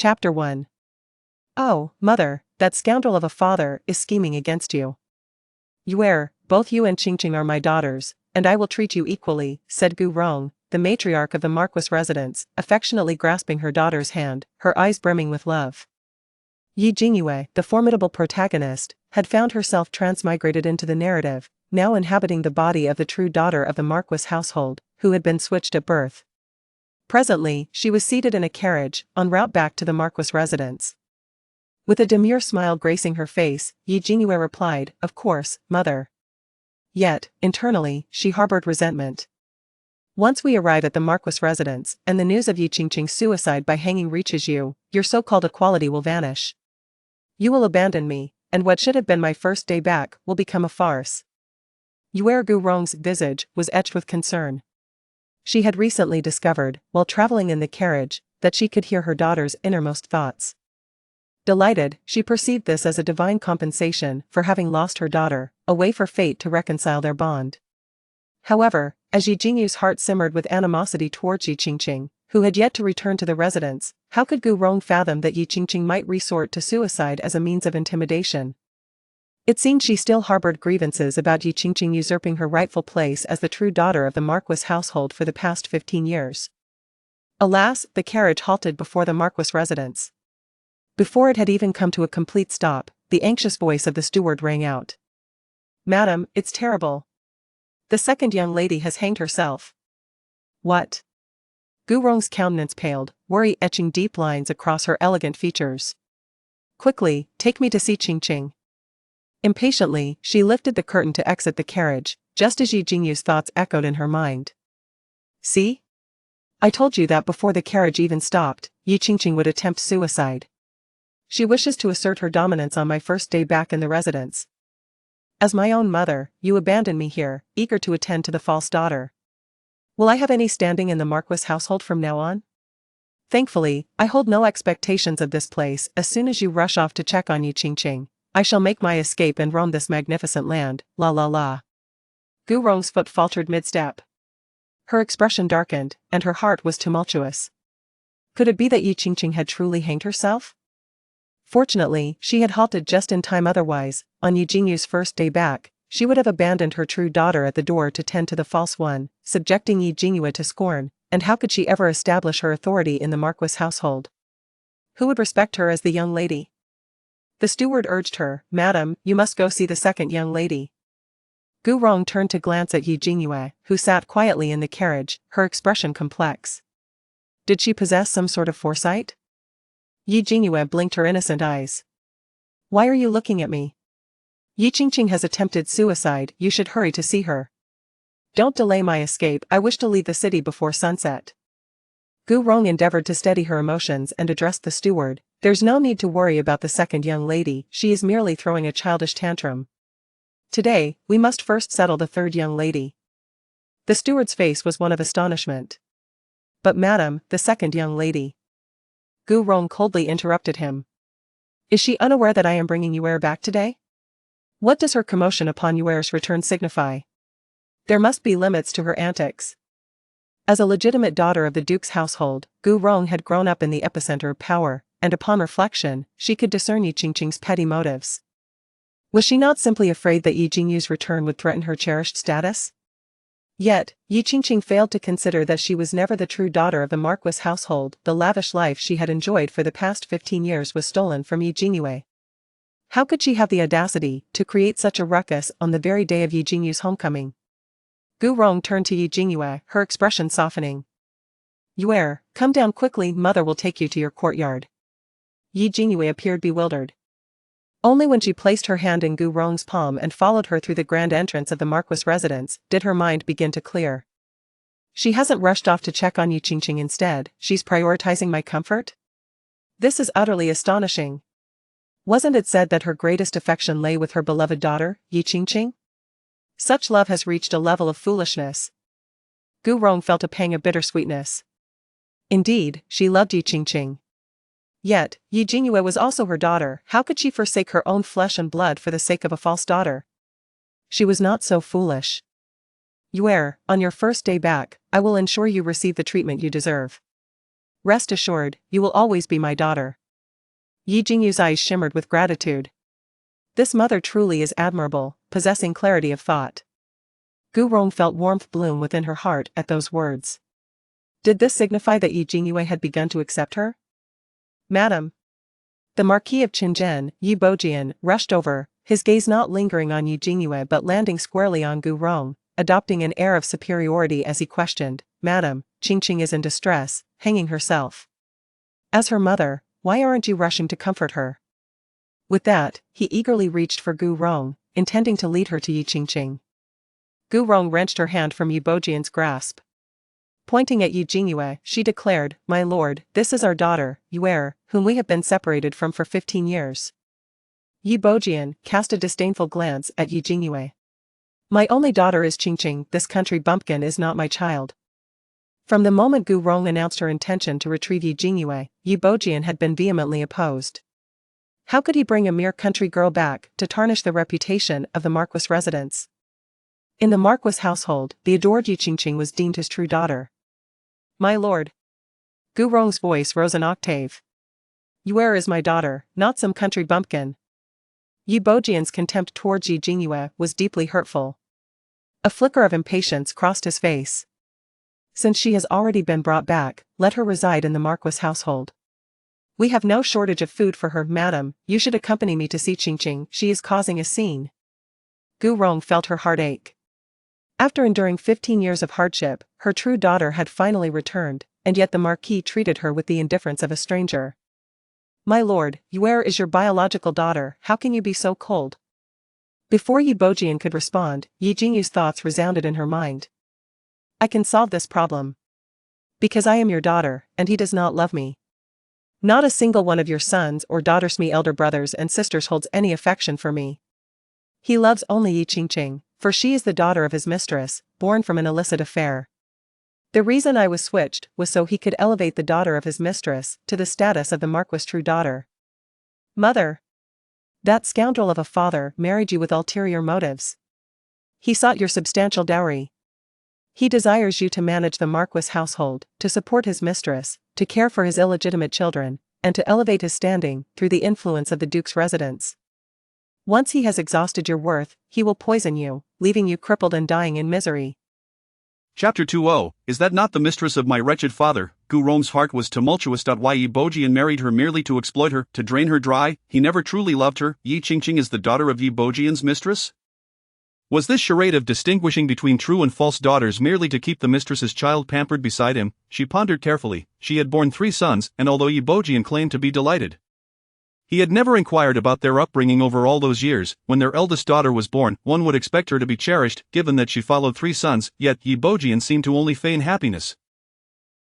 Chapter 1. Oh, mother, that scoundrel of a father is scheming against you. Yue, both you and Qingqing are my daughters, and I will treat you equally, said Gu Rong, the matriarch of the Marquis residence, affectionately grasping her daughter's hand, her eyes brimming with love. Jingyue, the formidable protagonist, had found herself transmigrated into the narrative, now inhabiting the body of the true daughter of the Marquis household, who had been switched at birth. Presently, she was seated in a carriage, en route back to the Marquis residence. With a demure smile gracing her face, Jingyue replied, "Of course, mother." Yet, internally, she harbored resentment. Once we arrive at the Marquis residence, and the news of Qingqing's suicide by hanging reaches you, your so-called equality will vanish. You will abandon me, and what should have been my first day back will become a farce. Gu Rong's visage was etched with concern. She had recently discovered, while traveling in the carriage, that she could hear her daughter's innermost thoughts. Delighted, she perceived this as a divine compensation for having lost her daughter, a way for fate to reconcile their bond. However, as Jingyue's heart simmered with animosity towards Qingqing, who had yet to return to the residence, how could Gu Rong fathom that Qingqing might resort to suicide as a means of intimidation? It seemed she still harbored grievances about Qingqing usurping her rightful place as the true daughter of the Marquis household for the past 15 years. Alas, the carriage halted before the Marquis residence. Before it had even come to a complete stop, the anxious voice of the steward rang out. "Madam, it's terrible. The second young lady has hanged herself." "What?" Gu Rong's countenance paled, worry etching deep lines across her elegant features. "Quickly, take me to see Qingqing." Impatiently, she lifted the curtain to exit the carriage, just as Jingyue's thoughts echoed in her mind. "See? I told you that before the carriage even stopped, Qingqing would attempt suicide. She wishes to assert her dominance on my first day back in the residence. As my own mother, you abandon me here, eager to attend to the false daughter. Will I have any standing in the Marquis household from now on? Thankfully, I hold no expectations of this place. As soon as you rush off to check on Qingqing, I shall make my escape and roam this magnificent land, la la la." Gu Rong's foot faltered mid-step. Her expression darkened, and her heart was tumultuous. Could it be that Qingqing had truly hanged herself? Fortunately, she had halted just in time, otherwise, on Jingyue's first day back, she would have abandoned her true daughter at the door to tend to the false one, subjecting Jingyue to scorn, and how could she ever establish her authority in the Marquis household? Who would respect her as the young lady? The steward urged her, "Madam, you must go see the second young lady." Gu Rong turned to glance at Jingyue, who sat quietly in the carriage, her expression complex. Did she possess some sort of foresight? Jingyue blinked her innocent eyes. "Why are you looking at me? Qingqing has attempted suicide, you should hurry to see her. Don't delay my escape, I wish to leave the city before sunset." Gu Rong endeavored to steady her emotions and addressed the steward. "There's no need to worry about the second young lady, she is merely throwing a childish tantrum. Today, we must first settle the third young lady." The steward's face was one of astonishment. "But madam, the second young lady." Gu Rong coldly interrupted him. "Is she unaware that I am bringing Yue back today? What does her commotion upon Yue's return signify? There must be limits to her antics." As a legitimate daughter of the Duke's household, Gu Rong had grown up in the epicenter of power, and upon reflection, she could discern Qingqing's petty motives. Was she not simply afraid that Jingyue's return would threaten her cherished status? Yet, Qingqing failed to consider that she was never the true daughter of the Marquis household. The lavish life she had enjoyed for the past 15 years was stolen from Jingyue. How could she have the audacity to create such a ruckus on the very day of Jingyue's homecoming? Gu Rong turned to Jingyue, her expression softening. "Yue, come down quickly, mother will take you to your courtyard." Jingyue appeared bewildered. Only when she placed her hand in Gu Rong's palm and followed her through the grand entrance of the Marquis residence did her mind begin to clear. She hasn't rushed off to check on Qingqing, instead, she's prioritizing my comfort? This is utterly astonishing. Wasn't it said that her greatest affection lay with her beloved daughter, Qingqing? Such love has reached a level of foolishness. Gu Rong felt a pang of bittersweetness. Indeed, she loved Qingqing. Yet, Jingyue was also her daughter. How could she forsake her own flesh and blood for the sake of a false daughter? She was not so foolish. "Yue, on your first day back, I will ensure you receive the treatment you deserve." Rest assured, you will always be my daughter. Yi Jingyue's eyes shimmered with gratitude. This mother truly is admirable, possessing clarity of thought. Gu Rong felt warmth bloom within her heart at those words. Did this signify that Yi Jingyue had begun to accept her? Madam. The Marquis of Qingzhen, Yi Bojian, rushed over, his gaze not lingering on Yi Jingyue but landing squarely on Gu Rong, adopting an air of superiority as he questioned, Madam, Qingqing is in distress, hanging herself. As her mother, why aren't you rushing to comfort her? With that, he eagerly reached for Gu Rong, intending to lead her to Yi Qingqing. Gu Rong wrenched her hand from Yi Bojian's grasp. Pointing at Yi Jingyue, she declared, My lord, this is our daughter, Yue, whom we have been separated from for 15 years. Yi Bojian cast a disdainful glance at Yi Jingyue. My only daughter is Qingqing, this country bumpkin is not my child. From the moment Gu Rong announced her intention to retrieve Yi Jingyue, Yi Bojian had been vehemently opposed. How could he bring a mere country girl back to tarnish the reputation of the Marquis residence? In the Marquis household, the adored Yi Qingqing was deemed his true daughter. My lord. Gu Rong's voice rose an octave. Yue is my daughter, not some country bumpkin. Yi Bojian's contempt towards Yi Jingyue was deeply hurtful. A flicker of impatience crossed his face. Since she has already been brought back, let her reside in the Marquis household. We have no shortage of food for her, madam, you should accompany me to see Qingqing, she is causing a scene. Gu Rong felt her heart ache. After enduring 15 years of hardship, her true daughter had finally returned, and yet the Marquis treated her with the indifference of a stranger. My lord, Yue is your biological daughter, how can you be so cold? Before Yi Bojian could respond, Yi Jingyue's thoughts resounded in her mind. I can solve this problem. Because I am your daughter, and he does not love me. Not a single one of your sons or daughters, me elder brothers and sisters, holds any affection for me. He loves only Yi Qingqing, for she is the daughter of his mistress, born from an illicit affair. The reason I was switched was so he could elevate the daughter of his mistress to the status of the Marquis' true daughter. Mother. That scoundrel of a father married you with ulterior motives. He sought your substantial dowry. He desires you to manage the Marquis household, to support his mistress, to care for his illegitimate children, and to elevate his standing through the influence of the Duke's residence. Once he has exhausted your worth, he will poison you, leaving you crippled and dying in misery. Chapter 20, Is that not the mistress of my wretched father? Gu Rong's heart was tumultuous. Why Yi Bojian married her merely to exploit her, to drain her dry? He never truly loved her. Yi Qingqing is the daughter of Yi Bojian's mistress? Was this charade of distinguishing between true and false daughters merely to keep the mistress's child pampered beside him? She pondered carefully. She had borne 3 sons, and although Yi Bojian claimed to be delighted, he had never inquired about their upbringing over all those years. When their eldest daughter was born, one would expect her to be cherished, given that she followed 3 sons, yet Yi Bojian seemed to only feign happiness.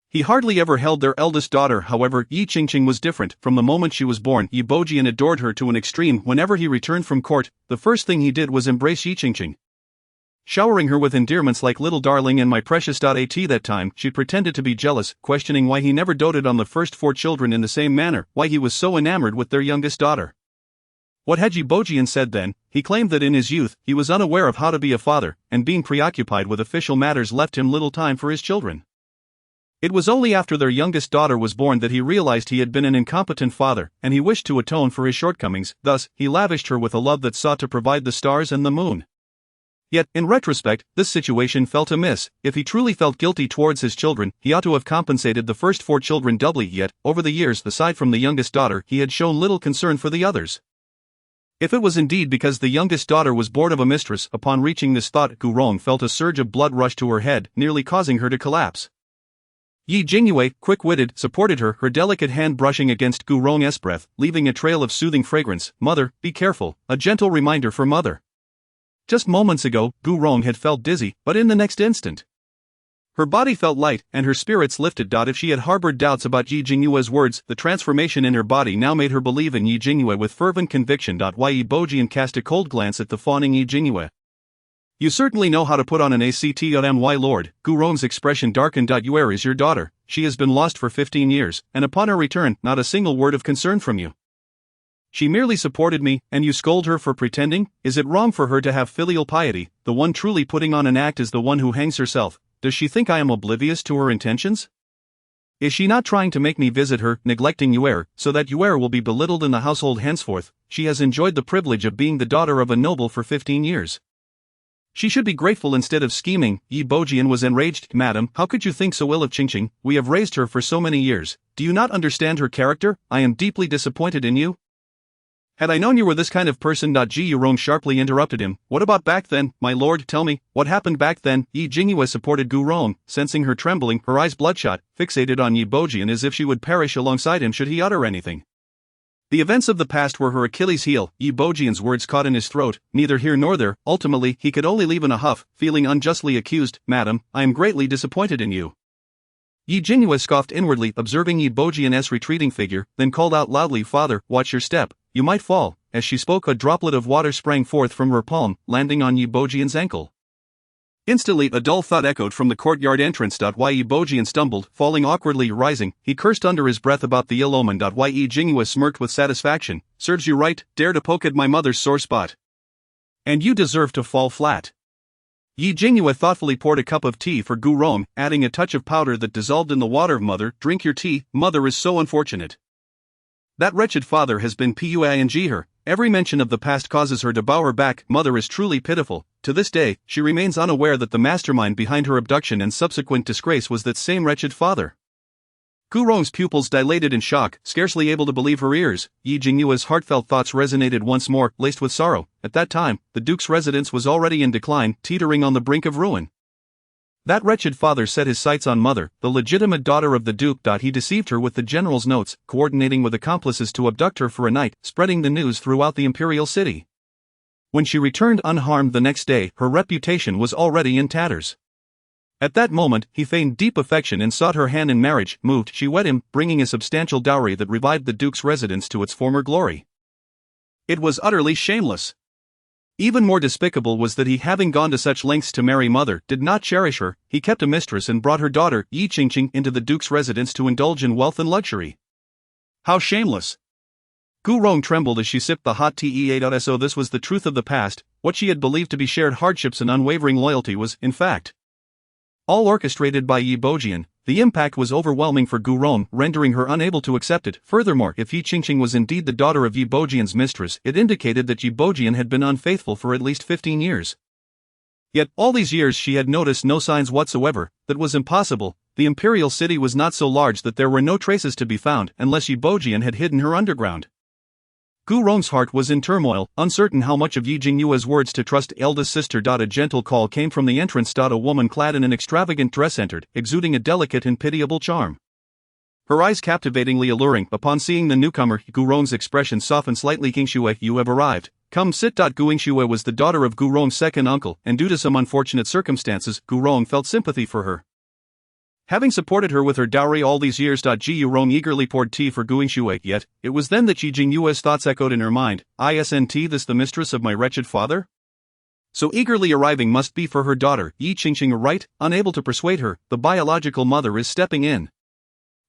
He hardly ever held their eldest daughter. However, Yi Qingqing was different. From the moment she was born, Yi Bojian adored her to an extreme. Whenever he returned from court, the first thing he did was embrace Yi Qingqing, showering her with endearments like little darling and my precious. At that time, she pretended to be jealous, questioning why he never doted on the first 4 children in the same manner, why he was so enamored with their youngest daughter. What had Yi Bojian said then? He claimed that in his youth, he was unaware of how to be a father, and being preoccupied with official matters left him little time for his children. It was only after their youngest daughter was born that he realized he had been an incompetent father, and he wished to atone for his shortcomings. Thus, he lavished her with a love that sought to provide the stars and the moon. Yet, in retrospect, this situation felt amiss. If he truly felt guilty towards his children, he ought to have compensated the first 4 children doubly. Yet, over the years, aside from the youngest daughter, he had shown little concern for the others. If it was indeed because the youngest daughter was bored of a mistress, upon reaching this thought, Gu Rong felt a surge of blood rush to her head, nearly causing her to collapse. Yi Jingyue, quick-witted, supported her, her delicate hand brushing against Gu Rong's breath, leaving a trail of soothing fragrance. Mother, be careful, a gentle reminder for mother. Just moments ago, Gu Rong had felt dizzy, but in the next instant, her body felt light, and her spirits lifted. If she had harbored doubts about Yi Jingyue's words, the transformation in her body now made her believe in Yi Jingyue with fervent conviction. Yi Bojian cast a cold glance at the fawning Yi Jingyue. You certainly know how to put on an act. My lord. Gu Rong's expression darkened. Yue is your daughter, she has been lost for 15 years, and upon her return, not a single word of concern from you. She merely supported me, and you scold her for pretending? Is it wrong for her to have filial piety? The one truly putting on an act is the one who hangs herself. Does she think I am oblivious to her intentions? Is she not trying to make me visit her, neglecting Yuer, so that Yuer will be belittled in the household henceforth? She has enjoyed the privilege of being the daughter of a noble for 15 years. She should be grateful instead of scheming. Yi Bojian was enraged. Madam, how could you think so ill of Qingqing? We have raised her for so many years. Do you not understand her character? I am deeply disappointed in you. Had I known you were this kind of person. Ji Yurong sharply interrupted him. What about back then, my lord? Tell me, what happened back then? Yi Jingyue supported Gu Rong, sensing her trembling, her eyes bloodshot, fixated on Yi Bojian as if she would perish alongside him should he utter anything. The events of the past were her Achilles' heel. Yi Bojian's words caught in his throat, neither here nor there. Ultimately, he could only leave in a huff, feeling unjustly accused. Madam, I am greatly disappointed in you. Yi Jingyue scoffed inwardly, observing Yi Bojian's retreating figure, then called out loudly, Father, watch your step, you might fall. As she spoke, a droplet of water sprang forth from her palm, landing on Yi Bojian's ankle. Instantly, a dull thud echoed from the courtyard entrance. Yi Bojian stumbled, falling awkwardly. Rising, he cursed under his breath about the ill omen. Yi Jingyue smirked with satisfaction. Serves you right, dare to poke at my mother's sore spot. And you deserve to fall flat. Yi Jingyue thoughtfully poured a cup of tea for Gu Rong, adding a touch of powder that dissolved in the water. Mother, drink your tea. Mother is so unfortunate. That wretched father has been puing her. Every mention of the past causes her to bow her back. Mother is truly pitiful. To this day, she remains unaware that the mastermind behind her abduction and subsequent disgrace was that same wretched father. Gu Rong's pupils dilated in shock, scarcely able to believe her ears. Yi Jingyue's heartfelt thoughts resonated once more, laced with sorrow. At that time, the duke's residence was already in decline, teetering on the brink of ruin. That wretched father set his sights on Mother, the legitimate daughter of the duke. He deceived her with the general's notes, coordinating with accomplices to abduct her for a night, spreading the news throughout the imperial city. When she returned unharmed the next day, her reputation was already in tatters. At that moment, he feigned deep affection and sought her hand in marriage. Moved, she wed him, bringing a substantial dowry that revived the duke's residence to its former glory. It was utterly shameless. Even more despicable was that he, having gone to such lengths to marry Mother, did not cherish her. He kept a mistress and brought her daughter, Yi Qingqing, into the duke's residence to indulge in wealth and luxury. How shameless! Gu Rong trembled as she sipped the hot tea. So this was the truth of the past. What she had believed to be shared hardships and unwavering loyalty was, in fact, all orchestrated by Yi Bojian. The impact was overwhelming for Gu Rong, rendering her unable to accept it. Furthermore, if Yi Qingqing was indeed the daughter of Yi Bojian's mistress, it indicated that Yi Bojian had been unfaithful for at least 15 years. Yet, all these years she had noticed no signs whatsoever. That was impossible. The imperial city was not so large that there were no traces to be found, unless Yi Bojian had hidden her underground. Gu Rong's heart was in turmoil, uncertain how much of Yi Jingyue's words to trust. Eldest sister. A gentle call came from the entrance. A woman clad in an extravagant dress entered, exuding a delicate and pitiable charm. Her eyes captivatingly alluring. Upon seeing the newcomer, Gu Rong's expression softened slightly. Jingyue, you have arrived. Come sit. Gu Jingyue was the daughter of Gu Rong's second uncle, and due to some unfortunate circumstances, Gu Rong felt sympathy for her. Having supported her with her dowry all these years. Ji Yurong eagerly poured tea for Gu Jingyue. Yet, it was then that Yi Jingyue's thoughts echoed in her mind. Isn't this the mistress of my wretched father? So eagerly arriving must be for her daughter, Yi Qingqing, right? Unable to persuade her, the biological mother is stepping in.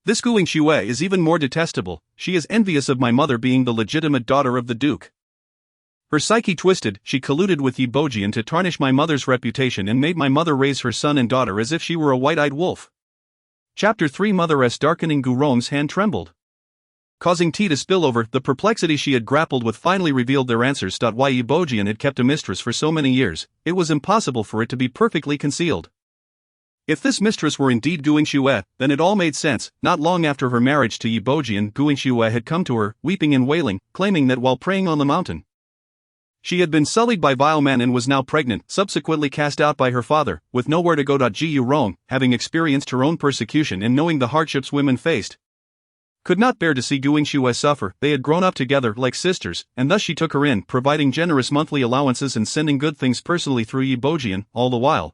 This Gu Jingyue is even more detestable. She is envious of my mother being the legitimate daughter of the duke. Her psyche twisted. She colluded with Yi Bojian to tarnish my mother's reputation and made my mother raise her son and daughter as if she were a white-eyed wolf. Chapter 3. Mother's darkening. Gu Rong's hand trembled, causing tea to spill over. The perplexity she had grappled with finally revealed their answers. Why Yi Bojian had kept a mistress for so many years, it was impossible for it to be perfectly concealed. If this mistress were indeed Gu Jingyue, then it all made sense. Not long after her marriage to Yi Bojian, Gu Jingyue had come to her, weeping and wailing, claiming that while praying on the mountain, she had been sullied by vile men and was now pregnant, subsequently cast out by her father, with nowhere to go. Ji Yurong, having experienced her own persecution and knowing the hardships women faced, could not bear to see Gu Jingyue suffer. They had grown up together like sisters, and thus she took her in, providing generous monthly allowances and sending good things personally through Yi Bojian. All the while,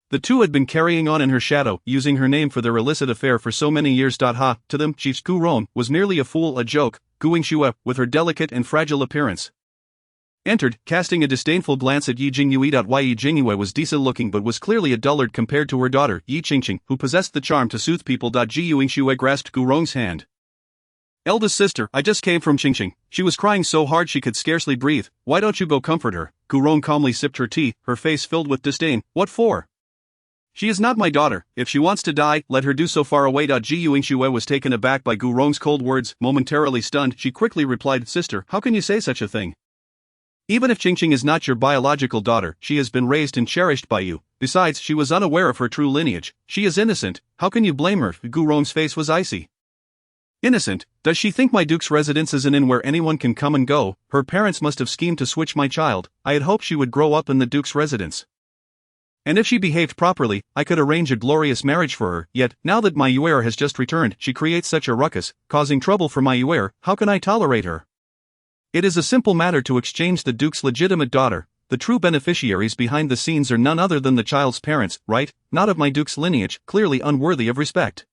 the two had been carrying on in her shadow, using her name for their illicit affair for so many years. To them, Chief's Gu Rong was merely a fool, a joke. Gu Jingyue, with her delicate and fragile appearance, entered, casting a disdainful glance at Yi Jingyue. Yi Jingyue was decent-looking but was clearly a dullard compared to her daughter, Yi Qingqing, who possessed the charm to soothe people. Ji Jingyue grasped Gu Rong's hand. Eldest sister, I just came from Qingqing. She was crying so hard she could scarcely breathe. Why don't you go comfort her? Gu Rong calmly sipped her tea, her face filled with disdain. What for? She is not my daughter. If she wants to die, let her do so. Far away. Jingyue was taken aback by Gu Rong's cold words. Momentarily stunned, she quickly replied, Sister, how can you say such a thing? Even if Qingqing is not your biological daughter, she has been raised and cherished by you. Besides, she was unaware of her true lineage. She is innocent. How can you blame her? Gu Rong's face was icy. Innocent? Does she think my duke's residence is an inn where anyone can come and go? Her parents must have schemed to switch my child. I had hoped she would grow up in the duke's residence. And if she behaved properly, I could arrange a glorious marriage for her. Yet, now that my Yuer has just returned, she creates such a ruckus, causing trouble for my Yuer. How can I tolerate her? It is a simple matter to exchange the duke's legitimate daughter. The true beneficiaries behind the scenes are none other than the child's parents, right? Not of my duke's lineage, clearly unworthy of respect.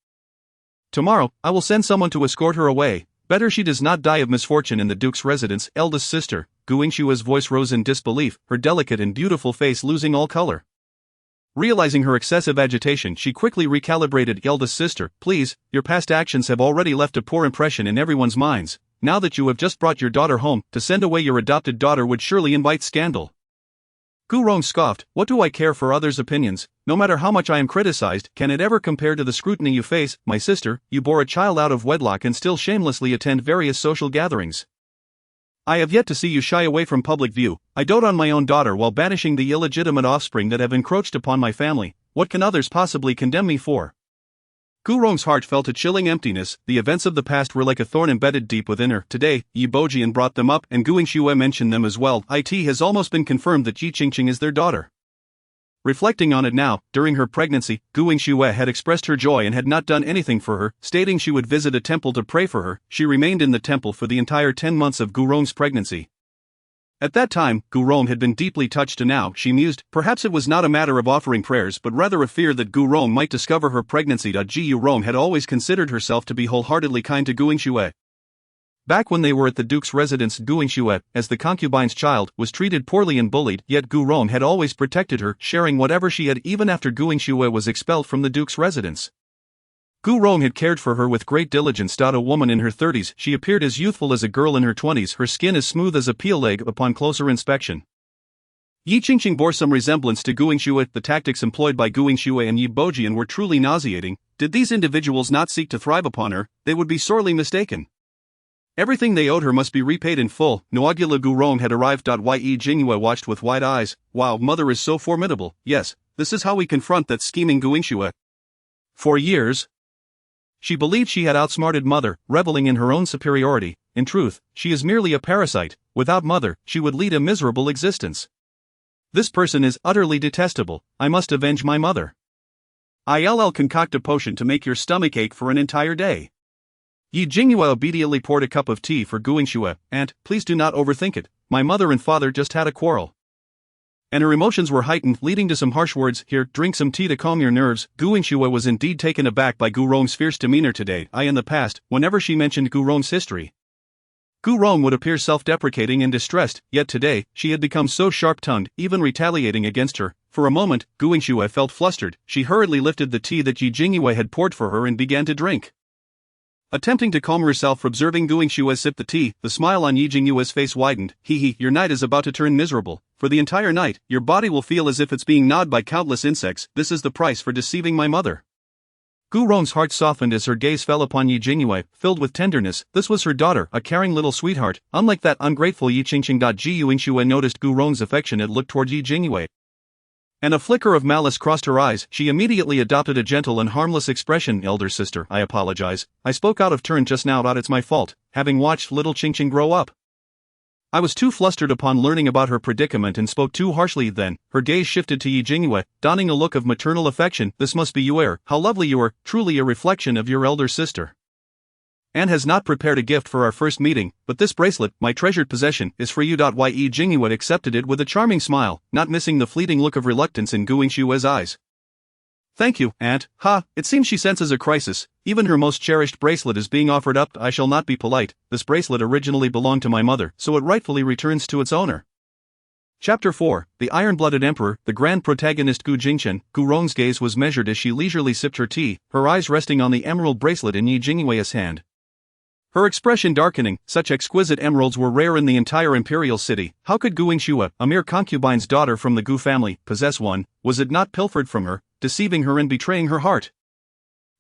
Tomorrow, I will send someone to escort her away. Better she does not die of misfortune in the duke's residence. Eldest sister. Gu Yingshue's voice rose in disbelief, her delicate and beautiful face losing all color. Realizing her excessive agitation, she quickly recalibrated. Eldest sister, please, your past actions have already left a poor impression in everyone's minds. Now that you have just brought your daughter home, to send away your adopted daughter would surely invite scandal. Gu Rong scoffed, what do I care for others' opinions? No matter how much I am criticized, can it ever compare to the scrutiny you face? My sister, you bore a child out of wedlock and still shamelessly attend various social gatherings. I have yet to see you shy away from public view. I dote on my own daughter while banishing the illegitimate offspring that have encroached upon my family. What can others possibly condemn me for? Gu Rong's heart felt a chilling emptiness. The events of the past were like a thorn embedded deep within her. Today, Yi Bojian brought them up and Gu Yingxue mentioned them as well. It has almost been confirmed that Yi Qingqing is their daughter. Reflecting on it now, during her pregnancy, Gu Yingxue had expressed her joy and had not done anything for her, stating she would visit a temple to pray for her. She remained in the temple for the entire 10 months of Gu Rong's pregnancy. At that time, Gu Rong had been deeply touched and now, she mused, perhaps it was not a matter of offering prayers but rather a fear that Gu Rong might discover her pregnancy. Ji Rong had always considered herself to be wholeheartedly kind to Gu Yingxue. Back when they were at the duke's residence, Gu Yingxue, as the concubine's child, was treated poorly and bullied, yet Gu Rong had always protected her, sharing whatever she had even after Gu Yingxue was expelled from the duke's residence. Gu Rong had cared for her with great diligence. A woman in her 30s, she appeared as youthful as a girl in her 20s, her skin as smooth as a peel egg upon closer inspection. Yi Qingqing bore some resemblance to Gu Yingxue. The tactics employed by Gu Yingxue and Yi Bojian were truly nauseating. Did these individuals not seek to thrive upon her, they would be sorely mistaken. Everything they owed her must be repaid in full. Noagula Gu Rong had arrived. Yi Jingyue watched with wide eyes. Wow, mother is so formidable. Yes, this is how we confront that scheming Gu Yingxue. For years, she believed she had outsmarted mother, reveling in her own superiority. In truth, she is merely a parasite. Without mother, she would lead a miserable existence. This person is utterly detestable. I must avenge my mother. I'll concoct a potion to make your stomach ache for an entire day. Yi Jingyue obediently poured a cup of tea for Gu Yingxue. Aunt, please do not overthink it. My mother and father just had a quarrel. And her emotions were heightened, leading to some harsh words. Here, drink some tea to calm your nerves. Gu Yingxue was indeed taken aback by Gu Rong's fierce demeanor today. In the past, whenever she mentioned Gu Rong's history, Gu Rong would appear self-deprecating and distressed, yet today, she had become so sharp-tongued, even retaliating against her. For a moment, Gu Yingxue felt flustered. She hurriedly lifted the tea that Yi Jingyue had poured for her and began to drink. Attempting to calm herself, observing Gu Yingxue sip the tea, the smile on Yi Jingyue's face widened. Your night is about to turn miserable. For the entire night, your body will feel as if it's being gnawed by countless insects. This is the price for deceiving my mother. Gu Rong's heart softened as her gaze fell upon Yi Jingyue, filled with tenderness. This was her daughter, a caring little sweetheart, unlike that ungrateful Yi Qingqing. Ji Yingxue noticed Gu Rong's affectionate look toward Yi Jingyue, and a flicker of malice crossed her eyes. She immediately adopted a gentle and harmless expression. Elder sister, I apologize. I spoke out of turn just now. It's my fault, having watched little Qingqing grow up. I was too flustered upon learning about her predicament and spoke too harshly then. Her gaze shifted to Yi Jingyue, donning a look of maternal affection. This must be Yuer. How lovely you are, truly a reflection of your elder sister. Anne has not prepared a gift for our first meeting, but this bracelet, my treasured possession, is for you. Yi Jingyue accepted it with a charming smile, not missing the fleeting look of reluctance in Gu Yingshue's eyes. Thank you, Aunt. It seems she senses a crisis. Even her most cherished bracelet is being offered up. I shall not be polite. This bracelet originally belonged to my mother, so it rightfully returns to its owner. Chapter 4, The Iron-Blooded Emperor. The grand protagonist Gu Jingchen. Gu Rong's gaze was measured as she leisurely sipped her tea, her eyes resting on the emerald bracelet in Yi Jingyue's hand. Her expression darkening. Such exquisite emeralds were rare in the entire imperial city. How could Gu Yingxue, a mere concubine's daughter from the Gu family, possess one? Was it not pilfered from her, deceiving her and betraying her heart?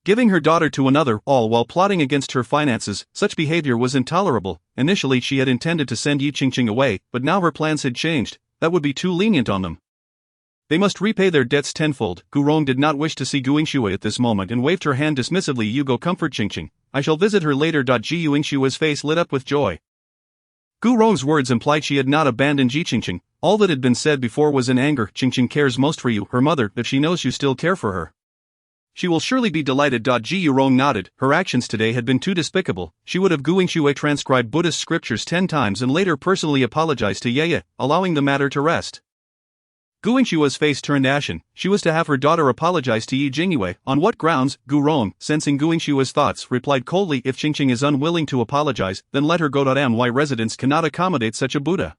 Giving her daughter to another, all while plotting against her finances. Such behavior was intolerable. Initially she had intended to send Yi Qingqing away, but now her plans had changed. That would be too lenient on them. They must repay their debts tenfold. Gu Rong did not wish to see Gu Yingxue at this moment and waved her hand dismissively. You go comfort Qingqing. I shall visit her later. Gu Yingxue's face lit up with joy. Gu Rong's words implied she had not abandoned Yi Qingqing. All that had been said before was in anger. Qingqing cares most for you, her mother, but she knows you still care for her. She will surely be delighted. Gu Rong nodded. Her actions today had been too despicable. She would have Gu Yingxue transcribed Buddhist scriptures 10 times and later personally apologized to Ye, allowing the matter to rest. Gu Yingxue's face turned ashen. She was to have her daughter apologize to Yi Jingyue. On what grounds? Gu Rong, sensing Gu Yingxue's thoughts, replied coldly. If Qingqing is unwilling to apologize, then let her go. My residence cannot accommodate such a Buddha.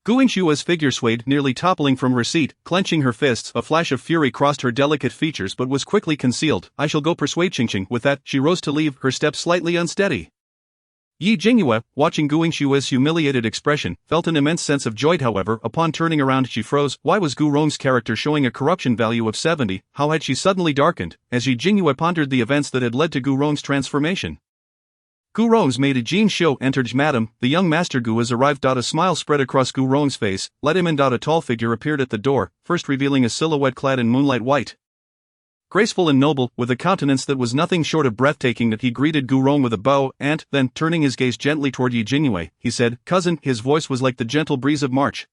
Gu Yingxue's figure swayed, nearly toppling from her seat, clenching her fists. A flash of fury crossed her delicate features but was quickly concealed. I shall go persuade Qingqing. With that, she rose to leave, her step slightly unsteady. Yi Jingyue, watching Gu Yingxue's humiliated expression, felt an immense sense of joy. However, upon turning around she froze. Why was Gu Rong's character showing a corruption value of 70? How had she suddenly darkened? As Yi Jingyue pondered the events that had led to Gu Rong's transformation. Gu Rong's maid Jin Shou entered. Madam, the young master Gu has arrived. A smile spread across Gu Rong's face. Let him in. A tall figure appeared at the door, first revealing a silhouette clad in moonlight white. Graceful and noble, with a countenance that was nothing short of breathtaking, that he greeted Gu Rong with a bow, and, then, turning his gaze gently toward Yi Jingyue, he said, Cousin. His voice was like the gentle breeze of March,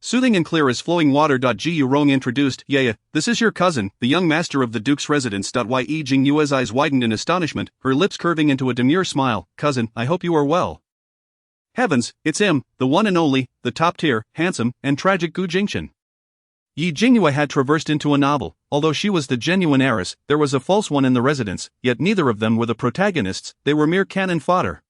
soothing and clear as flowing water. Gu Rong introduced, Ye, this is your cousin, the young master of the Duke's residence. Yi Jingyue's eyes widened in astonishment, her lips curving into a demure smile. Cousin, I hope you are well. Heavens, it's him, the one and only, the top-tier, handsome, and tragic Gu Jingqian. Yi Jingyue had traversed into a novel. Although she was the genuine heiress, there was a false one in the residence, yet neither of them were the protagonists, they were mere cannon fodder.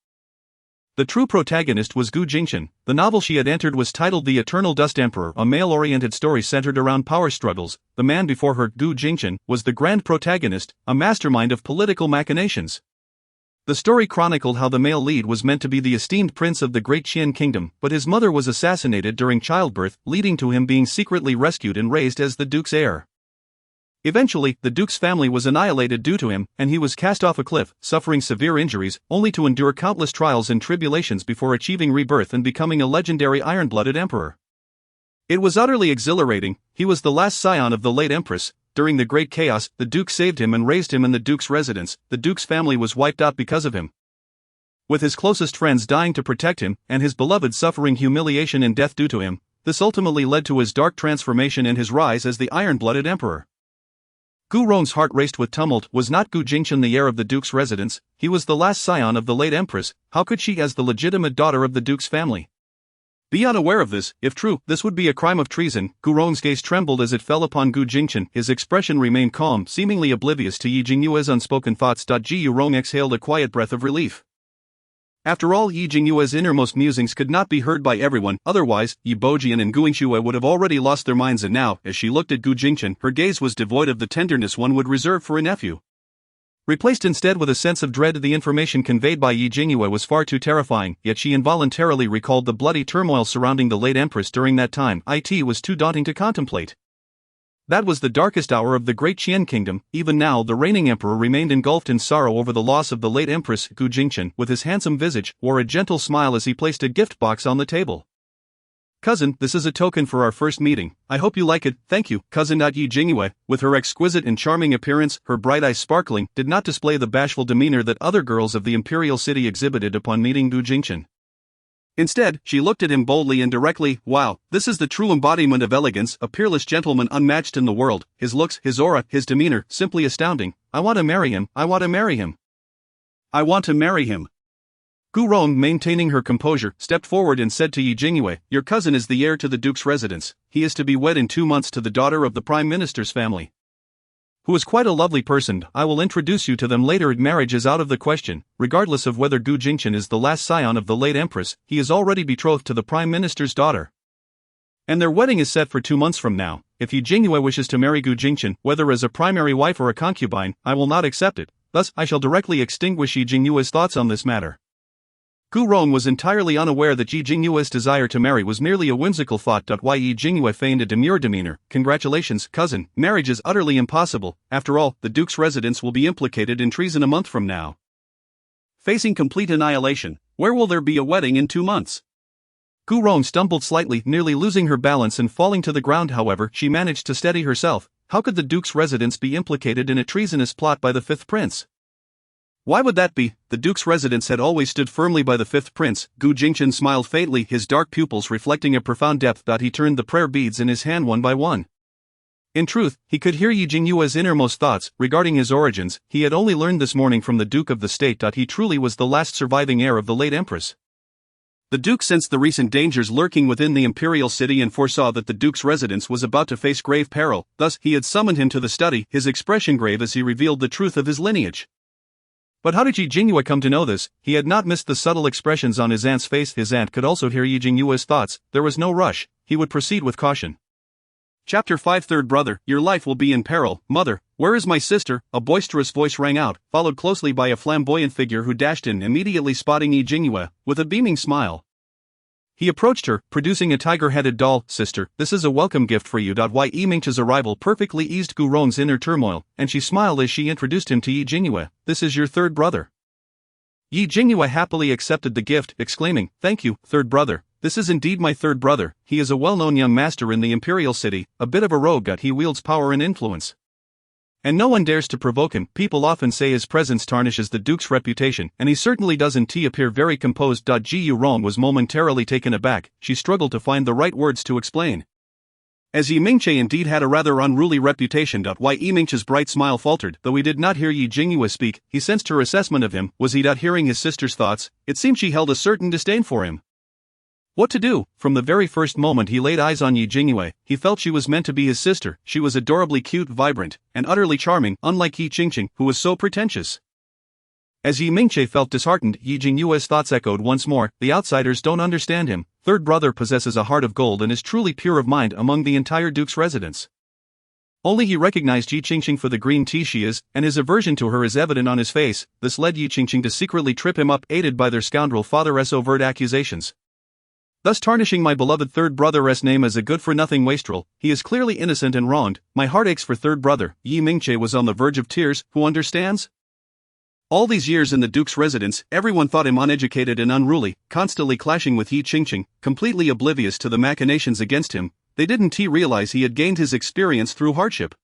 The true protagonist was Gu Jingqian. The novel she had entered was titled The Eternal Dust Emperor, a male-oriented story centered around power struggles. The man before her, Gu Jingqian, was the grand protagonist, a mastermind of political machinations. The story chronicled how the male lead was meant to be the esteemed prince of the great Qian kingdom, but his mother was assassinated during childbirth, leading to him being secretly rescued and raised as the duke's heir. Eventually, the duke's family was annihilated due to him, and he was cast off a cliff, suffering severe injuries, only to endure countless trials and tribulations before achieving rebirth and becoming a legendary iron-blooded emperor. It was utterly exhilarating. He was the last scion of the late empress. During the Great Chaos, the Duke saved him and raised him in the Duke's residence. The Duke's family was wiped out because of him, with his closest friends dying to protect him, and his beloved suffering humiliation and death due to him. This ultimately led to his dark transformation and his rise as the iron-blooded emperor. Gu Rong's heart raced with tumult. Was not Gu Jingqian the heir of the Duke's residence? He was the last scion of the late empress. How could she, as the legitimate daughter of the Duke's family, be unaware of this? If true, this would be a crime of treason. Gu Rong's gaze trembled as it fell upon Gu Jingqian. His expression remained calm, seemingly oblivious to Yi Jingyue's unspoken thoughts. Gu Rong exhaled a quiet breath of relief. After all, Yi Jingyue's innermost musings could not be heard by everyone, otherwise, Yi Bojian and Gu Yingxue would have already lost their minds. And now, as she looked at Gu Jingqian, her gaze was devoid of the tenderness one would reserve for a nephew. Replaced instead with a sense of dread. The information conveyed by Yi Jingyue was far too terrifying, yet she involuntarily recalled the bloody turmoil surrounding the late empress during that time. It was too daunting to contemplate. That was the darkest hour of the great Qian kingdom. Even now, the reigning emperor remained engulfed in sorrow over the loss of the late empress. Gu Jingqian, with his handsome visage, wore a gentle smile as he placed a gift box on the table. Cousin, this is a token for our first meeting. I hope you like it. Thank you, cousin. Yi Jingyue, with her exquisite and charming appearance, her bright eyes sparkling, did not display the bashful demeanor that other girls of the imperial city exhibited upon meeting Gu Jingqian. Instead, she looked at him boldly and directly. Wow, this is the true embodiment of elegance, a peerless gentleman unmatched in the world. His looks, his aura, his demeanor, simply astounding. I want to marry him. I want to marry him. I want to marry him. Gu Rong, maintaining her composure, stepped forward and said to Yi Jingyue, your cousin is the heir to the Duke's residence. He is to be wed in 2 months to the daughter of the Prime Minister's family, who is quite a lovely person. I will introduce you to them later. Marriage is out of the question. Regardless of whether Gu Jingqian is the last scion of the late empress, he is already betrothed to the Prime Minister's daughter, and their wedding is set for 2 months from now. If Yi Jingyue wishes to marry Gu Jingqian, whether as a primary wife or a concubine, I will not accept it. thus I shall directly extinguish Yi Jingyue's thoughts on this matter. Gu Rong was entirely unaware that Yi Jingyue's desire to marry was merely a whimsical thought. Yi Jingyue feigned a demure demeanor. Congratulations, cousin, marriage is utterly impossible. After all, the Duke's residence will be implicated in treason a month from now. Facing complete annihilation, where will there be a wedding in 2 months? Gu Rong stumbled slightly, nearly losing her balance and falling to the ground. However, she managed to steady herself. How could the Duke's residence be implicated in a treasonous plot by the fifth prince? Why would that be? The Duke's residence had always stood firmly by the fifth prince. Gu Jingchen smiled faintly, his dark pupils reflecting a profound depth. He turned the prayer beads in his hand one by one. In truth, he could hear Yi Jingyue's innermost thoughts regarding his origins. He had only learned this morning from the Duke of the State. He truly was the last surviving heir of the late Empress. The Duke sensed the recent dangers lurking within the imperial city and foresaw that the Duke's residence was about to face grave peril. Thus, he had summoned him to the study, his expression grave as he revealed the truth of his lineage. But how did Yi Jingyue come to know this? He had not missed the subtle expressions on his aunt's face. His aunt could also hear Yi Jingyue's thoughts. There was no rush. He would proceed with caution. Chapter 5. Third brother, your life will be in peril. Mother, where is my sister? A boisterous voice rang out, followed closely by a flamboyant figure who dashed in, immediately spotting Yi Jingyue, with a beaming smile. He approached her, producing a tiger-headed doll. Sister, this is a welcome gift for you. Yi Mingche's arrival perfectly eased Gu Rong's inner turmoil, and she smiled as she introduced him to Yi Jingyue. This is your third brother. Yi Jingyue happily accepted the gift, exclaiming, thank you, third brother. This is indeed my third brother. He is a well-known young master in the imperial city, a bit of a rogue. He wields power and influence, and no one dares to provoke him. People often say his presence tarnishes the Duke's reputation, and he certainly doesn't. Appear very composed. Ji Rong was momentarily taken aback. She struggled to find the right words to explain. As Yi Mingche indeed had a rather unruly reputation. Yi Mingche's bright smile faltered. Though he did not hear Yi Jingyue speak, he sensed her assessment of him. Was he not hearing his sister's thoughts? It seemed she held a certain disdain for him. What to do? From the very first moment he laid eyes on Yi Jingyue, he felt she was meant to be his sister. She was adorably cute, vibrant, and utterly charming, unlike Yi Qingqing, who was so pretentious. As Yi Mingche felt disheartened, Yi Jingyue's thoughts echoed once more, the outsiders don't understand him. Third brother possesses a heart of gold and is truly pure of mind among the entire Duke's residence. Only he recognized Yi Qingqing for the green tea she is, and his aversion to her is evident on his face. This led Yi Qingqing to secretly trip him up, aided by their scoundrel father's overt accusations. Thus tarnishing my beloved third brother's name as a good-for-nothing wastrel. He is clearly innocent and wronged. My heart aches for third brother. Yi Mingche was on the verge of tears. Who understands? All these years in the Duke's residence, everyone thought him uneducated and unruly, constantly clashing with Yi Qingqing, completely oblivious to the machinations against him. They didn't realize he had gained his experience through hardship.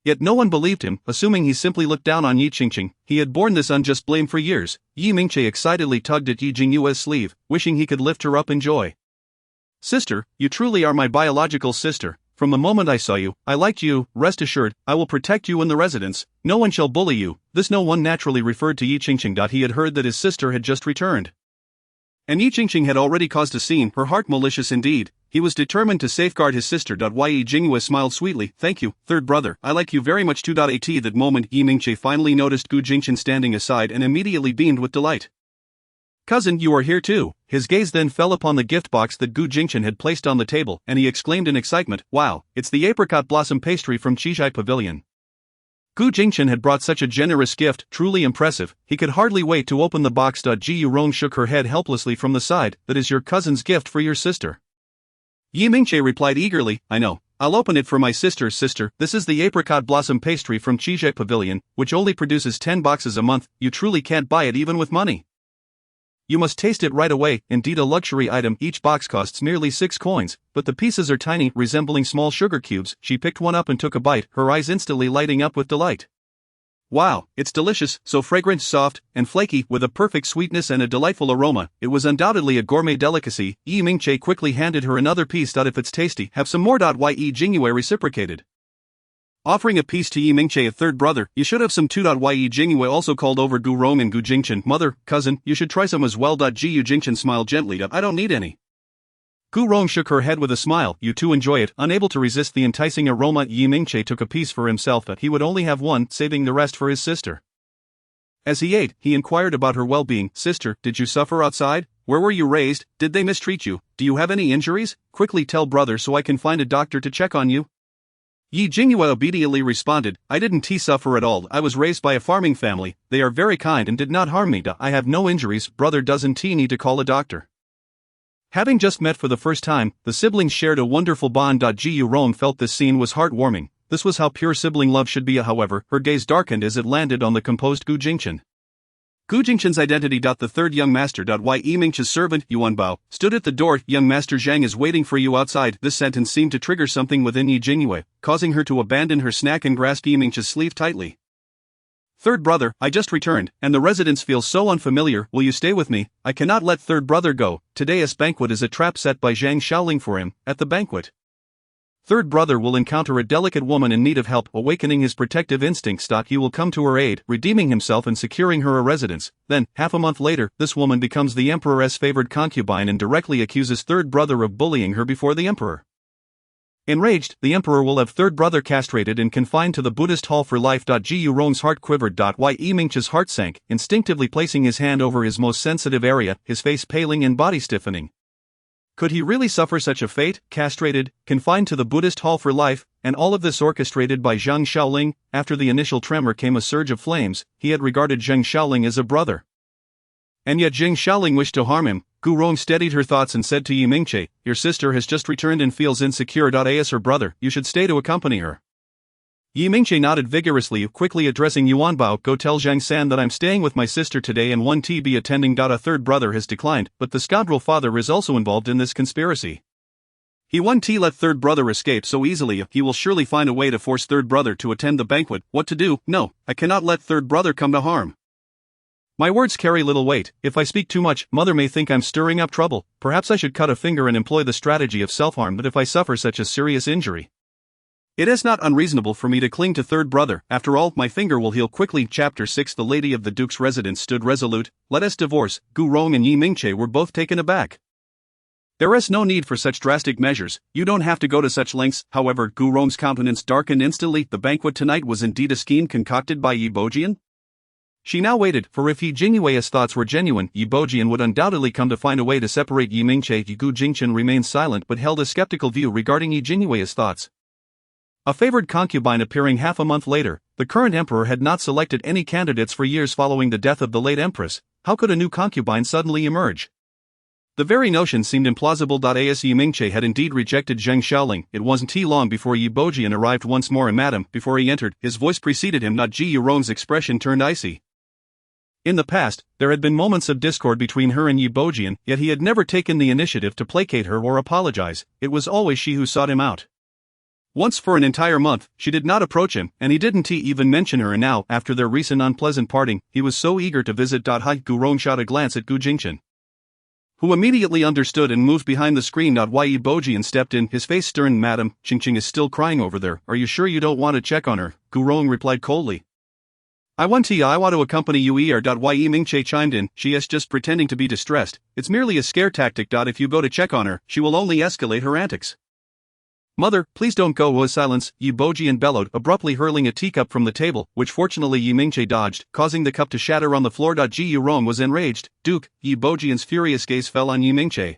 Yet no one believed him, assuming he simply looked down on Yi Qingqing. He had borne this unjust blame for years. Yi Mingche excitedly tugged at Yi Jingyue's sleeve, wishing he could lift her up in joy. Sister, you truly are my biological sister. From the moment I saw you, I liked you. Rest assured, I will protect you in the residence. No one shall bully you. This no one naturally referred to Yi Qingqing. He had heard that his sister had just returned, and Yi Qingqing had already caused a scene, her heart malicious indeed. He was determined to safeguard his sister. Yi Jingyue smiled sweetly. Thank you, third brother. I like you very much too. At that moment, Yi Mingche finally noticed Gu Jingchen standing aside and immediately beamed with delight. Cousin, you are here too. His gaze then fell upon the gift box that Gu Jingchen had placed on the table, and he exclaimed in excitement, wow, it's the apricot blossom pastry from Qizhai Pavilion. Gu Jingchen had brought such a generous gift, truly impressive. He could hardly wait to open the box. Ji Rong shook her head helplessly from the side. That is your cousin's gift for your sister. Yi Mingche replied eagerly, I know. I'll open it for my sister's sister. This is the apricot blossom pastry from Qizhai Pavilion, which only produces 10 boxes a month. You truly can't buy it even with money. You must taste it right away. Indeed a luxury item. Each box costs merely 6 coins, but the pieces are tiny, resembling small sugar cubes. She picked one up and took a bite, her eyes instantly lighting up with delight. Wow, it's delicious, so fragrant, soft, and flaky, with a perfect sweetness and a delightful aroma. It was undoubtedly a gourmet delicacy. Yi Mingche quickly handed her another piece. If it's tasty, have some more. Yi Jingyue reciprocated, offering a piece to Yi Mingche, a third brother. You should have some too. Yi Jingyue also called over Gu Rong and Gu Jingchen. Mother, cousin, you should try some as well. Ji Jingchen smiled gently. I don't need any. Gu Rong shook her head with a smile. You too enjoy it. Unable to resist the enticing aroma, Yi Mingche took a piece for himself, but he would only have one, saving the rest for his sister. As he ate, he inquired about her well-being. Sister, did you suffer outside? Where were you raised? Did they mistreat you? Do you have any injuries? Quickly tell brother so I can find a doctor to check on you. Yi Jingyue obediently responded, I didn't suffer at all. I was raised by a farming family, they are very kind and did not harm me. I have no injuries. Brother, doesn't need to call a doctor. Having just met for the first time, the siblings shared a wonderful bond. Gu Rong felt this scene was heartwarming. This was how pure sibling love should be. However, her gaze darkened as it landed on the composed Gu Jingchen. Gu Jingchen's identity. The third young master. Yi Mingche's servant, Yuan Bao, stood at the door. Young master Zhang is waiting for you outside. This sentence seemed to trigger something within Yi Jingyue, causing her to abandon her snack and grasp Yi Mingche's sleeve tightly. Third brother, I just returned, and the residence feels so unfamiliar. Will you stay with me? I cannot let third brother go. Today's banquet is a trap set by Zhang Xiaoling for him. At the banquet, third brother will encounter a delicate woman in need of help, awakening his protective instincts. He will come to her aid, redeeming himself and securing her a residence. Then, half a month later, this woman becomes the emperor's favored concubine and directly accuses third brother of bullying her before the emperor. Enraged, the emperor will have third brother castrated and confined to the Buddhist hall for life. Gu Rong's heart quivered. Yi Mingche's heart sank, instinctively placing his hand over his most sensitive area, his face paling and body stiffening. Could he really suffer such a fate, castrated, confined to the Buddhist hall for life, and all of this orchestrated by Zhang Xiaoling? After the initial tremor came a surge of flames. He had regarded Zhang Xiaoling as a brother. And yet Zhang Xiaoling wished to harm him. Gu Rong steadied her thoughts and said to Yi Mingche, your sister has just returned and feels insecure. As her brother, you should stay to accompany her. Yi Mingche nodded vigorously, quickly addressing Yuan Bao, go tell Zhang San that I'm staying with my sister today and 1T be attending. A third brother has declined, but the scoundrel father is also involved in this conspiracy. He 1T let third brother escape so easily. He will surely find a way to force third brother to attend the banquet. What to do? No, I cannot let third brother come to harm. My words carry little weight. If I speak too much, mother may think I'm stirring up trouble. Perhaps I should cut a finger and employ the strategy of self-harm. But if I suffer such a serious injury, it is not unreasonable for me to cling to third brother. After all, my finger will heal quickly. Chapter 6. The lady of the duke's residence stood resolute. Let us divorce. Gu Rong and Yi Mingche were both taken aback. There is no need for such drastic measures. You don't have to go to such lengths. However, Gu Rong's countenance darkened instantly. The banquet tonight was indeed a scheme concocted by Yi Bojian. She now waited, for if Yi Jingyue's thoughts were genuine, Yi Bojian would undoubtedly come to find a way to separate Yi Mingche. Gu Jingchen remained silent but held a skeptical view regarding Yi Jingyue's thoughts. A favored concubine appearing half a month later, the current emperor had not selected any candidates for years following the death of the late empress. How could a new concubine suddenly emerge? The very notion seemed implausible. As Yi Mingche had indeed rejected Zhang Xiaoling, it wasn't long before Yi Bojian arrived once more. And madam, before he entered, his voice preceded him. Gu Rong's expression turned icy. In the past, there had been moments of discord between her and Yi Bojian, yet he had never taken the initiative to placate her or apologize. It was always she who sought him out. Once for an entire month, she did not approach him, and he didn't even mention her. And now, after their recent unpleasant parting, he was so eager to visit. Gu Rong shot a glance at Gu Jingchen, who immediately understood and moved behind the screen. Yi Bojian stepped in, his face stern. Madam, Qingqing is still crying over there. Are you sure you don't want to check on her? Gu Rong replied coldly. I want to accompany you. Yi Mingche chimed in, she is just pretending to be distressed. It's merely a scare tactic. If you go to check on her, she will only escalate her antics. Mother, please don't go. Silence, Yi Bojian bellowed, abruptly hurling a teacup from the table, which fortunately Yi Mingche dodged, causing the cup to shatter on the floor. Gu Rong was enraged. Duke, Yi Bojian's furious gaze fell on Yi Mingche.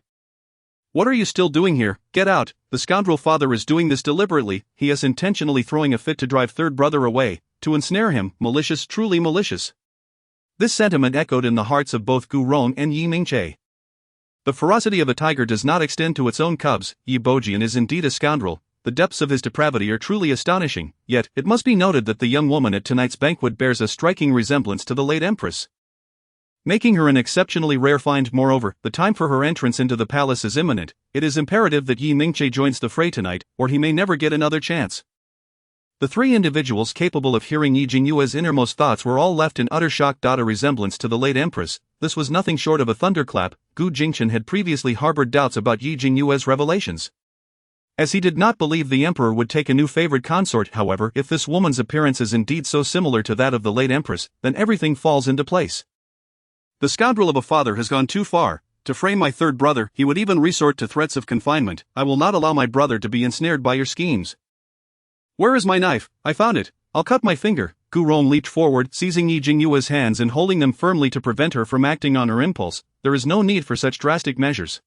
What are you still doing here? Get out. The scoundrel father is doing this deliberately. He is intentionally throwing a fit to drive third brother away, to ensnare him. Malicious, truly malicious. This sentiment echoed in the hearts of both Gu Rong and Yi Mingche. The ferocity of a tiger does not extend to its own cubs. Yi Bojian is indeed a scoundrel. The depths of his depravity are truly astonishing. Yet, it must be noted that the young woman at tonight's banquet bears a striking resemblance to the late empress, making her an exceptionally rare find. Moreover, the time for her entrance into the palace is imminent. It is imperative that Yi Mingche joins the fray tonight, or he may never get another chance. The three individuals capable of hearing Yi Jingyue's innermost thoughts were all left in utter shock. A resemblance to the late empress, this was nothing short of a thunderclap. Gu Jingchen had previously harbored doubts about Yi Jingyue's revelations, as he did not believe the emperor would take a new favorite consort. However, if this woman's appearance is indeed so similar to that of the late empress, then everything falls into place. The scoundrel of a father has gone too far. To frame my third brother, he would even resort to threats of confinement. I will not allow my brother to be ensnared by your schemes. Where is my knife? I found it. I'll cut my finger. Gu Rong leaped forward, seizing Yi Jingyue's hands and holding them firmly to prevent her from acting on her impulse. There is no need for such drastic measures.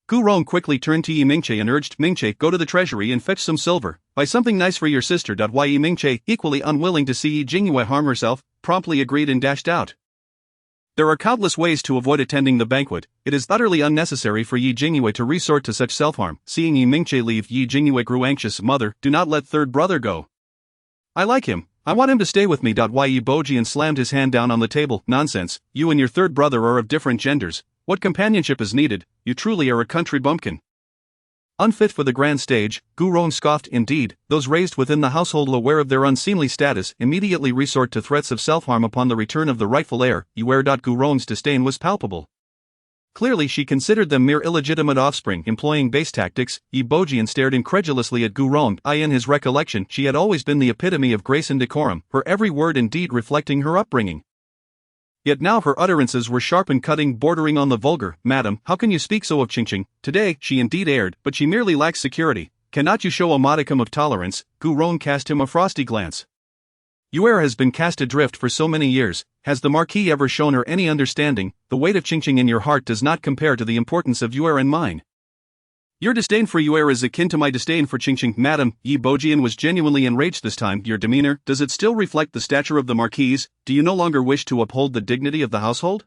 Gu Rong quickly turned to Yi Mingche and urged, Mingche, go to the treasury and fetch some silver. Buy something nice for your sister. Yi Mingche, equally unwilling to see Yi Jingyue harm herself, promptly agreed and dashed out. There are countless ways to avoid attending the banquet. It is utterly unnecessary for Yi Jingyue to resort to such self-harm. Seeing Yi Mingche leave, Yi Jingyue grew anxious. Mother, do not let third brother go. I like him. I want him to stay with me. Yi Bojian slammed his hand down on the table. Nonsense, you and your third brother are of different genders. What companionship is needed? You truly are a country bumpkin. Unfit for the grand stage, Gu Rong scoffed. Indeed, those raised within the household aware of their unseemly status immediately resort to threats of self-harm upon the return of the rightful heir. Gu Rong's disdain was palpable. Clearly she considered them mere illegitimate offspring employing base tactics. Yi Bojian stared incredulously at Gu Rong. In his recollection she had always been the epitome of grace and decorum, her every word and deed reflecting her upbringing. Yet now her utterances were sharp and cutting, bordering on the vulgar. Madam, how can you speak so of Qingqing? Today, she indeed erred, but she merely lacks security. Cannot you show a modicum of tolerance? Gu Rong cast him a frosty glance. Your heir has been cast adrift for so many years. Has the Marquis ever shown her any understanding? The weight of Qingqing in your heart does not compare to the importance of your heir and mine. Your disdain for your heir is akin to my disdain for Qingqing. Madam, Yi Bojian was genuinely enraged this time. Your demeanor, does it still reflect the stature of the Marquis? Do you no longer wish to uphold the dignity of the household?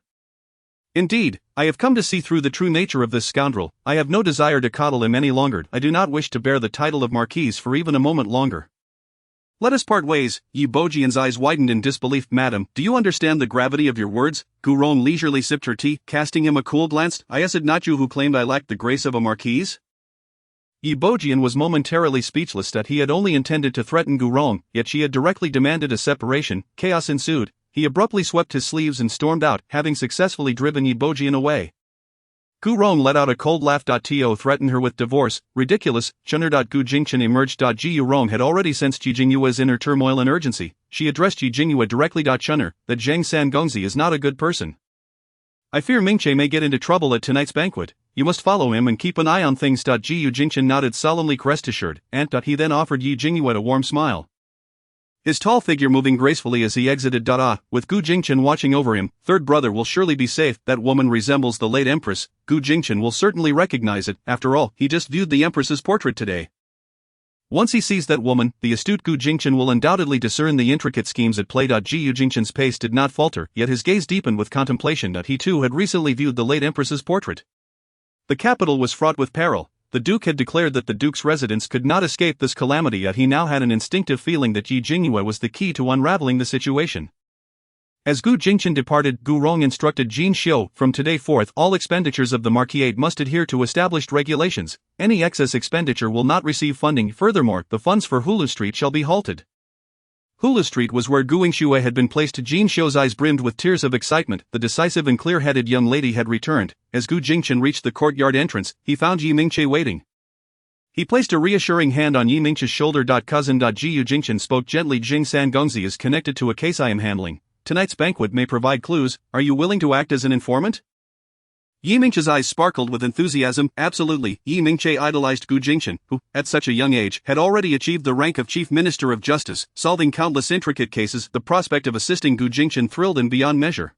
Indeed, I have come to see through the true nature of this scoundrel. I have no desire to coddle him any longer. I do not wish to bear the title of Marquis for even a moment longer. Let us part ways. Yi Bojian's eyes widened in disbelief. Madam, do you understand the gravity of your words? Gu Rong leisurely sipped her tea, casting him a cool glance. Is it not you who claimed I lacked the grace of a Marquis? Yi Bojian was momentarily speechless that he had only intended to threaten Gu Rong, yet she had directly demanded a separation. Chaos ensued. He abruptly swept his sleeves and stormed out, having successfully driven Yi Bojian away. Gu Rong let out a cold laugh. To threaten her with divorce, ridiculous. Chunner. Gu Jingchen emerged. Ji Rong had already sensed Yi Jingyue's inner turmoil and urgency. She addressed Yi Jingyue directly. Chunner, that Zhang San Gongzi is not a good person. I fear Mingche may get into trouble at tonight's banquet. You must follow him and keep an eye on things. Ji Jingchen nodded solemnly. Rest assured, Aunt. He then offered Yi Jingyue a warm smile, his tall figure moving gracefully as he exited. With Gu Jingchen watching over him, third brother will surely be safe. That woman resembles the late empress. Gu Jingchen will certainly recognize it. After all, he just viewed the empress's portrait today. Once he sees that woman, the astute Gu Jingchen will undoubtedly discern the intricate schemes at play. Ji Jingchen's pace did not falter, yet his gaze deepened with contemplation. He too had recently viewed the late empress's portrait. The capital was fraught with peril. The Duke had declared that the Duke's residence could not escape this calamity, yet he now had an instinctive feeling that Yi Jingyue was the key to unraveling the situation. As Gu Jingchen departed, Gu Rong instructed Jin Xiu, from today forth all expenditures of the Marquis must adhere to established regulations. Any excess expenditure will not receive funding. Furthermore, the funds for Hulu Street shall be halted. Hulu Street was where Gu Yingxue had been placed. Jin Xiu's eyes brimmed with tears of excitement. The decisive and clear-headed young lady had returned. As Gu Jingchen reached the courtyard entrance, he found Yi Mingche waiting. He placed a reassuring hand on Yi Mingche's shoulder. Cousin. Ji Jingchen spoke gently. Jing San Gongzi is connected to a case I am handling. Tonight's banquet may provide clues. Are you willing to act as an informant? Yi Mingche's eyes sparkled with enthusiasm. Absolutely. Yi Mingche idolized Gu Jingchen, who, at such a young age, had already achieved the rank of Chief Minister of Justice, solving countless intricate cases. The prospect of assisting Gu Jingchen thrilled him beyond measure.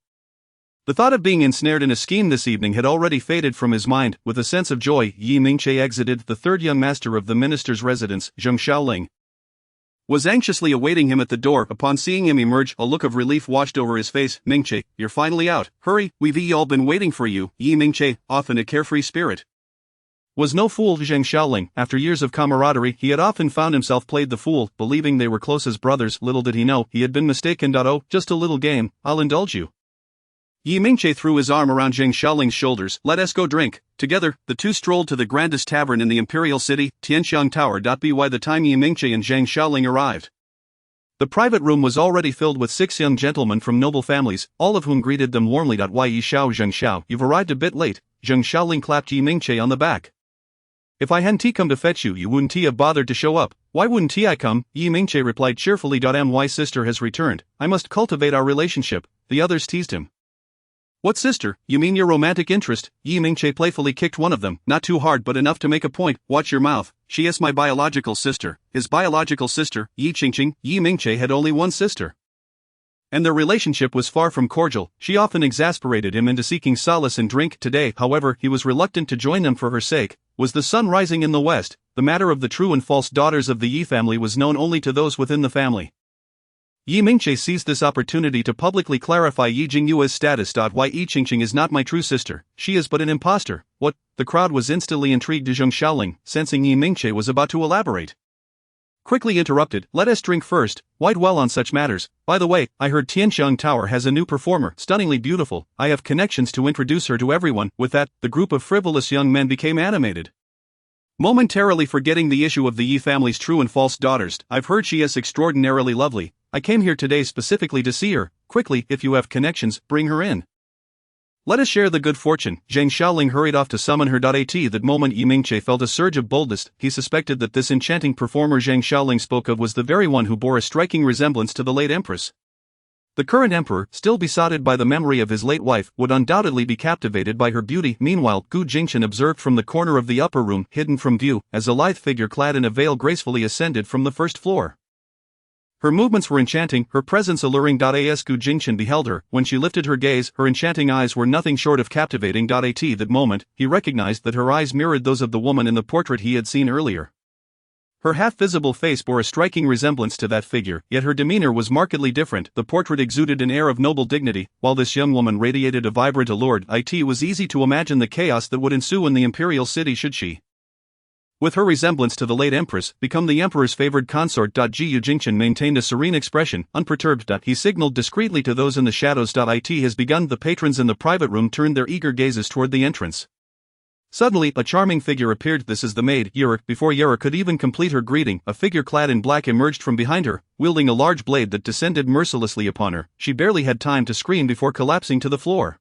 The thought of being ensnared in a scheme this evening had already faded from his mind. With a sense of joy, Yi Mingche exited. The third young master of the minister's residence, Zheng Shaoling, was anxiously awaiting him at the door. Upon seeing him emerge, a look of relief washed over his face. Mingche, you're finally out. Hurry, we've all been waiting for you. Yi Mingche, off in a carefree spirit, was no fool. Zheng Shaoling, after years of camaraderie, he had often found himself played the fool, believing they were close as brothers. Little did he know, he had been mistaken. Oh, just a little game, I'll indulge you. Yi Mingche threw his arm around Zheng Shaoling's shoulders. Let us go drink. Together, the two strolled to the grandest tavern in the imperial city, Tianxiang Tower. By the time Yi Mingche and Zheng Shaoling arrived, the private room was already filled with 6 young gentlemen from noble families, all of whom greeted them warmly. Yi Xiao Zheng Xiao, you've arrived a bit late. Zheng Shaoling clapped Yi Mingche on the back. If I hadn't come to fetch you, you wouldn't have bothered to show up. Why wouldn't I come? Yi Mingche replied cheerfully. My sister has returned. I must cultivate our relationship. The others teased him. What sister? You mean your romantic interest? Yi Mingche playfully kicked one of them, not too hard but enough to make a point. Watch your mouth. She is my biological sister. His biological sister, Yi Qingqing. Yi Mingche had only one sister. And their relationship was far from cordial. She often exasperated him into seeking solace in drink. Today, however, he was reluctant to join them for her sake. Was the sun rising in the west? The matter of the true and false daughters of the Yi family was known only to those within the family. Yi Mingche seized this opportunity to publicly clarify Yi Jingyue's status. Why Yi Qingqing is not my true sister, she is but an impostor. What? The crowd was instantly intrigued. Zheng Xiaoling, sensing Yi Mingche was about to elaborate, quickly interrupted. Let us drink first. Why dwell on such matters? By the way, I heard Tianxiang Tower has a new performer, stunningly beautiful. I have connections to introduce her to everyone. With that, the group of frivolous young men became animated, momentarily forgetting the issue of the Yi family's true and false daughters. I've heard she is extraordinarily lovely. I came here today specifically to see her. Quickly, if you have connections, bring her in. Let us share the good fortune. Zheng Xiaoling hurried off to summon her. At that moment Yi Mingche felt a surge of boldness. He suspected that this enchanting performer Zheng Xiaoling spoke of was the very one who bore a striking resemblance to the late empress. The current emperor, still besotted by the memory of his late wife, would undoubtedly be captivated by her beauty. Meanwhile, Gu Jingchen observed from the corner of the upper room, hidden from view, as a lithe figure clad in a veil gracefully ascended from the first floor. Her movements were enchanting, her presence alluring. As Gu Jingchen beheld her, when she lifted her gaze, her enchanting eyes were nothing short of captivating. At that moment, he recognized that her eyes mirrored those of the woman in the portrait he had seen earlier. Her half-visible face bore a striking resemblance to that figure, yet her demeanor was markedly different. The portrait exuded an air of noble dignity, while this young woman radiated a vibrant allure. It was easy to imagine the chaos that would ensue in the imperial city should she, with her resemblance to the late empress, become the emperor's favored consort. Gu Jingchen maintained a serene expression, unperturbed. He signaled discreetly to those in the shadows. It has begun. The patrons in the private room turned their eager gazes toward the entrance. Suddenly, a charming figure appeared. This is the maid, Yera. Before Yera could even complete her greeting, a figure clad in black emerged from behind her, wielding a large blade that descended mercilessly upon her. She barely had time to scream before collapsing to the floor.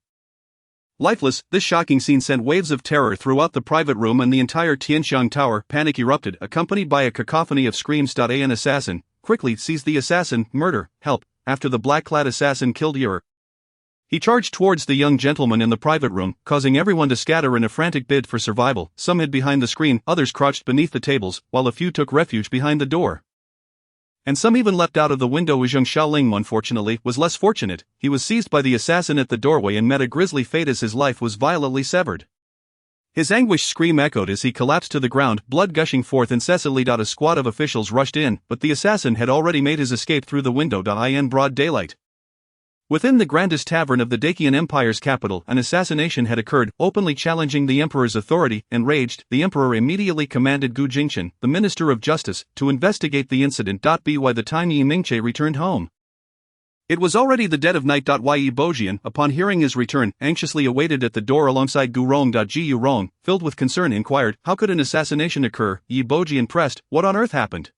Lifeless, this shocking scene sent waves of terror throughout the private room and the entire Tianxiang Tower. Panic erupted, accompanied by a cacophony of screams. An assassin, quickly seize the assassin, murder, help. After the black-clad assassin killed Yera, he charged towards the young gentleman in the private room, causing everyone to scatter in a frantic bid for survival. Some hid behind the screen, others crouched beneath the tables, while a few took refuge behind the door. And some even leapt out of the window. Zheng Xiaoling, unfortunately, was less fortunate. He was seized by the assassin at the doorway and met a grisly fate as his life was violently severed. His anguished scream echoed as he collapsed to the ground, blood gushing forth incessantly. A squad of officials rushed in, but the assassin had already made his escape through the window. In broad daylight, within the grandest tavern of the Dacian Empire's capital, an assassination had occurred, openly challenging the emperor's authority. Enraged, the emperor immediately commanded Gu Jingchen, the minister of justice, to investigate the incident. By the time Yi Mingche returned home, it was already the dead of night. Yi Bojian, upon hearing his return, anxiously awaited at the door alongside Gu Rong. Ji Rong, filled with concern, inquired, how could an assassination occur? Yi Bojian pressed, what on earth happened?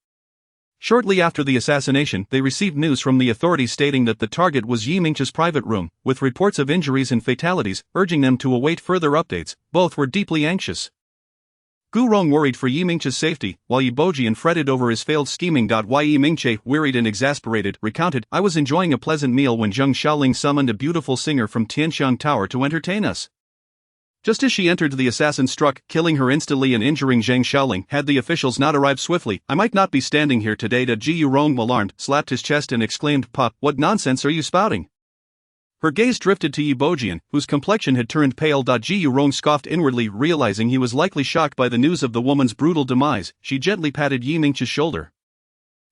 Shortly after the assassination, they received news from the authorities stating that the target was Yi Mingche's private room, with reports of injuries and fatalities, urging them to await further updates. Both were deeply anxious. Gu Rong worried for Yi Mingche's safety, while Yi Bojian fretted over his failed scheming. Yi Mingche, wearied and exasperated, recounted, I was enjoying a pleasant meal when Zheng Xiaoling summoned a beautiful singer from Tianxiang Tower to entertain us. Just as she entered, the assassin struck, killing her instantly and injuring Zheng Xiaoling. Had the officials not arrived swiftly, I might not be standing here today. Ji Rong, alarmed, slapped his chest and exclaimed, "Pa, what nonsense are you spouting?" Her gaze drifted to Yi Bojian, whose complexion had turned pale. Ji Rong scoffed inwardly, realizing he was likely shocked by the news of the woman's brutal demise. She gently patted Yi Mingche's shoulder,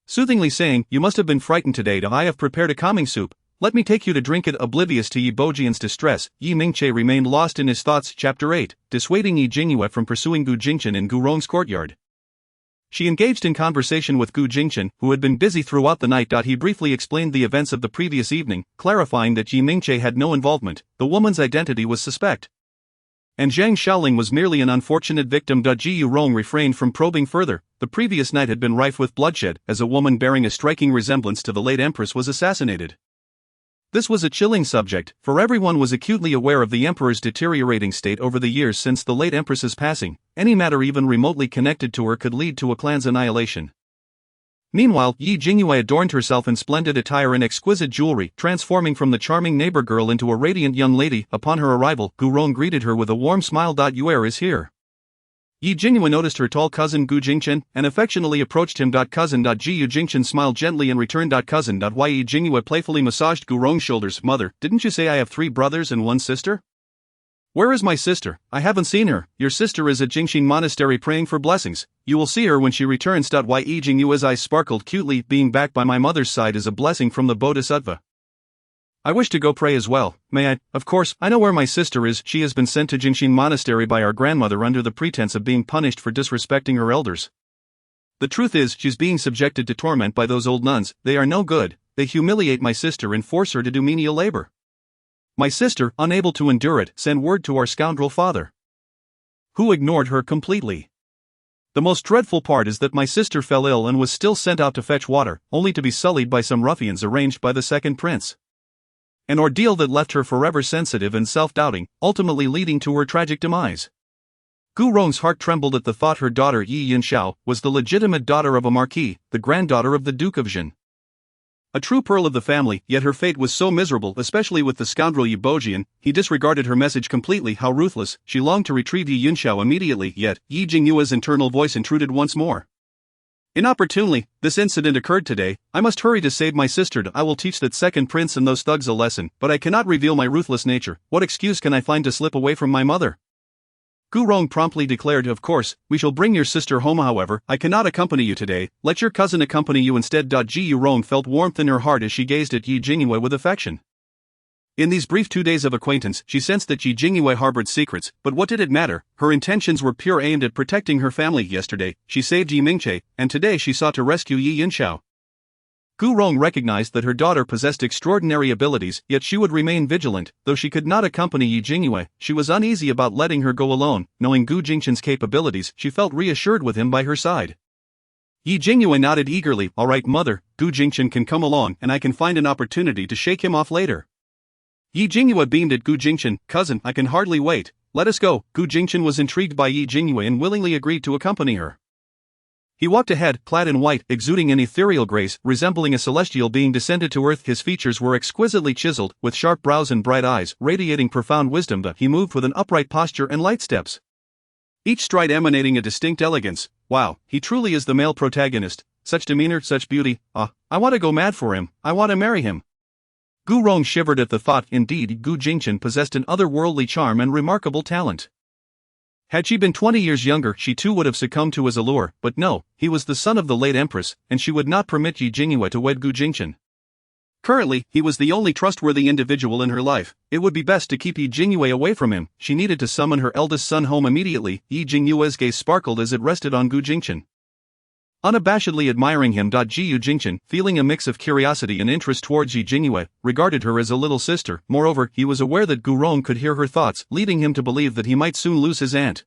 soothingly saying, You must have been frightened today. I have prepared a calming soup. Let me take you to drink it. Oblivious to Yi Bojian's distress, Yi Mingche remained lost in his thoughts. Chapter 8, dissuading Yi Jingyue from pursuing Gu Jingchen in Gu Rong's courtyard. She engaged in conversation with Gu Jingchen, who had been busy throughout the night. He briefly explained the events of the previous evening, clarifying that Yi Mingche had no involvement, the woman's identity was suspect, and Zhang Xiaoling was merely an unfortunate victim. Ji Rong refrained from probing further. The previous night had been rife with bloodshed, as a woman bearing a striking resemblance to the late empress was assassinated. This was a chilling subject, for everyone was acutely aware of the emperor's deteriorating state over the years since the late empress's passing. Any matter even remotely connected to her could lead to a clan's annihilation. Meanwhile, Yi Jingyue adorned herself in splendid attire and exquisite jewelry, transforming from the charming neighbor girl into a radiant young lady. Upon her arrival, Gu Rong greeted her with a warm smile. Your heir is here. Yi Jingyue noticed her tall cousin Gu Jingchen and affectionately approached him. Cousin Gu Jingchen smiled gently and returned. Cousin Yi Jingyue playfully massaged Gu Rong's shoulders. Mother, didn't you say I have 3 brothers and 1 sister? Where is my sister? I haven't seen her. Your sister is at Jingxin Monastery praying for blessings. You will see her when she returns. Yi Jingyue's eyes sparkled cutely. Being back by my mother's side is a blessing from the Bodhisattva. I wish to go pray as well. May I? Of course, I know where my sister is. She has been sent to Jingxin Monastery by our grandmother under the pretense of being punished for disrespecting her elders. The truth is, she's being subjected to torment by those old nuns. They are no good. They humiliate my sister and force her to do menial labor. My sister, unable to endure it, sent word to our scoundrel father, who ignored her completely. The most dreadful part is that my sister fell ill and was still sent out to fetch water, only to be sullied by some ruffians arranged by the second prince. An ordeal that left her forever sensitive and self-doubting, ultimately leading to her tragic demise. Gu Rong's heart trembled at the thought her daughter Yi Yinxiao was the legitimate daughter of a marquis, the granddaughter of the Duke of Jin. A true pearl of the family, yet her fate was so miserable, especially with the scoundrel Yi Bojian. He disregarded her message completely. How ruthless. She longed to retrieve Yi Yinxiao immediately, yet Yi Jingyue's internal voice intruded once more. Inopportunely, this incident occurred today. I must hurry to save my sister. I will teach that second prince and those thugs a lesson, but I cannot reveal my ruthless nature. What excuse can I find to slip away from my mother? Gu Rong promptly declared, of course, we shall bring your sister home. However, I cannot accompany you today. Let your cousin accompany you instead. Gu Rong felt warmth in her heart as she gazed at Yi Jingyue with affection. In these brief 2 days of acquaintance, she sensed that Yi Jingyue harbored secrets, but what did it matter? Her intentions were pure, aimed at protecting her family. Yesterday, she saved Yi Mingche, and today she sought to rescue Yi Yinxiao. Gu Rong recognized that her daughter possessed extraordinary abilities, yet she would remain vigilant. Though she could not accompany Yi Jingyue, she was uneasy about letting her go alone. Knowing Gu Jingchen's capabilities, she felt reassured with him by her side. Yi Jingyue nodded eagerly. All right, mother, Gu Jingchen can come along and I can find an opportunity to shake him off later. Yi Jingyue beamed at Gu Jingchen. Cousin, I can hardly wait. Let us go. Gu Jingchen was intrigued by Yi Jingyue and willingly agreed to accompany her. He walked ahead, clad in white, exuding an ethereal grace, resembling a celestial being descended to earth. His features were exquisitely chiseled, with sharp brows and bright eyes, radiating profound wisdom. He moved with an upright posture and light steps, each stride emanating a distinct elegance. Wow, he truly is the male protagonist. Such demeanor, such beauty. I want to go mad for him. I want to marry him. Gu Rong shivered at the thought. Indeed, Gu Jingchen possessed an otherworldly charm and remarkable talent. Had she been 20 years younger, she too would have succumbed to his allure, but no, he was the son of the late empress, and she would not permit Yi Jingyue to wed Gu Jingchen. Currently, he was the only trustworthy individual in her life. It would be best to keep Yi Jingyue away from him. She needed to summon her eldest son home immediately. Yi Jingyue's gaze sparkled as it rested on Gu Jingchen, unabashedly admiring him. Gu Jingchen, feeling a mix of curiosity and interest towards Yi Jingyue, regarded her as a little sister. Moreover, he was aware that Gu Rong could hear her thoughts, leading him to believe that he might soon lose his aunt.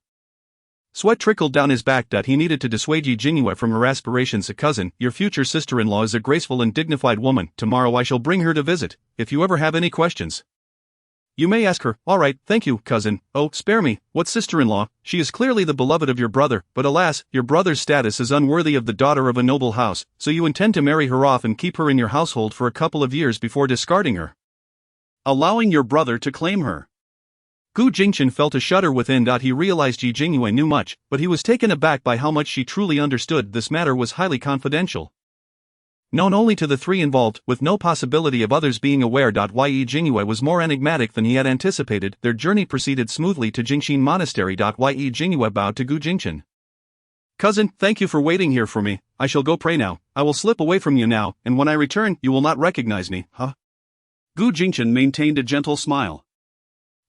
Sweat trickled down his back. He needed to dissuade Yi Jingyue from her aspirations. A cousin, your future sister-in-law is a graceful and dignified woman. Tomorrow I shall bring her to visit. If you ever have any questions, you may ask her. All right, thank you, cousin. Oh, spare me. What sister-in-law? She is clearly the beloved of your brother, but alas, your brother's status is unworthy of the daughter of a noble house, so you intend to marry her off and keep her in your household for a couple of years before discarding her, allowing your brother to claim her. Gu Jingchen felt a shudder within. He realized Yi Jingyue knew much, but he was taken aback by how much she truly understood. This matter was highly confidential, known only to the 3 involved, with no possibility of others being aware. Yi Jingyue was more enigmatic than he had anticipated. Their journey proceeded smoothly to Jingxin Monastery. Yi Jingyue bowed to Gu Jingchen. Cousin, thank you for waiting here for me. I shall go pray now. I will slip away from you now, and when I return, you will not recognize me, huh? Gu Jingchen maintained a gentle smile.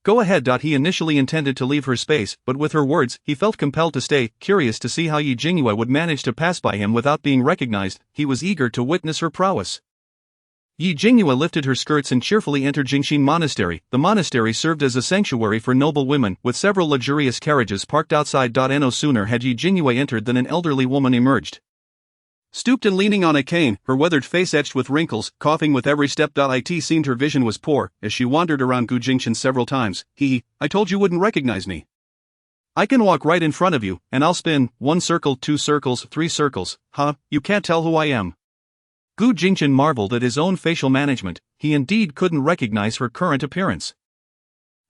Go ahead. He initially intended to leave her space, but with her words, he felt compelled to stay, curious to see how Yi Jingyue would manage to pass by him without being recognized. He was eager to witness her prowess. Yi Jingyue lifted her skirts and cheerfully entered Jingxin Monastery. The monastery served as a sanctuary for noble women, with several luxurious carriages parked outside. No sooner had Yi Jingyue entered than an elderly woman emerged, stooped and leaning on a cane, her weathered face etched with wrinkles, coughing with every step. It seemed her vision was poor, as she wandered around Gu Jingchen several times. I told you wouldn't recognize me. I can walk right in front of you, and I'll spin 1 circle, 2 circles, 3 circles. Huh, you can't tell who I am. Gu Jingchen marveled at his own facial management. He indeed couldn't recognize her current appearance.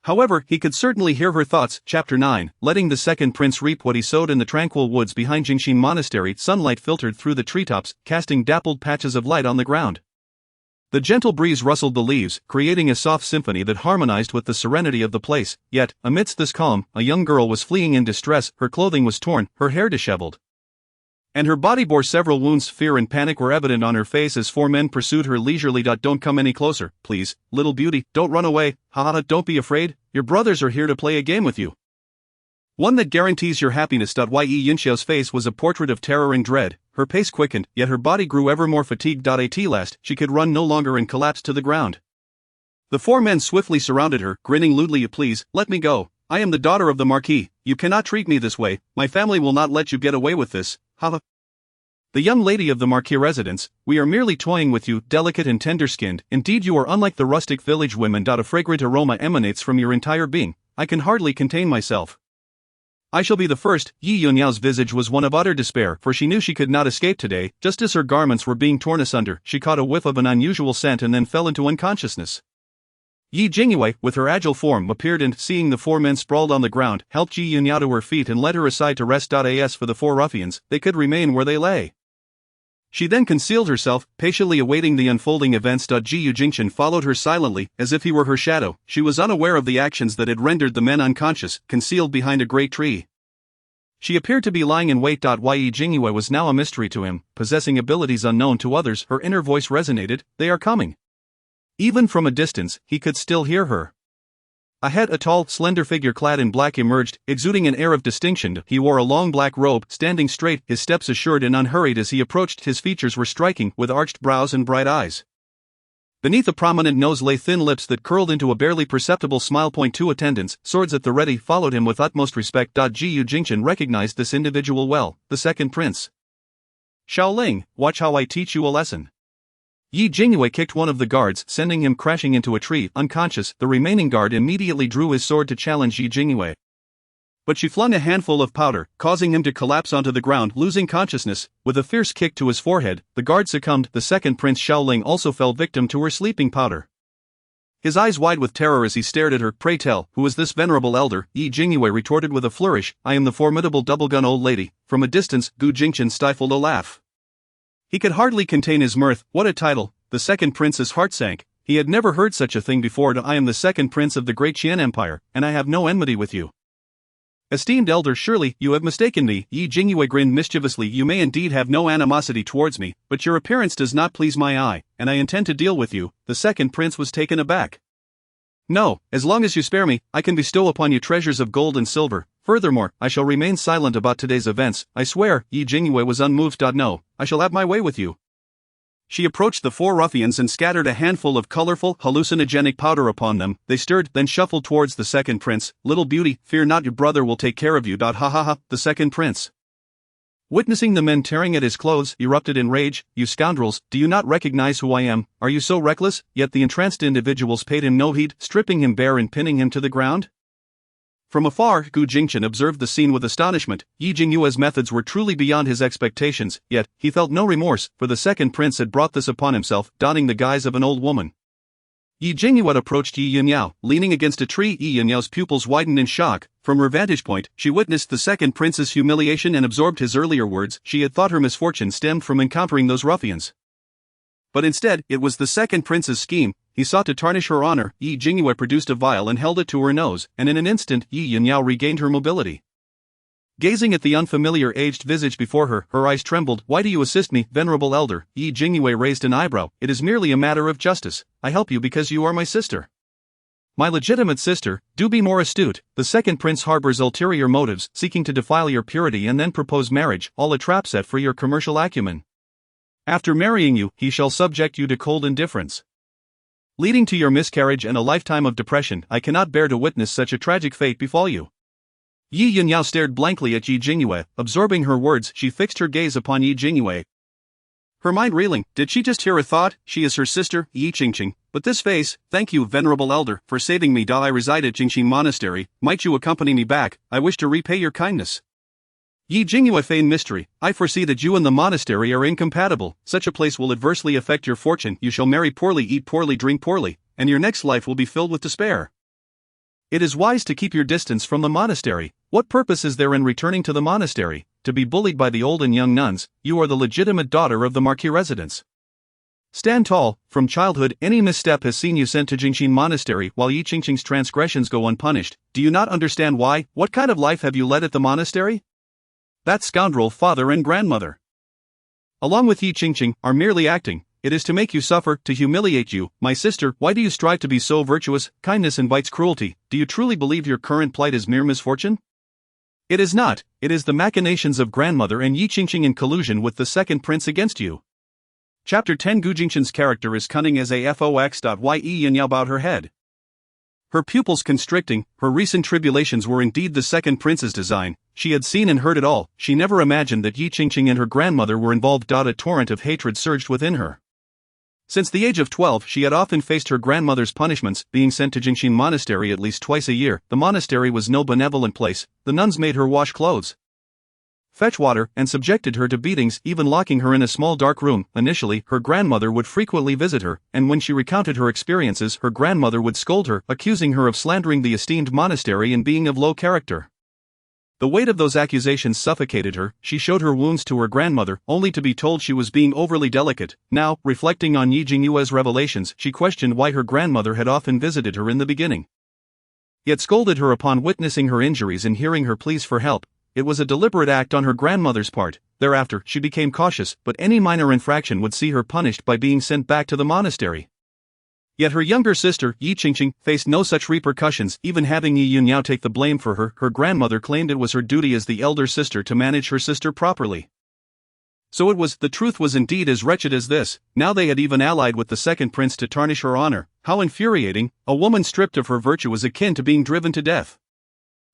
However, he could certainly hear her thoughts. Chapter 9, letting the second prince reap what he sowed in the tranquil woods behind Jingyue Monastery. Sunlight filtered through the treetops, casting dappled patches of light on the ground. The gentle breeze rustled the leaves, creating a soft symphony that harmonized with the serenity of the place. Yet, amidst this calm, a young girl was fleeing in distress. Her clothing was torn, her hair disheveled, and her body bore several wounds. Fear and panic were evident on her face as four men pursued her leisurely. Don't come any closer, please, little beauty, don't run away, haha, don't be afraid, your brothers are here to play a game with you. One that guarantees your happiness. Ye Yinxiao's face was a portrait of terror and dread, her pace quickened, yet her body grew ever more fatigued. At last, she could run no longer and collapsed to the ground. The four men swiftly surrounded her, grinning lewdly. Please, let me go, I am the daughter of the Marquis, you cannot treat me this way, my family will not let you get away with this. The young lady of the Marquis residence, we are merely toying with you, delicate and tender-skinned, indeed you are unlike the rustic village women. A fragrant aroma emanates from your entire being, I can hardly contain myself. I shall be the first. Yi Yunyao's visage was one of utter despair, for she knew she could not escape today. Just as her garments were being torn asunder, she caught a whiff of an unusual scent and then fell into unconsciousness. Yi Jingyue, with her agile form, appeared and, seeing the four men sprawled on the ground, helped Yi Yunyao to her feet and led her aside to rest. As for the four ruffians, they could remain where they lay. She then concealed herself, patiently awaiting the unfolding events. Jiyu Jingchen followed her silently, as if he were her shadow. She was unaware of the actions that had rendered the men unconscious, concealed behind a great tree. She appeared to be lying in wait. Yi Jingyue was now a mystery to him, possessing abilities unknown to others. Her inner voice resonated, they are coming. Even from a distance, he could still hear her. Ahead, a tall, slender figure clad in black emerged, exuding an air of distinction. He wore a long black robe, standing straight, his steps assured and unhurried as he approached. His features were striking, with arched brows and bright eyes. Beneath a prominent nose lay thin lips that curled into a barely perceptible smile. Two attendants, swords at the ready, followed him with utmost respect. Jiyu Jingchen recognized this individual well, the second prince. Shaoling, watch how I teach you a lesson. Yi Jingyue kicked one of the guards, sending him crashing into a tree. Unconscious, the remaining guard immediately drew his sword to challenge Yi Jingyue. But she flung a handful of powder, causing him to collapse onto the ground, losing consciousness. With a fierce kick to his forehead, the guard succumbed. The second prince Shaoling also fell victim to her sleeping powder. His eyes wide with terror as he stared at her. Pray tell, who is this venerable elder? Yi Jingyue retorted with a flourish, I am the formidable double-gun old lady. From a distance, Gu Jingchen stifled a laugh. He could hardly contain his mirth. What a title! The second prince's heart sank. He had never heard such a thing before. I am the second prince of the great Qian Empire, and I have no enmity with you. Esteemed elder, surely you have mistaken me. Yi Jingyue grinned mischievously. You may indeed have no animosity towards me, but your appearance does not please my eye, and I intend to deal with you. The second prince was taken aback. No, as long as you spare me, I can bestow upon you treasures of gold and silver. Furthermore, I shall remain silent about today's events, I swear. Yi Jingyue was unmoved. No, I shall have my way with you. She approached the four ruffians and scattered a handful of colorful, hallucinogenic powder upon them. They stirred, then shuffled towards the second prince. Little beauty, fear not, your brother will take care of you. Ha ha ha, the second prince, witnessing the men tearing at his clothes, erupted in rage. You scoundrels, do you not recognize who I am? Are you so reckless? Yet the entranced individuals paid him no heed, stripping him bare and pinning him to the ground. From afar, Gu Jingchen observed the scene with astonishment. Yi Jingyue's methods were truly beyond his expectations, yet he felt no remorse, for the second prince had brought this upon himself, donning the guise of an old woman. Yi Jingyue approached Yi Yunyao, leaning against a tree. Yi Yunyao's pupils widened in shock. From her vantage point, she witnessed the second prince's humiliation and absorbed his earlier words. She had thought her misfortune stemmed from encountering those ruffians. But instead, it was the second prince's scheme. He sought to tarnish her honor. Yi Jingyue produced a vial and held it to her nose, and in an instant, Yi Yunyao regained her mobility. Gazing at the unfamiliar aged visage before her, her eyes trembled. Why do you assist me, venerable elder? Yi Jingyue raised an eyebrow. It is merely a matter of justice. I help you because you are my sister. My legitimate sister, do be more astute. The second prince harbors ulterior motives, seeking to defile your purity and then propose marriage, all a trap set for your commercial acumen. After marrying you, he shall subject you to cold indifference, leading to your miscarriage and a lifetime of depression. I cannot bear to witness such a tragic fate befall you. Yi Yunyao stared blankly at Yi Jingyue. Absorbing her words, she fixed her gaze upon Yi Jingyue, her mind reeling. Did she just hear a thought? She is her sister, Yi Qingqing. But this face, thank you, venerable elder, for saving me. I reside at Jingyue Monastery. Might you accompany me back? I wish to repay your kindness. Yi Jingyue feigned mystery. I foresee that you and the monastery are incompatible. Such a place will adversely affect your fortune. You shall marry poorly, eat poorly, drink poorly, and your next life will be filled with despair. It is wise to keep your distance from the monastery. What purpose is there in returning to the monastery? To be bullied by the old and young nuns. You are the legitimate daughter of the Marquis residence. Stand tall. From childhood, any misstep has seen you sent to Jingyue Monastery, while Yi Qingqing's transgressions go unpunished. Do you not understand why? What kind of life have you led at the monastery? That scoundrel father and grandmother, along with Yi Qingqing, are merely acting. It is to make you suffer, to humiliate you. My sister, why do you strive to be so virtuous? Kindness invites cruelty. Do you truly believe your current plight is mere misfortune? It is not. It is the machinations of grandmother and Yi Qingqing in collusion with the second prince against you. Chapter 10. Gu Jingqian's character is cunning as a fox. Ye Yinyao bowed her head, her pupils constricting. Her recent tribulations were indeed the second prince's design. She had seen and heard it all. She never imagined that Yi Qingqing and her grandmother were involved. A torrent of hatred surged within her. Since the age of 12, she had often faced her grandmother's punishments, being sent to Jingyue Monastery at least twice a year. The monastery was no benevolent place. The nuns made her wash clothes, fetch water, and subjected her to beatings, even locking her in a small dark room. Initially, her grandmother would frequently visit her, and when she recounted her experiences, her grandmother would scold her, accusing her of slandering the esteemed monastery and being of low character. The weight of those accusations suffocated her. She showed her wounds to her grandmother, only to be told she was being overly delicate. Now, reflecting on Yi Jingyue's revelations, she questioned why her grandmother had often visited her in the beginning, yet scolded her upon witnessing her injuries and hearing her pleas for help. It was a deliberate act on her grandmother's part. Thereafter, she became cautious, but any minor infraction would see her punished by being sent back to the monastery. Yet her younger sister, Yi Qingqing, faced no such repercussions, even having Yi Yinyao take the blame for her. Her grandmother claimed it was her duty as the elder sister to manage her sister properly. So it was. The truth was indeed as wretched as this. Now they had even allied with the second prince to tarnish her honor. How infuriating! A woman stripped of her virtue was akin to being driven to death.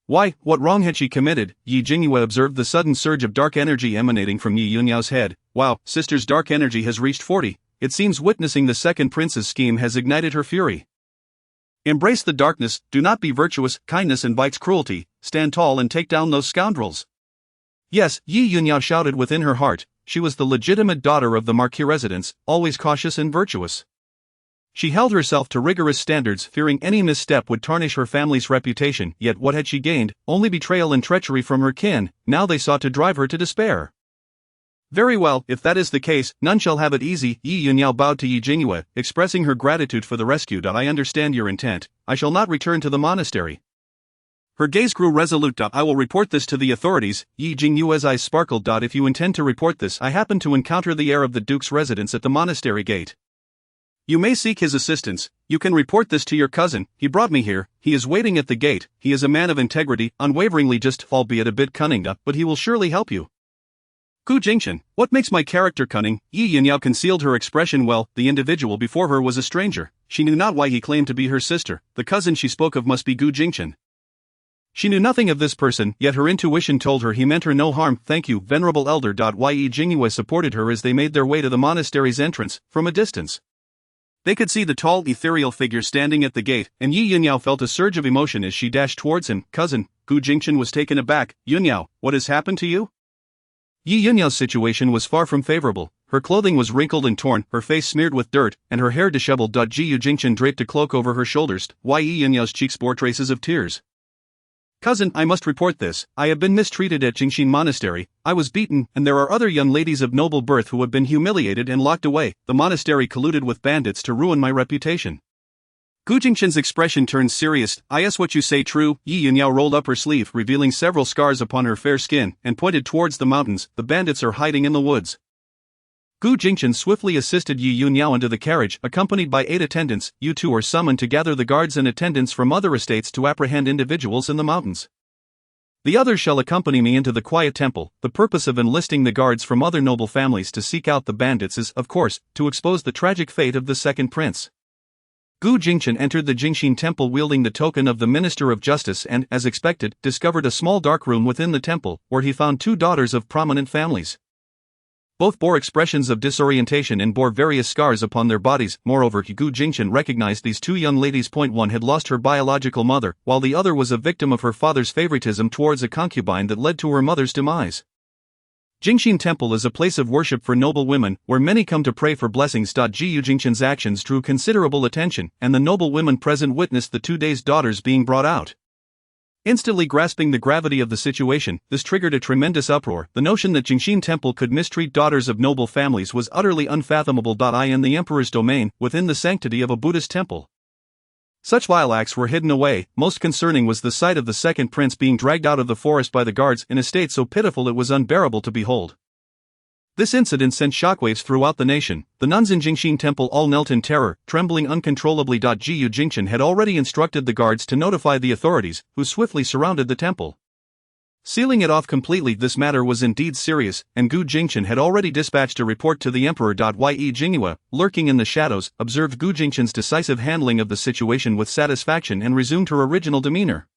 Why, what wrong had she committed? Yi Jingyue observed the sudden surge of dark energy emanating from Yi Yunyao's head. Wow, sister's dark energy has reached 40. It seems witnessing the second prince's scheme has ignited her fury. Embrace the darkness, do not be virtuous. Kindness invites cruelty. Stand tall and take down those scoundrels. Yes, Yi Yunyao shouted within her heart. She was the legitimate daughter of the Marquis residence, always cautious and virtuous. She held herself to rigorous standards, fearing any misstep would tarnish her family's reputation. Yet what had she gained? Only betrayal and treachery from her kin. Now they sought to drive her to despair. Very well, if that is the case, none shall have it easy. Yi Yunyao bowed to Yi Jingyue, expressing her gratitude for the rescue. I understand your intent. I shall not return to the monastery. Her gaze grew resolute. I will report this to the authorities. Yi Jingyue's eyes sparkled. If you intend to report this, I happen to encounter the heir of the duke's residence at the monastery gate. You may seek his assistance. You can report this to your cousin. He brought me here. He is waiting at the gate. He is a man of integrity, unwaveringly just, albeit a bit cunning, but he will surely help you. Gu Jingqian, what makes my character cunning? Yi Yinyao concealed her expression well. The individual before her was a stranger. She knew not why he claimed to be her sister. The cousin she spoke of must be Gu Jingqian. She knew nothing of this person, yet her intuition told her he meant her no harm. Thank you, venerable elder. Yi Jingyue supported her as they made their way to the monastery's entrance, from a distance. They could see the tall, ethereal figure standing at the gate, and Yi Yinyao felt a surge of emotion as she dashed towards him. Cousin, Gu Jingqian was taken aback. Yinyao, what has happened to you? Yi Yunyao's situation was far from favorable. Her clothing was wrinkled and torn, her face smeared with dirt, and her hair disheveled. Gu Jingqian draped a cloak over her shoulders. Yi Yunyao's cheeks bore traces of tears. Cousin, I must report this. I have been mistreated at Jingyue Monastery. I was beaten, and there are other young ladies of noble birth who have been humiliated and locked away. The monastery colluded with bandits to ruin my reputation. Gu Jingqian's expression turned serious. Is what you say true? Yi Yunyao rolled up her sleeve, revealing several scars upon her fair skin, and pointed towards the mountains. The bandits are hiding in the woods. Gu Jingqian swiftly assisted Yi Yunyao into the carriage, accompanied by 8 attendants. You two are summoned to gather the guards and attendants from other estates to apprehend individuals in the mountains. The others shall accompany me into the quiet temple. The purpose of enlisting the guards from other noble families to seek out the bandits is, of course, to expose the tragic fate of the second prince. Gu Jingqian entered the Jingyue temple wielding the token of the Minister of Justice and, as expected, discovered a small dark room within the temple, where he found 2 daughters of prominent families. Both bore expressions of disorientation and bore various scars upon their bodies. Moreover, Gu Jingqian recognized these 2 young ladies. One had lost her biological mother, while the other was a victim of her father's favoritism towards a concubine that led to her mother's demise. Jinxin Temple is a place of worship for noble women, where many come to pray for blessings. Gu Jinxin's actions drew considerable attention, and the noble women present witnessed the 2 days' daughters being brought out. Instantly grasping the gravity of the situation, this triggered a tremendous uproar. The notion that Jinxin Temple could mistreat daughters of noble families was utterly unfathomable. In the emperor's domain, within the sanctity of a Buddhist temple, such vile acts were hidden away. Most concerning was the sight of the second prince being dragged out of the forest by the guards in a state so pitiful it was unbearable to behold. This incident sent shockwaves throughout the nation. The nuns in Jinxin Temple all knelt in terror, trembling uncontrollably. Gu Jinxin had already instructed the guards to notify the authorities, who swiftly surrounded the temple, sealing it off completely. This matter was indeed serious, and Gu Jinxin had already dispatched a report to the emperor. Jingyue, lurking in the shadows, observed Gu Jinxin's decisive handling of the situation with satisfaction and resumed her original demeanor.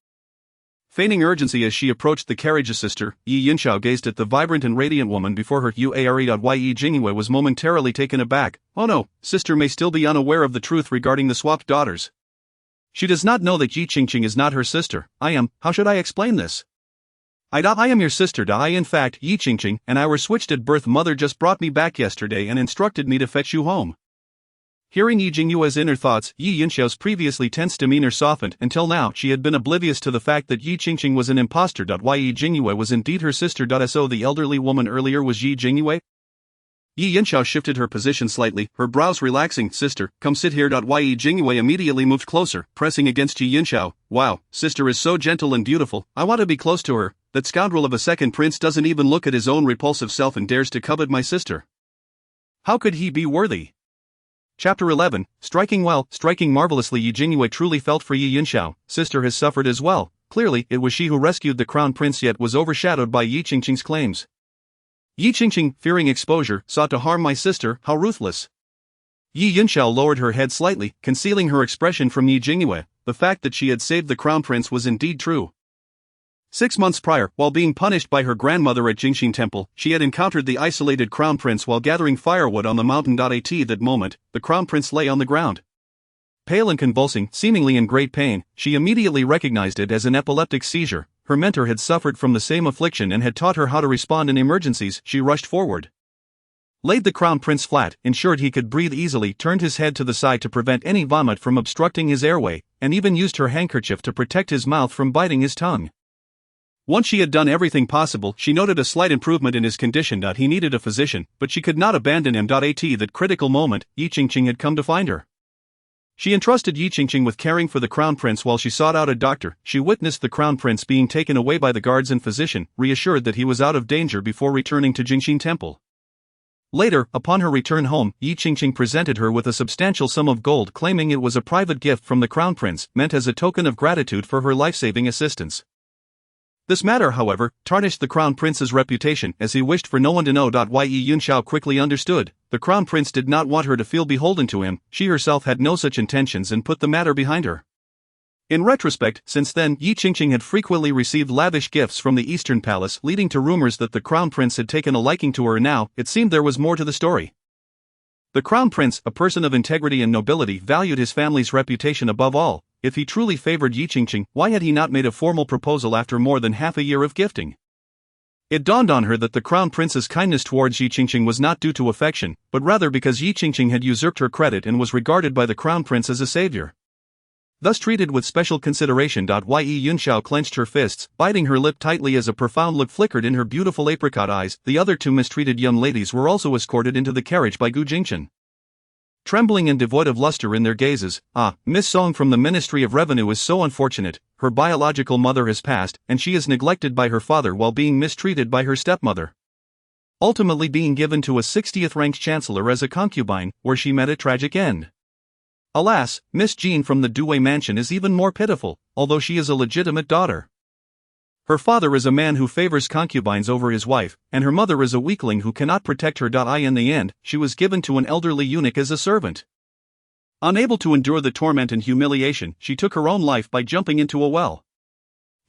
Feigning urgency as she approached the carriage, sister Yi Yunxiao gazed at the vibrant and radiant woman before her. Jingyue was momentarily taken aback. Oh no, sister may still be unaware of the truth regarding the swapped daughters. She does not know that Yi Qingqing is not her sister. How should I explain this? I am your sister. In fact, Yi Qingqing and I were switched at birth. Mother just brought me back yesterday and instructed me to fetch you home. Hearing Yi Jingyue's inner thoughts, Yi Yunxiao's previously tense demeanor softened. Until now, she had been oblivious to the fact that Yi Qingqing was an impostor. Yi Jingyue was indeed her sister. So the elderly woman earlier was Yi Jingyue? Yi Yunxiao shifted her position slightly, her brows relaxing. Sister, come sit here. Yi Jingyue immediately moved closer, pressing against Yi Yunxiao. Wow, sister is so gentle and beautiful, I want to be close to her. That scoundrel of a second prince doesn't even look at his own repulsive self and dares to covet my sister. How could he be worthy? Chapter 11, Striking marvelously. Yi Jingyue truly felt for Yi Yunxiao. Sister has suffered as well. Clearly, it was she who rescued the crown prince, yet was overshadowed by Yi Qingqing's claims. Yi Qingqing, fearing exposure, sought to harm my sister. How ruthless. Yi Yunxiao lowered her head slightly, concealing her expression from Yi Jingyue. The fact that she had saved the crown prince was indeed true. 6 months prior, while being punished by her grandmother at Jinxin Temple, she had encountered the isolated crown prince while gathering firewood on the mountain. At that moment, the crown prince lay on the ground, pale and convulsing, seemingly in great pain. She immediately recognized it as an epileptic seizure. Her mentor had suffered from the same affliction and had taught her how to respond in emergencies. She rushed forward, laid the crown prince flat, ensured he could breathe easily, turned his head to the side to prevent any vomit from obstructing his airway, and even used her handkerchief to protect his mouth from biting his tongue. Once she had done everything possible, she noted a slight improvement in his condition. He needed a physician, but she could not abandon him. At that critical moment, Yi Qingqing had come to find her. She entrusted Yi Qingqing with caring for the crown prince while she sought out a doctor. She witnessed the crown prince being taken away by the guards and physician, reassured that he was out of danger before returning to Jinxin Temple. Later, upon her return home, Yi Qingqing presented her with a substantial sum of gold, claiming it was a private gift from the crown prince, meant as a token of gratitude for her life-saving assistance. This matter, however, tarnished the crown prince's reputation, as he wished for no one to know. Yi Yunxiao quickly understood. The crown prince did not want her to feel beholden to him. She herself had no such intentions and put the matter behind her. In retrospect, since then, Yi Qingqing had frequently received lavish gifts from the Eastern Palace, leading to rumors that the crown prince had taken a liking to her. Now, it seemed there was more to the story. The crown prince, a person of integrity and nobility, valued his family's reputation above all. If he truly favored Yi Qingqing, why had he not made a formal proposal after more than half a year of gifting? It dawned on her that the crown prince's kindness towards Yi Qingqing was not due to affection, but rather because Yi Qingqing had usurped her credit and was regarded by the crown prince as a savior. Thus treated with special consideration. Yi Yunxiao clenched her fists, biting her lip tightly as a profound look flickered in her beautiful apricot eyes. The other 2 mistreated young ladies were also escorted into the carriage by Gu Jinxin, trembling and devoid of luster in their gazes. Miss Song from the Ministry of Revenue is so unfortunate. Her biological mother has passed, and she is neglected by her father while being mistreated by her stepmother, ultimately being given to a 60th ranked chancellor as a concubine, where she met a tragic end. Alas, Miss Jean from the Dewey mansion is even more pitiful, although she is a legitimate daughter. Her father is a man who favors concubines over his wife, and her mother is a weakling who cannot protect her. In the end, she was given to an elderly eunuch as a servant. Unable to endure the torment and humiliation, she took her own life by jumping into a well.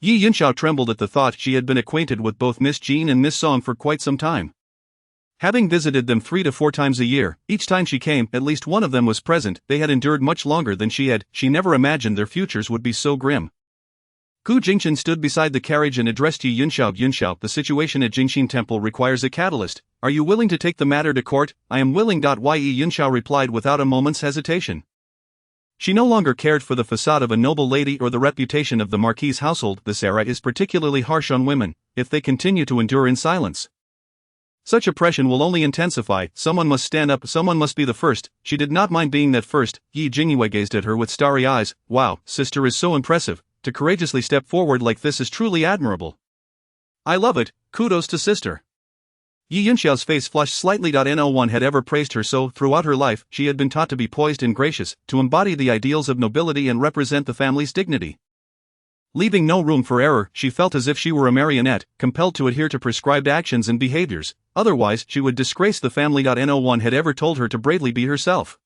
Yi Yunxiao trembled at the thought she had been acquainted with both Miss Jean and Miss Song for quite some time. Having visited them 3 to 4 times a year, each time she came, at least one of them was present. They had endured much longer than she had. She never imagined their futures would be so grim. Gu Jingchen stood beside the carriage and addressed Yi Yunxiao. Yunxiao, the situation at Jingxin Temple requires a catalyst. Are you willing to take the matter to court? I am willing. Yi Yunxiao replied without a moment's hesitation. She no longer cared for the facade of a noble lady or the reputation of the Marquis' household. This era is particularly harsh on women, if they continue to endure in silence. Such oppression will only intensify. Someone must stand up, someone must be the first. She did not mind being that first. Yi Jingyue gazed at her with starry eyes. Wow, sister is so impressive. To courageously step forward like this is truly admirable. I love it, kudos to sister. Yi Yunxiao's face flushed slightly. No one had ever praised her so. Throughout her life, she had been taught to be poised and gracious, to embody the ideals of nobility and represent the family's dignity. Leaving no room for error, she felt as if she were a marionette, compelled to adhere to prescribed actions and behaviors, otherwise she would disgrace the family. No one had ever told her to bravely be herself.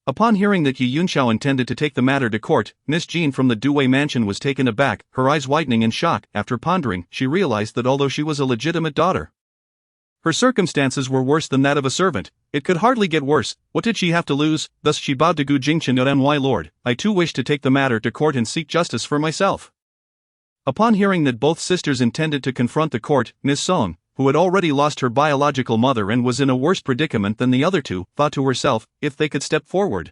Upon hearing that Yi Yunxiao intended to take the matter to court, Miss Jean from the Dowry mansion was taken aback, her eyes widening in shock. After pondering, she realized that although she was a legitimate daughter, her circumstances were worse than that of a servant. It could hardly get worse. What did she have to lose? Thus she bowed to Gu Jingchen. My lord, I too wish to take the matter to court and seek justice for myself. Upon hearing that both sisters intended to confront the court, Miss Song, who had already lost her biological mother and was in a worse predicament than the other two, thought to herself, if they could step forward.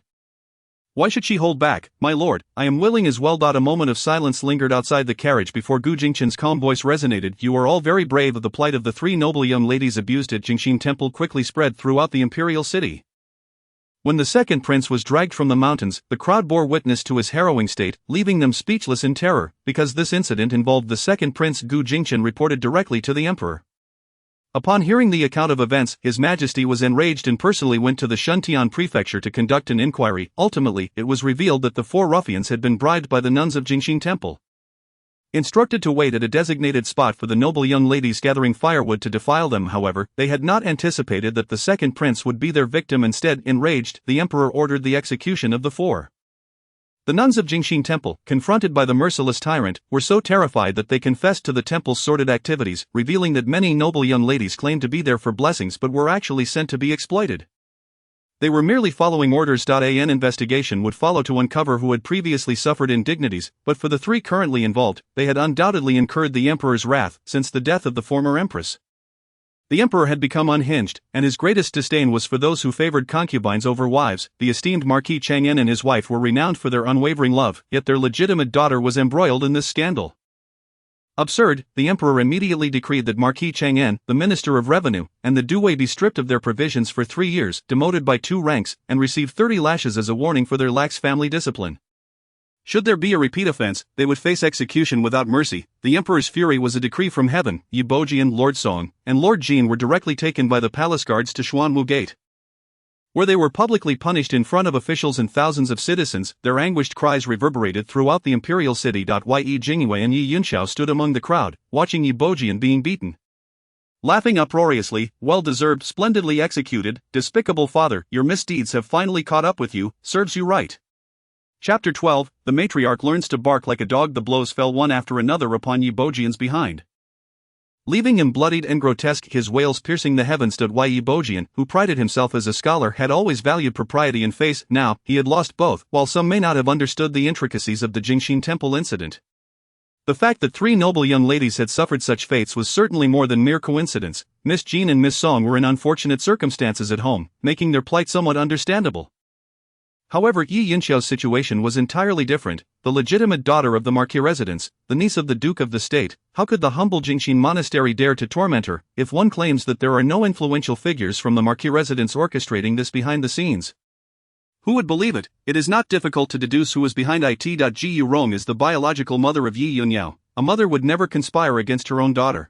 Why should she hold back? My lord, I am willing as well. A moment of silence lingered outside the carriage before Gu Jingchen's calm voice resonated. You are all very brave. The plight of the three noble young ladies abused at Jingxin Temple quickly spread throughout the imperial city. When the second prince was dragged from the mountains, the crowd bore witness to his harrowing state, leaving them speechless in terror. Because this incident involved the second prince, Gu Jingchen reported directly to the emperor. Upon hearing the account of events, His Majesty was enraged and personally went to the Shuntian prefecture to conduct an inquiry. Ultimately, it was revealed that the four ruffians had been bribed by the nuns of Jingxin Temple. Instructed to wait at a designated spot for the noble young ladies gathering firewood to defile them, however, they had not anticipated that the second prince would be their victim. Instead, enraged, the emperor ordered the execution of the four. The nuns of Jingxin Temple, confronted by the merciless tyrant, were so terrified that they confessed to the temple's sordid activities, revealing that many noble young ladies claimed to be there for blessings but were actually sent to be exploited. They were merely following orders. An investigation would follow to uncover who had previously suffered indignities, but for the three currently involved, they had undoubtedly incurred the emperor's wrath since the death of the former empress. The emperor had become unhinged, and his greatest disdain was for those who favored concubines over wives. The esteemed Marquis Chang'an and his wife were renowned for their unwavering love, yet their legitimate daughter was embroiled in this scandal. Absurd, the emperor immediately decreed that Marquis Chang'an, the Minister of Revenue, and the Dowry be stripped of their provisions for 3 years, demoted by 2 ranks, and receive 30 lashes as a warning for their lax family discipline. Should there be a repeat offense, they would face execution without mercy. The emperor's fury was a decree from heaven. Yi Bojian, Lord Song, and Lord Jin were directly taken by the palace guards to Xuanwu Gate, where they were publicly punished in front of officials and thousands of citizens. Their anguished cries reverberated throughout the imperial city. Yi Jingyue and Yi Yunxiao stood among the crowd, watching Yi Bojian being beaten, laughing uproariously. Well deserved, splendidly executed, despicable father, your misdeeds have finally caught up with you, serves you right. Chapter 12, the matriarch learns to bark like a dog. The blows fell one after another upon Yi Bojian's behind, leaving him bloodied and grotesque, his wails piercing the heavens. Yi Bojian, who prided himself as a scholar, had always valued propriety and face. Now, he had lost both. While some may not have understood the intricacies of the Jingxin Temple incident, the fact that 3 noble young ladies had suffered such fates was certainly more than mere coincidence. Miss Jean and Miss Song were in unfortunate circumstances at home, making their plight somewhat understandable. However, Yi Yunxiao's situation was entirely different. The legitimate daughter of the Marquis residence, the niece of the Duke of the State, how could the humble Jingxin monastery dare to torment her? If one claims that there are no influential figures from the Marquis residence orchestrating this behind the scenes, who would believe it? It is not difficult to deduce who is behind it. Gu Rong is the biological mother of Yi Yunxiao. A mother would never conspire against her own daughter.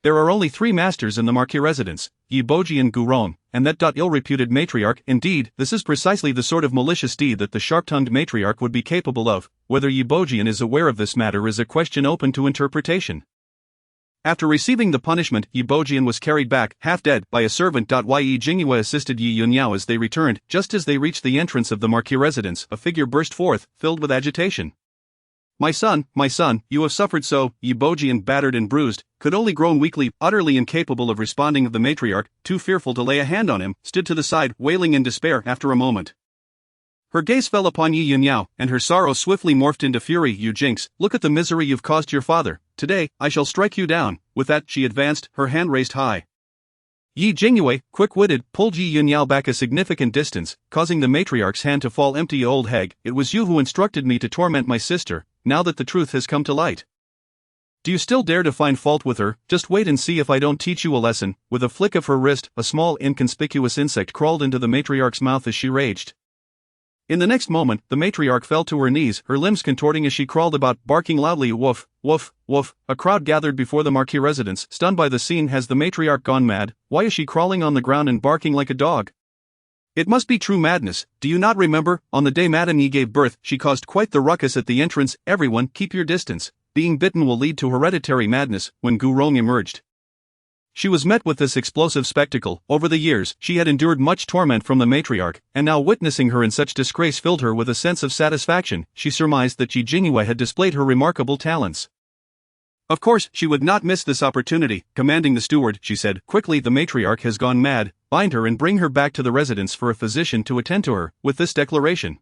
There are only 3 masters in the Marquis residence, Yi Bojian, Gu Rong, and that ill-reputed matriarch. Indeed, this is precisely the sort of malicious deed that the sharp-tongued matriarch would be capable of. Whether Yi Bojian is aware of this matter is a question open to interpretation. After receiving the punishment, Yi Bojian was carried back, half dead, by a servant. Yi Jingyue assisted Yi Yunxiao as they returned. Just as they reached the entrance of the Marquis residence, a figure burst forth, filled with agitation. My son, you have suffered so." Yi Bojian, battered and bruised, could only groan weakly, utterly incapable of responding. The matriarch, too fearful to lay a hand on him, stood to the side, wailing in despair. After a moment, Her gaze fell upon Yi Yunyao, and her sorrow swiftly morphed into fury. You jinx, look at the misery you've caused your father. Today, I shall strike you down. With that, she advanced, her hand raised high. Yi Jingyue, quick-witted, pulled Yi Yunyao back a significant distance, causing the matriarch's hand to fall empty. Old hag, it was you who instructed me to torment my sister, now that the truth has come to light. Do you still dare to find fault with her? Just wait and see if I don't teach you a lesson. With a flick of her wrist, a small inconspicuous insect crawled into the matriarch's mouth as she raged. In the next moment, the matriarch fell to her knees, her limbs contorting as she crawled about, barking loudly. Woof, woof, woof. A crowd gathered before the Marquis residence, stunned by the scene. Has the matriarch gone mad? Why is she crawling on the ground and barking like a dog? It must be true madness. Do you not remember? On the day Madame Yi gave birth, she caused quite the ruckus at the entrance. Everyone, keep your distance. Being bitten will lead to hereditary madness. When Gu Rong emerged, she was met with this explosive spectacle. Over the years, she had endured much torment from the matriarch, and now witnessing her in such disgrace filled her with a sense of satisfaction. She surmised that Yi Jingyue had displayed her remarkable talents. Of course, she would not miss this opportunity. Commanding the steward, she said, quickly, the matriarch has gone mad. Bind her and bring her back to the residence for a physician to attend to her. With this declaration,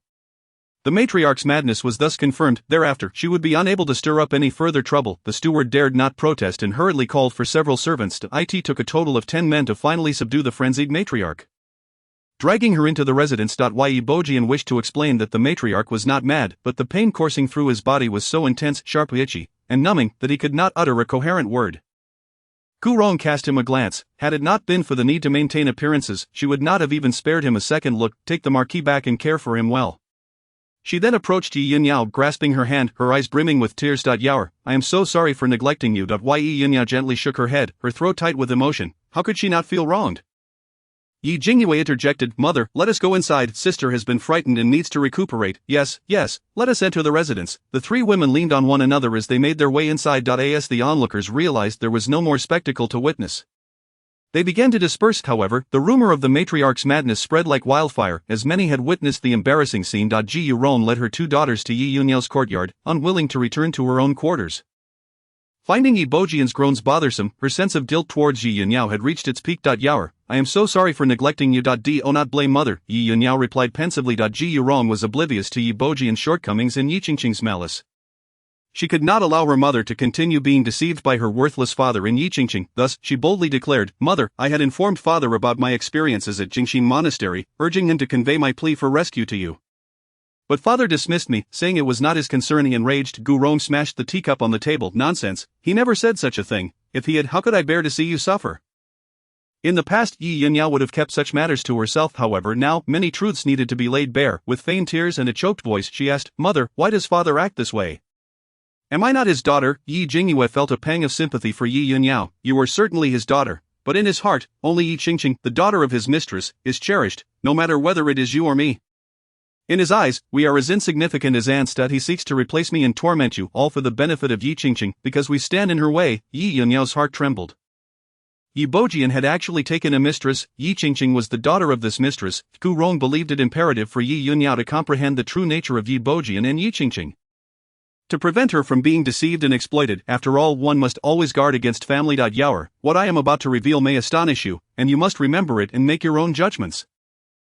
the matriarch's madness was thus confirmed. Thereafter, she would be unable to stir up any further trouble. The steward dared not protest and hurriedly called for several servants. It took a total of 10 men to finally subdue the frenzied matriarch. Dragging her into the residence, Yi Bojian wished to explain that the matriarch was not mad, but the pain coursing through his body was so intense, sharp, itchy, and numbing that he could not utter a coherent word. Gu Rong cast him a glance. Had it not been for the need to maintain appearances, she would not have even spared him a second look. Take the Marquis back and care for him well. She then approached Yi Yunyao, grasping her hand, her eyes brimming with tears. Yaoer, I am so sorry for neglecting you. Yi Yunyao gently shook her head, her throat tight with emotion. How could she not feel wronged? Yi Jingyue interjected, Mother, let us go inside. Sister has been frightened and needs to recuperate. Yes, yes, let us enter the residence. The three women leaned on one another as they made their way inside. As the onlookers realized there was no more spectacle to witness, they began to disperse. However, the rumor of the matriarch's madness spread like wildfire, as many had witnessed the embarrassing scene. Ji Yuron led her two daughters to Yi Yunyao's courtyard, unwilling to return to her own quarters. Finding Yi Bojian's groans bothersome, her sense of guilt towards Yi Yunyao had reached its peak. Yaoer, I am so sorry for neglecting you. Do not blame Mother, Yi Yunyao replied pensively. Ji Yuron was oblivious to Yi Bojian's shortcomings and Yi Qingqing's malice. She could not allow her mother to continue being deceived by her worthless father in Yi Qingqing. Thus, she boldly declared, Mother, I had informed father about my experiences at Jingxin Monastery, urging him to convey my plea for rescue to you. But father dismissed me, saying it was not his concern. Enraged, Gu Rong smashed the teacup on the table. Nonsense, he never said such a thing. If he had, how could I bear to see you suffer? In the past, Yi Yunyao would have kept such matters to herself. However, now, many truths needed to be laid bare. With feigned tears and a choked voice, she asked, Mother, why does father act this way? Am I not his daughter? Yi Jingyue felt a pang of sympathy for Yi Yunyao. You are certainly his daughter, but in his heart, only Yi Qingqing, the daughter of his mistress, is cherished, no matter whether it is you or me. In his eyes, we are as insignificant as ants. He seeks to replace me and torment you, all for the benefit of Yi Qingqing, because we stand in her way. Yi Yunyao's heart trembled. Yi Bojian had actually taken a mistress. Yi Qingqing was the daughter of this mistress. Gu Rong believed it imperative for Yi Yunyao to comprehend the true nature of Yi Bojian and Yi Qingqing, to prevent her from being deceived and exploited. After all, one must always guard against family. Yaoer, what I am about to reveal may astonish you, and you must remember it and make your own judgments.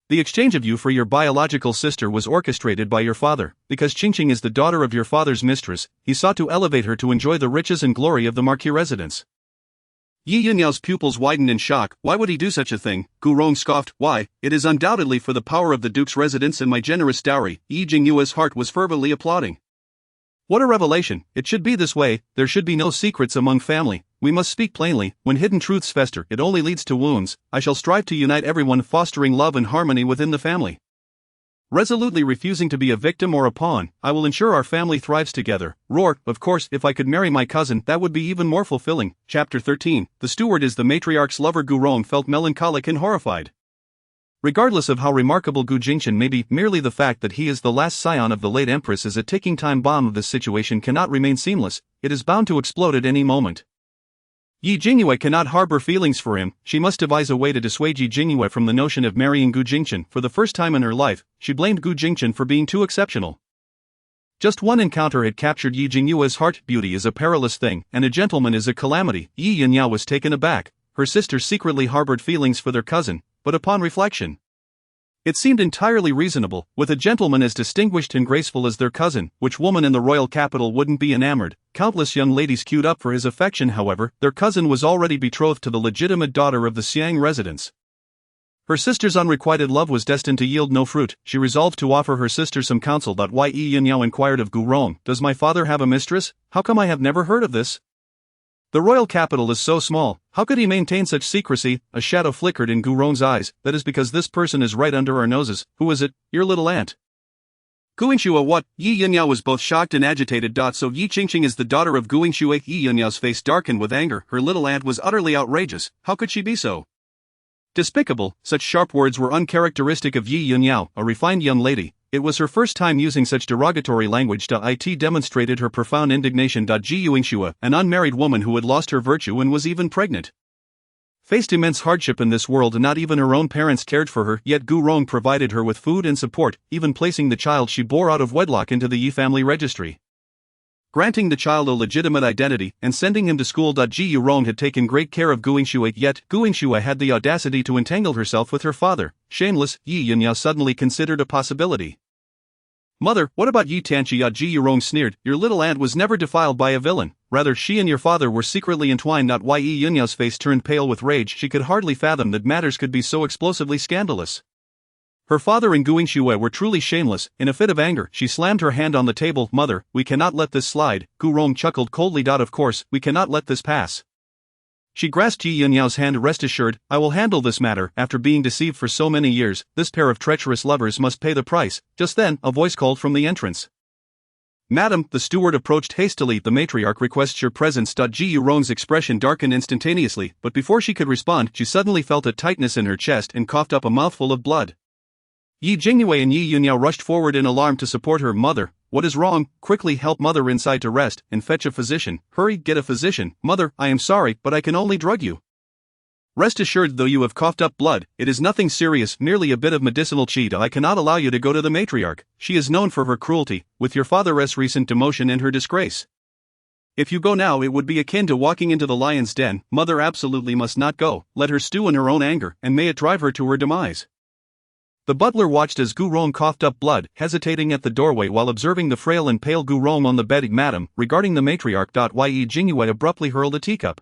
The exchange of you for your biological sister was orchestrated by your father. Because Qingqing is the daughter of your father's mistress, he sought to elevate her to enjoy the riches and glory of the Marquis residence. Yi Yunyao's pupils widened in shock. Why would he do such a thing? Gu Rong scoffed. Why, it is undoubtedly for the power of the duke's residence and my generous dowry. Yi Jingyue's heart was fervently applauding. What a revelation! It should be this way. There should be no secrets among family. We must speak plainly. When hidden truths fester, it only leads to wounds. I shall strive to unite everyone, fostering love and harmony within the family. Resolutely refusing to be a victim or a pawn, I will ensure our family thrives together. Roar, of course, if I could marry my cousin, that would be even more fulfilling. Chapter 13. The steward is the matriarch's lover. Gu Rong felt melancholic and horrified. Regardless of how remarkable Gu Jingqian may be, merely the fact that he is the last scion of the late empress is a ticking time bomb. This situation cannot remain seamless, it is bound to explode at any moment. Yi Jingyue cannot harbor feelings for him. She must devise a way to dissuade Yi Jingyue from the notion of marrying Gu Jingqian. For the first time in her life, she blamed Gu Jingqian for being too exceptional. Just one encounter had captured Yi Jingyue's heart. Beauty is a perilous thing, and a gentleman is a calamity. Yi Yunyao was taken aback. Her sisters secretly harbored feelings for their cousin, but upon reflection, It seemed entirely reasonable, with a gentleman as distinguished and graceful as their cousin, which woman in the royal capital wouldn't be enamored. Countless young ladies queued up for his affection. However, their cousin was already betrothed to the legitimate daughter of the Xiang residents. Her sister's unrequited love was destined to yield no fruit. She resolved to offer her sister some counsel. Ye Yunyao inquired of Gu Rong, "Does my father have a mistress? How come I have never heard of this? The royal capital is so small, how could he maintain such secrecy?" A shadow flickered in Gu Rong's eyes. "That is because this person is right under our noses." "Who is it?" "Your little aunt." Guingxue. What? Yi Yunyao was both shocked and agitated. So Yi Qingqing is the daughter of Guingxue. Yi Yunyao's face darkened with anger. Her little aunt was utterly outrageous. How could she be so despicable? Such sharp words were uncharacteristic of Yi Yunyao, a refined young lady. It was her first time using such derogatory language. It demonstrated her profound indignation. Ji Yuingxue, an unmarried woman who had lost her virtue and was even pregnant, faced immense hardship in this world. Not even her own parents cared for her, yet Gu Rong provided her with food and support, even placing the child she bore out of wedlock into the Yi family registry, granting the child a legitimate identity, and sending him to school. Ji Yurong had taken great care of Guingxue, yet Guingxue had the audacity to entangle herself with her father. Shameless. Yi Yunyao suddenly considered a possibility. "Mother, what about Yi Tianqi?" Ji Yurong sneered. "Your little aunt was never defiled by a villain. Rather, she and your father were secretly entwined." Yi Yunyao's face turned pale with rage. She could hardly fathom that matters could be so explosively scandalous. Her father and Guingxue were truly shameless. In a fit of anger, she slammed her hand on the table. "Mother, we cannot let this slide." Gu Rong chuckled coldly. "Of course, we cannot let this pass." She grasped Yi Yunyao hand. "Rest assured, I will handle this matter. After being deceived for so many years, this pair of treacherous lovers must pay the price." Just then, a voice called from the entrance. "Madam," the steward approached hastily. "The matriarch requests your presence." Ji Yurong's expression darkened instantaneously, but before she could respond, she suddenly felt a tightness in her chest and coughed up a mouthful of blood. Yi Jingyue and Yi Yunyao rushed forward in alarm to support her. "Mother, what is wrong? Quickly help mother inside to rest, and fetch a physician. Hurry, get a physician." "Mother, I am sorry, but I can only drug you. Rest assured, though you have coughed up blood, it is nothing serious, merely a bit of medicinal qi. I cannot allow you to go to the matriarch. She is known for her cruelty, with your father's recent demotion and her disgrace. If you go now, it would be akin to walking into the lion's den. Mother absolutely must not go. Let her stew in her own anger, and may it drive her to her demise." The butler watched as Gu Rong coughed up blood, hesitating at the doorway while observing the frail and pale Gu Rong on the bed. "Madam, regarding the matriarch." Yi Jingyue abruptly hurled a teacup,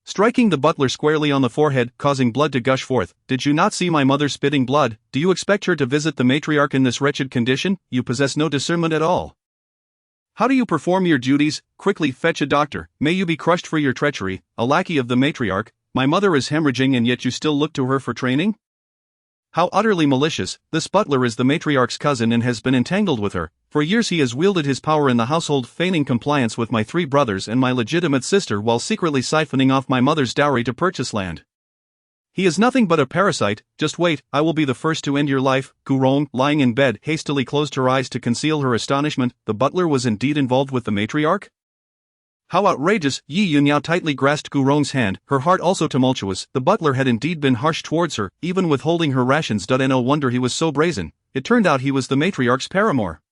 striking the butler squarely on the forehead, causing blood to gush forth. "Did you not see my mother spitting blood? Do you expect her to visit the matriarch in this wretched condition? You possess no discernment at all. How do you perform your duties? Quickly fetch a doctor. May you be crushed for your treachery, a lackey of the matriarch. My mother is hemorrhaging and yet you still look to her for training? How utterly malicious. This butler is the matriarch's cousin and has been entangled with her. For years he has wielded his power in the household, feigning compliance with my 3 brothers and my legitimate sister while secretly siphoning off my mother's dowry to purchase land. He is nothing but a parasite. Just wait, I will be the first to end your life." Gu Rong, lying in bed, hastily closed her eyes to conceal her astonishment. The butler was indeed involved with the matriarch? How outrageous! Yi Yunyao tightly grasped Gu Rong's hand, her heart also tumultuous. The butler had indeed been harsh towards her, even withholding her rations. No wonder he was so brazen. It turned out he was the matriarch's paramour.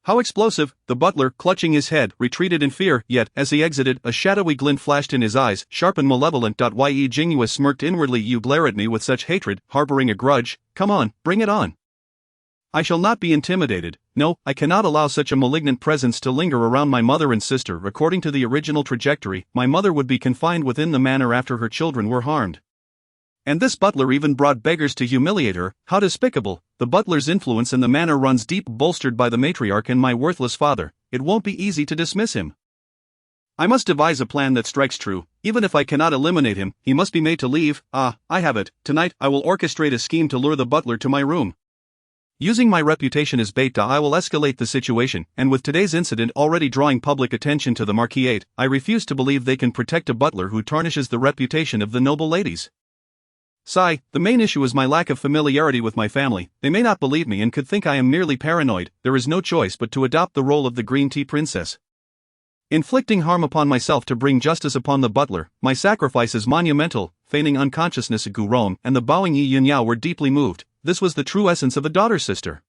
How explosive! The butler, clutching his head, retreated in fear, yet, as he exited, a shadowy glint flashed in his eyes, sharp and malevolent. Yi Jingyue smirked inwardly. "You glare at me with such hatred, harboring a grudge. Come on, bring it on. I shall not be intimidated. No, I cannot allow such a malignant presence to linger around my mother and sister. According to the original trajectory, my mother would be confined within the manor after her children were harmed. And this butler even brought beggars to humiliate her. How despicable! The butler's influence in the manor runs deep, bolstered by the matriarch and my worthless father. It won't be easy to dismiss him. I must devise a plan that strikes true. Even if I cannot eliminate him, he must be made to leave. I have it. Tonight, I will orchestrate a scheme to lure the butler to my room. Using my reputation as bait, I will escalate the situation, and with today's incident already drawing public attention to the Marquis, I refuse to believe they can protect a butler who tarnishes the reputation of the noble ladies. Sigh, the main issue is my lack of familiarity with my family. They may not believe me and could think I am merely paranoid. There is no choice but to adopt the role of the green tea princess. Inflicting harm upon myself to bring justice upon the butler, my sacrifice is monumental." Feigning unconsciousness, Gu Rong and the bowing Yi Yunyao were deeply moved. This was the true essence of a daughter-sister.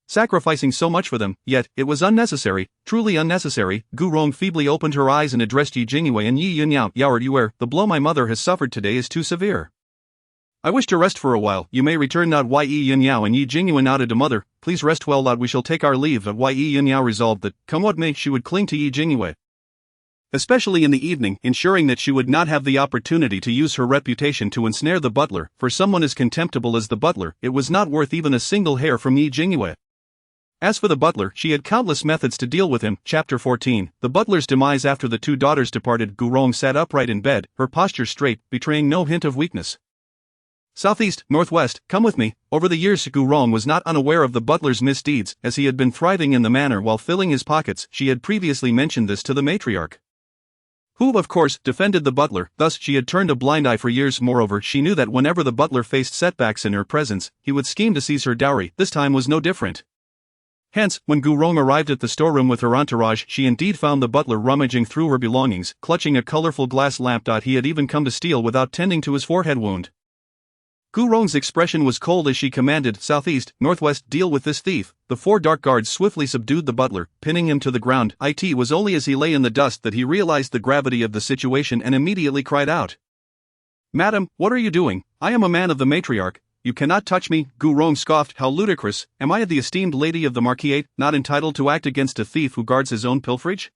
Sacrificing so much for them, yet, it was unnecessary, truly unnecessary. Gu Rong feebly opened her eyes and addressed Yi Jingyue and Yi Yunyao. "Yaoer, the blow my mother has suffered today is too severe. I wish to rest for a while. You may return. Ye Yin Yao and Ye Jingyue nodded to mother. Please rest well. We shall take our leave. Ye Yin Yao resolved that, come what may, she would cling to Ye Jingyue, especially in the evening, ensuring that she would not have the opportunity to use her reputation to ensnare the butler. For someone as contemptible as the butler, it was not worth even a single hair from Ye Jingyue. As for the butler, she had countless methods to deal with him. Chapter 14. The butler's demise. After the two daughters departed, Gurong sat upright in bed, her posture straight, betraying no hint of weakness. Southeast, northwest, come with me. Over the years, Gurong was not unaware of the butler's misdeeds, as he had been thriving in the manor while filling his pockets. She had previously mentioned this to the matriarch, who, of course, defended the butler. Thus she had turned a blind eye for years. Moreover, she knew that whenever the butler faced setbacks in her presence, he would scheme to seize her dowry. This time was no different. Hence, when Gurong arrived at the storeroom with her entourage, she indeed found the butler rummaging through her belongings, clutching a colorful glass lamp. He had even come to steal without tending to his forehead wound. Gurong's expression was cold as she commanded, Southeast, Northwest, deal with this thief. The four dark guards swiftly subdued the butler, pinning him to the ground. It was only as he lay in the dust that he realized the gravity of the situation and immediately cried out, Madam, what are you doing? I am a man of the matriarch. You cannot touch me. Gurong scoffed. How ludicrous. Am I the esteemed lady of the Marquis, not entitled to act against a thief who guards his own pilferage?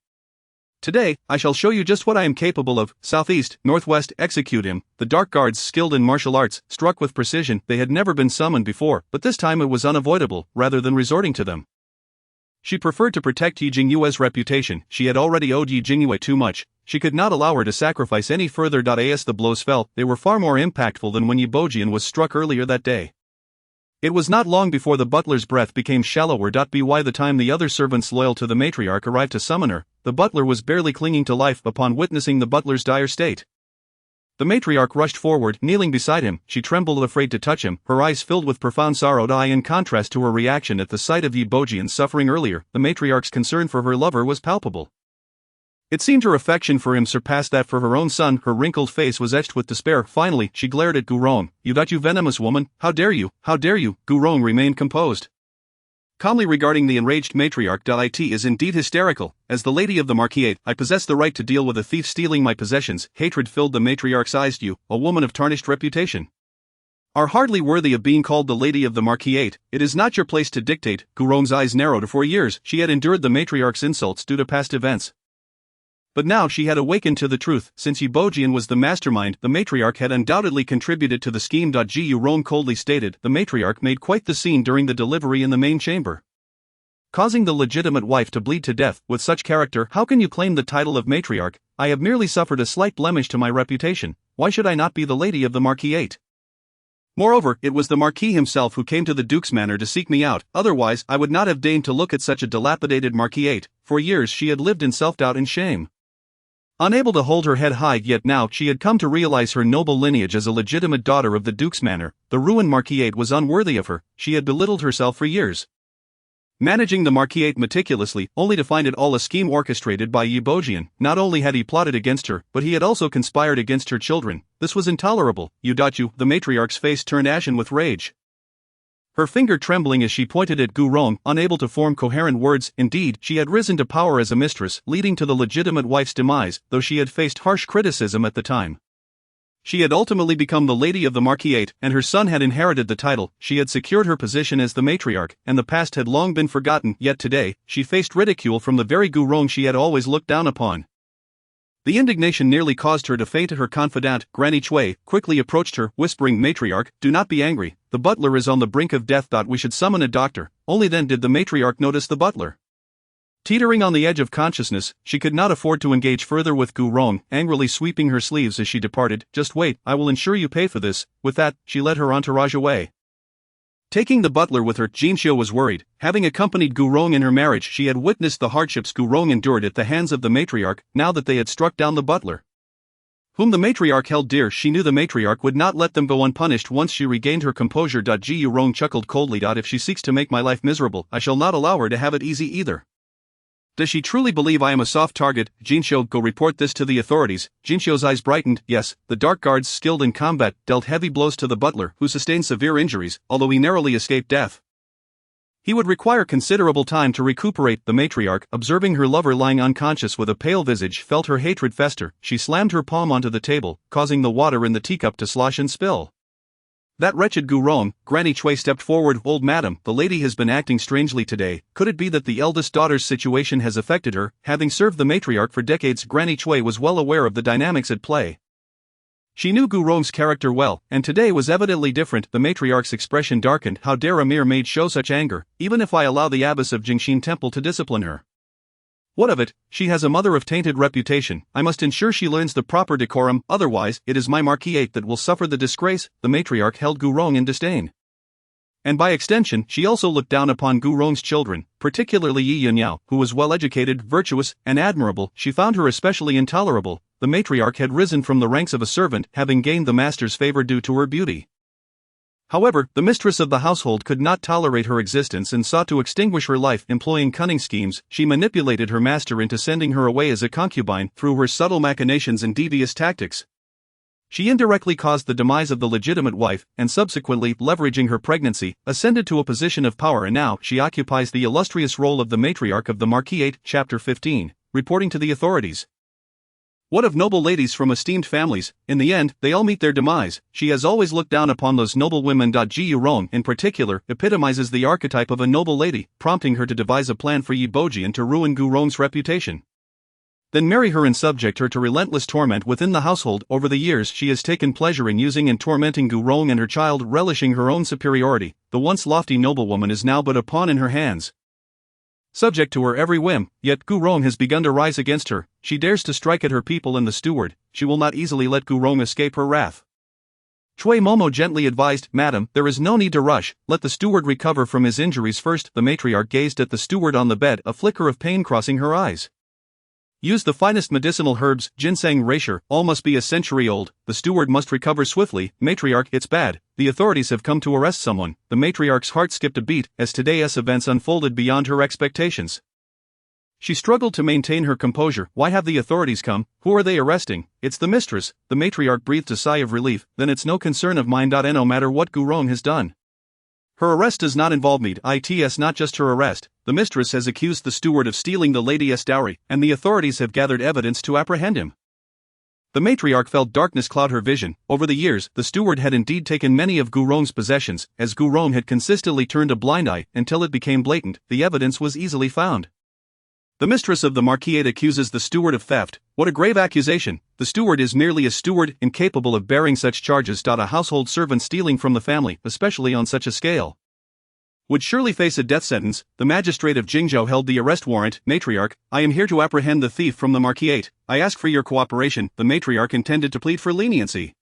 Today, I shall show you just what I am capable of. Southeast, Northwest, execute him. The dark guards, skilled in martial arts, struck with precision. They had never been summoned before, but this time it was unavoidable. Rather than resorting to them, she preferred to protect Ye Jingyue's reputation. She had already owed Ye Jingyue too much. She could not allow her to sacrifice any further. As the blows fell, they were far more impactful than when Ye Bojian was struck earlier that day. It was not long before the butler's breath became shallower. By the time the other servants loyal to the matriarch arrived to summon her, the butler was barely clinging to life. Upon witnessing the butler's dire state, the matriarch rushed forward, kneeling beside him. She trembled, afraid to touch him, her eyes filled with profound sorrow. In contrast to her reaction at the sight of Ye Bojian's suffering earlier, the matriarch's concern for her lover was palpable. It seemed her affection for him surpassed that for her own son. Her wrinkled face was etched with despair. Finally, she glared at Gurong. You venomous woman, how dare you, how dare you? Gurong remained composed, calmly regarding the enraged matriarch. It is indeed hysterical. As the lady of the Marquis, I possess the right to deal with a thief stealing my possessions. Hatred filled the matriarch's eyes. You, a woman of tarnished reputation, are hardly worthy of being called the lady of the Marquis. It is not your place to dictate. Gurong's eyes narrowed. For years, she had endured the matriarch's insults due to past events. But now she had awakened to the truth. Since Ye Bojian was the mastermind, the matriarch had undoubtedly contributed to the scheme. Gurong coldly stated. The matriarch made quite the scene during the delivery in the main chamber, causing the legitimate wife to bleed to death. With such character, how can you claim the title of matriarch? I have merely suffered a slight blemish to my reputation. Why should I not be the lady of the Marquis? Moreover, it was the Marquis himself who came to the Duke's manor to seek me out. Otherwise, I would not have deigned to look at such a dilapidated Marquis. For years she had lived in self-doubt and shame, unable to hold her head high. Yet now she had come to realize her noble lineage as a legitimate daughter of the Duke's manor. The ruined Marquis was unworthy of her. She had belittled herself for years, managing the Marquis meticulously, only to find it all a scheme orchestrated by Ye Bojian. Not only had he plotted against her, but he had also conspired against her children. This was intolerable. The matriarch's face turned ashen with rage, her finger trembling as she pointed at Gurong, unable to form coherent words. Indeed, she had risen to power as a mistress, leading to the legitimate wife's demise. Though she had faced harsh criticism at the time, she had ultimately become the lady of the Marquis, and her son had inherited the title. She had secured her position as the matriarch, and the past had long been forgotten. Yet today, she faced ridicule from the very Gurong she had always looked down upon. The indignation nearly caused her to faint. Her confidant, Granny Chui, quickly approached her, whispering, Matriarch, do not be angry, the butler is on the brink of death. We should summon a doctor. Only then did the matriarch notice the butler teetering on the edge of consciousness. She could not afford to engage further with Gurong, angrily sweeping her sleeves as she departed. Just wait, I will ensure you pay for this. With that, she led her entourage away, taking the butler with her. Jingyue was worried. Having accompanied Gurong in her marriage, she had witnessed the hardships Gurong endured at the hands of the matriarch. Now that they had struck down the butler, whom the matriarch held dear, she knew the matriarch would not let them go unpunished. Once she regained her composure, Gurong chuckled coldly. If she seeks to make my life miserable, I shall not allow her to have it easy either. Does she truly believe I am a soft target? Jingyue, go report this to the authorities. Jingyue's eyes brightened. Yes, the dark guards skilled in combat dealt heavy blows to the butler, who sustained severe injuries, although he narrowly escaped death. He would require considerable time to recuperate. The matriarch, observing her lover lying unconscious with a pale visage, felt her hatred fester. She slammed her palm onto the table, causing the water in the teacup to slosh and spill. That wretched Gurong, Granny Chui stepped forward. Old madam, the lady has been acting strangely today. Could it be that the eldest daughter's situation has affected her? Having served the matriarch for decades, Granny Chui was well aware of the dynamics at play. She knew Gurong's character well, and today was evidently different. The matriarch's expression darkened. How dare a mere maid show such anger, even if I allow the abbess of Jingxin Temple to discipline her? What of it? She has a mother of tainted reputation. I must ensure she learns the proper decorum, otherwise, it is my Marquis that will suffer the disgrace. The matriarch held Gurong in disdain. And by extension, she also looked down upon Gurong's children, particularly Yi Yunyao, who was well educated, virtuous, and admirable. She found her especially intolerable. The matriarch had risen from the ranks of a servant, having gained the master's favor due to her beauty. However, the mistress of the household could not tolerate her existence and sought to extinguish her life. Employing cunning schemes, she manipulated her master into sending her away as a concubine through her subtle machinations and devious tactics. She indirectly caused the demise of the legitimate wife, and subsequently, leveraging her pregnancy, ascended to a position of power, and now she occupies the illustrious role of the matriarch of the Marquis. Chapter 15, reporting to the authorities. What of noble ladies from esteemed families? In the end, they all meet their demise. She has always looked down upon those noble women. Ji Yurong, in particular, epitomizes the archetype of a noble lady, prompting her to devise a plan for Yi Bojian to ruin Gurong's reputation. Then marry her and subject her to relentless torment within the household. Over the years, she has taken pleasure in using and tormenting Gurong and her child, relishing her own superiority. The once lofty noblewoman is now but a pawn in her hands, subject to her every whim. Yet Gurong has begun to rise against her. She dares to strike at her people and the steward. She will not easily let Gurong escape her wrath. Chui Momo gently advised, Madam, there is no need to rush, let the steward recover from his injuries first. The matriarch gazed at the steward on the bed, a flicker of pain crossing her eyes. Use the finest medicinal herbs, ginseng rasher, all must be a century old. The steward must recover swiftly. Matriarch, it's bad. The authorities have come to arrest someone. The matriarch's heart skipped a beat as today's events unfolded beyond her expectations. She struggled to maintain her composure. Why have the authorities come? Who are they arresting? It's the mistress. The matriarch breathed a sigh of relief. Then it's no concern of mine. No matter what Gurong has done, her arrest does not involve me. It's not just her arrest. The mistress has accused the steward of stealing the lady's dowry, and the authorities have gathered evidence to apprehend him. The matriarch felt darkness cloud her vision. Over the years, the steward had indeed taken many of Gurong's possessions, as Gurong had consistently turned a blind eye until it became blatant. The evidence was easily found. The mistress of the Marquis accuses the steward of theft. What a grave accusation! The steward is merely a steward, incapable of bearing such charges. A household servant stealing from the family, especially on such a scale, would surely face a death sentence. The magistrate of Jingyue held the arrest warrant. Matriarch, I am here to apprehend the thief from the Marquis. I ask for your cooperation. The matriarch intended to plead for leniency,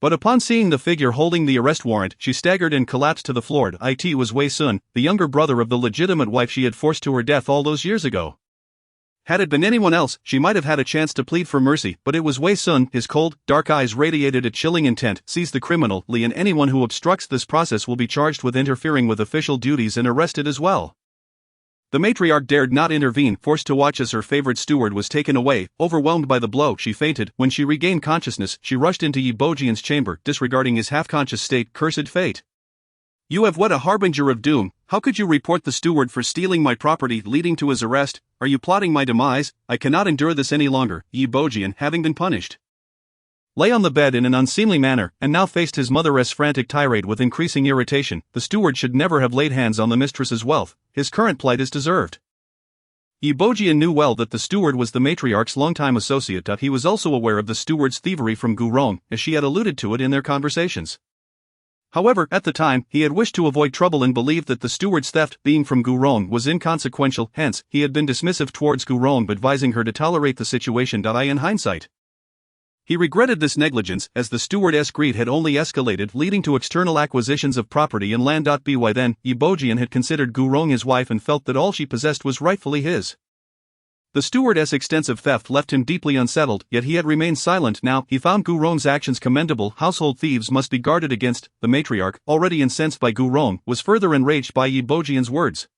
but upon seeing the figure holding the arrest warrant, she staggered and collapsed to the floor. It was Wei Sun, the younger brother of the legitimate wife she had forced to her death all those years ago. Had it been anyone else, she might have had a chance to plead for mercy, but it was Wei Sun. His cold, dark eyes radiated a chilling intent. Seize the criminal, Li, and anyone who obstructs this process will be charged with interfering with official duties and arrested as well. The matriarch dared not intervene, forced to watch as her favorite steward was taken away. Overwhelmed by the blow, she fainted. When she regained consciousness, she rushed into Yi Bojian's chamber, disregarding his half-conscious state. Cursed fate! You have what a harbinger of doom. How could you report the steward for stealing my property, leading to his arrest? Are you plotting my demise? I cannot endure this any longer. Yi Bojian, having been punished, lay on the bed in an unseemly manner, and now faced his mother's frantic tirade with increasing irritation. The steward should never have laid hands on the mistress's wealth. His current plight is deserved. Yi Bojian knew well that the steward was the matriarch's longtime associate. He was also aware of the steward's thievery from Gurong, as she had alluded to it in their conversations. However, at the time, he had wished to avoid trouble and believed that the steward's theft, being from Gurong, was inconsequential. Hence, he had been dismissive towards Gurong, advising her to tolerate the situation. In hindsight, he regretted this negligence, as the steward's greed had only escalated, leading to external acquisitions of property and land. By then, Yi Bojian had considered Gurong his wife and felt that all she possessed was rightfully his. The steward's extensive theft left him deeply unsettled, yet he had remained silent. Now, he found Gurong's actions commendable. Household thieves must be guarded against. The matriarch, already incensed by Gurong, was further enraged by Yi Bojian's words.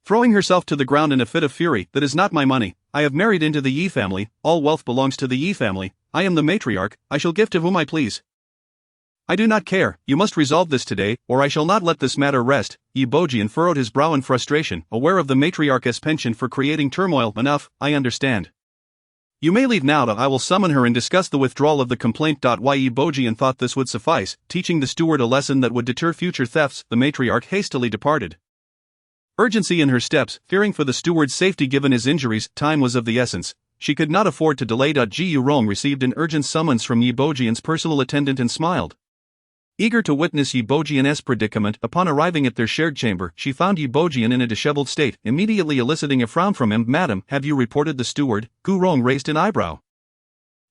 Throwing herself to the ground in a fit of fury, that is not my money. I have married into the Yi family, all wealth belongs to the Yi family. I am the matriarch, I shall give to whom I please. I do not care, you must resolve this today, or I shall not let this matter rest. Yi Bojian furrowed his brow in frustration, aware of the matriarch's penchant for creating turmoil. Enough, I understand. You may leave now. I will summon her and discuss the withdrawal of the complaint. Ye Bojian thought this would suffice, teaching the steward a lesson that would deter future thefts. The matriarch hastily departed. Urgency in her steps, fearing for the steward's safety given his injuries, time was of the essence. She could not afford to delay. Ji Yurong received an urgent summons from Yi Bojian's personal attendant and smiled. Eager to witness Yi Bojian's predicament, upon arriving at their shared chamber, she found Yi Bojian in a disheveled state, immediately eliciting a frown from him. Madam, have you reported the steward? Gu Rong raised an eyebrow.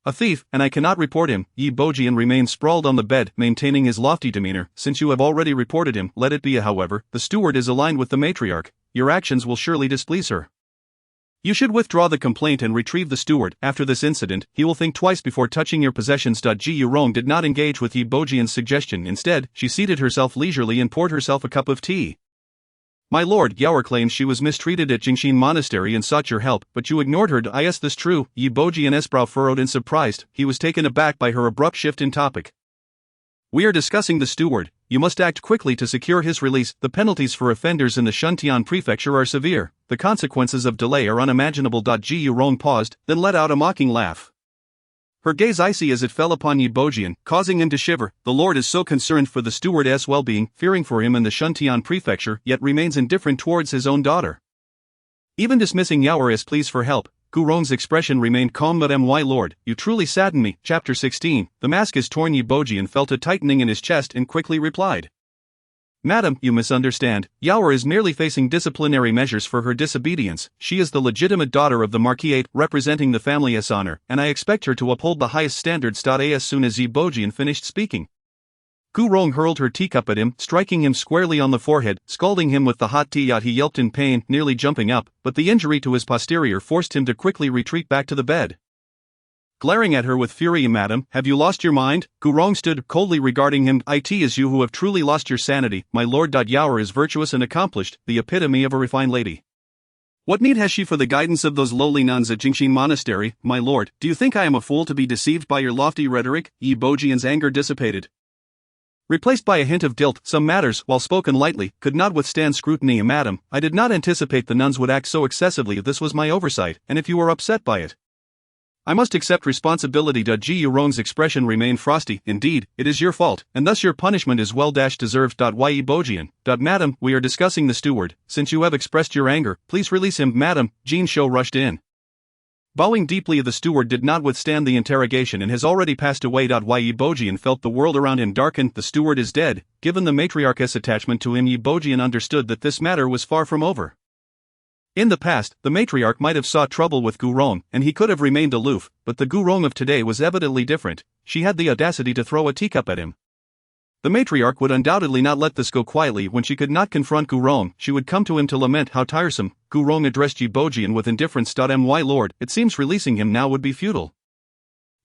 A thief, and I cannot report him. Yi Bojian remained sprawled on the bed, maintaining his lofty demeanor. Since you have already reported him, let it be. However, the steward is aligned with the matriarch. Your actions will surely displease her. You should withdraw the complaint and retrieve the steward. After this incident, he will think twice before touching your possessions. Ji Yurong did not engage with Yi Bojian's suggestion. Instead, she seated herself leisurely and poured herself a cup of tea. My lord, Yaoer claims she was mistreated at Jingshin Monastery and sought your help, but you ignored her. Is this true? Yi Bojian's brow furrowed in surprise. He was taken aback by her abrupt shift in topic. We are discussing the steward. You must act quickly to secure his release. The penalties for offenders in the Shuntian prefecture are severe. The consequences of delay are unimaginable. Ji Yurong paused, then let out a mocking laugh. Her gaze icy as it fell upon Yi Bojian, causing him to shiver. The lord is so concerned for the steward's well-being, fearing for him in the Shuntian prefecture, yet remains indifferent towards his own daughter. Even dismissing Yaoer's pleas for help, Gu Rong's expression remained calm. But my lord, you truly sadden me. Chapter 16. The mask is torn. Yi Bojian felt a tightening in his chest and quickly replied. Madam, you misunderstand. Yaoer is merely facing disciplinary measures for her disobedience. She is the legitimate daughter of the Marquis, representing the family's honor, and I expect her to uphold the highest standards. As soon as Yi Bojian finished speaking, Gu Rong hurled her teacup at him, striking him squarely on the forehead, scalding him with the hot tea. He yelped in pain, nearly jumping up, but the injury to his posterior forced him to quickly retreat back to the bed. Glaring at her with fury, Madam, have you lost your mind? Gu Rong stood coldly regarding him. It is you who have truly lost your sanity. My lord. Yaoer is virtuous and accomplished, the epitome of a refined lady. What need has she for the guidance of those lowly nuns at Jingshin Monastery? My lord, do you think I am a fool to be deceived by your lofty rhetoric? Yi Bojian's anger dissipated, replaced by a hint of guilt. Some matters, while spoken lightly, could not withstand scrutiny. Madam, I did not anticipate the nuns would act so excessively. This was my oversight, and if you were upset by it, I must accept responsibility. Ji Yurong's expression remained frosty. Indeed, it is your fault, and thus your punishment is well deserved. Yi Bojian. Madam, we are discussing the steward. Since you have expressed your anger, please release him. Madam, Jin Shou rushed in. Bowing deeply, the steward did not withstand the interrogation and has already passed away. Yi Bojian felt the world around him darken. The steward is dead. Given the matriarch's attachment to him, Yi Bojian understood that this matter was far from over. In the past, the matriarch might have sought trouble with Gu Rong, and he could have remained aloof, but the Gu Rong of today was evidently different. She had the audacity to throw a teacup at him. The matriarch would undoubtedly not let this go quietly. When she could not confront Gu Rong, she would come to him to lament how tiresome. Gu Rong addressed Yi Bojian with indifference. My lord, it seems releasing him now would be futile.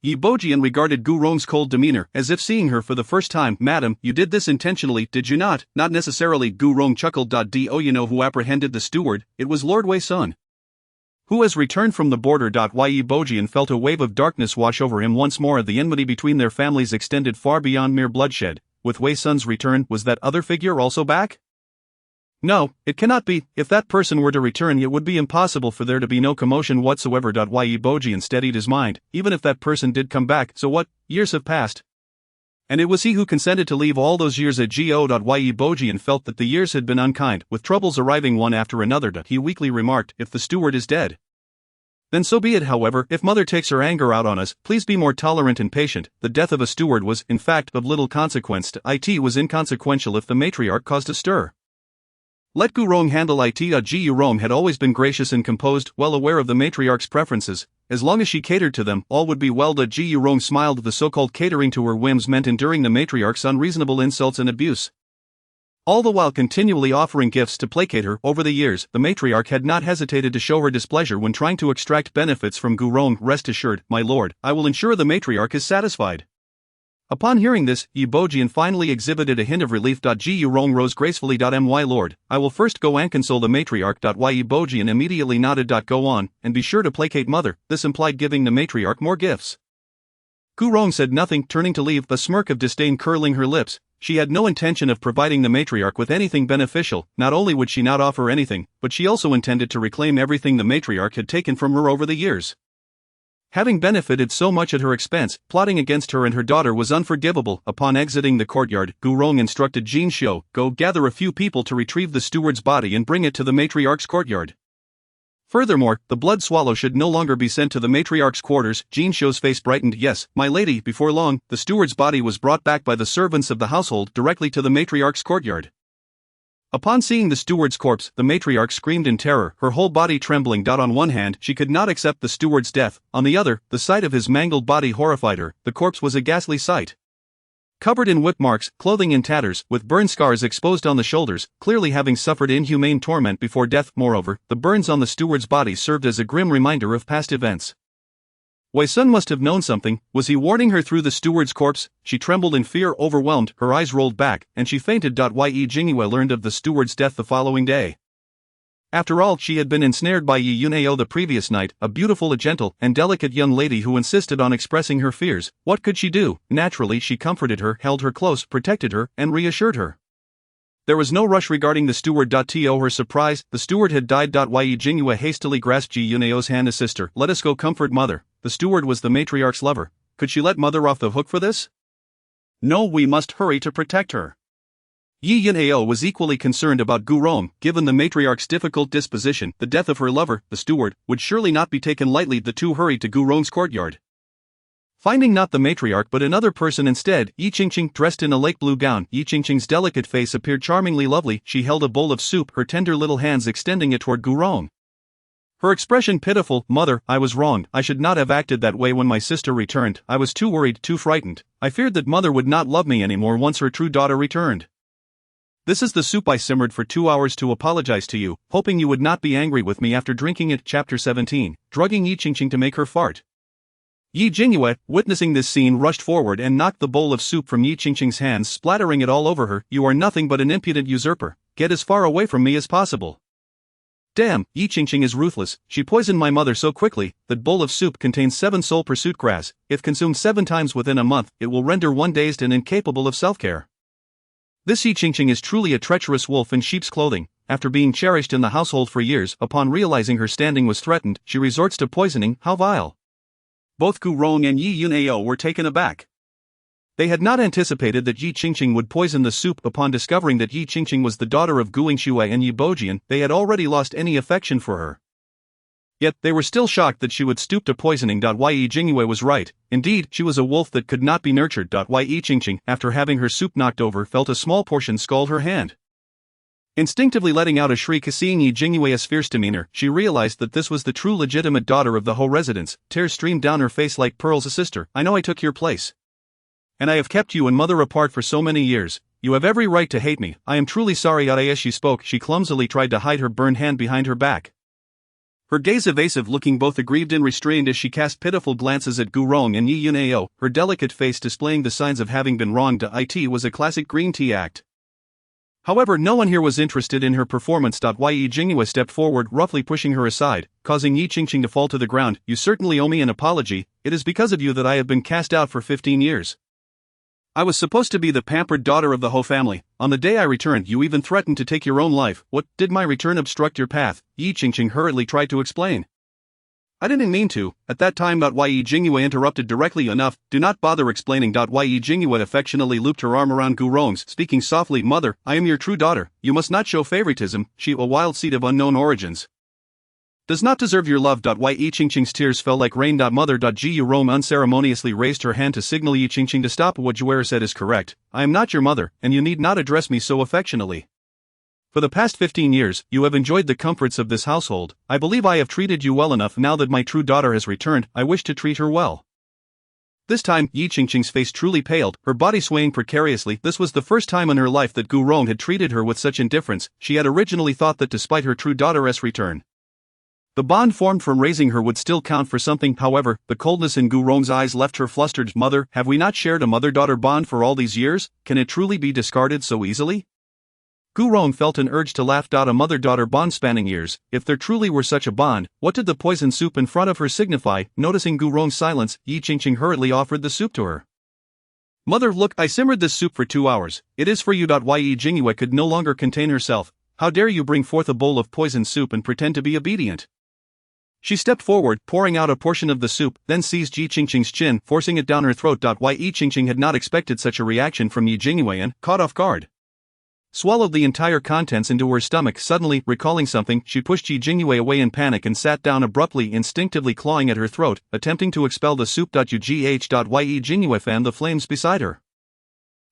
Yi Bojian regarded Gu Rong's cold demeanor, as if seeing her for the first time. Madam, you did this intentionally, did you not? Not necessarily. Gu Rong chuckled. Do you know who apprehended the steward? It was Lord Wei Sun, who has returned from the border. Yi Bojian felt a wave of darkness wash over him once more. The enmity between their families extended far beyond mere bloodshed. With Wei Sun's return, was that other figure also back? No, it cannot be. If that person were to return, it would be impossible for there to be no commotion whatsoever. Yi Bojian steadied his mind. Even if that person did come back, so what? Years have passed, and it was he who consented to leave all those years at Go. Yi Bojian felt that the years had been unkind, with troubles arriving one after another. He weakly remarked, if the steward is dead, then so be it. However, if mother takes her anger out on us, please be more tolerant and patient. The death of a steward was, in fact, of little consequence. It was inconsequential if the matriarch caused a stir. Let Gu Rong handle it. Ji Yurong had always been gracious and composed, well aware of the matriarch's preferences. As long as she catered to them, all would be well. Ji Yurong smiled. The so-called catering to her whims meant enduring the matriarch's unreasonable insults and abuse, all the while continually offering gifts to placate her. Over the years, the matriarch had not hesitated to show her displeasure when trying to extract benefits from Gu Rong. Rest assured, my lord, I will ensure the matriarch is satisfied. Upon hearing this, Yi Bojian finally exhibited a hint of relief. Ji Yurong rose gracefully. My lord, I will first go and console the matriarch. Yi Bojian immediately nodded. Go on, and be sure to placate mother. This implied giving the matriarch more gifts. Gu Rong said nothing, turning to leave, a smirk of disdain curling her lips. She had no intention of providing the matriarch with anything beneficial. Not only would she not offer anything, but she also intended to reclaim everything the matriarch had taken from her over the years. Having benefited so much at her expense, plotting against her and her daughter was unforgivable. Upon exiting the courtyard, Gu Rong instructed Jingyue, "Go gather a few people to retrieve the steward's body and bring it to the matriarch's courtyard." Furthermore, the blood swallow should no longer be sent to the matriarch's quarters. Jingyue's face brightened. "Yes, my lady." Before long, the steward's body was brought back by the servants of the household directly to the matriarch's courtyard. Upon seeing the steward's corpse, the matriarch screamed in terror, her whole body trembling. On one hand, she could not accept the steward's death, on the other, the sight of his mangled body horrified her. The corpse was a ghastly sight. Covered in whip marks, clothing in tatters, with burn scars exposed on the shoulders, clearly having suffered inhumane torment before death. Moreover, the burns on the steward's body served as a grim reminder of past events. Wei Sun must have known something. Was he warning her through the steward's corpse? She trembled in fear, overwhelmed, her eyes rolled back, and she fainted. Ye Jingyue learned of the steward's death the following day. After all, she had been ensnared by Yi Yunao the previous night, a beautiful, gentle, and delicate young lady who insisted on expressing her fears. What could she do? Naturally, she comforted her, held her close, protected her, and reassured her. There was no rush regarding the steward. To her surprise, the steward had died. Yi Jingyue hastily grasped Yi Yunao's hand. "Assist her. Let us go comfort mother." The steward was the matriarch's lover. Could she let mother off the hook for this? No, we must hurry to protect her. Yi Yunao was equally concerned about Gu Rong. Given the matriarch's difficult disposition, the death of her lover, the steward, would surely not be taken lightly. The two hurried to Gu Rong's courtyard. Finding not the matriarch but another person instead, Yi Qingqing, dressed in a lake blue gown, Yi Qingqing's delicate face appeared charmingly lovely. She held a bowl of soup, her tender little hands extending it toward Gu Rong. Her expression pitiful. "Mother, I was wrong. I should not have acted that way when my sister returned. I was too worried, too frightened. I feared that mother would not love me anymore once her true daughter returned. This is the soup I simmered for 2 hours to apologize to you, hoping you would not be angry with me after drinking it." Chapter 17, drugging Yi Qingqing to make her fart. Yi Jingyue, witnessing this scene, rushed forward and knocked the bowl of soup from Yi Qingqing's hands, splattering it all over her. "You are nothing but an impudent usurper. Get as far away from me as possible." "Damn, Yi Qingqing is ruthless. She poisoned my mother so quickly. That bowl of soup contains 7 soul pursuit grass. If consumed 7 times within a month, it will render one dazed and incapable of self-care. This Yi Qingqing is truly a treacherous wolf in sheep's clothing. After being cherished in the household for years, upon realizing her standing was threatened, she resorts to poisoning. How vile." Both Gu Rong and Yi Yunao were taken aback. They had not anticipated that Yi Qingqing would poison the soup. Upon discovering that Yi Qingqing was the daughter of Gu Yingshui and Yi Bojian, they had already lost any affection for her. Yet, they were still shocked that she would stoop to poisoning. Yi Jingyue was right. Indeed, she was a wolf that could not be nurtured. Yi Qingqing, after having her soup knocked over, felt a small portion scald her hand. Instinctively letting out a shriek, seeing Yi Jingyue's fierce demeanor, she realized that this was the true legitimate daughter of the Ho residence. Tears streamed down her face like pearls. "Sister, I know I took your place. And I have kept you and mother apart for so many years. You have every right to hate me. I am truly sorry." As she spoke, she clumsily tried to hide her burned hand behind her back. Her gaze evasive, looking both aggrieved and restrained as she cast pitiful glances at Gu Rong and Yi Yunao, her delicate face displaying the signs of having been wronged. It was a classic green tea act. However, no one here was interested in her performance. Yi Jingyue stepped forward, roughly pushing her aside, causing Yi Qingqing to fall to the ground. "You certainly owe me an apology. It is because of you that I have been cast out for 15 years. I was supposed to be the pampered daughter of the Ho family. On the day I returned, you even threatened to take your own life. What, did my return obstruct your path?" Yi Qingqing hurriedly tried to explain. "I didn't mean to, at that time." Yi Jingyue interrupted directly. "Enough, do not bother explaining." Yi Jingyue affectionately looped her arm around Gu Rong's, speaking softly. "Mother, I am your true daughter. You must not show favoritism. She, a wild seed of unknown origins, does not deserve your love." Yi Qingqing's tears fell like rain. "Mother." Gu Rong unceremoniously raised her hand to signal Yi Qingqing to stop. "What Juer said is correct. I am not your mother, and you need not address me so affectionately. For the past 15 years, you have enjoyed the comforts of this household. I believe I have treated you well enough. Now that my true daughter has returned, I wish to treat her well." This time, Yi Qingqing's face truly paled, her body swaying precariously. This was the first time in her life that Gu Rong had treated her with such indifference. She had originally thought that despite her true daughter's return, the bond formed from raising her would still count for something. However, the coldness in Gu Rong's eyes left her flustered. "Mother, have we not shared a mother-daughter bond for all these years? Can it truly be discarded so easily?" Gu Rong felt an urge to laugh. A mother-daughter bond spanning years. If there truly were such a bond, what did the poison soup in front of her signify? Noticing Gu Rong's silence, Yi Qingqing hurriedly offered the soup to her. "Mother, look, I simmered this soup for 2 hours. It is for you." Yi Jingyue could no longer contain herself. "How dare you bring forth a bowl of poisoned soup and pretend to be obedient?" She stepped forward, pouring out a portion of the soup, then seized Yi Qingqing's chin, forcing it down her throat. Yi Qingqing had not expected such a reaction from Yi Jingyue and, caught off guard, swallowed the entire contents into her stomach. Suddenly, recalling something, she pushed Yi Jingyue away in panic and sat down abruptly, instinctively clawing at her throat, attempting to expel the soup. Yi Jingyue fanned the flames beside her.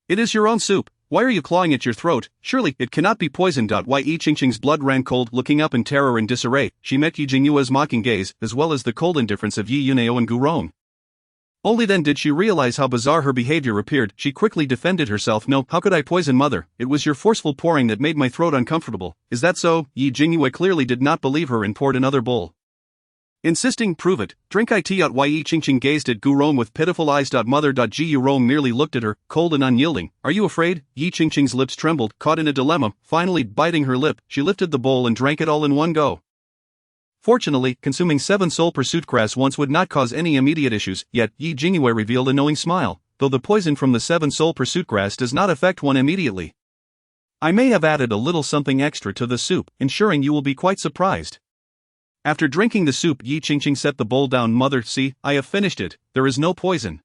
"It is your own soup. Why are you clawing at your throat? Surely, it cannot be poisoned." Yi Qingqing's blood ran cold. Looking up in terror and disarray, she met Yi Jingyue's mocking gaze, as well as the cold indifference of Yi Yuneo and Gu Rong. Only then did she realize how bizarre her behavior appeared. She quickly defended herself. "No, how could I poison mother? It was your forceful pouring that made my throat uncomfortable." "Is that so?" Yi Jingyue clearly did not believe her and poured another bowl, insisting, "Prove it. Drink it." Yi Qingqing gazed at Gu Rong with pitiful eyes. Mother. Ji Rong merely looked at her, cold and unyielding. "Are you afraid?" Yi Qingqing's lips trembled, caught in a dilemma. Finally, biting her lip, she lifted the bowl and drank it all in one go. Fortunately, consuming 7 soul pursuit grass once would not cause any immediate issues, yet Yi Jingyue revealed a knowing smile. "Though the poison from the 7 soul pursuit grass does not affect one immediately, I may have added a little something extra to the soup, ensuring you will be quite surprised." After drinking the soup, Yi Qingqing set the bowl down. "Mother, see, I have finished it. There is no poison."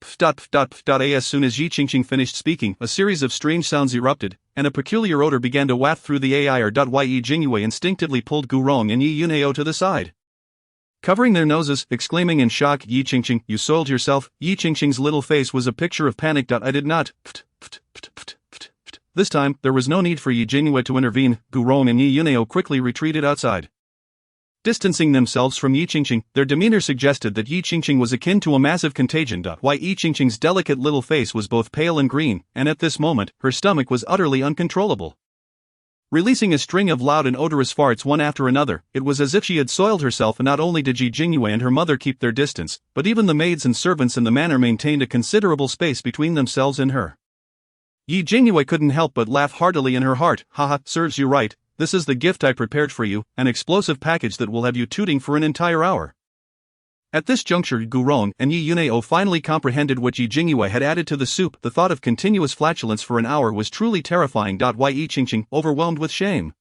As soon as Yi Qingqing finished speaking, a series of strange sounds erupted, and a peculiar odor began to waft through the air. Yi Jingyue instinctively pulled Gu Rong and Yi Yuneo to the side, covering their noses, exclaiming in shock, "Yi Qingqing, you soiled yourself." Yi Qingqing's little face was a picture of panic. "I did not." This time, there was no need for Yi Jingyue to intervene. Gu Rong and Yi Yuneo quickly retreated outside, distancing themselves from Yi Qingqing. Their demeanor suggested that Yi Qingqing was akin to a massive contagion. Yi Qingqing's delicate little face was both pale and green, and at this moment, her stomach was utterly uncontrollable, releasing a string of loud and odorous farts one after another. It was as if she had soiled herself. And not only did Yi Jingyue and her mother keep their distance, but even the maids and servants in the manor maintained a considerable space between themselves and her. Yi Jingyue couldn't help but laugh heartily in her heart. "Haha, serves you right. This is the gift I prepared for you, an explosive package that will have you tooting for an entire hour." At this juncture, Gu Rong and Yi Yuneo finally comprehended what Yi Jingyue had added to the soup. The thought of continuous flatulence for an hour was truly terrifying. Yi Qingqing, overwhelmed with shame,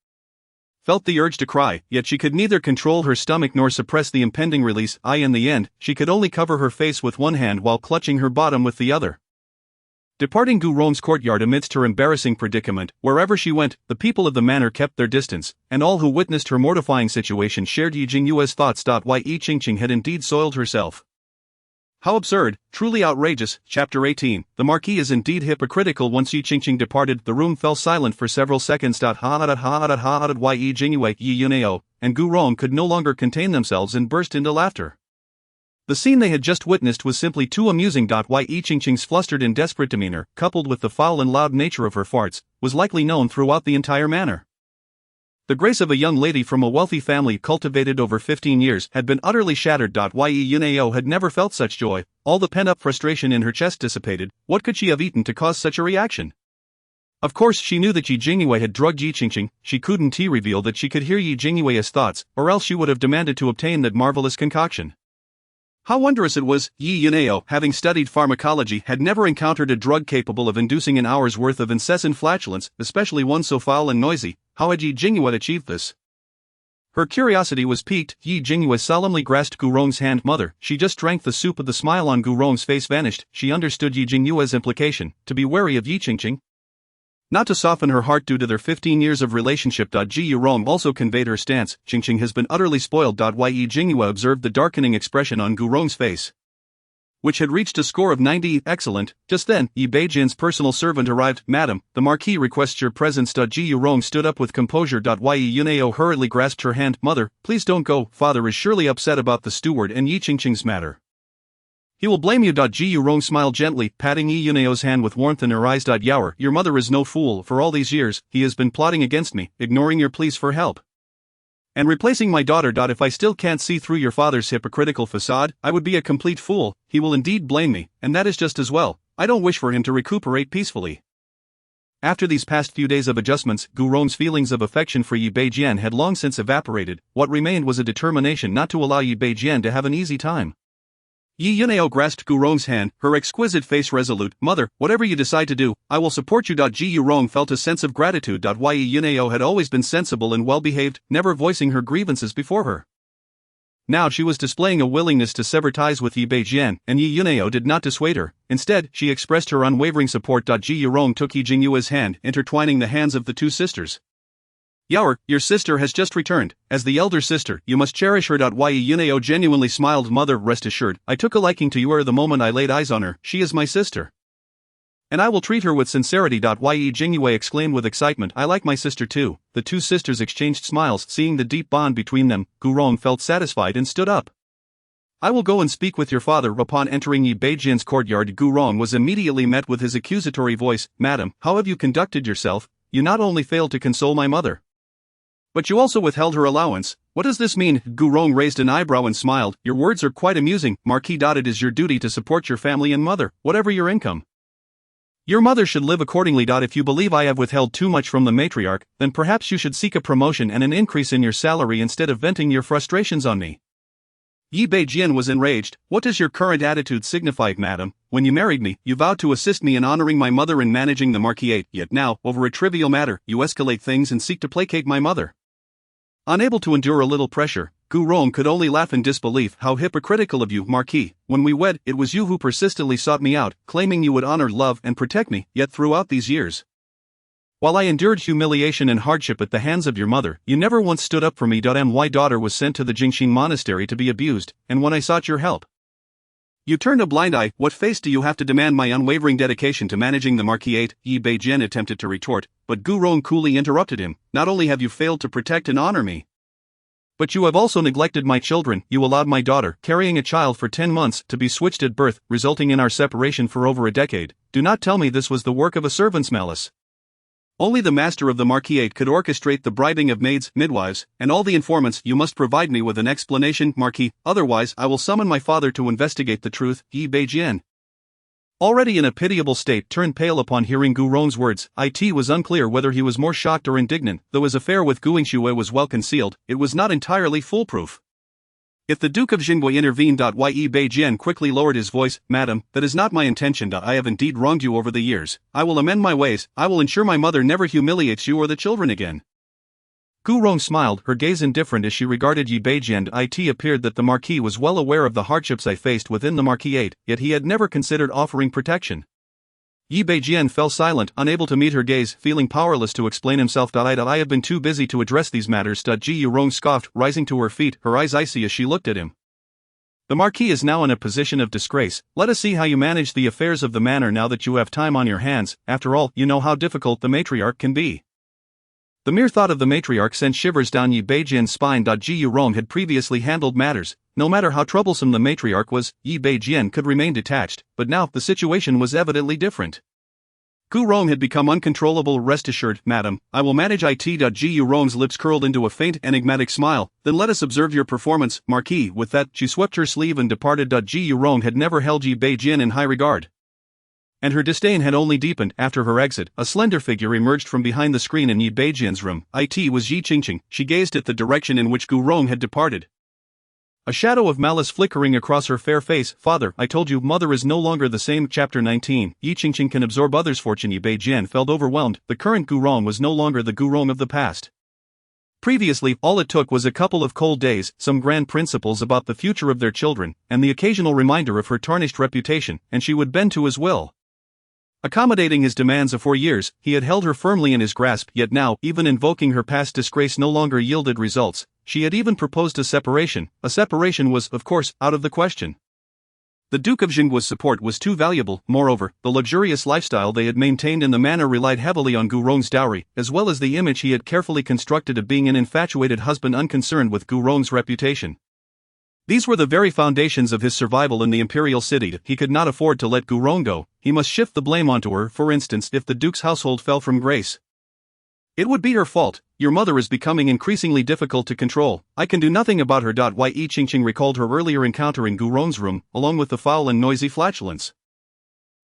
felt the urge to cry, yet she could neither control her stomach nor suppress the impending release. In the end, she could only cover her face with one hand while clutching her bottom with the other. Departing Gu Rong's courtyard amidst her embarrassing predicament, wherever she went, the people of the manor kept their distance, and all who witnessed her mortifying situation shared Yi Jingyue's thoughts. Yi Qingqing had indeed soiled herself. How absurd, truly outrageous. Chapter 18. The Marquis is indeed hypocritical. Once Yi Qingqing departed, the room fell silent for several seconds. Yi Jingyue, Yi Yuneo, and Gu Rong could no longer contain themselves and burst into laughter. The scene they had just witnessed was simply too amusing. Yi Qingqing's flustered and desperate demeanor, coupled with the foul and loud nature of her farts, was likely known throughout the entire manor. The grace of a young lady from a wealthy family cultivated over 15 years had been utterly shattered. Yi Yuneo had never felt such joy. All the pent-up frustration in her chest dissipated. What could she have eaten to cause such a reaction? Of course she knew that Yi Jingyue had drugged Yi Qingqing. She couldn't reveal that she could hear Yi Jingyue's thoughts, or else she would have demanded to obtain that marvelous concoction. How wondrous it was. Yi Yuneo, having studied pharmacology, had never encountered a drug capable of inducing an hour's worth of incessant flatulence, especially one so foul and noisy. How had Yi Jingyue achieved this? Her curiosity was piqued. Yi Jingyue solemnly grasped Gu Rong's hand. "Mother." She just drank the soup. The smile on Gu Rong's face vanished. She understood Yi Jingyue's implication, to be wary of Yi Qingqing, not to soften her heart due to their 15 years of relationship. Ji Rong also conveyed her stance. Qingqing has been utterly spoiled. Yi Jingyue observed the darkening expression on Gu Rong's face, which had reached a score of 90. Excellent. Just then, Yi Beijian's personal servant arrived. "Madam, the Marquis requests your presence." Ji Rong stood up with composure. Yi Yuneo hurriedly grasped her hand. "Mother, please don't go. Father is surely upset about the steward and Yi Qingqing's matter. He will blame you." Ji Rong smiled gently, patting Yi Yuneo's hand with warmth in her eyes. "Yower, your mother is no fool. For all these years, he has been plotting against me, ignoring your pleas for help, and replacing my daughter. If I still can't see through your father's hypocritical facade, I would be a complete fool. He will indeed blame me, and that is just as well. I don't wish for him to recuperate peacefully." After these past few days of adjustments, Gu Rong's feelings of affection for Yi Beijian had long since evaporated. What remained was a determination not to allow Yi Beijian to have an easy time. Yi Yuneo grasped Gu Rong's hand, her exquisite face resolute. "Mother, whatever you decide to do, I will support you." Ji Rong felt a sense of gratitude. Yi Yuneo had always been sensible and well-behaved, never voicing her grievances before her. Now she was displaying a willingness to sever ties with Yi Beijian, and Yi Yuneo did not dissuade her. Instead, she expressed her unwavering support. Ji Yurong took Yi Jingyue's hand, intertwining the hands of the two sisters. Yaoer, your sister has just returned. As the elder sister, you must cherish her. Yi Yuneo genuinely smiled. Mother, rest assured, I took a liking to Yaoer the moment I laid eyes on her. She is my sister. And I will treat her with sincerity. Yi Jingyue exclaimed with excitement, I like my sister too. The two sisters exchanged smiles. Seeing the deep bond between them, Gu Rong felt satisfied and stood up. I will go and speak with your father. Upon entering Yi Beijian's courtyard, Gu Rong was immediately met with his accusatory voice. Madam, how have you conducted yourself? You not only failed to console my mother, but you also withheld her allowance. What does this mean? Gu Rong raised an eyebrow and smiled. Your words are quite amusing, Marquis. It is your duty to support your family and mother, whatever your income. Your mother should live accordingly. If you believe I have withheld too much from the matriarch, then perhaps you should seek a promotion and an increase in your salary instead of venting your frustrations on me. Yi Beijian was enraged. What does your current attitude signify, madam? When you married me, you vowed to assist me in honoring my mother and managing the Marquis, yet now, over a trivial matter, you escalate things and seek to placate my mother. Unable to endure a little pressure, Gu Rong could only laugh in disbelief. How hypocritical of you, Marquis. When we wed, it was you who persistently sought me out, claiming you would honor, love, and protect me, yet throughout these years, while I endured humiliation and hardship at the hands of your mother, you never once stood up for me. My daughter was sent to the Jingxin monastery to be abused, and when I sought your help, you turned a blind eye. What face do you have to demand my unwavering dedication to managing the Marquis? Yi Beijian attempted to retort, but Gu Rong coolly interrupted him. Not only have you failed to protect and honor me, but you have also neglected my children. You allowed my daughter, carrying a child for 10 months, to be switched at birth, resulting in our separation for over a decade. Do not tell me this was the work of a servant's malice. Only the master of the Marquis could orchestrate the bribing of maids, midwives, and all the informants. You must provide me with an explanation, Marquis, otherwise I will summon my father to investigate the truth. Yi Beijian, already in a pitiable state, turned pale upon hearing Gu Rong's words. It was unclear whether he was more shocked or indignant. Though his affair with Gu Yingxue was well concealed, it was not entirely foolproof. If the Duke of Jingyue intervened, Yi Beijian quickly lowered his voice. Madam, that is not my intention. I have indeed wronged you over the years. I will amend my ways. I will ensure my mother never humiliates you or the children again. Gu Rong smiled, her gaze indifferent as she regarded Yi Beijian. It appeared that the Marquis was well aware of the hardships I faced within the Marquis, yet he had never considered offering protection. Yi Beijian fell silent, unable to meet her gaze, feeling powerless to explain himself. I have been too busy to address these matters. Ji Yurong scoffed, rising to her feet, her eyes icy as she looked at him. The Marquis is now in a position of disgrace. Let us see how you manage the affairs of the manor now that you have time on your hands. After all, you know how difficult the matriarch can be. The mere thought of the matriarch sent shivers down Yi Beijian's spine. Ji Yurong had previously handled matters. No matter how troublesome the matriarch was, Yi Beijian could remain detached, but now the situation was evidently different. Gu Rong had become uncontrollable. Rest assured, madam, I will manage it. Ji Yurong's lips curled into a faint, enigmatic smile. Then let us observe your performance, Marquis. With that, she swept her sleeve and departed. Ji Yurong had never held Yi Beijian in high regard, and her disdain had only deepened. After her exit, a slender figure emerged from behind the screen in Yi Beijian's room. It was Yi Qingqing. She gazed at the direction in which Gu Rong had departed, a shadow of malice flickering across her fair face. Father, I told you, mother is no longer the same. Chapter 19. Yi Qingqing can absorb others' fortune. Yi Beijian felt overwhelmed. The current Gu Rong was no longer the Gu Rong of the past. Previously, all it took was a couple of cold days, some grand principles about the future of their children, and the occasional reminder of her tarnished reputation, and she would bend to his will. Accommodating his demands for years, he had held her firmly in his grasp, yet now, even invoking her past disgrace no longer yielded results. She had even proposed a separation. A separation was, of course, out of the question. The Duke of Jingyue's support was too valuable. Moreover, the luxurious lifestyle they had maintained in the manor relied heavily on Gu Rong's dowry, as well as the image he had carefully constructed of being an infatuated husband unconcerned with Gu Rong's reputation. These were the very foundations of his survival in the imperial city. He could not afford to let Gu Rong go. He must shift the blame onto her. For instance, if the Duke's household fell from grace, it would be her fault. Your mother is becoming increasingly difficult to control. I can do nothing about her. Yi Qingqing recalled her earlier encounter in Gu Rong's room, along with the foul and noisy flatulence.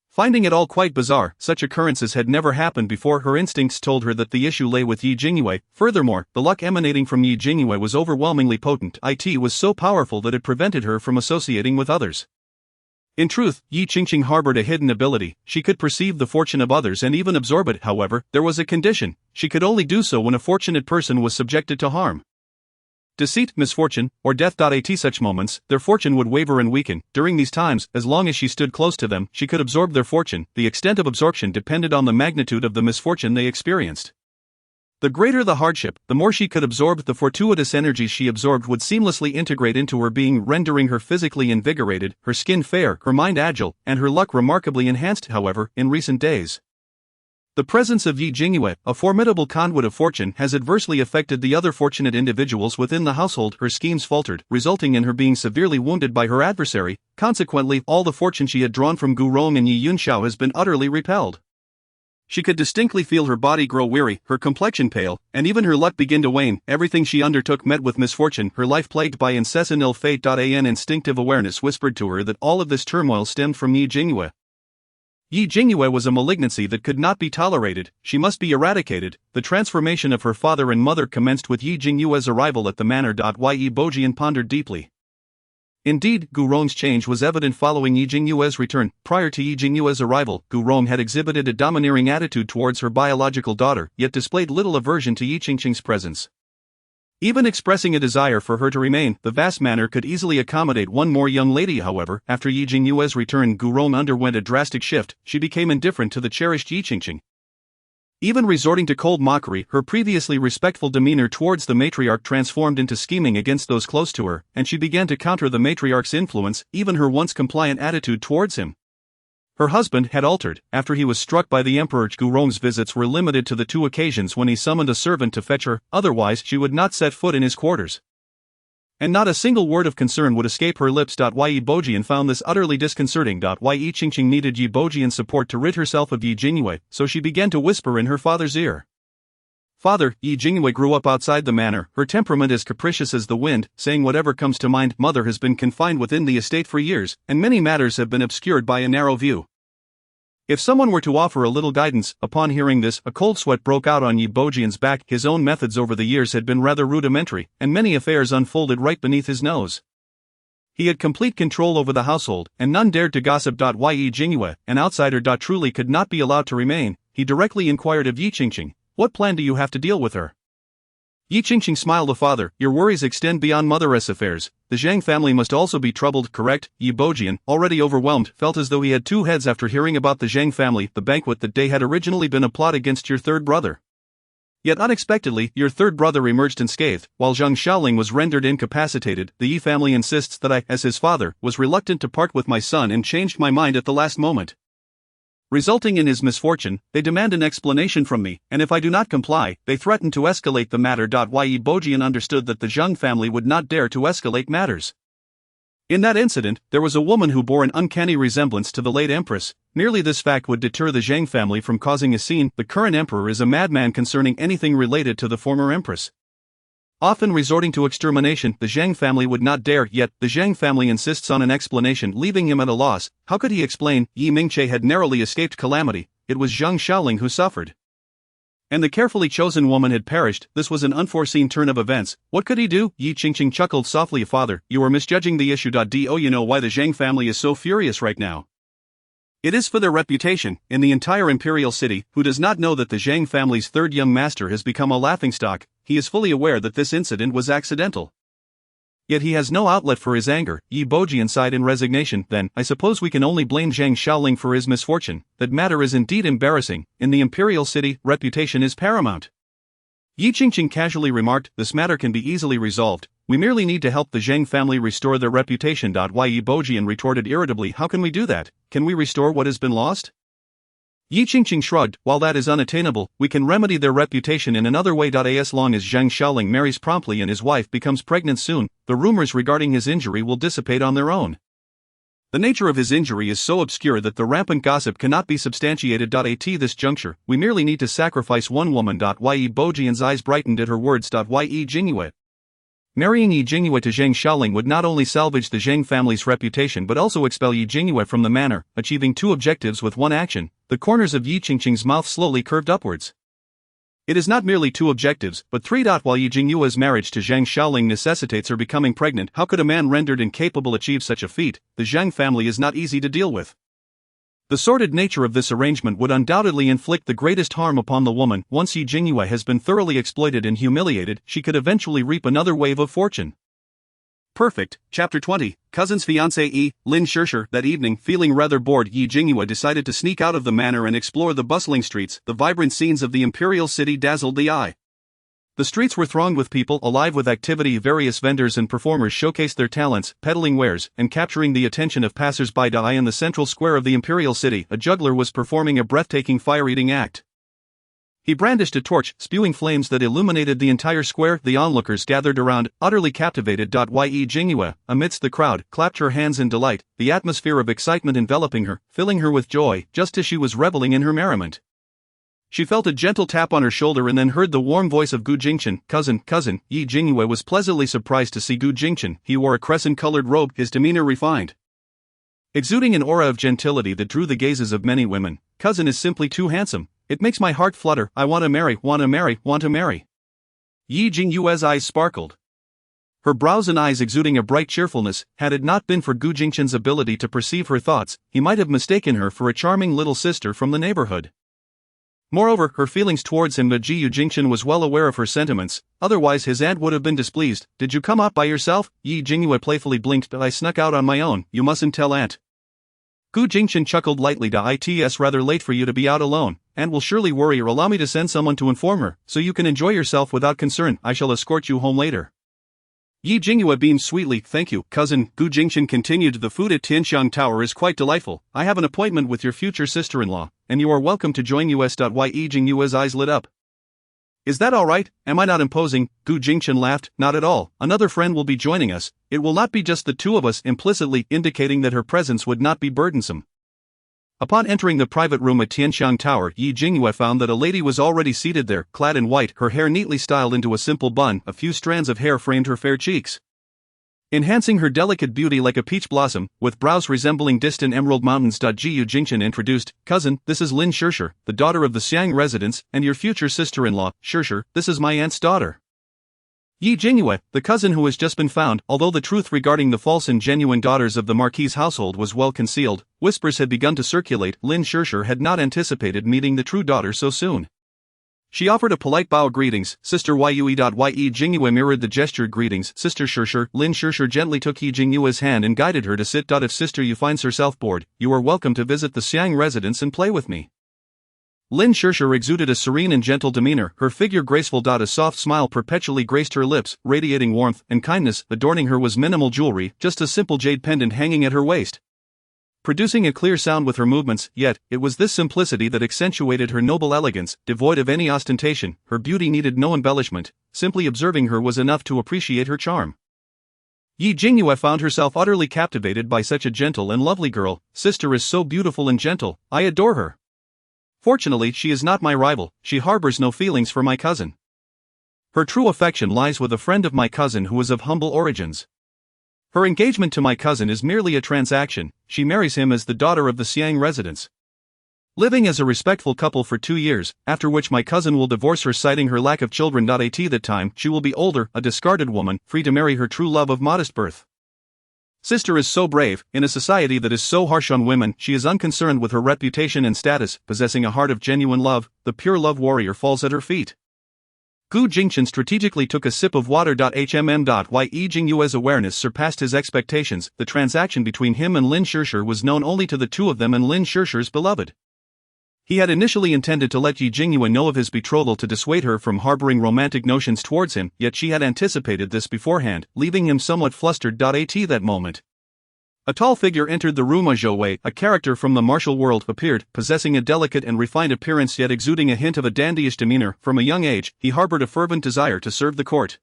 Finding it all quite bizarre, such occurrences had never happened before. Her instincts told her that the issue lay with Yi Jingyue. Furthermore, the luck emanating from Yi Jingyue was overwhelmingly potent. It was so powerful that it prevented her from associating with others. In truth, Yi Qingqing harbored a hidden ability. She could perceive the fortune of others and even absorb it. However, there was a condition. She could only do so when a fortunate person was subjected to harm. deceit, misfortune, or death. At such moments, their fortune would waver and weaken. During these times, as long as she stood close to them, she could absorb their fortune. The extent of absorption depended on the magnitude of the misfortune they experienced. The greater the hardship, the more she could absorb. The fortuitous energies she absorbed would seamlessly integrate into her being, rendering her physically invigorated, her skin fair, her mind agile, and her luck remarkably enhanced. However, in recent days, the presence of Jingyue, a formidable conduit of fortune, has adversely affected the other fortunate individuals within the household. Her schemes faltered, resulting in her being severely wounded by her adversary. Consequently, all the fortune she had drawn from Gu Rong and Yi Yunxiao has been utterly repelled. She could distinctly feel her body grow weary, her complexion pale, and even her luck begin to wane. Everything she undertook met with misfortune, her life plagued by incessant ill fate. An instinctive awareness whispered to her that all of this turmoil stemmed from Yi Jingyue. Yi Jingyue was a malignancy that could not be tolerated, she must be eradicated. The transformation of her father and mother commenced with Yi Jingyue's arrival at the manor. Yi Bojian pondered deeply. Indeed, Gu Rong's change was evident following Yi Jingyue's return. Prior to Yi Jingyue's arrival, Gu Rong had exhibited a domineering attitude towards her biological daughter, yet displayed little aversion to Yi Qingqing's presence. Even expressing a desire for her to remain, the vast manor could easily accommodate one more young lady. However, after Yi Jingyue's return, Gu Rong underwent a drastic shift. She became indifferent to the cherished Yi Qingqing, even resorting to cold mockery. Her previously respectful demeanor towards the matriarch transformed into scheming against those close to her, and she began to counter the matriarch's influence, even her once compliant attitude towards him. Her husband had altered. After he was struck by the emperor, Gu Rong's visits were limited to the 2 occasions when he summoned a servant to fetch her, otherwise she would not set foot in his quarters. And not a single word of concern would escape her lips. Yi Bojian found this utterly disconcerting. Yi Qingqing needed Yi Bojian's support to rid herself of Yi Jingyue, so she began to whisper in her father's ear. Father, Yi Jingyue grew up outside the manor, her temperament as capricious as the wind, saying whatever comes to mind. Mother has been confined within the estate for years, and many matters have been obscured by a narrow view. If someone were to offer a little guidance. Upon hearing this, a cold sweat broke out on Yi Bojian's back. His own methods over the years had been rather rudimentary, and many affairs unfolded right beneath his nose. He had complete control over the household, and none dared to gossip. Yi Jingyue, an outsider, truly could not be allowed to remain. He directly inquired of Yi Qingqing, "What plan do you have to deal with her?" Yi Qingqing smiled. "The father, your worries extend beyond mother's affairs. The Zhang family must also be troubled, correct?" Yi Bojian, already overwhelmed, felt as though he had 2 heads after hearing about the Zhang family. The banquet that day had originally been a plot against your third brother. Yet unexpectedly, your third brother emerged unscathed. While Zhang Xiaoling was rendered incapacitated, the Yi family insists that I, as his father, was reluctant to part with my son and changed my mind at the last moment. Resulting in his misfortune, they demand an explanation from me, and if I do not comply, they threaten to escalate the matter. Yi Bojian understood that the Zhang family would not dare to escalate matters. In that incident, there was a woman who bore an uncanny resemblance to the late empress. Merely this fact would deter the Zhang family from causing a scene. The current emperor is a madman concerning anything related to the former empress. Often resorting to extermination, the Zhang family would not dare, yet the Zhang family insists on an explanation, leaving him at a loss. How could he explain? Yi Mingche had narrowly escaped calamity. It was Zhang Xiaoling who suffered, and the carefully chosen woman had perished. This was an unforeseen turn of events. What could he do? Yi Qingqing chuckled softly. Father, you are misjudging the issue. You know why the Zhang family is so furious right now? It is for their reputation. In the entire imperial city, who does not know that the Zhang family's third young master has become a laughingstock? He is fully aware that this incident was accidental. Yet he has no outlet for his anger. Yi Bojian sighed in resignation. Then, I suppose we can only blame Zhang Xiaoling for his misfortune. That matter is indeed embarrassing. In the imperial city, reputation is paramount. Yi Qingqing casually remarked, this matter can be easily resolved. We merely need to help the Zhang family restore their reputation. Yi Bojian retorted irritably, how can we do that? Can we restore what has been lost? Yi Qingqing shrugged, while that is unattainable, we can remedy their reputation in another way. As long as Zhang Xiaoling marries promptly and his wife becomes pregnant soon, the rumors regarding his injury will dissipate on their own. The nature of his injury is so obscure that the rampant gossip cannot be substantiated. At this juncture, we merely need to sacrifice one woman. Yi Bojian's eyes brightened at her words. Yi Jingyue. Marrying Yi Jingyue to Zhang Xiaoling would not only salvage the Zhang family's reputation but also expel Yi Jingyue from the manor, achieving 2 objectives with one action. The corners of Yi Qingqing's mouth slowly curved upwards. It is not merely 2 objectives, but 3. While Yi Jingyue's marriage to Zhang Xiaoling necessitates her becoming pregnant, how could a man rendered incapable achieve such a feat? The Zhang family is not easy to deal with. The sordid nature of this arrangement would undoubtedly inflict the greatest harm upon the woman. Once Yi Jingyue has been thoroughly exploited and humiliated, she could eventually reap another wave of fortune. Perfect. Chapter 20. Cousin's fiancé Lin Shishir. That evening, feeling rather bored, Yi Jingyue decided to sneak out of the manor and explore the bustling streets. The vibrant scenes of the imperial city dazzled the eye. The streets were thronged with people, alive with activity. Various vendors and performers showcased their talents, peddling wares, and capturing the attention of passers-by. In the central square of the imperial city, a juggler was performing a breathtaking fire-eating act. He brandished a torch, spewing flames that illuminated the entire square. The onlookers gathered around, utterly captivated. Yi Jingyue, amidst the crowd, clapped her hands in delight, the atmosphere of excitement enveloping her, filling her with joy, just as she was reveling in her merriment. She felt a gentle tap on her shoulder and then heard the warm voice of Gu Jingchen. Cousin. Yi Jingyue was pleasantly surprised to see Gu Jingchen. He wore a crescent-colored robe, his demeanor refined, exuding an aura of gentility that drew the gazes of many women. Cousin is simply too handsome. It makes my heart flutter. I want to marry. Yi Jingyue's eyes sparkled, her brows and eyes exuding a bright cheerfulness. Had it not been for Gu Jingchen's ability to perceive her thoughts, he might have mistaken her for a charming little sister from the neighborhood. Moreover, her feelings towards him. But Gu Jingchen was well aware of her sentiments, otherwise his aunt would have been displeased. Did you come out by yourself? Yi Jingyue playfully blinked. I snuck out on my own. You mustn't tell aunt. Gu Jingchen chuckled lightly. It's rather late for you to be out alone. Aunt will surely worry her. Allow me to send someone to inform her, so you can enjoy yourself without concern. I shall escort you home later. Yi Jingyue beamed sweetly. Thank you, cousin. Gu Jingchen continued. The food at Tianxiang Tower is quite delightful. I have an appointment with your future sister-in-law, and you are welcome to join us. Yi Jingyue's eyes lit up. Is that all right? Am I not imposing? Gu Jingchen laughed. Not at all. Another friend will be joining us. It will not be just the two of us, implicitly indicating that her presence would not be burdensome. Upon entering the private room at Tianxiang Tower, Yi Jingyue found that a lady was already seated there, clad in white, her hair neatly styled into a simple bun. A few strands of hair framed her fair cheeks, enhancing her delicate beauty like a peach blossom, with brows resembling distant emerald mountains. Yi Jingchen introduced, Cousin, this is Lin Shishir, the daughter of the Xiang residence, and your future sister-in-law. Shishir, this is my aunt's daughter. Yi Jingyue, the cousin who has just been found. Although the truth regarding the false and genuine daughters of the Marquis household was well concealed, whispers had begun to circulate. Lin Shishir had not anticipated meeting the true daughter so soon. She offered a polite bow. Greetings, Sister Yue. Yi Jingyue mirrored the gestured greetings. Sister Shishir. Lin Shishir gently took Yi Jingyue's hand and guided her to sit. If Sister Yu finds herself bored, you are welcome to visit the Xiang residence and play with me. Lin Shishir exuded a serene and gentle demeanor, her figure graceful. A soft smile perpetually graced her lips, radiating warmth and kindness. Adorning her was minimal jewelry, just a simple jade pendant hanging at her waist, producing a clear sound with her movements. Yet, it was this simplicity that accentuated her noble elegance. Devoid of any ostentation, her beauty needed no embellishment. Simply observing her was enough to appreciate her charm. Yi Jingyue found herself utterly captivated by such a gentle and lovely girl. Sister is so beautiful and gentle, I adore her. Fortunately, she is not my rival. She harbors no feelings for my cousin. Her true affection lies with a friend of my cousin who is of humble origins. Her engagement to my cousin is merely a transaction. She marries him as the daughter of the Xiang residence, living as a respectful couple for 2 years, after which my cousin will divorce her, citing her lack of children. At that time, she will be older, a discarded woman, free to marry her true love of modest birth. Sister is so brave. In a society that is so harsh on women, she is unconcerned with her reputation and status. Possessing a heart of genuine love, the pure love warrior falls at her feet. Gu Jingchen strategically took a sip of water. Yi Jingyue's awareness surpassed his expectations. The transaction between him and Lin Shishir was known only to the two of them and Lin Shishir's beloved. He had initially intended to let Yi Jingyue know of his betrothal to dissuade her from harboring romantic notions towards him, yet she had anticipated this beforehand, leaving him somewhat flustered. At that moment, a tall figure entered the room. Jingyue, a character from the martial world, appeared, possessing a delicate and refined appearance yet exuding a hint of a dandyish demeanor. From a young age, he harbored a fervent desire to serve the court.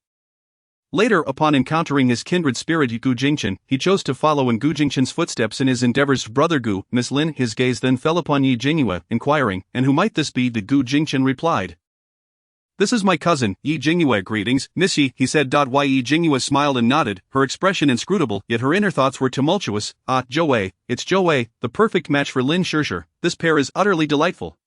Later, upon encountering his kindred spirit Gu Jingchen, he chose to follow in Gu Jingchen's footsteps in his endeavors. Brother Gu, Miss Lin. His gaze then fell upon Yi Jingyue, inquiring, and who might this be? The Gu Jingchen replied, This is my cousin, Yi Jingyue. Greetings, Miss Yi, he said. Yi Jingyue smiled and nodded, her expression inscrutable, yet her inner thoughts were tumultuous. Ah, Jingyue, it's Jingyue, the perfect match for Lin Shishir. This pair is utterly delightful.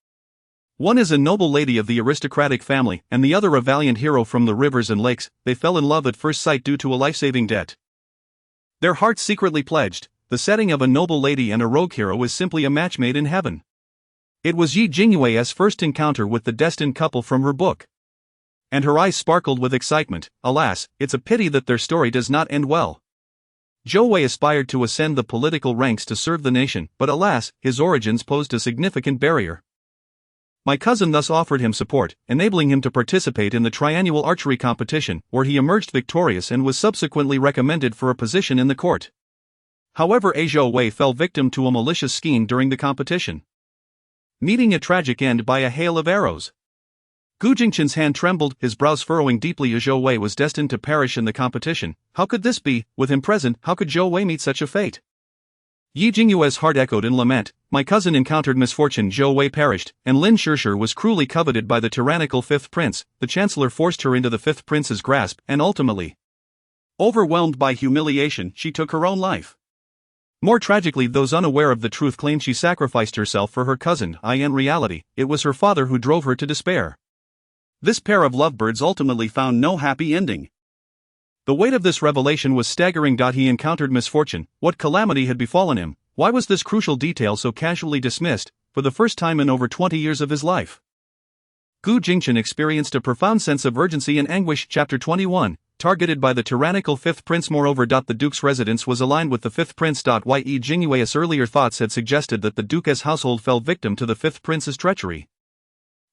One is a noble lady of the aristocratic family, and the other a valiant hero from the rivers and lakes. They fell in love at first sight due to a life-saving debt their hearts secretly pledged. the setting of a noble lady and a rogue hero is simply a match made in heaven. It was Yi Jingyue's first encounter with the destined couple from her book. And her eyes sparkled with excitement. Alas, it's a pity that their story does not end well. Zhou Wei aspired to ascend the political ranks to serve the nation, but alas, his origins posed a significant barrier. My cousin thus offered him support, enabling him to participate in the triannual archery competition, where he emerged victorious and was subsequently recommended for a position in the court. However, Zhou Wei fell victim to a malicious scheme during the competition, meeting a tragic end by a hail of arrows. Gu Jingchen's hand trembled, his brows furrowing deeply. Zhou Wei was destined to perish in the competition. How could this be? With him present, how could Zhou Wei meet such a fate? Yi Jingyue's heart echoed in lament. My cousin encountered misfortune. Zhou Wei perished, and Lin Shishir was cruelly coveted by the tyrannical fifth prince. The chancellor forced her into the fifth prince's grasp, and ultimately, overwhelmed by humiliation, she took her own life. More tragically, those unaware of the truth claimed she sacrificed herself for her cousin. In reality, it was her father who drove her to despair. This pair of lovebirds ultimately found no happy ending. The weight of this revelation was staggering. He encountered misfortune. What calamity had befallen him? Why was this crucial detail so casually dismissed, for the first time in over 20 years of his life? Gu Jingchen experienced a profound sense of urgency and anguish. Chapter 21, targeted by the tyrannical fifth prince. Moreover, the Duke's residence was aligned with the fifth prince. Yi Jingyue's earlier thoughts had suggested that the Duke's household fell victim to the fifth prince's treachery.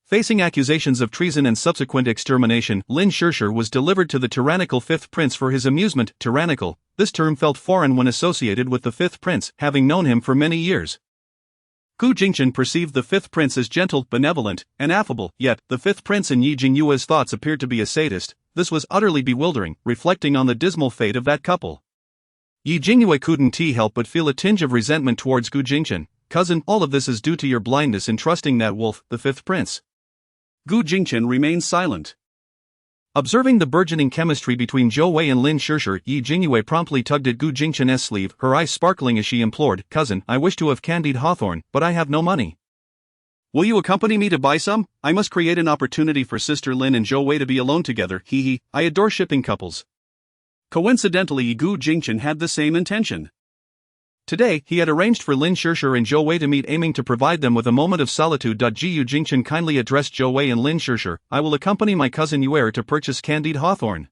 Facing accusations of treason and subsequent extermination, Lin Shishir was delivered to the tyrannical fifth prince for his amusement. Tyrannical, this term felt foreign when associated with the fifth prince, having known him for many years. Gu Jingchen perceived the fifth prince as gentle, benevolent, and affable, yet, the fifth prince in Yi Jingyue's thoughts appeared to be a sadist. This was utterly bewildering, reflecting on the dismal fate of that couple. Yi Jingyue couldn't help but feel a tinge of resentment towards Gu Jingchen. Cousin, all of this is due to your blindness in trusting that wolf, the fifth prince. Gu Jingchen remained silent. Observing the burgeoning chemistry between Zhou Wei and Lin Shishir, Yi Jingyue promptly tugged at Gu Jingchen's sleeve, her eyes sparkling as she implored, Cousin, I wish to have candied hawthorn, but I have no money. Will you accompany me to buy some? I must create an opportunity for Sister Lin and Zhou Wei to be alone together. I adore shipping couples. Coincidentally, Gu Jingchen had the same intention. Today, he had arranged for Lin Shishir and Zhou Wei to meet, aiming to provide them with a moment of solitude. Gu Jingchen kindly addressed Zhou Wei and Lin Shishir, I will accompany my cousin Yuer to purchase candied hawthorn.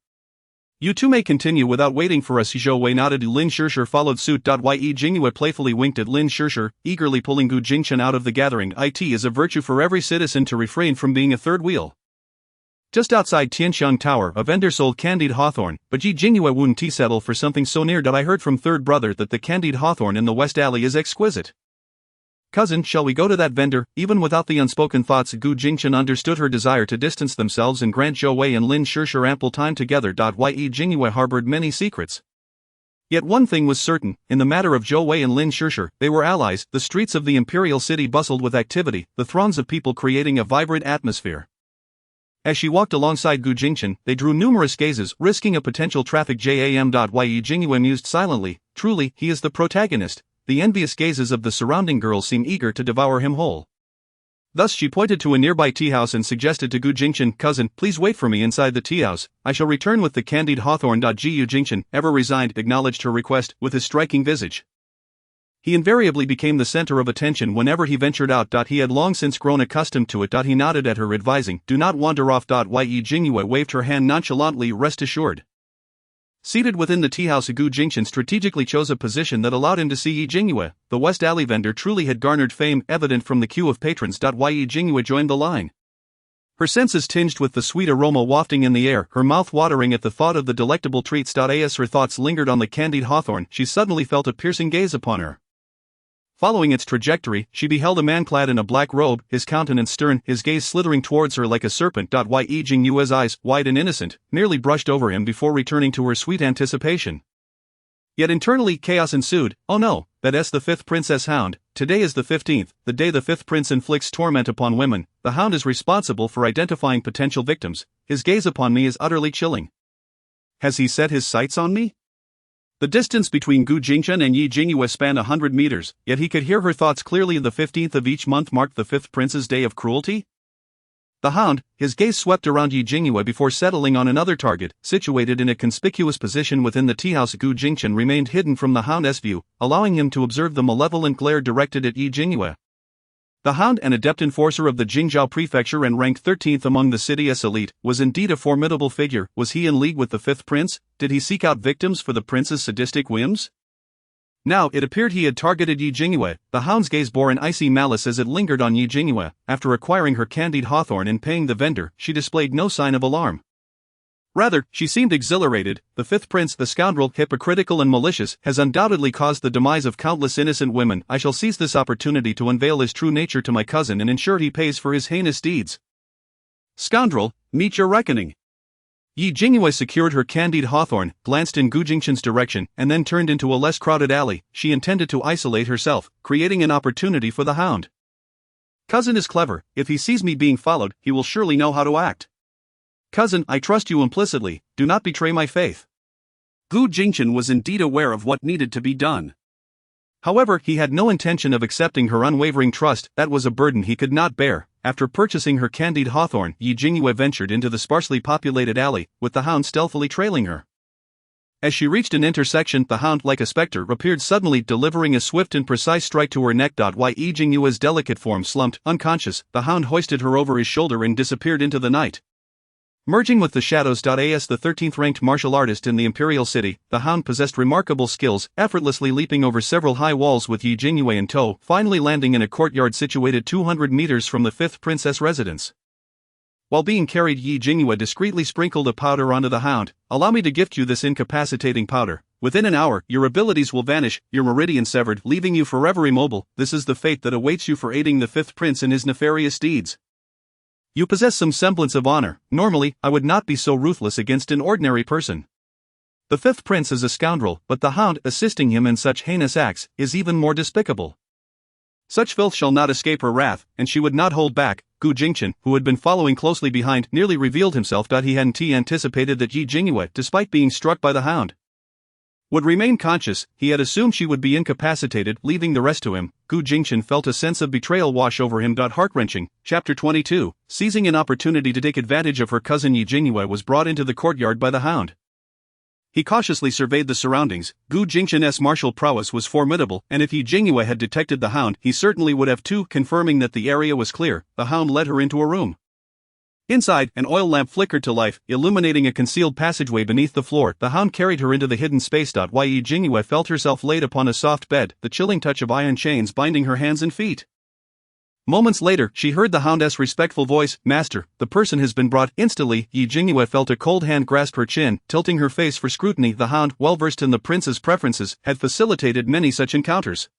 You two may continue without waiting for us. Zhou Wei nodded. Lin Shishir followed suit. Yi Jingyue playfully winked at Lin Shishir, eagerly pulling Gu Jingchen out of the gathering. It is a virtue for every citizen to refrain from being a third wheel. Just outside Tianxiang Tower, a vendor sold candied hawthorn, but Yi Jingyue wouldn't settle for something so near. I heard from third brother that the candied hawthorn in the West Alley is exquisite. Cousin, shall we go to that vendor? Even without the unspoken thoughts, Gu Jingchen understood her desire to distance themselves and grant Zhou Wei and Lin Shishir ample time together. Yi Jingyue harbored many secrets. Yet one thing was certain, in the matter of Zhou Wei and Lin Shishir, they were allies. The streets of the imperial city bustled with activity, the throngs of people creating a vibrant atmosphere. As she walked alongside Gu Jingchen, they drew numerous gazes, risking a potential traffic jam. Yi Jingyue mused silently, truly, he is the protagonist. The envious gazes of the surrounding girls seem eager to devour him whole. Thus she pointed to a nearby tea house and suggested to Gu Jingchen, Cousin, please wait for me inside the tea house. I shall return with the candied hawthorn. Gu Jingchen, ever resigned, acknowledged her request, with his striking visage. He invariably became the center of attention whenever he ventured out. He had long since grown accustomed to it. He nodded at her, advising, do not wander off. Yi Jingyue waved her hand nonchalantly, rest assured. Seated within the tea house, Gu Jingchen strategically chose a position that allowed him to see Yi Jingyue. The West Alley vendor truly had garnered fame, evident from the queue of patrons. Yi Jingyue joined the line. Her senses tinged with the sweet aroma wafting in the air, her mouth watering at the thought of the delectable treats. As her thoughts lingered on the candied hawthorn, she suddenly felt a piercing gaze upon her. Following its trajectory, she beheld a man clad in a black robe, his countenance stern, his gaze slithering towards her like a serpent. Yi Jingyue's eyes, wide and innocent, nearly brushed over him before returning to her sweet anticipation. Yet internally chaos ensued. Oh no, that's the fifth princess hound. Today is the 15th, the day the fifth prince inflicts torment upon women. The hound is responsible for identifying potential victims. His gaze upon me is utterly chilling. Has he set his sights on me? The distance between Gu Jingchen and Yi Jingyue spanned 100 meters, yet he could hear her thoughts clearly. The 15th of each month marked the fifth prince's day of cruelty? The hound, his gaze swept around Yi Jingyue before settling on another target, situated in a conspicuous position within the tea house. Gu Jingchen remained hidden from the hound's view, allowing him to observe the malevolent glare directed at Yi Jingyue. The hound, an adept enforcer of the Jingzhou prefecture and ranked 13th among the city's elite, was indeed a formidable figure. Was he in league with the fifth prince? Did he seek out victims for the prince's sadistic whims? Now it appeared he had targeted Yi Jingyue. The hound's gaze bore an icy malice as it lingered on Yi Jingyue. After acquiring her candied hawthorn and paying the vendor, she displayed no sign of alarm. Rather, she seemed exhilarated. The fifth prince, the scoundrel, hypocritical and malicious, has undoubtedly caused the demise of countless innocent women. I shall seize this opportunity to unveil his true nature to my cousin and ensure he pays for his heinous deeds. Scoundrel, meet your reckoning. Yi Jingyue secured her candied hawthorn, glanced in Gu Jingchen's direction, and then turned into a less crowded alley. She intended to isolate herself, creating an opportunity for the hound. Cousin is clever. If he sees me being followed, he will surely know how to act. Cousin, I trust you implicitly, do not betray my faith. Gu Jingchen was indeed aware of what needed to be done. However, he had no intention of accepting her unwavering trust. That was a burden he could not bear. After purchasing her candied hawthorn, Yi Jingyue ventured into the sparsely populated alley, with the hound stealthily trailing her. As she reached an intersection, the hound, like a specter, appeared suddenly, delivering a swift and precise strike to her neck. While Yi Jingyue's delicate form slumped, unconscious, the hound hoisted her over his shoulder and disappeared into the night. Merging with the shadows. As the 13th ranked martial artist in the imperial city, the hound possessed remarkable skills, effortlessly leaping over several high walls with Yi Jingyue in tow, finally landing in a courtyard situated 200 meters from the fifth princess residence. While being carried, Yi Jingyue discreetly sprinkled a powder onto the hound. Allow me to gift you this incapacitating powder. Within an hour, your abilities will vanish, your meridian severed, leaving you forever immobile. This is the fate that awaits you for aiding the fifth prince in his nefarious deeds. You possess some semblance of honor. Normally, I would not be so ruthless against an ordinary person. The fifth prince is a scoundrel, but the hound, assisting him in such heinous acts, is even more despicable. Such filth shall not escape her wrath, and she would not hold back. Gu Jingchen, who had been following closely behind, nearly revealed himself. He hadn't anticipated that Yi Jingyue, despite being struck by the hound, would remain conscious. He had assumed she would be incapacitated, leaving the rest to him. Gu Jingchen felt a sense of betrayal wash over him. Heart-wrenching. Chapter 22. Seizing an opportunity to take advantage of her cousin, Yi Jingyue was brought into the courtyard by the hound. He cautiously surveyed the surroundings. Gu Jingchen's martial prowess was formidable, and if Yi Jingyue had detected the hound, he certainly would have too. Confirming that the area was clear, the hound led her into a room. Inside, an oil lamp flickered to life, illuminating a concealed passageway beneath the floor. The hound carried her into the hidden space. While Yi Jingyue felt herself laid upon a soft bed, the chilling touch of iron chains binding her hands and feet. Moments later, she heard the hound's respectful voice, "Master, the person has been brought." Instantly, Yi Jingyue felt a cold hand grasp her chin, tilting her face for scrutiny. The hound, well versed in the prince's preferences, had facilitated many such encounters.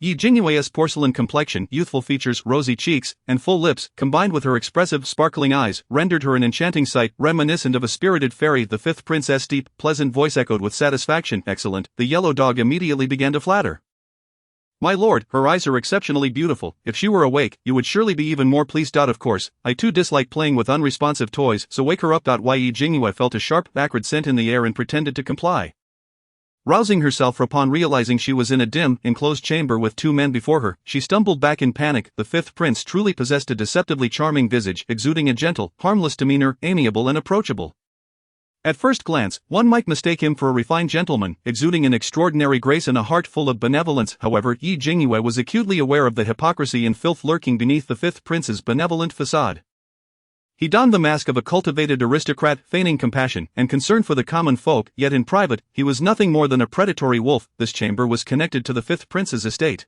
Yi Jingyue's porcelain complexion, youthful features, rosy cheeks, and full lips, combined with her expressive, sparkling eyes, rendered her an enchanting sight, reminiscent of a spirited fairy. The fifth princess' deep, pleasant voice echoed with satisfaction. Excellent. The yellow dog immediately began to flatter. My lord, her eyes are exceptionally beautiful. If she were awake, you would surely be even more pleased. Of course, I too dislike playing with unresponsive toys, so wake her up. While Yi Jingyue felt a sharp, acrid scent in the air and pretended to comply. Rousing herself upon realizing she was in a dim, enclosed chamber with two men before her, she stumbled back in panic. The fifth prince truly possessed a deceptively charming visage, exuding a gentle, harmless demeanor, amiable and approachable. At first glance, one might mistake him for a refined gentleman, exuding an extraordinary grace and a heart full of benevolence. However, Yi Jingyue was acutely aware of the hypocrisy and filth lurking beneath the fifth prince's benevolent facade. He donned the mask of a cultivated aristocrat, feigning compassion and concern for the common folk, yet in private, he was nothing more than a predatory wolf. This chamber was connected to the fifth prince's estate,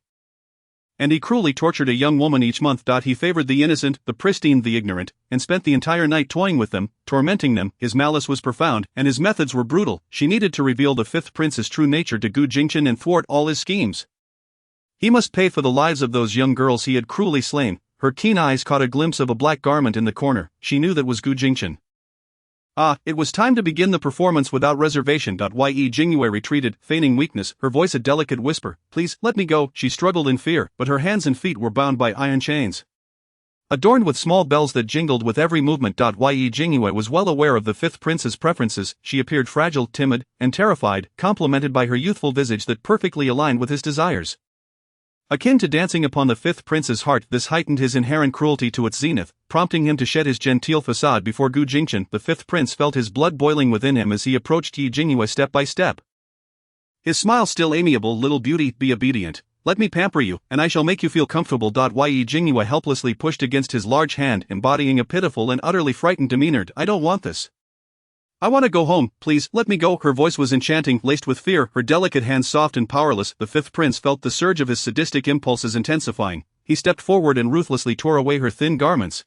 and he cruelly tortured a young woman each month. He favored the innocent, the pristine, the ignorant, and spent the entire night toying with them, tormenting them. His malice was profound, and his methods were brutal. She needed to reveal the fifth prince's true nature to Gu Jingchen and thwart all his schemes. He must pay for the lives of those young girls he had cruelly slain. Her keen eyes caught a glimpse of a black garment in the corner. She knew that was Gu Jingchen. It was time to begin the performance without reservation. Yi Jingyue retreated, feigning weakness, her voice a delicate whisper. Please, let me go. She struggled in fear, but her hands and feet were bound by iron chains, adorned with small bells that jingled with every movement. Yi Jingyue was well aware of the fifth prince's preferences. She appeared fragile, timid, and terrified, complemented by her youthful visage that perfectly aligned with his desires. Akin to dancing upon the fifth prince's heart, this heightened his inherent cruelty to its zenith, prompting him to shed his genteel facade before Gu Jingchen. The fifth prince felt his blood boiling within him as he approached Yi Jingyue step by step. His smile still amiable. "Little beauty, be obedient. Let me pamper you, and I shall make you feel comfortable." Yi Jingyue helplessly pushed against his large hand, embodying a pitiful and utterly frightened demeanor. "I don't want this. I want to go home, please, let me go." Her voice was enchanting, laced with fear, her delicate hands soft and powerless. The fifth prince felt the surge of his sadistic impulses intensifying. He stepped forward and ruthlessly tore away her thin garments,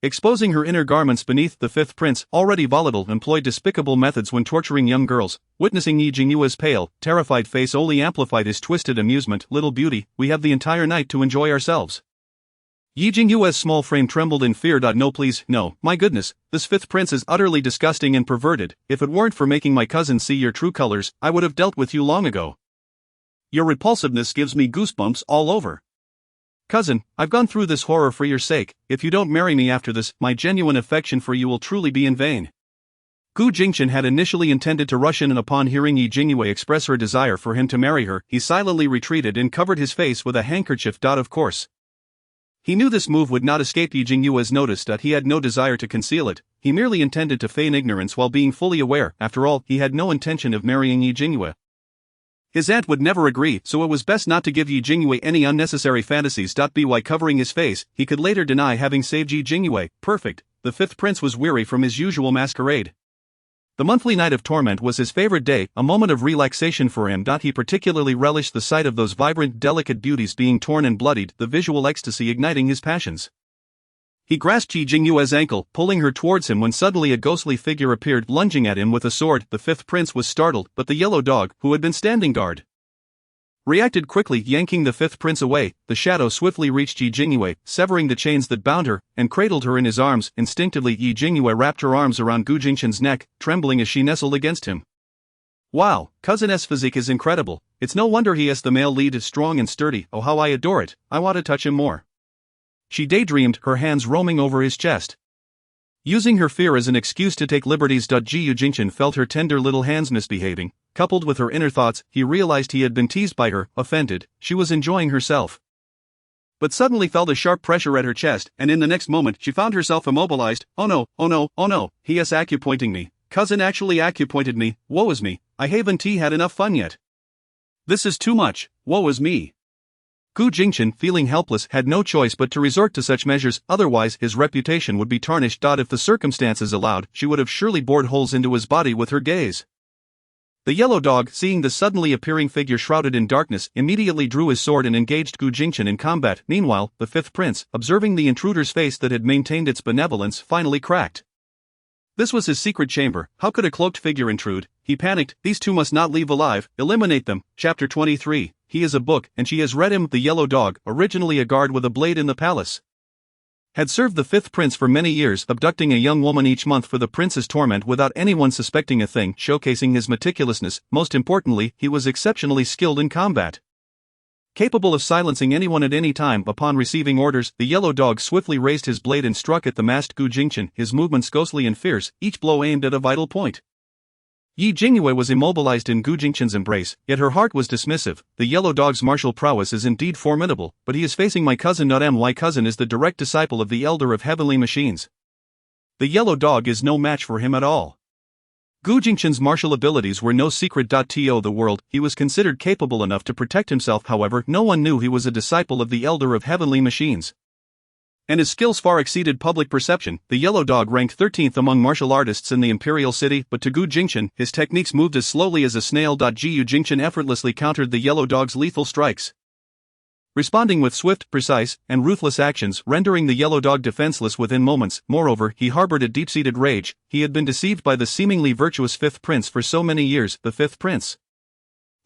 exposing her inner garments beneath. The fifth prince, already volatile, employed despicable methods when torturing young girls. Witnessing Yi Jingyue's pale, terrified face only amplified his twisted amusement. "Little beauty, we have the entire night to enjoy ourselves." Yi Jingyue's small frame trembled in fear. "No, please, no, my goodness, this fifth prince is utterly disgusting and perverted. If it weren't for making my cousin see your true colors, I would have dealt with you long ago. Your repulsiveness gives me goosebumps all over. Cousin, I've gone through this horror for your sake. If you don't marry me after this, my genuine affection for you will truly be in vain." Gu Jingchen had initially intended to rush in, and upon hearing Yi Jingyue express her desire for him to marry her, he silently retreated and covered his face with a handkerchief. Of course, he knew this move would not escape Yi Jingyue's notice. He had no desire to conceal it. He merely intended to feign ignorance while being fully aware. After all, he had no intention of marrying Yi Jingyue. His aunt would never agree, so it was best not to give Yi Jingyue any unnecessary fantasies. By covering his face, he could later deny having saved Yi Jingyue. Perfect. The fifth prince was weary from his usual masquerade. The monthly night of torment was his favorite day, a moment of relaxation for him. He particularly relished the sight of those vibrant, delicate beauties being torn and bloodied, the visual ecstasy igniting his passions. He grasped Yi Jingyue's ankle, pulling her towards him, when suddenly a ghostly figure appeared, lunging at him with a sword. The fifth prince was startled, but the yellow dog, who had been standing guard, reacted quickly, yanking the fifth prince away. The shadow swiftly reached Yi Jingyue, severing the chains that bound her, and cradled her in his arms. Instinctively, Yi Jingyue wrapped her arms around Gu Jingchen's neck, trembling as she nestled against him. "Wow, cousin's physique is incredible. It's no wonder he has the male lead, is strong and sturdy. Oh, how I adore it. I want to touch him more," she daydreamed, her hands roaming over his chest, using her fear as an excuse to take liberties. Gu Jingchen felt her tender little hands misbehaving. Coupled with her inner thoughts, he realized he had been teased by her. Offended, she was enjoying herself, but suddenly felt a sharp pressure at her chest, and in the next moment she found herself immobilized. "Oh no, oh no, oh no, he is acupointing me. Cousin actually acupointed me. Woe is me, I haven't had enough fun yet. This is too much, woe is me." Gu Jingchen, feeling helpless, had no choice but to resort to such measures, otherwise his reputation would be tarnished. If the circumstances allowed, she would have surely bored holes into his body with her gaze. The yellow dog, seeing the suddenly appearing figure shrouded in darkness, immediately drew his sword and engaged Gu Jingchen in combat. Meanwhile, the fifth prince, observing the intruder's face that had maintained its benevolence, finally cracked. This was his secret chamber. How could a cloaked figure intrude? He panicked. These two must not leave alive. Eliminate them. Chapter 23. He is a book, and she has read him. The yellow dog, originally a guard with a blade in the palace, had served the fifth prince for many years, abducting a young woman each month for the prince's torment without anyone suspecting a thing, showcasing his meticulousness. Most importantly, he was exceptionally skilled in combat, capable of silencing anyone at any time. Upon receiving orders, the yellow dog swiftly raised his blade and struck at the masked Gu Jingchen, his movements ghostly and fierce, each blow aimed at a vital point. Yi Jingyue was immobilized in Gu Jingchen's embrace, yet her heart was dismissive. The yellow dog's martial prowess is indeed formidable, but he is facing my cousin. My cousin is the direct disciple of the Elder of Heavenly Machines. The yellow dog is no match for him at all. Gu Jingchen's martial abilities were no secret. To the world, he was considered capable enough to protect himself. However, no one knew he was a disciple of the Elder of Heavenly Machines, and his skills far exceeded public perception. The yellow dog ranked 13th among martial artists in the imperial city, but to Gu Jingchen, his techniques moved as slowly as a snail. Gu Jingchen effortlessly countered the yellow dog's lethal strikes, responding with swift, precise, and ruthless actions, rendering the yellow dog defenseless within moments. Moreover, he harbored a deep-seated rage. He had been deceived by the seemingly virtuous fifth prince for so many years. The fifth prince,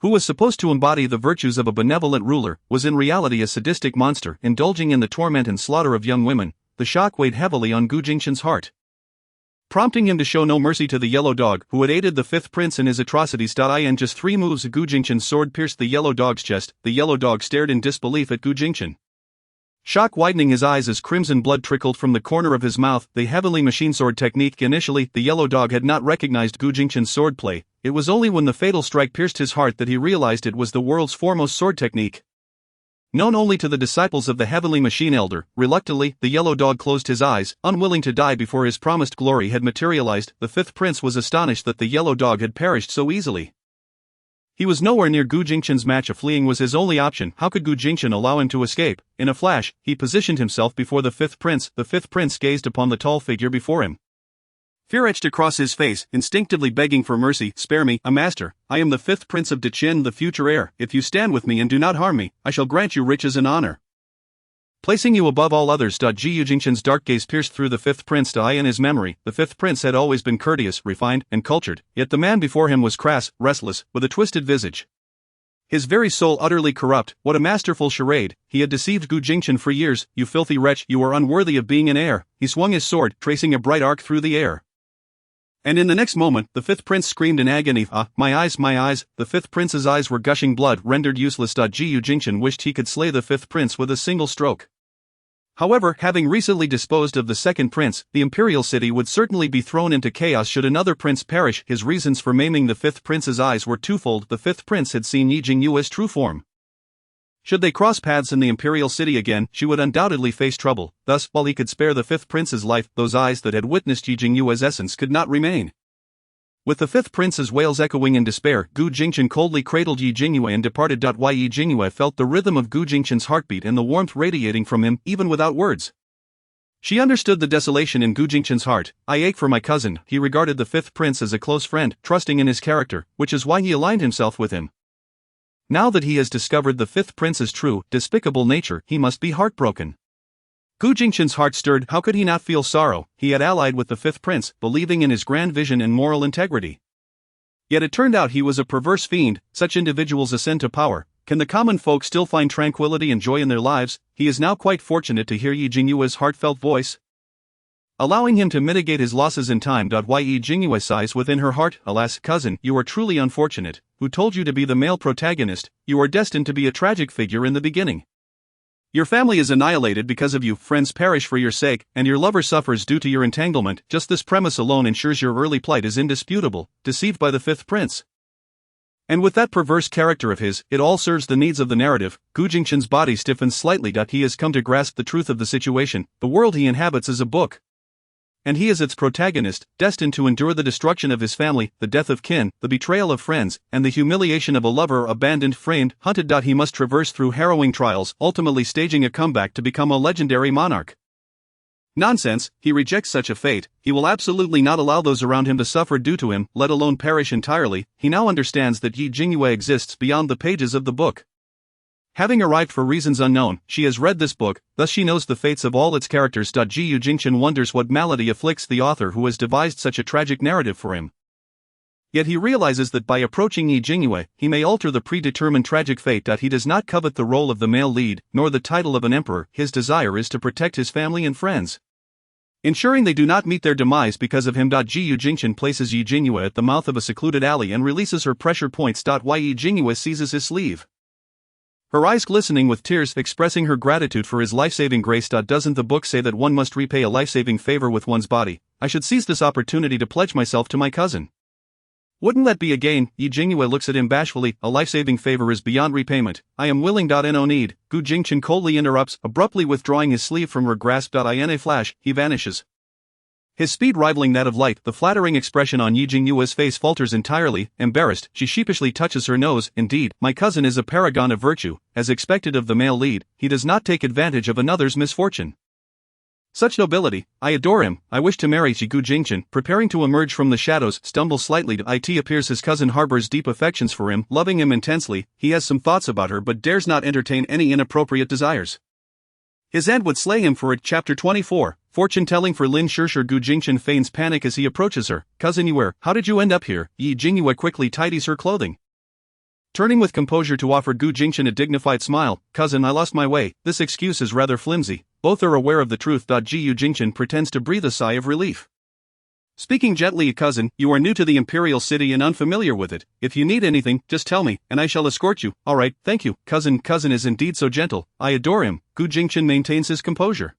who was supposed to embody the virtues of a benevolent ruler, was in reality a sadistic monster, indulging in the torment and slaughter of young women. The shock weighed heavily on Gu Jingchen's heart, prompting him to show no mercy to the yellow dog, who had aided the fifth prince in his atrocities. In just 3 moves, Gu Jingchen's sword pierced the yellow dog's chest. The yellow dog stared in disbelief at Gu Jingchen, shock widening his eyes as crimson blood trickled from the corner of his mouth. The heavenly machine sword technique. Initially, the yellow dog had not recognized Gu Jingchen's swordplay. It was only when the fatal strike pierced his heart that he realized it was the world's foremost sword technique. Known only to the disciples of the heavenly machine elder, reluctantly, the yellow dog closed his eyes, unwilling to die before his promised glory had materialized. The fifth prince was astonished that the yellow dog had perished so easily. He was nowhere near Gu Jingchen's match. Fleeing was his only option. How could Gu Jingchen allow him to escape? In a flash, he positioned himself before the fifth prince. The fifth prince gazed upon the tall figure before him. Fear etched across his face, instinctively begging for mercy. Spare me, a master. I am the fifth prince of Deqian, the future heir. If you stand with me and do not harm me, I shall grant you riches and honor. Placing you above all others. Gu Jingchen's dark gaze pierced through the fifth prince. In his memory, the fifth prince had always been courteous, refined, and cultured, yet the man before him was crass, restless, with a twisted visage. His very soul utterly corrupt. What a masterful charade. He had deceived Gu Jingchen for years. You filthy wretch, you are unworthy of being an heir. He swung his sword, tracing a bright arc through the air. And in the next moment, the fifth prince screamed in agony, "Ah, my eyes, my eyes!" The fifth prince's eyes were gushing blood, rendered useless. Gu Jingchen wished he could slay the fifth prince with a single stroke. However, having recently disposed of the second prince, the imperial city would certainly be thrown into chaos should another prince perish. His reasons for maiming the fifth prince's eyes were twofold. The fifth prince had seen Jingyue's true form. Should they cross paths in the imperial city again, she would undoubtedly face trouble. Thus, while he could spare the fifth prince's life, those eyes that had witnessed Jingyue's essence could not remain. With the fifth prince's wails echoing in despair, Gu Jingchen coldly cradled Jingyue and departed. Jingyue felt the rhythm of Gu Jingchen's heartbeat and the warmth radiating from him, even without words. She understood the desolation in Gu Jingchen's heart. "I ache for my cousin." He regarded the fifth prince as a close friend, trusting in his character, which is why he aligned himself with him. Now that he has discovered the fifth prince's true, despicable nature, he must be heartbroken. Gu Jingchen's heart stirred. How could he not feel sorrow? He had allied with the fifth prince, believing in his grand vision and moral integrity. Yet it turned out he was a perverse fiend. Such individuals ascend to power. Can the common folk still find tranquility and joy in their lives? He is now quite fortunate to hear Jingyue's heartfelt voice, allowing him to mitigate his losses in time. Jingyue sighs within her heart. Alas, cousin, you are truly unfortunate. Who told you to be the male protagonist? You are destined to be a tragic figure in the beginning. Your family is annihilated because of you, friends perish for your sake, and your lover suffers due to your entanglement. Just this premise alone ensures your early plight is indisputable, deceived by the fifth prince. And with that perverse character of his, it all serves the needs of the narrative. Gu Jingchen's body stiffens slightly. He has come to grasp the truth of the situation. The world he inhabits is a book, and he is its protagonist, destined to endure the destruction of his family, the death of kin, the betrayal of friends, and the humiliation of a lover abandoned, framed, hunted. He must traverse through harrowing trials, ultimately staging a comeback to become a legendary monarch. Nonsense, he rejects such a fate. He will absolutely not allow those around him to suffer due to him, let alone perish entirely. He now understands that Jingyue exists beyond the pages of the book. Having arrived for reasons unknown, she has read this book, thus she knows the fates of all its characters. Gu Jingchen wonders what malady afflicts the author who has devised such a tragic narrative for him. Yet he realizes that by approaching Jingyue, he may alter the predetermined tragic fate. He does not covet the role of the male lead, nor the title of an emperor. His desire is to protect his family and friends, ensuring they do not meet their demise because of him. Gu Jingchen places Jingyue at the mouth of a secluded alley and releases her pressure points. Jingyue seizes his sleeve, her eyes glistening with tears, expressing her gratitude for his life-saving grace. Doesn't the book say that one must repay a life-saving favor with one's body? I should seize this opportunity to pledge myself to my cousin. Wouldn't that be a gain? Jingyue looks at him bashfully. A life-saving favor is beyond repayment. I am willing. No need. Gu Jingchen coldly interrupts, abruptly withdrawing his sleeve from her grasp. In a flash, he vanishes, his speed rivaling that of light. The flattering expression on Jingyue's face falters entirely. Embarrassed, she sheepishly touches her nose. Indeed, my cousin is a paragon of virtue. As expected of the male lead, he does not take advantage of another's misfortune. Such nobility, I adore him. I wish to marry. Gu Jingchen, preparing to emerge from the shadows, stumbles slightly. It appears his cousin harbors deep affections for him, loving him intensely. He has some thoughts about her but dares not entertain any inappropriate desires. His end would slay him for it. Chapter 24, Fortune-telling for Lin Shirshir. Gu Jingchen feigns panic as he approaches her. Cousin Yue, how did you end up here? Jingyue quickly tidies her clothing, turning with composure to offer Gu Jingchen a dignified smile. Cousin, I lost my way. This excuse is rather flimsy. Both are aware of the truth. Gu Jingchen pretends to breathe a sigh of relief. Speaking gently, cousin, you are new to the imperial city and unfamiliar with it. If you need anything, just tell me, and I shall escort you. Alright, thank you. Cousin is indeed so gentle. I adore him. Gu Jingchen maintains his composure,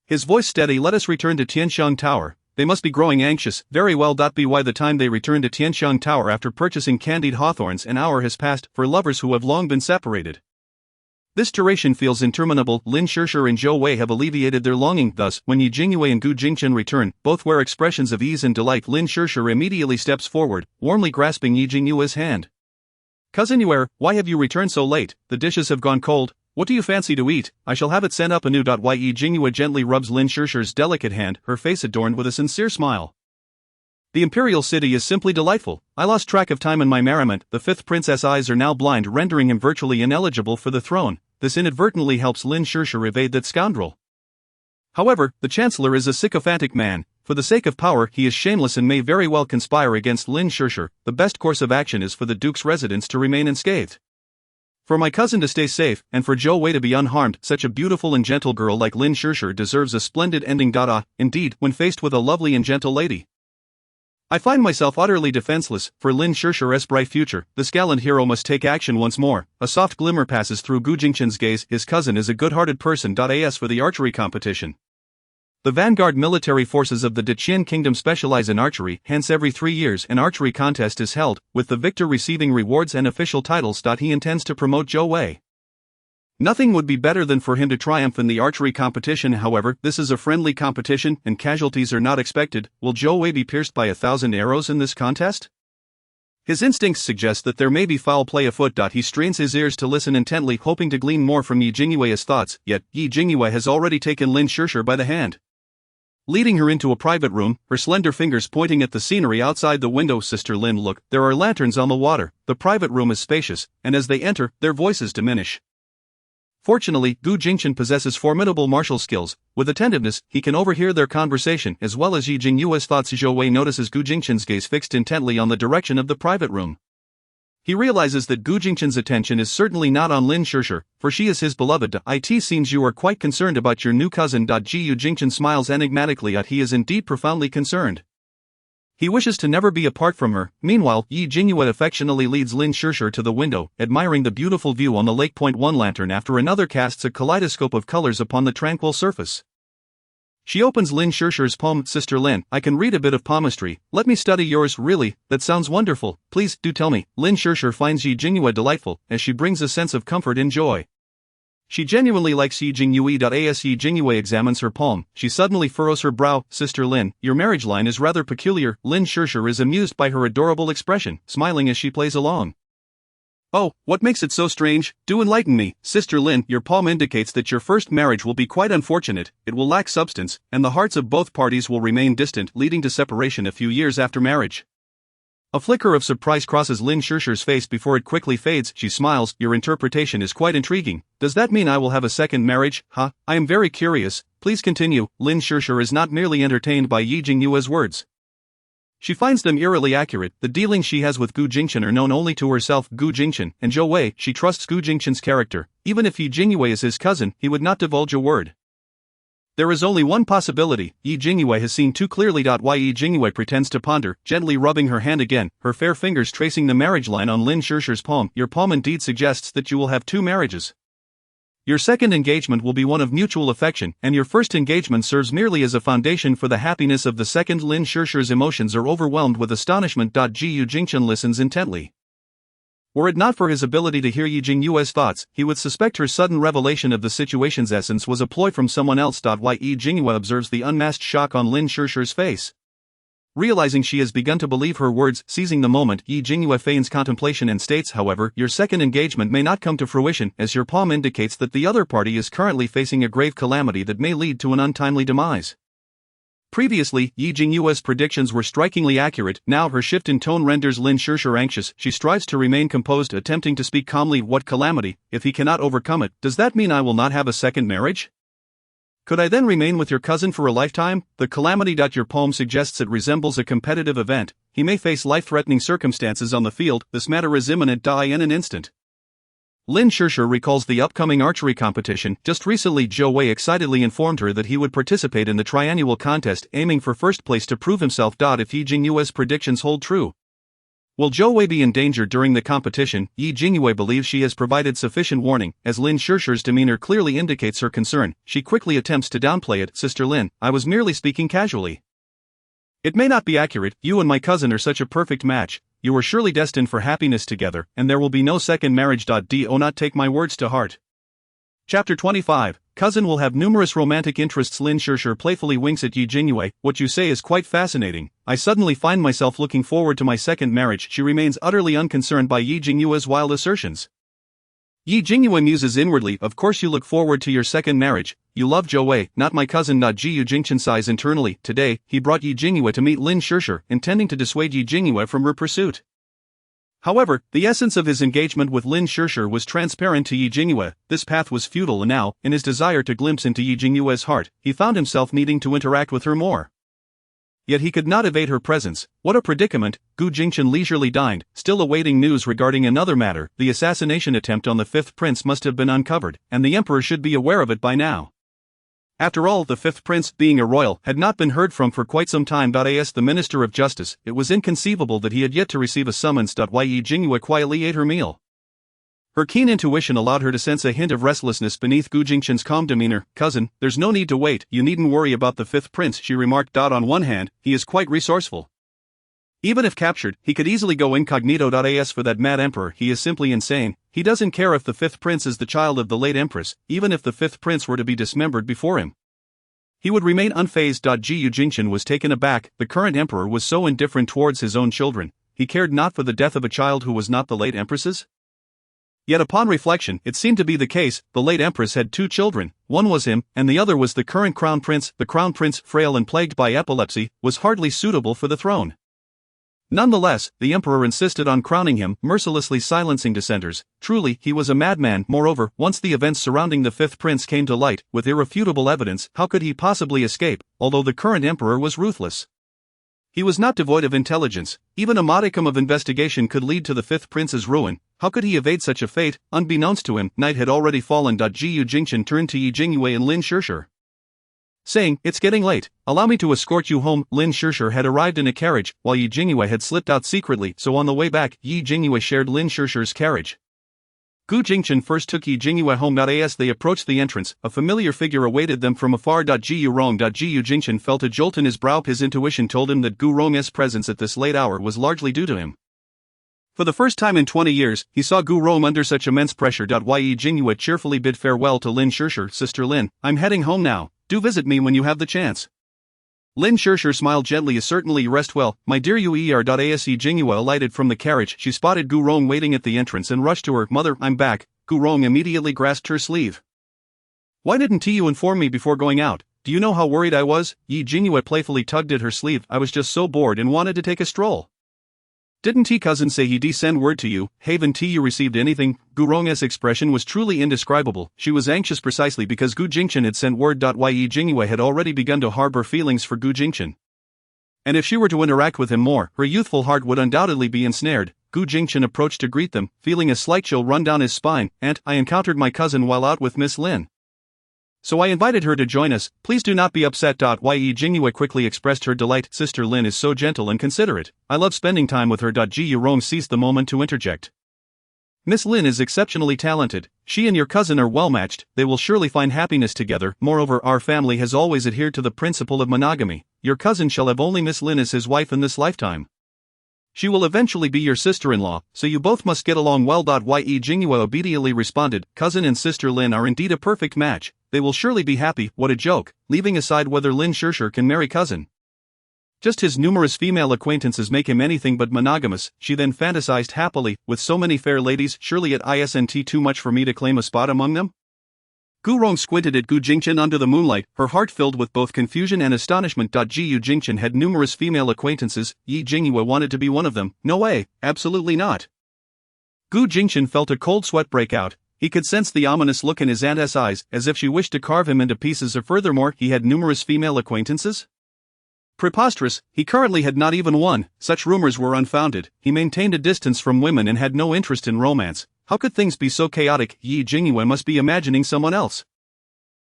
his voice steady. Let us return to Tianxiang Tower. They must be growing anxious. Very well. By the time they return to Tianxiang Tower after purchasing candied hawthorns, an hour has passed, for lovers who have long been separated. This duration feels interminable. Lin Shishir and Zhou Wei have alleviated their longing. Thus, when Yi Jingyue and Gu Jingchen return, both wear expressions of ease and delight. Lin Shishir immediately steps forward, warmly grasping Yi Jingyue's hand. Cousin Yue, why have you returned so late? The dishes have gone cold. What do you fancy to eat? I shall have it sent up anew. Yi Jingyue gently rubs Lin Shishir's delicate hand, her face adorned with a sincere smile. The imperial city is simply delightful. I lost track of time in my merriment. The fifth princess' eyes are now blind, rendering him virtually ineligible for the throne. This inadvertently helps Lin Shishir evade that scoundrel. However, the chancellor is a sycophantic man. For the sake of power, he is shameless and may very well conspire against Lin Shishir. The best course of action is for the duke's residence to remain unscathed. For my cousin to stay safe, and for Zhou Wei to be unharmed, such a beautiful and gentle girl like Lin Shishir deserves a splendid ending. Indeed, when faced with a lovely and gentle lady, I find myself utterly defenseless. For Lin Shishir's bright future, this gallant hero must take action once more. A soft glimmer passes through Gu Jingchen's gaze. His cousin is a good-hearted person. As for the archery competition, the vanguard military forces of the Deqian kingdom specialize in archery, hence every 3 years an archery contest is held, with the victor receiving rewards and official titles. He intends to promote Zhou Wei. Nothing would be better than for him to triumph in the archery competition. However, this is a friendly competition, and casualties are not expected. Will Zhou Wei be pierced by 1,000 arrows in this contest? His instincts suggest that there may be foul play afoot. He strains his ears to listen intently, hoping to glean more from Yi Jingyue's thoughts, yet Yi Jingyue has already taken Lin Shishir by the hand, leading her into a private room, her slender fingers pointing at the scenery outside the window. Sister Lin, look, there are lanterns on the water. The private room is spacious, and as they enter, their voices diminish. Fortunately, Gu Jingchen possesses formidable martial skills. With attentiveness, he can overhear their conversation as well as Yi Jingyue's thoughts. Zhou Wei notices Gu Jingchen's gaze fixed intently on the direction of the private room. He realizes that Gu Jingchen's attention is certainly not on Lin Shishir, for she is his beloved. It seems you are quite concerned about your new cousin. Gu Jingchen smiles enigmatically. He is indeed profoundly concerned. He wishes to never be apart from her. Meanwhile, Yi Jingyue affectionately leads Lin Shishir to the window, admiring the beautiful view on the lake. One lantern after another casts a kaleidoscope of colors upon the tranquil surface. She opens Lin Shishir's palm. Sister Lin, I can read a bit of palmistry. Let me study yours. Really, that sounds wonderful. Please, do tell me. Lin Shishir finds Yi Jingyue delightful, as she brings a sense of comfort and joy. She genuinely likes Yi Jingyue. As Yi Jingyue examines her palm, she suddenly furrows her brow. Sister Lin, your marriage line is rather peculiar. Lin Shishir is amused by her adorable expression, smiling as she plays along. Oh, what makes it so strange? Do enlighten me. Sister Lin, your palm indicates that your first marriage will be quite unfortunate. It will lack substance, and the hearts of both parties will remain distant, leading to separation a few years after marriage. A flicker of surprise crosses Lin Shishir's face before it quickly fades. She smiles. Your interpretation is quite intriguing. Does that mean I will have a second marriage? I am very curious. Please continue. Lin Shishir is not merely entertained by Yi Jingyue's words. She finds them eerily accurate. The dealings she has with Gu Jingchen are known only to herself, Gu Jingchen, and Zhou Wei. She trusts Gu Jingchen's character. Even if Yi Jingyue is his cousin, he would not divulge a word. There is only one possibility. Yi Jingyue has seen too clearly. Yi Jingyue pretends to ponder, gently rubbing her hand again, her fair fingers tracing the marriage line on Lin Shishir's palm. Your palm indeed suggests that you will have 2 marriages. Your second engagement will be one of mutual affection, and your first engagement serves merely as a foundation for the happiness of the second. Lin Shishir's emotions are overwhelmed with astonishment. Yi Jingchen listens intently. Were it not for his ability to hear Yi Jingyue's thoughts, he would suspect her sudden revelation of the situation's essence was a ploy from someone else. Yi Jingyue observes the unmasked shock on Lin Shishir's face. Realizing she has begun to believe her words, seizing the moment, Yi Jingyue feigns contemplation and states, however, your second engagement may not come to fruition, as your palm indicates that the other party is currently facing a grave calamity that may lead to an untimely demise. Previously, Yi Jingyue's predictions were strikingly accurate. Now her shift in tone renders Lin Shishir anxious. She strives to remain composed, attempting to speak calmly. What calamity? If he cannot overcome it, does that mean I will not have a second marriage? Could I then remain with your cousin for a lifetime? The calamity. Your poem suggests it resembles a competitive event. He may face life-threatening circumstances on the field. This matter is imminent. In an instant. Lin Shishir recalls the upcoming archery competition. Just recently Zhou Wei excitedly informed her that he would participate in the triannual contest, aiming for first place to prove himself. If Yi Jingyue's predictions hold true, will Zhou Wei be in danger during the competition? Yi Jingyue believes she has provided sufficient warning, as Lin Shishir's demeanor clearly indicates her concern. She quickly attempts to downplay it. Sister Lin, I was merely speaking casually. It may not be accurate. You and my cousin are such a perfect match. You are surely destined for happiness together, and there will be no second marriage. Do not take my words to heart. Chapter 25, Cousin will have numerous romantic interests. Lin Shishir playfully winks at Yi Jingyue. What you say is quite fascinating. I suddenly find myself looking forward to my second marriage. She remains utterly unconcerned by Yi Jingyue's wild assertions. Yi Jingyue muses inwardly. Of course you look forward to your second marriage. You love Zhou, not my cousin. Ji Yujingchen sighs internally. Today, he brought Yi Jingyue to meet Lin Shishir, intending to dissuade Yi Jingyue from her pursuit. However, the essence of his engagement with Lin Shishir was transparent to Yi Jingyue. This path was futile, and now, in his desire to glimpse into Yi Jingyue's heart, he found himself needing to interact with her more. Yet he could not evade her presence. What a predicament! Gu Jingchen leisurely dined, still awaiting news regarding another matter. The assassination attempt on the fifth prince must have been uncovered, and the emperor should be aware of it by now. After all, the fifth prince, being a royal, had not been heard from for quite some time. As the Minister of Justice, it was inconceivable that he had yet to receive a summons. Yi Jingyue quietly ate her meal. Her keen intuition allowed her to sense a hint of restlessness beneath Gu Jingchen's calm demeanor. Cousin, there's no need to wait, you needn't worry about the fifth prince, she remarked. On one hand, he is quite resourceful. Even if captured, he could easily go incognito. As for that mad emperor, he is simply insane. He doesn't care if the fifth prince is the child of the late empress, even if the fifth prince were to be dismembered before him. He would remain unfazed. Ji Yujingchen was taken aback. The current emperor was so indifferent towards his own children. He cared not for the death of a child who was not the late empress's? Yet upon reflection, it seemed to be the case. The late empress had two children. One was him, and the other was the current crown prince. The crown prince, frail and plagued by epilepsy, was hardly suitable for the throne. Nonetheless, the emperor insisted on crowning him, mercilessly silencing dissenters. Truly, he was a madman. Moreover, once the events surrounding the fifth prince came to light, with irrefutable evidence, how could he possibly escape, although the current emperor was ruthless? He was not devoid of intelligence. Even a modicum of investigation could lead to the fifth prince's ruin. How could he evade such a fate? Unbeknownst to him, night had already fallen. Ji Yujingchen turned to Yi Jingyue and Lin Shishir, saying, "It's getting late. Allow me to escort you home." Lin Shishir had arrived in a carriage, while Yi Jingyue had slipped out secretly, so on the way back, Yi Jingyue shared Lin Shishir's carriage. Gu Jingchen first took Yi Jingyue home. As they approached the entrance, a familiar figure awaited them from afar. Ji Yujingchen felt a jolt in his brow. His intuition told him that Gu Rong's presence at this late hour was largely due to him. For the first time in 20 years, he saw Gu Rong under such immense pressure. Yi Jingyue cheerfully bid farewell to Lin Shishir. "Sister Lin, I'm heading home now. Do visit me when you have the chance." Lin Shishir smiled gently. "Certainly, you rest well, my dear As Yi Jingyue alighted from the carriage, she spotted Gu Rong waiting at the entrance and rushed to her. "Mother, I'm back." Gu Rong immediately grasped her sleeve. "Why didn't you inform me before going out? Do you know how worried I was?" Yi Jingyue playfully tugged at her sleeve. "I was just so bored and wanted to take a stroll." "Didn't cousin say he'd send word to you? Haven't you received anything?" Gu Rong's expression was truly indescribable. She was anxious precisely because Gu Jingchen had sent word. Yi Jingyue had already begun to harbor feelings for Gu Jingchen. And if she were to interact with him more, her youthful heart would undoubtedly be ensnared. Gu Jingchen approached to greet them, feeling a slight chill run down his spine. "Aunt, I encountered my cousin while out with Miss Lin. So I invited her to join us. Please do not be upset." Yi Jingyue quickly expressed her delight. "Sister Lin is so gentle and considerate. I love spending time with her." Ji Yurong seized the moment to interject. "Miss Lin is exceptionally talented. She and your cousin are well matched. They will surely find happiness together. Moreover, our family has always adhered to the principle of monogamy. Your cousin shall have only Miss Lin as his wife in this lifetime. She will eventually be your sister-in-law, so you both must get along well." Yi Jingyue obediently responded, "Cousin and sister Lin are indeed a perfect match. They will surely be happy." What a joke, leaving aside whether Lin Shishir can marry cousin. Just his numerous female acquaintances make him anything but monogamous. She then fantasized happily, with so many fair ladies, surely it isn't too much for me to claim a spot among them? Gu Rong squinted at Gu Jingchen under the moonlight, her heart filled with both confusion and astonishment. Ji Yujingchen had numerous female acquaintances. Yi Jingyue wanted to be one of them. No way, absolutely not. Gu Jingchen felt a cold sweat break out. He could sense the ominous look in his aunt's eyes, as if she wished to carve him into pieces. Furthermore, he had numerous female acquaintances? Preposterous, he currently had not even one. Such rumors were unfounded. He maintained a distance from women and had no interest in romance. How could things be so chaotic? Yi Jingyue must be imagining someone else.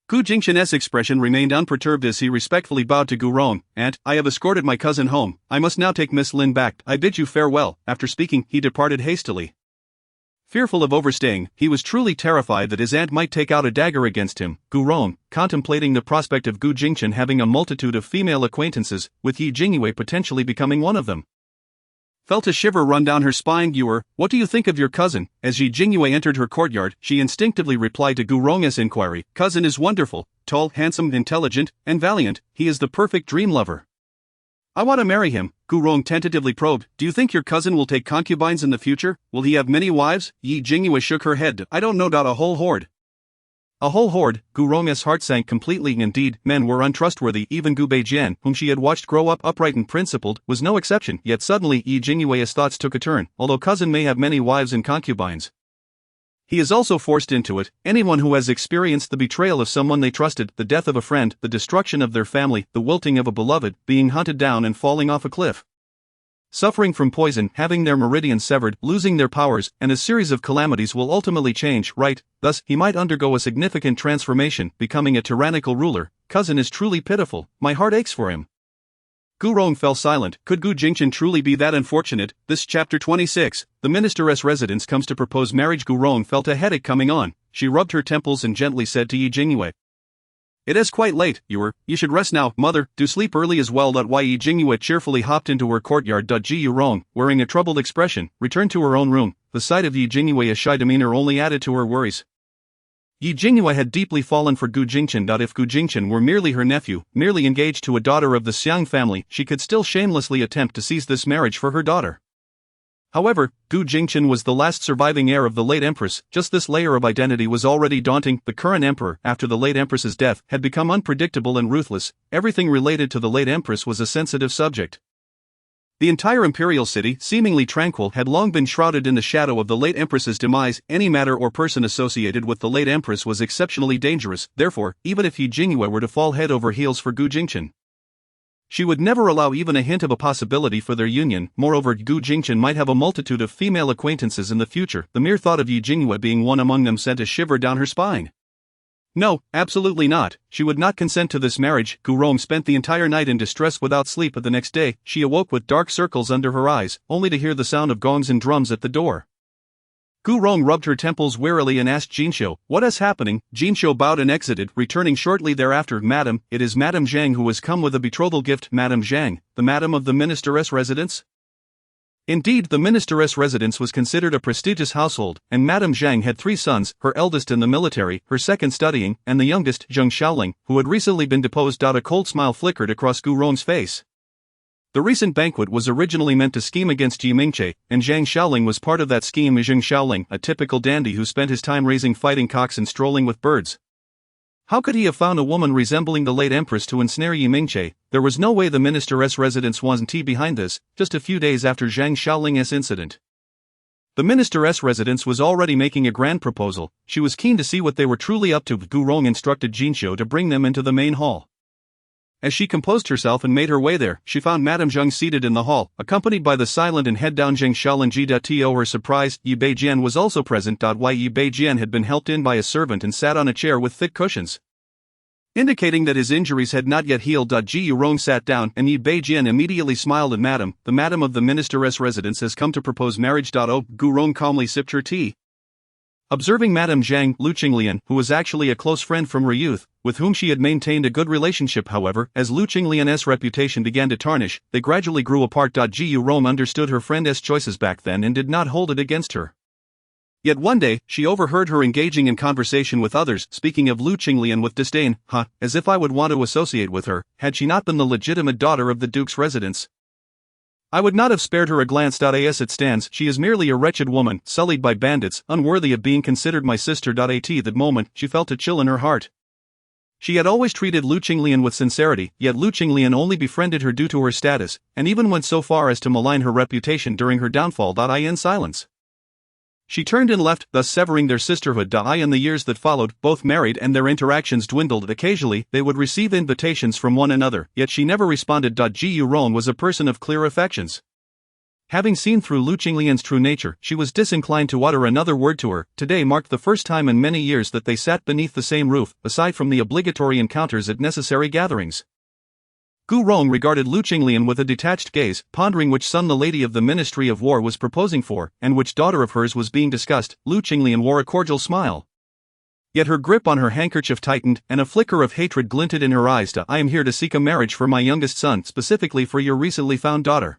Gu Jingchen's expression remained unperturbed as he respectfully bowed to Gu Rong. "Aunt, I have escorted my cousin home. I must now take Miss Lin back. I bid you farewell." After speaking, he departed hastily. Fearful of overstaying, he was truly terrified that his aunt might take out a dagger against him. Gu Rong, contemplating the prospect of Gu Jingchen having a multitude of female acquaintances, with Yi Jingyue potentially becoming one of them, felt a shiver run down her spine. What do you think of your cousin? As Jingyue entered her courtyard, she instinctively replied to Gu Rong's inquiry. Cousin is wonderful, tall, handsome, intelligent, and valiant. He is the perfect dream lover. I want to marry him. Gu Rong tentatively probed. Do you think your cousin will take concubines in the future? Will he have many wives? Jingyue shook her head. I don't know. A whole horde. A whole horde. Gu Rong's heart sank completely. Indeed, men were untrustworthy. Even Gu Beijian, whom she had watched grow up upright and principled, was no exception. Yet suddenly Jingyue's thoughts took a turn. Although cousin may have many wives and concubines, he is also forced into it. Anyone who has experienced the betrayal of someone they trusted, the death of a friend, the destruction of their family, the wilting of a beloved, being hunted down and falling off a cliff, suffering from poison, having their meridians severed, losing their powers, and a series of calamities will ultimately change, right? Thus, he might undergo a significant transformation, becoming a tyrannical ruler. Cousin is truly pitiful. My heart aches for him. Gu Rong fell silent. Could Gu Jingchen truly be that unfortunate? This chapter 26. The ministeress' residence comes to propose marriage. Gu Rong felt a headache coming on. She rubbed her temples and gently said to Jingyue, it is quite late. You should rest now. Mother, do sleep early as well. Jingyue cheerfully hopped into her courtyard. Gu Rong, wearing a troubled expression, returned to her own room. The sight of Jingyue's shy demeanor only added to her worries. Jingyue had deeply fallen for Gu Jingchen. If Gu Jingchen were merely her nephew, merely engaged to a daughter of the Xiang family, she could still shamelessly attempt to seize this marriage for her daughter. However, Gu Jingchen was the last surviving heir of the late empress. Just this layer of identity was already daunting. The current emperor, after the late empress's death, had become unpredictable and ruthless. Everything related to the late empress was a sensitive subject. The entire imperial city, seemingly tranquil, had long been shrouded in the shadow of the late empress's demise. Any matter or person associated with the late empress was exceptionally dangerous. Therefore, even if Jingyue were to fall head over heels for Gu Jingchen, she would never allow even a hint of a possibility for their union. Moreover, Gu Jingchen might have a multitude of female acquaintances in the future. The mere thought of Jingyue being one among them sent a shiver down her spine. No, absolutely not. She would not consent to this marriage. Gu Rong spent the entire night in distress without sleep. But the next day, she awoke with dark circles under her eyes, only to hear the sound of gongs and drums at the door. Gu Rong rubbed her temples wearily and asked Jinxiu, what is happening? Jinxiu bowed and exited, returning shortly thereafter. Madam, it is Madame Zhang who has come with a betrothal gift. Madame Zhang, the madam of the ministeress' residence? Indeed, the ministeress' residence was considered a prestigious household, and Madame Zhang had 3 sons, her eldest in the military, her second studying, and the youngest, Zheng Xiaoling, who had recently been deposed. A cold smile flickered across Gu Rong's face. The recent banquet was originally meant to scheme against Yi Mingche, and Zhang Xiaoling was part of that scheme. Zheng Xiaoling, a typical dandy who spent his time raising fighting cocks and strolling with birds. How could he have found a woman resembling the late empress to ensnare Yi Mingche? There was no way the ministeress' residence wasn't behind this. Just a few days after Zhang Xiaoling's incident, the ministeress' residence was already making a grand proposal. She was keen to see what they were truly up to. Gu Rong instructed Jinxiu to bring them into the main hall. As she composed herself and made her way there, she found Madame Zheng seated in the hall, accompanied by the silent and head-down Zheng Xiaoling. To her surprise, Yi Beijian was also present. Yi Beijian had been helped in by a servant and sat on a chair with thick cushions, indicating that his injuries had not yet healed. Gu Rong sat down, and Yi Beijian immediately smiled at Madame. The madam of the ministeress' residence has come to propose marriage. Gu Rong calmly sipped her tea. Observing Madame Zhang, Lu Qinglian, who was actually a close friend from her youth, with whom she had maintained a good relationship. However, as Lu Qinglian's reputation began to tarnish, they gradually grew apart. Gu Rong understood her friend's choices back then and did not hold it against her. Yet one day, she overheard her engaging in conversation with others, speaking of Lu Qinglian with disdain. As if I would want to associate with her, had she not been the legitimate daughter of the Duke's residence. I would not have spared her a glance. As it stands, she is merely a wretched woman, sullied by bandits, unworthy of being considered my sister. At that moment, she felt a chill in her heart. She had always treated Lu Qinglian with sincerity, yet Lu Qinglian only befriended her due to her status, and even went so far as to malign her reputation during her downfall. In silence, she turned and left, thus severing their sisterhood. In the years that followed, both married and their interactions dwindled. Occasionally, they would receive invitations from one another, yet she never responded. Gu Rong was a person of clear affections. Having seen through Lu Qinglian's true nature, she was disinclined to utter another word to her. Today marked the first time in many years that they sat beneath the same roof, aside from the obligatory encounters at necessary gatherings. Gu Rong regarded Lu Qinglian with a detached gaze, pondering which son the lady of the Ministry of War was proposing for, and which daughter of hers was being discussed. Lu Qinglian wore a cordial smile. Yet her grip on her handkerchief tightened, and a flicker of hatred glinted in her eyes. I am here to seek a marriage for my youngest son, specifically for your recently found daughter.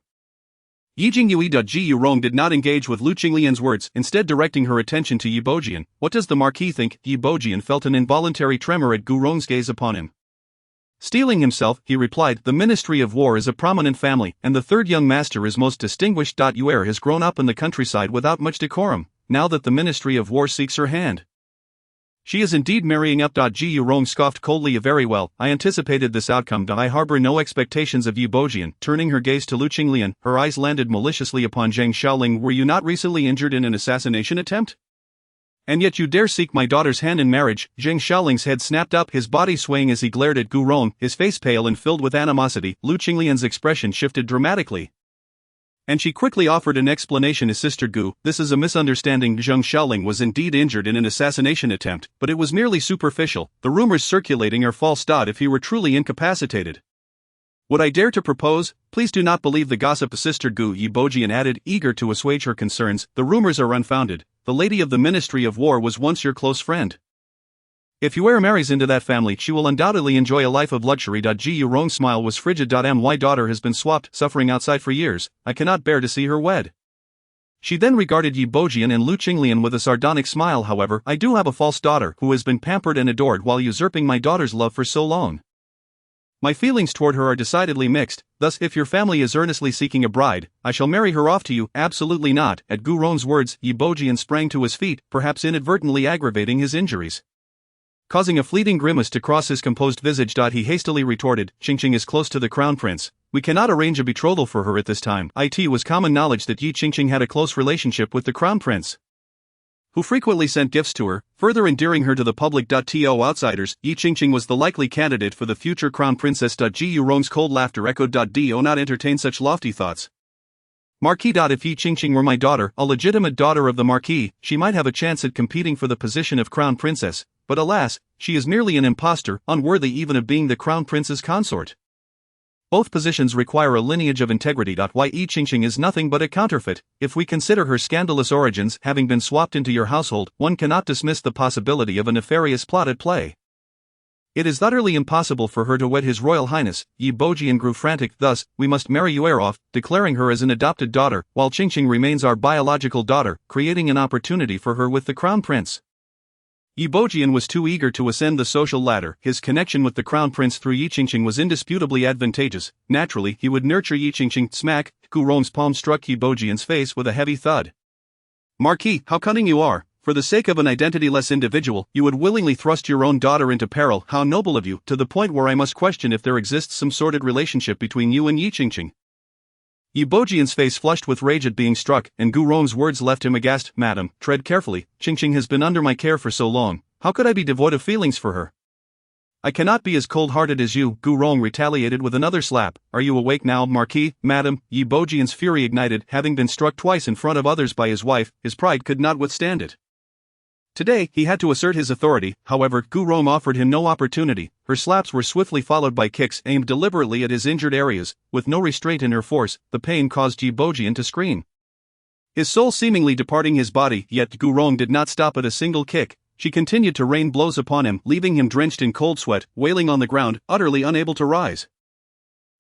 Yi Jingyue. Rong did not engage with Lu Qinglian's words, instead directing her attention to Yi Bojian. What does the Marquis think? Yi Bojian felt an involuntary tremor at Gu Rong's gaze upon him. Steeling himself, he replied, the Ministry of War is a prominent family, and the third young master is most distinguished. Yue has grown up in the countryside without much decorum, now that the Ministry of War seeks her hand. She is indeed marrying up. Ji Rong scoffed coldly. Very well, I anticipated this outcome. I harbor no expectations of Yi Bojian. Turning her gaze to Lu Qinglian, her eyes landed maliciously upon Zhang Xiaoling. Were you not recently injured in an assassination attempt? And yet you dare seek my daughter's hand in marriage. Zhang Xiaoling's head snapped up, his body swaying as he glared at Gu Rong, his face pale and filled with animosity. Lu Qinglian's expression shifted dramatically, and she quickly offered an explanation. His sister Gu, this is a misunderstanding. Zhang Xiaoling was indeed injured in an assassination attempt, but it was merely superficial. The rumors circulating are false. If he were truly incapacitated, would I dare to propose? Please do not believe the gossip. Sister Gu, Yi Bojian added, eager to assuage her concerns. The rumors are unfounded. The lady of the Ministry of War was once your close friend. If Yue marries into that family, she will undoubtedly enjoy a life of luxury. Ji Rong's smile was frigid. My daughter has been swapped, suffering outside for years. I cannot bear to see her wed. She then regarded Yi Bojian and Lu Qinglian with a sardonic smile. However, I do have a false daughter who has been pampered and adored while usurping my daughter's love for so long. My feelings toward her are decidedly mixed. Thus, if your family is earnestly seeking a bride, I shall marry her off to you. Absolutely not. At Gu Rong's words, Yi Bojian sprang to his feet, perhaps inadvertently aggravating his injuries, causing a fleeting grimace to cross his composed visage. He hastily retorted, Qingqing is close to the crown prince. We cannot arrange a betrothal for her at this time. It was common knowledge that Yi Qingqing had a close relationship with the crown prince, who frequently sent gifts to her, further endearing her to the public. To outsiders, Yi Qingqing was the likely candidate for the future crown princess. Ji Rong's cold laughter echoed. Do not entertain such lofty thoughts, Marquis. If Yi Qingqing were my daughter, a legitimate daughter of the Marquis, she might have a chance at competing for the position of crown princess, but alas, she is merely an impostor, unworthy even of being the crown prince's consort. Both positions require a lineage of integrity. Yi Qingqing is nothing but a counterfeit. If we consider her scandalous origins having been swapped into your household, one cannot dismiss the possibility of a nefarious plot at play. It is utterly impossible for her to wed His Royal Highness. Yi Bojian grew frantic. Thus, we must marry Yue off, declaring her as an adopted daughter, while Qingqing remains our biological daughter, creating an opportunity for her with the crown prince. Yi Bojian was too eager to ascend the social ladder. His connection with the crown prince through Yi Qingqing was indisputably advantageous. Naturally, he would nurture Yi Qingqing. Smack! Gu Rong's palm struck Yi Bojian's face with a heavy thud. Marquis, how cunning you are! For the sake of an identityless individual, you would willingly thrust your own daughter into peril. How noble of you, to the point where I must question if there exists some sordid relationship between you and Yi Qingqing. Yi Bojian's face flushed with rage at being struck, and Gu Rong's words left him aghast. Madam, tread carefully. Qingqing has been under my care for so long. How could I be devoid of feelings for her? I cannot be as cold-hearted as you. Gu Rong retaliated with another slap. Are you awake now, Marquis? Madam, Yi Bojian's fury ignited. Having been struck twice in front of others by his wife, his pride could not withstand it. Today, he had to assert his authority. However, Gu Rong offered him no opportunity. Her slaps were swiftly followed by kicks aimed deliberately at his injured areas. With no restraint in her force, the pain caused Yi Bojian to scream, his soul seemingly departing his body. Yet Gu Rong did not stop at a single kick. She continued to rain blows upon him, leaving him drenched in cold sweat, wailing on the ground, utterly unable to rise.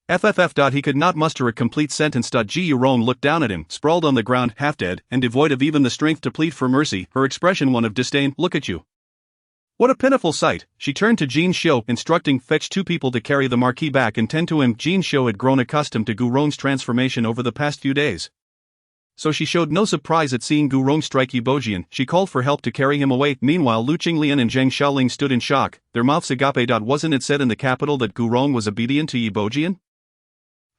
He could not muster a complete sentence. Ji Rong looked down at him, sprawled on the ground, half dead, and devoid of even the strength to plead for mercy, her expression one of disdain. Look at you. What a pitiful sight. She turned to Jingyue, instructing, fetch 2 people to carry the Marquis back and tend to him. Jingyue had grown accustomed to Gu Rong's transformation over the past few days, so she showed no surprise at seeing Gu Rong strike Yi Bojian. She called for help to carry him away. Meanwhile, Lu Qinglian and Zhang Xiaoling stood in shock, their mouths agape. Wasn't it said in the capital that Gu Rong was obedient to Yi Bojian?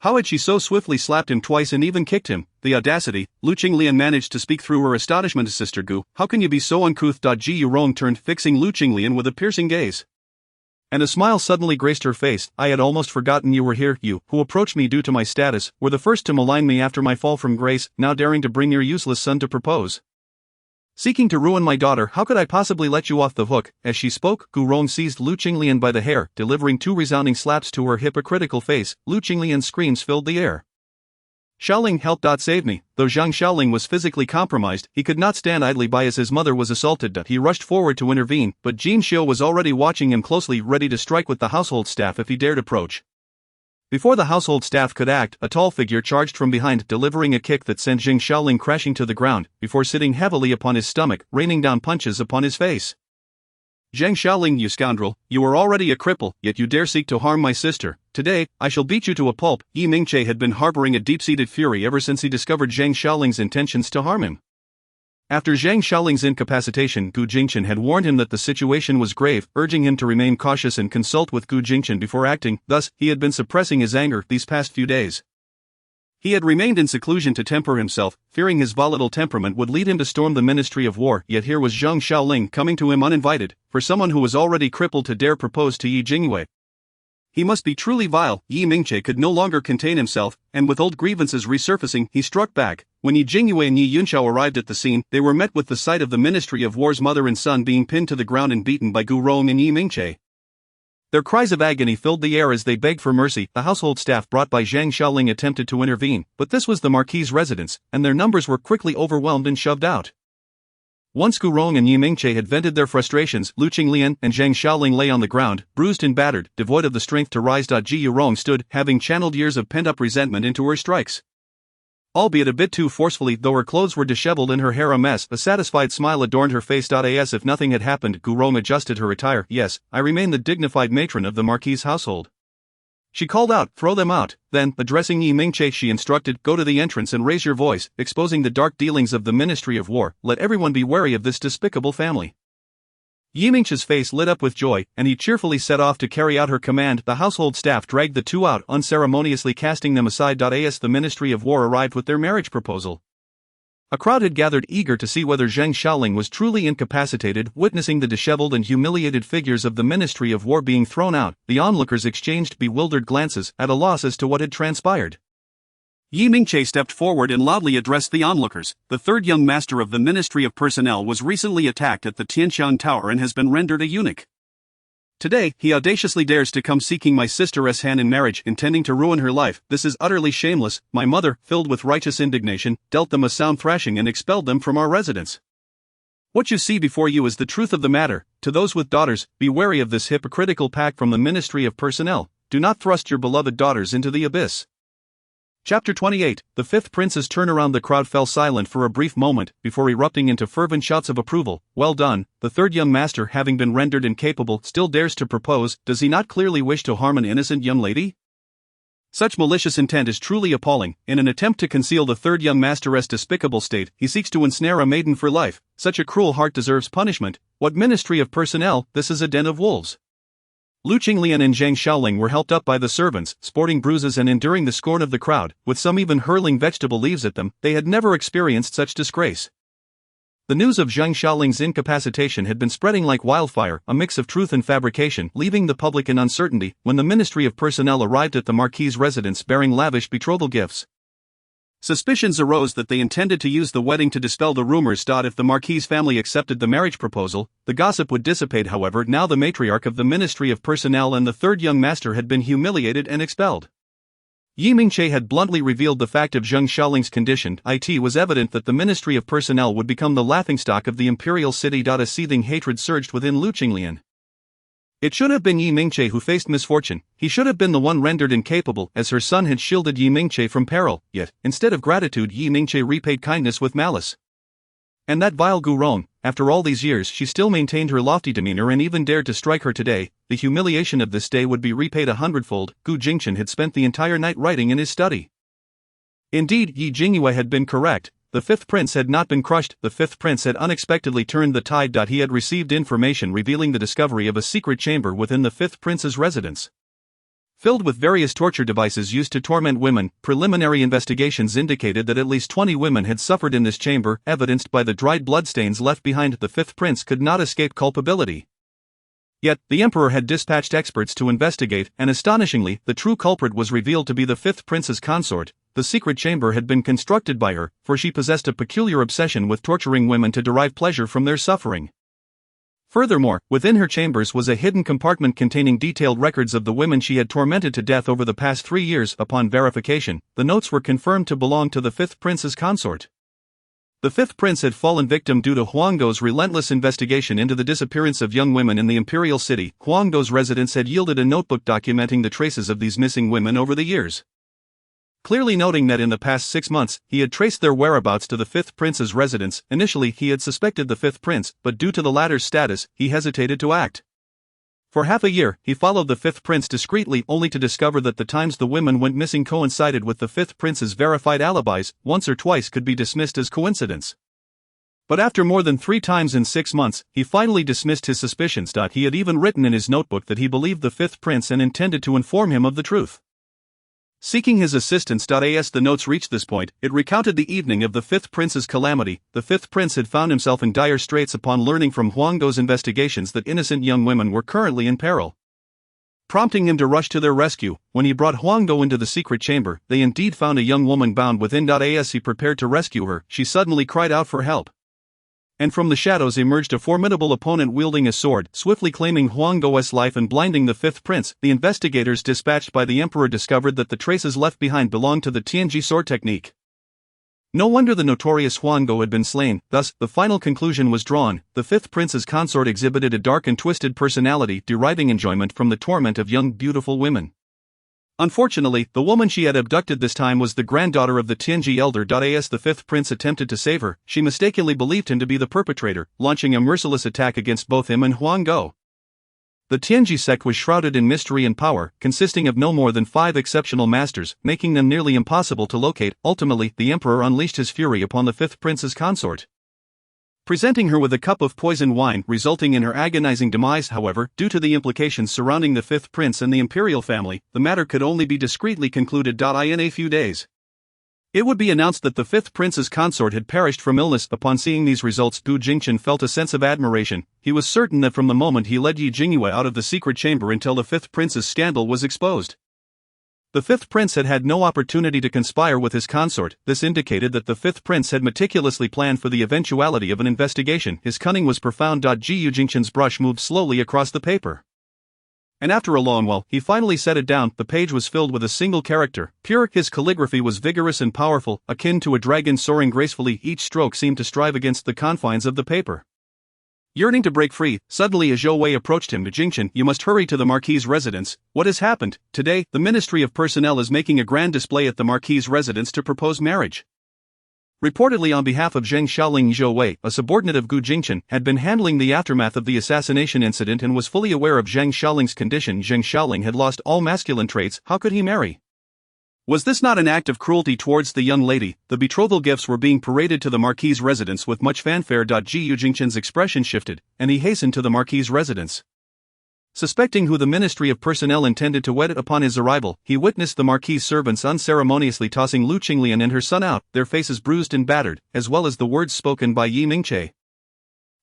How had she so swiftly slapped him twice and even kicked him? The audacity! Lu Qinglian managed to speak through her astonishment. Sister Gu, how can you be so uncouth? Ji Rong turned, fixing Lu Qinglian with a piercing gaze, and a smile suddenly graced her face. I had almost forgotten you were here. You, who approached me due to my status, were the first to malign me after my fall from grace, now daring to bring your useless son to propose. Seeking to ruin my daughter, how could I possibly let you off the hook? As she spoke, Gu Rong seized Lu Qinglian by the hair, delivering 2 resounding slaps to her hypocritical face. Lu Qinglian's screams filled the air. Xiaoling, help! Save me! Though Zhang Xiaoling was physically compromised, he could not stand idly by as his mother was assaulted. He rushed forward to intervene, but Jingyue was already watching him closely, ready to strike with the household staff if he dared approach. Before the household staff could act, a tall figure charged from behind, delivering a kick that sent Zhang Xiaoling crashing to the ground, before sitting heavily upon his stomach, raining down punches upon his face. Zhang Xiaoling, you scoundrel, you are already a cripple, yet you dare seek to harm my sister. Today, I shall beat you to a pulp. Yi Mingche had been harboring a deep-seated fury ever since he discovered Zhang Xiaoling's intentions to harm him. After Zhang Xiaoling's incapacitation, Gu Jingchen had warned him that the situation was grave, urging him to remain cautious and consult with Gu Jingchen before acting. Thus, he had been suppressing his anger these past few days. He had remained in seclusion to temper himself, fearing his volatile temperament would lead him to storm the Ministry of War, yet here was Zhang Xiaoling coming to him uninvited, for someone who was already crippled to dare propose to Yi Jingyue. He must be truly vile. Yi Mingche could no longer contain himself, and with old grievances resurfacing, he struck back. When Yi Jingyue and Yi Yunxiao arrived at the scene, they were met with the sight of the Ministry of War's mother and son being pinned to the ground and beaten by Gu Rong and Yi Mingche. Their cries of agony filled the air as they begged for mercy. The household staff brought by Zhang Xiaoling attempted to intervene, but this was the Marquis' residence, and their numbers were quickly overwhelmed and shoved out. Once Gu Rong and Yi Mingche had vented their frustrations, Lu Qinglian and Zhang Xiaoling lay on the ground, bruised and battered, devoid of the strength to rise. Ji Yurong stood, having channeled years of pent-up resentment into her strikes. Albeit a bit too forcefully, though her clothes were disheveled and her hair a mess, a satisfied smile adorned her face. As if nothing had happened, Gu Rong adjusted her attire. Yes, I remain the dignified matron of the Marquis' household. She called out, throw them out. Then, addressing Yi Mingche, she instructed, go to the entrance and raise your voice, exposing the dark dealings of the Ministry of War. Let everyone be wary of this despicable family. Yi Mingche's face lit up with joy, and he cheerfully set off to carry out her command. The household staff dragged the two out, unceremoniously casting them aside. As the Ministry of War arrived with their marriage proposal, a crowd had gathered eager to see whether Zhang Xiaoling was truly incapacitated. Witnessing the disheveled and humiliated figures of the Ministry of War being thrown out, the onlookers exchanged bewildered glances, at a loss as to what had transpired. Yi Mingche stepped forward and loudly addressed the onlookers. The third young master of the Ministry of Personnel was recently attacked at the Tianshan Tower and has been rendered a eunuch. Today, he audaciously dares to come seeking my sister's hand in marriage, intending to ruin her life. This is utterly shameless. My mother, filled with righteous indignation, dealt them a sound thrashing and expelled them from our residence. What you see before you is the truth of the matter. To those with daughters, be wary of this hypocritical pact from the Ministry of Personnel. Do not thrust your beloved daughters into the abyss. Chapter 28. The fifth prince's turnaround. The crowd fell silent for a brief moment, before erupting into fervent shouts of approval. Well done. The third young master, having been rendered incapable, still dares to propose. Does he not clearly wish to harm an innocent young lady? Such malicious intent is truly appalling. In an attempt to conceal the third young master's despicable state, he seeks to ensnare a maiden for life. Such a cruel heart deserves punishment. What Ministry of Personnel? This is a den of wolves. Lu Qinglian and Zhang Xiaoling were helped up by the servants, sporting bruises and enduring the scorn of the crowd, with some even hurling vegetable leaves at them. They had never experienced such disgrace. The news of Zhang Xiaoling's incapacitation had been spreading like wildfire, a mix of truth and fabrication, leaving the public in uncertainty. When the Ministry of Personnel arrived at the Marquis' residence bearing lavish betrothal gifts, suspicions arose that they intended to use the wedding to dispel the rumors. If the Marquis' family accepted the marriage proposal, the gossip would dissipate. However, now the matriarch of the Ministry of Personnel and the third young master had been humiliated and expelled. Yi Mingche had bluntly revealed the fact of Zhang Xiaoling's condition. It was evident that the Ministry of Personnel would become the laughingstock of the imperial city. A seething hatred surged within Lu Qinglian. It should have been Yi Mingche who faced misfortune. He should have been the one rendered incapable, as her son had shielded Yi Mingche from peril. Yet, instead of gratitude, Yi Mingche repaid kindness with malice. And that vile Gu Rong, after all these years, she still maintained her lofty demeanor and even dared to strike her today. The humiliation of this day would be repaid 100-fold. Gu Jingchen had spent the entire night writing in his study. Indeed, Yi Jingyue had been correct. The fifth prince had not been crushed. The fifth prince had unexpectedly turned the tide. He had received information revealing the discovery of a secret chamber within the fifth prince's residence, filled with various torture devices used to torment women. Preliminary investigations indicated that at least 20 women had suffered in this chamber, evidenced by the dried bloodstains left behind. The fifth prince could not escape culpability. Yet, the emperor had dispatched experts to investigate, and astonishingly, the true culprit was revealed to be the fifth prince's consort. The secret chamber had been constructed by her, for she possessed a peculiar obsession with torturing women to derive pleasure from their suffering. Furthermore, within her chambers was a hidden compartment containing detailed records of the women she had tormented to death over the past 3 years. Upon verification, the notes were confirmed to belong to the fifth prince's consort. The fifth prince had fallen victim due to Huangdo's relentless investigation into the disappearance of young women in the imperial city. Huangdo's residence had yielded a notebook documenting the traces of these missing women over the years. Clearly noting that in the past 6 months, he had traced their whereabouts to the fifth prince's residence. Initially, he had suspected the fifth prince, but due to the latter's status, he hesitated to act. For half a year, he followed the fifth prince discreetly, only to discover that the times the women went missing coincided with the fifth prince's verified alibis. Once or twice could be dismissed as coincidence. But after more than 3 times in 6 months, he finally dismissed his suspicions. He had even written in his notebook that he believed the fifth prince and intended to inform him of the truth. Seeking his assistance. As the notes reached this point, it recounted the evening of the fifth prince's calamity. The fifth prince had found himself in dire straits upon learning from Huangdo's investigations that innocent young women were currently in peril, prompting him to rush to their rescue. When he brought Huangdo into the secret chamber, they indeed found a young woman bound within. As he prepared to rescue her, she suddenly cried out for help. And from the shadows emerged a formidable opponent wielding a sword, swiftly claiming Huangdo's life and blinding the fifth prince. The investigators dispatched by the emperor discovered that the traces left behind belonged to the Tianji sword technique. No wonder the notorious Huangdo had been slain. Thus, the final conclusion was drawn: the fifth prince's consort exhibited a dark and twisted personality, deriving enjoyment from the torment of young, beautiful women. Unfortunately, the woman she had abducted this time was the granddaughter of the Tianji elder. As the fifth prince attempted to save her, she mistakenly believed him to be the perpetrator, launching a merciless attack against both him and Huangdo. The Tianji sect was shrouded in mystery and power, consisting of no more than 5 exceptional masters, making them nearly impossible to locate. Ultimately, the emperor unleashed his fury upon the fifth prince's consort, presenting her with a cup of poisoned wine, resulting in her agonizing demise. However, due to the implications surrounding the fifth prince and the imperial family, the matter could only be discreetly concluded. In a few days, it would be announced that the fifth prince's consort had perished from illness. Upon seeing these results, Gu Jingchen felt a sense of admiration. He was certain that from the moment he led Jingyue out of the secret chamber until the fifth prince's scandal was exposed, the fifth prince had had no opportunity to conspire with his consort. This indicated that the fifth prince had meticulously planned for the eventuality of an investigation. His cunning was profound. Gu Jingchen's brush moved slowly across the paper, and after a long while, he finally set it down. The page was filled with a single character, pure. His calligraphy was vigorous and powerful, akin to a dragon soaring gracefully. Each stroke seemed to strive against the confines of the paper, yearning to break free. Suddenly a Jingyue approached him. Jingchen, you must hurry to the Marquis' residence. What has happened? Today, the Ministry of Personnel is making a grand display at the Marquis' residence to propose marriage. Reportedly on behalf of Zheng Xiaoling, Jingyue, a subordinate of Gu Jingchen, had been handling the aftermath of the assassination incident and was fully aware of Zheng Xiaoling's condition. Zheng Xiaoling had lost all masculine traits. How could he marry? Was this not an act of cruelty towards the young lady? The betrothal gifts were being paraded to the Marquis' residence with much fanfare. Gu Jingchen's expression shifted, and he hastened to the Marquis' residence. Suspecting who the Ministry of Personnel intended to wed upon his arrival, he witnessed the Marquis' servants unceremoniously tossing Lu Qinglian and her son out, their faces bruised and battered, as well as the words spoken by Yi Mingche.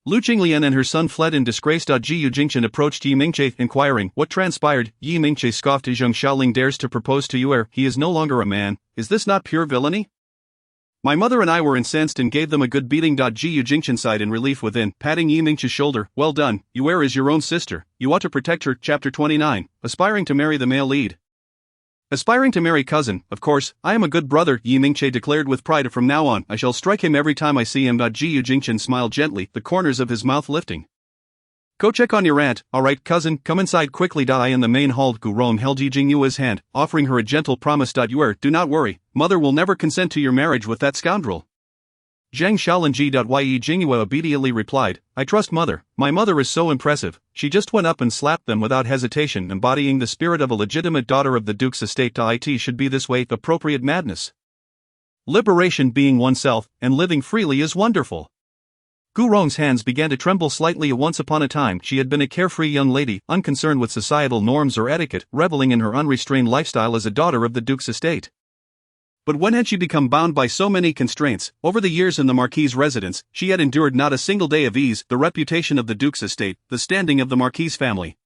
Lu Qinglian and her son fled in disgrace. Gu Jingchen approached Yi Mingche, inquiring what transpired. Yi Mingche scoffed. Zheng Xiaoling dares to propose to you. He is no longer a man. Is this not pure villainy? My mother and I were incensed and gave them a good beating. Gu Jingchen sighed in relief within, patting Yi Mingche's shoulder. Well done, Yue is your own sister. You ought to protect her. Chapter 29, aspiring to marry the male lead. Aspiring to marry cousin, of course, I am a good brother, Yi Mingche declared with pride. From now on, I shall strike him every time I see him. Gu Jingchen smiled gently, the corners of his mouth lifting. Go check on your aunt. Alright cousin, come inside quickly. In the main hall, Gu Rong held Jingyue's hand, offering her a gentle promise. Yue, do not worry, mother will never consent to your marriage with that scoundrel. Zheng Xiaolin Jingyue obediently replied, I trust mother. My mother is so impressive. She just went up and slapped them without hesitation, embodying the spirit of a legitimate daughter of the Duke's estate. It should be this way. Appropriate madness. Liberation, being oneself, and living freely is wonderful. Gu Rong's hands began to tremble slightly. Once upon a time, she had been a carefree young lady, unconcerned with societal norms or etiquette, reveling in her unrestrained lifestyle as a daughter of the Duke's estate. But when had she become bound by so many constraints? Over the years in the Marquis' residence, she had endured not a single day of ease. The reputation of the Duke's estate, the standing of the Marquis family,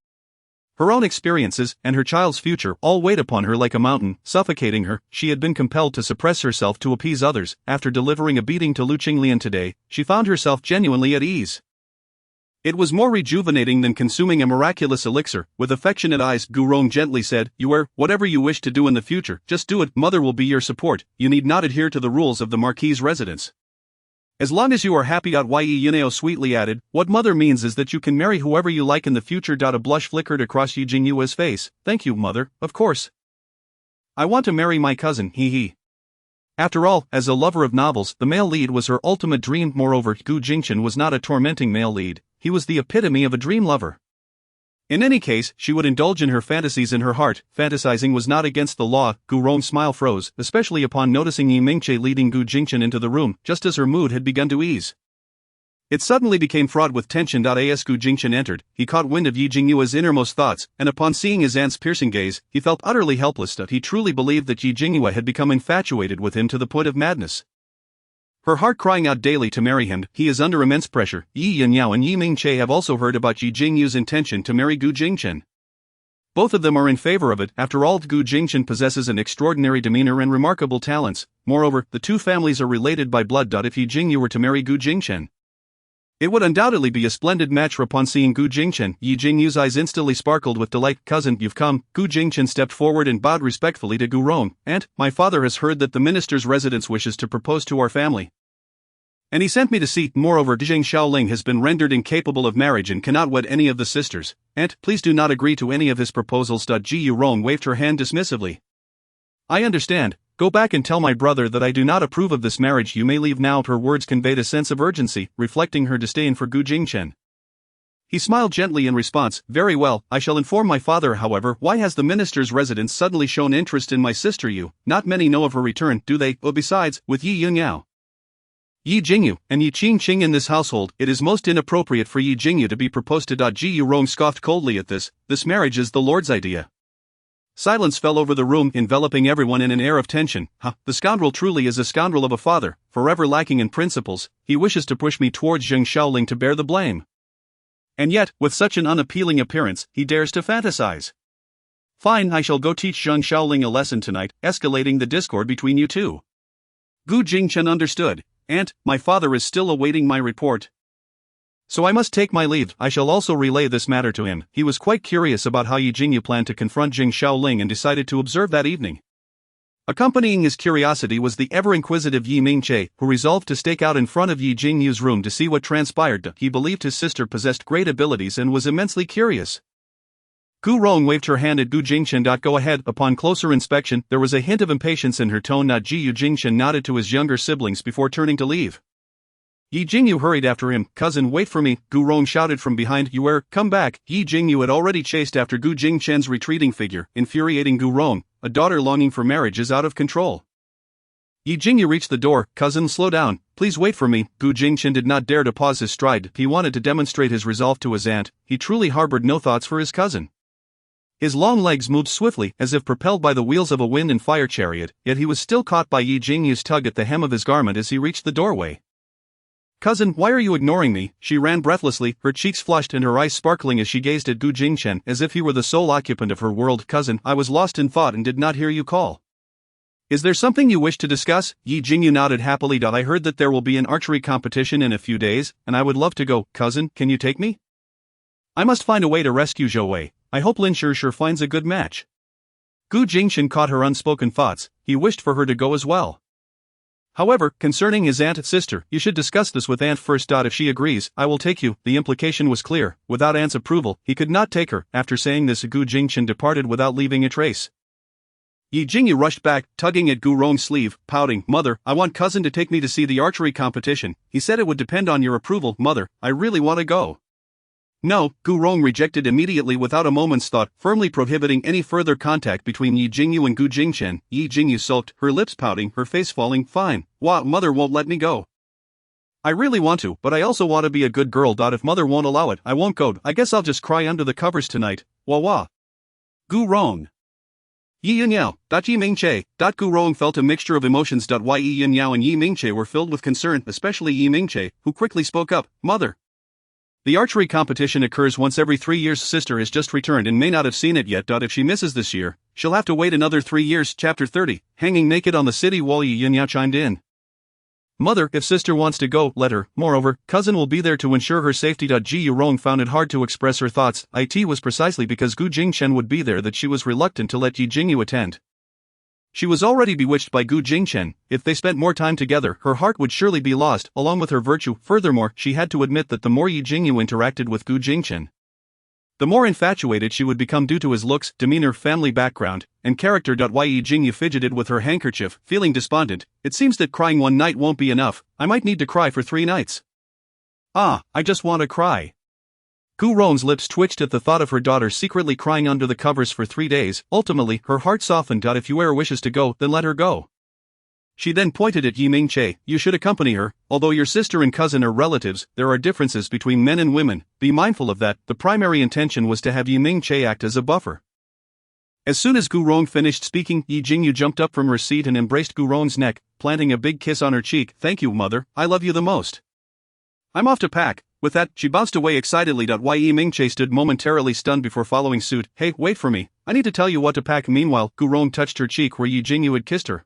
her own experiences, and her child's future all weighed upon her like a mountain, suffocating her. She had been compelled to suppress herself to appease others. After delivering a beating to Lu Qinglian today, she found herself genuinely at ease. It was more rejuvenating than consuming a miraculous elixir. With affectionate eyes, Gu Rong gently said, Yue, whatever you wish to do in the future, just do it. Mother will be your support. You need not adhere to the rules of the Marquis' residence. As long as you are happy. Ye Yuneo sweetly added, what mother means is that you can marry whoever you like in the future. A blush flickered across Yi Jingyue's face. Thank you, mother, of course. I want to marry my cousin, hee. After all, as a lover of novels, the male lead was her ultimate dream. Moreover, Gu Jingchen was not a tormenting male lead, he was the epitome of a dream lover. In any case, she would indulge in her fantasies in her heart. Fantasizing was not against the law. Gu Rong's smile froze, especially upon noticing Yi Mingche leading Gu Jingchen into the room, just as her mood had begun to ease. It suddenly became fraught with tension. As Gu Jingchen entered, he caught wind of Yi Jingyue's innermost thoughts, and upon seeing his aunt's piercing gaze, he felt utterly helpless. He truly believed that Yi Jingyue had become infatuated with him to the point of madness. Her heart crying out daily to marry him, he is under immense pressure. Yi Yunyao and Yi Mingche have also heard about Yi Jingyue's intention to marry Gu Jingchen. Both of them are in favor of it. After all, Gu Jingchen possesses an extraordinary demeanor and remarkable talents. Moreover, the two families are related by blood. If Yi Jingyue were to marry Gu Jingchen, it would undoubtedly be a splendid match. Upon seeing Gu Jingchen, Yi Jingyue's eyes instantly sparkled with delight. Cousin, you've come. Gu Jingchen stepped forward and bowed respectfully to Gu Rong. Aunt, my father has heard that the minister's residence wishes to propose to our family, and he sent me to see. Moreover, Zheng Xiaoling has been rendered incapable of marriage and cannot wed any of the sisters. Aunt, please do not agree to any of his proposals. Ji Rong waved her hand dismissively. I understand. Go back and tell my brother that I do not approve of this marriage. You may leave now. Her words conveyed a sense of urgency, reflecting her disdain for Gu Jingchen. He smiled gently in response. Very well, I shall inform my father. However, why has the minister's residence suddenly shown interest in my sister? Not many know of her return, do they? Oh, besides, with Yi Yunyao, Yi Jingyue, and Yi Qingqing in this household, it is most inappropriate for Yi Jingyue to be proposed to. Ji Rong scoffed coldly at this. This marriage is the Lord's idea. Silence fell over the room, enveloping everyone in an air of tension. The scoundrel truly is a scoundrel of a father, forever lacking in principles. He wishes to push me towards Zheng Xiaoling to bear the blame. And yet, with such an unappealing appearance, he dares to fantasize. Fine, I shall go teach Zheng Xiaoling a lesson tonight, escalating the discord between you two. Gu Jingchen understood. Aunt, my father is still awaiting my report, so I must take my leave. I shall also relay this matter to him. He was quite curious about how Yi Jingyue planned to confront Zheng Xiaoling and decided to observe that evening. Accompanying his curiosity was the ever-inquisitive Yi Mingche, who resolved to stake out in front of Yi Jingyue's room to see what transpired. He believed his sister possessed great abilities and was immensely curious. Gu Rong waved her hand at Gu Jingchen. Go ahead. Upon closer inspection, there was a hint of impatience in her tone. Ji Jingchen nodded to his younger siblings before turning to leave. Yi Jingyue hurried after him. Cousin, wait for me, Gu Rong shouted from behind. Come back. Yi Jingyue had already chased after Gu Jingchen's retreating figure, infuriating Gu Rong. A daughter longing for marriage is out of control. Yi Jingyue reached the door. Cousin, slow down, please wait for me. Gu Jingchen did not dare to pause his stride. He wanted to demonstrate his resolve to his aunt. He truly harbored no thoughts for his cousin. His long legs moved swiftly, as if propelled by the wheels of a wind and fire chariot, yet he was still caught by Yi Jingyue's tug at the hem of his garment as he reached the doorway. Cousin, why are you ignoring me? She ran breathlessly, her cheeks flushed and her eyes sparkling as she gazed at Gu Jingchen as if he were the sole occupant of her world. Cousin, I was lost in thought and did not hear you call. Is there something you wish to discuss? Yi Jingyue nodded happily. I heard that there will be an archery competition in a few days, and I would love to go. Cousin, can you take me? I must find a way to rescue Zhou Wei. I hope Lin Shishir finds a good match. Gu Jingchen caught her unspoken thoughts. He wished for her to go as well. However, concerning his aunt and sister, you should discuss this with aunt first. If she agrees, I will take you. The implication was clear. Without aunt's approval, he could not take her. After saying this, Gu Jingchen departed without leaving a trace. Yi Jingyue rushed back, tugging at Gu Rong's sleeve, pouting. Mother, I want cousin to take me to see the archery competition. He said it would depend on your approval. Mother, I really want to go. No, Gu Rong rejected immediately without a moment's thought, firmly prohibiting any further contact between Yi Jingyue and Gu Jingchen. Yi Jingyue sulked, her lips pouting, her face falling. Fine. Mother won't let me go. I really want to, but I also want to be a good girl. If mother won't allow it, I won't go. I guess I'll just cry under the covers tonight. Gu Rong. Yi Yunyao, Yi Mingche, Gu Rong felt a mixture of emotions. Yi Yunyao and Yi Mingche were filled with concern, especially Yi Mingche, who quickly spoke up. Mother, the archery competition occurs once every 3 years. Sister has just returned and may not have seen it yet. If she misses this year, she'll have to wait another 3 years. Chapter 30, hanging naked on the city wall. Yi Yunyao chimed in. Mother, if sister wants to go, let her. Moreover, cousin will be there to ensure her safety. Ji Rong found it hard to express her thoughts. It was precisely because Gu Jingchen would be there that she was reluctant to let Yi Jingyue attend. She was already bewitched by Gu Jingchen. If they spent more time together, her heart would surely be lost, along with her virtue. Furthermore, she had to admit that the more Jingyue interacted with Gu Jingchen, the more infatuated she would become due to his looks, demeanor, family background, and character. Jingyue fidgeted with her handkerchief, feeling despondent. It seems that crying one night won't be enough. I might need to cry for 3 nights. Ah, I just want to cry. Gu Rong's lips twitched at the thought of her daughter secretly crying under the covers for 3 days. Ultimately, her heart softened. If Yue wishes to go, then let her go. She then pointed at Yi Mingche. You should accompany her. Although your sister and cousin are relatives, there are differences between men and women. Be mindful of that. The primary intention was to have Yi Mingche act as a buffer. As soon as Gu Rong finished speaking, Yi Jingyue jumped up from her seat and embraced Gu Rong's neck, planting a big kiss on her cheek. Thank you, mother. I love you the most. I'm off to pack. With that, she bounced away excitedly. Yi Mingche stood momentarily stunned before following suit. Hey, wait for me. I need to tell you what to pack. Meanwhile, Gu Rong touched her cheek where Yi Jingyue had kissed her.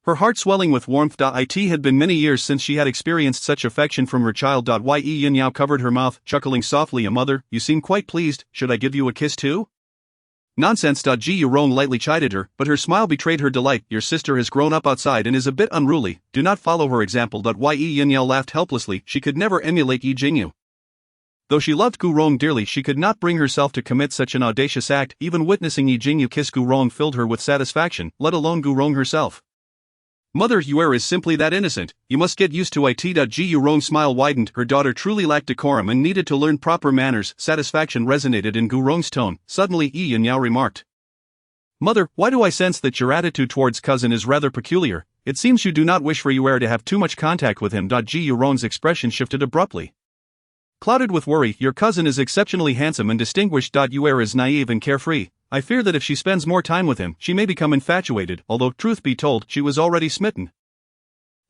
Her heart swelling with warmth. It had been many years since she had experienced such affection from her child. Yi Yinyao covered her mouth, chuckling softly. Mother, you seem quite pleased. Should I give you a kiss too? Nonsense. Ji Yurong lightly chided her, but her smile betrayed her delight. Your sister has grown up outside and is a bit unruly. Do not follow her example. Yi Yinyao laughed helplessly. She could never emulate Yi Jingyue. Though she loved Gu Rong dearly, she could not bring herself to commit such an audacious act. Even witnessing Yi Jingyue kiss Gu Rong filled her with satisfaction, let alone Gu Rong herself. Mother, Yue is simply that innocent. You must get used to it. Ji Yurong's smile widened. Her daughter truly lacked decorum and needed to learn proper manners. Satisfaction resonated in Gu Rong's tone. Suddenly Yi Yinyao remarked. Mother, why do I sense that your attitude towards cousin is rather peculiar? It seems you do not wish for Yue to have too much contact with him. Ji Yurong's expression shifted abruptly. Clouded with worry, your cousin is exceptionally handsome and distinguished. Yue is naive and carefree. I fear that if she spends more time with him, she may become infatuated, although, truth be told, she was already smitten.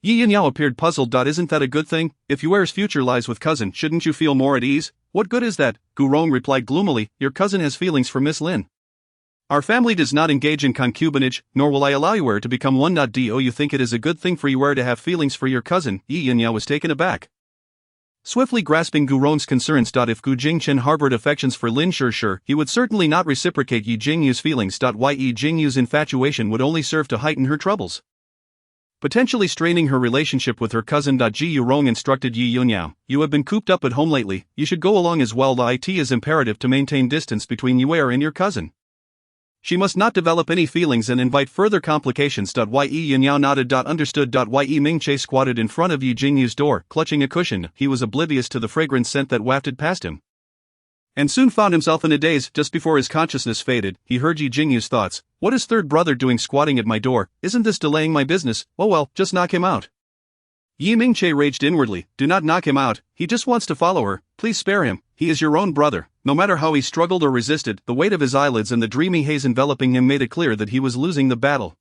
Yi Yinyao appeared puzzled. Isn't that a good thing? If Yue's future lies with cousin, shouldn't you feel more at ease? What good is that? Gu Rong replied gloomily. Your cousin has feelings for Miss Lin. Our family does not engage in concubinage, nor will I allow Yue to become one. Do you think it is a good thing for Yue to have feelings for your cousin? Yi Yinyao was taken aback. Swiftly grasping Gu Rong's concerns. If Gu Jingchen harbored affections for Lin Shishir, he would certainly not reciprocate Yi Jingyue's feelings. Yi Jingyue's infatuation would only serve to heighten her troubles, potentially straining her relationship with her cousin. Ji Yurong instructed Yi Yinyao. You have been cooped up at home lately, you should go along as well. It is imperative to maintain distance between Yue and your cousin. She must not develop any feelings and invite further complications. Yi Yinyao nodded. Understood. Yi Mingche squatted in front of Yi Jingyue's door, clutching a cushion. He was oblivious to the fragrant scent that wafted past him, and soon found himself in a daze. Just before his consciousness faded, he heard Yi Jingyue's thoughts. What is third brother doing squatting at my door? Isn't this delaying my business? Oh well, just knock him out. Yi Mingche raged inwardly. Do not knock him out, he just wants to follow her. Please spare him, he is your own brother. No matter how he struggled or resisted, the weight of his eyelids and the dreamy haze enveloping him made it clear that he was losing the battle.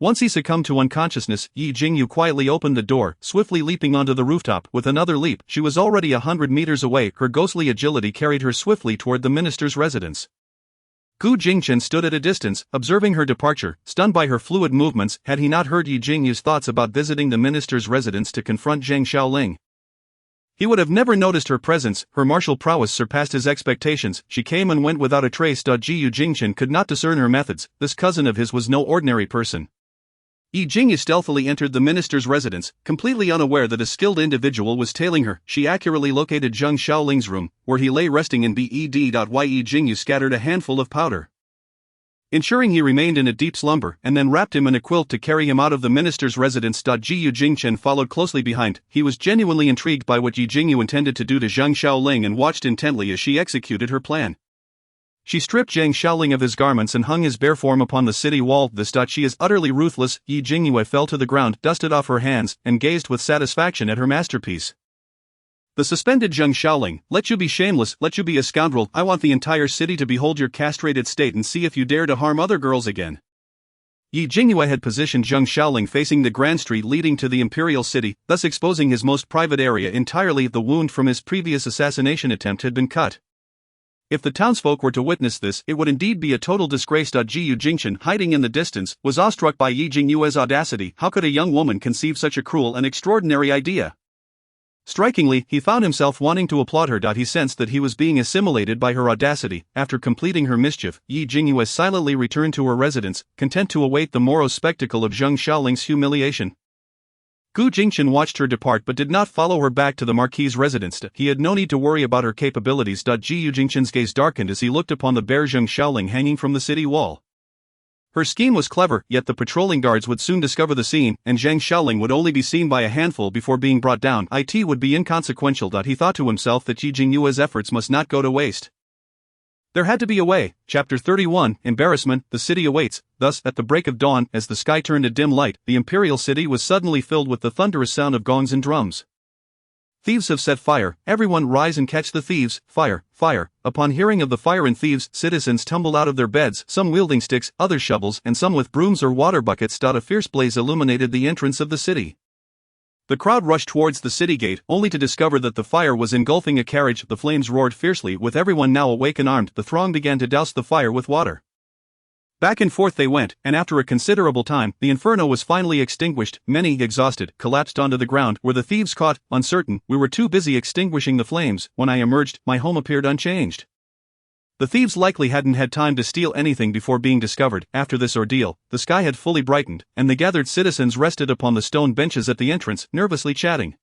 Once he succumbed to unconsciousness, Yi Jingyue quietly opened the door, swiftly leaping onto the rooftop. With another leap, she was already 100 meters away. Her ghostly agility carried her swiftly toward the minister's residence. Gu Jingchen stood at a distance, observing her departure, stunned by her fluid movements. Had he not heard Yi Jingyue's thoughts about visiting the minister's residence to confront Zhang Xiaoling, he would have never noticed her presence. Her martial prowess surpassed his expectations. She came and went without a trace. Ji Jingchen could not discern her methods. This cousin of his was no ordinary person. Yi Jingyue stealthily entered the minister's residence, completely unaware that a skilled individual was tailing her. She accurately located Zhang Xiaoling's room, where he lay resting in bed. Yi Jingyue scattered a handful of powder, ensuring he remained in a deep slumber, and then wrapped him in a quilt to carry him out of the minister's residence. Ji Jingchen followed closely behind. He was genuinely intrigued by what Yi Jingyue intended to do to Zhang Xiaoling and watched intently as she executed her plan. She stripped Zhang Xiaoling of his garments and hung his bare form upon the city wall. She is utterly ruthless. Yi Jingyue fell to the ground, dusted off her hands, and gazed with satisfaction at her masterpiece. The suspended Zhang Xiaoling, let you be shameless, let you be a scoundrel. I want the entire city to behold your castrated state and see if you dare to harm other girls again. Yi Jingyue had positioned Zhang Xiaoling facing the grand street leading to the imperial city, thus exposing his most private area entirely. The wound from his previous assassination attempt had been cut. If the townsfolk were to witness this, it would indeed be a total disgrace. Ji Jingchen, hiding in the distance, was awestruck by Yi Jingyue's audacity. How could a young woman conceive such a cruel and extraordinary idea? Strikingly, he found himself wanting to applaud her. He sensed that he was being assimilated by her audacity. After completing her mischief, Jingyue silently returned to her residence, content to await the morrow's spectacle of Zheng Xiaoling's humiliation. Gu Jingchen watched her depart but did not follow her back to the Marquis' residence. He had no need to worry about her capabilities. Gu Jingchen's gaze darkened as he looked upon the bare Zheng Xiaoling hanging from the city wall. Her scheme was clever, yet the patrolling guards would soon discover the scene, and Zheng Xiaoling would only be seen by a handful before being brought down. It would be inconsequential. He thought to himself that Jingyue's efforts must not go to waste. There had to be a way. Chapter 31, Embarrassment. The city awaits. Thus, at the break of dawn, as the sky turned a dim light, the imperial city was suddenly filled with the thunderous sound of gongs and drums. Thieves have set fire. Everyone rise and catch the thieves. Fire, fire. Upon hearing of the fire and thieves, citizens tumbled out of their beds, some wielding sticks, others shovels, and some with brooms or water buckets. A fierce blaze illuminated the entrance of the city. The crowd rushed towards the city gate, only to discover that the fire was engulfing a carriage. The flames roared fiercely. With everyone now awake and armed, the throng began to douse the fire with water. Back and forth they went, and after a considerable time, the inferno was finally extinguished. Many, exhausted, collapsed onto the ground. Were the thieves caught? Uncertain. We were too busy extinguishing the flames. When I emerged, my home appeared unchanged. The thieves likely hadn't had time to steal anything before being discovered. After this ordeal, the sky had fully brightened, and the gathered citizens rested upon the stone benches at the entrance, nervously chatting.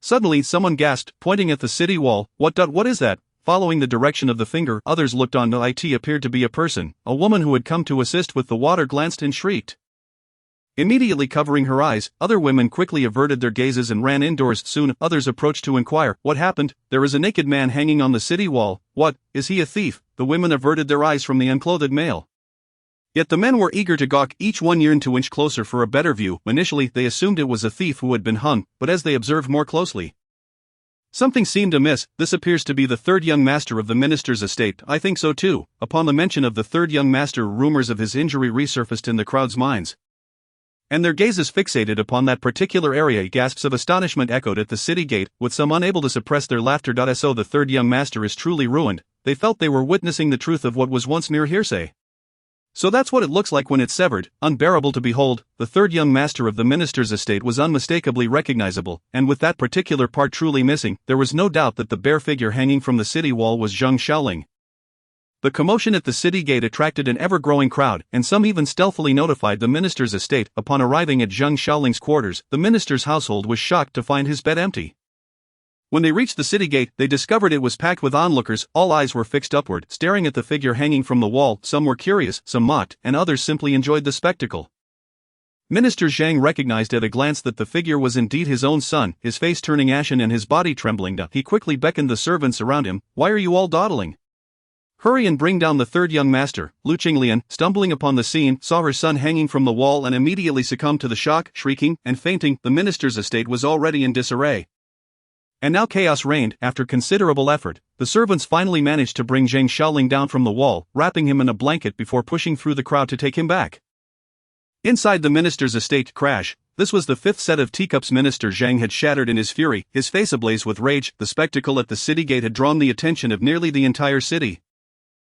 Suddenly someone gasped, pointing at the city wall. What is that? Following the direction of the finger, others looked on. It appeared to be a person. A woman who had come to assist with the water glanced and shrieked. Immediately covering her eyes, other women quickly averted their gazes and ran indoors. Soon, others approached to inquire, what happened? There is a naked man hanging on the city wall. What, is he a thief? The women averted their eyes from the unclothed male. Yet the men were eager to gawk, each one yearned to inch closer for a better view. Initially, they assumed it was a thief who had been hung, but as they observed more closely, something seemed amiss. This appears to be the third young master of the minister's estate. I think so too. Upon the mention of the third young master, rumors of his injury resurfaced in the crowd's minds, and their gazes fixated upon that particular area. Gasps of astonishment echoed at the city gate, with some unable to suppress their laughter. So the third young master is truly ruined. They felt they were witnessing the truth of what was once mere hearsay. So that's what it looks like when it's severed. Unbearable to behold. The third young master of the minister's estate was unmistakably recognizable, and with that particular part truly missing, there was no doubt that the bare figure hanging from the city wall was Zheng Xiaoling. The commotion at the city gate attracted an ever-growing crowd, and some even stealthily notified the minister's estate. Upon arriving at Zheng Xiaoling's quarters, the minister's household was shocked to find his bed empty. When they reached the city gate, they discovered it was packed with onlookers. All eyes were fixed upward, staring at the figure hanging from the wall. Some were curious, some mocked, and others simply enjoyed the spectacle. Minister Zhang recognized at a glance that the figure was indeed his own son, his face turning ashen and his body trembling. He quickly beckoned the servants around him. Why are you all dawdling? Hurry and bring down the third young master. Lu Qinglian, stumbling upon the scene, saw her son hanging from the wall and immediately succumbed to the shock, shrieking and fainting. The minister's estate was already in disarray, and now chaos reigned. After considerable effort, the servants finally managed to bring Zheng Xiaoling down from the wall, wrapping him in a blanket before pushing through the crowd to take him back. Inside the minister's estate, crash. This was the fifth set of teacups Minister Zhang had shattered in his fury, his face ablaze with rage. The spectacle at the city gate had drawn the attention of nearly the entire city.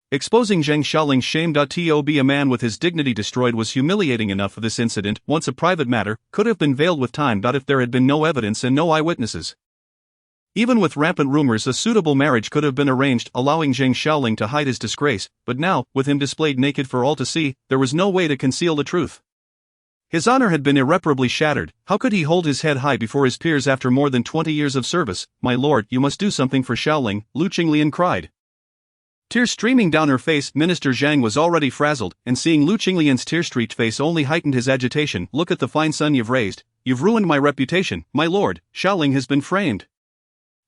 Exposing Zheng Xiaoling's shame. To be a man with his dignity destroyed was humiliating enough. This incident, once a private matter, could have been veiled with time. If there had been no evidence and no eyewitnesses. Even with rampant rumors, a suitable marriage could have been arranged, allowing Zheng Xiaoling to hide his disgrace, but now, with him displayed naked for all to see, there was no way to conceal the truth. His honor had been irreparably shattered. How could he hold his head high before his peers after more than 20 years of service? My lord, you must do something for Xiaoling, Lu Qinglian cried. Tears streaming down her face, Minister Zhang was already frazzled, and seeing Lu Qinglian's tear-streaked face only heightened his agitation. Look at the fine son you've raised. You've ruined my reputation, my lord. Xiaoling has been framed.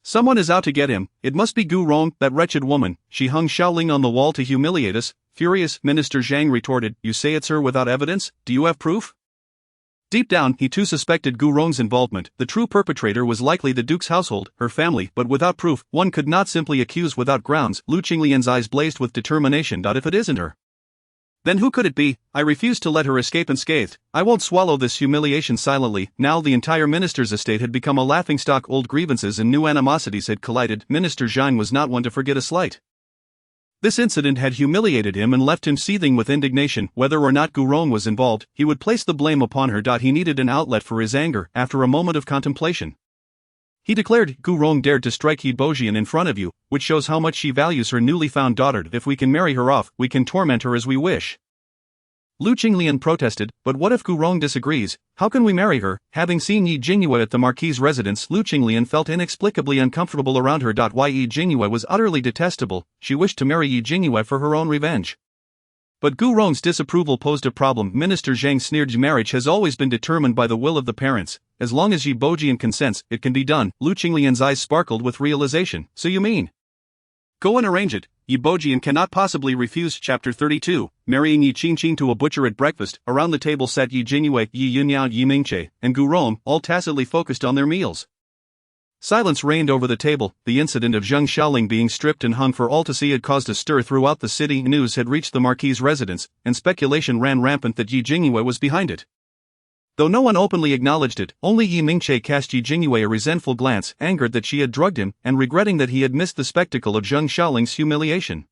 Someone is out to get him. It must be Gu Rong, that wretched woman. She hung Xiaoling on the wall to humiliate us. Furious, Minister Zhang retorted, you say it's her without evidence? Do you have proof? Deep down, he too suspected Gu Rong's involvement. The true perpetrator was likely the duke's household, her family, but without proof, one could not simply accuse without grounds. Lu Qinglian's eyes blazed with determination. If it isn't her, then who could it be? I refuse to let her escape unscathed. I won't swallow this humiliation silently. Now the entire minister's estate had become a laughingstock. Old grievances and new animosities had collided. Minister Zhang was not one to forget a slight. This incident had humiliated him and left him seething with indignation. Whether or not Gu Rong was involved, he would place the blame upon her. He needed an outlet for his anger. After a moment of contemplation, He declared, Gu Rong dared to strike Yi Bojian in front of you, which shows how much she values her newly found daughter. If we can marry her off, we can torment her as we wish. Lu Qinglian protested, but what if Gu Rong disagrees? How can we marry her? Having seen Yi Jingyue at the Marquis' residence, Lu Qinglian felt inexplicably uncomfortable around her. Yi Jingyue was utterly detestable, she wished to marry Yi Jingyue for her own revenge. But Gu Rong's disapproval posed a problem. Minister Zhang sneered, marriage has always been determined by the will of the parents. As long as Yi Bojian consents, it can be done. Lu Qinglian's eyes sparkled with realization. So you mean? Go and arrange it. Yi Bojian cannot possibly refuse. Chapter 32, marrying Yi Qingqing to a butcher at breakfast. Around the table sat Yi Jingyue, Yi Yunyao, Yi Mingche, and Gu Rong, all tacitly focused on their meals. Silence reigned over the table. The incident of Zheng Xiaoling being stripped and hung for all to see had caused a stir throughout the city. News had reached the Marquis' residence, and speculation ran rampant that Yi Jingyue was behind it. Though no one openly acknowledged it, only Yi Mingche cast Yi Jingyue a resentful glance, angered that she had drugged him, and regretting that he had missed the spectacle of Zheng Xiaoling's humiliation.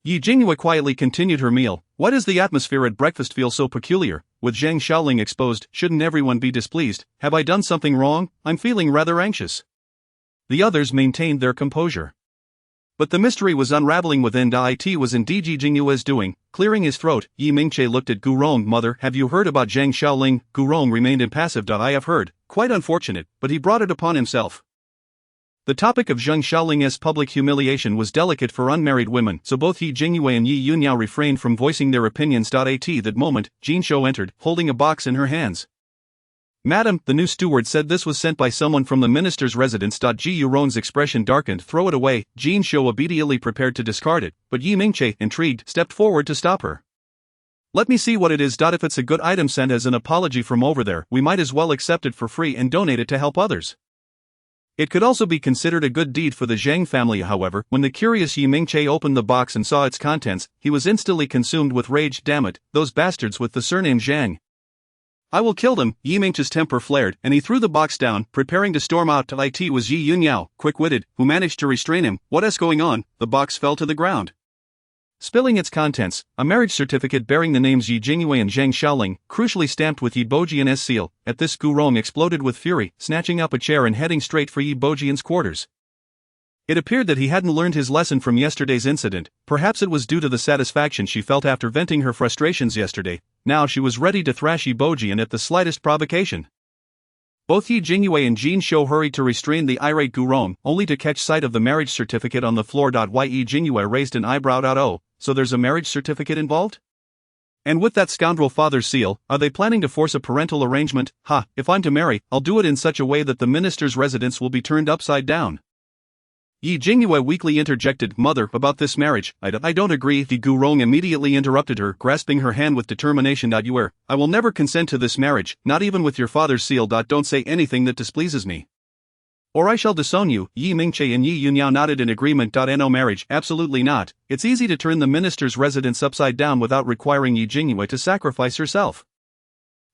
Yi Jingyue quietly continued her meal. Why does the atmosphere at breakfast feel so peculiar? With Zheng Xiaoling exposed, shouldn't everyone be displeased? Have I done something wrong? I'm feeling rather anxious. The others maintained their composure. But the mystery was unraveling within. It was indeed Yi Jingyue's doing. Clearing his throat, Yi Mingche looked at Gu Rong. Mother, have you heard about Zheng Xiaoling? Gu Rong remained impassive. I have heard. Quite unfortunate, but he brought it upon himself. The topic of Zheng Xiaoling's public humiliation was delicate for unmarried women, so both Yi Jingyue and Yi Yunyao refrained from voicing their opinions. At that moment, Jin Shou entered, holding a box in her hands. Madam, the new steward said this was sent by someone from the minister's residence. Ji Yuron's expression darkened. Throw it away. Jin Shou obediently prepared to discard it, but Yi Mingche, intrigued, stepped forward to stop her. Let me see what it is. If it's a good item sent as an apology from over there, we might as well accept it for free and donate it to help others. It could also be considered a good deed for the Zhang family. However, when the curious Yi Mingche opened the box and saw its contents, he was instantly consumed with rage. Damn it, those bastards with the surname Zhang. I will kill them. Yi Mingche's temper flared, and he threw the box down, preparing to storm out. It was Yi Yunyao, quick-witted, who managed to restrain him. What is going on? The box fell to the ground, spilling its contents, a marriage certificate bearing the names Yi Jingyue and Zheng Xiaoling, crucially stamped with Yi Bojian's seal. At this, Gu Rong exploded with fury, snatching up a chair and heading straight for Yi Bojian's quarters. It appeared that he hadn't learned his lesson from yesterday's incident. Perhaps it was due to the satisfaction she felt after venting her frustrations yesterday. Now she was ready to thrash Yi Bojian at the slightest provocation. Both Yi Jingyue and Jin Shou hurried to restrain the irate Gu Rong, only to catch sight of the marriage certificate on the floor. Yi Jingyue raised an eyebrow. Oh, so there's a marriage certificate involved? And with that scoundrel father's seal, are they planning to force a parental arrangement? Ha, if I'm to marry, I'll do it in such a way that the minister's residence will be turned upside down. Yi Jingyue weakly interjected, Mother, about this marriage, I don't agree. The Gu Rong immediately interrupted her, grasping her hand with determination. I will never consent to this marriage, not even with your father's seal. Don't say anything that displeases me, or I shall disown you. Yi Mingche and Yi Yunyao nodded in agreement. No marriage, absolutely not. It's easy to turn the minister's residence upside down without requiring Yi Jingyue to sacrifice herself.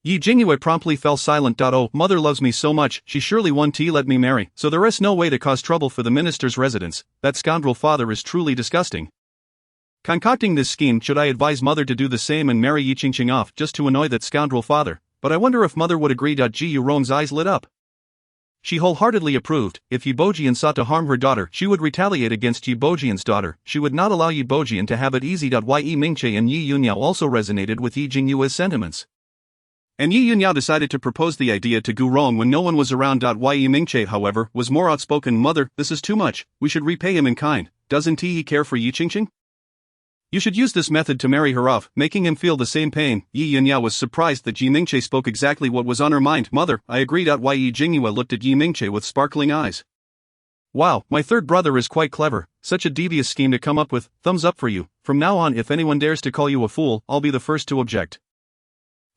Yi Jingyue promptly fell silent. Oh, mother loves me so much, she surely won't let me marry, so there is no way to cause trouble for the minister's residence. That scoundrel father is truly disgusting. Concocting this scheme, should I advise mother to do the same and marry Yi Qingqing off just to annoy that scoundrel father? But I wonder if mother would agree. Ji Yurong's eyes lit up. She wholeheartedly approved. If Yi Bojian sought to harm her daughter, she would retaliate against Yi Bojian's daughter. She would not allow Yi Bojian to have it easy. Yi Mingche and Yi Yunyao also resonated with Yi Jingyue's sentiments. And Yi Yunyao decided to propose the idea to Gu Rong when no one was around. Yi Mingche, however, was more outspoken. Mother, this is too much, we should repay him in kind. Doesn't he care for Yi Qingqing? You should use this method to marry her off, making him feel the same pain. Yi Yunyao was surprised that Yi Mingche spoke exactly what was on her mind. Mother, I agree. Yi Jingyue looked at Yi Mingche with sparkling eyes. Wow, my third brother is quite clever, such a devious scheme to come up with. Thumbs up for you. From now on, if anyone dares to call you a fool, I'll be the first to object.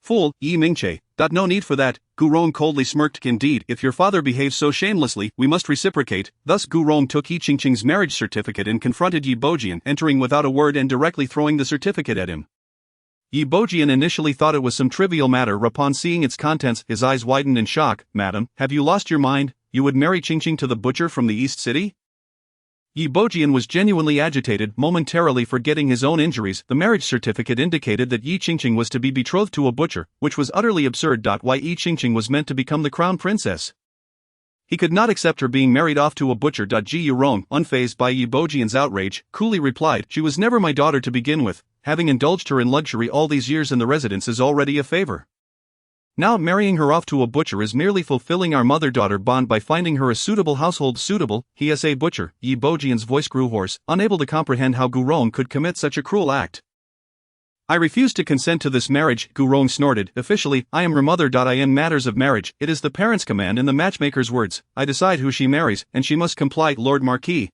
Fool, Yi Mingche. No need for that. Gu Rong coldly smirked. Indeed, if your father behaves so shamelessly, we must reciprocate. Thus Gu Rong took Yi Qingqing's marriage certificate and confronted Yi Bojian, entering without a word and directly throwing the certificate at him. Yi Bojian initially thought it was some trivial matter. Upon seeing its contents, his eyes widened in shock. Madam, have you lost your mind? You would marry Qingqing to the butcher from the East City? Yi Bojian was genuinely agitated, momentarily forgetting his own injuries. The marriage certificate indicated that Yi Qingqing was to be betrothed to a butcher, which was utterly absurd. Yi Qingqing was meant to become the crown princess. He could not accept her being married off to a butcher. Jingyue, unfazed by Yi Bojian's outrage, coolly replied, "She was never my daughter to begin with. Having indulged her in luxury all these years in the residence is already a favor. Now marrying her off to a butcher is merely fulfilling our mother-daughter bond by finding her a suitable household." "Suitable, he is a butcher." Yi Bojian's voice grew hoarse, unable to comprehend how Gurong could commit such a cruel act. "I refuse to consent to this marriage," Gurong snorted. "Officially, I am her mother. In matters of marriage, it is the parents' command and the matchmaker's words. I decide who she marries, and she must comply." "Lord Marquis,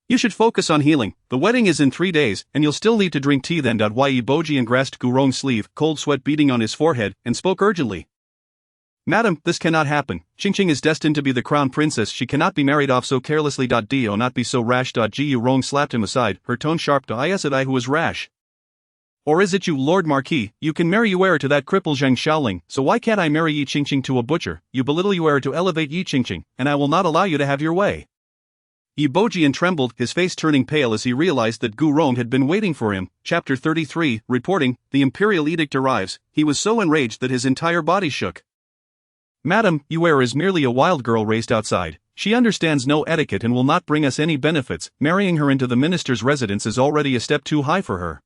you should focus on healing. The wedding is in 3 days, and you'll still need to drink tea then." Yi Bojian grasped Gurong's sleeve, cold sweat beading on his forehead, and spoke urgently. "Madam, this cannot happen. Qingqing is destined to be the crown princess. She cannot be married off so carelessly. Do not be so rash." Gurong slapped him aside, her tone sharp. "Is it I who is rash? Or is it you, Lord Marquis? You can marry Yuer to that cripple Zhang Xiaoling, so why can't I marry Yi Qingqing to a butcher? You belittle Yuer to elevate Yi Qingqing, and I will not allow you to have your way." Yi Bojian trembled, his face turning pale as he realized that Gurong had been waiting for him. Chapter 33, reporting, the imperial edict arrives. He was so enraged that his entire body shook. "Madam, Yuer is merely a wild girl raised outside. She understands no etiquette and will not bring us any benefits. Marrying her into the minister's residence is already a step too high for her.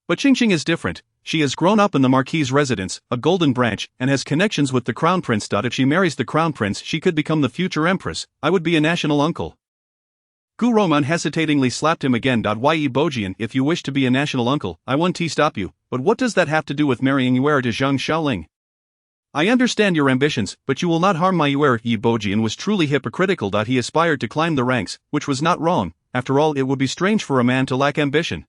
But Qingqing is different. She has grown up in the Marquis' residence, a golden branch, and has connections with the crown prince. If she marries the crown prince, she could become the future empress. I would be a national uncle." Gurong unhesitatingly slapped him again. Yi Bojian, if you wish to be a national uncle, I won't stop you, but what does that have to do with marrying Yuer to Zhang Xiaoling? "I understand your ambitions, but you will not harm my Yuer." Yi Bojian was truly hypocritical. He aspired to climb the ranks, which was not wrong. After all, it would be strange for a man to lack ambition.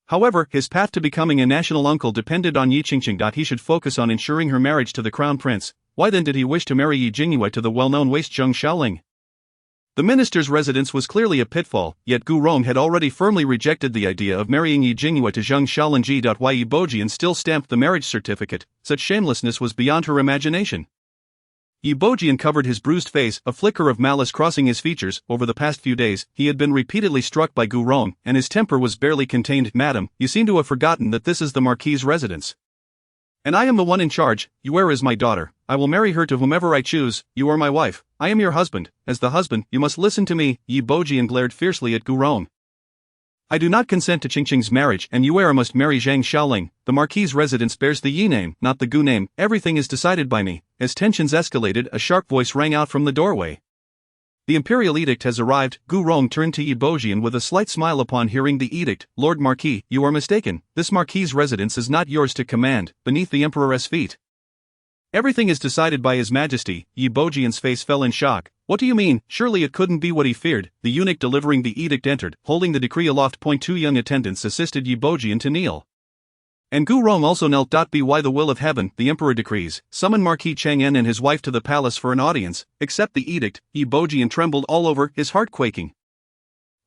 However, his path to becoming a national uncle depended on Yi Qingqing. He should focus on ensuring her marriage to the crown prince. Why then did he wish to marry Yi Jingyue to the well-known waste Zhang Xiaoling? The minister's residence was clearly a pitfall, yet Gurong had already firmly rejected the idea of marrying Yi Jingyue to Zhang Xiaoling. Yi Bojian still stamped the marriage certificate. Such shamelessness was beyond her imagination. Yi Bojian covered his bruised face, a flicker of malice crossing his features. Over the past few days, he had been repeatedly struck by Gurong, and his temper was barely contained. "Madam, you seem to have forgotten that this is the Marquis' residence. And I am the one in charge. Yuer is my daughter. I will marry her to whomever I choose. You are my wife. I am your husband. As the husband, you must listen to me." Yi Bojian glared fiercely at Gurong. "I do not consent to Qingqing's marriage, and Yuer must marry Zhang Xiaoling. The Marquis' residence bears the Yi name, not the Gu name. Everything is decided by me." As tensions escalated, a sharp voice rang out from the doorway. "The imperial edict has arrived." Gurong turned to Yi Bojian with a slight smile upon hearing the edict. "Lord Marquis, you are mistaken. This Marquis' residence is not yours to command, beneath the emperor's feet. Everything is decided by His Majesty." Yi Bojian's face fell in shock. "What do you mean? Surely it couldn't be what he feared." The eunuch delivering the edict entered, holding the decree aloft. Two young attendants assisted Yi Bojian to kneel. And Gurong also knelt. By the will of heaven, the emperor decrees, summon Marquis Chang'an and his wife to the palace for an audience. Accept the edict. Yi Bojian trembled all over, his heart quaking.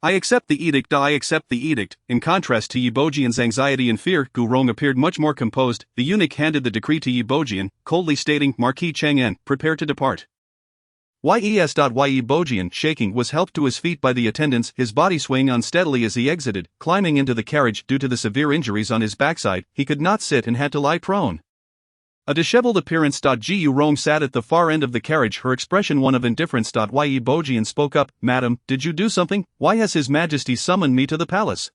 "I accept the edict. I accept the edict." In contrast to Yi Bojian's anxiety and fear, Gurong appeared much more composed. The eunuch handed the decree to Yi Bojian, coldly stating, "Marquis Chang'an, prepare to depart." Yi Bojian, shaking, was helped to his feet by the attendants, his body swaying unsteadily as he exited. Climbing into the carriage due to the severe injuries on his backside, he could not sit and had to lie prone. A disheveled appearance. Gurong sat at the far end of the carriage, her expression one of indifference. Yi Bojian spoke up, "Madam, did you do something? Why has His Majesty summoned me to the palace?"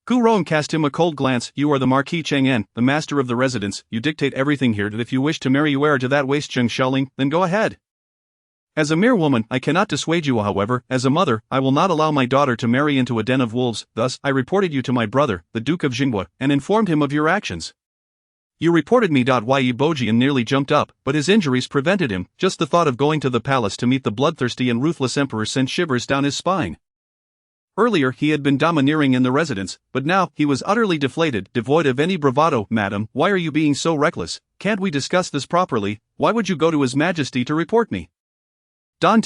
Gurong cast him a cold glance. "You are the Marquis Chang'an, the master of the residence. You dictate everything here. If you wish to marry Yuer to that waste Zhang Xiaoling, then go ahead. As a mere woman, I cannot dissuade you. However, as a mother, I will not allow my daughter to marry into a den of wolves. Thus, I reported you to my brother, the Duke of Jingyue, and informed him of your actions." "You reported me." Yi Bojian nearly jumped up, but his injuries prevented him. Just the thought of going to the palace to meet the bloodthirsty and ruthless emperor sent shivers down his spine. Earlier he had been domineering in the residence, but now he was utterly deflated, devoid of any bravado. "Madam, why are you being so reckless? Can't we discuss this properly? Why would you go to His Majesty to report me?"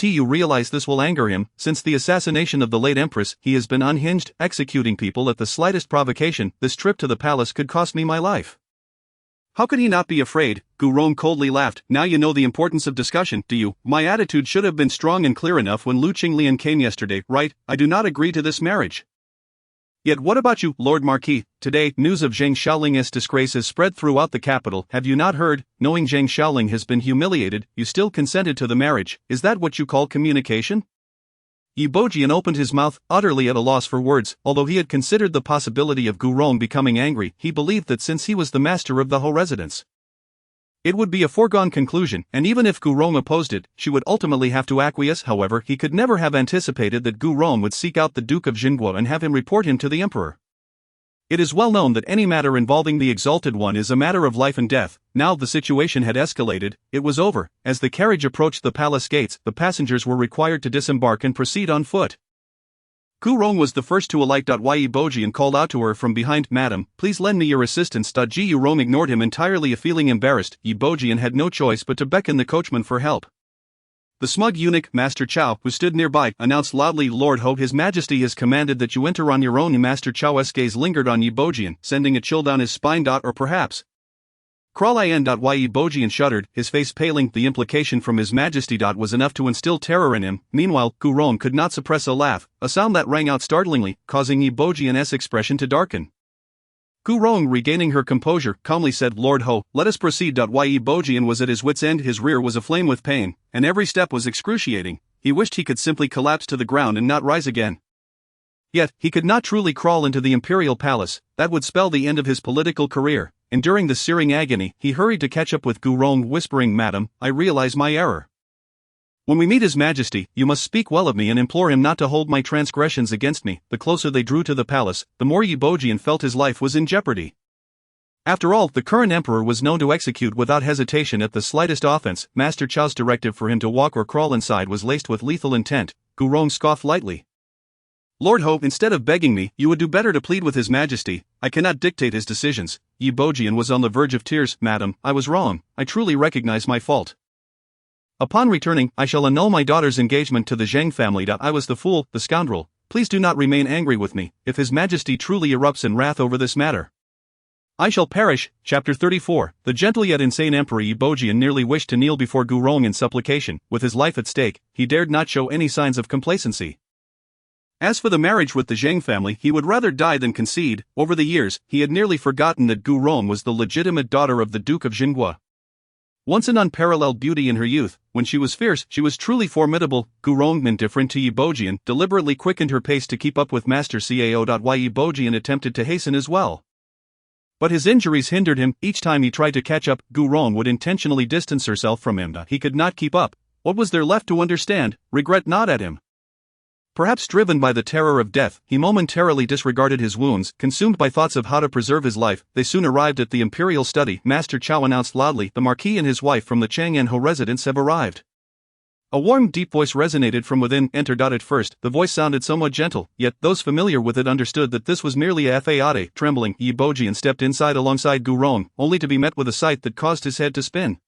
You realize this will anger him. Since the assassination of the late empress, he has been unhinged, executing people at the slightest provocation. This trip to the palace could cost me my life. How could he not be afraid? Gurong coldly laughed. "Now you know the importance of discussion, do you? My attitude should have been strong and clear enough when Lu Qinglian came yesterday, right? I do not agree to this marriage." Yet what about you, Lord Marquis? Today, news of Zhang Xiaoling's disgrace has spread throughout the capital. Have you not heard? Knowing Zhang Xiaoling has been humiliated, you still consented to the marriage. Is that what you call communication? Yi Bojian opened his mouth, utterly at a loss for words. Although he had considered the possibility of Gu Rong becoming angry, he believed that since he was the master of the whole residence, it would be a foregone conclusion, and even if Gu Rong opposed it, she would ultimately have to acquiesce. However, he could never have anticipated that Gu Rong would seek out the Duke of Jingyue and have him report him to the emperor. It is well known that any matter involving the Exalted One is a matter of life and death. Now the situation had escalated, it was over. As the carriage approached the palace gates, the passengers were required to disembark and proceed on foot. Gu Rong was the first to alight. Yi Bojian called out to her from behind, "Madam, please lend me your assistance." Ji Rong ignored him entirely, feeling embarrassed. Yi Bojian had no choice but to beckon the coachman for help. The smug eunuch, Master Chow, who stood nearby, announced loudly, "Lord Ho, His Majesty has commanded that you enter on your own." Master Chow's gaze lingered on Yi Bojian, sending a chill down his spine. Or perhaps crawl in. Yi Bojian shuddered, his face paling. The implication from His Majesty was enough to instill terror in him. Meanwhile, Gu Rong could not suppress a laugh, a sound that rang out startlingly, causing Yi Bojian's expression to darken. Gu Rong, regaining her composure, calmly said, "Lord Ho, let us proceed." Yi Bojian was at his wit's end, his rear was aflame with pain, and every step was excruciating. He wished he could simply collapse to the ground and not rise again. Yet, he could not truly crawl into the imperial palace. That would spell the end of his political career. And during the searing agony, he hurried to catch up with Gu Rong, whispering, "Madam, I realize my error. When we meet His Majesty, you must speak well of me and implore him not to hold my transgressions against me." The closer they drew to the palace, the more Yi Bojian felt his life was in jeopardy. After all, the current emperor was known to execute without hesitation at the slightest offense. Master Chow's directive for him to walk or crawl inside was laced with lethal intent. Gu Rong scoffed lightly. "Lord Ho, instead of begging me, you would do better to plead with His Majesty. I cannot dictate his decisions." Yi Bojian was on the verge of tears. "Madam, I was wrong. I truly recognize my fault. Upon returning, I shall annul my daughter's engagement to the Zhang family. I was the fool, the scoundrel. Please do not remain angry with me, if His Majesty truly erupts in wrath over this matter, I shall perish." Chapter 34. The gentle yet insane Emperor Yi Bojian nearly wished to kneel before Gu Rong in supplication. With his life at stake, he dared not show any signs of complacency. As for the marriage with the Zhang family, he would rather die than concede. Over the years, he had nearly forgotten that Gu Rong was the legitimate daughter of the Duke of Jingyue. Once an unparalleled beauty in her youth, when she was fierce, she was truly formidable. Gu Rong, indifferent to Yi Bojian, deliberately quickened her pace to keep up with Master Cao. Yi Bojian attempted to hasten as well, but his injuries hindered him. Each time he tried to catch up, Gu Rong would intentionally distance herself from him. He could not keep up. What was there left to understand? Regret gnawed at him. Perhaps driven by the terror of death, he momentarily disregarded his wounds. Consumed by thoughts of how to preserve his life, they soon arrived at the imperial study. Master Chow announced loudly, "The Marquis and his wife from the Chang'an residence have arrived." A warm, deep voice resonated from within. "Enter." At first, the voice sounded somewhat gentle, yet those familiar with it understood that this was merely a fade. Trembling, Yi Bojian stepped inside alongside Gu Rong, only to be met with a sight that caused his head to spin.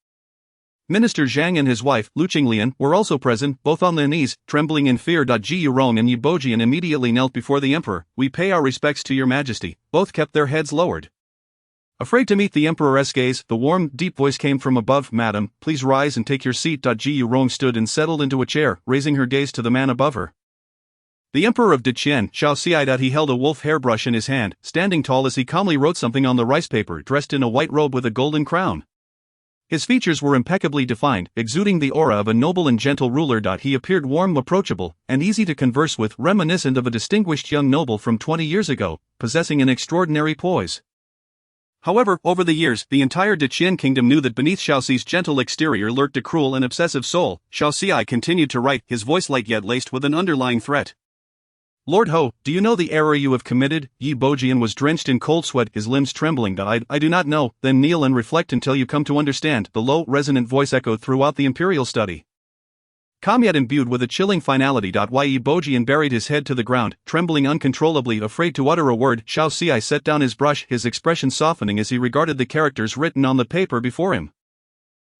Minister Zhang and his wife, Lu Qinglian, were also present, both on their knees, trembling in fear. Ji Rong and Yi Bojian immediately knelt before the emperor. "We pay our respects to your majesty." Both kept their heads lowered. Afraid to meet the emperor's gaze, the warm, deep voice came from above. "Madam, please rise and take your seat." Ji Rong stood and settled into a chair, raising her gaze to the man above her. The emperor of Deqian, Xiao Xi. He held a wolf hairbrush in his hand, standing tall as he calmly wrote something on the rice paper, dressed in a white robe with a golden crown. His features were impeccably defined, exuding the aura of a noble and gentle ruler. He appeared warm, approachable, and easy to converse with, reminiscent of a distinguished young noble from 20 years ago, possessing an extraordinary poise. However, over the years, the entire Deqian kingdom knew that beneath Xiao Xi's gentle exterior lurked a cruel and obsessive soul. Xiao Xi continued to write, his voice light yet laced with an underlying threat. "Lord Ho, do you know the error you have committed?" Yi Bojian was drenched in cold sweat, his limbs trembling. "I do not know." "Then kneel and reflect until you come to understand." The low, resonant voice echoed throughout the imperial study, calm yet imbued with a chilling finality. Yi Bojian buried his head to the ground, trembling uncontrollably, afraid to utter a word. Xiao Xi set down his brush, his expression softening as he regarded the characters written on the paper before him.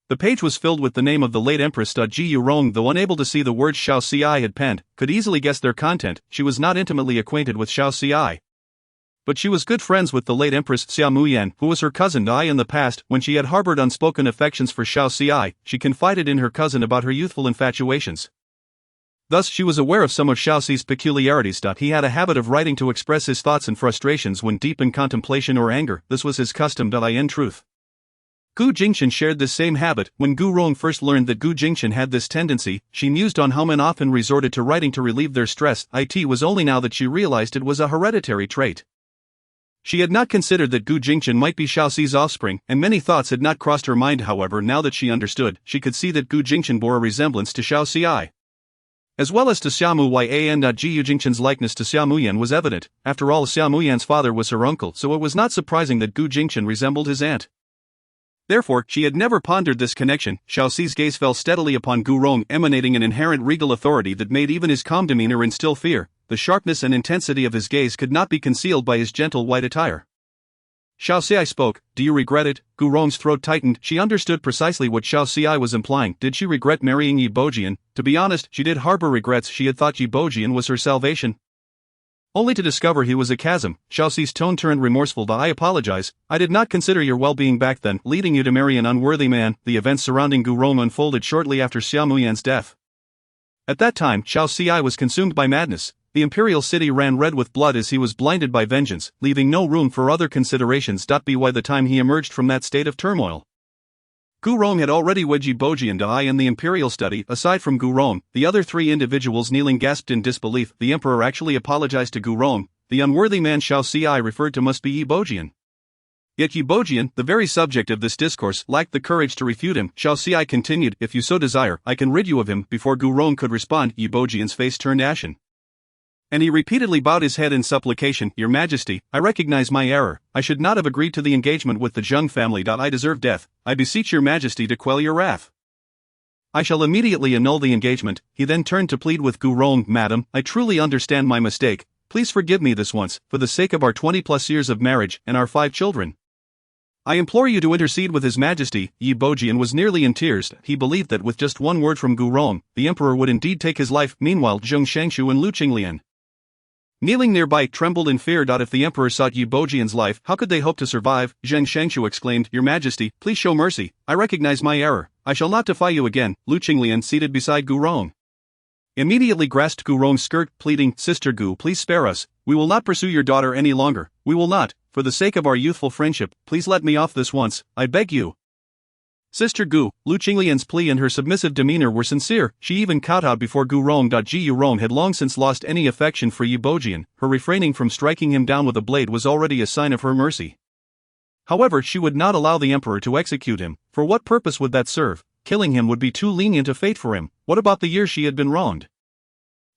The page was filled with the name of the late Empress. Ji Rong, though unable to see the words Xiao Xi had penned, could easily guess their content. She was not intimately acquainted with Xiao Xi, but she was good friends with the late Empress Xia Muyan, who was her cousin. In the past, when she had harbored unspoken affections for Xiao Xi, she confided in her cousin about her youthful infatuations. Thus she was aware of some of Xiaoxi's peculiarities. He had a habit of writing to express his thoughts and frustrations when deep in contemplation or anger. This was his custom. In truth, Gu Jingchen shared this same habit. When Gu Rong first learned that Gu Jingchen had this tendency, she mused on how men often resorted to writing to relieve their stress. It was only now that she realized it was a hereditary trait. She had not considered that Gu Jingchen might be Xiaoxi's offspring, and many thoughts had not crossed her mind. However, now that she understood, she could see that Gu Jingchen bore a resemblance to Xiaoxi, as well as to Xiaomu Yan. Gu Jingchen's likeness to Xiaomuyan was evident. After all, Xiaomuyan's father was her uncle, so it was not surprising that Gu Jingchen resembled his aunt. Therefore, she had never pondered this connection. Xiaoxi's gaze fell steadily upon Gu Rong, emanating an inherent regal authority that made even his calm demeanor instill fear. The sharpness and intensity of his gaze could not be concealed by his gentle white attire. Xiaoxi spoke. Do you regret it? Gu Rong's throat tightened. She understood precisely what Xiaoxi was implying. Did she regret marrying Yi Bojian? To be honest, she did harbor regrets. She had thought Yi Bojian was her salvation, only to discover he was a chasm. Xiaoxi's tone turned remorseful. I apologize. I did not consider your well-being back then, leading you to marry an unworthy man. The events surrounding Gu Rong unfolded shortly after Xiaomuyan's death. At that time, Xiaoxi was consumed by madness. The imperial city ran red with blood as he was blinded by vengeance, leaving no room for other considerations. By the time he emerged from that state of turmoil, Gu Rong had already wed Yi Bojian in the imperial study. Aside from Gu Rong, the other three individuals kneeling gasped in disbelief. The emperor actually apologized to Gu Rong. The unworthy man Xiaoxi referred to must be Yi Bojian. Yet Yi Bojian, the very subject of this discourse, lacked the courage to refute him. Xiaoxi continued, if you so desire, I can rid you of him. Before Gu Rong could respond, Yi Bojian's face turned ashen, and he repeatedly bowed his head in supplication. Your Majesty, I recognize my error. I should not have agreed to the engagement with the Zheng family. I deserve death. I beseech your Majesty to quell your wrath. I shall immediately annul the engagement. He then turned to plead with Gu Rong. Madam, I truly understand my mistake. Please forgive me this once, for the sake of our 20+ years of marriage and our 5 children. I implore you to intercede with His Majesty. Yi Bojian was nearly in tears. He believed that with just one word from Gu Rong, the emperor would indeed take his life. Meanwhile, Zheng Shangshu and Lu Qinglian, kneeling nearby, trembled in fear. If the emperor sought Yi Bojian's life, how could they hope to survive? Zheng Shangshu exclaimed, Your Majesty, please show mercy. I recognize my error. I shall not defy you again. Lu Qinglian, seated beside Gu Rong, immediately grasped Gu Rong's skirt, pleading, Sister Gu, please spare us. We will not pursue your daughter any longer. We will not. For the sake of our youthful friendship, please let me off this once. I beg you. Sister Gu, Lu Qinglian's plea and her submissive demeanor were sincere. She even kowtowed before Gu Rong. Gu Rong had long since lost any affection for Yi Bojian. Her refraining from striking him down with a blade was already a sign of her mercy. However, she would not allow the emperor to execute him. For what purpose would that serve? Killing him would be too lenient a fate for him. What about the years she had been wronged,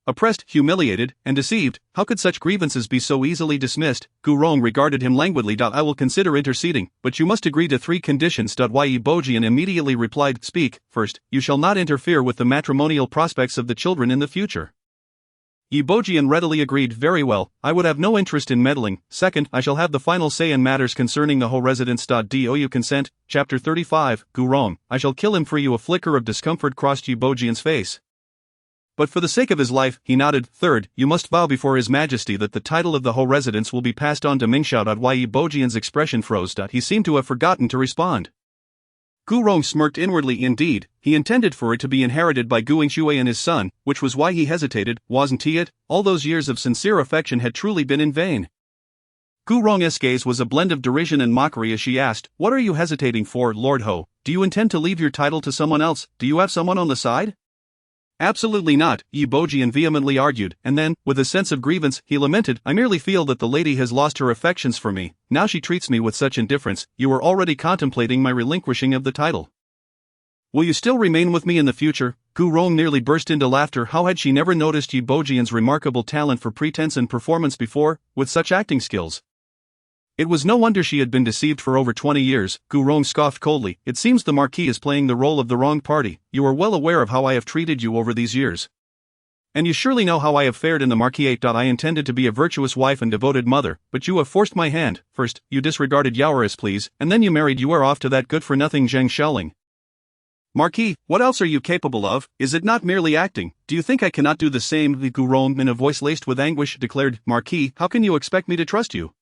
oppressed, humiliated, and deceived? How could such grievances be so easily dismissed? Gu Rong regarded him languidly. I will consider interceding, but you must agree to 3 conditions. Yi Bojian immediately replied, Speak. First, you shall not interfere with the matrimonial prospects of the children in the future. Yi Bojian readily agreed. Very well, I would have no interest in meddling. Second, I shall have the final say in matters concerning the whole residence. Do you consent? Chapter 35, Gu Rong, I shall kill him for you. A flicker of discomfort crossed Yi Bojian's face, but for the sake of his life, he nodded. Third, you must vow before His Majesty that the title of the whole residence will be passed on to Mingxiao. Yi Bojian's expression froze. He seemed to have forgotten to respond. Gu Rong smirked inwardly. Indeed, he intended for it to be inherited by Gu Yingxue and his son, which was why he hesitated, wasn't it? All those years of sincere affection had truly been in vain. Gu Rong's gaze was a blend of derision and mockery as she asked, What are you hesitating for, Lord Ho? Do you intend to leave your title to someone else? Do you have someone on the side? Absolutely not, Yi Bojian vehemently argued, and then, with a sense of grievance, he lamented, I merely feel that the lady has lost her affections for me. Now she treats me with such indifference. You are already contemplating my relinquishing of the title. Will you still remain with me in the future? Gu Rong nearly burst into laughter. How had she never noticed Yi Bojian's remarkable talent for pretense and performance before, with such acting skills? It was no wonder she had been deceived for over 20 years. Gu Rong scoffed coldly. It seems the Marquis is playing the role of the wrong party. You are well aware of how I have treated you over these years, and you surely know how I have fared in the Marquis. I intended to be a virtuous wife and devoted mother, but you have forced my hand. First, you disregarded Yaora's pleas, and then you married Yuer off to that good-for-nothing Zheng Xiaoling. Marquis, what else are you capable of? Is it not merely acting? Do you think I cannot do the same? Gu Rong, in a voice laced with anguish, declared, Marquis, how can you expect me to trust you?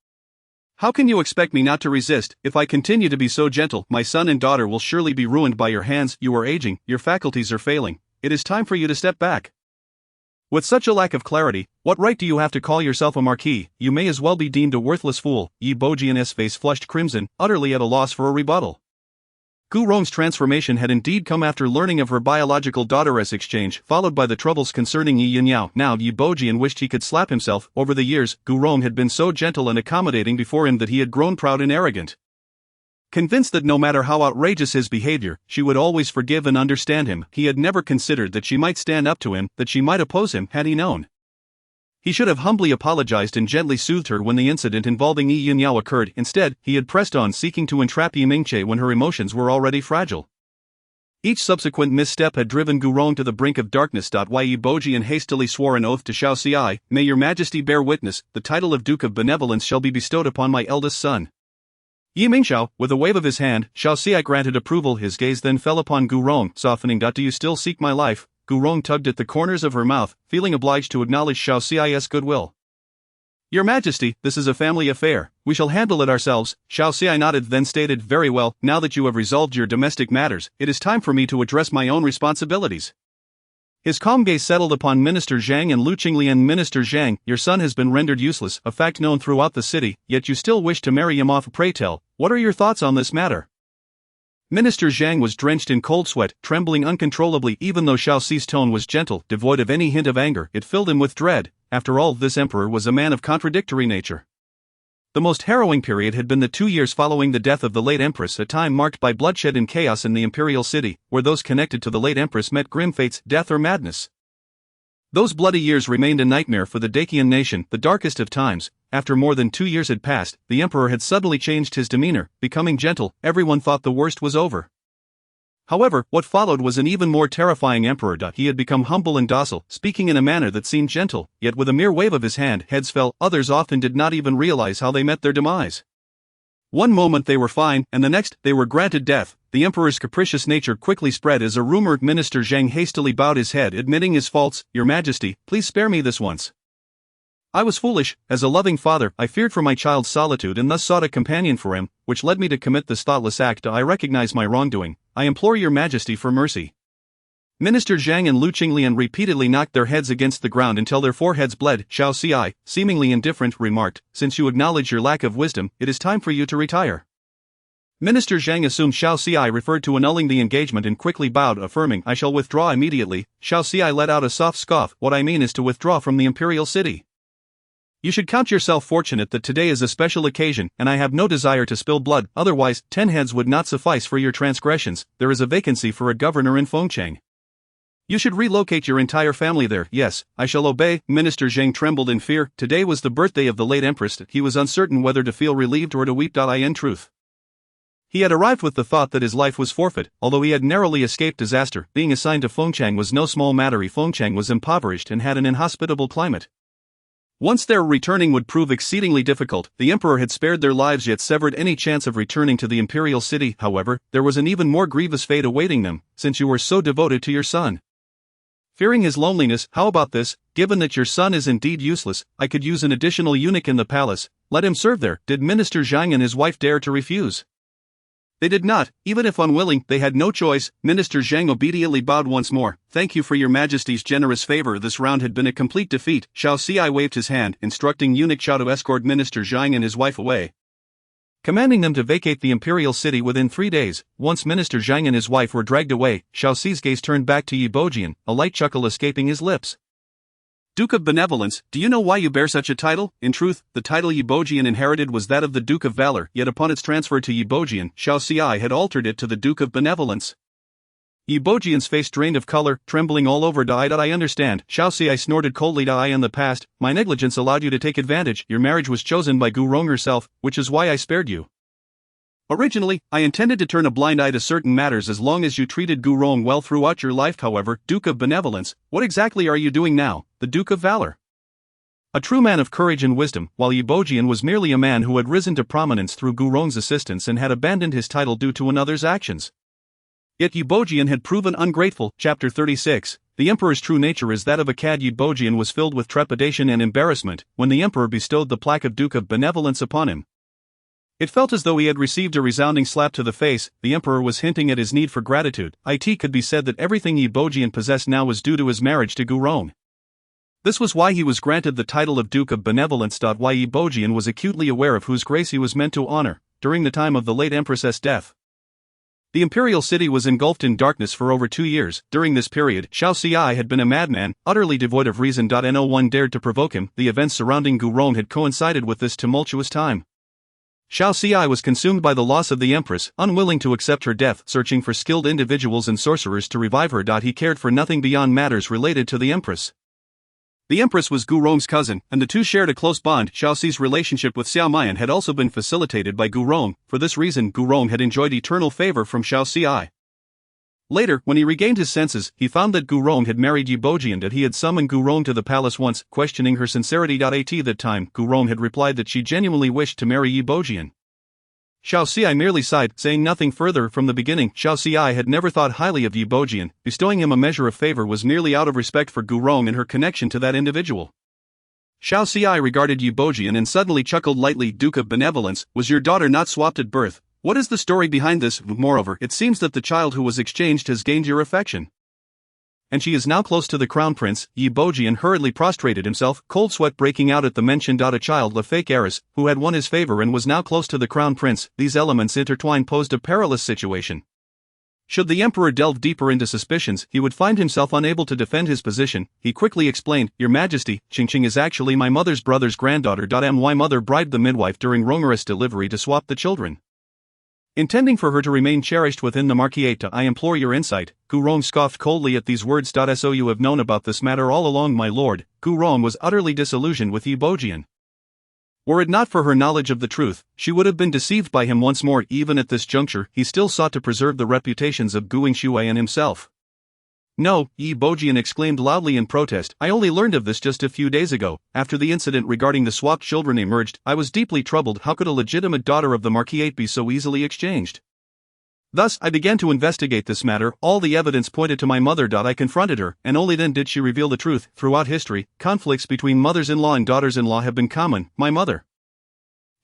How can you expect me not to resist? If I continue to be so gentle, my son and daughter will surely be ruined by your hands. You are aging, your faculties are failing. It is time for you to step back. With such a lack of clarity, what right do you have to call yourself a marquis? You may as well be deemed a worthless fool. Yi Bojian's face flushed crimson, utterly at a loss for a rebuttal. Gu Rong's transformation had indeed come after learning of her biological daughter's exchange, followed by the troubles concerning Yi Yinyao. Now Yi Bojian wished he could slap himself. Over the years, Gu Rong had been so gentle and accommodating before him that he had grown proud and arrogant. Convinced that no matter how outrageous his behavior, she would always forgive and understand him, he had never considered that she might stand up to him, that she might oppose him, had he known. He should have humbly apologized and gently soothed her when the incident involving Yi Yinyao occurred. Instead, he had pressed on, seeking to entrap Yi Mingche when her emotions were already fragile. Each subsequent misstep had driven Gu Rong to the brink of darkness. Yi Bojian hastily swore an oath to Xiao Xi, "May your majesty bear witness, the title of Duke of Benevolence shall be bestowed upon my eldest son." Yi Mingxiao, with a wave of his hand, Xiao Xi granted approval. His gaze then fell upon Gu Rong, softening. "Do you still seek my life?" Gu Rong tugged at the corners of her mouth, feeling obliged to acknowledge Xiao Xi's goodwill. "Your Majesty, this is a family affair. We shall handle it ourselves." Xiao Xi nodded, then stated, "Very well, now that you have resolved your domestic matters, it is time for me to address my own responsibilities." His calm gaze settled upon Minister Zhang and Lu Qinglian. "Minister Zhang, your son has been rendered useless, a fact known throughout the city, yet you still wish to marry him off. Pray tell, what are your thoughts on this matter?" Minister Zhang was drenched in cold sweat, trembling uncontrollably. Even though Xiao Xi's tone was gentle, devoid of any hint of anger, it filled him with dread. After all, this emperor was a man of contradictory nature. The most harrowing period had been the 2 years following the death of the late empress, a time marked by bloodshed and chaos in the imperial city, where those connected to the late empress met grim fates, death or madness. Those bloody years remained a nightmare for the Dacian nation, the darkest of times. After more than 2 years had passed, the emperor had suddenly changed his demeanor, becoming gentle. Everyone thought the worst was over. However, what followed was an even more terrifying emperor. He had become humble and docile, speaking in a manner that seemed gentle, yet with a mere wave of his hand, heads fell. Others often did not even realize how they met their demise. One moment they were fine, and the next, they were granted death. The emperor's capricious nature quickly spread as a rumor. Minister Zhang hastily bowed his head, admitting his faults. "Your Majesty, please spare me this once. I was foolish. As a loving father, I feared for my child's solitude and thus sought a companion for him, which led me to commit this thoughtless act. I recognize my wrongdoing. I implore your Majesty for mercy." Minister Zhang and Lu Qinglian repeatedly knocked their heads against the ground until their foreheads bled. Xiao Xi, seemingly indifferent, remarked, "Since you acknowledge your lack of wisdom, it is time for you to retire." Minister Zhang assumed Xiao Xi referred to annulling the engagement and quickly bowed, affirming, "I shall withdraw immediately." Xiao Xi let out a soft scoff. "What I mean is to withdraw from the imperial city. You should count yourself fortunate that today is a special occasion, and I have no desire to spill blood, otherwise, 10 heads would not suffice for your transgressions. There is a vacancy for a governor in Fengcheng. You should relocate your entire family there." "Yes, I shall obey." Minister Zhang trembled in fear. Today was the birthday of the late empress. He was uncertain whether to feel relieved or to weep. In truth, he had arrived with the thought that his life was forfeit, although he had narrowly escaped disaster. Being assigned to Fengcheng was no small matter. Fengcheng was impoverished and had an inhospitable climate. Once there, returning would prove exceedingly difficult. The emperor had spared their lives yet severed any chance of returning to the imperial city. However, there was an even more grievous fate awaiting them, since you were so devoted to your son. Fearing his loneliness, how about this? Given that your son is indeed useless, I could use an additional eunuch in the palace. Let him serve there. Did Minister Zhang and his wife dare to refuse? They did not. Even if unwilling, they had no choice. Minister Zhang obediently bowed once more. "Thank you for your Majesty's generous favor." This round had been a complete defeat. Xiao Xi waved his hand, instructing eunuch Xiao to escort Minister Zhang and his wife away, commanding them to vacate the imperial city within 3 days. Once Minister Zhang and his wife were dragged away, Xiao Xi's gaze turned back to Yi Bojian, a light chuckle escaping his lips. "Duke of Benevolence, do you know why you bear such a title?" In truth, the title Yi Bojian inherited was that of the Duke of Valor, yet upon its transfer to Yi Bojian, Xiao Xi had altered it to the Duke of Benevolence. Yi Bojian's face drained of color, trembling all over. I understand. Xiao Xi snorted coldly. In the past, my negligence allowed you to take advantage. Your marriage was chosen by Gu Rong herself, which is why I spared you. Originally, I intended to turn a blind eye to certain matters as long as you treated Gu Rong well throughout your life. However, Duke of Benevolence, what exactly are you doing now? The Duke of Valor. A true man of courage and wisdom, while Yi Bojian was merely a man who had risen to prominence through Gu Rong's assistance and had abandoned his title due to another's actions. Yet Yi Bojian had proven ungrateful. Chapter 36. The emperor's true nature is that of a cad. Yi Bojian was filled with trepidation and embarrassment when the emperor bestowed the plaque of Duke of Benevolence upon him. It felt as though he had received a resounding slap to the face. The emperor was hinting at his need for gratitude. It could be said that everything Yi Bojian possessed now was due to his marriage to Gu Rong. This was why he was granted the title of Duke of Benevolence. Ye Bojian was acutely aware of whose grace he was meant to honor, during the time of the late Empress's death. The imperial city was engulfed in darkness for over 2 years. During this period, Xiao Xi had been a madman, utterly devoid of reason. No one dared to provoke him. The events surrounding Gu Rong had coincided with this tumultuous time. Xiao Xi was consumed by the loss of the Empress, unwilling to accept her death, searching for skilled individuals and sorcerers to revive her. He cared for nothing beyond matters related to the Empress. The Empress was Gu Rong's cousin, and the two shared a close bond. Xiao Xi's relationship with Xiao Mian had also been facilitated by Gu Rong. For this reason, Gu Rong had enjoyed eternal favor from Xiao Xi. Later, when he regained his senses, he found that Gu Rong had married Yi Bojian. That he had summoned Gu Rong to the palace once, questioning her sincerity. At that time, Gu Rong had replied that she genuinely wished to marry Yi Bojian. Xiao Xi merely sighed, saying nothing further. From the beginning, Xiao Xi had never thought highly of Yi Bojian. Bestowing him a measure of favor was merely out of respect for Gu Rong and her connection to that individual. Xiao Xi regarded Yi Bojian and suddenly chuckled lightly. Duke of Benevolence, was your daughter not swapped at birth? What is the story behind this? Moreover, it seems that the child who was exchanged has gained your affection. And she is now close to the crown prince. Yi Bojian hurriedly prostrated himself, cold sweat breaking out at the mention. A child, a fake heiress, who had won his favor and was now close to the crown prince. These elements intertwined posed a perilous situation. Should the emperor delve deeper into suspicions, he would find himself unable to defend his position. He quickly explained, Your Majesty, Qingqing is actually my mother's brother's granddaughter. My mother bribed the midwife during Ronger's delivery to swap the children, intending for her to remain cherished within the Marquis. I implore your insight. Gu Rong scoffed coldly at these words. So you have known about this matter all along, my lord. Gu Rong was utterly disillusioned with Yi Bojian. Were it not for her knowledge of the truth, she would have been deceived by him once more. Even at this juncture, he still sought to preserve the reputations of Gu Yingxue and himself. No, Yi Bojian exclaimed loudly in protest. I only learned of this just a few days ago. After the incident regarding the swapped children emerged, I was deeply troubled. How could a legitimate daughter of the Marquis be so easily exchanged? Thus, I began to investigate this matter. All the evidence pointed to my mother. I confronted her, and only then did she reveal the truth. Throughout history, conflicts between mothers-in-law and daughters-in-law have been common. My mother.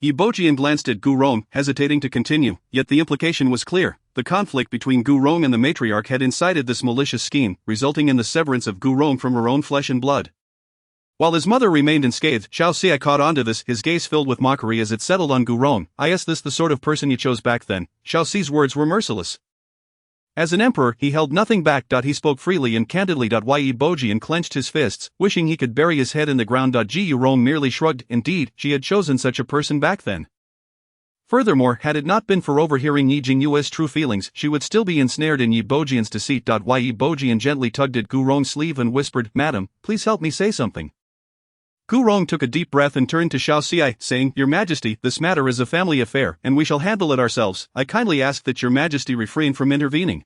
Yi Bojian glanced at Gu Rong, hesitating to continue, yet the implication was clear. The conflict between Gu Rong and the matriarch had incited this malicious scheme, resulting in the severance of Gu Rong from her own flesh and blood. While his mother remained unscathed, Xiao Xi caught on to this, his gaze filled with mockery as it settled on Gu Rong. Is this the sort of person you chose back then? Xiao Xi's words were merciless. As an emperor, he held nothing back. He spoke freely and candidly. Yi Bojian clenched his fists, wishing he could bury his head in the ground. Gu Rong merely shrugged. Indeed, she had chosen such a person back then. Furthermore, had it not been for overhearing Yi Jingyue's true feelings, she would still be ensnared in Yi Bojian's deceit. Yi Bojian gently tugged at Gu Rong's sleeve and whispered, Madam, please help me say something. Gu Rong took a deep breath and turned to Xiao Xi, saying, Your Majesty, this matter is a family affair, and we shall handle it ourselves. I kindly ask that your Majesty refrain from intervening.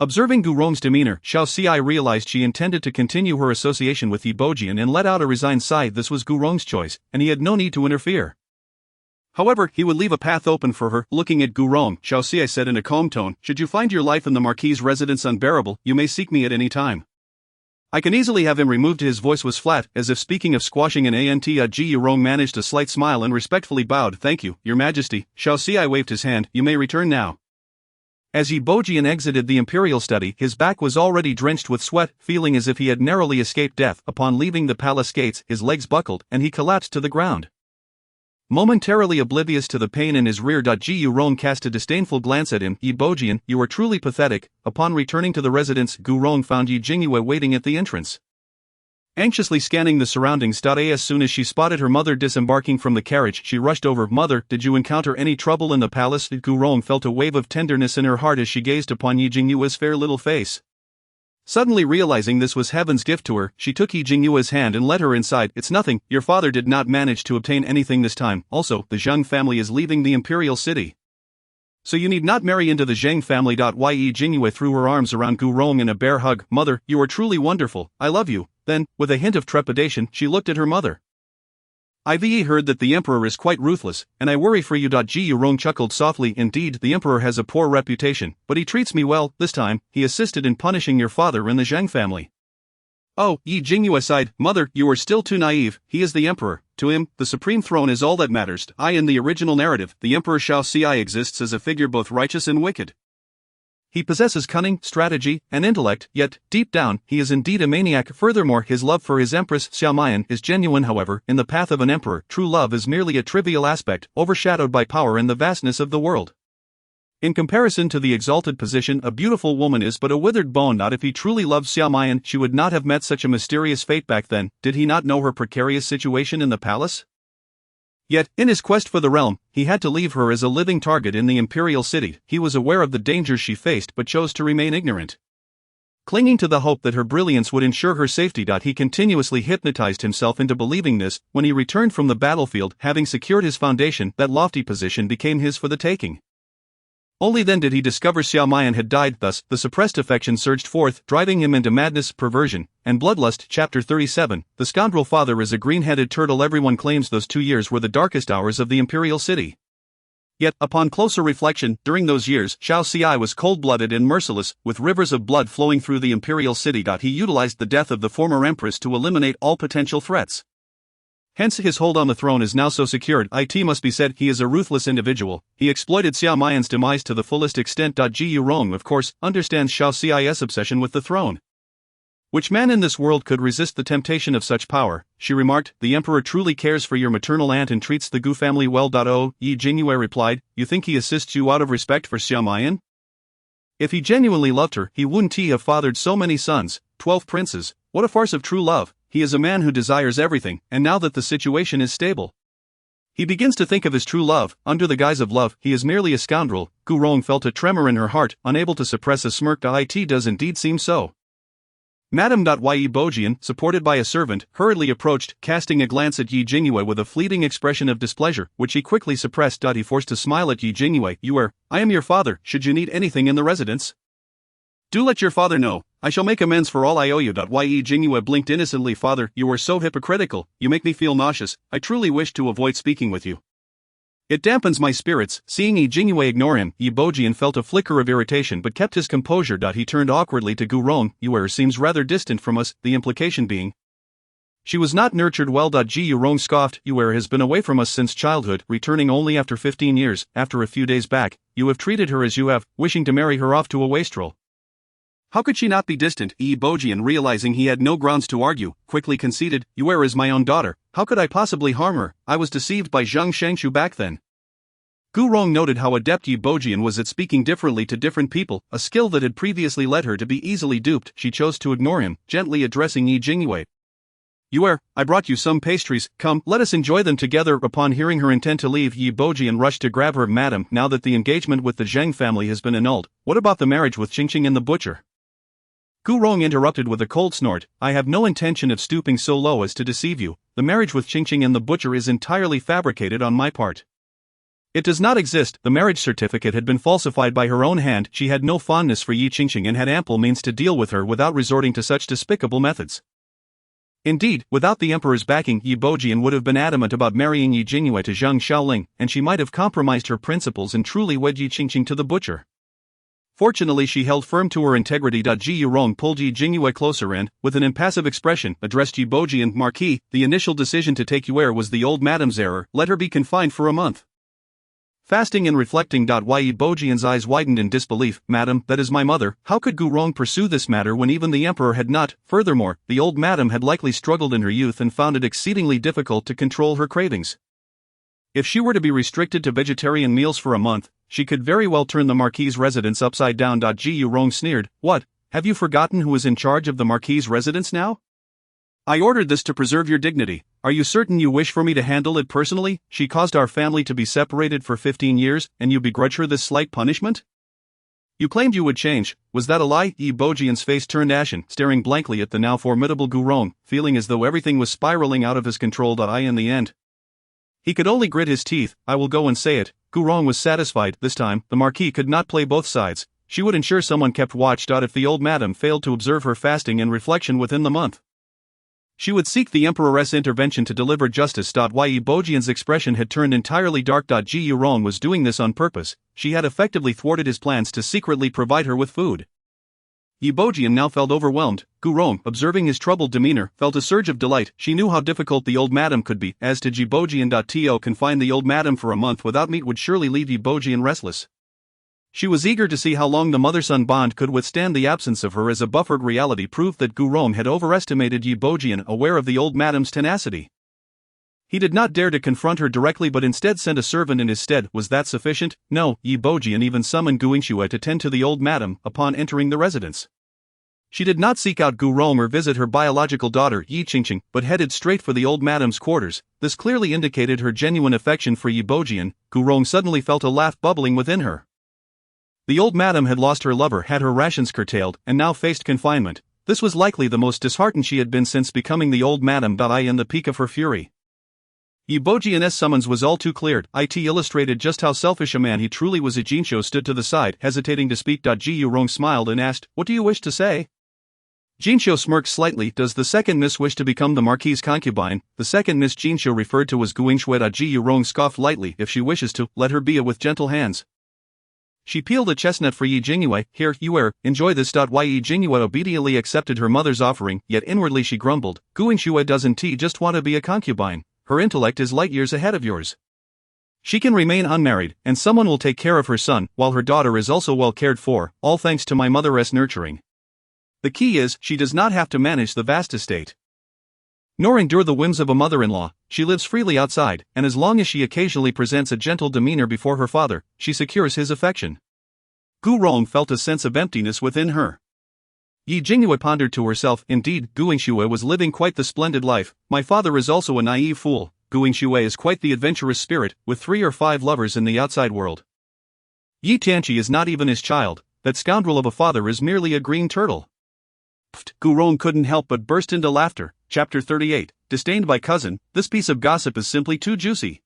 Observing Gu Rong's demeanor, Xiao Xi realized she intended to continue her association with Yi Bojian and let out a resigned sigh. This was Gu Rong's choice, and he had no need to interfere. However, he would leave a path open for her. Looking at Gu Rong, Xiao Xi said in a calm tone, Should you find your life in the Marquis' residence unbearable, you may seek me at any time. I can easily have him removed. His voice was flat, as if speaking of squashing an ant. Gu Rong managed a slight smile and respectfully bowed. Thank you, Your Majesty. Xiao Xi waved his hand. You may return now. As Yi Bojian exited the imperial study, his back was already drenched with sweat, feeling as if he had narrowly escaped death. Upon leaving the palace gates, his legs buckled, and he collapsed to the ground. Momentarily oblivious to the pain in his rear. Gu Rong cast a disdainful glance at him. Yi Bojian, you are truly pathetic. Upon returning to the residence, Gu Rong found Yi Jingyue waiting at the entrance. Anxiously scanning the surroundings. As soon as she spotted her mother disembarking from the carriage, she rushed over. Mother, did you encounter any trouble in the palace? Gu Rong felt a wave of tenderness in her heart as she gazed upon Yi Jingyue's fair little face. Suddenly realizing this was heaven's gift to her, she took Yi Jingyue's hand and led her inside. It's nothing, your father did not manage to obtain anything this time. Also, the Zheng family is leaving the imperial city, so you need not marry into the Zheng family. Yi Jingyue threw her arms around Gu Rong in a bear hug. Mother, you are truly wonderful, I love you. Then, with a hint of trepidation, she looked at her mother. I've heard that the emperor is quite ruthless, and I worry for you. Gu Rong chuckled softly. Indeed, the emperor has a poor reputation, but he treats me well. This time, he assisted in punishing your father and the Zheng family. Oh, Yi Jingyue sighed. Mother, you are still too naive. He is the emperor. To him, the supreme throne is all that matters. In the original narrative, the emperor Xiao Xi exists as a figure both righteous and wicked. He possesses cunning, strategy, and intellect, yet, deep down, he is indeed a maniac. Furthermore, his love for his empress, Xiaomayan, is genuine. However, in the path of an emperor, true love is merely a trivial aspect, overshadowed by power and the vastness of the world. In comparison to the exalted position, a beautiful woman is but a withered bone. Not if he truly loved Xiaomayan, she would not have met such a mysterious fate back then. Did he not know her precarious situation in the palace? Yet, in his quest for the realm, he had to leave her as a living target in the imperial city. He was aware of the dangers she faced but chose to remain ignorant. Clinging to the hope that her brilliance would ensure her safety. He continuously hypnotized himself into believing this. When he returned from the battlefield, having secured his foundation, that lofty position became his for the taking. Only then did he discover Xiaomayan had died. Thus, the suppressed affection surged forth, driving him into madness, perversion, and bloodlust. Chapter 37. The scoundrel father is a green-headed turtle. Everyone claims those 2 years were the darkest hours of the imperial city. Yet, upon closer reflection, during those years, Xiao Xi was cold-blooded and merciless, with rivers of blood flowing through the imperial city. He utilized the death of the former empress to eliminate all potential threats. Hence his hold on the throne is now so secured. It must be said he is a ruthless individual. He exploited Xiaomayan's demise to the fullest extent. Jingyue Rong, of course, understands Xiao Xi's obsession with the throne. Which man in this world could resist the temptation of such power? She remarked, the emperor truly cares for your maternal aunt and treats the Gu family well. Jingyue replied, you think he assists you out of respect for Xiaomayan? If he genuinely loved her, he wouldn't have fathered so many sons, 12 princes. What a farce of true love. He is a man who desires everything, and now that the situation is stable, he begins to think of his true love. Under the guise of love, he is merely a scoundrel. Gu Rong felt a tremor in her heart, unable to suppress a smirk. It does indeed seem so. Madame Yi Bojian, supported by a servant, hurriedly approached, casting a glance at Yi Jingyue with a fleeting expression of displeasure, which he quickly suppressed. He forced a smile at Yi Jingyue. I am your father, should you need anything in the residence? Do let your father know, I shall make amends for all I owe you. Yi Jingyue blinked innocently. Father, you are so hypocritical, you make me feel nauseous. I truly wish to avoid speaking with you. It dampens my spirits. Seeing Yi Jingyue ignore him, Yi Bojian felt a flicker of irritation but kept his composure. He turned awkwardly to Gu Rong. Your seems rather distant from us, the implication being she was not nurtured well. Ji Rong scoffed. Your has been away from us since childhood, returning only after 15 years. After a few days back, you have treated her as you have, wishing to marry her off to a wastrel. How could she not be distant? Yi Bojian, realizing he had no grounds to argue, quickly conceded, Yue is my own daughter, how could I possibly harm her? I was deceived by Zhang Shangshu back then. Gu Rong noted how adept Yi Bojian was at speaking differently to different people, a skill that had previously led her to be easily duped. She chose to ignore him, gently addressing Yi Jingyue. Yue, I brought you some pastries, come, let us enjoy them together. Upon hearing her intent to leave, Yi Bojian rushed to grab her. Madam, now that the engagement with the Zheng family has been annulled, what about the marriage with Qingqing and the butcher? Gu Rong interrupted with a cold snort. I have no intention of stooping so low as to deceive you. The marriage with Qingqing and the butcher is entirely fabricated on my part. It does not exist. The marriage certificate had been falsified by her own hand. She had no fondness for Yi Qingqing and had ample means to deal with her without resorting to such despicable methods. Indeed, without the emperor's backing, Yi Bojian would have been adamant about marrying Yi Jingyue to Zhang Xiaoling, and she might have compromised her principles and truly wed Yi Qingqing to the butcher. Fortunately, she held firm to her integrity. Ji Rong pulled Yi Jingyue closer and, with an impassive expression, addressed Yi Bojian. Marquis, the initial decision to take Yue was the old madame's error. Let her be confined for a month. Fasting and reflecting. Yi Bojian's eyes widened in disbelief. Madam, that is my mother. How could Gu Rong pursue this matter when even the emperor had not? Furthermore, the old madam had likely struggled in her youth and found it exceedingly difficult to control her cravings. If she were to be restricted to vegetarian meals for a month, she could very well turn the Marquis' residence upside down. Ji Rong sneered. What, have you forgotten who is in charge of the Marquis' residence now? I ordered this to preserve your dignity. Are you certain you wish for me to handle it personally? She caused our family to be separated for 15 years, and you begrudge her this slight punishment? You claimed you would change, was that a lie? Yi Bojian's face turned ashen, staring blankly at the now formidable Gu Rong, feeling as though everything was spiraling out of his control. In the end, he could only grit his teeth. I will go and say it. Gu Rong was satisfied. This time, the Marquis could not play both sides. She would ensure someone kept watch. If the old madam failed to observe her fasting and reflection within the month, she would seek the emperor's intervention to deliver justice. Yi Bojian's expression had turned entirely dark. Ji Rong was doing this on purpose. She had effectively thwarted his plans to secretly provide her with food. Yi Bojian now felt overwhelmed. Gu Rong, observing his troubled demeanor, felt a surge of delight. She knew how difficult the old madam could be. As to Yi Bojian, to confine the old madam for a month without meat would surely leave Yi Bojian restless. She was eager to see how long the mother-son bond could withstand the absence of her, as a buffered reality proved that Gu Rong had overestimated Yi Bojian, aware of the old madam's tenacity. He did not dare to confront her directly but instead sent a servant in his stead. Was that sufficient? No, Yi Bojian even summoned Gu Jingyue to tend to the old madam upon entering the residence. She did not seek out Gu Rong or visit her biological daughter Yi Qingqing, but headed straight for the old madam's quarters. This clearly indicated her genuine affection for Yi Bojian. Gu Rong suddenly felt a laugh bubbling within her. The old madam had lost her lover, had her rations curtailed, and now faced confinement. This was likely the most disheartened she had been since becoming the old madam. In the peak of her fury, Yi Bojian's summons was all too clear. It illustrated just how selfish a man he truly was. Jinshou stood to the side, hesitating to speak. Ji Yurong smiled and asked, "What do you wish to say?" Jinshou smirked slightly. "Does the second miss wish to become the Marquis' concubine?" The second miss Jinshou referred to was Guingshui. Ji Yurong scoffed lightly. "If she wishes to, let her be with gentle hands." She peeled a chestnut for Yi Jingyue. "Here, Yue, enjoy this." Yi Jingyue obediently accepted her mother's offering, yet inwardly she grumbled, "Guingshui doesn't just want to be a concubine. Her intellect is light years ahead of yours. She can remain unmarried, and someone will take care of her son, while her daughter is also well cared for, all thanks to my mother's nurturing. The key is, she does not have to manage the vast estate, nor endure the whims of a mother-in-law. She lives freely outside, and as long as she occasionally presents a gentle demeanor before her father, she secures his affection." Gu Rong felt a sense of emptiness within her. Yi Jingyue pondered to herself, indeed, Guingshui was living quite the splendid life. My father is also a naive fool. Guingshui is quite the adventurous spirit, with 3 or 5 lovers in the outside world. Yi Tianqi is not even his child. That scoundrel of a father is merely a green turtle. Pfft, Gu Rong couldn't help but burst into laughter. Chapter 38, Disdained by Cousin. This piece of gossip is simply too juicy.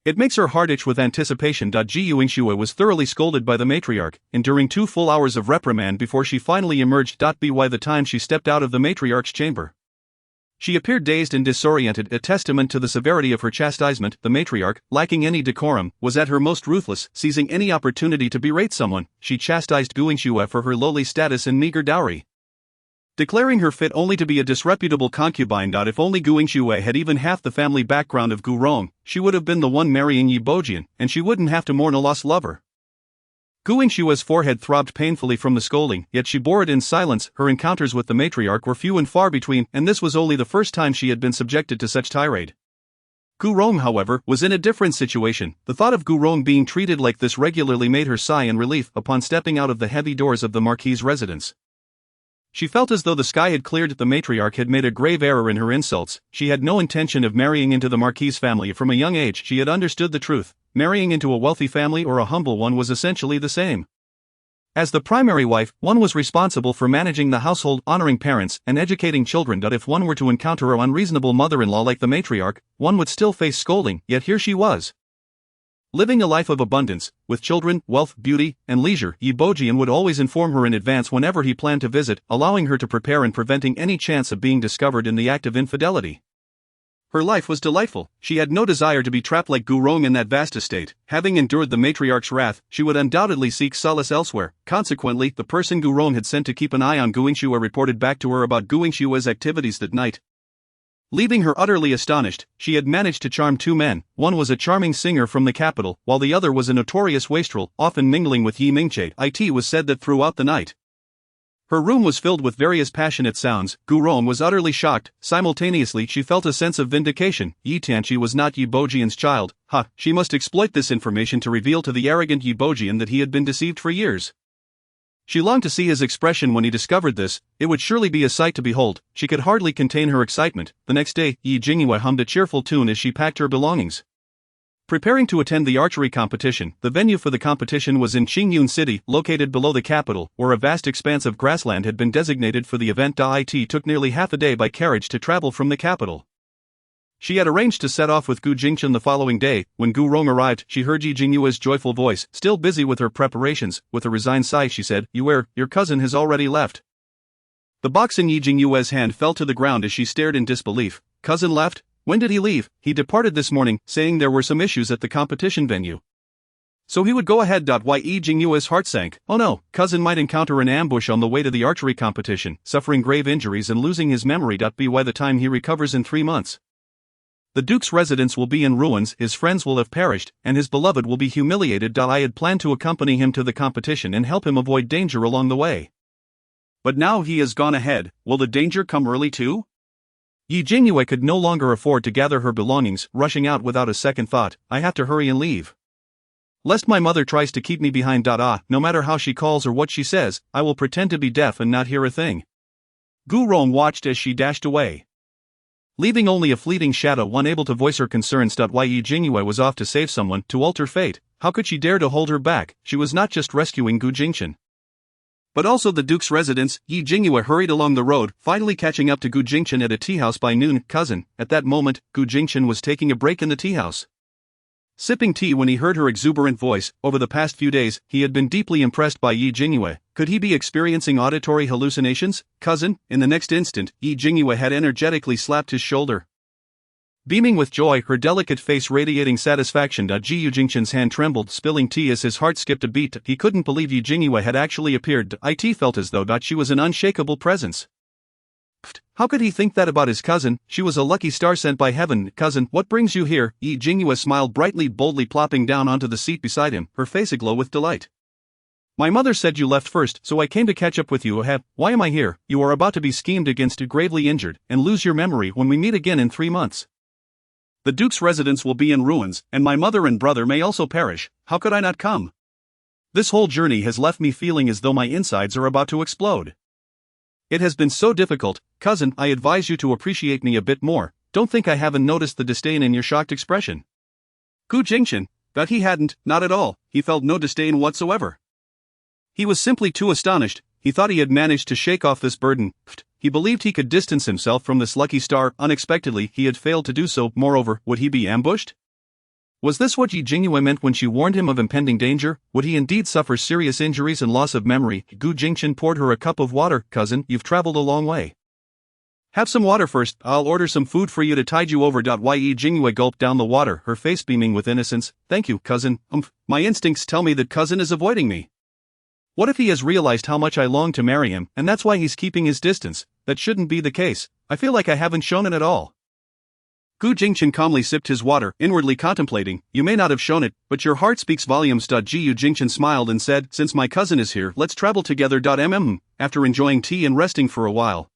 It makes her heart itch with anticipation. Ji Yuingshui was thoroughly scolded by the matriarch, enduring 2 full hours of reprimand before she finally emerged. By the time she stepped out of the matriarch's chamber, she appeared dazed and disoriented, a testament to the severity of her chastisement. The matriarch, lacking any decorum, was at her most ruthless, seizing any opportunity to berate someone. She chastised Guingshui for her lowly status and meager dowry, declaring her fit only to be a disreputable concubine. If only Guingshui had even half the family background of Gu Rong, she would have been the one marrying Yi Bojian, and she wouldn't have to mourn a lost lover. Guingshui's forehead throbbed painfully from the scolding, yet she bore it in silence. Her encounters with the matriarch were few and far between, and this was only the first time she had been subjected to such tirade. Gu Rong, however, was in a different situation. The thought of Gu Rong being treated like this regularly made her sigh in relief upon stepping out of the heavy doors of the Marquis' residence. She felt as though the sky had cleared. The matriarch had made a grave error in her insults. She had no intention of marrying into the Marquis' family. From a young age she had understood the truth. Marrying into a wealthy family or a humble one was essentially the same. As the primary wife, one was responsible for managing the household, honoring parents, and educating children. If one were to encounter an unreasonable mother-in-law like the matriarch, one would still face scolding, yet here she was, living a life of abundance, with children, wealth, beauty, and leisure. Yi Bojian would always inform her in advance whenever he planned to visit, allowing her to prepare and preventing any chance of being discovered in the act of infidelity. Her life was delightful. She had no desire to be trapped like Gu Rong in that vast estate. Having endured the matriarch's wrath, she would undoubtedly seek solace elsewhere. Consequently, the person Gu Rong had sent to keep an eye on Guingshui reported back to her about Guingshui's activities that night. Leaving her utterly astonished, she had managed to charm 2 men. One was a charming singer from the capital, while the other was a notorious wastrel, often mingling with Yi Mingche. It was said that throughout the night, her room was filled with various passionate sounds. Gu Rong was utterly shocked. Simultaneously she felt a sense of vindication. Yi Tianqi was not Yi Bojian's child. She must exploit this information to reveal to the arrogant Yi Bojian that he had been deceived for years. She longed to see his expression when he discovered this. It would surely be a sight to behold. She could hardly contain her excitement. The next day, Yi Jingyue hummed a cheerful tune as she packed her belongings, preparing to attend the archery competition. The venue for the competition was in Qingyun City, located below the capital, where a vast expanse of grassland had been designated for the event. It took nearly half a day by carriage to travel from the capital. She had arranged to set off with Gu Jingchen the following day. When Gu Rong arrived, she heard Yi Jingyue's joyful voice. Still busy with her preparations, with a resigned sigh she said, "Yue, your cousin has already left." The box in Yi Jingyue's hand fell to the ground as she stared in disbelief. "Cousin left? When did he leave?" "He departed this morning, saying there were some issues at the competition venue, so he would go ahead." Yi Jingyue's heart sank. Oh no, cousin might encounter an ambush on the way to the archery competition, suffering grave injuries and losing his memory. By the time he recovers in 3 months, The Duke's residence will be in ruins, his friends will have perished, and his beloved will be humiliated. I had planned to accompany him to the competition and help him avoid danger along the way. But now he has gone ahead, will the danger come early too? Jingyue could no longer afford to gather her belongings, rushing out without a second thought. I have to hurry and leave. Lest my mother tries to keep me behind. No matter how she calls or what she says, I will pretend to be deaf and not hear a thing. Gu Rong watched as she dashed away, leaving only a fleeting shadow, unable to voice her concerns. Jingyue was off to save someone, to alter fate. How could she dare to hold her back? She was not just rescuing Gu Jingchen, but also the Duke's residence. Jingyue hurried along the road, finally catching up to Gu Jingchen at a tea house by noon. Cousin, at that moment, Gu Jingchen was taking a break in the tea house, sipping tea when he heard her exuberant voice. Over the past few days, he had been deeply impressed by Jingyue. Could he be experiencing auditory hallucinations? Cousin, in the next instant, Jingyue had energetically slapped his shoulder. Beaming with joy, her delicate face radiating satisfaction. Gu Jingchen's hand trembled, spilling tea as his heart skipped a beat. He couldn't believe Jingyue had actually appeared. It felt as though she was an unshakable presence. How could he think that about his cousin? She was a lucky star sent by heaven. Cousin, what brings you here? Jingyue smiled brightly, boldly plopping down onto the seat beside him, her face aglow with delight. My mother said you left first, so I came to catch up with you. Why am I here? You are about to be schemed against, gravely injured, and lose your memory when we meet again in 3 months. The Duke's residence will be in ruins, and my mother and brother may also perish. How could I not come? This whole journey has left me feeling as though my insides are about to explode. It has been so difficult. Cousin, I advise you to appreciate me a bit more. Don't think I haven't noticed the disdain in your shocked expression. Gu Jingchen, but he hadn't, not at all. He felt no disdain whatsoever. He was simply too astonished. He thought he had managed to shake off this burden. He believed he could distance himself from this lucky star. Unexpectedly, he had failed to do so. Moreover, would he be ambushed? Was this what Jingyue meant when she warned him of impending danger? Would he indeed suffer serious injuries and loss of memory? Gu Jingchen poured her a cup of water. Cousin, you've traveled a long way. Have some water first. I'll order some food for you to tide you over. Jingyue gulped down the water, her face beaming with innocence. Thank you, cousin. My instincts tell me that cousin is avoiding me. What if he has realized how much I long to marry him, and that's why he's keeping his distance? That shouldn't be the case. I feel like I haven't shown it at all. Gu Jingchen calmly sipped his water, inwardly contemplating. You may not have shown it, but your heart speaks volumes. Gu Jingchen smiled and said, since my cousin is here, let's travel together. After enjoying tea and resting for a while,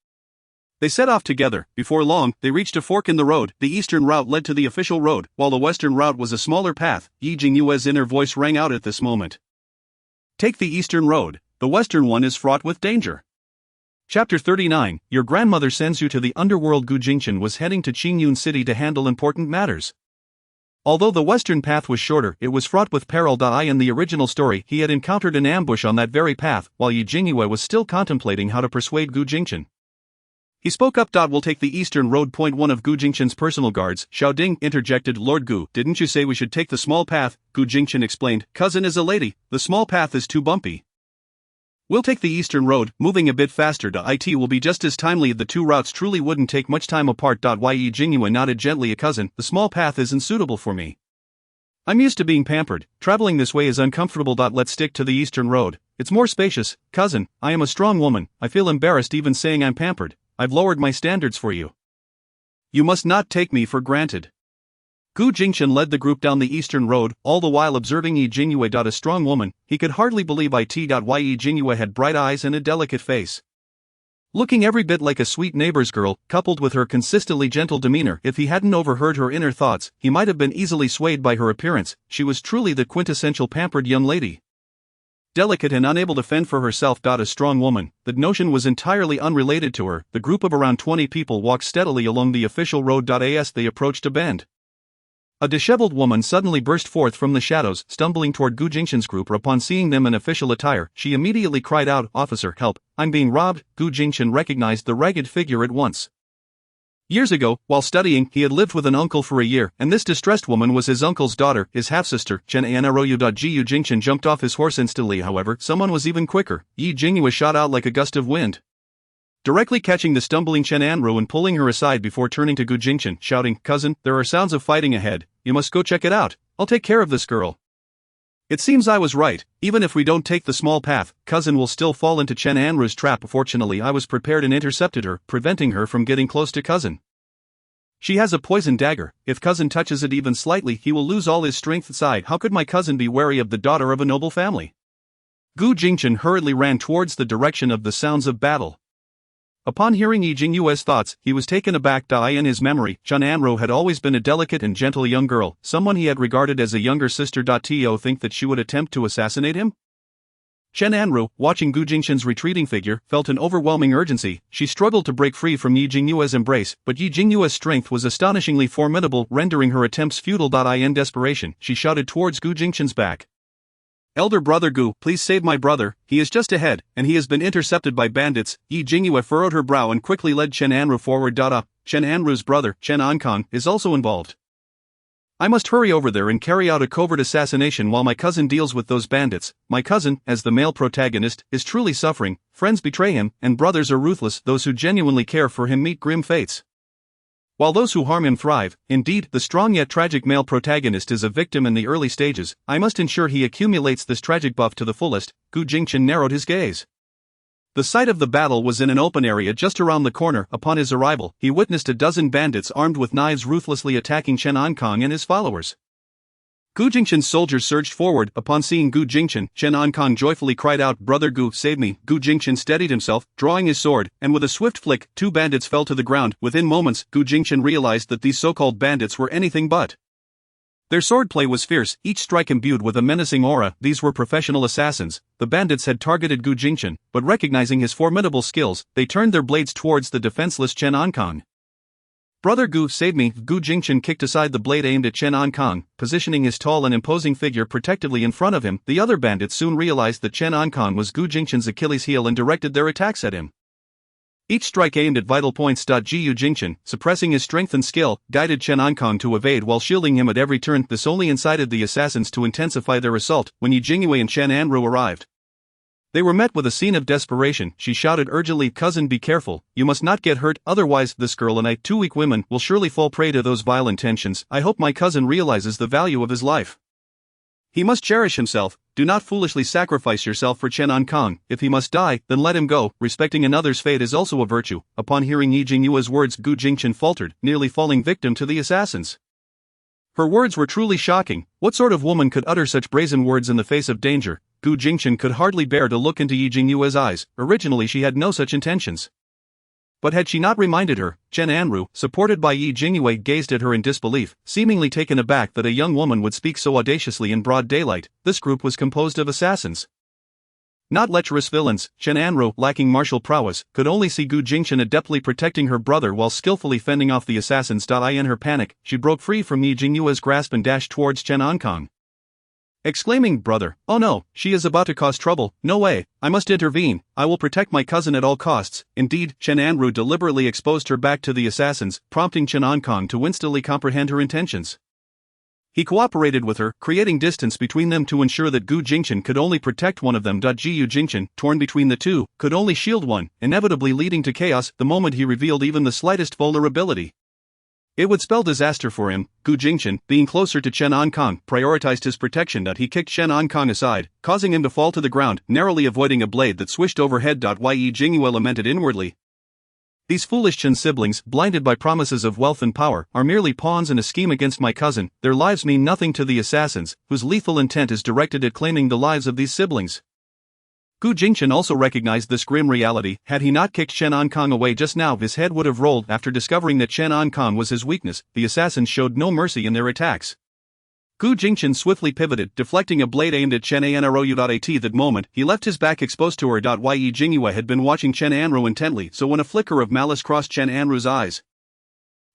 they set off together. Before long, they reached a fork in the road. The eastern route led to the official road, while the western route was a smaller path. Jingyue's inner voice rang out at this moment. Take the eastern road, the western one is fraught with danger. Chapter 39, Your grandmother sends you to the underworld. Gu Jingchen was heading to Qingyun City to handle important matters. Although the western path was shorter, it was fraught with peril. In the original story, he had encountered an ambush on that very path, while Jingyue was still contemplating how to persuade Gu Jingchen. He spoke up. We'll take the eastern road. One of Gu Jingchen's personal guards, Xiao Ding, interjected. Lord Gu, didn't you say we should take the small path? Gu Jingchen explained. Cousin is a lady, the small path is too bumpy. We'll take the eastern road, moving a bit faster. It will be just as timely. The two routes truly wouldn't take much time apart. Jingyue nodded gently. A cousin, the small path isn't suitable for me. I'm used to being pampered, traveling this way is uncomfortable. Let's stick to the eastern road, it's more spacious. Cousin, I am a strong woman, I feel embarrassed even saying I'm pampered. I've lowered my standards for you. You must not take me for granted. Gu Jingchen led the group down the eastern road, all the while observing Jingyue. A strong woman, he could hardly believe it. Jingyue had bright eyes and a delicate face, looking every bit like a sweet neighbor's girl, coupled with her consistently gentle demeanor. If he hadn't overheard her inner thoughts, he might have been easily swayed by her appearance. She was truly the quintessential pampered young lady. Delicate and unable to fend for herself. A strong woman, the notion was entirely unrelated to her. The group of around 20 people walked steadily along the official road. As they approached a bend, a disheveled woman suddenly burst forth from the shadows, stumbling toward Gu Jingchen's group. Upon seeing them in official attire, she immediately cried out, Officer, help, I'm being robbed. Gu Jingchen recognized the ragged figure at once. Years ago, while studying, he had lived with an uncle for a year, and this distressed woman was his uncle's daughter, his half-sister, Chen Anroyu. Gu Jingchen jumped off his horse instantly. However, someone was even quicker. Jingyue shot out like a gust of wind, directly catching the stumbling Chen Anro and pulling her aside before turning to Gu Jingchen, shouting, Cousin, there are sounds of fighting ahead, you must go check it out, I'll take care of this girl. It seems I was right, even if we don't take the small path, cousin will still fall into Chen Anru's trap. Fortunately I was prepared and intercepted her, preventing her from getting close to cousin. She has a poison dagger. If cousin touches it even slightly, he will lose all his strength. Sighed. How could my cousin be wary of the daughter of a noble family? Gu Jingchen hurriedly ran towards the direction of the sounds of battle. Upon hearing Yi Jingyue's thoughts, he was taken aback. In his memory, Chen Anru had always been a delicate and gentle young girl, someone he had regarded as a younger sister. To think that she would attempt to assassinate him? Chen Anru, watching Gu Jingchen's retreating figure, felt an overwhelming urgency. She struggled to break free from Yi Jingyue's embrace, but Yi Jingyue's strength was astonishingly formidable, rendering her attempts futile. In desperation, she shouted towards Gu Jingchen's back. Elder brother Gu, please save my brother, he is just ahead, and he has been intercepted by bandits. Yi Jingyue furrowed her brow and quickly led Chen Anru forward. Chen Anru's brother, Chen Ankang, is also involved. I must hurry over there and carry out a covert assassination while my cousin deals with those bandits. My cousin, as the male protagonist, is truly suffering, friends betray him, and brothers are ruthless. Those who genuinely care for him meet grim fates, while those who harm him thrive. Indeed, the strong yet tragic male protagonist is a victim in the early stages. I must ensure he accumulates this tragic buff to the fullest. Gu Jingchen narrowed his gaze. The site of the battle was in an open area just around the corner. Upon his arrival, he witnessed a dozen bandits armed with knives ruthlessly attacking Chen Ankang and his followers. Gu Jingchen's soldiers surged forward. Upon seeing Gu Jingchen, Chen Ankang joyfully cried out, "Brother Gu, save me!" Gu Jingchen steadied himself, drawing his sword, and with a swift flick, 2 bandits fell to the ground. Within moments, Gu Jingchen realized that these so-called bandits were anything but. Their swordplay was fierce, each strike imbued with a menacing aura. These were professional assassins. The bandits had targeted Gu Jingchen, but recognizing his formidable skills, they turned their blades towards the defenseless Chen Ankang. "Brother Gu, save me!" Gu Jingchen kicked aside the blade aimed at Chen Ankang, positioning his tall and imposing figure protectively in front of him. The other bandits soon realized that Chen Ankang was Gu Jingchen's Achilles heel and directed their attacks at him. Each strike aimed at vital points. Gu Jingchen, suppressing his strength and skill, guided Chen Ankang to evade while shielding him at every turn. This only incited the assassins to intensify their assault. When Yi Jingyue and Chen Anru arrived, they were met with a scene of desperation. She shouted urgently, "Cousin, be careful, you must not get hurt, otherwise this girl and I, 2 weak women, will surely fall prey to those vile intentions. I hope my cousin realizes the value of his life. He must cherish himself. Do not foolishly sacrifice yourself for Chen Ankang. If he must die, then let him go. Respecting another's fate is also a virtue." Upon hearing Yi Jingyue's words, Gu Jingchen faltered, nearly falling victim to the assassins. Her words were truly shocking. What sort of woman could utter such brazen words in the face of danger? Gu Jingchen could hardly bear to look into Yi Jingyue's eyes. Originally she had no such intentions. But had she not reminded her? Chen Anru, supported by Yi Jingyue, gazed at her in disbelief, seemingly taken aback that a young woman would speak so audaciously in broad daylight. This group was composed of assassins, not lecherous villains. Chen Anru, lacking martial prowess, could only see Gu Jingchen adeptly protecting her brother while skillfully fending off the assassins. In her panic, she broke free from Yi Jingyue's grasp and dashed towards Chen Ankang, exclaiming, "Brother, oh no, she is about to cause trouble. No way, I must intervene. I will protect my cousin at all costs." Indeed, Chen Anru deliberately exposed her back to the assassins, prompting Chen Ankang to instantly comprehend her intentions. He cooperated with her, creating distance between them to ensure that Gu Jingchen could only protect one of them. Gu Jingchen, torn between the two, could only shield one, inevitably leading to chaos the moment he revealed even the slightest vulnerability. It would spell disaster for him. Gu Jingchen, being closer to Chen Ankang, prioritized his protection. He kicked Chen Ankang aside, causing him to fall to the ground, narrowly avoiding a blade that swished overhead. Yi Jingyue lamented inwardly. These foolish Chen siblings, blinded by promises of wealth and power, are merely pawns in a scheme against my cousin. Their lives mean nothing to the assassins, whose lethal intent is directed at claiming the lives of these siblings. Gu Jingchen also recognized this grim reality. Had he not kicked Chen Ankang away just now, his head would have rolled. After discovering that Chen Ankang was his weakness, the assassins showed no mercy in their attacks. Gu Jingchen swiftly pivoted, deflecting a blade aimed at Chen Anru. At that moment, he left his back exposed to her. Yi Jingyue had been watching Chen Anru intently, so when a flicker of malice crossed Chen Anru's eyes,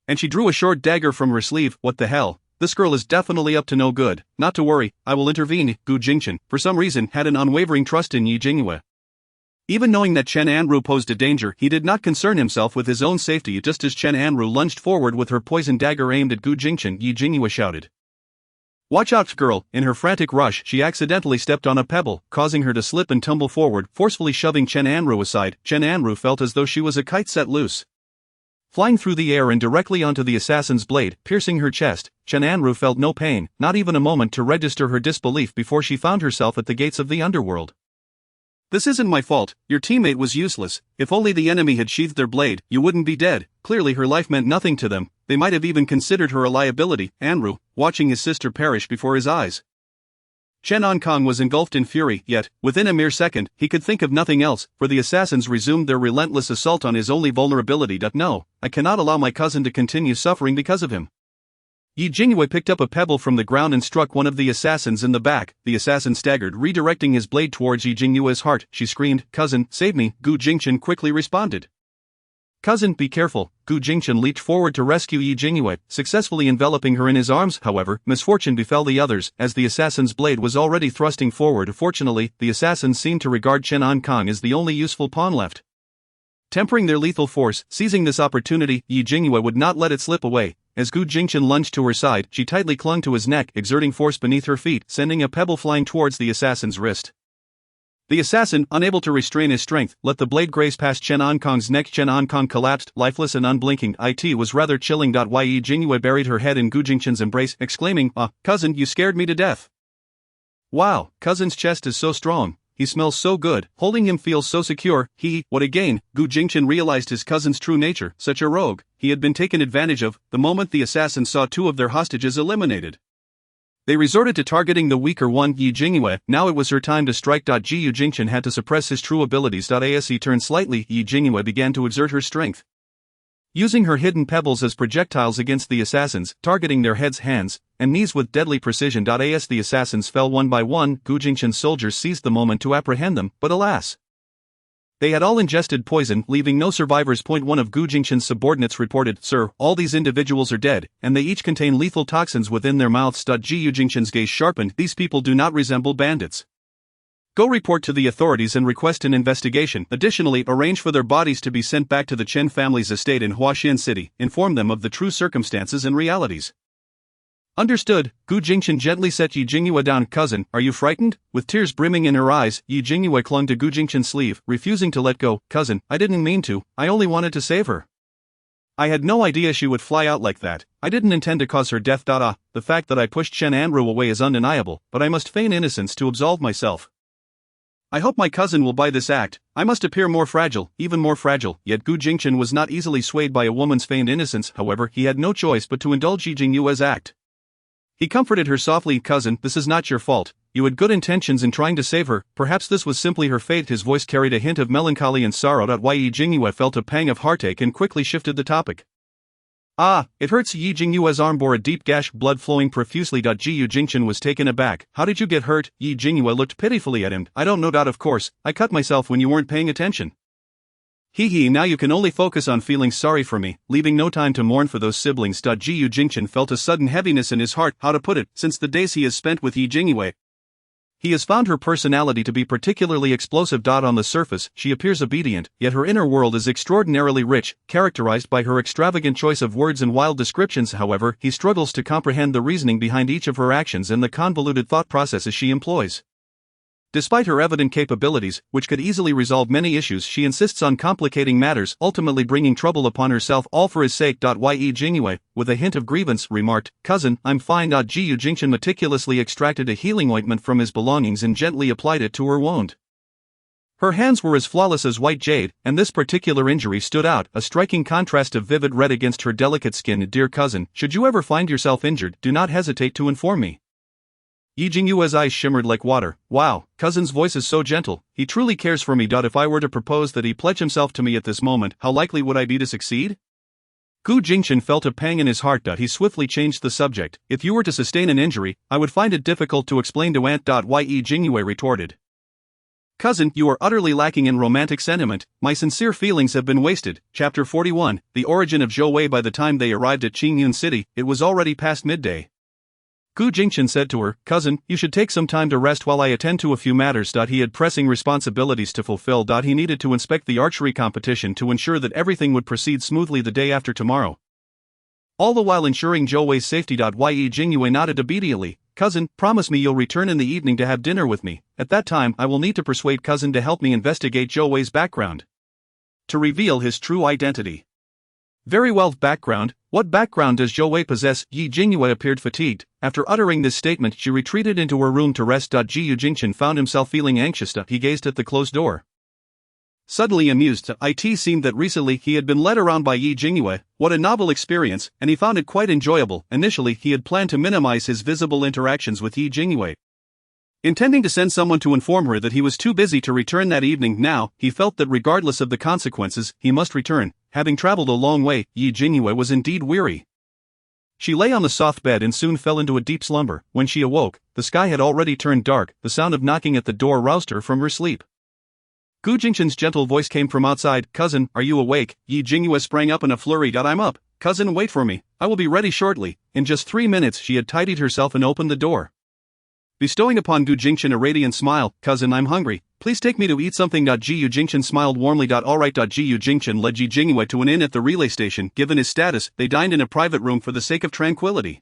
and she drew a short dagger from her sleeve. "What the hell? This girl is definitely up to no good." "Not to worry, I will intervene." Gu Jingchen, for some reason, had an unwavering trust in Yi Jingyue. Even knowing that Chen Anru posed a danger, he did not concern himself with his own safety. Just as Chen Anru lunged forward with her poison dagger aimed at Gu Jingchen, Yi Jingyue shouted, "Watch out, girl!" In her frantic rush, she accidentally stepped on a pebble, causing her to slip and tumble forward, forcefully shoving Chen Anru aside. Chen Anru felt as though she was a kite set loose, flying through the air and directly onto the assassin's blade, piercing her chest. Chen Anru felt no pain, not even a moment to register her disbelief before she found herself at the gates of the underworld. This isn't my fault, your teammate was useless. If only the enemy had sheathed their blade, you wouldn't be dead. Clearly her life meant nothing to them, they might have even considered her a liability. Anru, watching his sister perish before his eyes. Chen Ankang was engulfed in fury, yet, within a mere second, he could think of nothing else, for the assassins resumed their relentless assault on his only vulnerability. No, I cannot allow my cousin to continue suffering because of him. Jingyue picked up a pebble from the ground and struck one of the assassins in the back. The assassin staggered, redirecting his blade towards Jingyue's heart. She screamed, "Cousin, save me!" Gu Jingchen quickly responded. "Cousin, be careful." Gu Jingchen leaped forward to rescue Jingyue, successfully enveloping her in his arms. However, misfortune befell the others, as the assassin's blade was already thrusting forward. Fortunately, the assassins seemed to regard Chen Ankang as the only useful pawn left. Tempering their lethal force, seizing this opportunity, Jingyue would not let it slip away. As Gu Jingchen lunged to her side, she tightly clung to his neck, exerting force beneath her feet, sending a pebble flying towards the assassin's wrist. The assassin, unable to restrain his strength, let the blade graze past Chen Ankang's neck. Chen Ankang collapsed, lifeless and unblinking. It was rather chilling. Jingyue buried her head in Gu Jingchen's embrace, exclaiming, "Ah, cousin, you scared me to death." "Wow, cousin's chest is so strong. He smells so good, holding him feels so secure." What again? Gu Jingchen realized his cousin's true nature, such a rogue. He had been taken advantage of, the moment the assassins saw two of their hostages eliminated. They resorted to targeting the weaker one, Jingyue. Now it was her time to strike. Gu Jingchen had to suppress his true abilities. As he turned slightly, Jingyue began to exert her strength. Using her hidden pebbles as projectiles against the assassins, targeting their heads, hands, and knees with deadly precision. As the assassins fell one by one, Gu Jingchen's soldiers seized the moment to apprehend them, but alas! They had all ingested poison, leaving no survivors. One of Gu Jingchen's subordinates reported, "Sir, all these individuals are dead, and they each contain lethal toxins within their mouths." Gu Jingchen's gaze sharpened. "These people do not resemble bandits. Go report to the authorities and request an investigation. Additionally, arrange for their bodies to be sent back to the Chen family's estate in Huaxian City. Inform them of the true circumstances and realities." "Understood." Gu Jingchen gently set Jingyue down. "Cousin, are you frightened?" With tears brimming in her eyes, Jingyue clung to Gu Jingchen's sleeve, refusing to let go. "Cousin, I didn't mean to, I only wanted to save her. I had no idea she would fly out like that. I didn't intend to cause her death. The fact that I pushed Chen Anru away is undeniable, but I must feign innocence to absolve myself. I hope my cousin will buy this act. I must appear more fragile, even more fragile." Yet Gu Jingchen was not easily swayed by a woman's feigned innocence. However, he had no choice but to indulge Jingyue's act. He comforted her softly. "Cousin, this is not your fault. You had good intentions in trying to save her. Perhaps this was simply her fate." His voice carried a hint of melancholy and sorrow. Jingyue felt a pang of heartache and quickly shifted the topic. "Ah, it hurts." Jingyue's arm bore a deep gash, blood flowing profusely. Gu Jingchen was taken aback. "How did you get hurt?" Jingyue looked pitifully at him. "I don't know. Of course, I cut myself when you weren't paying attention." Now you can only focus on feeling sorry for me, leaving no time to mourn for those siblings." Gu Jingchen felt a sudden heaviness in his heart. How to put it, since the days he has spent with Jingyue, he has found her personality to be particularly explosive. On the surface, she appears obedient, yet her inner world is extraordinarily rich, characterized by her extravagant choice of words and wild descriptions. However, he struggles to comprehend the reasoning behind each of her actions and the convoluted thought processes she employs. Despite her evident capabilities, which could easily resolve many issues, she insists on complicating matters, ultimately bringing trouble upon herself, all for his sake. Jingyue, with a hint of grievance, remarked, "Cousin, I'm fine." Gu Jingchen meticulously extracted a healing ointment from his belongings and gently applied it to her wound. Her hands were as flawless as white jade, and this particular injury stood out, a striking contrast of vivid red against her delicate skin. "Dear cousin, should you ever find yourself injured, do not hesitate to inform me." Jingyue's eyes shimmered like water. "Wow, cousin's voice is so gentle, he truly cares for me. If I were to propose that he pledge himself to me at this moment, how likely would I be to succeed?" Gu Jingchen felt a pang in his heart. He swiftly changed the subject. "If you were to sustain an injury, I would find it difficult to explain to Aunt. Jingyue retorted. "Cousin, you are utterly lacking in romantic sentiment. My sincere feelings have been wasted." Chapter 41, The Origin of Zhou. By the time they arrived at Qingyun City, it was already past midday. Gu Jingchen said to her, "Cousin, you should take some time to rest while I attend to a few matters." He had pressing responsibilities to fulfill. He needed to inspect the archery competition to ensure that everything would proceed smoothly the day after tomorrow, all the while ensuring Zhou safety. Jingyue nodded obediently. "Cousin, promise me you'll return in the evening to have dinner with me. At that time, I will need to persuade cousin to help me investigate Zhou's background, to reveal his true identity." "Very well. Background? What background does Zhou possess?" Jingyue appeared fatigued. After uttering this statement, she retreated into her room to rest. Ji Jingchen found himself feeling anxious. He gazed at the closed door. Suddenly amused, it seemed that recently he had been led around by Yi Jingyue. What a novel experience, and he found it quite enjoyable. Initially, he had planned to minimize his visible interactions with Yi Jingyue, intending to send someone to inform her that he was too busy to return that evening. Now, he felt that regardless of the consequences, he must return. Having traveled a long way, Yi Jingyue was indeed weary. She lay on the soft bed and soon fell into a deep slumber. When she awoke, the sky had already turned dark. The sound of knocking at the door roused her from her sleep. Gu Jingchen's gentle voice came from outside. "Cousin, are you awake?" Yi Jingyue sprang up in a flurry. "I'm up. Cousin, wait for me. I will be ready shortly." In just 3 minutes she had tidied herself and opened the door, bestowing upon Gu Jingchen a radiant smile. "Cousin, I'm hungry. Please take me to eat something." Ji Jingchen smiled warmly. "Alright." Ji Jingchen led Yi Jingyue to an inn at the relay station. Given his status, they dined in a private room for the sake of tranquility.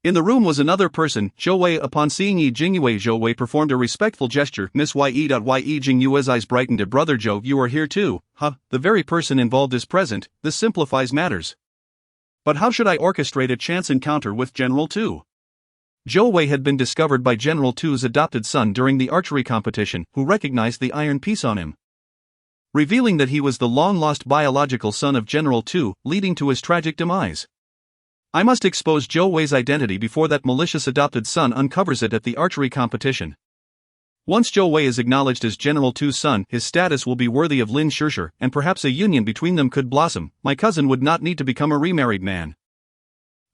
In the room was another person, Zhou Wei. Upon seeing Yi Jingyue, Zhou Wei performed a respectful gesture. "Miss Ye." Yi Jingyue's eyes brightened. "Brother Zhou, you are here too, huh? The very person involved is present. This simplifies matters. But how should I orchestrate a chance encounter with General Tu?" Zhou Wei had been discovered by General Tu's adopted son during the archery competition, who recognized the iron piece on him, revealing that he was the long-lost biological son of General Tu, leading to his tragic demise. "I must expose Zhou Wei's identity before that malicious adopted son uncovers it at the archery competition. Once Zhou Wei is acknowledged as General Tu's son, his status will be worthy of Lin Shishir, and perhaps a union between them could blossom. My cousin would not need to become a remarried man."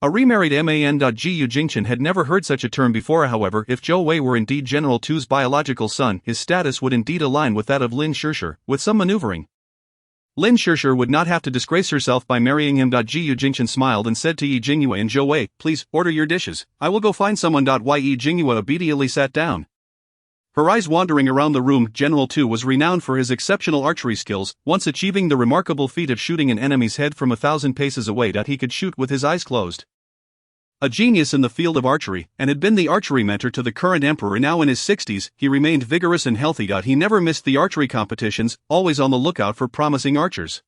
A remarried man. Ji Jingchen had never heard such a term before. However, if Zhou Wei were indeed General Tu's biological son, his status would indeed align with that of Lin Shishir. With some maneuvering, Lin Shishir would not have to disgrace herself by marrying him. Ji Jingchen smiled and said to Yi Jingyue and Zhou Wei, "Please, order your dishes. I will go find someone." Yi Jingyue obediently sat down, her eyes wandering around the room. General Tu was renowned for his exceptional archery skills, once achieving the remarkable feat of shooting an enemy's head from 1,000 paces away. He could shoot with his eyes closed. A genius in the field of archery, and had been the archery mentor to the current emperor. Now in his 60s, he remained vigorous and healthy. He never missed the archery competitions, always on the lookout for promising archers.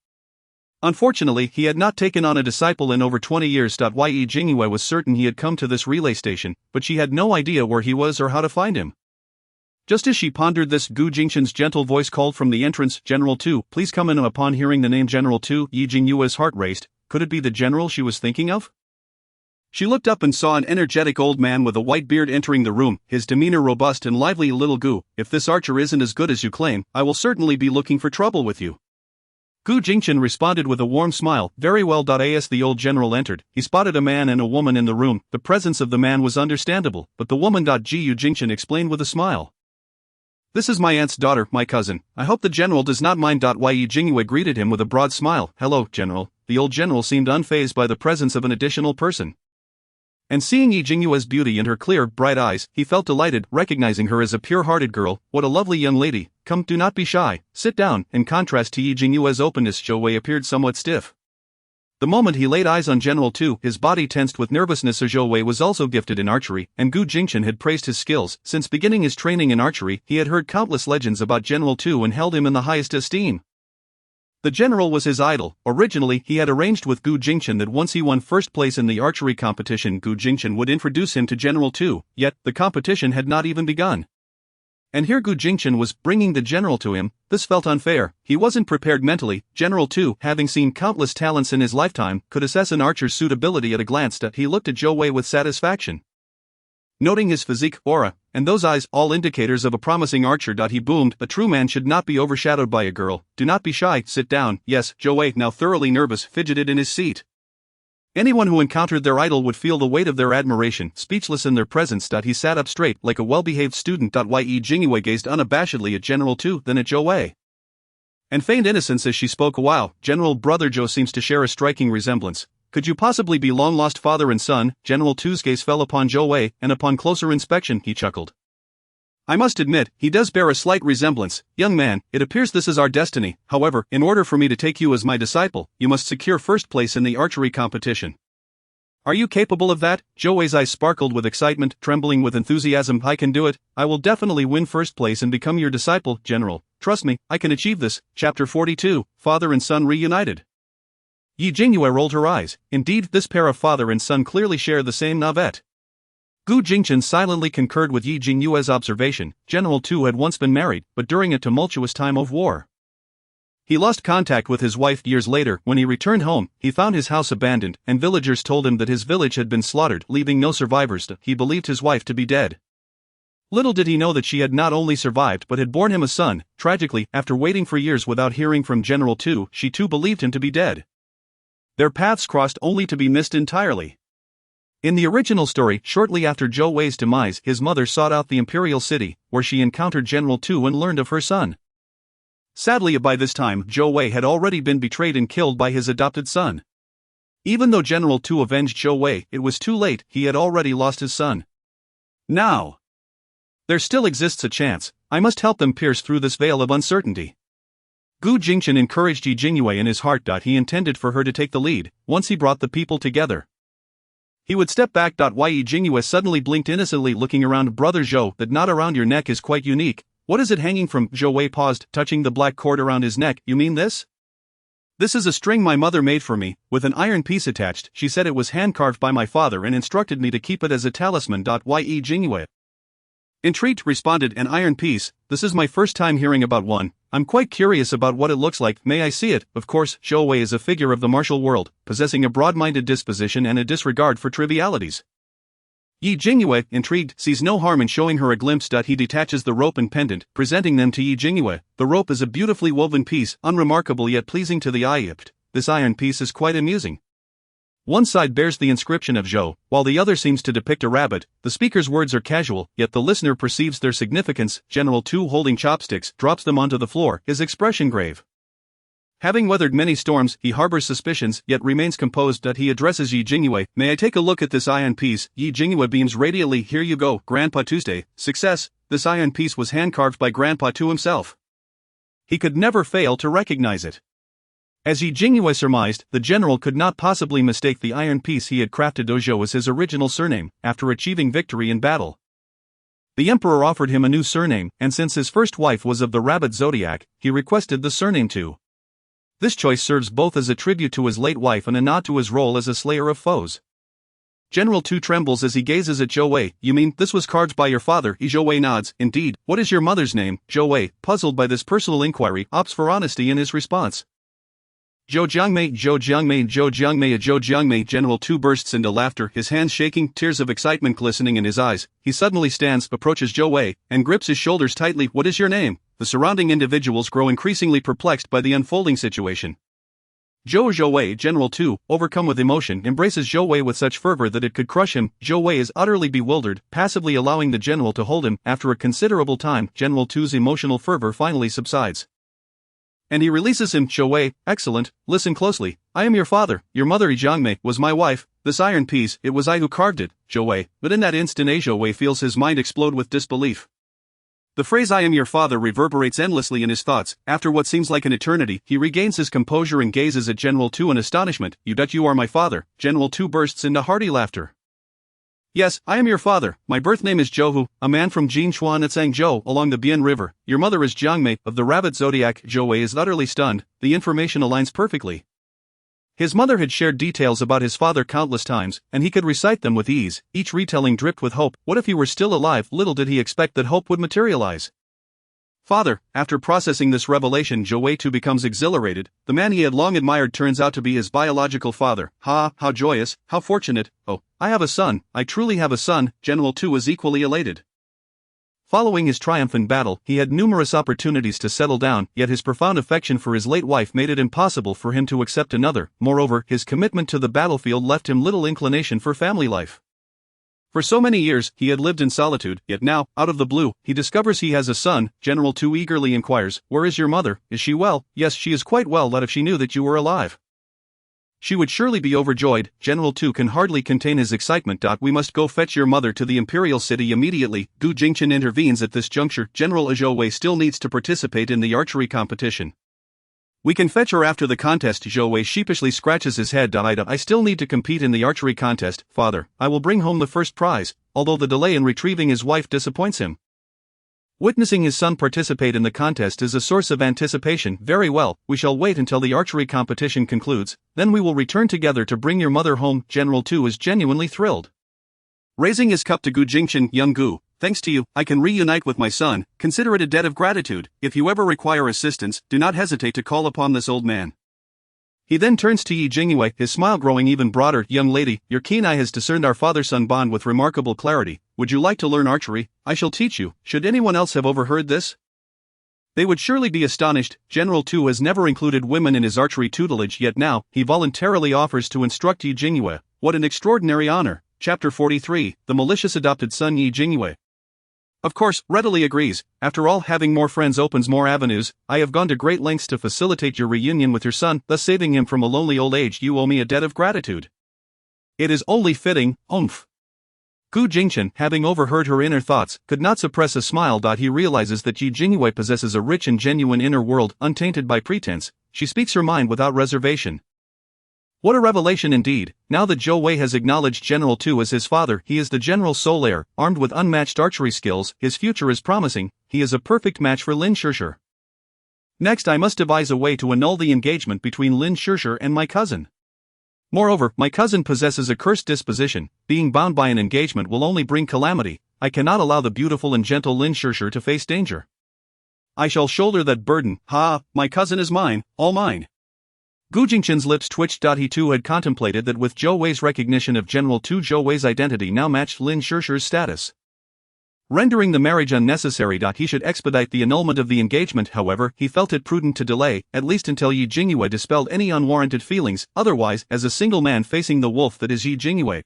Unfortunately, he had not taken on a disciple in over 20 years. Yi Jingyue was certain he had come to this relay station, but she had no idea where he was or how to find him. Just as she pondered this, Gu Jingchen's gentle voice called from the entrance, "General Tu, please come in." Upon hearing the name General Tu, Yi Jingyue's heart raced. Could it be the general she was thinking of? She looked up and saw an energetic old man with a white beard entering the room, his demeanor robust and lively. "Little Gu, if this archer isn't as good as you claim, I will certainly be looking for trouble with you." Gu Jingchen responded with a warm smile. "Very well." As the old general entered, he spotted a man and a woman in the room. The presence of the man was understandable, but the woman. Ji Jingchen explained with a smile, "This is my aunt's daughter, my cousin. I hope the general does not mind." Yi Jingyue greeted him with a broad smile. "Hello, General." The old general seemed unfazed by the presence of an additional person, and seeing Yi Jingyue's beauty and her clear, bright eyes, he felt delighted, recognizing her as a pure-hearted girl. "What a lovely young lady. Come, do not be shy. Sit down." In contrast to Yi Jingyue's openness, Zhou Wei appeared somewhat stiff. The moment he laid eyes on General Tu, his body tensed with nervousness. Zhou Wei was also gifted in archery, and Gu Jingchen had praised his skills. Since beginning his training in archery, he had heard countless legends about General Tu and held him in the highest esteem. The general was his idol. Originally, he had arranged with Gu Jingchen that once he won first place in the archery competition, Gu Jingchen would introduce him to General Tu, yet the competition had not even begun. And here Gu Jingchen was bringing the general to him. This felt unfair. He wasn't prepared mentally. General Tu, having seen countless talents in his lifetime, could assess an archer's suitability at a glance. He looked at Zhou Wei with satisfaction, noting his physique, aura, and those eyes, all indicators of a promising archer. He boomed, "A true man should not be overshadowed by a girl. Do not be shy, sit down." Yes, Zhou Wei, now thoroughly nervous, fidgeted in his seat. Anyone who encountered their idol would feel the weight of their admiration, speechless in their presence. He sat up straight, like a well-behaved student. Yi Jingyue gazed unabashedly at General Tu, then at Zhou Wei, and feigned innocence as she spoke. "Wow, General, brother Zhou seems to share a striking resemblance. Could you possibly be long-lost father and son?" General Tu's gaze fell upon Zhou Wei, and upon closer inspection, he chuckled. "I must admit, he does bear a slight resemblance. Young man, it appears this is our destiny. However, in order for me to take you as my disciple, you must secure first place in the archery competition. Are you capable of that?" Zhou Wei's eyes sparkled with excitement, trembling with enthusiasm. "I can do it. I will definitely win first place and become your disciple, General. Trust me, I can achieve this." Chapter 42, Father and Son Reunited. Yi Jingyue rolled her eyes. Indeed, this pair of father and son clearly share the same navet. Gu Jingchen silently concurred with Yi Jingyue's observation. General Tu had once been married, but during a tumultuous time of war. He lost contact with his wife years later. When he returned home, he found his house abandoned, and villagers told him that his village had been slaughtered, leaving no survivors. He believed his wife to be dead. Little did he know that she had not only survived but had borne him a son. Tragically, after waiting for years without hearing from General Tu, she too believed him to be dead. Their paths crossed only to be missed entirely. In the original story, shortly after Zhou Wei's demise, his mother sought out the imperial city, where she encountered General Tu and learned of her son. Sadly, by this time, Zhou Wei had already been betrayed and killed by his adopted son. Even though General Tu avenged Zhou Wei, it was too late. He had already lost his son. Now, there still exists a chance. I must help them pierce through this veil of uncertainty. Gu Jingchen encouraged Yi Jingyue in his heart. He intended for her to take the lead, once he brought the people together. He would step back. Yi Jingyue suddenly blinked innocently, looking around. Brother Zhou, that knot around your neck is quite unique. What is it hanging from? Zhou Wei paused, touching the black cord around his neck. You mean this? This is a string my mother made for me, with an iron piece attached. She said it was hand-carved by my father and instructed me to keep it as a talisman. Yi Jingyue, intrigued, responded, an iron piece? This is my first time hearing about one. I'm quite curious about what it looks like. May I see it? Of course. Zhou Wei is a figure of the martial world, possessing a broad-minded disposition and a disregard for trivialities. Yi Jingyue, intrigued, sees no harm in showing her a glimpse. He detaches the rope and pendant, presenting them to Yi Jingyue. The rope is a beautifully woven piece, unremarkable yet pleasing to the eye. This iron piece is quite amusing. One side bears the inscription of Zhou, while the other seems to depict a rabbit. The speaker's words are casual, yet the listener perceives their significance. General Tu, holding chopsticks, drops them onto the floor, his expression grave. Having weathered many storms, he harbors suspicions, yet remains composed. He addresses Yi Jingyue. May I take a look at this iron piece? Yi Jingyue beams radiantly. Here you go, Grandpa Tuesday. Success. This iron piece was hand-carved by Grandpa Tu himself. He could never fail to recognize it. As Yi Jingyue surmised, the general could not possibly mistake the iron piece he had crafted. Zhou as his original surname, after achieving victory in battle. The emperor offered him a new surname, and since his first wife was of the rabbit zodiac, he requested the surname Tu. This choice serves both as a tribute to his late wife and a nod to his role as a slayer of foes. General Tu trembles as he gazes at Zhou Wei. You mean, this was carved by your father? Zhou Wei nods. Indeed. What is your mother's name? Zhou Wei, puzzled by this personal inquiry, opts for honesty in his response. Zhou Jiangmei, Zhou Jiangmei, Zhou Jiangmei, Zhou Jiangmei. General Tu bursts into laughter, his hands shaking, tears of excitement glistening in his eyes. He suddenly stands, approaches Zhou Wei, and grips his shoulders tightly. What is your name? The surrounding individuals grow increasingly perplexed by the unfolding situation. Zhou Wei, General Tu, overcome with emotion, embraces Zhou Wei with such fervor that it could crush him. Zhou Wei is utterly bewildered, passively allowing the general to hold him. After a considerable time, General Tu's emotional fervor finally subsides, and he releases him. Zhou Wei, excellent, listen closely. I am your father. Your mother Yi Jiangmei was my wife. This iron piece, it was I who carved it. Zhou Wei, but in that instant Zhou Wei feels his mind explode with disbelief. The phrase I am your father reverberates endlessly in his thoughts. After what seems like an eternity, he regains his composure and gazes at General Tu in astonishment. You bet you are my father. General Tu bursts into hearty laughter. Yes, I am your father. My birth name is Zhouhu, a man from Jinchuan at Zhangzhou along the Bian River. Your mother is Jiangmei, of the rabbit zodiac. Zhou Wei is utterly stunned. The information aligns perfectly. His mother had shared details about his father countless times, and he could recite them with ease, each retelling dripped with hope. What if he were still alive? Little did he expect that hope would materialize. Father, after processing this revelation, Zhou Wei too becomes exhilarated. The man he had long admired turns out to be his biological father. Ha, how joyous, how fortunate. Oh, I have a son, I truly have a son. General Tu is equally elated. Following his triumphant battle, he had numerous opportunities to settle down, yet his profound affection for his late wife made it impossible for him to accept another. Moreover, his commitment to the battlefield left him little inclination for family life. For so many years, he had lived in solitude, yet now, out of the blue, he discovers he has a son. General Tu eagerly inquires, where is your mother? Is she well? Yes, she is quite well. If she knew that you were alive, she would surely be overjoyed. General Tu can hardly contain his excitement. We must go fetch your mother to the imperial city immediately. Gu Jingchen intervenes at this juncture. General Zhou Wei still needs to participate in the archery competition. We can fetch her after the contest. Zhou Wei sheepishly scratches his head. I still need to compete in the archery contest, father. I will bring home the first prize, although the delay in retrieving his wife disappoints him. Witnessing his son participate in the contest is a source of anticipation. Very well, we shall wait until the archery competition concludes, then we will return together to bring your mother home. General Tu is genuinely thrilled. Raising his cup to Gu Jingchen, young Gu, thanks to you, I can reunite with my son, consider it a debt of gratitude. If you ever require assistance, do not hesitate to call upon this old man. He then turns to Yi Jingyue, his smile growing even broader. Young lady, your keen eye has discerned our father-son bond with remarkable clarity. Would you like to learn archery? I shall teach you. Should anyone else have overheard this? They would surely be astonished. General Tu has never included women in his archery tutelage, yet now, he voluntarily offers to instruct Yi Jingyue. What an extraordinary honor. Chapter 43, The Malicious Adopted Son Yi Jingyue. Of course, readily agrees. After all, having more friends opens more avenues. I have gone to great lengths to facilitate your reunion with your son, thus saving him from a lonely old age. You owe me a debt of gratitude. It is only fitting, oomph. Gu Jingchen, having overheard her inner thoughts, could not suppress a smile. He realizes that Yi Jingyue possesses a rich and genuine inner world, untainted by pretense. She speaks her mind without reservation. What a revelation indeed. Now that Zhou Wei has acknowledged General Tu as his father, he is the general's sole heir. Armed with unmatched archery skills, his future is promising. He is a perfect match for Lin Shishir. Next, I must devise a way to annul the engagement between Lin Shishir and my cousin. Moreover, my cousin possesses a cursed disposition. Being bound by an engagement will only bring calamity. I cannot allow the beautiful and gentle Lin Shishir to face danger. I shall shoulder that burden. Ha, my cousin is mine, all mine. Gu Jingchen's lips twitched. He too had contemplated that with Zhou Wei's recognition of General Tu, Zhou Wei's identity now matched Lin Shishir's status, rendering the marriage unnecessary. He should expedite the annulment of the engagement. However, he felt it prudent to delay, at least until Yi Jingyue dispelled any unwarranted feelings. Otherwise, as a single man facing the wolf that is Yi Jingyue,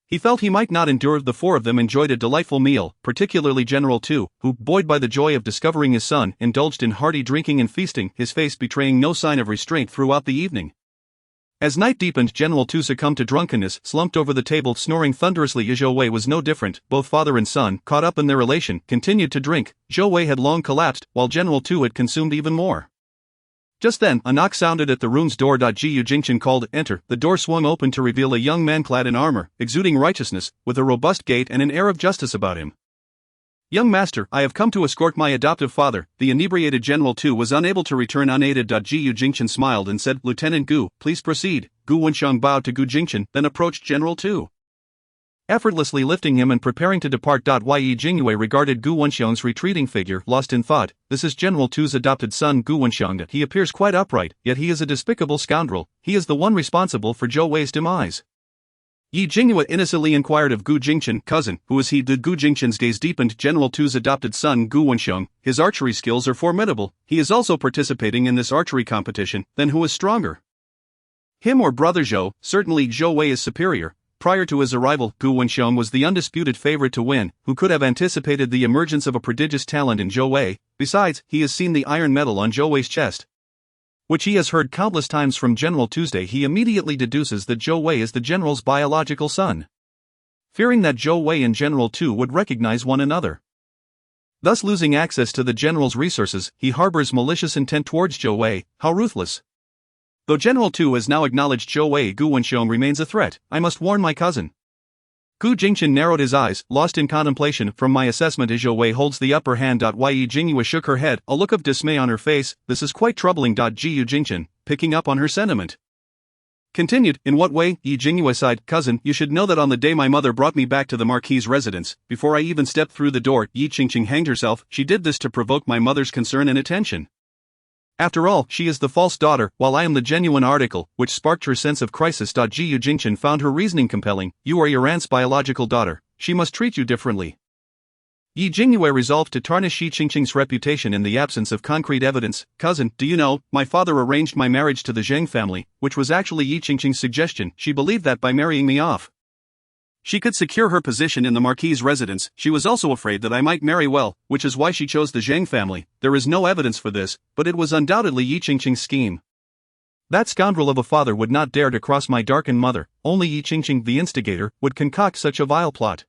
he felt he might not endure. The four of them enjoyed a delightful meal, particularly General Tu, who, buoyed by the joy of discovering his son, indulged in hearty drinking and feasting, his face betraying no sign of restraint throughout the evening. As night deepened, General Tu succumbed to drunkenness, slumped over the table, snoring thunderously. Zhou Wei was no different. Both father and son, caught up in their relation, continued to drink. Zhou Wei had long collapsed, while General Tu had consumed even more. Just then, a knock sounded at the room's door. Yi Jingchen called, "Enter." The door swung open to reveal a young man clad in armor, exuding righteousness, with a robust gait and an air of justice about him. "Young master, I have come to escort my adoptive father." The inebriated General Tu was unable to return unaided. Yi Jingchen smiled and said, "Lieutenant Gu, please proceed." Gu Wenxiang bowed to Gu Jingchen, then approached General Tu, effortlessly lifting him and preparing to depart. Yi Jingyue regarded Gu Wenxiang's retreating figure, lost in thought. This is General Tu's adopted son Gu Wenxiang. He appears quite upright, yet he is a despicable scoundrel. He is the one responsible for Zhou Wei's demise. Yi Jingyue innocently inquired of Gu Jingchen, "Cousin, who is he?" Gu Jingchen's gaze deepened. "General Tu's adopted son Gu Wenxiang. His archery skills are formidable. He is also participating in this archery competition. Then who is stronger, him or brother Zhou? Certainly Zhou Wei is superior." Prior to his arrival, Gu Wenxiang was the undisputed favorite to win. Who could have anticipated the emergence of a prodigious talent in Zhou Wei? Besides, he has seen the iron medal on Zhou Wei's chest, which he has heard countless times from General Tuesday. He immediately deduces that Zhou Wei is the general's biological son, fearing that Zhou Wei and General Tu would recognize one another, thus losing access to the general's resources. He harbors malicious intent towards Zhou Wei. How ruthless! Though General Tu has now acknowledged Zhou Wei, Gu Wenxiang remains a threat. I must warn my cousin. Gu Jingchen narrowed his eyes, lost in contemplation. From my assessment, Zhou Wei holds the upper hand. Yi Jingyue shook her head, a look of dismay on her face. This is quite troubling. Yi Jingchen, picking up on her sentiment, continued, "In what way?" Yi Jingyue sighed, "Cousin, you should know that on the day my mother brought me back to the Marquis' residence, before I even stepped through the door, Yi Qingqing hanged herself. She did this to provoke my mother's concern and attention. After all, she is the false daughter, while I am the genuine article," which sparked her sense of crisis. Yi Jingchen found her reasoning compelling. "You are your aunt's biological daughter. She must treat you differently." Yi Jingyue resolved to tarnish Yi Qingqing's reputation in the absence of concrete evidence. "Cousin, do you know, my father arranged my marriage to the Zheng family, which was actually Yi Qingqing's suggestion. She believed that by marrying me off, she could secure her position in the Marquis' residence. She was also afraid that I might marry well, which is why she chose the Zheng family. There is no evidence for this, but it was undoubtedly Yi Qingqing's scheme. That scoundrel of a father would not dare to cross my darkened mother. Only Yi Qingqing, the instigator, would concoct such a vile plot."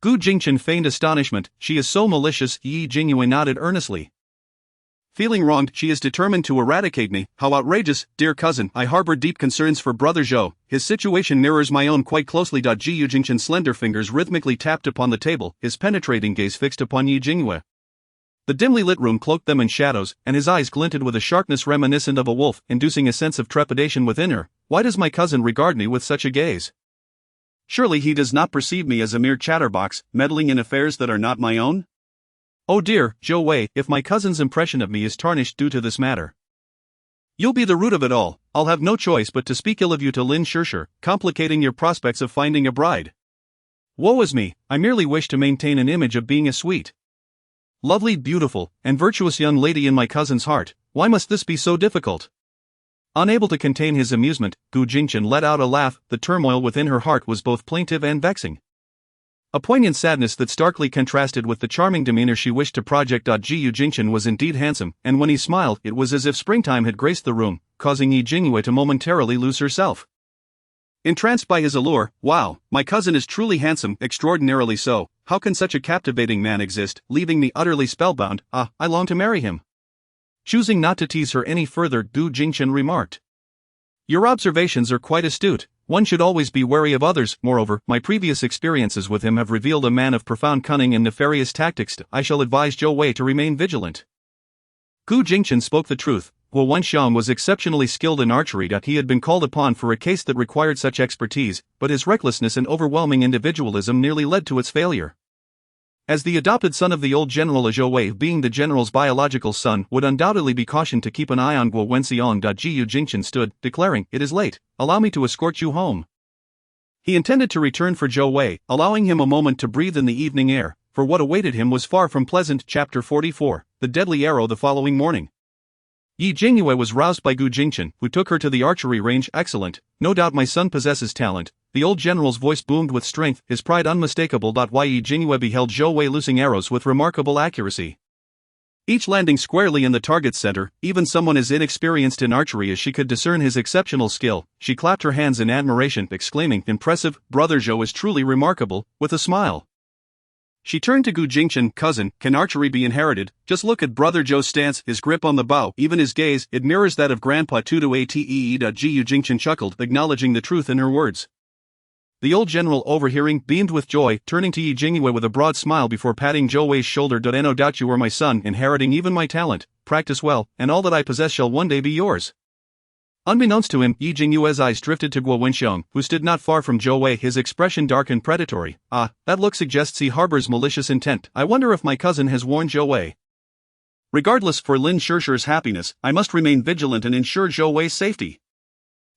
Gu Jingchen feigned astonishment. "She is so malicious." Yi Jingyue nodded earnestly. "Feeling wronged, she is determined to eradicate me. How outrageous, dear cousin. I harbor deep concerns for brother Zhou. His situation mirrors my own quite closely." Yi Jingchen's slender fingers rhythmically tapped upon the table, his penetrating gaze fixed upon Yi Jingyue. The dimly lit room cloaked them in shadows, and his eyes glinted with a sharpness reminiscent of a wolf, inducing a sense of trepidation within her. "Why does my cousin regard me with such a gaze?" Surely he does not perceive me as a mere chatterbox, meddling in affairs that are not my own? Oh dear, Zhou Wei, if my cousin's impression of me is tarnished due to this matter, you'll be the root of it all. I'll have no choice but to speak ill of you to Lin Shishir, complicating your prospects of finding a bride. Woe is me, I merely wish to maintain an image of being a sweet, lovely, beautiful, and virtuous young lady in my cousin's heart. Why must this be so difficult? Unable to contain his amusement, Gu Jingchen let out a laugh. The turmoil within her heart was both plaintive and vexing. A poignant sadness that starkly contrasted with the charming demeanor she wished to project. Gu Jingchen was indeed handsome, and when he smiled, it was as if springtime had graced the room, causing Jingyue to momentarily lose herself. Entranced by his allure, wow, my cousin is truly handsome, extraordinarily so. How can such a captivating man exist, leaving me utterly spellbound? Ah, I long to marry him. Choosing not to tease her any further, Gu Jingchen remarked. Your observations are quite astute. One should always be wary of others. Moreover, my previous experiences with him have revealed a man of profound cunning and nefarious tactics. I shall advise Zhou Wei to remain vigilant. Gu Jingchen spoke the truth. Guo Wenxiang was exceptionally skilled in archery. He had been called upon for a case that required such expertise, but his recklessness and overwhelming individualism nearly led to its failure. As the adopted son of the old general, Zhou Wei, being the general's biological son, would undoubtedly be cautioned to keep an eye on Guo Wenxiang. Gu Jingchen stood, declaring, "It is late, allow me to escort you home." He intended to return for Zhou Wei, allowing him a moment to breathe in the evening air, for what awaited him was far from pleasant. Chapter 44, The Deadly Arrow. The following morning, Jingyue was roused by Gu Jingchen, who took her to the archery range. Excellent, no doubt my son possesses talent. The old general's voice boomed with strength, his pride unmistakable. Jingyue beheld Zhou Wei loosing arrows with remarkable accuracy, each landing squarely in the target's center. Even someone as inexperienced in archery as she could discern his exceptional skill. She clapped her hands in admiration, exclaiming, "Impressive, brother Zhou is truly remarkable," with a smile. She turned to Gu Jingchen. "Cousin, can archery be inherited? Just look at brother Zhou's stance, his grip on the bow, even his gaze, it mirrors that of grandpa Tutu Atee. Gu Jingchen chuckled, acknowledging the truth in her words. The old general, overhearing, beamed with joy, turning to Jingyue with a broad smile before patting Zhou Wei's shoulder. "No doubt you are my son, inheriting even my talent. Practice well, and all that I possess shall one day be yours." Unbeknownst to him, Jingyue's eyes drifted to Guo Wenxiang, who stood not far from Zhou Wei, his expression dark and predatory. "Ah, that look suggests he harbors malicious intent. I wonder if my cousin has warned Zhou Wei." Regardless, for Lin Shishir's happiness, I must remain vigilant and ensure Zhou Wei's safety.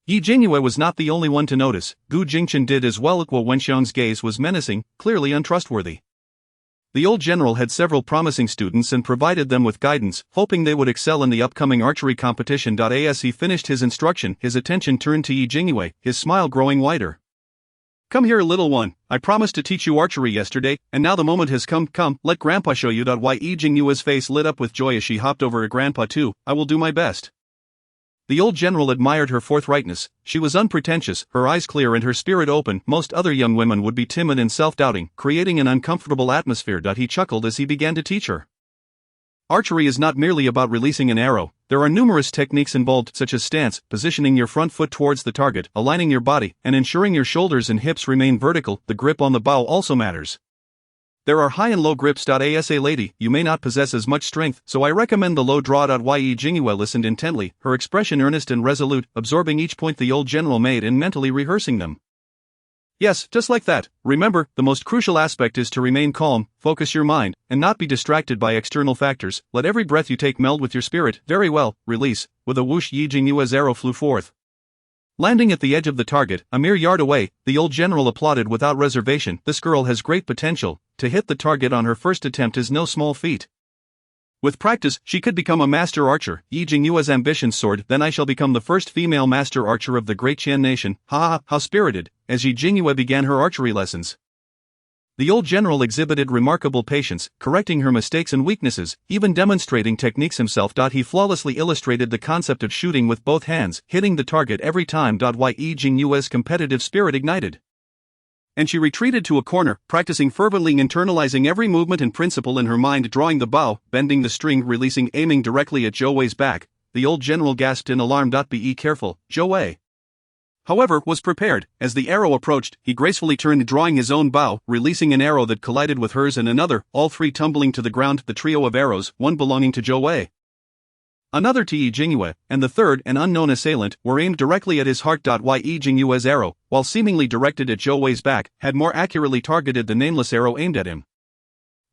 Jingyue was not the only one to notice. Gu Jingchen did as well. Guo Wenxiang's gaze was menacing, clearly untrustworthy. The old general had several promising students and provided them with guidance, hoping they would excel in the upcoming archery competition. As he finished his instruction, his attention turned to Jingyue, his smile growing wider. "Come here, little one. I promised to teach you archery yesterday, and now the moment has come. Come, let grandpa show you." Jingyue's face lit up with joy as she hopped over. "Grandpa too, I will do my best." The old general admired her forthrightness. She was unpretentious, her eyes clear and her spirit open. Most other young women would be timid and self-doubting, creating an uncomfortable atmosphere. He chuckled as he began to teach her. Archery is not merely about releasing an arrow. There are numerous techniques involved, such as stance, positioning your front foot towards the target, aligning your body, and ensuring your shoulders and hips remain vertical. The grip on the bow also matters. There are high and low grips. As a lady, you may not possess as much strength, so I recommend the low draw. Jingyue listened intently, her expression earnest and resolute, absorbing each point the old general made and mentally rehearsing them. "Yes, just like that. Remember, the most crucial aspect is to remain calm, focus your mind, and not be distracted by external factors. Let every breath you take meld with your spirit. Very well, release." With a whoosh, Jingyue's arrow flew forth. Landing at the edge of the target, a mere yard away, the old general applauded without reservation. "This girl has great potential. To hit the target on her first attempt is no small feat. With practice, she could become a master archer." Jingyue's ambition soared. "Then I shall become the first female master archer of the great Qian nation." Ha ha, how spirited, as Jingyue began her archery lessons. The old general exhibited remarkable patience, correcting her mistakes and weaknesses, even demonstrating techniques himself. He flawlessly illustrated the concept of shooting with both hands, hitting the target every time. Jingyue's competitive spirit ignited, and she retreated to a corner, practicing fervently, internalizing every movement and principle in her mind. Drawing the bow, bending the string, releasing, aiming directly at Zhou Wei's back. The old general gasped in alarm. "Be careful, Zhou Wei." However, was prepared. As the arrow approached, he gracefully turned, drawing his own bow, releasing an arrow that collided with hers and another, all three tumbling to the ground. The trio of arrows, one belonging to Zhou Wei. another to Yi Jingyue, and the third, an unknown assailant, were aimed directly at his heart. Yi Jingyue's arrow, while seemingly directed at Zhou Wei's back, had more accurately targeted the nameless arrow aimed at him.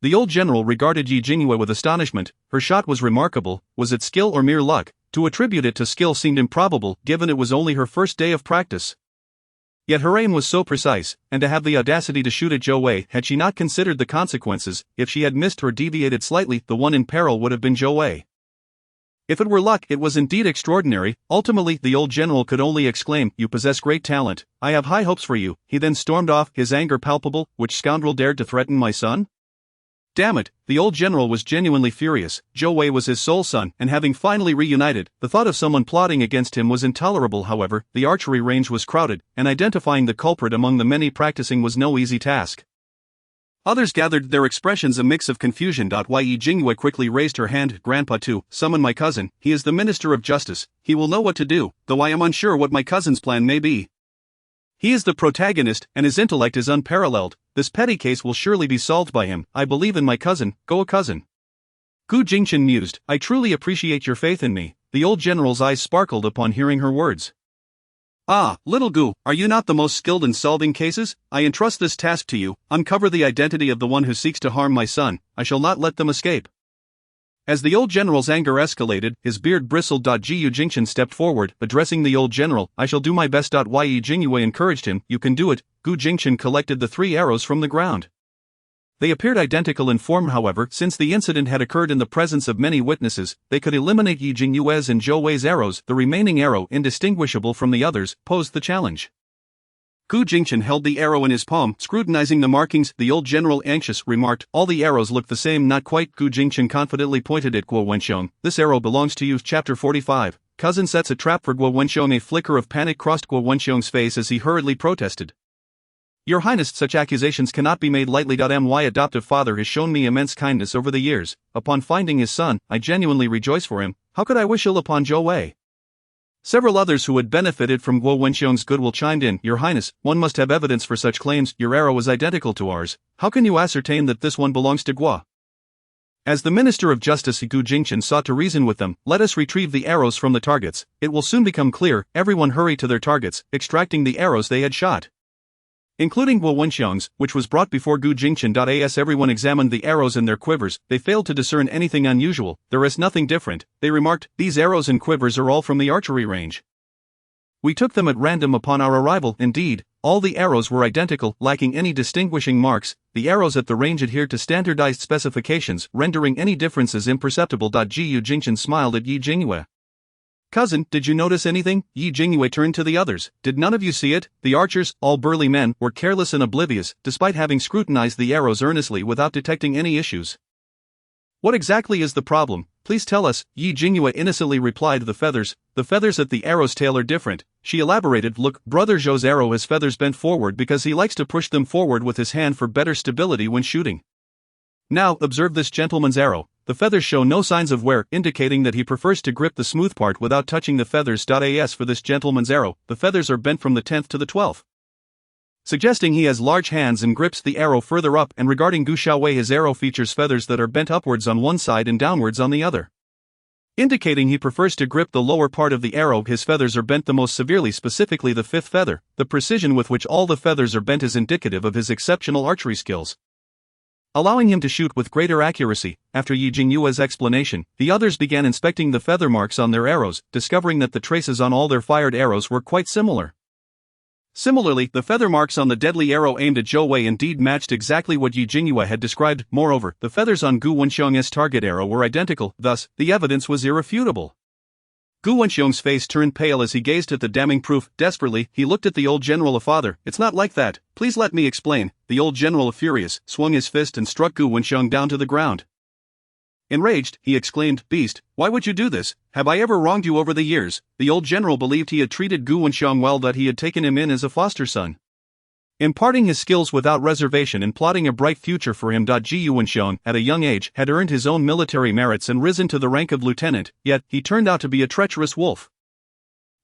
The old general regarded Yi Jingyue with astonishment. Her shot was remarkable. Was it skill or mere luck? To attribute it to skill seemed improbable, given it was only her first day of practice. Yet her aim was so precise, and to have the audacity to shoot at Zhou Wei, had she not considered the consequences. If she had missed or deviated slightly, the one in peril would have been Zhou Wei. If it were luck, it was indeed extraordinary. Ultimately, the old general could only exclaim, "You possess great talent. I have high hopes for you." He then stormed off, his anger palpable. Which scoundrel dared to threaten my son? Damn it, the old general was genuinely furious. Zhou Wei was his sole son, and having finally reunited, the thought of someone plotting against him was intolerable. However, the archery range was crowded, and identifying the culprit among the many practicing was no easy task. Others gathered, their expressions a mix of confusion. Yi Jingyue quickly raised her hand. "Grandpa, to summon my cousin. He is the Minister of Justice. He will know what to do, though I am unsure what my cousin's plan may be. He is the protagonist, and his intellect is unparalleled. This petty case will surely be solved by him. I believe in my cousin. Go a cousin." Gu Jingchen mused. "I truly appreciate your faith in me." The old general's eyes sparkled upon hearing her words. "Ah, little Gu, are you not the most skilled in solving cases? I entrust this task to you. Uncover the identity of the one who seeks to harm my son. I shall not let them escape." As the old general's anger escalated, his beard bristled. Gu Jingchen stepped forward, addressing the old general. "I shall do my best." Yi Jingyue encouraged him. "You can do it." Gu Jingchen collected the 3 arrows from the ground. They appeared identical in form. However, since the incident had occurred in the presence of many witnesses, they could eliminate Yi Jingyue's and Zhou Wei's arrows. The remaining arrow, indistinguishable from the others, posed the challenge. Gu Jingchen held the arrow in his palm, scrutinizing the markings. The old general, anxious, remarked, "All the arrows look the same." "Not quite." Gu Jingchen confidently pointed at Guo Wenxiong. "This arrow belongs to you." Chapter 45. Cousin sets a trap for Guo Wenxiong. A flicker of panic crossed Guo Wenxiong's face as he hurriedly protested. "Your Highness, such accusations cannot be made lightly. My adoptive father has shown me immense kindness over the years. Upon finding his son, I genuinely rejoice for him. How could I wish ill upon Zhou Wei?" Several others who had benefited from Guo Wenxiong's goodwill chimed in. "Your Highness, one must have evidence for such claims. Your arrow is identical to ours. How can you ascertain that this one belongs to Guo?" As the Minister of Justice, Gu Jingchen sought to reason with them. "Let us retrieve the arrows from the targets. It will soon become clear." Everyone hurried to their targets, extracting the arrows they had shot. Including Guo Wenxiong's, which was brought before Gu Jingchen. As everyone examined the arrows in their quivers, they failed to discern anything unusual. "There is nothing different," they remarked. "These arrows and quivers are all from the archery range. We took them at random upon our arrival." Indeed, all the arrows were identical, lacking any distinguishing marks. The arrows at the range adhered to standardized specifications, rendering any differences imperceptible. Gu Jingchen smiled at Yi Jingyue. "Cousin, did you notice anything?" Yi Jingyue turned to the others. "Did none of you see it?" The archers, all burly men, were careless and oblivious, despite having scrutinized the arrows earnestly without detecting any issues. "What exactly is the problem? Please tell us," Yi Jingyue innocently replied. "The feathers. The feathers at the arrow's tail are different." She elaborated. "Look, Brother Zhou's arrow has feathers bent forward because he likes to push them forward with his hand for better stability when shooting. Now, observe this gentleman's arrow. The feathers show no signs of wear, indicating that he prefers to grip the smooth part without touching the feathers. As for this gentleman's arrow, the feathers are bent from the 10th to the 12th. Suggesting he has large hands and grips the arrow further up. And regarding Gu Xiaowei, his arrow features feathers that are bent upwards on one side and downwards on the other, indicating he prefers to grip the lower part of the arrow. His feathers are bent the most severely, specifically the 5th feather. The precision with which all the feathers are bent is indicative of his exceptional archery skills, allowing him to shoot with greater accuracy." After Yi Jingyue's explanation, the others began inspecting the feather marks on their arrows, discovering that the traces on all their fired arrows were quite similar. Similarly, the feather marks on the deadly arrow aimed at Zhou Wei indeed matched exactly what Yi Jingyue had described. Moreover, the feathers on Gu Wenxiong's target arrow were identical, thus, the evidence was irrefutable. Gu Wenxiong's face turned pale as he gazed at the damning proof. Desperately, he looked at the old general. "Father, it's not like that. Please let me explain." The old general, furious, swung his fist and struck Gu Wenxiong down to the ground. Enraged, he exclaimed, "Beast, why would you do this? Have I ever wronged you over the years?" The old general believed he had treated Gu Wenxiong well, that he had taken him in as a foster son, imparting his skills without reservation and plotting a bright future for him. Gu Wenxiong, at a young age, had earned his own military merits and risen to the rank of lieutenant, yet, he turned out to be a treacherous wolf,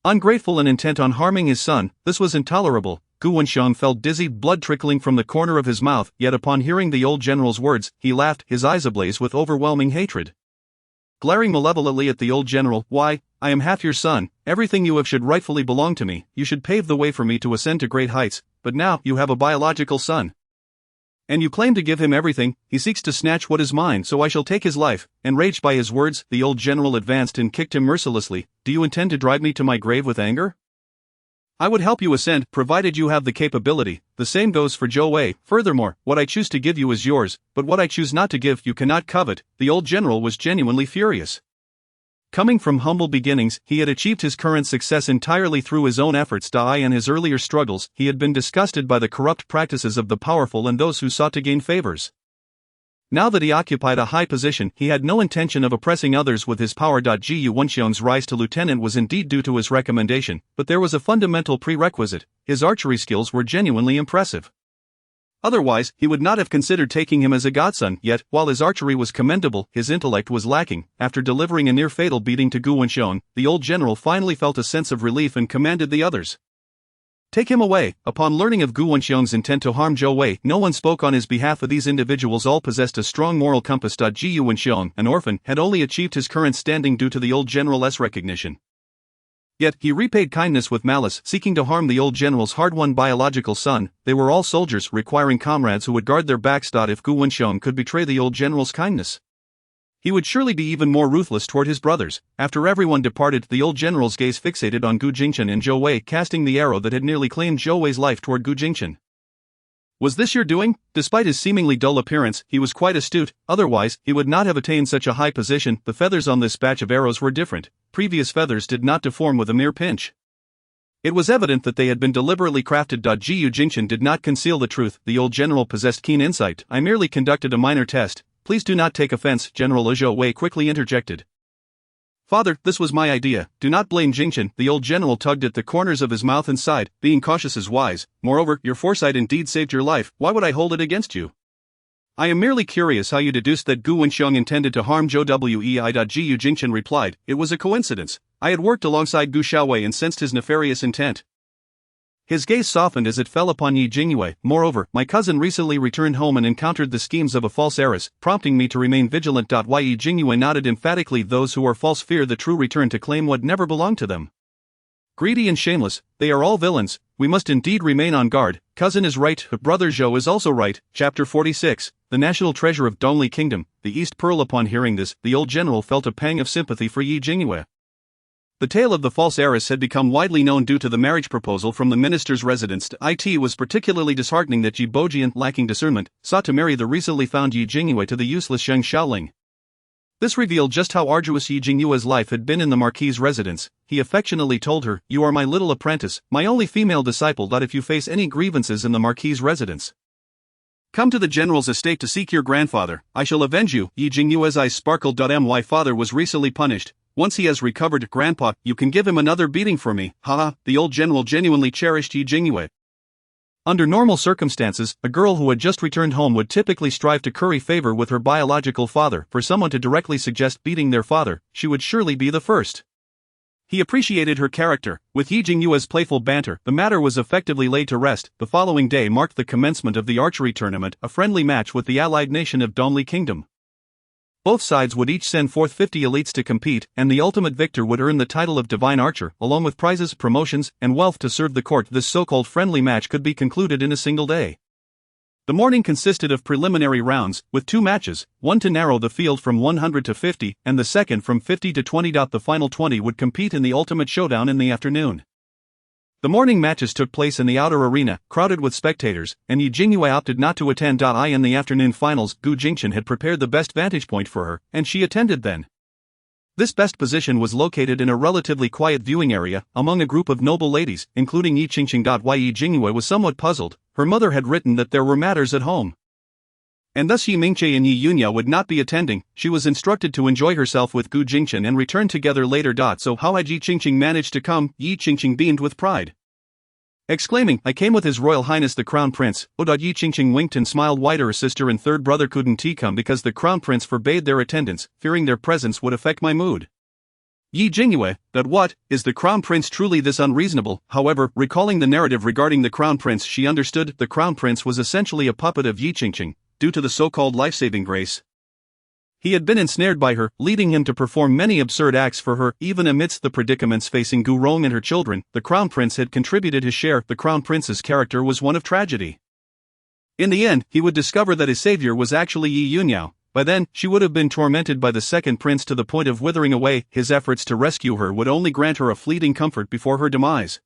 ungrateful and intent on harming his son. This was intolerable. Gu Wenxiong felt dizzy, blood trickling from the corner of his mouth, yet upon hearing the old general's words, he laughed, his eyes ablaze with overwhelming hatred. Glaring malevolently at the old general, "Why, I am half your son, everything you have should rightfully belong to me, you should pave the way for me to ascend to great heights, but now you have a biological son. And you claim to give him everything, he seeks to snatch what is mine, so I shall take his life." Enraged by his words, the old general advanced and kicked him mercilessly. "Do you intend to drive me to my grave with anger? I would help you ascend, provided you have the capability. The same goes for Zhou Wei. Furthermore, what I choose to give you is yours, but what I choose not to give you cannot covet." The old general was genuinely furious. Coming from humble beginnings, he had achieved his current success entirely through his own efforts. In his earlier struggles, he had been disgusted by the corrupt practices of the powerful and those who sought to gain favors. Now that he occupied a high position, he had no intention of oppressing others with his power. Gu Wenxiong's rise to lieutenant was indeed due to his recommendation, but there was a fundamental prerequisite: his archery skills were genuinely impressive. Otherwise, he would not have considered taking him as a godson. Yet, while his archery was commendable, his intellect was lacking. After delivering a near-fatal beating to Gu Wenxiong, the old general finally felt a sense of relief and commanded the others, "Take him away." Upon learning of Gu Wenxiong's intent to harm Zhou Wei, no one spoke on his behalf. These individuals all possessed a strong moral compass. Gu Wenxiong, an orphan, had only achieved his current standing due to the old general's recognition. Yet, he repaid kindness with malice, seeking to harm the old general's hard-won biological son. They were all soldiers, requiring comrades who would guard their backs. If Gu Wenxiong could betray the old general's kindness, he would surely be even more ruthless toward his brothers. After everyone departed, the old general's gaze fixated on Gu Jingchen and Zhou Wei, casting the arrow that had nearly claimed Zhou Wei's life toward Gu Jingchen. "Was this your doing?" Despite his seemingly dull appearance, he was quite astute, otherwise, he would not have attained such a high position. The feathers on this batch of arrows were different. Previous feathers did not deform with a mere pinch. It was evident that they had been deliberately crafted. Gu Jingchen did not conceal the truth. The old general possessed keen insight. "I merely conducted a minor test. Please do not take offense," General Zhou Wei quickly interjected. "Father, this was my idea, do not blame Jingchen." The old general tugged at the corners of his mouth and sighed. "Being cautious is wise. Moreover, your foresight indeed saved your life. Why would I hold it against you? I am merely curious how you deduced that Gu Wenxiong intended to harm Zhou Wei. Gu Jingchen replied, "It was a coincidence. I had worked alongside Gu Xiaowei and sensed his nefarious intent." His gaze softened as it fell upon Yi Jingyue. "Moreover, my cousin recently returned home and encountered the schemes of a false heiress, prompting me to remain vigilant." Yi Jingyue nodded emphatically. "Those who are false fear the true return to claim what never belonged to them. Greedy and shameless, they are all villains. We must indeed remain on guard. Cousin is right, but brother Zhou is also right." Chapter 46, The National Treasure of Dongli Kingdom, the East Pearl. Upon hearing this, the old general felt a pang of sympathy for Yi Jingyue. The tale of the false heiress had become widely known due to the marriage proposal from the minister's residence. It was particularly disheartening that Yi Bojian, lacking discernment, sought to marry the recently found Yi Jingyue to the useless Sheng Xiaoling. This revealed just how arduous Yi Jingyue's life had been in the Marquis' residence. He affectionately told her, "You are my little apprentice, my only female disciple. If you face any grievances in the Marquis' residence, come to the general's estate to seek your grandfather. I shall avenge you." Yi Jingyue's eyes sparkled. My father was recently punished. Once he has recovered, grandpa, you can give him another beating for me. Haha, the old general genuinely cherished Yi Jingyue. Under normal circumstances, a girl who had just returned home would typically strive to curry favor with her biological father. For someone to directly suggest beating their father, she would surely be the first. He appreciated her character. With Yi Jingyue's playful banter, the matter was effectively laid to rest. The following day marked the commencement of the archery tournament, a friendly match with the allied nation of Dongli Kingdom. Both sides would each send forth 50 elites to compete, and the ultimate victor would earn the title of Divine Archer, along with prizes, promotions, and wealth to serve the court. This so-called friendly match could be concluded in a single day. The morning consisted of preliminary rounds, with 2 matches, one to narrow the field from 100 to 50, and the second from 50 to 20. The final 20 would compete in the ultimate showdown in the afternoon. The morning matches took place in the outer arena, crowded with spectators, and Yi Jingyue opted not to attend. In the afternoon finals, Gu Jingchen had prepared the best vantage point for her, and she attended then. This best position was located in a relatively quiet viewing area, among a group of noble ladies, including Yi Qingqing. Yi Jingyue was somewhat puzzled. Her mother had written that there were matters at home, and thus Yi Mingche and Yi Yunya would not be attending. She was instructed to enjoy herself with Gu Jingchen and return together later. So how had Yi Qingqing managed to come? Yi Qingqing beamed with pride, exclaiming, "I came with His Royal Highness the Crown Prince." Yi Qingqing winked and smiled wider. Her sister and third brother couldn't come because the Crown Prince forbade their attendance, fearing their presence would affect my mood. Yi Jingyue, that what, is the Crown Prince truly this unreasonable? However, recalling the narrative regarding the Crown Prince, she understood the Crown Prince was essentially a puppet of Yi Qingqing, due to the so-called life-saving grace He had been ensnared by her, leading him to perform many absurd acts for her. Even amidst the predicaments facing Gu Rong and her children, the Crown Prince had contributed his share. The Crown Prince's character was one of tragedy. In the end, he would discover that his savior was actually Yi Yunyao. By then, she would have been tormented by the second prince to the point of withering away. His efforts to rescue her would only grant her a fleeting comfort before her demise.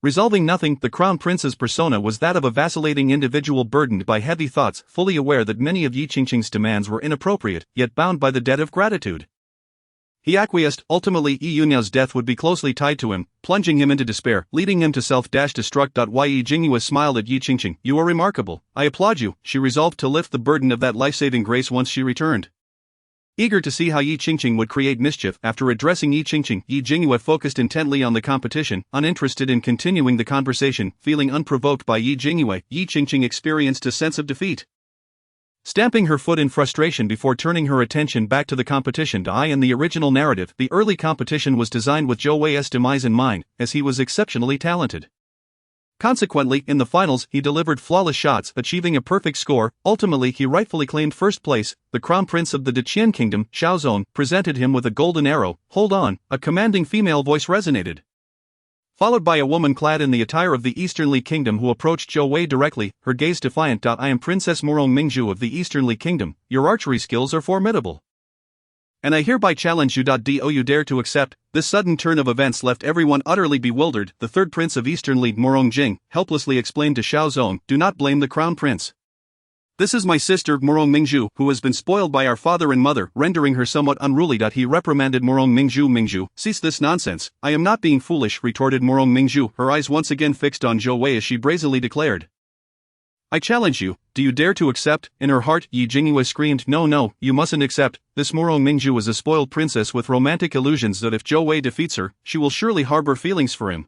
Resolving nothing, the Crown Prince's persona was that of a vacillating individual burdened by heavy thoughts, fully aware that many of Yi Qingqing's demands were inappropriate, yet bound by the debt of gratitude. He acquiesced. Ultimately, Yi Yunyao's death would be closely tied to him, plunging him into despair, leading him to self-destruct. Yi Jingyue smiled at Yi Qingqing. "You are remarkable. I applaud you." She resolved to lift the burden of that life-saving grace once she returned. Eager to see how Yi Qingqing would create mischief, after addressing Yi Qingqing, Yi Jingyue focused intently on the competition, uninterested in continuing the conversation. Feeling unprovoked by Yi Jingyue, Yi Qingqing experienced a sense of defeat. Stamping her foot in frustration before turning her attention back to the competition. In the original narrative, the early competition was designed with Zhou Wei's demise in mind, as he was exceptionally talented. Consequently, in the finals, he delivered flawless shots, achieving a perfect score. Ultimately, he rightfully claimed first place. The Crown Prince of the Deqian Kingdom, Xiaozong, presented him with a golden arrow. "Hold on," a commanding female voice resonated. Followed by a woman clad in the attire of the Easternly Kingdom who approached Zhou Wei directly, her gaze defiant. "I am Princess Morong Mingzhu of the Easternly Kingdom. Your archery skills are formidable. And I hereby challenge you. Do you dare to accept?" This sudden turn of events left everyone utterly bewildered. The third prince of Easternly, Morong Jing, helplessly explained to Xiaozong, "Do not blame the Crown Prince. This is my sister, Morong Mingzhu, who has been spoiled by our father and mother, rendering her somewhat unruly." He reprimanded Morong Mingzhu. "Mingzhu, cease this nonsense." "I am not being foolish," retorted Morong Mingzhu, her eyes once again fixed on Zhou Wei as she brazenly declared, "I challenge you. Do you dare to accept?" In her heart, Yi Jingyue screamed, "No, you mustn't accept. This Morong Mingzhu is a spoiled princess with romantic illusions that if Zhou Wei defeats her, she will surely harbor feelings for him.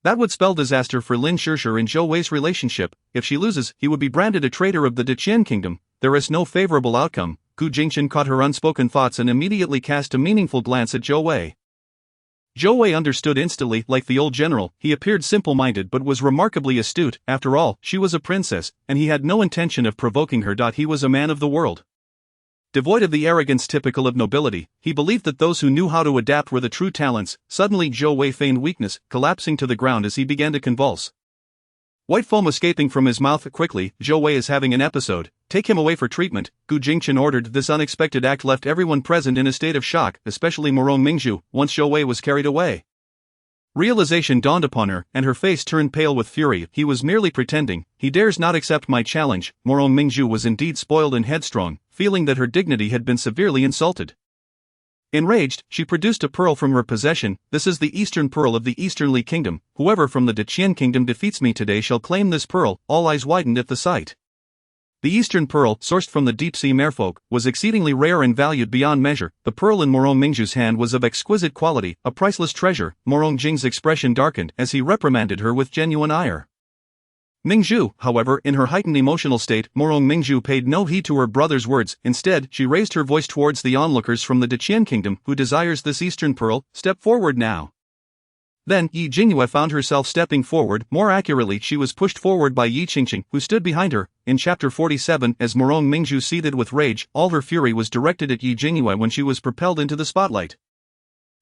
That would spell disaster for Lin Shishir and Zhou Wei's relationship. If she loses, he would be branded a traitor of the Deqian Kingdom. There is no favorable outcome." Gu Jingchen caught her unspoken thoughts and immediately cast a meaningful glance at Zhou Wei. Zhou Wei understood instantly. Like the old general, he appeared simple-minded but was remarkably astute. After all, she was a princess, and he had no intention of provoking her. He was a man of the world. Devoid of the arrogance typical of nobility, he believed that those who knew how to adapt were the true talents. Suddenly Zhou Wei feigned weakness, collapsing to the ground as he began to convulse. White foam escaping from his mouth. "Quickly, Zhou Wei is having an episode. Take him away for treatment," Gu Jingchen ordered. This unexpected act left everyone present in a state of shock, especially Morong Mingzhu. Once Zhou Wei was carried away, realization dawned upon her, and her face turned pale with fury. "He was merely pretending. He dares not accept my challenge." Morong Mingzhu was indeed spoiled and headstrong, feeling that her dignity had been severely insulted. Enraged, she produced a pearl from her possession. "This is the Eastern Pearl of the Easternly Kingdom. Whoever from the Deqian Kingdom defeats me today shall claim this pearl." All eyes widened at the sight. The Eastern Pearl, sourced from the deep-sea merfolk, was exceedingly rare and valued beyond measure. The pearl in Morong Mingzhu's hand was of exquisite quality, a priceless treasure. Morong Jing's expression darkened as he reprimanded her with genuine ire. Mingzhu, however, in her heightened emotional state, Morong Mingzhu paid no heed to her brother's words. Instead, she raised her voice towards the onlookers from the Deqian Kingdom. "Who desires this Eastern Pearl? Step forward now." Then, Yi Jingyue found herself stepping forward. More accurately, she was pushed forward by Yi Qingqing, who stood behind her. In Chapter 47, as Morong Mingzhu seethed with rage, all her fury was directed at Yi Jingyue when she was propelled into the spotlight.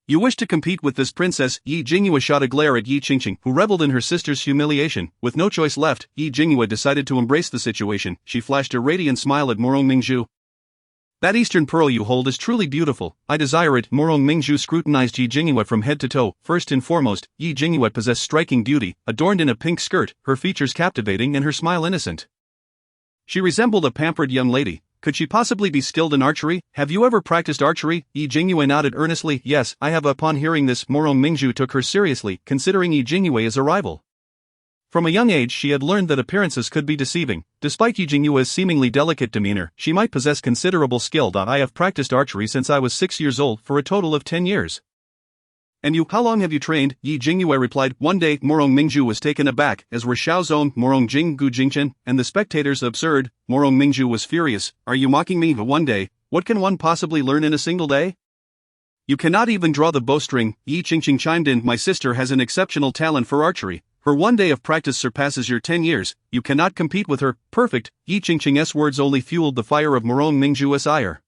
"You wish to compete with this princess?" Yi Jingyue shot a glare at Yi Qingqing, who reveled in her sister's humiliation. With no choice left, Yi Jingyue decided to embrace the situation. She flashed a radiant smile at Morong Mingzhu. "That Eastern Pearl you hold is truly beautiful. I desire it." Morong Mingzhu scrutinized Yi Jingyue from head to toe. First and foremost, Yi Jingyue possessed striking beauty, adorned in a pink skirt, her features captivating and her smile innocent. She resembled a pampered young lady. Could she possibly be skilled in archery? "Have you ever practiced archery?" Yi Jingyue nodded earnestly. "Yes, I have." Upon hearing this, Morong Mingzhu took her seriously, considering Yi Jingyue as a rival. From a young age she had learned that appearances could be deceiving. Despite Yi Jingyue's seemingly delicate demeanor, she might possess considerable skill. "I have practiced archery since I was 6 years old, for a total of 10 years. "And you, how long have you trained?" Yi Jingyue replied. One day, Morong Mingzhu was taken aback, as were Xiaozong, Morong Jing, Gu Jingchen, and the spectators. "Absurd." Morong Mingzhu was furious. "Are you mocking me? One day? What can one possibly learn in a single day? You cannot even draw the bowstring." Yi Qingqing chimed in. "My sister has an exceptional talent for archery. Her 1 day of practice surpasses your 10 years. You cannot compete with her." "Perfect." Yi Qingqing's words only fueled the fire of Morong Mingzhu's ire.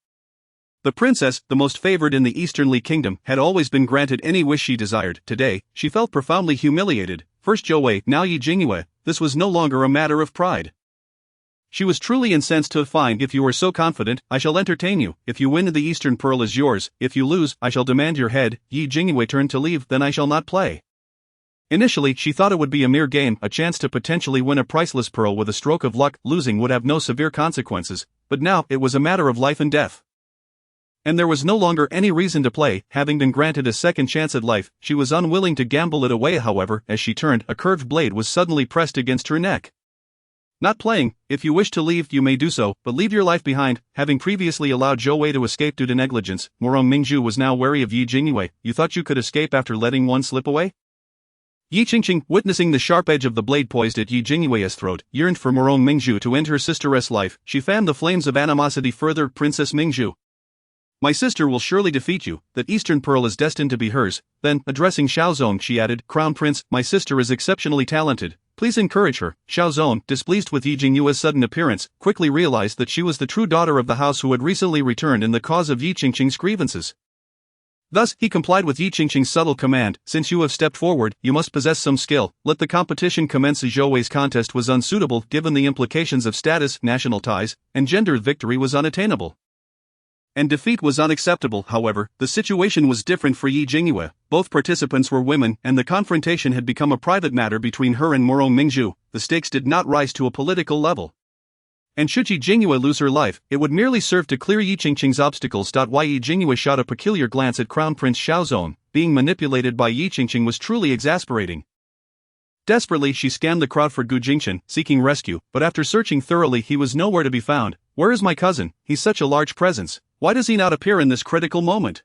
The princess, the most favored in the Easternly Kingdom, had always been granted any wish she desired. Today, she felt profoundly humiliated. First Jingyue, now Jingyue. This was no longer a matter of pride. She was truly incensed to find, if you are so confident, I shall entertain you. If you win, the Eastern Pearl is yours. If you lose, I shall demand your head. Jingyue turned to leave, then I shall not play. Initially, she thought it would be a mere game, a chance to potentially win a priceless pearl with a stroke of luck. Losing would have no severe consequences, but now it was a matter of life and death. And there was no longer any reason to play. Having been granted a second chance at life, she was unwilling to gamble it away. However, as she turned, a curved blade was suddenly pressed against her neck. Not playing. If you wish to leave, you may do so, but leave your life behind. Having previously allowed Jingyue to escape due to negligence, Mingzhu was now wary of Jingyue. You thought you could escape after letting one slip away? Qingqing, witnessing the sharp edge of the blade poised at Jingyue's throat, yearned for Mingzhu to end her sister's life. She fanned the flames of animosity further. Princess Mingzhu, my sister will surely defeat you. That Eastern Pearl is destined to be hers. Then, addressing Xiaozong, she added, Crown Prince, my sister is exceptionally talented. Please encourage her. Xiaozong, displeased with Jingyue's sudden appearance, quickly realized that she was the true daughter of the house who had recently returned in the cause of Qingqing's grievances. Thus, he complied with Qingqing's subtle command. Since you have stepped forward, you must possess some skill. Let the competition commence. Zhouwei's contest was unsuitable given the implications of status, national ties, and gender. Victory was unattainable. And defeat was unacceptable. However, the situation was different for Jingyue. Both participants were women, and the confrontation had become a private matter between her and Mingzhu. The stakes did not rise to a political level. And should Jingyue lose her life, it would merely serve to clear Qingqing's obstacles. Jingyue shot a peculiar glance at Crown Prince Xiaozong. Being manipulated by Qingqing was truly exasperating. Desperately, she scanned the crowd for Gu Jingchen, seeking rescue, but after searching thoroughly, he was nowhere to be found. Where is my cousin? He's such a large presence. Why does he not appear in this critical moment?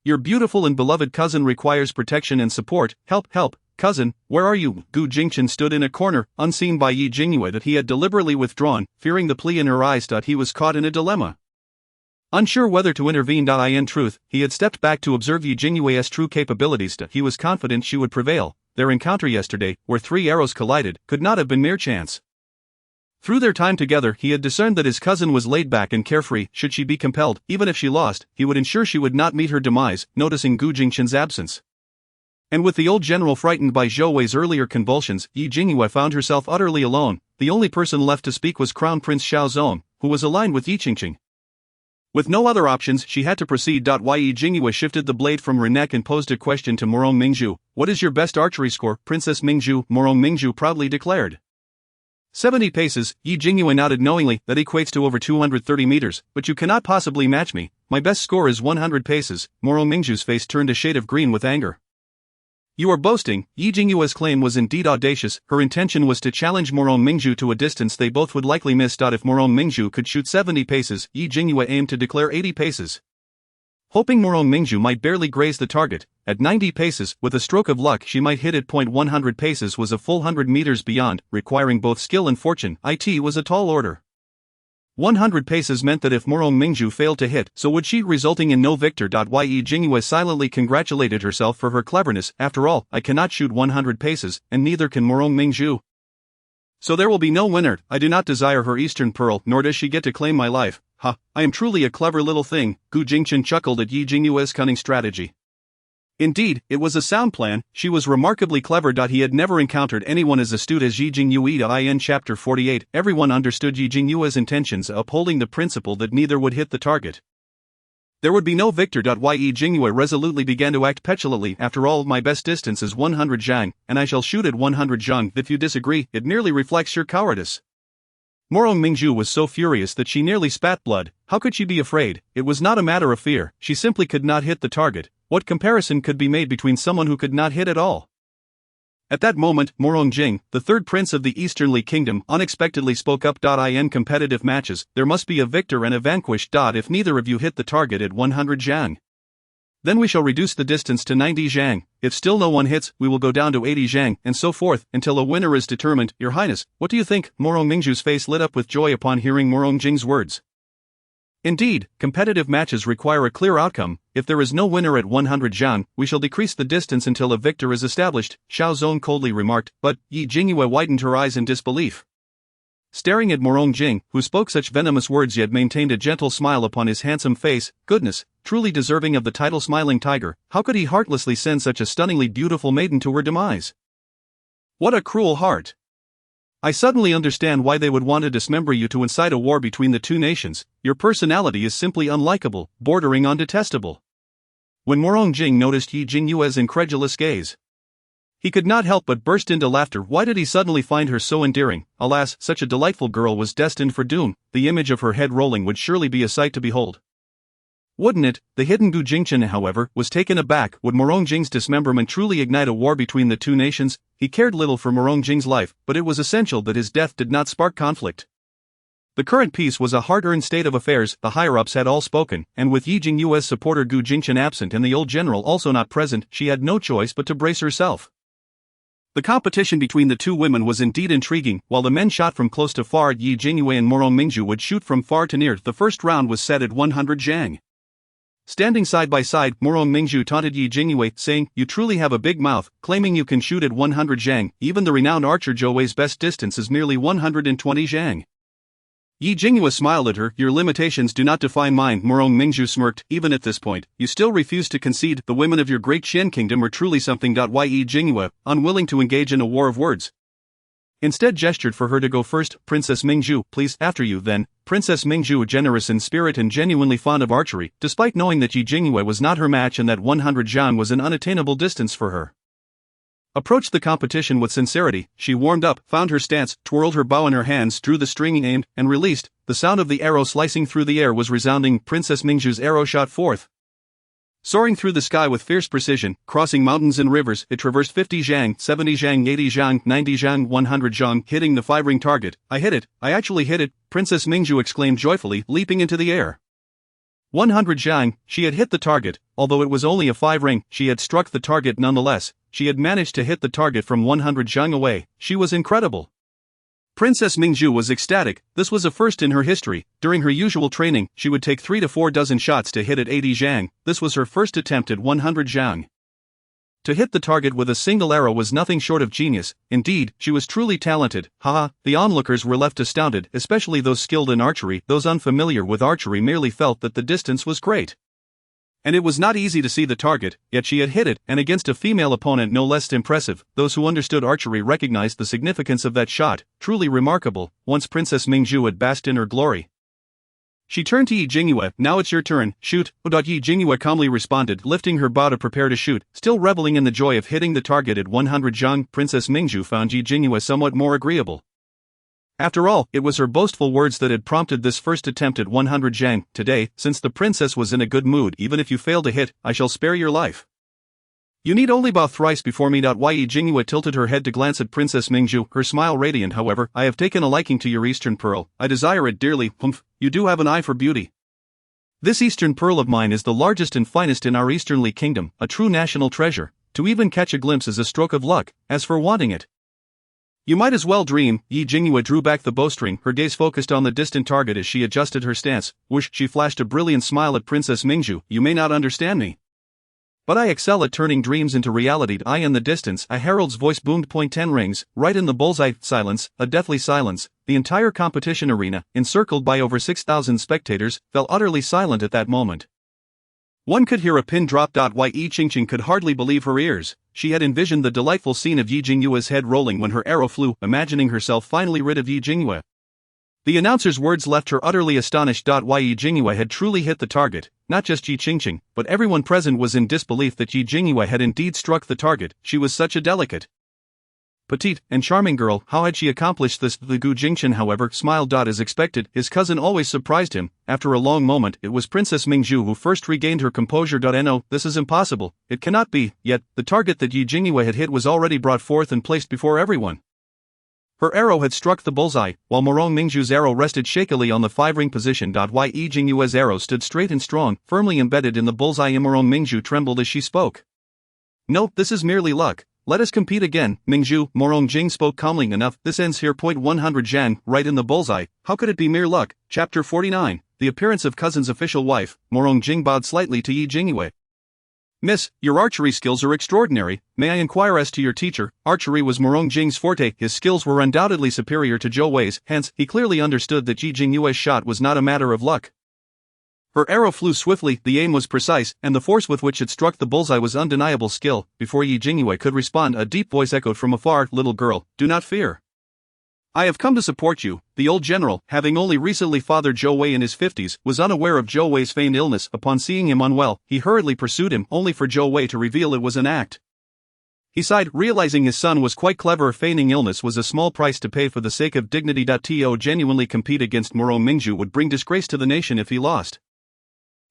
Your beautiful and beloved cousin requires protection and support. Help, help, cousin, where are you? Gu Jingchen stood in a corner, unseen by Jingyue that he had deliberately withdrawn, fearing the plea in her eyes. He was caught in a dilemma. Unsure whether to intervene. In truth, he had stepped back to observe Jingyue's true capabilities. He was confident she would prevail. Their encounter yesterday, where 3 arrows collided, could not have been mere chance. Through their time together, he had discerned that his cousin was laid back and carefree. Should she be compelled, even if she lost, he would ensure she would not meet her demise. Noticing Gu Jingchen's absence, and with the old general frightened by Zhouwei's earlier convulsions, Jingyue found herself utterly alone. The only person left to speak was Crown Prince Xiaozong, who was aligned with Qingqing. With no other options, she had to proceed. Jingyue shifted the blade from her neck and posed a question to Mingzhu. What is your best archery score, Princess Mingzhu? Mingzhu proudly declared. 70 paces. Jingyue nodded knowingly. That equates to over 230 meters, but you cannot possibly match me. My best score is 100 paces. Mingzhu's face turned a shade of green with anger. You are boasting. Jingyue's claim was indeed audacious. Her intention was to challenge Mingzhu to a distance they both would likely miss. If Mingzhu could shoot 70 paces, Jingyue aimed to declare 80 paces. Hoping Mingzhu might barely graze the target, at 90 paces, with a stroke of luck she might hit it. 100 paces was a full 100 meters beyond, requiring both skill and fortune. It was a tall order. 100 paces meant that if Mingzhu failed to hit, so would she, resulting in no victor. Jingyue silently congratulated herself for her cleverness. After all, I cannot shoot 100 paces, and neither can Mingzhu. So there will be no winner. I do not desire her Eastern Pearl, nor does she get to claim my life. Ha, I am truly a clever little thing. Gu Jingchen chuckled at Jingyue's cunning strategy. Indeed, it was a sound plan. She was remarkably clever. He had never encountered anyone as astute as Jingyue. In Chapter 48, everyone understood Jingyue's intentions, upholding the principle that neither would hit the target. There would be no victor. Jingyue resolutely began to act petulantly. After all, my best distance is 100 zhang, and I shall shoot at 100 zhang. If you disagree, it merely reflects your cowardice. Mingzhu was so furious that she nearly spat blood. How could she be afraid? It was not a matter of fear, she simply could not hit the target. What comparison could be made between someone who could not hit at all? At that moment, Jing, the third prince of the Easternly Kingdom, unexpectedly spoke up. In competitive matches, there must be a victor and a vanquished. If neither of you hit the target at 100 zhang, then we shall reduce the distance to 90 zhang. If still no one hits, we will go down to 80 zhang, and so forth, until a winner is determined. Your Highness, what do you think? Mingzhu's face lit up with joy upon hearing Jing's words. Indeed, competitive matches require a clear outcome. If there is no winner at 100 zhang, we shall decrease the distance until a victor is established, Xiaozong coldly remarked, but Jingyue widened her eyes in disbelief. staring at Morong Jing, who spoke such venomous words yet maintained a gentle smile upon his handsome face. Goodness, truly deserving of the title Smiling Tiger, how could he heartlessly send such a stunningly beautiful maiden to her demise? What a cruel heart! I suddenly understand why they would want to dismember you to incite a war between the two nations. Your personality is simply unlikable, bordering on detestable. When Morong Jing noticed Yi Jingyue's incredulous gaze, he could not help but burst into laughter. Why did he suddenly find her so endearing? Alas, such a delightful girl was destined for doom. The image of her head rolling would surely be a sight to behold. Wouldn't it? The hidden Gu Jingchen, however, was taken aback. Would Morong Jing's dismemberment truly ignite a war between the two nations? He cared little for Morong Jing's life, but it was essential that his death did not spark conflict. The current peace was a hard-earned state of affairs. The higher-ups had all spoken, and with Yi Jingyue's supporter Gu Jingchen absent and the old general also not present, she had no choice but to brace herself. The competition between the two women was indeed intriguing. While the men shot from close to far, Yi Jingyue and Morong Mingju would shoot from far to near. The first round was set at 100 zhang. Standing side by side, Morong Mingju taunted Yi Jingyue, saying, "You truly have a big mouth, claiming you can shoot at 100 zhang. Even the renowned archer Zhou Wei's best distance is merely 120 zhang." Yi Jingyue smiled at her. "Your limitations do not define mine." Morong Mingju smirked. "Even at this point, you still refuse to concede. The women of your great Qian kingdom are truly something. Yi Jingyue, unwilling to engage in a war of words, instead gestured for her to go first. "Princess Mingju, please." "After you, then." Princess Mingju, generous in spirit and genuinely fond of archery, despite knowing that Yi Jingyue was not her match and that 100 zhang was an unattainable distance for her, approached the competition with sincerity. She warmed up, found her stance, twirled her bow in her hands, drew the string, aimed, and released. The sound of the arrow slicing through the air was resounding. Princess Mingju's arrow shot forth, soaring through the sky with fierce precision, crossing mountains and rivers. It traversed 50 zhang, 70 zhang, 80 zhang, 90 zhang, 100 zhang, hitting the 5-ring target. "I hit it, I actually hit it," Princess Mingju exclaimed joyfully, leaping into the air. 100 zhang, she had hit the target. Although it was only a 5-ring, she had struck the target nonetheless. She had managed to hit the target from 100 zhang away. She was incredible. Princess Mingju was ecstatic. This was a first in her history. During her usual training, she would take 3 to 4 dozen shots to hit at 80 zhang. This was her first attempt at 100 zhang. To hit the target with a single arrow was nothing short of genius. Indeed, she was truly talented. Haha, the onlookers were left astounded, especially those skilled in archery. Those unfamiliar with archery merely felt that the distance was great, and it was not easy to see the target, yet she had hit it, and against a female opponent no less impressive. Those who understood archery recognized the significance of that shot. Truly remarkable. Once Princess Mingju had basked in her glory, she turned to Yi Jingyue. "Now it's your turn, shoot." Yi Jingyue calmly responded, lifting her bow to prepare to shoot. Still reveling in the joy of hitting the target at 100 zhang, Princess Mingju found Yi Jingyue somewhat more agreeable. After all, it was her boastful words that had prompted this first attempt at 100 zhang. "Today, since the princess was in a good mood, even if you fail to hit, I shall spare your life. You need only bow thrice before me." Yi Jingyue tilted her head to glance at Princess Mingju, her smile radiant. "However, I have taken a liking to your Eastern Pearl. I desire it dearly. Humph, you do have an eye for beauty. This Eastern Pearl of mine is the largest and finest in our Easternly kingdom, a true national treasure. To even catch a glimpse is a stroke of luck. As for wanting it, you might as well dream." Yi Jingyue drew back the bowstring, her gaze focused on the distant target as she adjusted her stance. Whoosh, she flashed a brilliant smile at Princess Mingju. "You may not understand me, but I excel at turning dreams into reality." "I in the distance," a herald's voice boomed. "10 rings, right in the bullseye." Silence, a deathly silence. The entire competition arena, encircled by over 6,000 spectators, fell utterly silent at that moment. One could hear a pin drop. Yi Qingqing could hardly believe her ears. She had envisioned the delightful scene of Yi Jingyue's head rolling when her arrow flew, imagining herself finally rid of Yi Jingyue. The announcer's words left her utterly astonished. Yi Jingyue had truly hit the target. Not just Yi Qingqing, but everyone present was in disbelief that Yi Jingyue had indeed struck the target. She was such a delicate, petite, and charming girl. How had she accomplished this? The Gu Jingchen, however, smiled. As expected, his cousin always surprised him. After a long moment, it was Princess Mingju who first regained her composure. "No, this is impossible. It cannot be." Yet, the target that Yi Jingyue had hit was already brought forth and placed before everyone. Her arrow had struck the bullseye, while Morong Mingju's arrow rested shakily on the 5-ring position. Yi Jingyue's arrow stood straight and strong, firmly embedded in the bullseye. Morong Mingju trembled as she spoke. "No, this is merely luck. Let us compete again." "Mingju," Morong Jing spoke calmly. "Enough, this ends here. 100 zhang, right in the bullseye. How could it be mere luck?" Chapter 49. The appearance of cousin's official wife. Morong Jing bowed slightly to Yi Jingyue. Miss, your archery skills are extraordinary. May I inquire as to your teacher? Archery was Morong Jing's forte. His skills were undoubtedly superior to Zhou Wei's, hence, he clearly understood that Ji Jingyue's shot was not a matter of luck. Her arrow flew swiftly, the aim was precise, and the force with which it struck the bullseye was undeniable skill. Before Yi Jingyue could respond, a deep voice echoed from afar, "Little girl, do not fear. I have come to support you." The old general, having only recently fathered Zhou Wei in his 50s, was unaware of Zhou Wei's feigned illness. Upon seeing him unwell, he hurriedly pursued him, only for Zhou Wei to reveal it was an act. He sighed, realizing his son was quite clever. Feigning illness was a small price to pay for the sake of dignity. To genuinely compete against Morong Mingzhu would bring disgrace to the nation if he lost,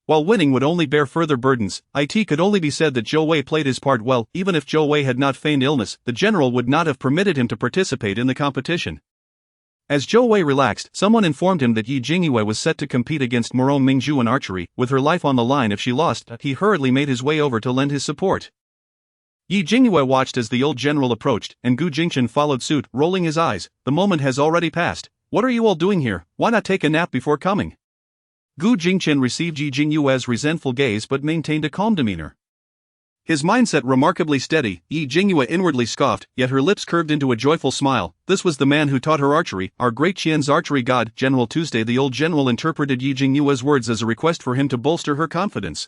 while winning would only bear further burdens. It could only be said that Zhou Wei played his part well. Even if Zhou Wei had not feigned illness, the general would not have permitted him to participate in the competition. As Zhou Wei relaxed, someone informed him that Yi Jingyue was set to compete against Morong Mingzhu in archery, with her life on the line if she lost. He hurriedly made his way over to lend his support. Yi Jingyue watched as the old general approached, and Gu Jingchen followed suit, rolling his eyes. "The moment has already passed. What are you all doing here? Why not take a nap before coming?" Gu Jingchen received Yi Jingyue's resentful gaze but maintained a calm demeanor. His mindset remarkably steady. Yi Jingyue inwardly scoffed, yet her lips curved into a joyful smile. This was the man who taught her archery, our great Qian's archery god, General Tuesday. The old general interpreted Yi Jingyue's words as a request for him to bolster her confidence.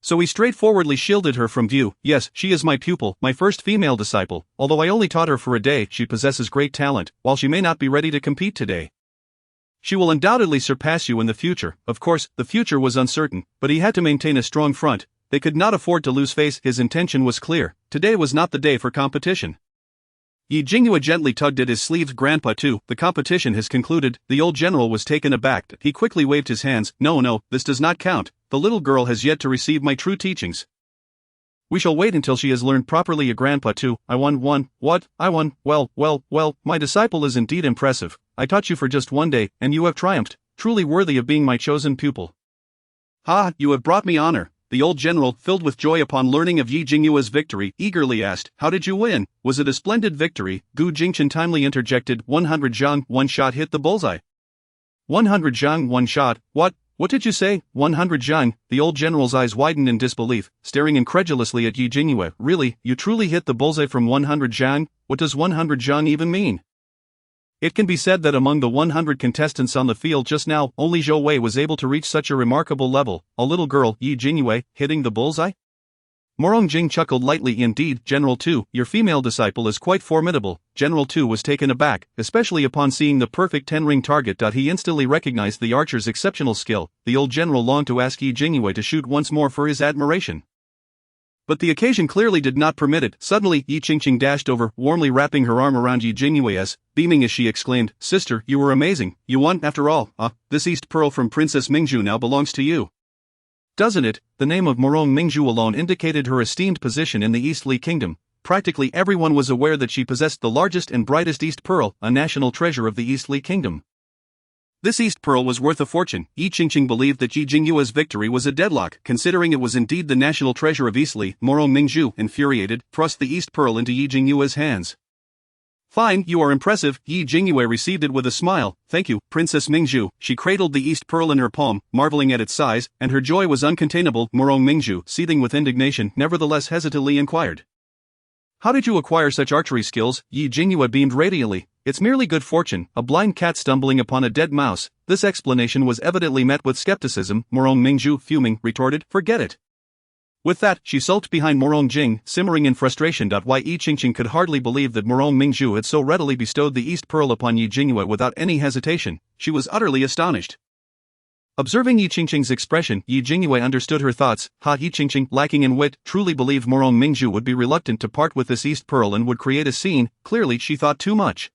So he straightforwardly shielded her from view. "Yes, she is my pupil, my first female disciple. Although I only taught her for a day, she possesses great talent. While she may not be ready to compete today, she will undoubtedly surpass you in the future." Of course, the future was uncertain, but he had to maintain a strong front. They could not afford to lose face. His intention was clear. Today was not the day for competition. Yi Jingyue gently tugged at his sleeves. "Grandpa too, the competition has concluded." The old general was taken aback. He quickly waved his hands. No, this does not count. The little girl has yet to receive my true teachings. We shall wait until she has learned properly." Grandpa too, I won. What? I won? Well, my disciple is indeed impressive. I taught you for just one day, and you have triumphed, truly worthy of being my chosen pupil. "Ha, you have brought me honor." The old general, filled with joy upon learning of Yi Jingyue's victory, eagerly asked, "How did you win? Was it a splendid victory?" Gu Jingchen timely interjected, 100 zhang, one shot hit the bullseye." 100 zhang, one shot? What did you say? 100 zhang? The old general's eyes widened in disbelief, staring incredulously at Yi Jingyue. "Really, you truly hit the bullseye from 100 zhang? What does 100 zhang even mean?" It can be said that among the 100 contestants on the field just now, only Zhou Wei was able to reach such a remarkable level. A little girl, Yi Jingyue, hitting the bullseye? Morong Jing chuckled lightly. "Indeed, General Tu, your female disciple is quite formidable." General Tu was taken aback, especially upon seeing the perfect 10-ring target. He instantly recognized the archer's exceptional skill. The old general longed to ask Yi Jingyue to shoot once more for his admiration, but the occasion clearly did not permit it. Suddenly, Yi Qingqing dashed over, warmly wrapping her arm around Yi Jingyue. Beaming as she exclaimed, "Sister, you were amazing. You won, after all. This East Pearl from Princess Mingzhu now belongs to you. Doesn't it?" The name of Morong Mingzhu alone indicated her esteemed position in the East Li Kingdom. Practically everyone was aware that she possessed the largest and brightest East Pearl, a national treasure of the East Li Kingdom. This East Pearl was worth a fortune. Yi Qingqing believed that Yi Jingyue's victory was a deadlock. Considering it was indeed the national treasure of East Li, Morong Mingzhu, infuriated, thrust the East Pearl into Yi Jingyue's hands. "Fine, you are impressive." Yi Jingyue received it with a smile. "Thank you, Princess Mingzhu." She cradled the East Pearl in her palm, marveling at its size, and her joy was uncontainable. Morong Mingzhu, seething with indignation, nevertheless hesitantly inquired, "How did you acquire such archery skills?" Yi Jingyue beamed radiantly. "It's merely good fortune, a blind cat stumbling upon a dead mouse." This explanation was evidently met with skepticism. Morong Mingzhu, fuming, retorted, "Forget it." With that, she sulked behind Morong Jing, simmering in frustration. Yi Qingqing could hardly believe that Morong Mingzhu had so readily bestowed the East Pearl upon Yi Jingyue without any hesitation. She was utterly astonished. Observing Yi Qingqing's expression, Yi Jingyue understood her thoughts. Yi Qingqing, lacking in wit, truly believed Morong Mingzhu would be reluctant to part with this East Pearl and would create a scene. Clearly she thought too much.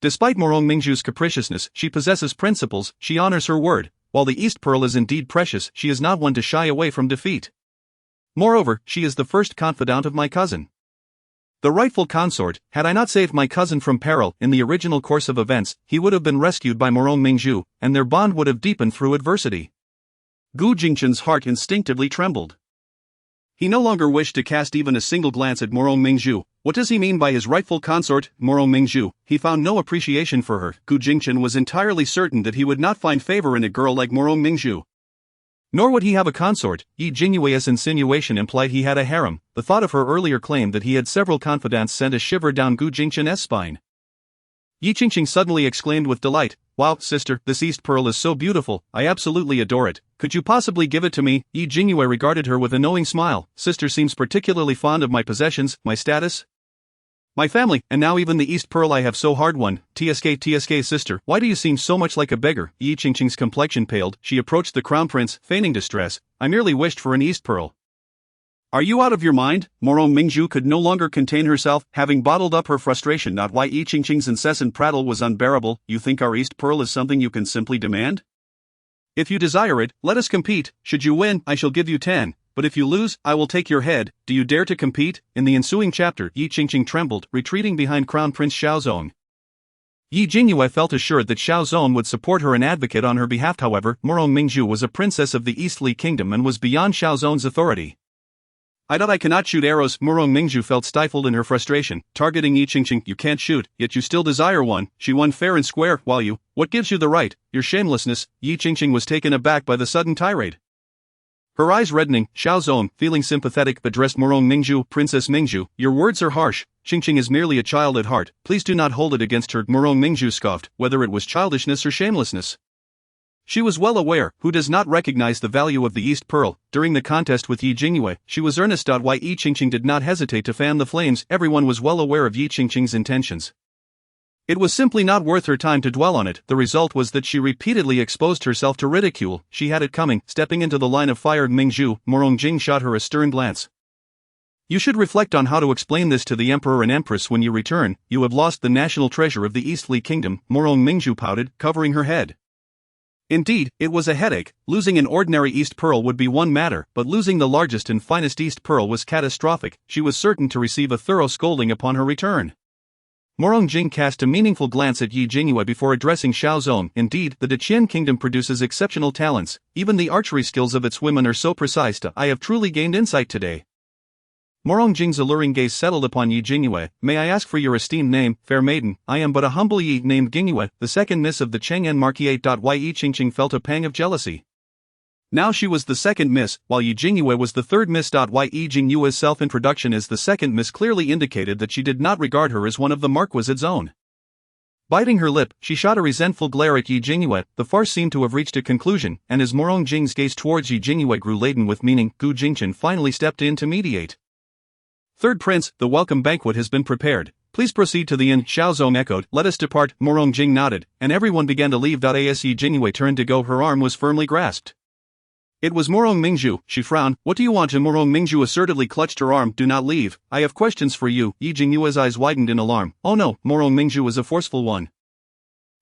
Despite Morong Mingzhu's capriciousness, she possesses principles. She honors her word. While the East Pearl is indeed precious, she is not one to shy away from defeat. Moreover, she is the first confidant of my cousin, the rightful consort. Had I not saved my cousin from peril in the original course of events, he would have been rescued by Morong Mingzhu, and their bond would have deepened through adversity. Gu Jingchen's heart instinctively trembled. He no longer wished to cast even a single glance at Morong Mingzhu. What does he mean by his rightful consort, Morong Mingzhu? He found no appreciation for her. Gu Jingchen was entirely certain that he would not find favor in a girl like Morong Mingzhu. Nor would he have a consort. Yi Jingyue's insinuation implied he had a harem. The thought of her earlier claim that he had several confidants sent a shiver down Gu Jingchen's spine. Yi Qingqing suddenly exclaimed with delight, "Wow, sister, this East Pearl is so beautiful, I absolutely adore it. Could you possibly give it to me?" Yi Jingyue regarded her with a knowing smile. "Sister seems particularly fond of my possessions, my status, my family, and now even the East Pearl I have so hard won. TSK sister, why do you seem so much like a beggar?" Yi Qingqing's complexion paled. She approached the crown prince, feigning distress. "I merely wished for an East Pearl." "Are you out of your mind?" Morong Mingzhu could no longer contain herself, having bottled up her frustration. Not why Yi Qingqing's incessant prattle was unbearable. "You think our East Pearl is something you can simply demand? If you desire it, let us compete. Should you win, I shall give you 10. But if you lose, I will take your head. Do you dare to compete?" In the ensuing chapter, Yi Qingqing trembled, retreating behind Crown Prince Xiaozong. Yi Jingyue felt assured that Xiaozong would support her and advocate on her behalf. However, Morong Mingzhu was a princess of the Eastly Kingdom and was beyond Xiaozong's authority. I cannot shoot arrows." Morong Mingzhu felt stifled in her frustration, targeting Yi Qingqing. "You can't shoot, yet you still desire one. She won fair and square, while you, what gives you the right? Your shamelessness." Yi Qingqing was taken aback by the sudden tirade. Her eyes reddening, Xiaozong, feeling sympathetic, addressed Morong Mingzhu. "Princess Mingzhu, your words are harsh. Qingqing is merely a child at heart. Please do not hold it against her." Morong Mingzhu scoffed, whether it was childishness or shamelessness. She was well aware, who does not recognize the value of the East Pearl. During the contest with Yi Jingyue, she was earnest. Why Yi Qingqing did not hesitate to fan the flames. Everyone was well aware of Yi Qingqing's intentions. It was simply not worth her time to dwell on it. The result was that she repeatedly exposed herself to ridicule. She had it coming. Stepping into the line of fire, Mingzhu, Morong Jing shot her a stern glance. "You should reflect on how to explain this to the Emperor and Empress when you return. You have lost the national treasure of the Eastly Kingdom." Morong Mingzhu pouted, covering her head. Indeed, it was a headache. Losing an ordinary East Pearl would be one matter, but losing the largest and finest East Pearl was catastrophic. She was certain to receive a thorough scolding upon her return. Morong Jing cast a meaningful glance at Yi Jingyue before addressing Xiaozong. "Indeed, the Deqian kingdom produces exceptional talents. Even the archery skills of its women are so precise. I have truly gained insight today." Morong Jing's alluring gaze settled upon Yi Jingyue. "May I ask for your esteemed name, fair maiden?" "I am but a humble Yi named Jingyue, the second miss of the Cheng'an Marquis. Yi Qingqing felt a pang of jealousy. Now she was the second miss, while Yi Jingyue was the third miss. Yi Jingyue's self-introduction as the second miss clearly indicated that she did not regard her as one of the Marquis's own. Biting her lip, she shot a resentful glare at Yi Jingyue. The farce seemed to have reached a conclusion, and as Morong Jing's gaze towards Yi Jingyue grew laden with meaning, Gu Jingchen finally stepped in to mediate. "Third Prince, the welcome banquet has been prepared. Please proceed to the inn." Xiaozong echoed, "Let us depart." Morong Jing nodded, and everyone began to leave. As Yi Jingyue turned to go, her arm was firmly grasped. It was Morong Mingzhu. She frowned. "What do you want?" And Morong Mingzhu assertively clutched her arm. "Do not leave. I have questions for you." Yi Jingyue's eyes widened in alarm. "Oh no." Morong Mingzhu is a forceful one.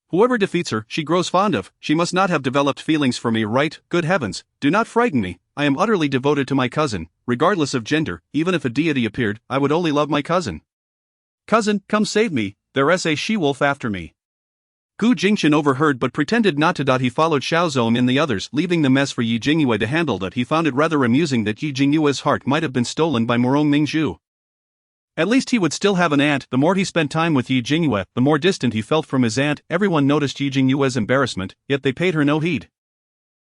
"Whoever defeats her, she grows fond of. She must not have developed feelings for me, right? Good heavens, do not frighten me. I am utterly devoted to my cousin, regardless of gender. Even if a deity appeared, I would only love my cousin. Cousin, come save me. There's a she-wolf after me." Gu Jingchen overheard but pretended not to. He followed Xiaozong and the others, leaving the mess for Yi Jingyue to handle. He found it rather amusing that Yi Jingyue's heart might have been stolen by Morong Mingzhu. At least he would still have an aunt. The more he spent time with Yi Jingyue, the more distant he felt from his aunt. Everyone noticed Yi Jingyue's embarrassment, yet they paid her no heed.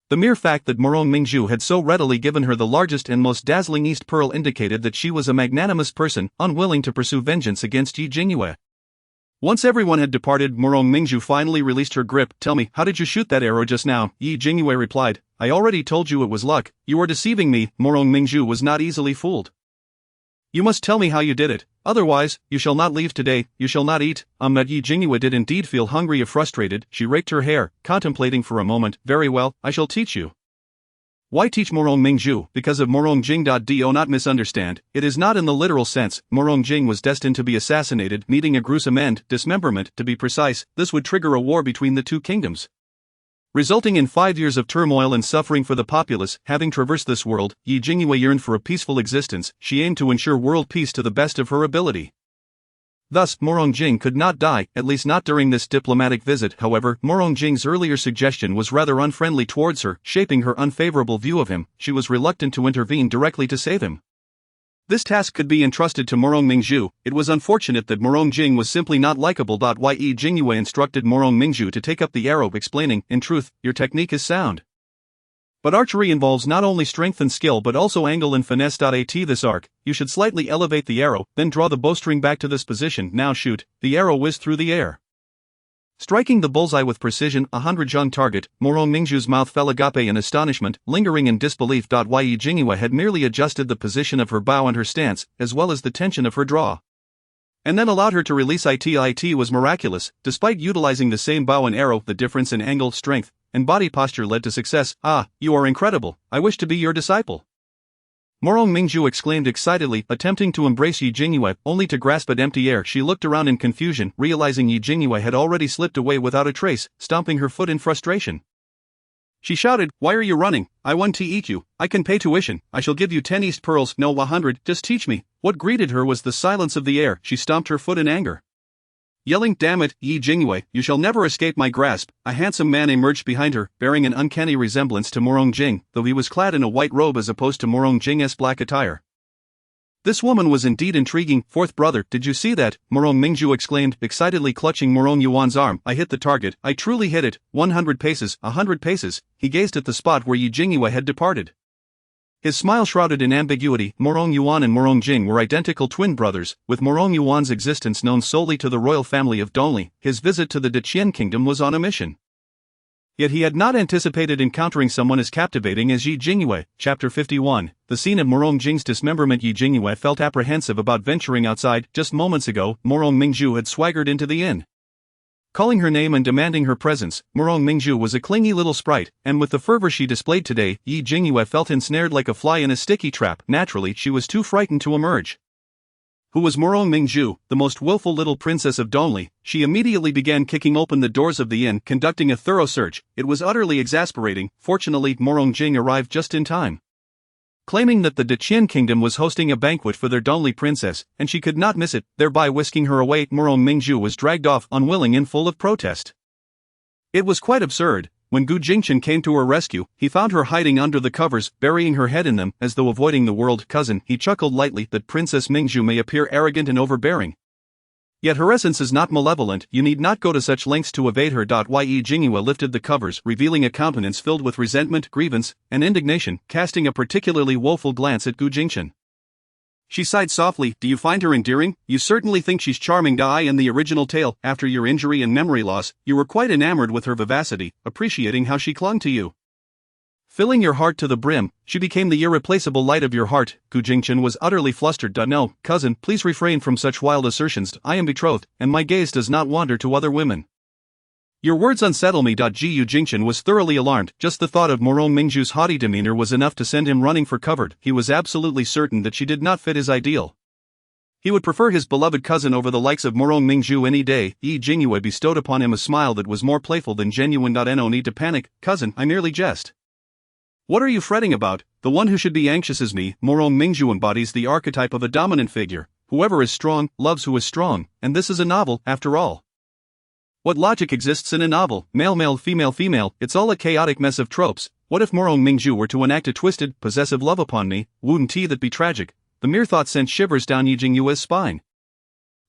The mere fact that Morong Mingzhu had so readily given her the largest and most dazzling East Pearl indicated that she was a magnanimous person, unwilling to pursue vengeance against Yi Jingyue. Once everyone had departed, Morong Mingzhu finally released her grip. "Tell me, how did you shoot that arrow just now?" Yi Jingyue replied, "I already told you it was luck. You are deceiving me." Morong Mingzhu was not easily fooled. "You must tell me how you did it. Otherwise, you shall not leave today. You shall not eat." That Yi Jingyue did indeed feel hungry. If frustrated, she raked her hair, contemplating for a moment. "Very well, I shall teach you." Why teach Morong Mingzhu? Because of Morong Jing. Do not misunderstand, it is not in the literal sense. Morong Jing was destined to be assassinated, meeting a gruesome end, dismemberment, to be precise. This would trigger a war between the two kingdoms, resulting in 5 years of turmoil and suffering for the populace. Having traversed this world, Yi Jingyue yearned for a peaceful existence. She aimed to ensure world peace to the best of her ability. Thus, Morong Jing could not die, at least not during this diplomatic visit. However, Morong Jing's earlier suggestion was rather unfriendly towards her, shaping her unfavorable view of him. She was reluctant to intervene directly to save him. This task could be entrusted to Morong Mingzhu. It was unfortunate that Morong Jing was simply not likable. Yi Jingyue instructed Morong Mingzhu to take up the arrow, explaining, "In truth, your technique is sound. But archery involves not only strength and skill but also angle and finesse. At this arc, you should slightly elevate the arrow, then draw the bowstring back to this position. Now shoot. The arrow whizzed through the air, striking the bullseye with precision. 100 young target. Morong Mingju's mouth fell agape in astonishment, lingering in disbelief. Ye Jingyue had merely adjusted the position of her bow and her stance, as well as the tension of her draw, and then allowed her to release it. It was miraculous. Despite utilizing the same bow and arrow, the difference in angle, strength, and body posture led to success. Ah, you are incredible. I wish to be your disciple. Morong Mingju exclaimed excitedly, attempting to embrace Yi Jingyue, only to grasp at empty air. She looked around in confusion, realizing Yi Jingyue had already slipped away without a trace, stomping her foot in frustration. She shouted, "Why are you running? I want to eat you. I can pay tuition. I shall give you 10 East pearls. No, 100, just teach me." What greeted her was the silence of the air. She stomped her foot in anger, yelling, "Damn it, Yi Jingyue, you shall never escape my grasp." A handsome man emerged behind her, bearing an uncanny resemblance to Morong Jing, though he was clad in a white robe as opposed to Morong Jing's black attire. This woman was indeed intriguing. "Fourth brother, did you see that?" Morong Mingju exclaimed, excitedly clutching Morong Yuan's arm. "I hit the target. I truly hit it. 100 paces, 100 paces." He gazed at the spot where Yi Jingyue had departed, his smile shrouded in ambiguity. Morong Yuan and Morong Jing were identical twin brothers, with Morong Yuan's existence known solely to the royal family of Dongli. His visit to the Deqian kingdom was on a mission. Yet he had not anticipated encountering someone as captivating as Yi Jingyue. Chapter 51. The scene of Morong Jing's dismemberment. Yi Jingyue felt apprehensive about venturing outside. Just moments ago, Morong Mingju had swaggered into the inn, calling her name and demanding her presence. Morong Mingju was a clingy little sprite, and with the fervor she displayed today, Yi Jingyue felt ensnared like a fly in a sticky trap. Naturally, she was too frightened to emerge. Who was Morong Mingju, the most willful little princess of Dongli? She immediately began kicking open the doors of the inn, conducting a thorough search. It was utterly exasperating. Fortunately, Morong Jing arrived just in time, claiming that the Deqian kingdom was hosting a banquet for their Dongli princess, and she could not miss it, thereby whisking her away. Morong Mingju was dragged off, unwilling and full of protest. It was quite absurd. When Gu Jingchen came to her rescue, he found her hiding under the covers, burying her head in them, as though avoiding the world. "Cousin," he chuckled lightly, "that Princess Mingju may appear arrogant and overbearing, yet her essence is not malevolent. You need not go to such lengths to evade her." Ye Jingyue lifted the covers, revealing a countenance filled with resentment, grievance, and indignation, casting a particularly woeful glance at Gu Jingchen. She sighed softly. "Do you find her endearing? You certainly think she's charming." I in the original tale, after your injury and memory loss, you were quite enamored with her vivacity, appreciating how she clung to you, filling your heart to the brim. She became the irreplaceable light of your heart. Gu Jingchen was utterly flustered. "No, cousin, please refrain from such wild assertions. I am betrothed, and my gaze does not wander to other women. Your words unsettle me." Gu Jingchen was thoroughly alarmed. Just the thought of Morong Mingju's haughty demeanor was enough to send him running for cover. He was absolutely certain that she did not fit his ideal. He would prefer his beloved cousin over the likes of Morong Mingju any day. Yi Jingyue bestowed upon him a smile that was more playful than genuine. No need to panic, cousin, I merely jest. What are you fretting about? The one who should be anxious is me. Morong Mingju embodies the archetype of a dominant figure. Whoever is strong, loves who is strong, and this is a novel, after all. What logic exists in a novel? Male, female, it's all a chaotic mess of tropes. What if Morong Mingju were to enact a twisted, possessive love upon me? Wouldn't that be tragic? The mere thought sent shivers down Yi Jingyue's spine.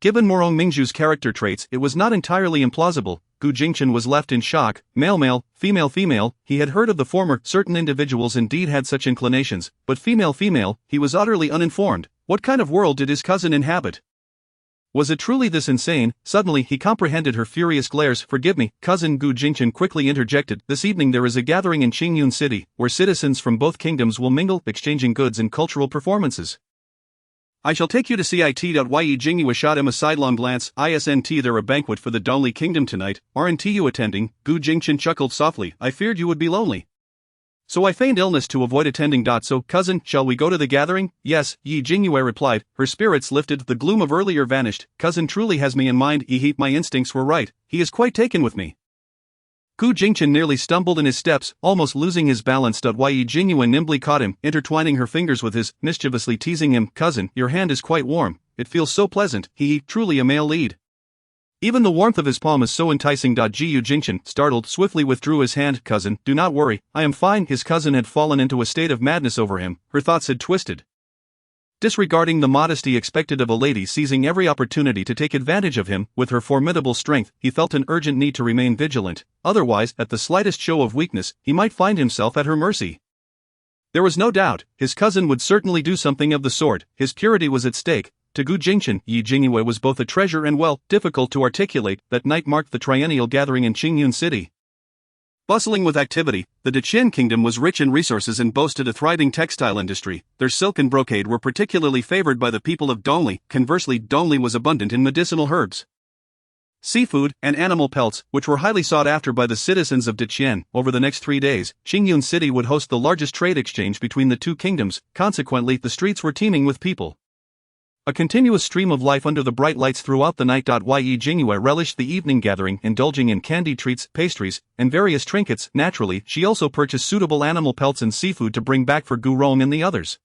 Given Morong Mingju's character traits, it was not entirely implausible. Gu Jingchen was left in shock. Male, female, he had heard of the former. Certain individuals indeed had such inclinations, but female, he was utterly uninformed. What kind of world did his cousin inhabit? Was it truly this insane? Suddenly he comprehended her furious glares. "Forgive me, cousin," Gu Jingchen quickly interjected. "This evening there is a gathering in Qingyun City, where citizens from both kingdoms will mingle, exchanging goods and cultural performances. I shall take you to see it." Ye Jingyue shot him a sidelong glance. "Isn't there a banquet for the Dongli kingdom tonight? Aren't you attending?" Gu Jingchen chuckled softly. "I feared you would be lonely, so I feigned illness to avoid attending." "So, cousin, shall we go to the gathering?" "Yes," Yi Jingyue replied. Her spirits lifted, the gloom of earlier vanished. "Cousin truly has me in mind. My instincts were right. He is quite taken with me." Gu Jingchen nearly stumbled in his steps, almost losing his balance. Ye Jingyue nimbly caught him, intertwining her fingers with his, mischievously teasing him. "Cousin, your hand is quite warm. It feels so pleasant." He, truly a male lead. Even the warmth of his palm is so enticing. Gu Jingchen, startled, swiftly withdrew his hand. "Cousin, do not worry, I am fine." His cousin had fallen into a state of madness over him, her thoughts had twisted. Disregarding the modesty expected of a lady seizing every opportunity to take advantage of him, with her formidable strength, he felt an urgent need to remain vigilant, otherwise, at the slightest show of weakness, he might find himself at her mercy. There was no doubt, his cousin would certainly do something of the sort, his purity was at stake. To Gu Jingchen, Jingyue was both a treasure and difficult to articulate. That night marked the triennial gathering in Qingyun City. Bustling with activity, the Deqian kingdom was rich in resources and boasted a thriving textile industry. Their silk and brocade were particularly favored by the people of Dongli. Conversely, Dongli was abundant in medicinal herbs, seafood, and animal pelts, which were highly sought after by the citizens of Deqian. Over the next 3 days, Qingyun City would host the largest trade exchange between the two kingdoms. Consequently, the streets were teeming with people. A continuous stream of life under the bright lights throughout the night. Jingyue relished the evening gathering, indulging in candied treats, pastries, and various trinkets. Naturally, she also purchased suitable animal pelts and seafood to bring back for Gu Rong and the others.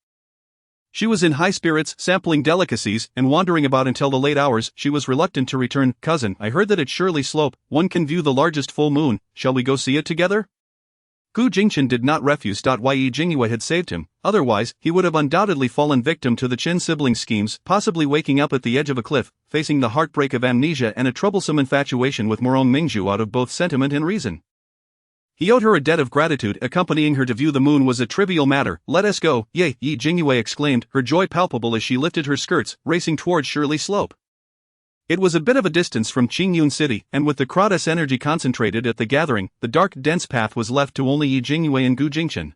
She was in high spirits, sampling delicacies, and wandering about until the late hours. She was reluctant to return. "Cousin, I heard that at Shirley Slope, one can view the largest full moon. Shall we go see it together?" Gu Jingchen did not refuse. Jingyue had saved him, otherwise, he would have undoubtedly fallen victim to the Qin siblings' schemes, possibly waking up at the edge of a cliff, facing the heartbreak of amnesia and a troublesome infatuation with Morong Mingzhu out of both sentiment and reason. He owed her a debt of gratitude. Accompanying her to view the moon was a trivial matter. "Let us go, yay!" Jingyue exclaimed, her joy palpable as she lifted her skirts, racing towards Shirley Slope. It was a bit of a distance from Qingyun City, and with the crowd's energy concentrated at the gathering, the dark, dense path was left to only Jingyue and Gu Jingchen.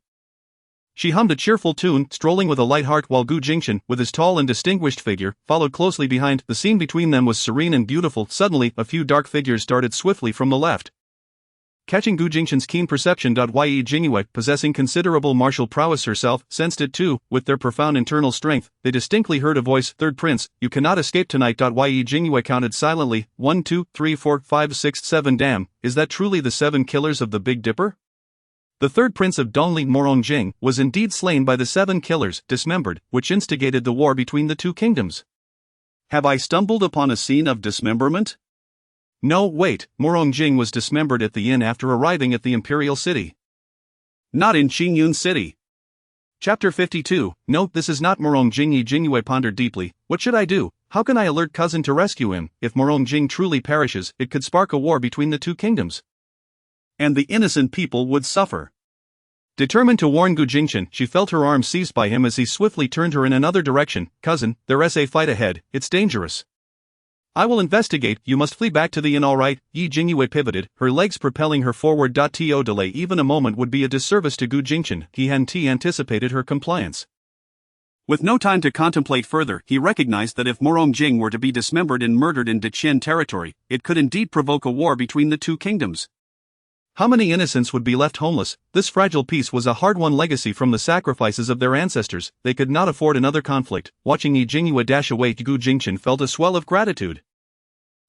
She hummed a cheerful tune, strolling with a light heart, while Gu Jingchen, with his tall and distinguished figure, followed closely behind. The scene between them was serene and beautiful. Suddenly, a few dark figures darted swiftly from the left. Catching Gu Jingchen's keen perception, Jingyue, possessing considerable martial prowess herself, sensed it too. With their profound internal strength, they distinctly heard a voice. "Third prince, you cannot escape tonight." Jingyue counted silently, 1, 2, 3, 4, 5, 6, 7. Damn, is that truly the 7 killers of the Big Dipper? The third prince of Dongli, Morong Jing, was indeed slain by the 7 killers, dismembered, which instigated the war between the two kingdoms. Have I stumbled upon a scene of dismemberment? No, wait, Morong Jing was dismembered at the inn after arriving at the imperial city. Not in Qingyun City. Chapter 52. No, this is not Morong Jing. Jingyue pondered deeply. What should I do? How can I alert cousin to rescue him? If Morong Jing truly perishes, it could spark a war between the two kingdoms, and the innocent people would suffer. Determined to warn Gu Jingchen, she felt her arm seized by him as he swiftly turned her in another direction. "Cousin, there's a fight ahead, it's dangerous." "I will investigate, you must flee back to the inn." "All right." Jingyue pivoted, her legs propelling her forward. To delay even a moment would be a disservice to Gu Jingchen. He hadn't anticipated her compliance. With no time to contemplate further, he recognized that if Morong Jing were to be dismembered and murdered in Deqian territory, it could indeed provoke a war between the two kingdoms. How many innocents would be left homeless? This fragile peace was a hard-won legacy from the sacrifices of their ancestors. They could not afford another conflict. Watching Jingyue dash away, Gu Jingchen felt a swell of gratitude.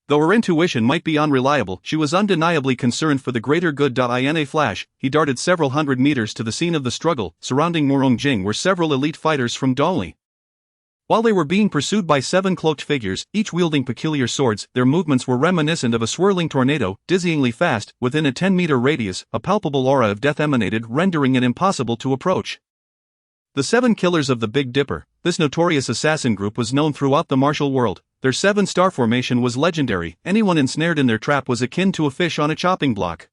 Though her intuition might be unreliable, she was undeniably concerned for the greater good. In a flash, he darted several hundred meters to the scene of the struggle. Surrounding Morong Jing were several elite fighters from Dongli. While they were being pursued by 7 cloaked figures, each wielding peculiar swords, their movements were reminiscent of a swirling tornado, dizzyingly fast. Within a 10-meter radius, a palpable aura of death emanated, rendering it impossible to approach. The 7 killers of the Big Dipper. This notorious assassin group was known throughout the martial world. Their 7-star formation was legendary. Anyone ensnared in their trap was akin to a fish on a chopping block.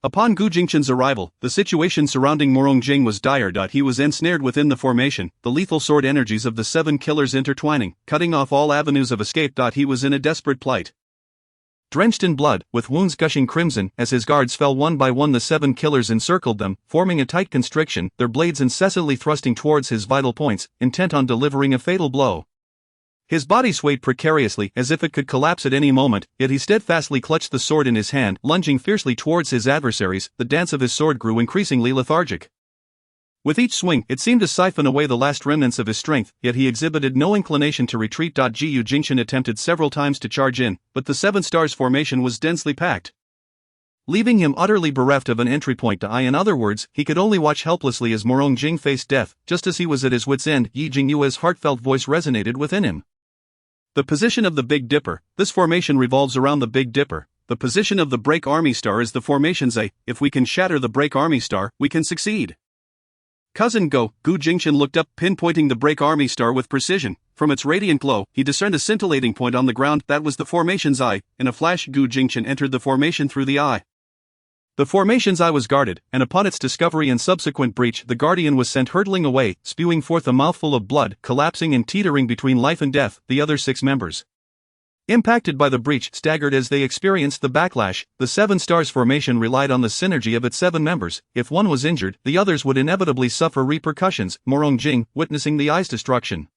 Upon Gu Jingchen's arrival, the situation surrounding Morong Jing was dire. He was ensnared within the formation, the lethal sword energies of the 7 killers intertwining, cutting off all avenues of escape. He was in a desperate plight. Drenched in blood, with wounds gushing crimson, as his guards fell one by one, the 7 killers encircled them, forming a tight constriction, their blades incessantly thrusting towards his vital points, intent on delivering a fatal blow. His body swayed precariously, as if it could collapse at any moment, yet he steadfastly clutched the sword in his hand, lunging fiercely towards his adversaries. The dance of his sword grew increasingly lethargic. With each swing, it seemed to siphon away the last remnants of his strength, yet he exhibited no inclination to retreat. Gu Jingchen attempted several times to charge in, but the 7 stars formation was densely packed, leaving him utterly bereft of an entry point. In other words, he could only watch helplessly as Morong Jing faced death. Just as he was at his wit's end, Jingyue's heartfelt voice resonated within him. The position of the Big Dipper. This formation revolves around the Big Dipper. The position of the Break Army Star is the formation's A. If we can shatter the Break Army Star, we can succeed. Cousin Gu Jingchen looked up, pinpointing the break army star with precision. From its radiant glow, he discerned a scintillating point on the ground. That was the formation's eye. In a flash, Gu Jingchen entered the formation through the eye. The formation's eye was guarded, and upon its discovery and subsequent breach, the guardian was sent hurtling away, spewing forth a mouthful of blood, collapsing and teetering between life and death. The other 6 members, impacted by the breach, staggered as they experienced the backlash. The 7 Stars formation relied on the synergy of its 7 members. If one was injured, the others would inevitably suffer repercussions. Morong Jing, witnessing the eye's destruction,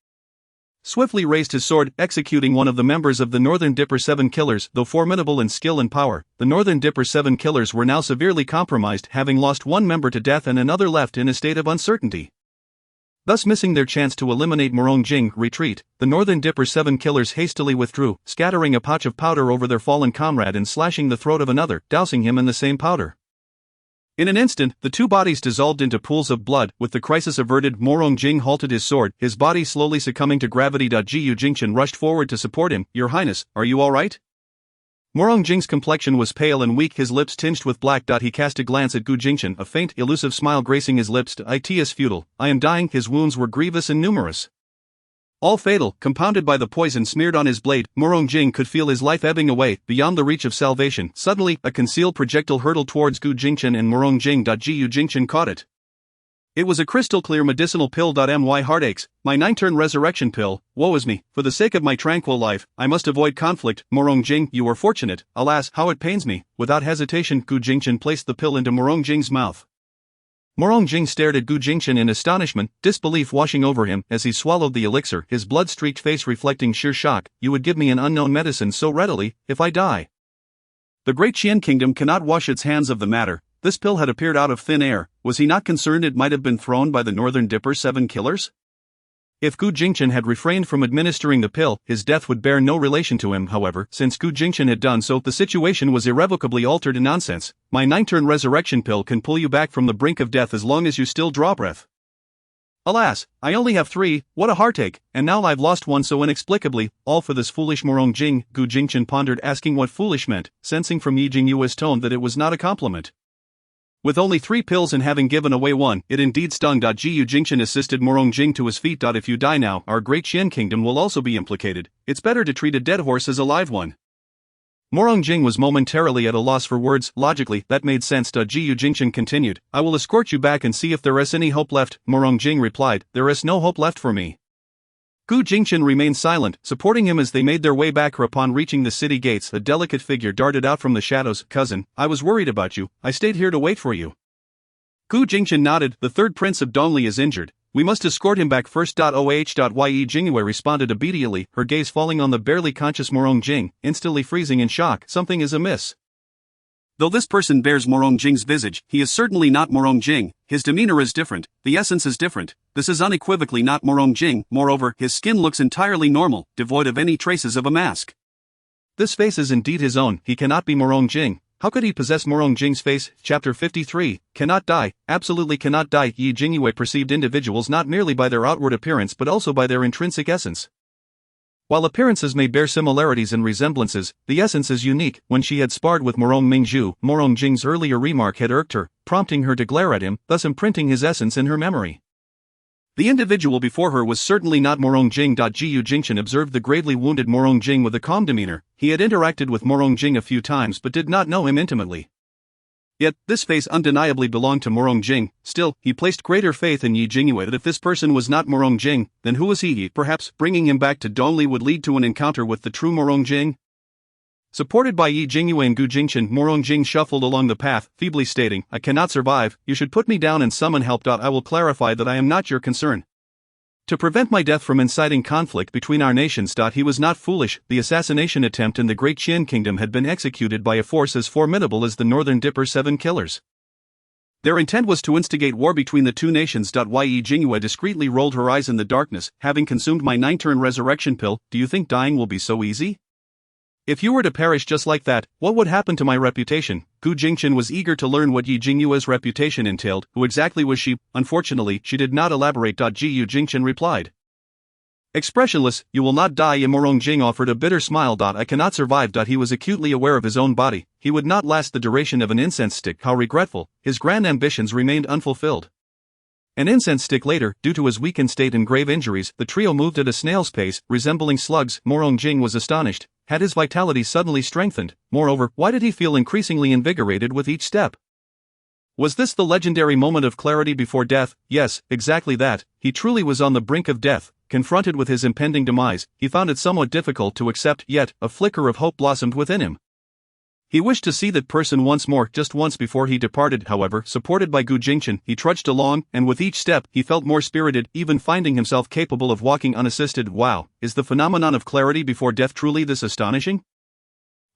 swiftly raised his sword, executing one of the members of the Northern Dipper 7 killers. Though formidable in skill and power, the Northern Dipper 7 killers were now severely compromised, having lost one member to death and another left in a state of uncertainty. Thus missing their chance to eliminate Morong Jing. Retreat. The Northern Dipper 7 killers hastily withdrew, scattering a patch of powder over their fallen comrade and slashing the throat of another, dousing him in the same powder. In an instant, the 2 bodies dissolved into pools of blood. With the crisis averted, Morong Jing halted his sword, his body slowly succumbing to gravity. Jingyue Jingchen rushed forward to support him. Your Highness, are you alright? Morong Jing's complexion was pale and weak, his lips tinged with black. He cast a glance at Gu Jingchen, a faint, elusive smile gracing his lips. It is futile. I am dying. His wounds were grievous and numerous, all fatal, compounded by the poison smeared on his blade. Morong Jing could feel his life ebbing away, beyond the reach of salvation. Suddenly, a concealed projectile hurtled towards Gu Jingchen and Morong Jing. Jingyue Jingchen caught it. It was a crystal-clear medicinal pill. My heartaches, my 9-turn resurrection pill. Woe is me, for the sake of my tranquil life, I must avoid conflict. Morong Jing, you are fortunate. Alas, how it pains me. Without hesitation, Gu Jingchen placed the pill into Morong Jing's mouth. Morong Jing stared at Gu Jingchen in astonishment, disbelief washing over him as he swallowed the elixir, his blood-streaked face reflecting sheer shock. You would give me an unknown medicine so readily, if I die. The great Qian kingdom cannot wash its hands of the matter. This pill had appeared out of thin air. Was he not concerned it might have been thrown by the Northern Dipper 7 killers? If Gu Jingchen had refrained from administering the pill, his death would bear no relation to him. However, since Gu Jingchen had done so, the situation was irrevocably altered. Nonsense. My 9-turn resurrection pill can pull you back from the brink of death as long as you still draw breath. Alas, I only have 3, what a heartache, and now I've lost one so inexplicably, all for this foolish Morong Jing. Gu Jingchen pondered, asking what foolish meant, sensing from Jingyue's tone that it was not a compliment. With only 3 pills and having given away 1, it indeed stung. Jingyue Jingchen assisted Morong Jing to his feet. If you die now, our great Qian kingdom will also be implicated. It's better to treat a dead horse as a live one. Morong Jing was momentarily at a loss for words. Logically, that made sense. Jingyue Jingchen continued, I will escort you back and see if there is any hope left. Morong Jing replied, there is no hope left for me. Gu Jingchen remained silent, supporting him as they made their way back. Upon reaching the city gates, a delicate figure darted out from the shadows. Cousin, I was worried about you. I stayed here to wait for you. Gu Jingchen nodded. The 3rd prince of Dongli is injured. We must escort him back first. Ye Jingyue responded obediently, her gaze falling on the barely conscious Morong Jing, instantly freezing in shock. Something is amiss. Though this person bears Morong Jing's visage, he is certainly not Morong Jing. His demeanor is different, the essence is different. This is unequivocally not Morong Jing. Moreover, his skin looks entirely normal, devoid of any traces of a mask. This face is indeed his own. He cannot be Morong Jing. How could he possess Morong Jing's face? Chapter 53. Cannot die. Absolutely cannot die. Ye Jingyue perceived individuals not merely by their outward appearance but also by their intrinsic essence. While appearances may bear similarities and resemblances, the essence is unique. When she had sparred with Morong Mingzhu, Morong Jing's earlier remark had irked her, prompting her to glare at him, thus imprinting his essence in her memory. The individual before her was certainly not Morong Jing. Jingyue Jingchen observed the gravely wounded Morong Jing with a calm demeanor. He had interacted with Morong Jing a few times but did not know him intimately. Yet, this face undeniably belonged to Morong Jing. Still, he placed greater faith in Ye Jingyue that if this person was not Morong Jing, then who was he? Perhaps, bringing him back to Dongli would lead to an encounter with the true Morong Jing? Supported by Ye Jingyue and Gu Jingchen, Morong Jing shuffled along the path, feebly stating, I cannot survive, you should put me down and summon help. I will clarify that I am not your concern. To prevent my death from inciting conflict between our nations. He was not foolish. The assassination attempt in the Great Qian Kingdom had been executed by a force as formidable as the Northern Dipper 7 killers. Their intent was to instigate war between the two nations. Ye Jingyue discreetly rolled her eyes in the darkness. Having consumed my 9-turn resurrection pill, do you think dying will be so easy? If you were to perish just like that, what would happen to my reputation? Gu Jingchen was eager to learn what Ye Jingyue's reputation entailed. Who exactly was she? Unfortunately, she did not elaborate. Jingyue Jingchen replied. Expressionless, you will not die. Morong Jing offered a bitter smile. I cannot survive. He was acutely aware of his own body. He would not last the duration of an incense stick. How regretful, his grand ambitions remained unfulfilled. An incense stick later, due to his weakened state and grave injuries, the trio moved at a snail's pace, resembling slugs. Morong Jing was astonished. Had his vitality suddenly strengthened? Moreover, why did he feel increasingly invigorated with each step? Was this the legendary moment of clarity before death? Yes, exactly that. He truly was on the brink of death. Confronted with his impending demise, he found it somewhat difficult to accept, yet a flicker of hope blossomed within him. He wished to see that person once more, just once before he departed. However, supported by Gu Jingchen, he trudged along, and with each step, he felt more spirited, even finding himself capable of walking unassisted. Wow, is the phenomenon of clarity before death truly this astonishing?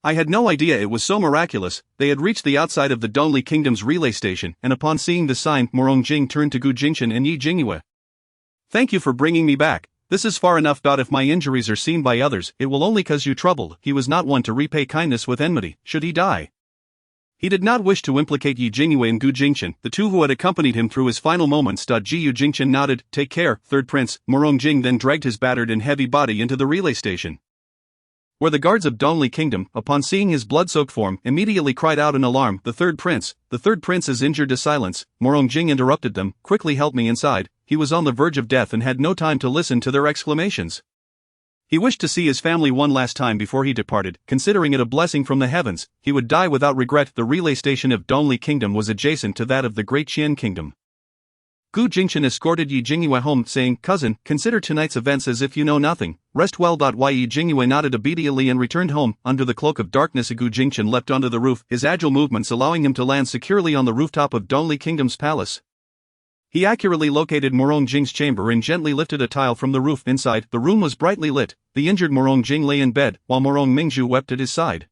I had no idea it was so miraculous. They had reached the outside of the Dongli Kingdom's relay station, and upon seeing the sign, Morong Jing turned to Gu Jingchen and Yi Jingyue. Thank you for bringing me back. This is far enough. If my injuries are seen by others, it will only cause you trouble. He was not one to repay kindness with enmity, should he die. He did not wish to implicate Yi Jingyue and Gu Jingchen, the two who had accompanied him through his final moments. Ji Jingchen nodded. Take care, third prince. Morong Jing then dragged his battered and heavy body into the relay station, where the guards of Dongli Kingdom, upon seeing his blood-soaked form, immediately cried out in alarm. The third prince is injured to silence. Morong Jing interrupted them. Quickly help me inside. He was on the verge of death and had no time to listen to their exclamations. He wished to see his family one last time before he departed, considering it a blessing from the heavens. He would die without regret. The relay station of Dongli Kingdom was adjacent to that of the Great Qian Kingdom. Gu Jingchen escorted Yi Jingyue home, saying, Cousin, consider tonight's events as if you know nothing. Rest well. Yi Jingyue nodded obediently and returned home. Under the cloak of darkness, Gu Jingchen leapt onto the roof, his agile movements allowing him to land securely on the rooftop of Dongli Kingdom's palace. He accurately located Morong Jing's chamber and gently lifted a tile from the roof. Inside, the room was brightly lit. The injured Morong Jing lay in bed, while Morong Mingzhu wept at his side,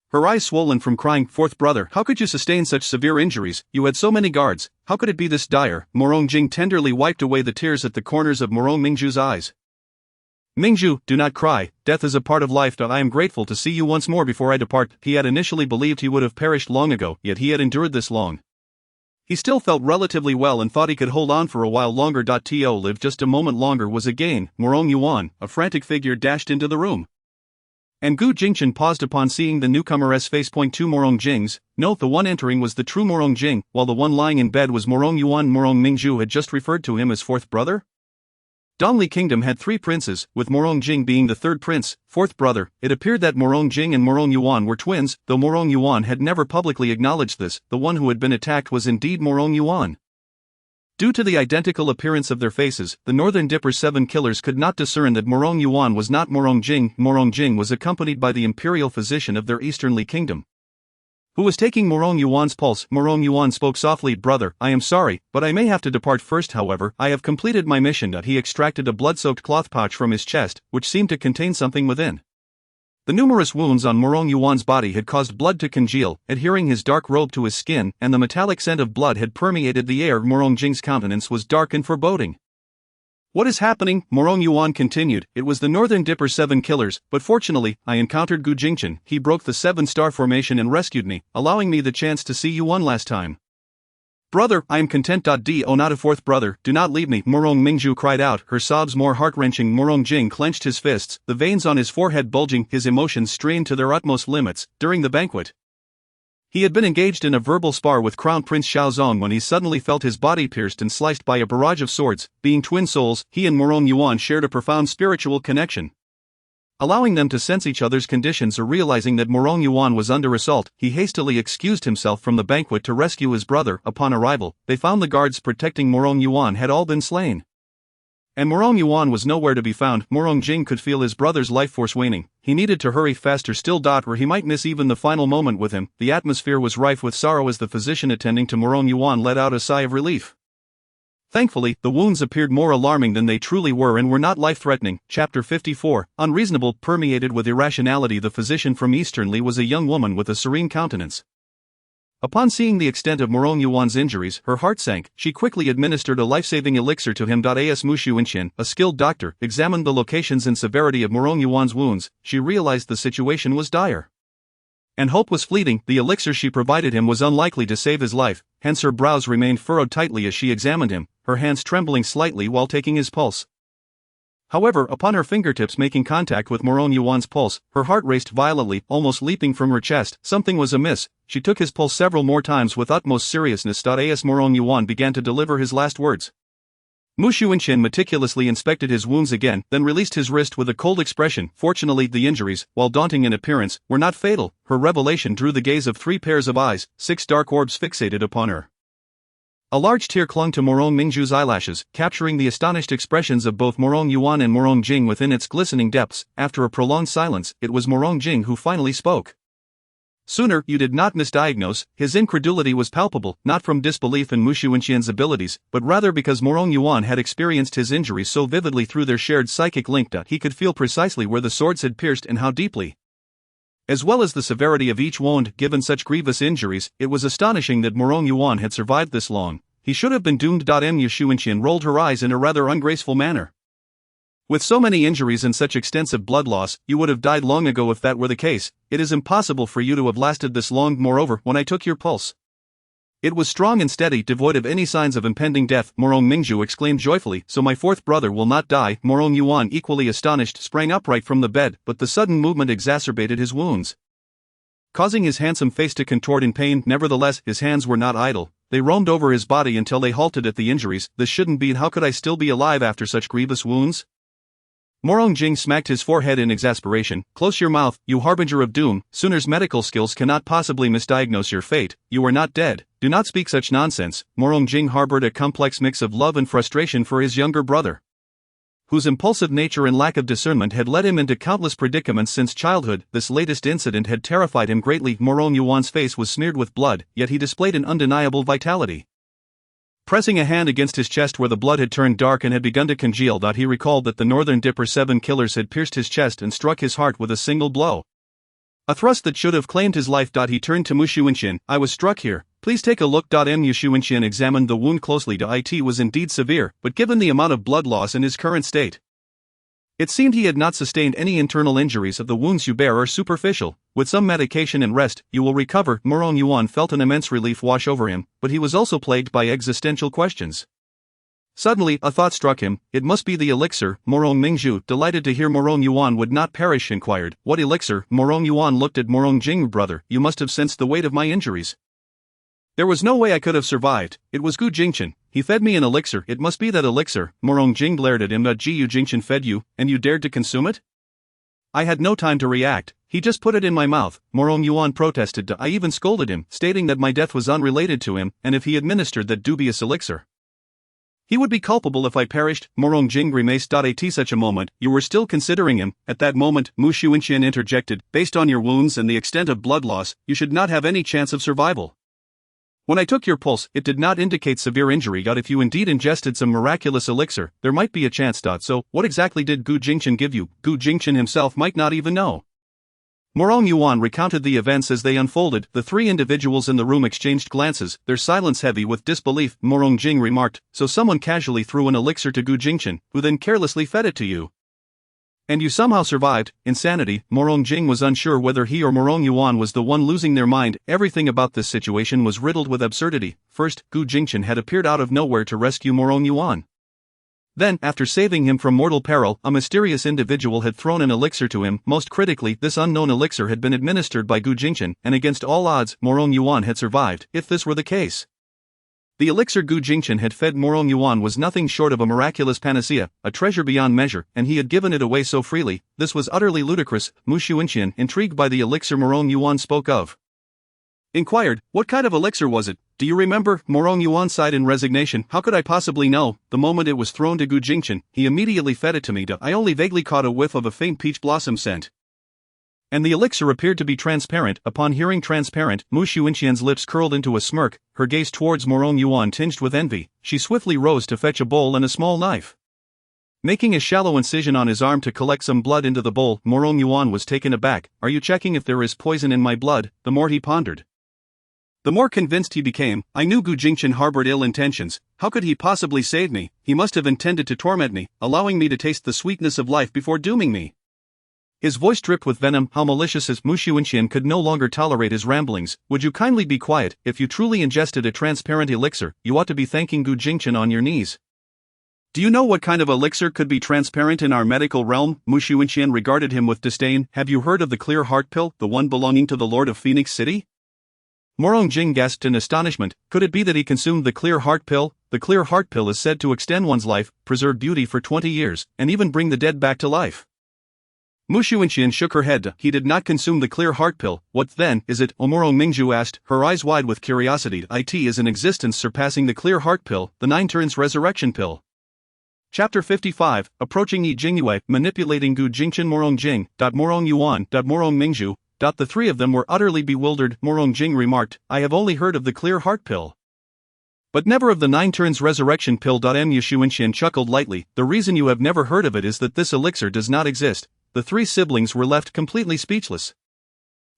her eyes swollen from crying. Fourth brother, how could you sustain such severe injuries? You had so many guards. How could it be this dire? Morong Jing tenderly wiped away the tears at the corners of Morong Mingzhu's eyes. Mingzhu, do not cry. Death is a part of life. I am grateful to see you once more before I depart. He had initially believed he would have perished long ago, yet he had endured this long. He still felt relatively well and thought he could hold on for a while longer. To live just a moment longer was a gain. Morong Yuan, a frantic figure, dashed into the room, and Gu Jingchen paused upon seeing the newcomer's face. Point to Morong Jing's. No, the one entering was the true Morong Jing, while the one lying in bed was Morong Yuan. Morong Mingzhu had just referred to him as fourth brother? Dongli Kingdom had three princes, with Morong Jing being the third prince, fourth brother. It appeared that Morong Jing and Morong Yuan were twins, though Morong Yuan had never publicly acknowledged this. The one who had been attacked was indeed Morong Yuan. Due to the identical appearance of their faces, the Northern Dipper's 7 killers could not discern that Morong Yuan was not Morong Jing. Morong Jing was accompanied by the imperial physician of their easternly kingdom, who was taking Morong Yuan's pulse. Morong Yuan spoke softly. Brother, I am sorry, but I may have to depart first. However, I have completed my mission. He extracted a blood-soaked cloth pouch from his chest, which seemed to contain something within. The numerous wounds on Morong Yuan's body had caused blood to congeal, adhering his dark robe to his skin, and the metallic scent of blood had permeated the air. Morong Jing's countenance was dark and foreboding. What is happening? Morong Yuan continued. It was the Northern Dipper's 7 killers, but fortunately, I encountered Gu Jingchen. He broke the 7-star formation and rescued me, allowing me the chance to see you one last time. Brother, I am content. Oh, not a fourth brother, do not leave me. Morong Mingzhu cried out, her sobs more heart-wrenching. Morong Jing clenched his fists, the veins on his forehead bulging, his emotions strained to their utmost limits. During the banquet, he had been engaged in a verbal spar with Crown Prince Xiaozong when he suddenly felt his body pierced and sliced by a barrage of swords. Being twin souls, he and Morong Yuan shared a profound spiritual connection, allowing them to sense each other's conditions. Or realizing that Morong Yuan was under assault, he hastily excused himself from the banquet to rescue his brother. Upon arrival, they found the guards protecting Morong Yuan had all been slain, and Morong Yuan was nowhere to be found. Morong Jing could feel his brother's life force waning. He needed to hurry faster still. Or he might miss even the final moment with him. The atmosphere was rife with sorrow as the physician attending to Morong Yuan let out a sigh of relief. Thankfully, the wounds appeared more alarming than they truly were and were not life-threatening. Chapter 54, Unreasonable. Permeated with irrationality, the physician from Easternly was a young woman with a serene countenance. Upon seeing the extent of Morong Yuan's injuries, her heart sank. She quickly administered a life-saving elixir to him. As Mushu Inqian, a skilled doctor, examined the locations and severity of Morong Yuan's wounds, she realized the situation was dire, and hope was fleeting. The elixir she provided him was unlikely to save his life, hence her brows remained furrowed tightly as she examined him, her hands trembling slightly while taking his pulse. However, upon her fingertips making contact with Morong Yuan's pulse, her heart raced violently, almost leaping from her chest. Something was amiss. She took his pulse several more times with utmost seriousness. As Morong Yuan began to deliver his last words, Mu Xuanqian meticulously inspected his wounds again, then released his wrist with a cold expression. Fortunately, the injuries, while daunting in appearance, were not fatal. Her revelation drew the gaze of 3 pairs of eyes, 6 dark orbs fixated upon her. A large tear clung to Morong Mingzhu's eyelashes, capturing the astonished expressions of both Morong Yuan and Morong Jing within its glistening depths. After a prolonged silence, it was Morong Jing who finally spoke. Sooner, you did not misdiagnose. His incredulity was palpable, not from disbelief in Mu Xuanqian's abilities, but rather because Morong Yuan had experienced his injuries so vividly through their shared psychic link that he could feel precisely where the swords had pierced and how deeply. As well as the severity of each wound. Given such grievous injuries, it was astonishing that Morong Yuan had survived this long. He should have been doomed. Mu Xuanqian rolled her eyes in a rather ungraceful manner. With so many injuries and such extensive blood loss, you would have died long ago if that were the case. It is impossible for you to have lasted this long. Moreover, when I took your pulse, it was strong and steady, devoid of any signs of impending death. Morong Mingzhu exclaimed joyfully, so my 4th brother will not die. Morong Yuan, equally astonished, sprang upright from the bed, but the sudden movement exacerbated his wounds, causing his handsome face to contort in pain. Nevertheless, his hands were not idle. They roamed over his body until they halted at the injuries. This shouldn't be. How could I still be alive after such grievous wounds? Morong Jing smacked his forehead in exasperation. Close your mouth, you harbinger of doom. Sooner's medical skills cannot possibly misdiagnose your fate. You are not dead. Do not speak such nonsense. Morong Jing harbored a complex mix of love and frustration for his younger brother, whose impulsive nature and lack of discernment had led him into countless predicaments since childhood. This latest incident had terrified him greatly. Morong Yuan's face was smeared with blood, yet he displayed an undeniable vitality. Pressing a hand against his chest where the blood had turned dark and had begun to congeal, he recalled that the Northern Dipper 7 killers had pierced his chest and struck his heart with a single blow, a thrust that should have claimed his life. He turned to Mu Xuanqian. I was struck here. Please take a look. Mu Xuanqian examined the wound closely. It was indeed severe, but given the amount of blood loss in his current state, it seemed he had not sustained any internal injuries. The wounds you bear are superficial. With some medication and rest, you will recover. Morong Yuan felt an immense relief wash over him, but he was also plagued by existential questions. Suddenly, a thought struck him. It must be the elixir. Morong Mingzhu, delighted to hear Morong Yuan would not perish, inquired, what elixir? Morong Yuan looked at Morong Jing. Brother, you must have sensed the weight of my injuries. There was no way I could have survived. It was Gu Jingchen. He fed me an elixir. It must be that elixir. Morong Jing glared at him. Gu Jingchen fed you, and you dared to consume it? I had no time to react. He just put it in my mouth. Morong Yuan protested. I even scolded him, stating that my death was unrelated to him, and if he administered that dubious elixir, he would be culpable if I perished. Morong Jing grimaced. At such a moment, you were still considering him. At that moment, Mu Xuanqian interjected, based on your wounds and the extent of blood loss, you should not have any chance of survival. When I took your pulse, it did not indicate severe injury. If you indeed ingested some miraculous elixir, there might be a chance. So, what exactly did Gu Jingchen give you? Gu Jingchen himself might not even know. Morong Yuan recounted the events as they unfolded. The 3 individuals in the room exchanged glances, their silence heavy with disbelief. Morong Jing remarked, so someone casually threw an elixir to Gu Jingchen, who then carelessly fed it to you. And you somehow survived. Insanity. Morong Jing was unsure whether he or Morong Yuan was the one losing their mind. Everything about this situation was riddled with absurdity. First, Gu Jingchen had appeared out of nowhere to rescue Morong Yuan. Then, after saving him from mortal peril, a mysterious individual had thrown an elixir to him. Most critically, this unknown elixir had been administered by Gu Jingchen, and against all odds, Morong Yuan had survived. If this were the case, the elixir Gu Jingchen had fed Morong Yuan was nothing short of a miraculous panacea, a treasure beyond measure, and he had given it away so freely. This was utterly ludicrous. Mu Xuanqian, intrigued by the elixir Morong Yuan spoke of, inquired, what kind of elixir was it? Do you remember? Morong Yuan sighed in resignation. How could I possibly know? The moment it was thrown to Gu Jingchen, he immediately fed it to me. I only vaguely caught a whiff of a faint peach blossom scent, and the elixir appeared to be transparent. Upon hearing transparent, Mu Xuanqian's lips curled into a smirk, her gaze towards Morong Yuan tinged with envy. She swiftly rose to fetch a bowl and a small knife. Making a shallow incision on his arm to collect some blood into the bowl, Morong Yuan was taken aback. Are you checking if there is poison in my blood? The more he pondered, the more convinced he became. I knew Gu Jingchen harbored ill intentions. How could he possibly save me? He must have intended to torment me, allowing me to taste the sweetness of life before dooming me. His voice dripped with venom. How malicious is Mu Xuanqian could no longer tolerate his ramblings. Would you kindly be quiet? If you truly ingested a transparent elixir, you ought to be thanking Gu Jingchen on your knees. Do you know what kind of elixir could be transparent in our medical realm? Mu Xuanqian regarded him with disdain. Have you heard of the clear heart pill, the one belonging to the Lord of Phoenix City? Morong Jing gasped in astonishment. Could it be that he consumed the clear heart pill? The clear heart pill is said to extend one's life, preserve beauty for 20 years, and even bring the dead back to life. Mu Xuanqian shook her head. He did not consume the clear heart pill. What then is it? Morong Mingzhu asked, her eyes wide with curiosity. It is an existence surpassing the clear heart pill, the 9 turns resurrection pill. Chapter 55, Approaching Yi Jingyue, Manipulating Gu Jingchen Morong Jing, Morong Yuan, Morong Mingzhu. The three of them were utterly bewildered. Morong Jing remarked, I have only heard of the clear heart pill, but never of the 9 turns resurrection pill. Mu Xuanqian chuckled lightly. The reason you have never heard of it is that this elixir does not exist. The three siblings were left completely speechless.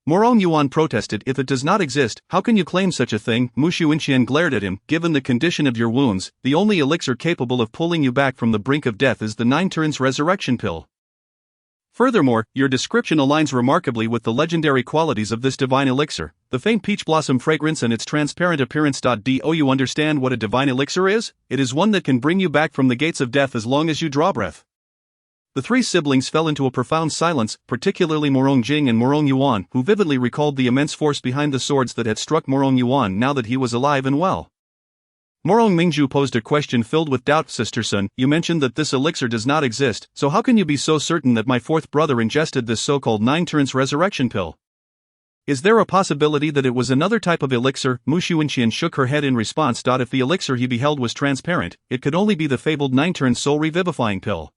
Morong Yuan protested, if it does not exist, how can you claim such a thing? Mu Xuanqian glared at him. Given the condition of your wounds, the only elixir capable of pulling you back from the brink of death is the 9 turns resurrection pill. Furthermore, your description aligns remarkably with the legendary qualities of this divine elixir, the faint peach blossom fragrance and its transparent appearance. Do you understand what a divine elixir is? It is one that can bring you back from the gates of death as long as you draw breath. The three siblings fell into a profound silence, particularly Morong Jing and Morong Yuan, who vividly recalled the immense force behind the swords that had struck Morong Yuan now that he was alive and well. Morong Mingzhu posed a question filled with doubt. Sister Sun, you mentioned that this elixir does not exist, so how can you be so certain that my fourth brother ingested this so-called 9 turns resurrection pill? Is there a possibility that it was another type of elixir? Mu Xuanqian shook her head in response. If the elixir he beheld was transparent, it could only be the fabled 9 turns soul revivifying pill.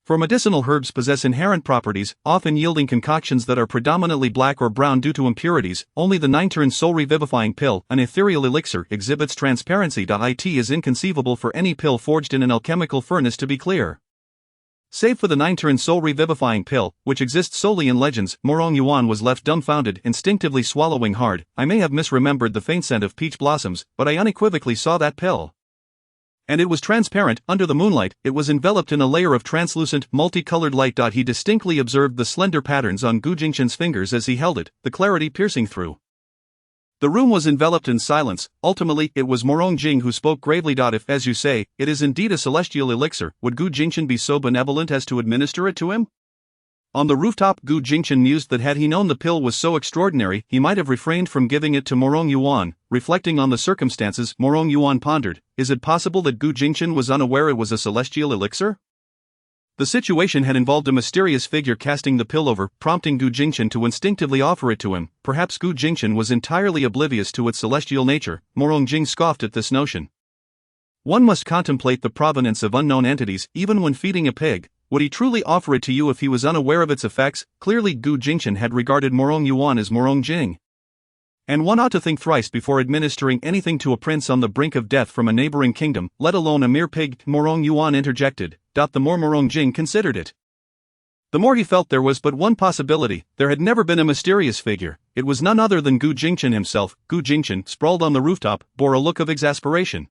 For medicinal herbs possess inherent properties, often yielding concoctions that are predominantly black or brown due to impurities. Only the 9 turns soul revivifying pill, an ethereal elixir, exhibits transparency. It is inconceivable for any pill forged in an alchemical furnace to be clear. Save for the 9 turns soul revivifying pill, which exists solely in legends. Morong Yuan was left dumbfounded, instinctively swallowing hard. I may have misremembered the faint scent of peach blossoms, but I unequivocally saw that pill. And it was transparent. Under the moonlight, it was enveloped in a layer of translucent, multicolored light. He distinctly observed the slender patterns on Gu Jingchen's fingers as he held it, the clarity piercing through. The room was enveloped in silence. Ultimately, it was Morong Jing who spoke gravely. If, as you say, it is indeed a celestial elixir, would Gu Jingchen be so benevolent as to administer it to him? On the rooftop, Gu Jingchen mused that had he known the pill was so extraordinary, he might have refrained from giving it to Morong Yuan. Reflecting on the circumstances, Morong Yuan pondered, is it possible that Gu Jingchen was unaware it was a celestial elixir? The situation had involved a mysterious figure casting the pill over, prompting Gu Jingchen to instinctively offer it to him. Perhaps Gu Jingchen was entirely oblivious to its celestial nature. Morong Jing scoffed at this notion. One must contemplate the provenance of unknown entities, even when feeding a pig. Would he truly offer it to you if he was unaware of its effects? Clearly Gu Jingchen had regarded Morong Yuan as Morong Jing. And one ought to think thrice before administering anything to a prince on the brink of death from a neighboring kingdom, let alone a mere pig. Morong Yuan interjected. The more Morong Jing considered it, the more he felt there was but one possibility. There had never been a mysterious figure. It was none other than Gu Jingchen himself. Gu Jingchen, sprawled on the rooftop, bore a look of exasperation.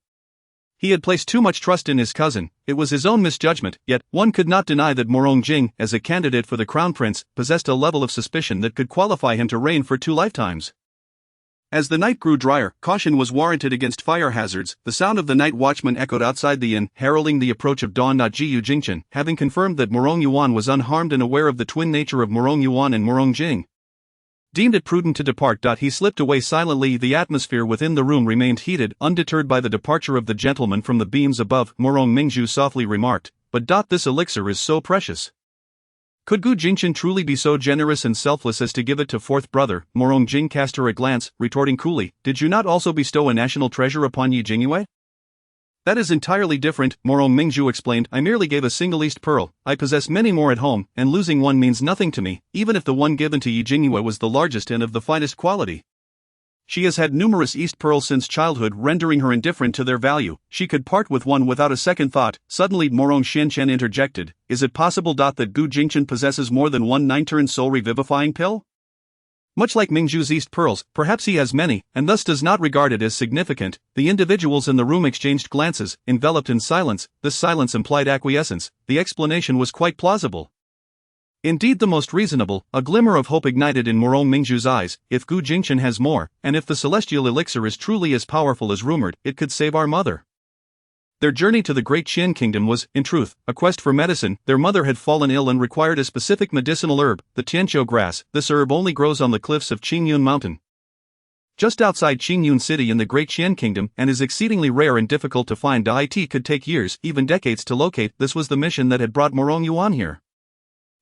He had placed too much trust in his cousin. It was his own misjudgment, yet one could not deny that Morong Jing, as a candidate for the crown prince, possessed a level of suspicion that could qualify him to reign for 2 lifetimes. As the night grew drier, caution was warranted against fire hazards. The sound of the night watchman echoed outside the inn, heralding the approach of dawn. Gu Jingchen, having confirmed that Morong Yuan was unharmed and aware of the twin nature of Morong Yuan and Morong Jing, deemed it prudent to depart. He slipped away silently. The atmosphere within the room remained heated, undeterred by the departure of the gentleman from the beams above. Morong Mingzhu softly remarked, but this elixir is so precious. Could Gu Jingchen truly be so generous and selfless as to give it to fourth brother? Morong Jing cast her a glance, retorting coolly, did you not also bestow a national treasure upon Yi Jingyue? That is entirely different, Morong Mingzhu explained. I merely gave a single East pearl. I possess many more at home, and losing one means nothing to me, even if the one given to Yi Jingyue was the largest and of the finest quality. She has had numerous East pearls since childhood, rendering her indifferent to their value. She could part with one without a second thought. Suddenly Morong Xianchen interjected, is it possible that Gu Jingchen possesses more than one 9-turn soul revivifying pill? Much like Mingzhu's East pearls, perhaps he has many, and thus does not regard it as significant. The individuals in the room exchanged glances, enveloped in silence. This silence implied acquiescence. The explanation was quite plausible. Indeed the most reasonable. A glimmer of hope ignited in Morong Mingzhu's eyes. If Gu Jingchen has more, and if the celestial elixir is truly as powerful as rumored, it could save our mother. Their journey to the Great Qian Kingdom was, in truth, a quest for medicine. Their mother had fallen ill and required a specific medicinal herb, the tianqiu grass. This herb only grows on the cliffs of Qingyue Mountain, just outside Qingyue City in the Great Qian Kingdom, and is exceedingly rare and difficult to find. It could take years, even decades to locate. This was the mission that had brought Morong Yuan here.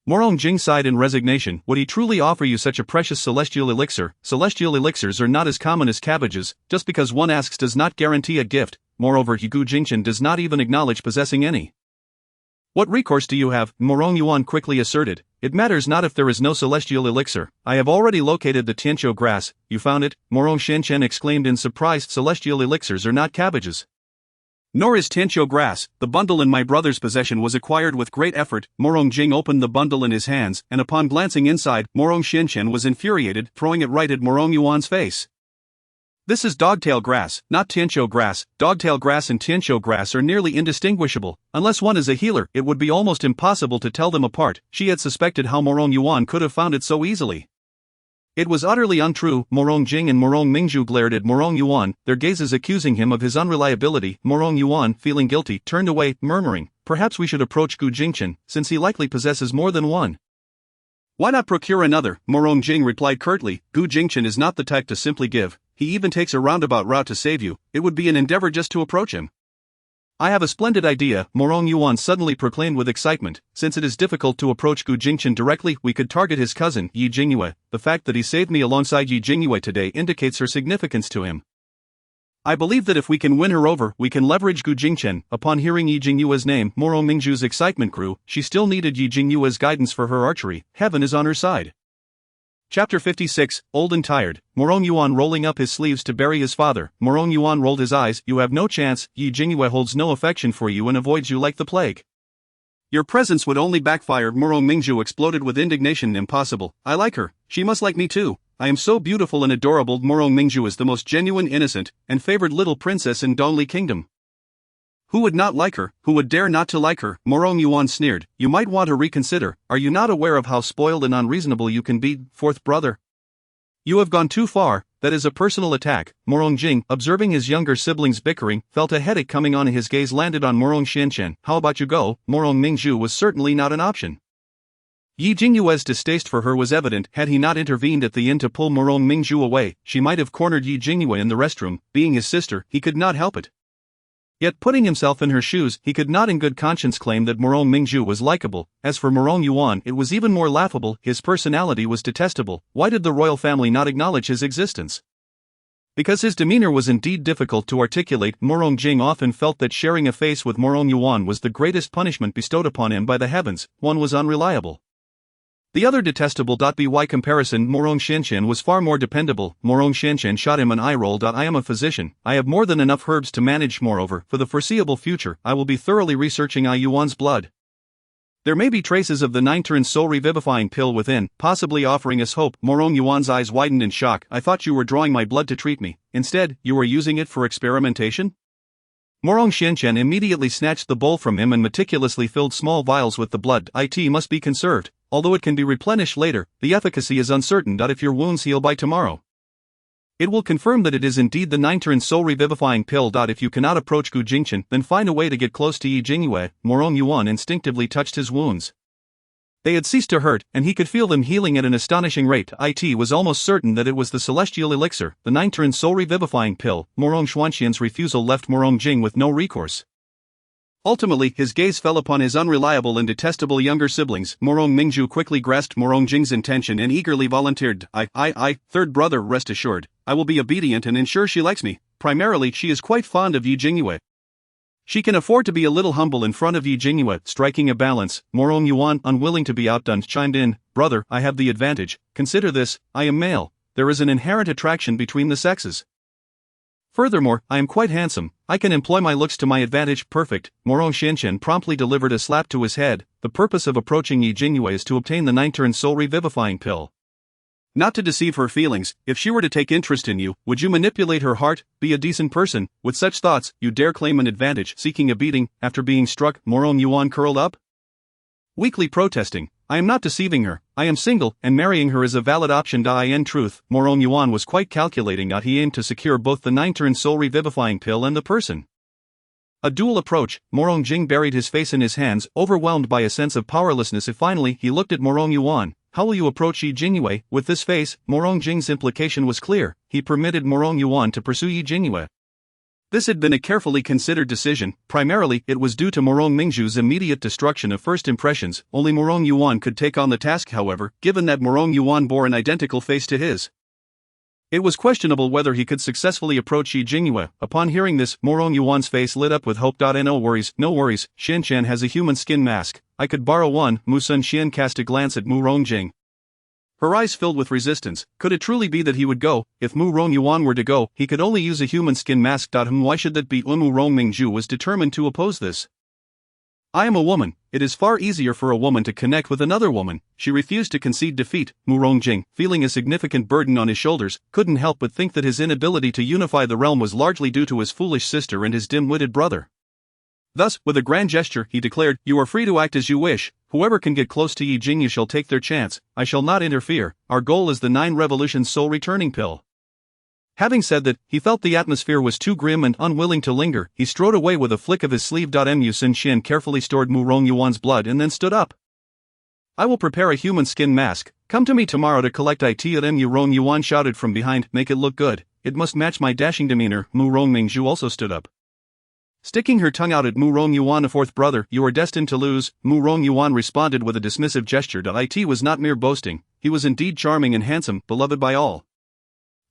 Morong Jing sighed in resignation. Would he truly offer you such a precious celestial elixir? Celestial elixirs are not as common as cabbages. Just because one asks does not guarantee a gift. Moreover, Gu Jingchen does not even acknowledge possessing any. What recourse do you have? Morong Yuan quickly asserted. It matters not if there is no celestial elixir. I have already located the tianqiu grass. You found it? Morong Shenchen exclaimed in surprise. Celestial elixirs are not cabbages. Nor is tianqiu grass. The bundle in my brother's possession was acquired with great effort. Morong Jing opened the bundle in his hands, and upon glancing inside, Morong Shenchen was infuriated, throwing it right at Morong Yuan's face. This is dogtail grass, not tianqiu grass. Dogtail grass and tianqiu grass are nearly indistinguishable. Unless one is a healer, it would be almost impossible to tell them apart. She had suspected how Morong Yuan could have found it so easily. It was utterly untrue. Morong Jing and Morong Mingzhu glared at Morong Yuan, their gazes accusing him of his unreliability. Morong Yuan, feeling guilty, turned away, murmuring, "Perhaps we should approach Gu Jingchen, since he likely possesses more than one." "Why not procure another?" Morong Jing replied curtly. "Gu Jingchen is not the type to simply give. He even takes a roundabout route to save you. It would be an endeavor just to approach him." "I have a splendid idea," Morong Yuan suddenly proclaimed with excitement. "Since it is difficult to approach Gu Jingchen directly, we could target his cousin, Yi Jingyue. The fact that he saved me alongside Yi Jingyue today indicates her significance to him. I believe that if we can win her over, we can leverage Gu Jingchen." Upon hearing Yi Jingyue's name, Morong Mingzhu's excitement grew. She still needed Yi Jingyue's guidance for her archery. Heaven is on her side. Chapter 56, Old and Tired. Morong Yuan rolling up his sleeves to bury his father. Morong Yuan rolled his eyes. "You have no chance. Yi Jingyue holds no affection for you and avoids you like the plague. Your presence would only backfire." Morong Mingzhu exploded with indignation. "Impossible. I like her. She must like me too. I am so beautiful and adorable." Morong Mingzhu is the most genuine, innocent, and favored little princess in Dongli Kingdom. Who would not like her? Who would dare not to like her? Morong Yuan sneered. "You might want to reconsider. Are you not aware of how spoiled and unreasonable you can be, fourth brother? You have gone too far. That is a personal attack." Morong Jing, observing his younger siblings bickering, felt a headache coming on. His gaze landed on Morong Shenchen. "How about you go?" Morong Mingzhu was certainly not an option. Yi Jingyue's distaste for her was evident. Had he not intervened at the inn to pull Morong Mingzhu away, she might have cornered Yi Jingyue in the restroom. Being his sister, he could not help it. Yet putting himself in her shoes, he could not in good conscience claim that Morong Mingzhu was likable. As for Morong Yuan, it was even more laughable. His personality was detestable. Why did the royal family not acknowledge his existence? Because his demeanor was indeed difficult to articulate. Morong Jing often felt that sharing a face with Morong Yuan was the greatest punishment bestowed upon him by the heavens. One was unreliable. The other detestable. By comparison, Morong Shenchen was far more dependable. Morong Shenchen shot him an eye roll. "I am a physician. I have more than enough herbs to manage. Moreover, for the foreseeable future, I will be thoroughly researching Ai Yuan's blood. There may be traces of the 9-turn soul revivifying pill within, possibly offering us hope." Morong Yuan's eyes widened in shock. "I thought you were drawing my blood to treat me. Instead, you are using it for experimentation?" Morong Shenchen immediately snatched the bowl from him and meticulously filled small vials with the blood. "It must be conserved. Although it can be replenished later, the efficacy is uncertain. If your wounds heal by tomorrow, it will confirm that it is indeed the 9-turn soul revivifying pill. If you cannot approach Gu Jingchen, then find a way to get close to Yi Jingyue." Morong Yuan instinctively touched his wounds. They had ceased to hurt, and he could feel them healing at an astonishing rate. It was almost certain that it was the celestial elixir, the 9-turn soul revivifying pill. Morong Xuanxian's refusal left Morong Jing with no recourse. Ultimately, his gaze fell upon his unreliable and detestable younger siblings. Morong Mingzhu quickly grasped Morong Jing's intention and eagerly volunteered. Third brother, rest assured, I will be obedient and ensure she likes me. Primarily, she is quite fond of Yi Jingyue. She can afford to be a little humble in front of Yi Jingyue." Striking a balance, Morong Yuan, unwilling to be outdone, chimed in. "Brother, I have the advantage. Consider this, I am male. There is an inherent attraction between the sexes. Furthermore, I am quite handsome. I can employ my looks to my advantage." "Perfect." Morong Shenchen promptly delivered a slap to his head. "The purpose of approaching Yi Jingyue is to obtain the 9-turn soul revivifying pill. Not to deceive her feelings. If she were to take interest in you, would you manipulate her heart? Be a decent person. With such thoughts, you dare claim an advantage, seeking a beating after being struck." Morong Yuan curled up, weakly protesting. "I am not deceiving her. I am single, and marrying her is a valid option." In truth, Morong Yuan was quite calculating. He aimed to secure both the 9-turn soul revivifying pill and the person. A dual approach. Morong Jing buried his face in his hands, overwhelmed by a sense of powerlessness. Finally, he looked at Morong Yuan. How will you approach Yi Jingyue? With this face, Morong Jing's implication was clear. He permitted Morong Yuan to pursue Yi Jingyue. This had been a carefully considered decision. Primarily, it was due to Morong Mingzhu's immediate destruction of first impressions. Only Morong Yuan could take on the task, however, given that Morong Yuan bore an identical face to his. It was questionable whether he could successfully approach Yi Jingyue. Upon hearing this, Morong Yuan's face lit up with hope. No worries, Xian has a human skin mask. I could borrow one. Mu Sun Xian cast a glance at Morong Jing. Her eyes filled with resistance. Could it truly be that he would go? If Morong Yuan were to go, he could only use a human skin mask. Why should that be? Morong Mingzhu was determined to oppose this. I am a woman. It is far easier for a woman to connect with another woman. She refused to concede defeat. Morong Jing, feeling a significant burden on his shoulders, couldn't help but think that his inability to unify the realm was largely due to his foolish sister and his dim-witted brother. Thus, with a grand gesture, he declared, "You are free to act as you wish. Whoever can get close to Yi Jingyue shall take their chance. I shall not interfere. Our goal is the 9 Revolutions soul returning pill." Having said that, he felt the atmosphere was too grim and unwilling to linger. He strode away with a flick of his sleeve. Mu Sun Xian carefully stored Morong Yuan's blood and then stood up. "I will prepare a human skin mask. Come to me tomorrow to collect it." Morong Yuan shouted from behind, "Make it look good. It must match my dashing demeanor." Morong Mingzhu also stood up, sticking her tongue out at Morong Yuan. "A fourth brother, you are destined to lose." Morong Yuan responded with a dismissive gesture. It was not mere boasting. He was indeed charming and handsome, beloved by all.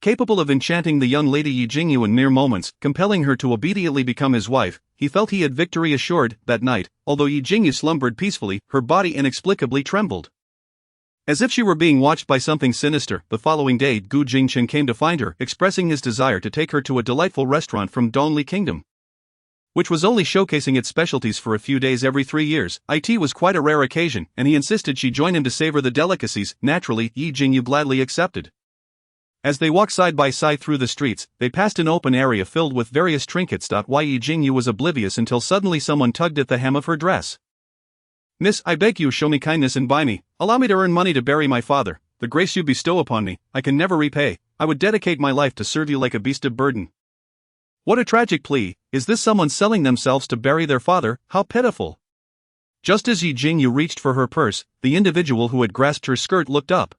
Capable of enchanting the young lady Yi Jingyue in mere moments, compelling her to obediently become his wife, he felt he had victory assured. That night, although Yi Jingyue slumbered peacefully, her body inexplicably trembled, as if she were being watched by something sinister. The following day, Gu Jingchen came to find her, expressing his desire to take her to a delightful restaurant from Dongli Kingdom, which was only showcasing its specialties for a few days every 3 years. It was quite a rare occasion, and he insisted she join him to savor the delicacies. Naturally, Yi Jingyue gladly accepted. As they walked side by side through the streets, they passed an open area filled with various trinkets. Yi Jingyue was oblivious until suddenly someone tugged at the hem of her dress. "Miss, I beg you, show me kindness and buy me. Allow me to earn money to bury my father. The grace you bestow upon me, I can never repay. I would dedicate my life to serve you like a beast of burden." What a tragic plea. Is this someone selling themselves to bury their father? How pitiful. Just as Yi Jingyue reached for her purse, the individual who had grasped her skirt looked up.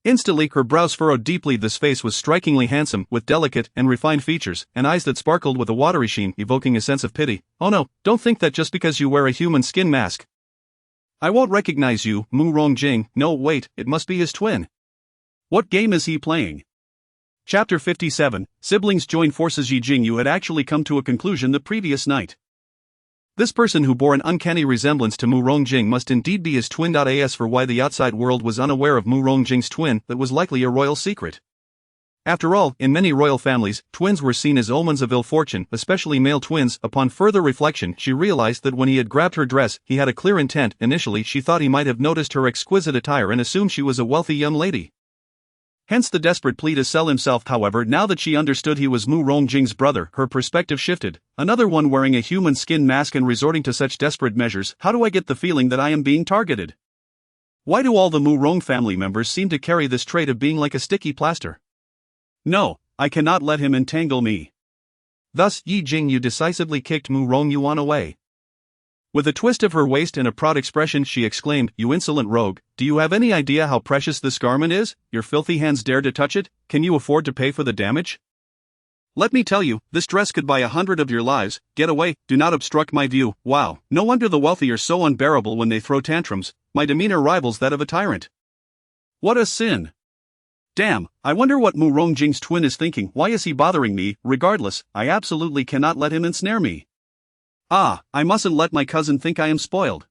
Instantly, her brows furrowed deeply. This face was strikingly handsome, with delicate and refined features, and eyes that sparkled with a watery sheen, evoking a sense of pity. "Oh no, don't think that just because you wear a human skin mask, I won't recognize you." Morong Jing. No, wait, it must be his twin. What game is he playing? Chapter 57, Siblings Join Forces. Yi Jingyue had actually come to a conclusion the previous night. This person who bore an uncanny resemblance to Morong Jing must indeed be his twin. As for why the outside world was unaware of Morong Jing's twin, that was likely a royal secret. After all, in many royal families, twins were seen as omens of ill fortune, especially male twins. Upon further reflection, she realized that when he had grabbed her dress, he had a clear intent. Initially, she thought he might have noticed her exquisite attire and assumed she was a wealthy young lady. Hence the desperate plea to sell himself. However, now that she understood he was Morong Jing's brother, her perspective shifted. Another one wearing a human skin mask and resorting to such desperate measures. How do I get the feeling that I am being targeted? Why do all the Morong family members seem to carry this trait of being like a sticky plaster? No, I cannot let him entangle me. Thus, Yi Jingyue decisively kicked Morong Yuan away. With a twist of her waist and a proud expression, she exclaimed, "You insolent rogue, do you have any idea how precious this garment is? Your filthy hands dare to touch it? Can you afford to pay for the damage? Let me tell you, this dress could buy 100 of your lives. Get away, do not obstruct my view." Wow, no wonder the wealthy are so unbearable when they throw tantrums. My demeanor rivals that of a tyrant. What a sin. Damn, I wonder what Morong Jing's twin is thinking. Why is he bothering me? Regardless, I absolutely cannot let him ensnare me. I mustn't let my cousin think I am spoiled.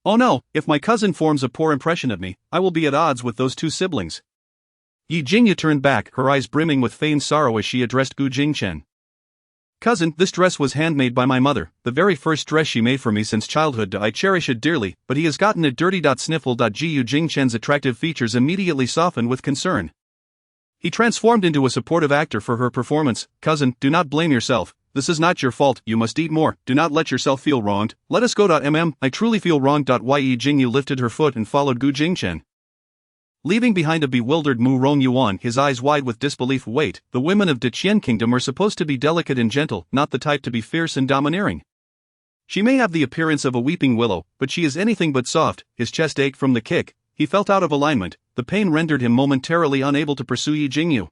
Oh no, if my cousin forms a poor impression of me, I will be at odds with those two siblings. Yi Jingyue turned back, her eyes brimming with feigned sorrow as she addressed Gu Jingchen. "Cousin, this dress was handmade by my mother, the very first dress she made for me since childhood. I cherish it dearly, but he has gotten it dirty. Sniffle. Gu Jingchen's attractive features immediately softened with concern. He transformed into a supportive actor for her performance. "Cousin, do not blame yourself. This is not your fault. You must eat more. Do not let yourself feel wronged. Let us go. I truly feel wronged. Yi Jingyue lifted her foot and followed Gu Jingchen. Leaving behind a bewildered Mu Rongyuan, his eyes wide with disbelief. Wait, the women of Deqian Kingdom are supposed to be delicate and gentle, not the type to be fierce and domineering. She may have the appearance of a weeping willow, but she is anything but soft. His chest ached from the kick, he felt out of alignment, the pain rendered him momentarily unable to pursue Yi Jingyue.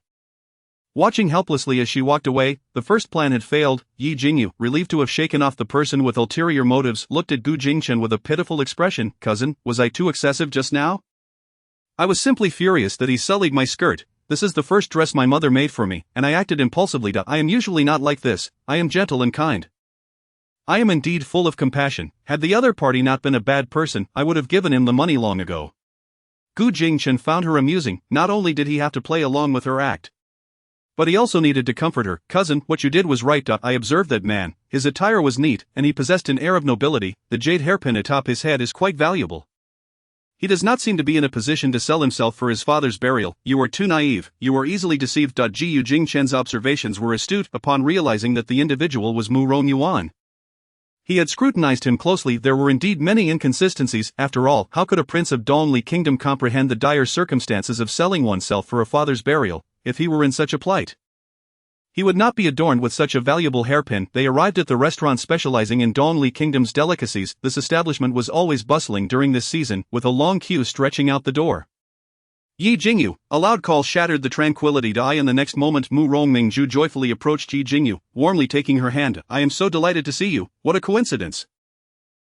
Watching helplessly as she walked away, the first plan had failed. Yi Jingyue, relieved to have shaken off the person with ulterior motives, looked at Gu Jingchen with a pitiful expression. Cousin, was I too excessive just now? I was simply furious that he sullied my skirt. This is the first dress my mother made for me, and I acted impulsively. I am usually not like this. I am gentle and kind. I am indeed full of compassion. Had the other party not been a bad person, I would have given him the money long ago. Gu Jingchen found her amusing. Not only did he have to play along with her act, but he also needed to comfort her. Cousin, what you did was right. I observed that man. His attire was neat, and he possessed an air of nobility. The jade hairpin atop his head is quite valuable. He does not seem to be in a position to sell himself for his father's burial. You are too naive, you are easily deceived. Gu Jingchen's observations were astute. Upon realizing that the individual was Mu Rongyuan, he had scrutinized him closely. There were indeed many inconsistencies. After all, how could a prince of Dongli Kingdom comprehend the dire circumstances of selling oneself for a father's burial, if he were in such a plight? He would not be adorned with such a valuable hairpin. They arrived at the restaurant specializing in Dongli Kingdom's delicacies. This establishment was always bustling during this season, with a long queue stretching out the door. Yi Jingyue, a loud call shattered the tranquility. And the next moment Mu Rongmingju joyfully approached Yi Jingyue, warmly taking her hand. I am so delighted to see you, what a coincidence.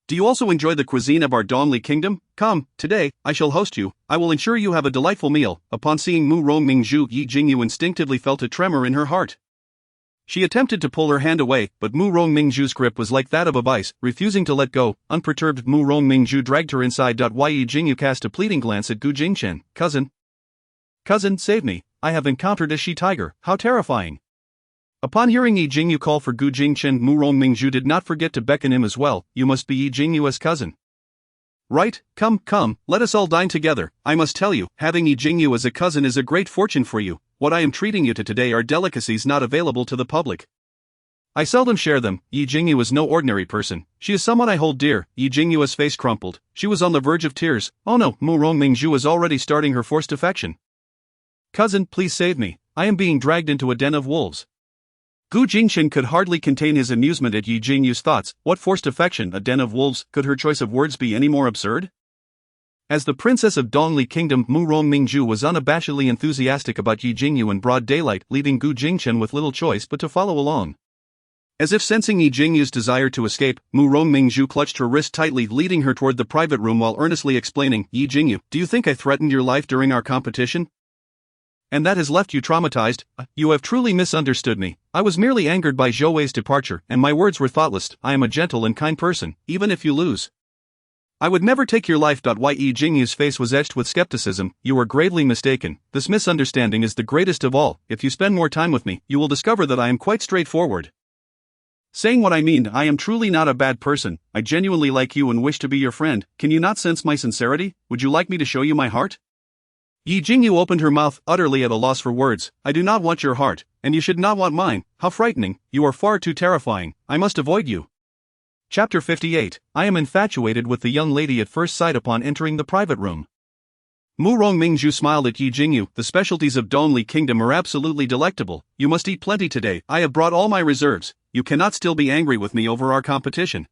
Do you also enjoy the cuisine of our Dongli Kingdom? Come, today, I shall host you. I will ensure you have a delightful meal. Upon seeing Mu Rongmingju, Yi Jingyue instinctively felt a tremor in her heart. She attempted to pull her hand away, but Mu Rongmingju's grip was like that of a vice, refusing to let go. Unperturbed, Mu Rongmingju dragged her inside. Yi Jingyue cast a pleading glance at Gu Jingchen. Cousin, save me. I have encountered a she-tiger. How terrifying. Upon hearing Yi Jingyue call for Gu Jingchen, Mu Rongmingju did not forget to beckon him as well. You must be Yi Jingyue's cousin. Right, come, let us all dine together. I must tell you, having Yi Jingyue as a cousin is a great fortune for you. What I am treating you to today are delicacies not available to the public. I seldom share them. Yi Jingyue is no ordinary person. She is someone I hold dear. Yi Jingyue's face crumpled. She was on the verge of tears. Oh no, Mu Rongmingju is already starting her forced affection. Cousin, please save me. I am being dragged into a den of wolves. Gu Jingchen could hardly contain his amusement at Yi Jingyue's thoughts. What forced affection, a den of wolves? Could her choice of words be any more absurd? As the princess of Dongli Kingdom, Mu Rongmingju was unabashedly enthusiastic about Yi Jingyue in broad daylight, leaving Gu Jingchen with little choice but to follow along. As if sensing Yi Jingyue's desire to escape, Mu Rongmingju clutched her wrist tightly, leading her toward the private room while earnestly explaining, Yi Jingyue, do you think I threatened your life during our competition? And that has left you traumatized? You have truly misunderstood me. I was merely angered by Zhou Wei's departure, and my words were thoughtless. I am a gentle and kind person, even if you lose. I would never take your life. Yi Jingyue's face was etched with skepticism. You are gravely mistaken. This misunderstanding is the greatest of all. If you spend more time with me, you will discover that I am quite straightforward. Saying what I mean, I am truly not a bad person. I genuinely like you and wish to be your friend. Can you not sense my sincerity? Would you like me to show you my heart? Yi Jingyue opened her mouth, utterly at a loss for words. I do not want your heart, and you should not want mine. How frightening. You are far too terrifying. I must avoid you. Chapter 58. I am infatuated with the young lady at first sight. Upon entering the private room, Mu Rongmingju smiled at Yi Jingyue. The specialties of Dongli Kingdom are absolutely delectable. You must eat plenty today. I have brought all my reserves. You cannot still be angry with me over our competition.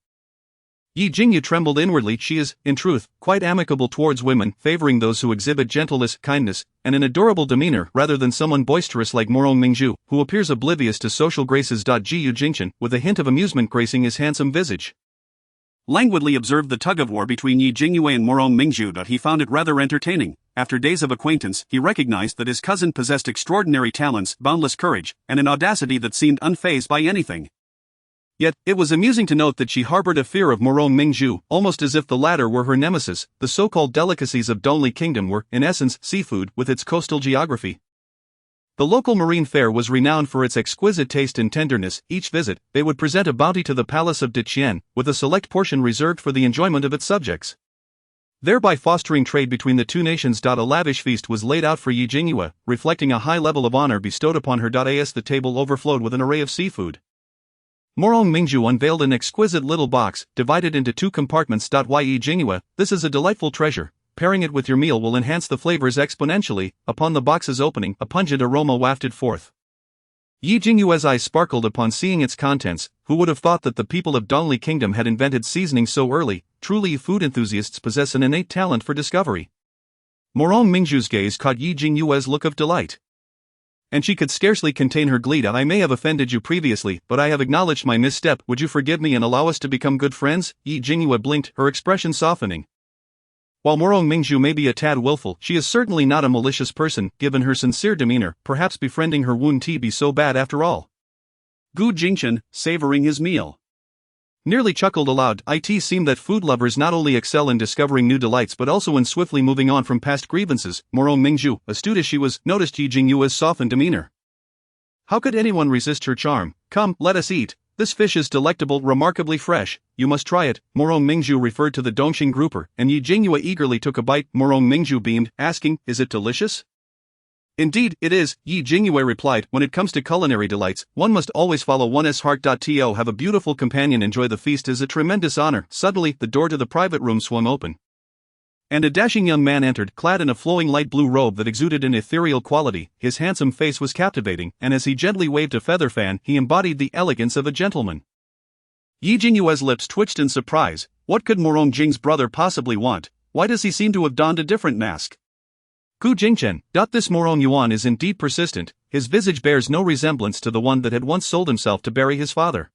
Yi Jingyue trembled inwardly. She is, in truth, quite amicable towards women, favoring those who exhibit gentleness, kindness, and an adorable demeanor rather than someone boisterous like Mu Rongmingju, who appears oblivious to social graces. Gu Jingchen, with a hint of amusement gracing his handsome visage, languidly observed the tug-of-war between Yi Jingyue and Mu Rongmingju. He found it rather entertaining. After days of acquaintance, he recognized that his cousin possessed extraordinary talents, boundless courage, and an audacity that seemed unfazed by anything. Yet, it was amusing to note that she harbored a fear of Mu Rongmingju, almost as if the latter were her nemesis. The so-called delicacies of Dongli Kingdom were, in essence, seafood, with its coastal geography. The local marine fare was renowned for its exquisite taste and tenderness. Each visit, they would present a bounty to the palace of Deqian, with a select portion reserved for the enjoyment of its subjects, thereby fostering trade between the two nations. A lavish feast was laid out for Yi Jingyue, reflecting a high level of honor bestowed upon her. As the table overflowed with an array of seafood, Mu Rongmingju unveiled an exquisite little box, divided into two compartments. Yi Jingyue, this is a delightful treasure. pairing it with your meal will enhance the flavors exponentially. Upon the box's opening, a pungent aroma wafted forth. Yi Jingyue's eyes sparkled upon seeing its contents. Who would have thought that the people of Dongli Kingdom had invented seasoning so early? Truly, food enthusiasts possess an innate talent for discovery. Morong Mingzhu's gaze caught Yi Jingyue's look of delight. And she could scarcely contain her glee. I may have offended you previously, but I have acknowledged my misstep. Would you forgive me and allow us to become good friends? Yi Jingyue blinked, her expression softening. While Morong Mingzhu may be a tad willful, she is certainly not a malicious person. Given her sincere demeanor, perhaps befriending her wouldn't be so bad after all. Gu Jingchen, savoring his meal, nearly chuckled aloud. It seemed that food lovers not only excel in discovering new delights but also in swiftly moving on from past grievances. Morong Mingzhu, astute as she was, noticed Yi Jingyue's softened demeanor. How could anyone resist her charm? Come, let us eat. This fish is delectable, remarkably fresh. You must try it. Morong Mingzhu referred to the Dongxing grouper, and Yi Jingyue eagerly took a bite. Morong Mingzhu beamed, asking, "Is it delicious?" "Indeed, it is," Yi Jingyue replied. "When it comes to culinary delights, one must always follow one's heart. To have a beautiful companion enjoy the feast is a tremendous honor." Suddenly, the door to the private room swung open, and a dashing young man entered, clad in a flowing light blue robe that exuded an ethereal quality. His handsome face was captivating, and as he gently waved a feather fan, he embodied the elegance of a gentleman. Yi Jingyue's lips twitched in surprise. What could Morong Jing's brother possibly want? Why does he seem to have donned a different mask? Gu Jingchen. This Morong Yuan is indeed persistent. His visage bears no resemblance to the one that had once sold himself to bury his father.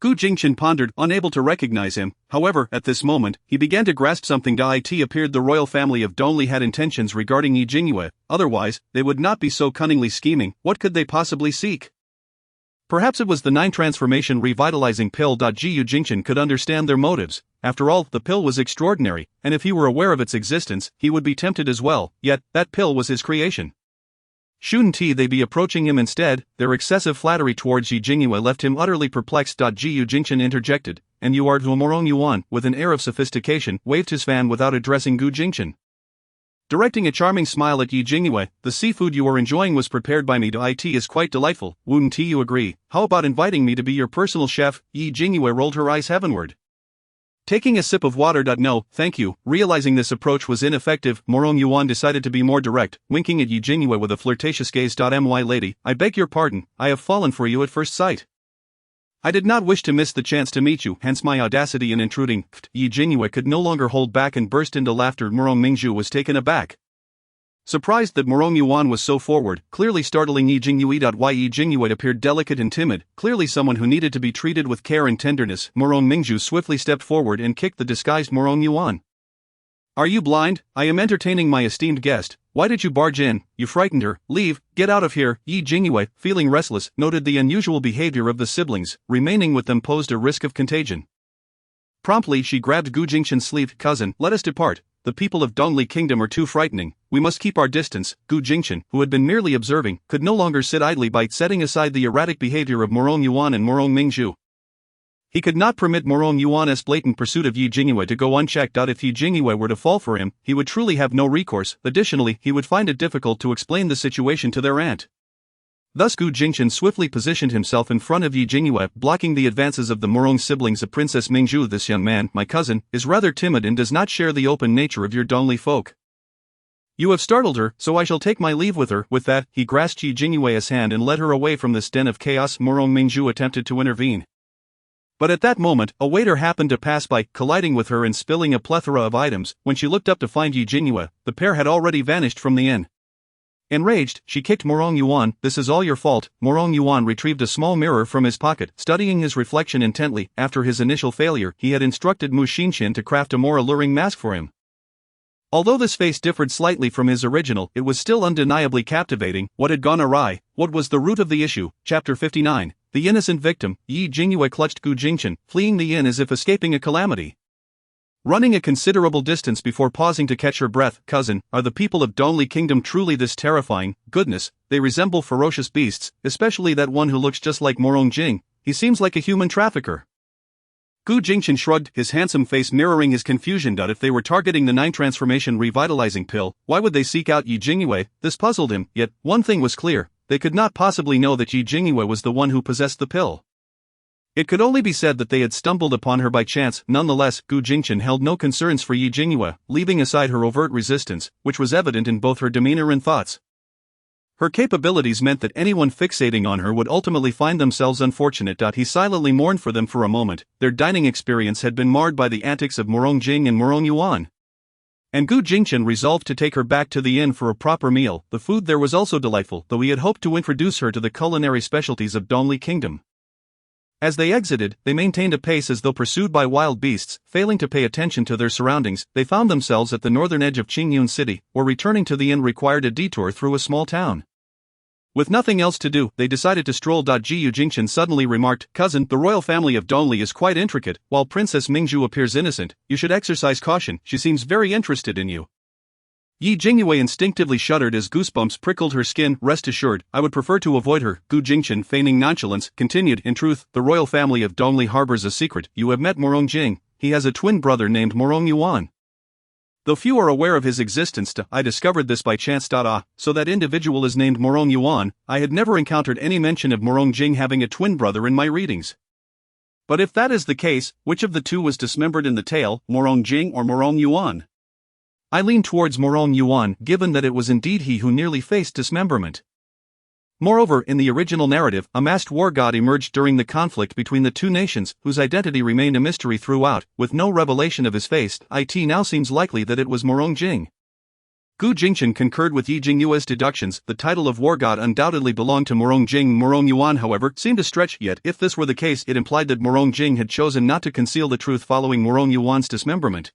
Gu Jingchen pondered, unable to recognize him. However, at this moment, he began to grasp something. It appeared the royal family of Dongli had intentions regarding Yi Jingyue, otherwise, they would not be so cunningly scheming. What could they possibly seek? Perhaps it was the 9 transformation revitalizing pill. Gu Jingchen could understand their motives. After all, the pill was extraordinary, and if he were aware of its existence, he would be tempted as well, yet, that pill was his creation. Shouldn't they be approaching him instead? Their excessive flattery towards Yi Jingyue left him utterly perplexed. Gu Jingchen interjected, "And you are Morong Yuan," with an air of sophistication, waved his fan without addressing Gu Jingchen. Directing a charming smile at Yi Jingyue, "The seafood you are enjoying was prepared by me. It is quite delightful. Wouldn't you agree? How about inviting me to be your personal chef?" Yi Jingyue rolled her eyes heavenward, taking a sip of water. "No, thank you." Realizing this approach was ineffective, Morong Yuan decided to be more direct, winking at Yi Jingyue with a flirtatious gaze. "My lady, I beg your pardon, I have fallen for you at first sight. I did not wish to miss the chance to meet you, hence my audacity in intruding." Yi Jingyue could no longer hold back and burst into laughter. Morong Mingzhu was taken aback, surprised that Morong Yuan was so forward, clearly startling Yi Jingyue. Yi Jingyue appeared delicate and timid, clearly someone who needed to be treated with care and tenderness. Morong Mingzhu swiftly stepped forward and kicked the disguised Morong Yuan. "Are you blind? I am entertaining my esteemed guest. Why did you barge in? You frightened her. Leave, get out of here." Yi Jingyue, feeling restless, noted the unusual behavior of the siblings. Remaining with them posed a risk of contagion. Promptly she grabbed Gu Jingchen's sleeve. "Cousin, let us depart. The people of Dongli Kingdom are too frightening. We must keep our distance." Gu Jingchen, who had been merely observing, could no longer sit idly by, setting aside the erratic behavior of Morong Yuan and Morong Mingzhu. He could not permit Morong Yuan's blatant pursuit of Yi Jingyue to go unchecked. If Yi Jingyue were to fall for him, he would truly have no recourse. Additionally, he would find it difficult to explain the situation to their aunt. Thus Gu Jingchen swiftly positioned himself in front of Yi Jingyue, blocking the advances of the Morong siblings of Princess Mingzhu. "This young man, my cousin, is rather timid and does not share the open nature of your Dongli folk. You have startled her, so I shall take my leave with her." With that, he grasped Yi Jingyue's hand and led her away from this den of chaos. Morong Mingzhu attempted to intervene, but at that moment, a waiter happened to pass by, colliding with her and spilling a plethora of items. When she looked up to find Yi Jingyue, the pair had already vanished from the inn. Enraged, she kicked Morong Yuan. "This is all your fault." Morong Yuan retrieved a small mirror from his pocket, studying his reflection intently. After his initial failure, he had instructed Mu Xinqian to craft a more alluring mask for him. Although this face differed slightly from his original, it was still undeniably captivating. What had gone awry? What was the root of the issue? Chapter 59. The innocent victim. Yi Jingyue clutched Gu Jingchen, fleeing the inn as if escaping a calamity. Running a considerable distance before pausing to catch her breath. "Cousin, are the people of Dongli Kingdom truly this terrifying? Goodness, they resemble ferocious beasts, especially that one who looks just like Morong Jing. He seems like a human trafficker." Gu Jingchen shrugged, his handsome face mirroring his confusion. If they were targeting the 9 transformation revitalizing pill, why would they seek out Yi Jingyue? This puzzled him, yet, one thing was clear, they could not possibly know that Yi Jingyue was the one who possessed the pill. It could only be said that they had stumbled upon her by chance. Nonetheless, Gu Jingchen held no concerns for Yi Jingyue, leaving aside her overt resistance, which was evident in both her demeanor and thoughts. Her capabilities meant that anyone fixating on her would ultimately find themselves unfortunate. He silently mourned for them for a moment. Their dining experience had been marred by the antics of Morong Jing and Morong Yuan. And Gu Jingchen resolved to take her back to the inn for a proper meal. The food there was also delightful, though he had hoped to introduce her to the culinary specialties of Dongli Kingdom. As they exited, they maintained a pace as though pursued by wild beasts, failing to pay attention to their surroundings. They found themselves at the northern edge of Qingyun City, where returning to the inn required a detour through a small town. With nothing else to do, they decided to stroll. Gu Jingchen suddenly remarked, "Cousin, the royal family of Dongli is quite intricate. While Princess Mingzhu appears innocent, you should exercise caution. She seems very interested in you." Yi Jingyue instinctively shuddered as goosebumps prickled her skin. "Rest assured, I would prefer to avoid her." Gu Jingchen, feigning nonchalance, continued, "In truth, the royal family of Dongli harbors a secret. You have met Morong Jing. He has a twin brother named Morong Yuan. Though few are aware of his existence, I discovered this by chance. So that individual is named Morong Yuan. I had never encountered any mention of Morong Jing having a twin brother in my readings. But if that is the case, which of the two was dismembered in the tale, Morong Jing or Morong Yuan? I lean towards Morong Yuan, given that it was indeed he who nearly faced dismemberment. Moreover, in the original narrative, a masked war god emerged during the conflict between the two nations, whose identity remained a mystery throughout, with no revelation of his face. It now seems likely that it was Morong Jing. Gu Jingchen concurred with Yi Jingyue's deductions. The title of war god undoubtedly belonged to Morong Jing. Morong Yuan, however, seemed a stretch, yet if this were the case, it implied that Morong Jing had chosen not to conceal the truth following Morong Yuan's dismemberment.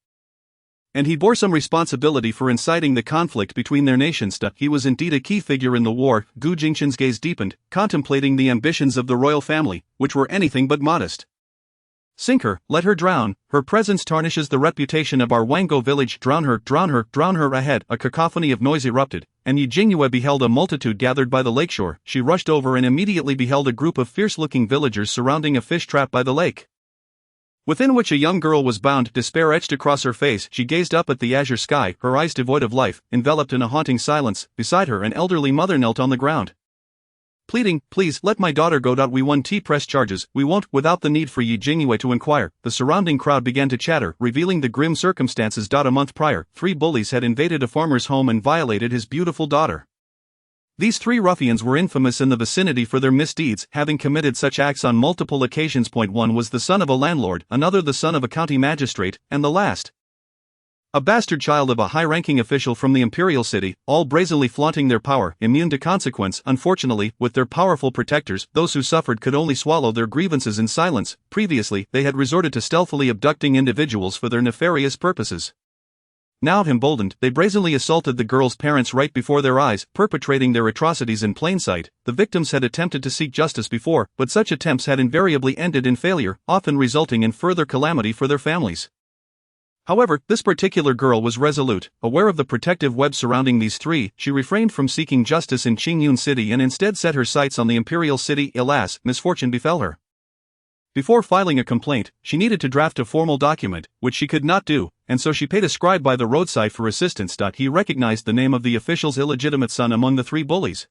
And he bore some responsibility for inciting the conflict between their nations. He was indeed a key figure in the war. Gu Jingchen's gaze deepened, contemplating the ambitions of the royal family, which were anything but modest. "Sink her, let her drown. Her presence tarnishes the reputation of our Wango village. Drown her, drown her, drown her." Ahead, a cacophony of noise erupted, and Yi Jingyue beheld a multitude gathered by the lakeshore. She rushed over and immediately beheld a group of fierce-looking villagers surrounding a fish trap by the lake, within which a young girl was bound. Despair etched across her face. She gazed up at the azure sky, her eyes devoid of life, enveloped in a haunting silence. Beside her, an elderly mother knelt on the ground, pleading, "Please, let my daughter go." We won't press charges, we won't, without the need for Yi Jingyue to inquire. The surrounding crowd began to chatter, revealing the grim circumstances. A month prior, 3 bullies had invaded a farmer's home and violated his beautiful daughter. These 3 ruffians were infamous in the vicinity for their misdeeds, having committed such acts on multiple occasions. One was the son of a landlord, another the son of a county magistrate, and the last a bastard child of a high-ranking official from the imperial city, all brazenly flaunting their power, immune to consequence. Unfortunately, with their powerful protectors, those who suffered could only swallow their grievances in silence. Previously, they had resorted to stealthily abducting individuals for their nefarious purposes. Now emboldened, they brazenly assaulted the girl's parents right before their eyes, perpetrating their atrocities in plain sight. The victims had attempted to seek justice before, but such attempts had invariably ended in failure, often resulting in further calamity for their families. However, this particular girl was resolute. Aware of the protective web surrounding these 3, she refrained from seeking justice in Qingyun City and instead set her sights on the imperial city. Alas, misfortune befell her. Before filing a complaint, she needed to draft a formal document, which she could not do, and so she paid a scribe by the roadside for assistance. He recognized the name of the official's illegitimate son among the 3 bullies.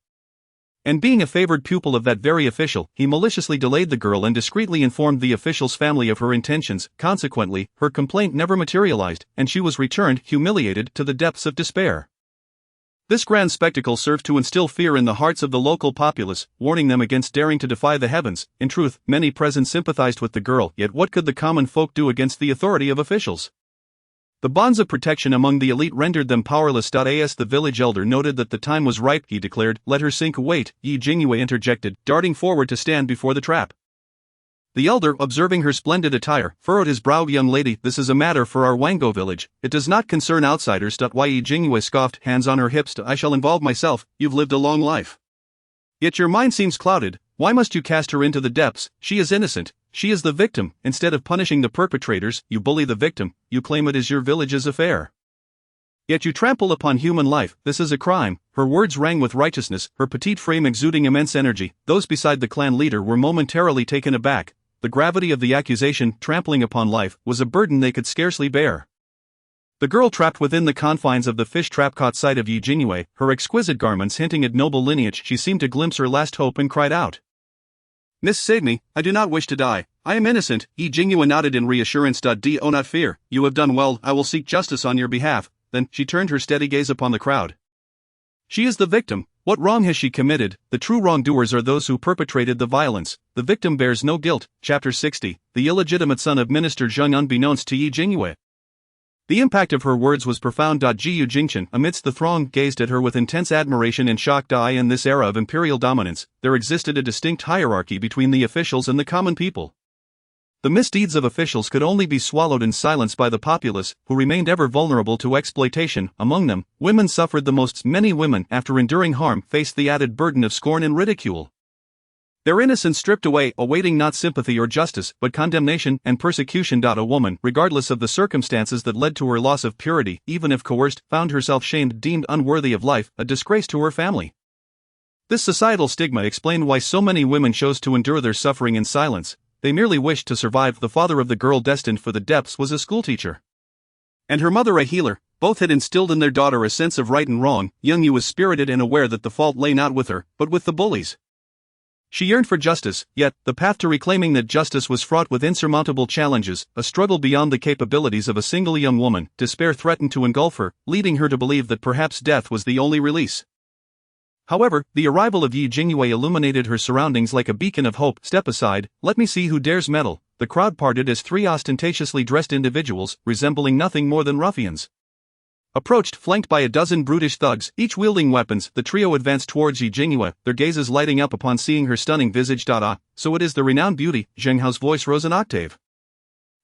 And being a favored pupil of that very official, he maliciously delayed the girl and discreetly informed the official's family of her intentions. Consequently, her complaint never materialized, and she was returned, humiliated, to the depths of despair. This grand spectacle served to instill fear in the hearts of the local populace, warning them against daring to defy the heavens. In truth, many present sympathized with the girl, yet what could the common folk do against the authority of officials? The bonds of protection among the elite rendered them powerless. As the village elder noted that the time was ripe, he declared, "Let her sink." "Wait," Yi Jingyue interjected, darting forward to stand before the trap. The elder, observing her splendid attire, furrowed his brow. "Young lady, this is a matter for our Wango village. It does not concern outsiders." Yi Jingyue scoffed, hands on her hips. "I shall involve myself. You've lived a long life. Yet your mind seems clouded. Why must you cast her into the depths? She is innocent. She is the victim. Instead of punishing the perpetrators, you bully the victim. You claim it is your village's affair. Yet you trample upon human life. This is a crime." Her words rang with righteousness, her petite frame exuding immense energy. Those beside the clan leader were momentarily taken aback. The gravity of the accusation, trampling upon life, was a burden they could scarcely bear. The girl trapped within the confines of the fish trap caught sight of Yi Jingyue, her exquisite garments hinting at noble lineage. She seemed to glimpse her last hope and cried out, Miss, save me, I do not wish to die. I am innocent. Jingyue nodded in reassurance. Do not fear, you have done well, I will seek justice on your behalf. Then, she turned her steady gaze upon the crowd. She is the victim. What wrong has she committed? The true wrongdoers are those who perpetrated the violence. The victim bears no guilt. Chapter 60, the illegitimate son of Minister Zheng unbeknownst to Jingyue. The impact of her words was profound. Gu Jingchen, amidst the throng, gazed at her with intense admiration and shock. In this era of imperial dominance, there existed a distinct hierarchy between the officials and the common people. The misdeeds of officials could only be swallowed in silence by the populace, who remained ever vulnerable to exploitation. Among them, women suffered the most. Many women, after enduring harm, faced the added burden of scorn and ridicule. Their innocence stripped away, awaiting not sympathy or justice, but condemnation and persecution. A woman, regardless of the circumstances that led to her loss of purity, even if coerced, found herself shamed, deemed unworthy of life, a disgrace to her family. This societal stigma explained why so many women chose to endure their suffering in silence. They merely wished to survive. The father of the girl destined for the depths was a schoolteacher, and her mother a healer. Both had instilled in their daughter a sense of right and wrong. Jingyue was spirited and aware that the fault lay not with her, but with the bullies. She yearned for justice, yet, the path to reclaiming that justice was fraught with insurmountable challenges, a struggle beyond the capabilities of a single young woman. Despair threatened to engulf her, leading her to believe that perhaps death was the only release. However, the arrival of Jingyue illuminated her surroundings like a beacon of hope. Step aside, let me see who dares meddle. The crowd parted as three ostentatiously dressed individuals, resembling nothing more than ruffians, approached, flanked by a dozen brutish thugs, each wielding weapons. The trio advanced towards Jingyue, their gazes lighting up upon seeing her stunning visage. So it is the renowned beauty. Zheng Hao's voice rose an octave,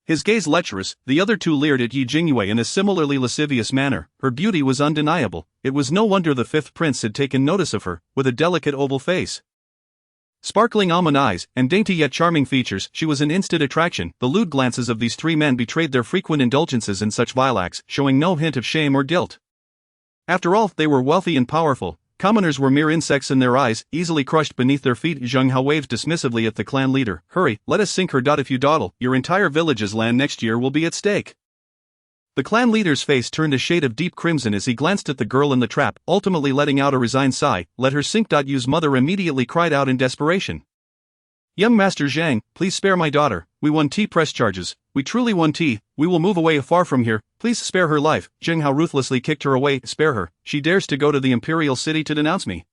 his gaze lecherous. The other two leered at Jingyue in a similarly lascivious manner. Her beauty was undeniable. It was no wonder the fifth prince had taken notice of her. With a delicate oval face, sparkling almond eyes, and dainty yet charming features, she was an instant attraction. The lewd glances of these three men betrayed their frequent indulgences in such vile acts, showing no hint of shame or guilt. After all, they were wealthy and powerful. Commoners were mere insects in their eyes, easily crushed beneath their feet. Zheng Hao waved dismissively at the clan leader. Hurry, let us sink her. If you dawdle, your entire village's land next year will be at stake. The clan leader's face turned a shade of deep crimson as he glanced at the girl in the trap, ultimately letting out a resigned sigh. Let her sink. Yu's mother immediately cried out in desperation. Young Master Zhang, please spare my daughter. We won T press charges. We truly won T. We will move away far from here. Please spare her life. Zheng Hao ruthlessly kicked her away. Spare her. She dares to go to the imperial city to denounce me.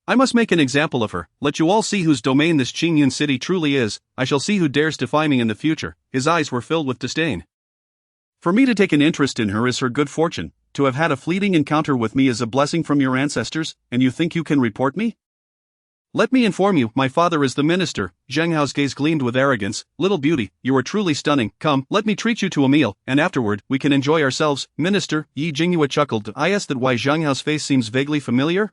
I must make an example of her. Let you all see whose domain this Qingyun city truly is. I shall see who dares defy me in the future. His eyes were filled with disdain. For me to take an interest in her is her good fortune. To have had a fleeting encounter with me is a blessing from your ancestors, and you think you can report me? Let me inform you, my father is the minister. Zheng Hao's gaze gleamed with arrogance. Little beauty, you are truly stunning. Come, let me treat you to a meal, and afterward, we can enjoy ourselves. Minister, Jingyue chuckled. I asked that why Zheng Hao's face seems vaguely familiar?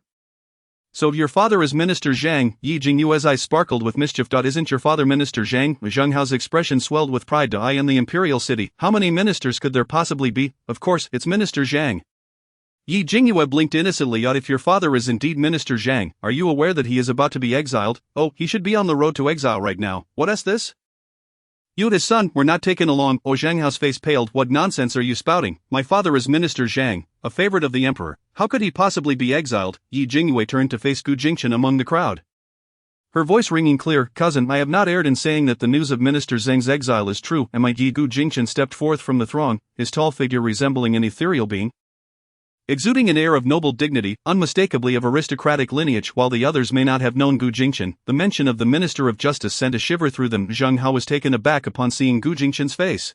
So your father is Minister Zhang. Jingyue's eyes sparkled with mischief. Isn't your father Minister Zhang? Zheng Hao's expression swelled with pride. I am the imperial city. How many ministers could there possibly be? Of course, it's Minister Zhang. Jingyue blinked innocently. If your father is indeed Minister Zhang, are you aware that he is about to be exiled? Oh, he should be on the road to exile right now. What is this? You and his son were not taken along. Oh, Zheng Hao's face paled. What nonsense are you spouting? My father is Minister Zhang, a favorite of the emperor. How could he possibly be exiled? Jingyue turned to face Gu Jingchen among the crowd, her voice ringing clear. Cousin, I have not erred in saying that the news of Minister Zhang's exile is true. Am I? Gu Jingchen stepped forth from the throng, his tall figure resembling an ethereal being, exuding an air of noble dignity, unmistakably of aristocratic lineage. While the others may not have known Gu Jingchen, the mention of the Minister of Justice sent a shiver through them. Zheng Hao was taken aback upon seeing Gu Jingchen's face,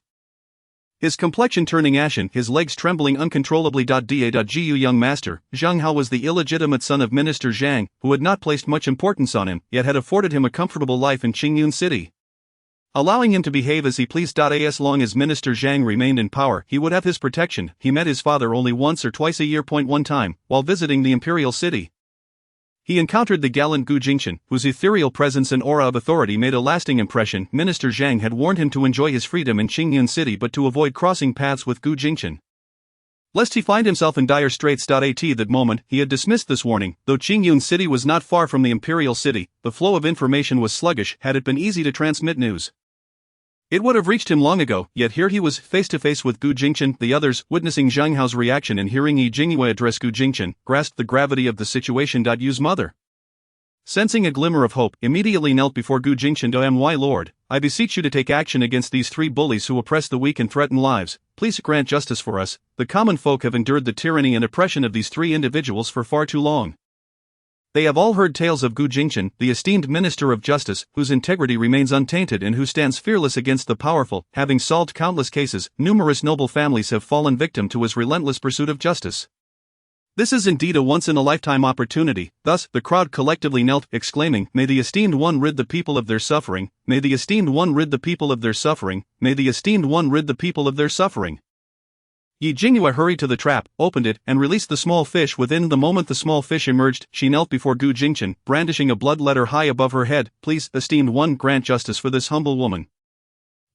his complexion turning ashen, his legs trembling uncontrollably. Gu young master, Zheng Hao was the illegitimate son of Minister Zhang, who had not placed much importance on him, yet had afforded him a comfortable life in Qingyun city, allowing him to behave as he pleased. As long as Minister Zhang remained in power, he would have his protection. He met his father only once or twice a year. One time, while visiting the imperial city, he encountered the gallant Gu Jingchen, whose ethereal presence and aura of authority made a lasting impression. Minister Zhang had warned him to enjoy his freedom in Qingyun city but to avoid crossing paths with Gu Jingchen, lest he find himself in dire straits. At that moment, he had dismissed this warning. Though Qingyun city was not far from the imperial city, the flow of information was sluggish. Had it been easy to transmit news, it would have reached him long ago. Yet here he was, face to face with Gu Jingchen. The others, witnessing Zheng Hao's reaction and hearing Jingyue address Gu Jingchen, grasped the gravity of the situation. Yu's mother, Sensing a glimmer of hope, immediately knelt before Gu Jingchen. My lord, I beseech you to take action against these 3 bullies who oppress the weak and threaten lives. Please grant justice for us. The common folk have endured the tyranny and oppression of these 3 individuals for far too long. They have all heard tales of Gu Jingchen, the esteemed minister of justice, whose integrity remains untainted and who stands fearless against the powerful. Having solved countless cases, numerous noble families have fallen victim to his relentless pursuit of justice. This is indeed a once-in-a-lifetime opportunity. Thus, the crowd collectively knelt, exclaiming, "May the esteemed one rid the people of their suffering, may the esteemed one rid the people of their suffering, may the esteemed one rid the people of their suffering." Jingyue hurried to the trap, opened it, and released the small fish. Within the moment the small fish emerged, she knelt before Gu Jingchen, brandishing a blood letter high above her head. "Please, esteemed one, grant justice for this humble woman."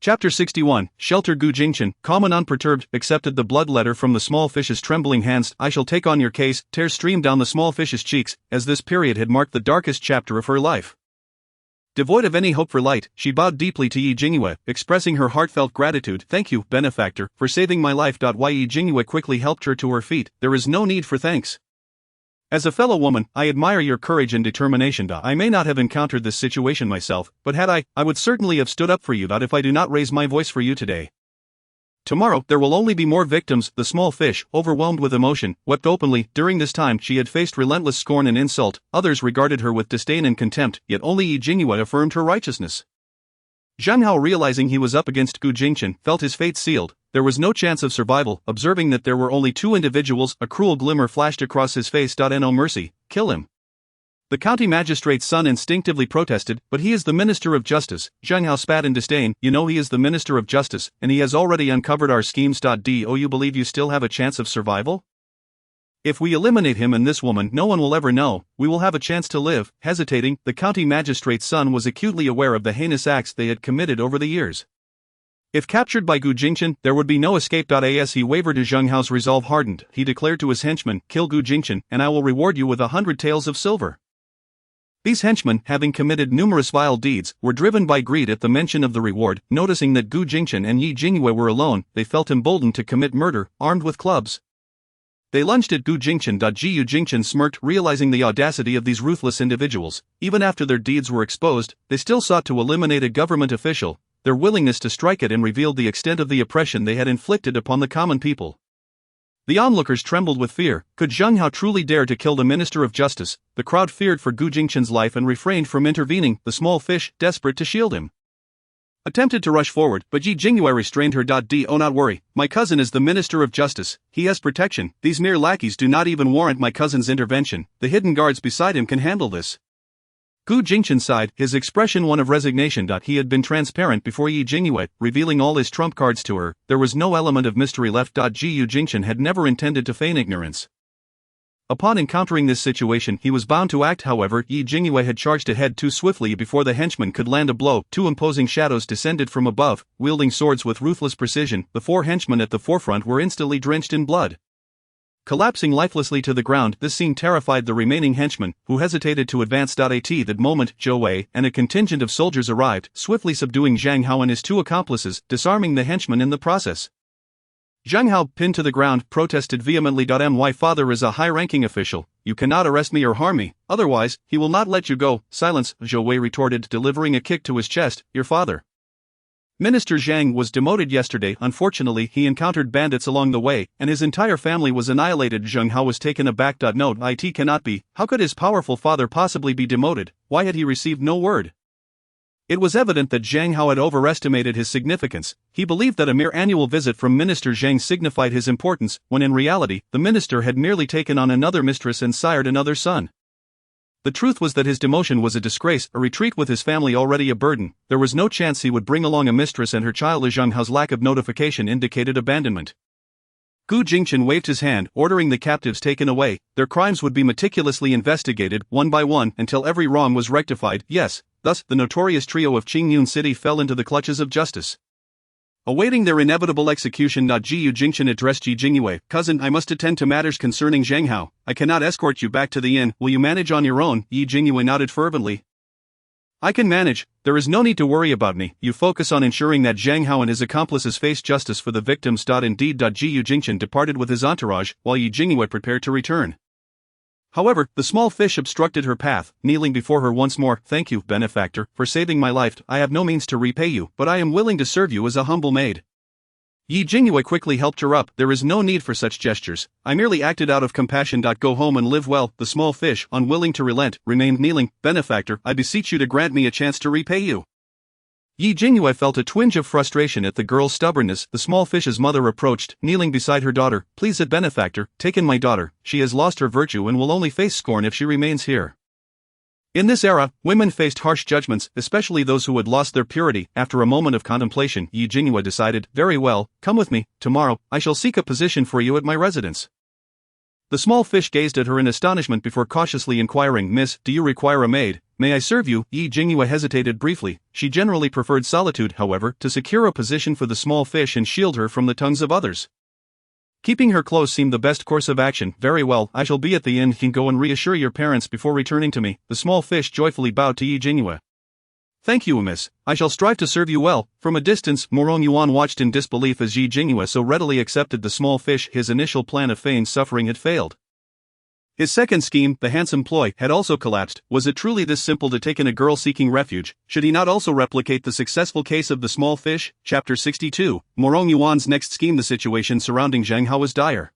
Chapter 61, Shelter. Gu Jingchen, calm and unperturbed, accepted the blood letter from the small fish's trembling hands. "I shall take on your case." Tears streamed down the small fish's cheeks, as this period had marked the darkest chapter of her life. Devoid of any hope for light, she bowed deeply to Jingyue, expressing her heartfelt gratitude. "Thank you, benefactor, for saving my life." Jingyue quickly helped her to her feet. "There is no need for thanks. As a fellow woman, I admire your courage and determination. I may not have encountered this situation myself, but had I would certainly have stood up for you. If I do not raise my voice for you today, tomorrow there will only be more victims." The small fish, overwhelmed with emotion, wept openly. During this time she had faced relentless scorn and insult. Others regarded her with disdain and contempt, yet only Jingyue affirmed her righteousness. Zhang Hao, realizing he was up against Gu Jingchen, felt his fate sealed. There was no chance of survival. Observing that there were only 2 individuals, a cruel glimmer flashed across his face. No mercy, kill him. The county magistrate's son instinctively protested, "But he is the minister of justice." Zhang Hao spat in disdain. "You know he is the minister of justice, and he has already uncovered our schemes. Do you believe you still have a chance of survival? If we eliminate him and this woman, no one will ever know. We will have a chance to live." Hesitating, the county magistrate's son was acutely aware of the heinous acts they had committed over the years. If captured by Gu Jingchen, there would be no escape. As he wavered, Zhang Hao's resolve hardened. He declared to his henchmen, "Kill Gu Jingchen, and I will reward you with 100 taels of silver." These henchmen, having committed numerous vile deeds, were driven by greed at the mention of the reward. Noticing that Gu Jingchen and Jingyue were alone, they felt emboldened to commit murder, armed with clubs. They lunged at Gu Jingchen. Gu Jingchen smirked, realizing the audacity of these ruthless individuals. Even after their deeds were exposed, they still sought to eliminate a government official. Their willingness to strike at him revealed the extent of the oppression they had inflicted upon the common people. The onlookers trembled with fear. Could Zhang Hao truly dare to kill the minister of justice? The crowd feared for Gu Jingchen's life and refrained from intervening. The small fish, desperate to shield him, attempted to rush forward, but Jingyue restrained her. "Do not worry, my cousin is the minister of justice. He has protection. These mere lackeys do not even warrant my cousin's intervention. The hidden guards beside him can handle this." Gu Jingchen sighed, his expression one of resignation. He had been transparent before Jingyue, revealing all his trump cards to her. There was no element of mystery left. Gu Jingchen had never intended to feign ignorance. Upon encountering this situation, he was bound to act. However, Jingyue had charged ahead too swiftly before the henchman could land a blow. 2 imposing shadows descended from above, wielding swords with ruthless precision. The 4 henchmen at the forefront were instantly drenched in blood, collapsing lifelessly to the ground. This scene terrified the remaining henchmen, who hesitated to advance. At that moment, Zhou Wei and a contingent of soldiers arrived, swiftly subduing Zhang Hao and his 2 accomplices, disarming the henchmen in the process. Zhang Hao, pinned to the ground, protested vehemently. "My father is a high-ranking official. You cannot arrest me or harm me, otherwise, he will not let you go." "Silence," Zhou Wei retorted, delivering a kick to his chest. "Your father, Minister Zhang, was demoted yesterday. Unfortunately, he encountered bandits along the way, and his entire family was annihilated." Zhang Hao was taken aback. Note, it cannot be. How could his powerful father possibly be demoted? Why had he received no word? It was evident that Zhang Hao had overestimated his significance. He believed that a mere annual visit from Minister Zhang signified his importance, when in reality, the minister had merely taken on another mistress and sired another son. The truth was that his demotion was a disgrace, a retreat with his family already a burden. There was no chance he would bring along a mistress and her child. Zhang Hao's lack of notification indicated abandonment. Gu Jingchen waved his hand, ordering the captives taken away. Their crimes would be meticulously investigated, one by one, until every wrong was rectified. Yes, thus, the notorious trio of Qingyun City fell into the clutches of justice, awaiting their inevitable execution. Gu Jingchen addressed Jingyue, "Cousin, I must attend to matters concerning Zhang Hao. I cannot escort you back to the inn. Will you manage on your own?" Jingyue nodded fervently. "I can manage. There is no need to worry about me. You focus on ensuring that Zhang Hao and his accomplices face justice for the victims." Indeed. Gu Jingchen departed with his entourage, while Jingyue prepared to return However, the small fish obstructed her path, kneeling before her once more. "Thank you, benefactor, for saving my life. I have no means to repay you, but I am willing to serve you as a humble maid." Jingyue quickly helped her up. "There is no need for such gestures. I merely acted out of compassion. Go home and live well." The small fish, unwilling to relent, remained kneeling. "Benefactor, I beseech you to grant me a chance to repay you." Jingyue felt a twinge of frustration at the girl's stubbornness. The small fish's mother approached, kneeling beside her daughter. "Please, benefactor, take in my daughter. She has lost her virtue and will only face scorn if she remains here." In this era, women faced harsh judgments, especially those who had lost their purity. After a moment of contemplation, Jingyue decided, "Very well, come with me. Tomorrow, I shall seek a position for you at my residence." The small fish gazed at her in astonishment before cautiously inquiring, "Miss, do you require a maid? May I serve you?" Jingyue hesitated briefly. She generally preferred solitude, however, to secure a position for the small fish and shield her from the tongues of others. Keeping her close seemed the best course of action. "Very well, I shall be at the inn. You can go and reassure your parents before returning to me." The small fish joyfully bowed to Jingyue. "Thank you, miss. I shall strive to serve you well." From a distance, Morong Yuan watched in disbelief as Jingyue so readily accepted the small fish. His initial plan of feigned suffering had failed. His second scheme, the handsome ploy, had also collapsed. Was it truly this simple to take in a girl seeking refuge? Should he not also replicate the successful case of the small fish? Chapter 62. Morong Yuan's next scheme. The situation surrounding Zhang Hao was dire.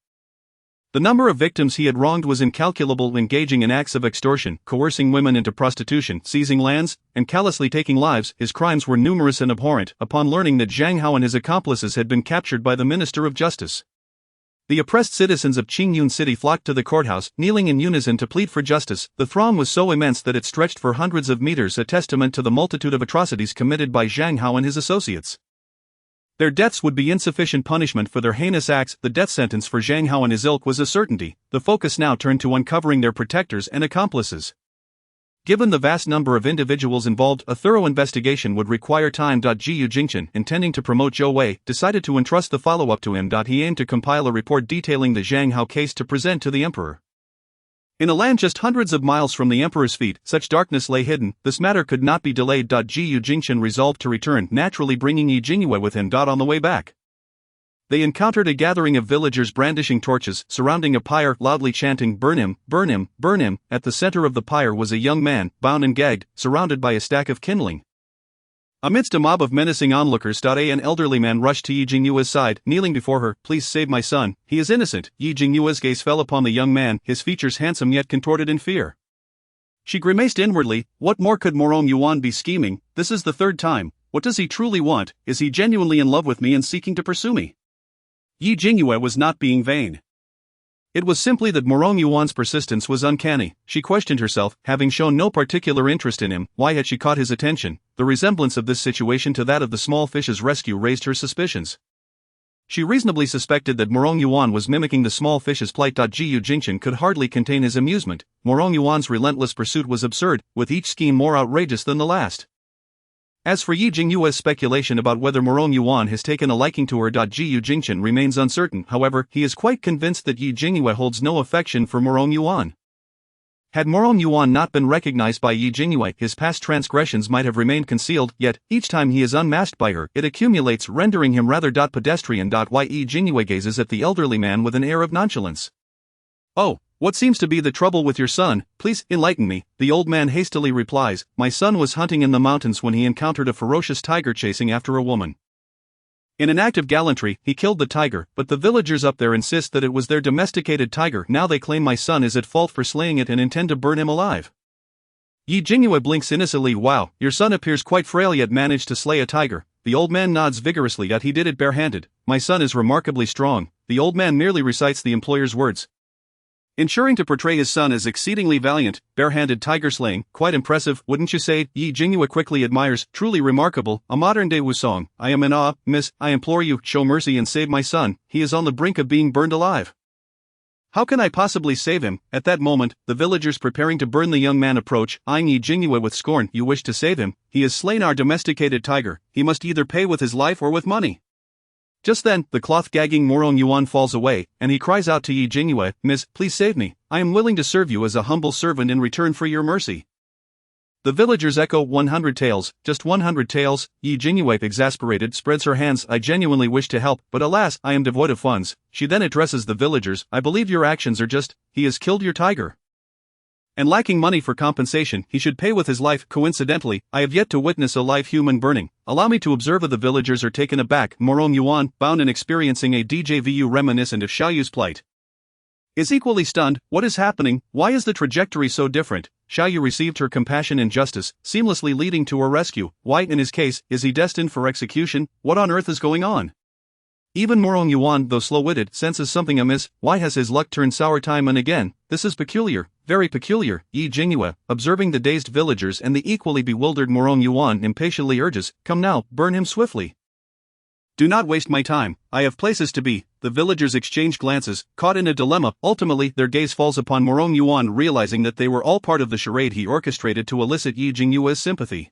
The number of victims he had wronged was incalculable, engaging in acts of extortion, coercing women into prostitution, seizing lands, and callously taking lives. His crimes were numerous and abhorrent. Upon learning that Zhang Hao and his accomplices had been captured by the Minister of Justice, the oppressed citizens of Qingyun City flocked to the courthouse, kneeling in unison to plead for justice. The throng was so immense that it stretched for hundreds of meters, a testament to the multitude of atrocities committed by Zhang Hao and his associates. Their deaths would be insufficient punishment for their heinous acts. The death sentence for Zhang Hao and his ilk was a certainty. The focus now turned to uncovering their protectors and accomplices. Given the vast number of individuals involved, a thorough investigation would require time. Jiyu Jingchen, intending to promote Zhou Wei, decided to entrust the follow-up to him. He aimed to compile a report detailing the Zhang Hao case to present to the emperor. In a land just hundreds of miles from the emperor's feet, such darkness lay hidden. This matter could not be delayed. Jiyu Jingchen resolved to return, naturally bringing Jingyue with him. On the way back, they encountered a gathering of villagers brandishing torches, surrounding a pyre, loudly chanting, "Burn him, burn him, burn him." At the center of the pyre was a young man, bound and gagged, surrounded by a stack of kindling. Amidst a mob of menacing onlookers, an elderly man rushed to Jingyue's side, kneeling before her. "Please save my son, he is innocent." Jingyue's gaze fell upon the young man, his features handsome yet contorted in fear. She grimaced inwardly. What more could Morong Yuan be scheming? This is the third time. What does he truly want? Is he genuinely in love with me and seeking to pursue me? Jingyue was not being vain. It was simply that Morong Yuan's persistence was uncanny. She questioned herself, having shown no particular interest in him. Why had she caught his attention? The resemblance of this situation to that of the small fish's rescue raised her suspicions. She reasonably suspected that Morong Yuan was mimicking the small fish's plight. Jiyu Jingchen could hardly contain his amusement. Morong Yuan's relentless pursuit was absurd, with each scheme more outrageous than the last. As for Jingyue's speculation about whether Morong Yuan has taken a liking to her, Jiyu Jingchen remains uncertain. However, he is quite convinced that Jingyue holds no affection for Morong Yuan. Had Morong Yuan not been recognized by Jingyue, his past transgressions might have remained concealed, yet, each time he is unmasked by her, it accumulates, rendering him rather pedestrian. Jingyue gazes at the elderly man with an air of nonchalance. "Oh, what seems to be the trouble with your son? Please, enlighten me." The old man hastily replies, "My son was hunting in the mountains when he encountered a ferocious tiger chasing after a woman. In an act of gallantry, he killed the tiger, but the villagers up there insist that it was their domesticated tiger. Now they claim my son is at fault for slaying it and intend to burn him alive." Jingyue blinks innocently. "Wow, your son appears quite frail yet managed to slay a tiger." The old man nods vigorously. "He did it barehanded. My son is remarkably strong." The old man merely recites the employer's words, ensuring to portray his son as exceedingly valiant. Barehanded tiger slaying, quite impressive, wouldn't you say? Jingyue quickly admires, "Truly remarkable, a modern-day Wusong. I am in awe. Miss, I implore you, show mercy and save my son. He is on the brink of being burned alive." "How can I possibly save him?" At that moment, the villagers preparing to burn the young man approach, eyeing Jingyue with scorn. "You wish to save him? He has slain our domesticated tiger. He must either pay with his life or with money." Just then, the cloth-gagging Morong Yuan falls away, and he cries out to Jingyue, "Miss, please save me. I am willing to serve you as a humble servant in return for your mercy." The villagers echo, 100 taels, just 100 taels. Jingyue, exasperated, spreads her hands. "I genuinely wish to help, but alas, I am devoid of funds." She then addresses the villagers, "I believe your actions are just. He has killed your tiger. And lacking money for compensation, he should pay with his life. Coincidentally, I have yet to witness a live human burning. Allow me to observe if the villagers are taken aback. Morong Yuan, bound and experiencing a DJVU reminiscent of Xiaoyu's plight, is equally stunned. What is happening? Why is the trajectory so different? Xiaoyu received her compassion and justice, seamlessly leading to her rescue. Why, in his case, is he destined for execution? What on earth is going on? Even Morong Yuan, though slow-witted, senses something amiss. Why has his luck turned sour time and again? This is peculiar, very peculiar. Yi Jingyue, observing the dazed villagers and the equally bewildered Morong Yuan, impatiently urges, "Come now, burn him swiftly. Do not waste my time, I have places to be." The villagers exchange glances, caught in a dilemma. Ultimately, their gaze falls upon Morong Yuan, realizing that they were all part of the charade he orchestrated to elicit Yi Jingyue's sympathy.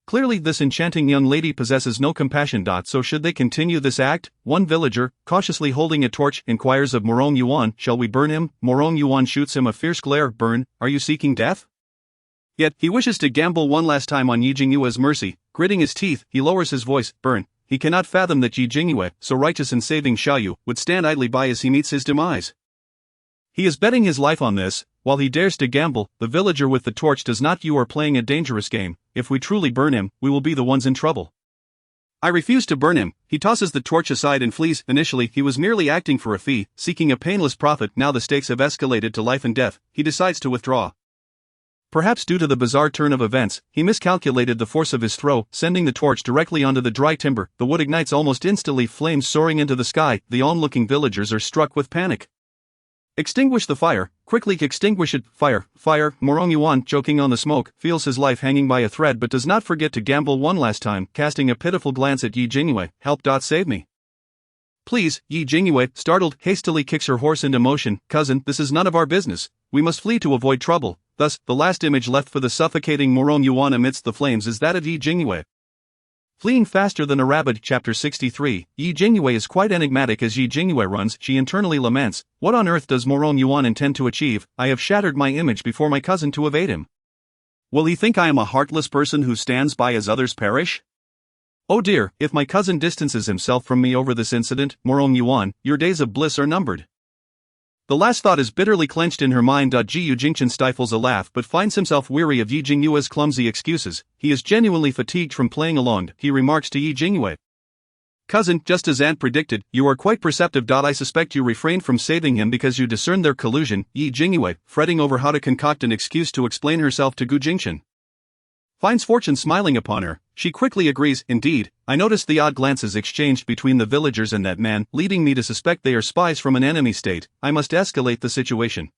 Clearly this enchanting young lady possesses no compassion. So should they continue this act? One villager, cautiously holding a torch, inquires of Morong Yuan, "Shall we burn him?" Morong Yuan shoots him a fierce glare. "Burn? Are you seeking death?" Yet, he wishes to gamble one last time on Yi Jingyue's mercy. Gritting his teeth, he lowers his voice. "Burn." He cannot fathom that Yi Jingyue, so righteous in saving Xiaoyu, would stand idly by as he meets his demise. He is betting his life on this. While he dares to gamble, the villager with the torch does not. "You are playing a dangerous game. If we truly burn him, we will be the ones in trouble." "I refuse to burn him." He tosses the torch aside and flees. Initially, he was merely acting for a fee, seeking a painless profit. Now the stakes have escalated to life and death. He decides to withdraw. Perhaps due to the bizarre turn of events, he miscalculated the force of his throw, sending the torch directly onto the dry timber. The wood ignites almost instantly, flames soaring into the sky. The onlooking villagers are struck with panic. "Extinguish the fire, quickly extinguish it." "Fire, fire." Morong Yuan, choking on the smoke, feels his life hanging by a thread but does not forget to gamble one last time, casting a pitiful glance at Yi Jingyue. "Help. Save me. Please." Yi Jingyue, startled, hastily kicks her horse into motion. "Cousin, this is none of our business. We must flee to avoid trouble." Thus, the last image left for the suffocating Morong Yuan amidst the flames is that of Yi Jingyue, fleeing faster than a rabbit. Chapter 63. Yi Jingyue is quite enigmatic. As Yi Jingyue runs, she internally laments, "What on earth does Morong Yuan intend to achieve? I have shattered my image before my cousin to evade him. Will he think I am a heartless person who stands by as others perish? Oh dear, if my cousin distances himself from me over this incident, Morong Yuan, your days of bliss are numbered." The last thought is bitterly clenched in her mind. Jiyu Jingchen stifles a laugh but finds himself weary of Yi Jingyue's clumsy excuses. He is genuinely fatigued from playing along. He remarks to Yi Jingyue, "Cousin, just as aunt predicted, you are quite perceptive. I suspect you refrained from saving him because you discerned their collusion." Yi Jingyue, fretting over how to concoct an excuse to explain herself to Gu Jingchen, finds fortune smiling upon her. She quickly agrees. "Indeed, I noticed the odd glances exchanged between the villagers and that man, leading me to suspect they are spies from an enemy state. I must escalate the situation.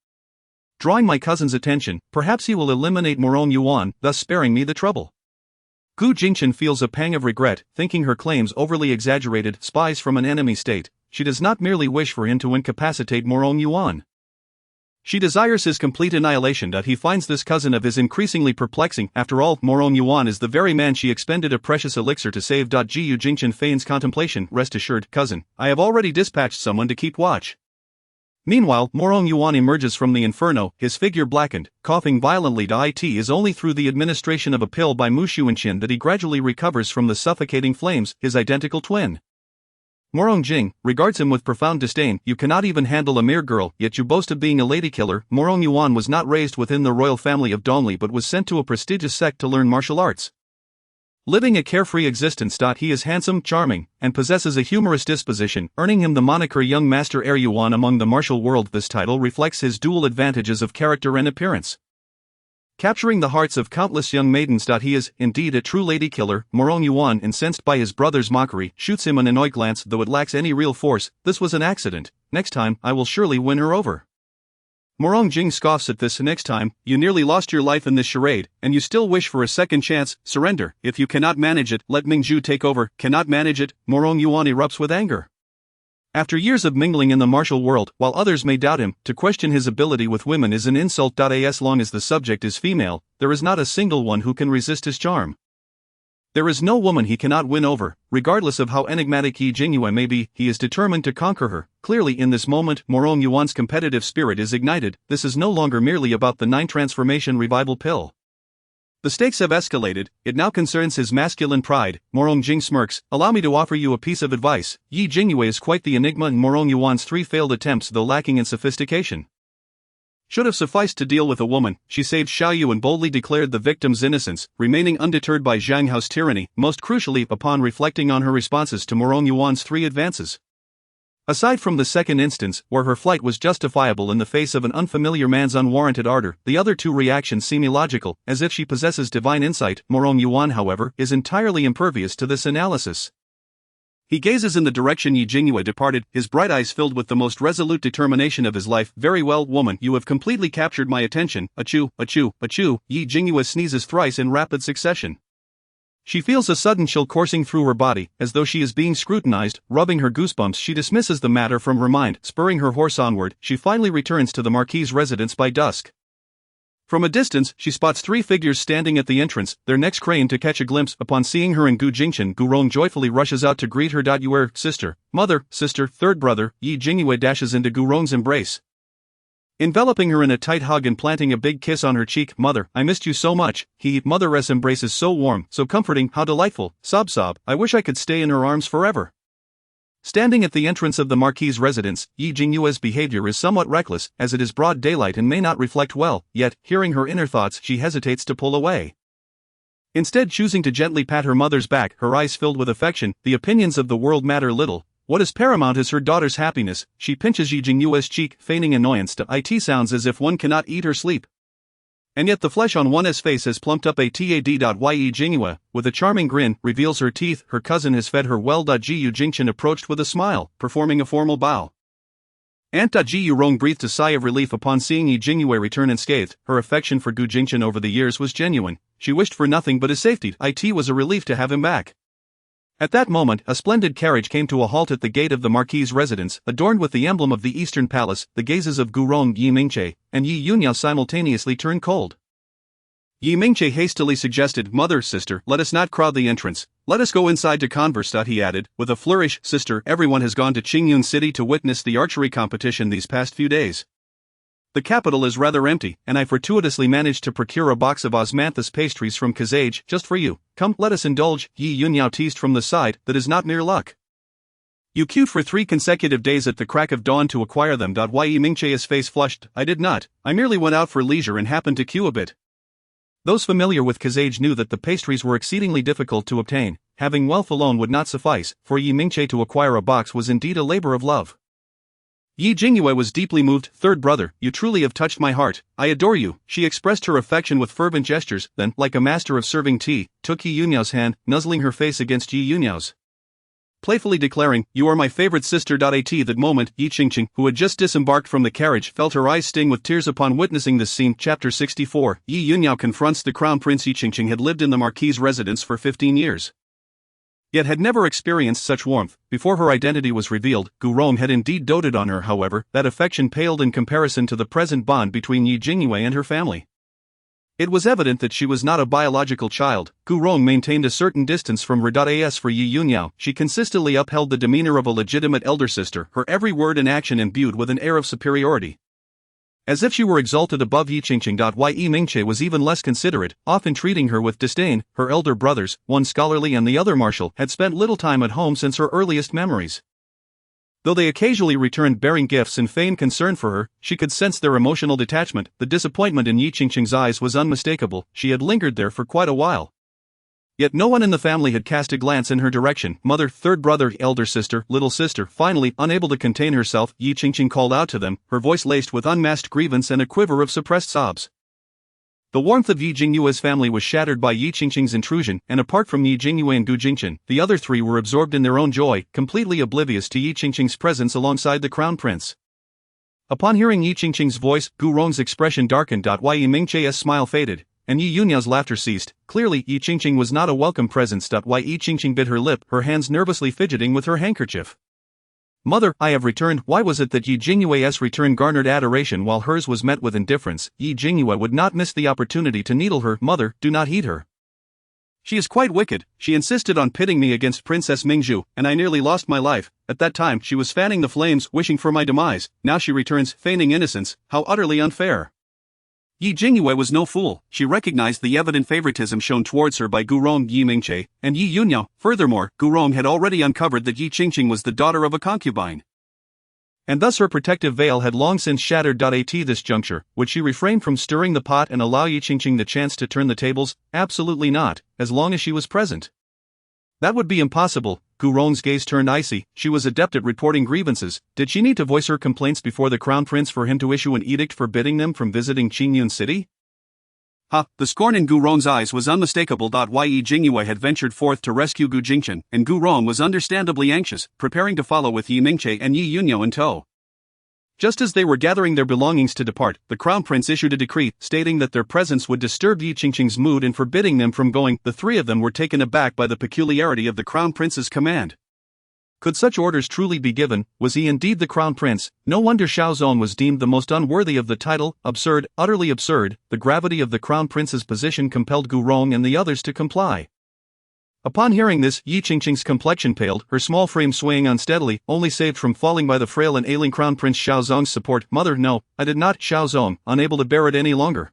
Drawing my cousin's attention, perhaps he will eliminate Morong Yuan, thus sparing me the trouble." Gu Jingchen feels a pang of regret, thinking her claims overly exaggerated. Spies from an enemy state. She does not merely wish for him to incapacitate Morong Yuan. She desires his complete annihilation. He finds this cousin of his increasingly perplexing. After all, Morong Yuan is the very man she expended a precious elixir to save. Jiyu Jingchen feigns contemplation. "Rest assured, cousin, I have already dispatched someone to keep watch." Meanwhile, Morong Yuan emerges from the inferno, his figure blackened, coughing violently. It is only through the administration of a pill by Mu Xuanqian that he gradually recovers from the suffocating flames, his identical twin. Morong Jing regards him with profound disdain. "You cannot even handle a mere girl, yet you boast of being a lady killer." Morong Yuan was not raised within the royal family of Dongli but was sent to a prestigious sect to learn martial arts. Living a carefree existence. He is handsome, charming, and possesses a humorous disposition, earning him the moniker Young Master Er Yuan among the martial world. This title reflects his dual advantages of character and appearance, capturing the hearts of countless young maidens. He is, indeed, a true lady killer. Morong Yuan, incensed by his brother's mockery, shoots him an annoyed glance. Though it lacks any real force, this was an accident. Next time, I will surely win her over. Morong Jing scoffs at this. "Next time, you nearly lost your life in this charade, and you still wish for a second chance. Surrender. If you cannot manage it, let Mingzhu take over." "Cannot manage it?" Morong Yuan erupts with anger. After years of mingling in the martial world, while others may doubt him, to question his ability with women is an insult. As long as the subject is female, there is not a single one who can resist his charm. There is no woman he cannot win over, regardless of how enigmatic Yi Jingyue may be. He is determined to conquer her. Clearly in this moment, Morong Yuan's competitive spirit is ignited. This is no longer merely about the 9 transformation revival pill. The stakes have escalated. It now concerns his masculine pride. Morong Jing smirks. "Allow me to offer you a piece of advice." Yi Jingyue is quite the enigma in Morong Yuan's 3 failed attempts, though lacking in sophistication. Should have sufficed to deal with a woman. She saved Xiaoyu and boldly declared the victim's innocence, remaining undeterred by Zhang Hao's tyranny, most crucially upon reflecting on her responses to Morong Yuan's 3 advances. Aside from the second instance, where her flight was justifiable in the face of an unfamiliar man's unwarranted ardor, the other 2 reactions seem illogical, as if she possesses divine insight. Morong Yuan, however, is entirely impervious to this analysis. He gazes in the direction Yi Jingyue departed, his bright eyes filled with the most resolute determination of his life. Very well, woman, you have completely captured my attention. Achoo, achoo, achoo. Yi Jingyue sneezes thrice in rapid succession. She feels a sudden chill coursing through her body, as though she is being scrutinized. Rubbing her goosebumps, she dismisses the matter from her mind. Spurring her horse onward, she finally returns to the Marquis' residence by dusk. From a distance, she spots 3 figures standing at the entrance, their necks craned to catch a glimpse. Upon seeing her and Gu Jingchen, Gu Rong joyfully rushes out to greet her. You are sister, mother, sister, third brother. Yi Jingyue dashes into Gu Rong's embrace, enveloping her in a tight hug and planting a big kiss on her cheek. Mother, I missed you so much. Mother's embrace is so warm, so comforting, how delightful. Sob sob, I wish I could stay in her arms forever. Standing at the entrance of the Marquis' residence, Yi Jingyue's behavior is somewhat reckless, as it is broad daylight and may not reflect well, yet, hearing her inner thoughts, she hesitates to pull away. Instead, choosing to gently pat her mother's back, her eyes filled with affection. The opinions of the world matter little. What is paramount is her daughter's happiness. She pinches Yi Jingyue's cheek, feigning annoyance. It sounds as if one cannot eat or sleep. And yet the flesh on one's face has plumped up. Yi Jingyue, with a charming grin, reveals her teeth. Her cousin has fed her well. Gu Jingchen approached with a smile, performing a formal bow. Aunt Gu Rong breathed a sigh of relief upon seeing Yi Jingyue return unscathed. Her affection for Gu Jingchen over the years was genuine. She wished for nothing but his safety. It was a relief to have him back. At that moment, a splendid carriage came to a halt at the gate of the Marquis' residence, adorned with the emblem of the Eastern Palace. The gazes of Gu Rong, Yi Mingche, and Yi Yunyao simultaneously turned cold. Yi Mingche hastily suggested, Mother, sister, let us not crowd the entrance. Let us go inside to converse. He added, with a flourish, sister, everyone has gone to Qingyun City to witness the archery competition these past few days. The capital is rather empty, and I fortuitously managed to procure a box of osmanthus pastries from Kazage, just for you. Come, let us indulge. Yi Yunyao teased from the side, that is not mere luck. You queued for 3 consecutive days at the crack of dawn to acquire them. Yi Mingche's face flushed. I did not. I merely went out for leisure and happened to queue a bit. Those familiar with Kazage knew that the pastries were exceedingly difficult to obtain. Having wealth alone would not suffice. For Yi Mingche to acquire a box was indeed a labor of love. Yi Jingyue was deeply moved. Third brother, you truly have touched my heart. I adore you. She expressed her affection with fervent gestures, then, like a master of serving tea, took Yi Yunyao's hand, nuzzling her face against Yi Yunyao's, playfully declaring, you are my favorite sister. At that moment, Yi Qingqing, who had just disembarked from the carriage, felt her eyes sting with tears upon witnessing this scene. Chapter 64. Yi Yunyao confronts the crown prince. Yi Qingqing had lived in the Marquis' residence for 15 years. Yet had never experienced such warmth. Before her identity was revealed, Gu Rong had indeed doted on her. However, that affection paled in comparison to the present bond between Yi Jingyue and her family. It was evident that she was not a biological child. Gu Rong maintained a certain distance from her. As for Yi Yunyao, she consistently upheld the demeanor of a legitimate elder sister, her every word and action imbued with an air of superiority. As if she were exalted above Yi Qingqing. Yi Mingche was even less considerate, often treating her with disdain. Her elder brothers, one scholarly and the other martial, had spent little time at home since her earliest memories. Though they occasionally returned bearing gifts and feigned concern for her, she could sense their emotional detachment. The disappointment in Yi Qingqing's eyes was unmistakable. She had lingered there for quite a while. Yet no one in the family had cast a glance in her direction. Mother, third brother, elder sister, little sister. Finally, unable to contain herself, Yi Qingqing called out to them, her voice laced with unmasked grievance and a quiver of suppressed sobs. The warmth of Yi Jingyue's family was shattered by Yi Qingqing's intrusion, and apart from Yi Jingyue and Gu Jingchen, the other 3 were absorbed in their own joy, completely oblivious to Yi Qingqing's presence alongside the crown prince. Upon hearing Yi Qingqing's voice, Gu Rong's expression darkened. Yi Mingche's smile faded, and Yi Yunyao's laughter ceased. Clearly, Yi Qingqing was not a welcome presence. Yi Qingqing bit her lip, her hands nervously fidgeting with her handkerchief. Mother, I have returned. Why was it that Yi Jingyue's return garnered adoration while hers was met with indifference? Yi Jingyue would not miss the opportunity to needle her. Mother, do not heed her. She is quite wicked. She insisted on pitting me against Princess Mingzhu, and I nearly lost my life. At that time, she was fanning the flames, wishing for my demise. Now she returns, feigning innocence. How utterly unfair. Yi Jingyue was no fool. She recognized the evident favoritism shown towards her by Gu Rong, Yi Mingche, and Yi Yunyao. Furthermore, Gu Rong had already uncovered that Yi Qingqing was the daughter of a concubine. And thus her protective veil had long since shattered. At this juncture, would she refrain from stirring the pot and allow Yi Qingqing the chance to turn the tables? Absolutely not, as long as she was present. That would be impossible. Gu Rong's gaze turned icy. She was adept at reporting grievances. Did she need to voice her complaints before the crown prince for him to issue an edict forbidding them from visiting Qingyun city? The scorn in Gu Rong's eyes was unmistakable. Yi Jingyue had ventured forth to rescue Gu Jingchen, and Gu Rong was understandably anxious, preparing to follow with Yi Mingche and Yi Yunyao in tow. Just as they were gathering their belongings to depart, the crown prince issued a decree, stating that their presence would disturb Yi Qingqing's mood and forbidding them from going. The three of them were taken aback by the peculiarity of the crown prince's command. Could such orders truly be given? Was he indeed the crown prince? No wonder Xiaozong was deemed the most unworthy of the title. Absurd, utterly absurd. The gravity of the crown prince's position compelled Gu Rong and the others to comply. Upon hearing this, Yi Qingqing's complexion paled, her small frame swaying unsteadily, only saved from falling by the frail and ailing crown prince Xiaozong's support. Mother, no, I did not. Xiaozong, unable to bear it any longer,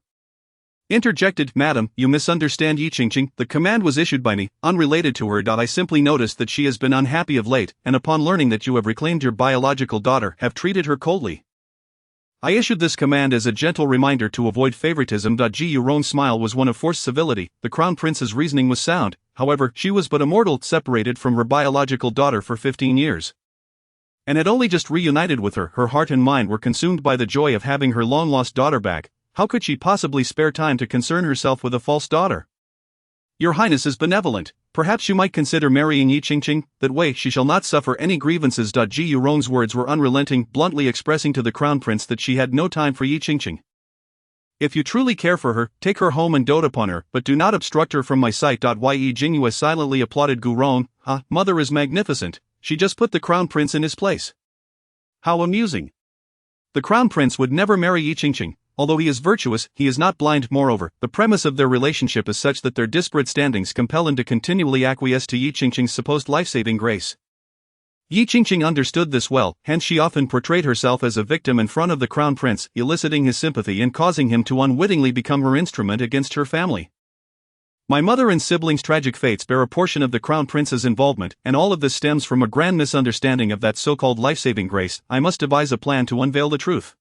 interjected, Madam, you misunderstand Yi Qingqing. The command was issued by me, unrelated to her. I simply noticed that she has been unhappy of late, and upon learning that you have reclaimed your biological daughter, have treated her coldly. I issued this command as a gentle reminder to avoid favoritism. Ji Yuron's smile was one of forced civility. The crown prince's reasoning was sound. However, she was but a mortal, separated from her biological daughter for 15 years. And had only just reunited with her. Her heart and mind were consumed by the joy of having her long-lost daughter back. How could she possibly spare time to concern herself with a false daughter? Your Highness is benevolent. Perhaps you might consider marrying Yi Qingqing. That way she shall not suffer any grievances. Ji Yuron's words were unrelenting, bluntly expressing to the crown prince that she had no time for Yi Qingqing. If you truly care for her, take her home and dote upon her, but do not obstruct her from my sight. Yi Jingyue silently applauded Gu Rong. Mother is magnificent. She just put the crown prince in his place. How amusing. The crown prince would never marry Yi Qingqing. Although he is virtuous, he is not blind. Moreover, the premise of their relationship is such that their disparate standings compel him to continually acquiesce to Yi Qingqing's supposed life-saving grace. Yi Qingqing understood this well, hence she often portrayed herself as a victim in front of the crown prince, eliciting his sympathy and causing him to unwittingly become her instrument against her family. My mother and siblings' tragic fates bear a portion of the crown prince's involvement, and all of this stems from a grand misunderstanding of that so-called life-saving grace. I must devise a plan to unveil the truth.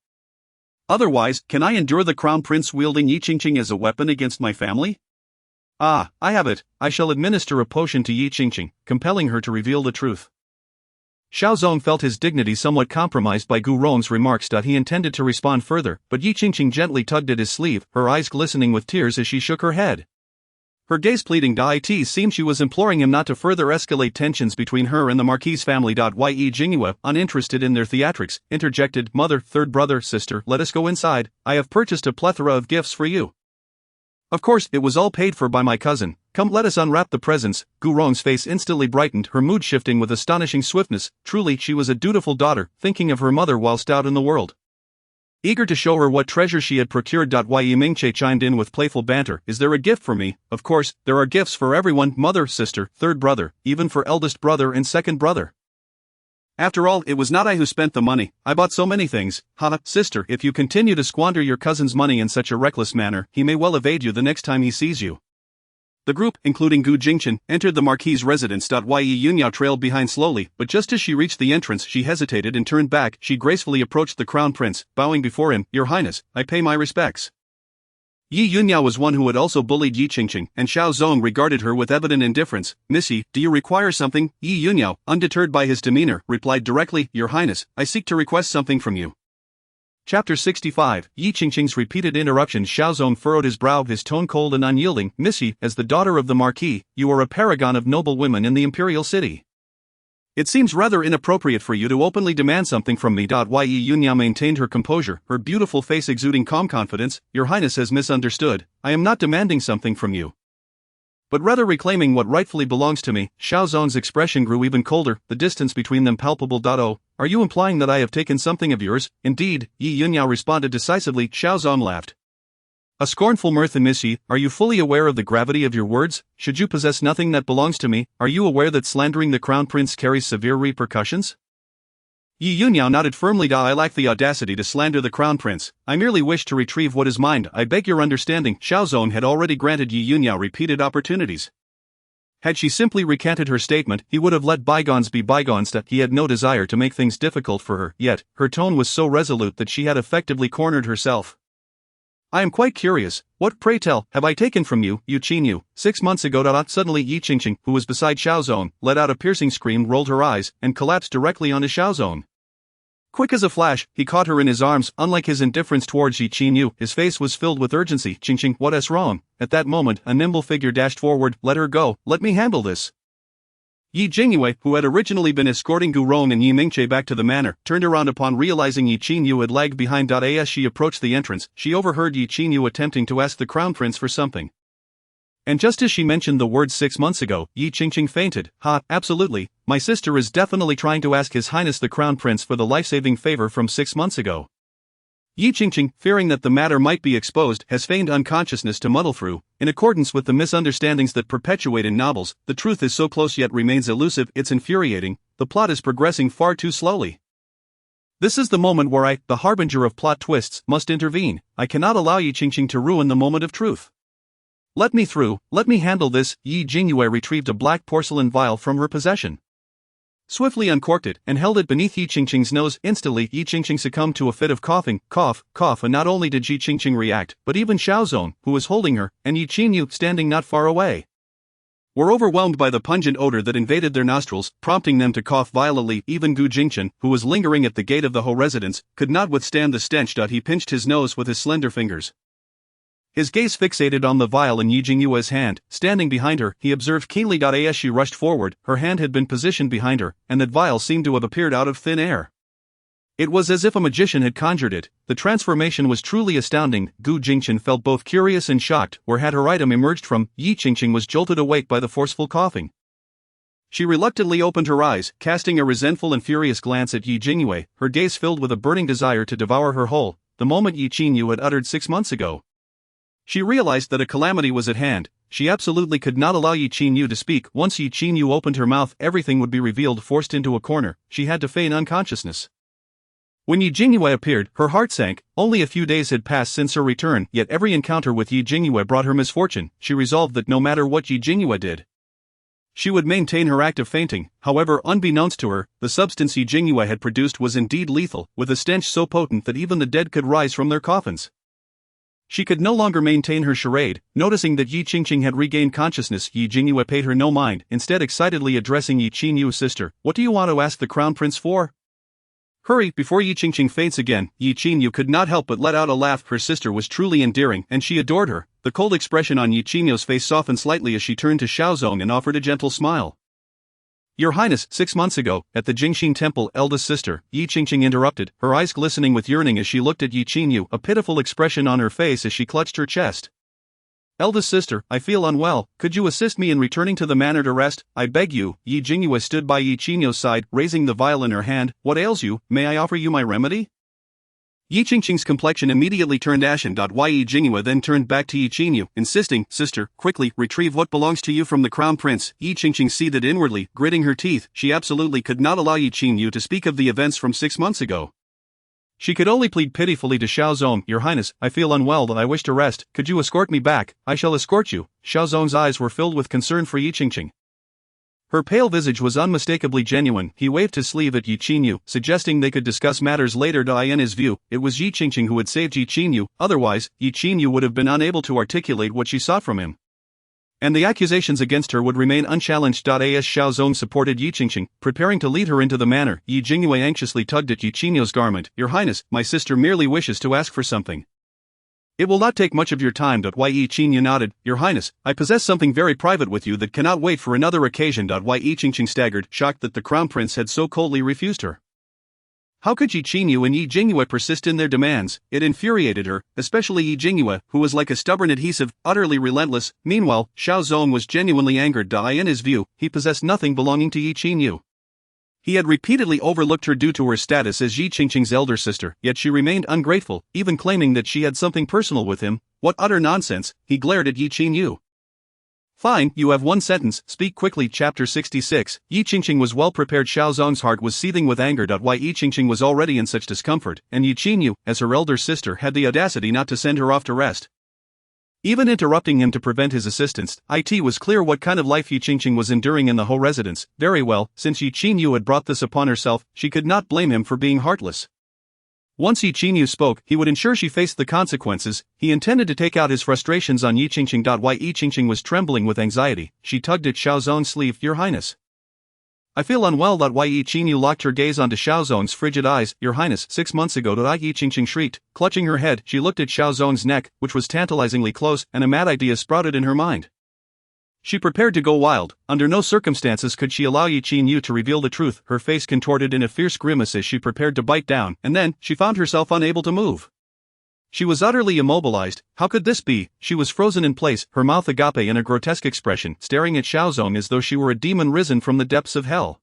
Otherwise, can I endure the crown prince wielding Yi Qingqing as a weapon against my family? I have it. I shall administer a potion to Yi Qingqing, compelling her to reveal the truth. Xiaozong felt his dignity somewhat compromised by Gu Rong's remarks. He intended to respond further, but Yi Qingqing gently tugged at his sleeve, her eyes glistening with tears as she shook her head. Her gaze pleading. It seemed she was imploring him not to further escalate tensions between her and the Marquis family. Yi Jingyue, uninterested in their theatrics, interjected, Mother, third brother, sister, let us go inside. I have purchased a plethora of gifts for you. Of course, it was all paid for by my cousin. Come, let us unwrap the presents. Gu Rong's face instantly brightened, her mood shifting with astonishing swiftness. Truly, she was a dutiful daughter, thinking of her mother whilst out in the world. Eager to show her what treasure she had procured. Yi Mingche chimed in with playful banter. Is there a gift for me? Of course, there are gifts for everyone, mother, sister, third brother, even for eldest brother and second brother. After all, it was not I who spent the money. I bought so many things. Sister, if you continue to squander your cousin's money in such a reckless manner, he may well evade you the next time he sees you. The group, including Gu Jingchen, entered the Marquis' residence. Yi Yunyao trailed behind slowly, but just as she reached the entrance she hesitated and turned back. She gracefully approached the crown prince, bowing before him. Your Highness, I pay my respects. Yi Yunyao was one who had also bullied Yi Qingqing, and Xiaozong regarded her with evident indifference. Missy, do you require something? Yi Yunyao, undeterred by his demeanor, replied directly, Your Highness, I seek to request something from you. Chapter 65, Yi Qingqing's repeated interruptions. Xiaozong furrowed his brow, his tone cold and unyielding. Missy, as the daughter of the Marquis, you are a paragon of noble women in the imperial city. It seems rather inappropriate for you to openly demand something from me. Yi Yunyao maintained her composure, her beautiful face exuding calm confidence. Your Highness has misunderstood. I am not demanding something from you, but rather reclaiming what rightfully belongs to me. Xiaozong's expression grew even colder, the distance between them palpable. Oh, are you implying that I have taken something of yours? Indeed, Yi Yunyao responded decisively. Xiaozong laughed a scornful mirth. And Missy, are you fully aware of the gravity of your words? Should you possess nothing that belongs to me, are you aware that slandering the crown prince carries severe repercussions? Yi Yunyao nodded firmly. I lack the audacity to slander the crown prince. I merely wish to retrieve what is mine. I beg your understanding. Xiaozong had already granted Yi Yunyao repeated opportunities Had she simply recanted her statement, he would have let bygones be bygones. That he had no desire to make things difficult for her, yet, her tone was so resolute that she had effectively cornered herself. I am quite curious, what, pray tell, have I taken from you, Jingyue, 6 months ago? Suddenly Yi Qingqing, who was beside Xiaozong, let out a piercing scream, rolled her eyes, and collapsed directly onto Xiaozong. Quick as a flash, he caught her in his arms. Unlike his indifference towards Yi Jingyue, his face was filled with urgency. Qingqing, what is wrong? At that moment, a nimble figure dashed forward. Let her go, let me handle this. Yi Jingyue, who had originally been escorting Gu Rong and Yi Mingche back to the manor, turned around upon realizing Yi Jingyue had lagged behind. As she approached the entrance, she overheard Yi Jingyue attempting to ask the crown prince for something. And just as she mentioned the words 6 months ago, Yi Qingqing fainted. Absolutely, my sister is definitely trying to ask His Highness the Crown Prince for the life-saving favor from 6 months ago. Yi Qingqing, fearing that the matter might be exposed, has feigned unconsciousness to muddle through. In accordance with the misunderstandings that perpetuate in novels, the truth is so close yet remains elusive. It's infuriating. The plot is progressing far too slowly. This is the moment where I, the harbinger of plot twists, must intervene. I cannot allow Yi Qingqing to ruin the moment of truth. Let me through, let me handle this. Yi Jingyue retrieved a black porcelain vial from her possession. Swiftly uncorked it, and held it beneath Yi Qingqing's nose. Instantly, Yi Qingqing succumbed to a fit of coughing, cough, and not only did Yi Qingqing react, but even Xiaozong, who was holding her, and Yi Jingyue, standing not far away, were overwhelmed by the pungent odor that invaded their nostrils, prompting them to cough violently. Even Gu Jingchen, who was lingering at the gate of the Ho residence, could not withstand the stench. He pinched his nose with his slender fingers. His gaze fixated on the vial in Yi Jingyue's hand. Standing behind her, he observed keenly. As she rushed forward, her hand had been positioned behind her, and that vial seemed to have appeared out of thin air. It was as if a magician had conjured it. The transformation was truly astounding. Gu Jingchen felt both curious and shocked. Where had her item emerged from? Yi Qingqing was jolted awake by the forceful coughing. She reluctantly opened her eyes, casting a resentful and furious glance at Yi Jingyue, her gaze filled with a burning desire to devour her whole, the moment Yi Jingyue had uttered 6 months ago. She realized that a calamity was at hand. She absolutely could not allow Yi Jingyue to speak. Once Yi Jingyue opened her mouth, everything would be revealed. Forced into a corner, she had to feign unconsciousness. When Yi Jingyue appeared, her heart sank. Only a few days had passed since her return, yet every encounter with Yi Jingyue brought her misfortune. She resolved that no matter what Yi Jingyue did, she would maintain her act of fainting. However, unbeknownst to her, the substance Yi Jingyue had produced was indeed lethal, with a stench so potent that even the dead could rise from their coffins. She could no longer maintain her charade. Noticing that Yi Qingqing had regained consciousness, Yi Jingyue paid her no mind, instead excitedly addressing Yi Jingyue's sister. What do you want to ask the crown prince for? Hurry, before Yi Qingqing faints again. Yi Jingyue could not help but let out a laugh. Her sister was truly endearing, and she adored her. The cold expression on Yi Jingyue's face softened slightly as she turned to Xiaozong and offered a gentle smile. Your Highness, 6 months ago, at the Jingxin Temple, eldest sister, Yi Qingqing interrupted, her eyes glistening with yearning as she looked at Yi Jingyue, a pitiful expression on her face as she clutched her chest. Eldest sister, I feel unwell. Could you assist me in returning to the manor to rest? I beg you. Yi Jingyue stood by Yi Jingyue's side, raising the vial in her hand. What ails you? May I offer you my remedy? Yi Qingqing's complexion immediately turned ashen. Yi Jingyue then turned back to Yi Jingyue, insisting, Sister, quickly, retrieve what belongs to you from the crown prince. Yi Qingqing seethed inwardly, gritting her teeth. She absolutely could not allow Yi Jingyue to speak of the events from 6 months ago. She could only plead pitifully to Xiaozong. Your Highness, I feel unwell and I wish to rest. Could you escort me back? I shall escort you. Xiaozong's eyes were filled with concern for Yi Qingqing. Her pale visage was unmistakably genuine. He waved his sleeve at Yi Jingyue, suggesting they could discuss matters later. In his view, it was Yi Qingqing who had saved Yi Jingyue, otherwise, Yi Jingyue would have been unable to articulate what she sought from him, and the accusations against her would remain unchallenged. As Xiaozong supported Yi Qingqing, preparing to lead her into the manor, Yi Jingyue anxiously tugged at Yi Jingyue's garment. Your Highness, my sister merely wishes to ask for something. It will not take much of your time. Yi Jingyue nodded. Your Highness, I possess something very private with you that cannot wait for another occasion. Yi Qingqing staggered, shocked that the crown prince had so coldly refused her. How could Yi Jingyue and Yi Jingyue persist in their demands? It infuriated her, especially Yi Jingyue, who was like a stubborn adhesive, utterly relentless. Meanwhile, Xiaozong was genuinely angered. In his view, he possessed nothing belonging to Yi Jingyue. He had repeatedly overlooked her due to her status as Yi Qingqing's elder sister, yet she remained ungrateful, even claiming that she had something personal with him. What utter nonsense! He glared at Yi Jingyue. Fine, you have 1 sentence, speak quickly. Chapter 66. Yi Qingqing was well prepared. Xiaozong's heart was seething with anger. Yi Qingqing was already in such discomfort, and Yi Jingyue, as her elder sister, had the audacity not to send her off to rest. Even interrupting him to prevent his assistance, it was clear what kind of life Yi Qingqing was enduring in the Ho residence. Very well, since Yi Qingyu had brought this upon herself, she could not blame him for being heartless. Once Yi Qingyu spoke, he would ensure she faced the consequences. He intended to take out his frustrations on Yi Qingqing. While Yi Qingqing was trembling with anxiety, she tugged at Xiaozong's sleeve. Your Highness, I feel unwell. While Yi Qingyu locked her gaze onto Xiaozong's frigid eyes. Your Highness, 6 months ago. Yi Qingqing shrieked, clutching her head. She looked at Xiaozong's neck, which was tantalizingly close, and a mad idea sprouted in her mind. She prepared to go wild. Under no circumstances could she allow Yi Qingyu to reveal the truth. Her face contorted in a fierce grimace as she prepared to bite down, and then, she found herself unable to move. She was utterly immobilized. How could this be? She was frozen in place, her mouth agape in a grotesque expression, staring at Xiaozong as though she were a demon risen from the depths of hell.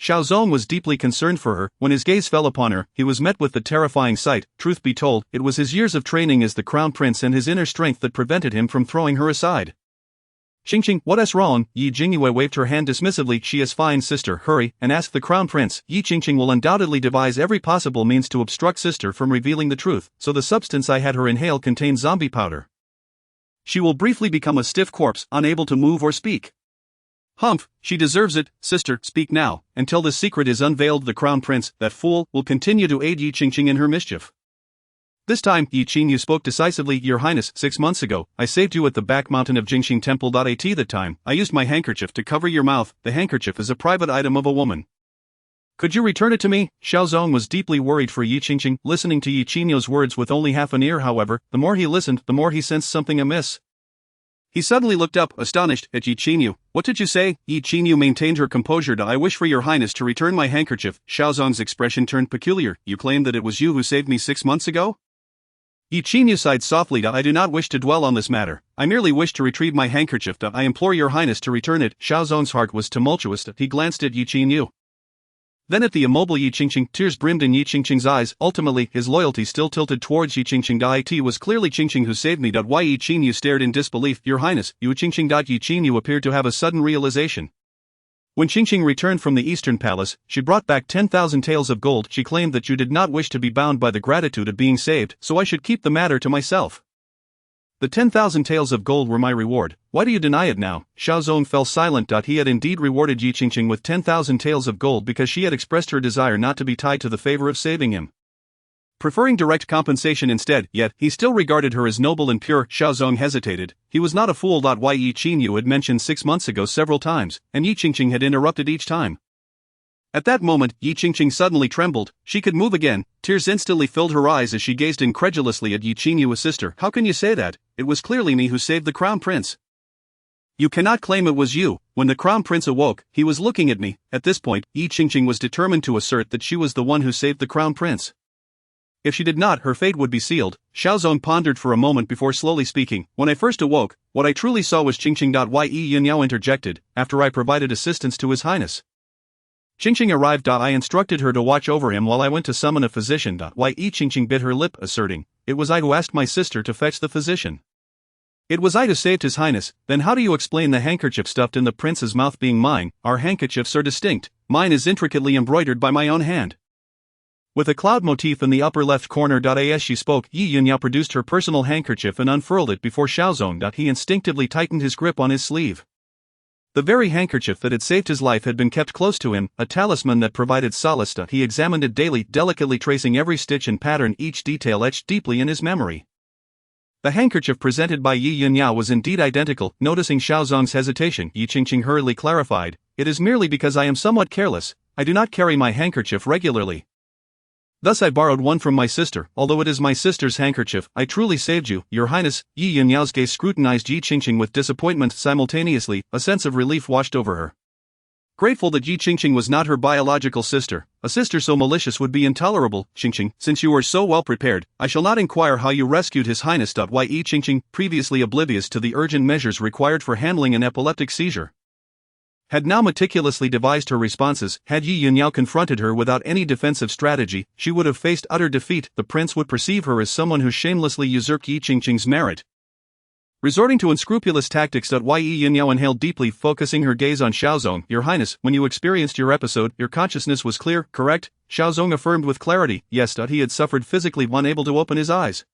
Xiaozong was deeply concerned for her. When his gaze fell upon her, he was met with the terrifying sight. Truth be told, it was his years of training as the crown prince and his inner strength that prevented him from throwing her aside. Qingqing, what's wrong? Yi Jingyue waved her hand dismissively. She is fine, sister. Hurry, and ask the crown prince. Yi Qingqing will undoubtedly devise every possible means to obstruct sister from revealing the truth, so the substance I had her inhale contains zombie powder. She will briefly become a stiff corpse, unable to move or speak. Humph, she deserves it. Sister, speak now. Until the secret is unveiled, the crown prince, that fool, will continue to aid Yi Qingqing in her mischief. This time, Yi Qingyu spoke decisively. Your Highness, 6 months ago, I saved you at the back mountain of Jingxing Temple. At that time, I used my handkerchief to cover your mouth. The handkerchief is a private item of a woman. Could you return it to me? Xiaozong was deeply worried for Yi Qingqing, listening to Yi Qingyu's words with only half an ear. However, the more he listened, the more he sensed something amiss. He suddenly looked up, astonished, at Yi Qingyu. What did you say? Yi Qingyu maintained her composure. I wish for your Highness to return my handkerchief. Xiaozong's expression turned peculiar. You claim that it was you who saved me 6 months ago? Yi Qingyu sighed softly. I do not wish to dwell on this matter. I merely wish to retrieve my handkerchief. I implore your Highness to return it. Xiaozong's heart was tumultuous. He glanced at Yi Qingyu. Then at the immobile Yi Qingqing. Tears brimmed in Yi Qingqing's eyes. Ultimately, his loyalty still tilted towards Yi Qingqing. It was clearly Qingqing who saved me. Why? Yi Qingyu stared in disbelief. Your Highness, Yi Qingqing. Yi Qingyu appeared to have a sudden realization. When Qingqing returned from the Eastern Palace, she brought back 10,000 taels of gold. She claimed that you did not wish to be bound by the gratitude of being saved, so I should keep the matter to myself. The 10,000 taels of gold were my reward. Why do you deny it now? Xiaozong fell silent. He had indeed rewarded Yi Qingqing with 10,000 taels of gold because she had expressed her desire not to be tied to the favor of saving him, preferring direct compensation instead. Yet, he still regarded her as noble and pure. Xiaozong hesitated. He was not a fool. Why? Yi Qingyu had mentioned 6 months ago several times, and Yi Qingqing had interrupted each time. At that moment, Yi Qingqing suddenly trembled. She could move again. Tears instantly filled her eyes as she gazed incredulously at Yi Qingyu's sister. How can you say that? It was clearly me who saved the crown prince. You cannot claim it was you. When the crown prince awoke, he was looking at me. At this point, Yi Qingqing was determined to assert that she was the one who saved the crown prince. If she did not, her fate would be sealed. Xiaozong pondered for a moment before slowly speaking. When I first awoke, what I truly saw was Qingqing. Yi Yunyao interjected, after I provided assistance to His Highness. Qingqing arrived. I instructed her to watch over him while I went to summon a physician. Yi Qingqing bit her lip, asserting, it was I who asked my sister to fetch the physician. It was I who saved His Highness. Then how do you explain the handkerchief stuffed in the prince's mouth being mine? Our handkerchiefs are distinct. Mine is intricately embroidered by my own hand, with a cloud motif in the upper left corner. As she spoke, Yi Yunyao produced her personal handkerchief and unfurled it before Xiaozong. He instinctively tightened his grip on his sleeve. The very handkerchief that had saved his life had been kept close to him, a talisman that provided solace. He examined it daily, delicately tracing every stitch and pattern, each detail etched deeply in his memory. The handkerchief presented by Yi Yunyao was indeed identical. Noticing Xiaozong's hesitation, Yi Qingqing hurriedly clarified, it is merely because I am somewhat careless. I do not carry my handkerchief regularly. Thus I borrowed one from my sister. Although it is my sister's handkerchief, I truly saved you, Your Highness. Yi Yunyao's gaze scrutinized Yi Qingqing with disappointment. Simultaneously, a sense of relief washed over her. Grateful that Yi Qingqing was not her biological sister, a sister so malicious would be intolerable. Qingqing, since you were so well prepared, I shall not inquire how you rescued His Highness. Yi Qingqing, previously oblivious to the urgent measures required for handling an epileptic seizure, had now meticulously devised her responses. Had Yi Yunyao confronted her without any defensive strategy, she would have faced utter defeat. The prince would perceive her as someone who shamelessly usurped Yi Qingqing's merit, resorting to unscrupulous tactics. Yi Yunyao inhaled deeply, focusing her gaze on Xiaozong. Your Highness, when you experienced your episode, your consciousness was clear, correct? Xiaozong affirmed with clarity. Yes. He had suffered physically, unable to open his eyes.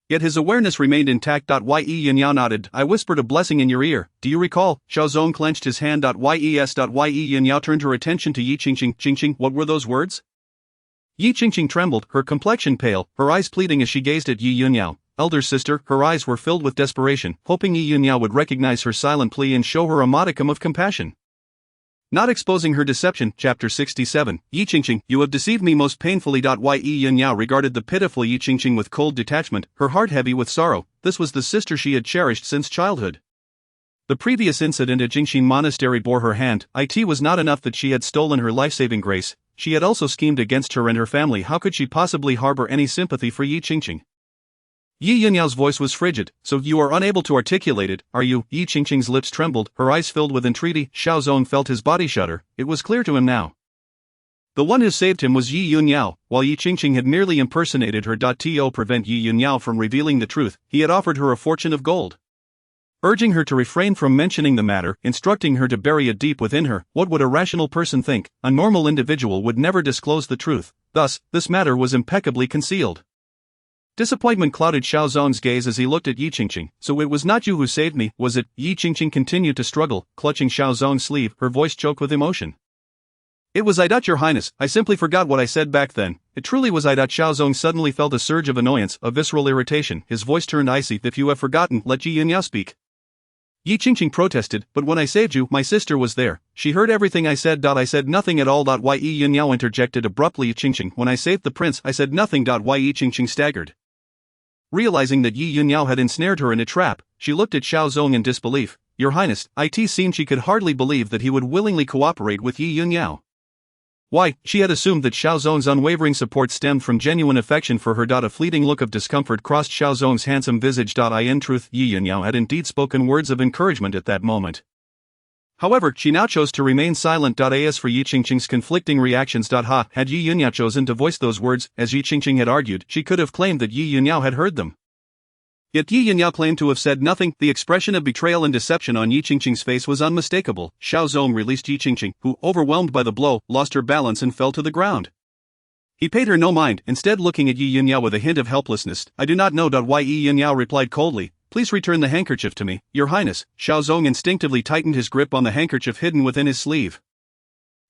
Yet his awareness remained intact. Ye Yunyao nodded. I whispered a blessing in your ear, do you recall? Xiaozong clenched his hand. Ye Yunyao turned her attention to Yi Qingqing. Qingqing, what were those words? Yi Qingqing trembled, her complexion pale, her eyes pleading as she gazed at Yi Yunyao. Elder sister, her eyes were filled with desperation, hoping Yi Yunyao would recognize her silent plea and show her a modicum of compassion. Not exposing her deception. Chapter 67. Yi Qingqing, you have deceived me most painfully. Yi Yunyao regarded the pitiful Yi Qingqing with cold detachment, her heart heavy with sorrow. This was the sister she had cherished since childhood. The previous incident at Jingxin Monastery bore her hand. It was not enough that she had stolen her life-saving grace, she had also schemed against her and her family. How could she possibly harbor any sympathy for Yi Qingqing? Yi Yunyao's voice was frigid. So you are unable to articulate it, are you? Yi Qingqing's lips trembled, her eyes filled with entreaty. Xiaozong felt his body shudder. It was clear to him now. The one who saved him was Yi Yunyao, while Yi Qingqing had merely impersonated her. To prevent Yi Yunyao from revealing the truth, he had offered her a fortune of gold. Urging her to refrain from mentioning the matter, instructing her to bury it deep within her. What would a rational person think? A normal individual would never disclose the truth. Thus, this matter was impeccably concealed. Disappointment clouded Xiaozong's gaze as he looked at Yi Qingqing. So it was not you who saved me, was it? Yi Qingqing continued to struggle, clutching Xiaozong's sleeve, her voice choked with emotion. It was I. Your Highness, I simply forgot what I said back then. It truly was I. Xiaozong suddenly felt a surge of annoyance, a visceral irritation. His voice turned icy. If you have forgotten, let Yi Yunyao speak. Yi Qingqing protested, but when I saved you, my sister was there. She heard everything I said. I said nothing at all. Yi Yunyao interjected abruptly. Yi Qingqing, when I saved the prince, I said nothing. Yi Qingqing staggered. Realizing that Yi Yunyao had ensnared her in a trap, she looked at Xiaozong in disbelief. Your Highness, it seemed she could hardly believe that he would willingly cooperate with Yi Yunyao. Why, she had assumed that Xiaozong's unwavering support stemmed from genuine affection for her. A fleeting look of discomfort crossed Xiaozong's handsome visage. In truth, Yi Yunyao had indeed spoken words of encouragement at that moment. However, she now chose to remain silent. As for Yi Qingqing's conflicting reactions, had Yi Yunyao chosen to voice those words, as Yi Qingqing had argued, she could have claimed that Yi Yunyao had heard them. Yet Yi Yunyao claimed to have said nothing. The expression of betrayal and deception on Yi Qingqing's face was unmistakable. Xiaozong released Yi Qingqing, who, overwhelmed by the blow, lost her balance and fell to the ground. He paid her no mind, instead looking at Yi Yunyao with a hint of helplessness. I do not know. Yi Yunyao replied coldly. Please return the handkerchief to me, Your Highness. Xiaozong instinctively tightened his grip on the handkerchief hidden within his sleeve.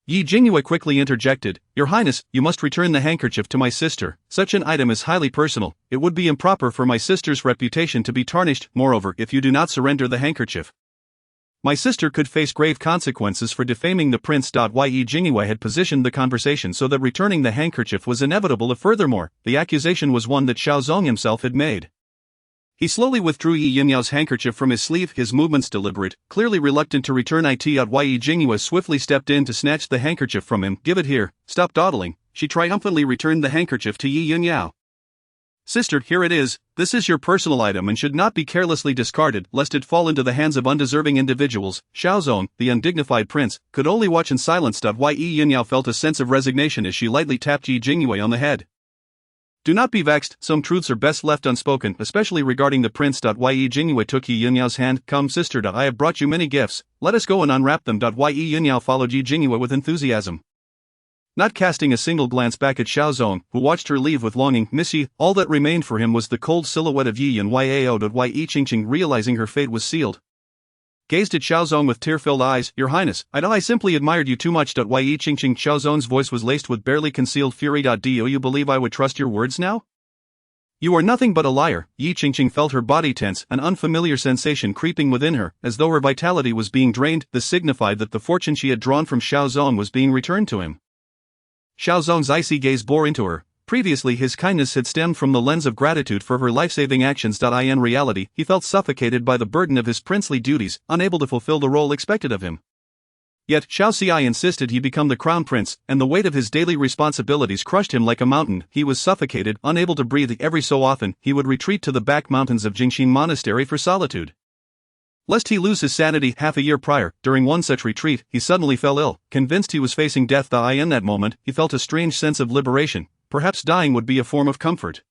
Yi Jingyue quickly interjected, Your Highness, you must return the handkerchief to my sister. Such an item is highly personal. It would be improper for my sister's reputation to be tarnished. Moreover, if you do not surrender the handkerchief, my sister could face grave consequences for defaming the prince. Yi Jingyue had positioned the conversation so that returning the handkerchief was inevitable. Furthermore, the accusation was one that Xiaozong himself had made. He slowly withdrew Yi Yunyao's handkerchief from his sleeve, his movements deliberate, clearly reluctant to return it. Yi Jingyue swiftly stepped in to snatch the handkerchief from him. Give it here, stop dawdling. She triumphantly returned the handkerchief to Yi Yunyao. Sister, here it is. This is your personal item and should not be carelessly discarded, lest it fall into the hands of undeserving individuals. Xiaozong, the undignified prince, could only watch in silence. Yi Yunyao felt a sense of resignation as she lightly tapped Yi Jingyue on the head. Do not be vexed, some truths are best left unspoken, especially regarding the prince. Yi Jingyue took Yi Yunyao's hand. Come sister, I have brought you many gifts, let us go and unwrap them. Yi Yunyao followed Yi Jingyue with enthusiasm. Not casting a single glance back at Xiaozong, who watched her leave with longing, Missy, all that remained for him was the cold silhouette of Yi Yunyao. Yi Qingqing, realizing her fate was sealed, gazed at Xiaozong with tear-filled eyes. Your Highness, I simply admired you too much. Yi Qingqing, Xiaozong's voice was laced with barely concealed fury. Do you believe I would trust your words now? You are nothing but a liar. Yi Qingqing felt her body tense, an unfamiliar sensation creeping within her, as though her vitality was being drained. This signified that the fortune she had drawn from Xiaozong was being returned to him. Xiaozong's icy gaze bore into her. Previously his kindness had stemmed from the lens of gratitude for her life-saving actions. In reality, he felt suffocated by the burden of his princely duties, unable to fulfill the role expected of him. Yet, Xiao Xi insisted he become the crown prince, and the weight of his daily responsibilities crushed him like a mountain. He was suffocated, unable to breathe. Every so often, he would retreat to the back mountains of Jingxin Monastery for solitude. Lest he lose his sanity. Half a year prior, during one such retreat, he suddenly fell ill, convinced he was facing death. In that moment, he felt a strange sense of liberation. Perhaps dying would be a form of comfort.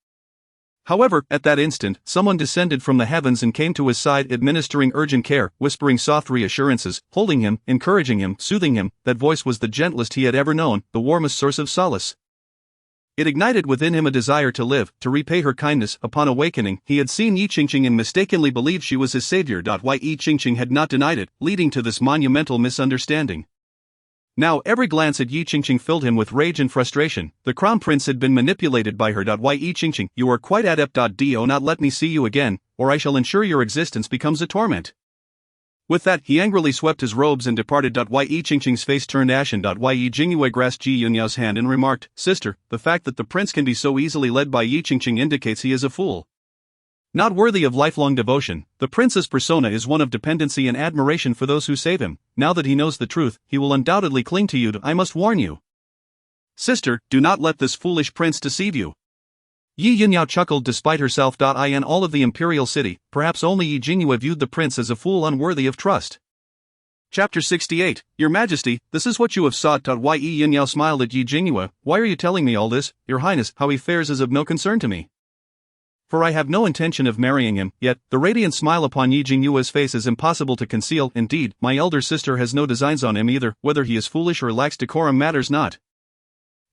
However, at that instant, someone descended from the heavens and came to his side, administering urgent care, whispering soft reassurances, holding him, encouraging him, soothing him. That voice was the gentlest he had ever known, the warmest source of solace. It ignited within him a desire to live, to repay her kindness. Upon awakening, he had seen Yi Qingqing and mistakenly believed she was his savior. Why Yi Qingqing had not denied it, leading to this monumental misunderstanding. Now every glance at Yi Qingqing filled him with rage and frustration. The crown prince had been manipulated by her. Why Yi Qingqing, you are quite adept. Do not let me see you again, or I shall ensure your existence becomes a torment. With that, he angrily swept his robes and departed. Why Yi Qingqing's face turned ashen. Why Yi Jingyue grasped Ji Yunyao's hand and remarked, Sister, the fact that the prince can be so easily led by Yi Qingqing indicates he is a fool. Not worthy of lifelong devotion. The prince's persona is one of dependency and admiration for those who save him. Now that he knows the truth, he will undoubtedly cling to you. I must warn you. Sister, do not let this foolish prince deceive you. Yi Yunyao chuckled despite herself. In all of the imperial city, perhaps only Yi Jingyue viewed the prince as a fool unworthy of trust. Chapter 68, Your Majesty, this is what you have sought. Why Yi Yunyao smiled at Yi Jingyue. Why are you telling me all this, Your Highness? How he fares is of no concern to me. For I have no intention of marrying him. Yet, the radiant smile upon Yi Jingyue's face is impossible to conceal. Indeed, my elder sister has no designs on him either. Whether he is foolish or lacks decorum matters not.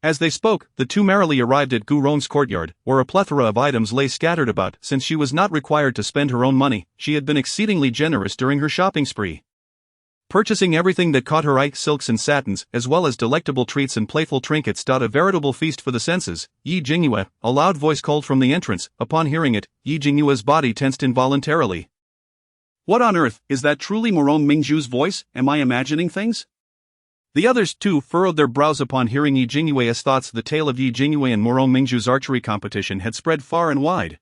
As they spoke, the two merrily arrived at Gu Rong's courtyard, where a plethora of items lay scattered about. Since she was not required to spend her own money, she had been exceedingly generous during her shopping spree. Purchasing everything that caught her eye, silks and satins, as well as delectable treats and playful trinkets. A veritable feast for the senses. Yi Jingyue, a loud voice called from the entrance. Upon hearing it, Yi Jingyue's body tensed involuntarily. What on earth, is that truly Morong Mingzhu's voice? Am I imagining things? The others, too, furrowed their brows upon hearing Yi Jingyue's thoughts. The tale of Yi Jingyue and Morong Mingzhu's archery competition had spread far and wide.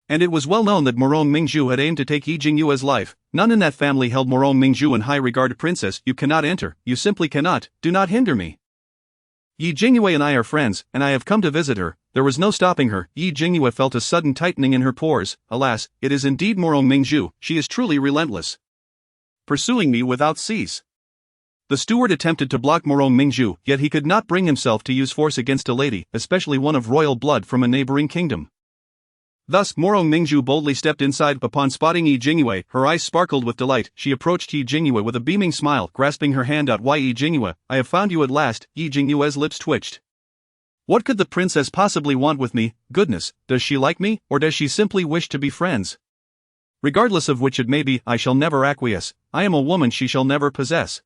And it was well known that Morong Mingzhu had aimed to take Yi Jingyue's life. None in that family held Morong Mingzhu in high regard. Princess, you cannot enter, you simply cannot, do not hinder me. Yi Jingyue and I are friends, and I have come to visit her. There was no stopping her. Yi Jingyue felt a sudden tightening in her pores. Alas, it is indeed Morong Mingzhu, she is truly relentless. Pursuing me without cease. The steward attempted to block Morong Mingzhu, yet he could not bring himself to use force against a lady, especially one of royal blood from a neighboring kingdom. Thus, Morong Mingzhu boldly stepped inside. Upon spotting Yi Jingyue, her eyes sparkled with delight. She approached Yi Jingyue with a beaming smile, grasping her hand. Why Yi Jingyue, I have found you at last. Yi Jingyue's lips twitched. What could the princess possibly want with me? Goodness, does she like me, or does she simply wish to be friends? Regardless of which it may be, I shall never acquiesce. I am a woman she shall never possess.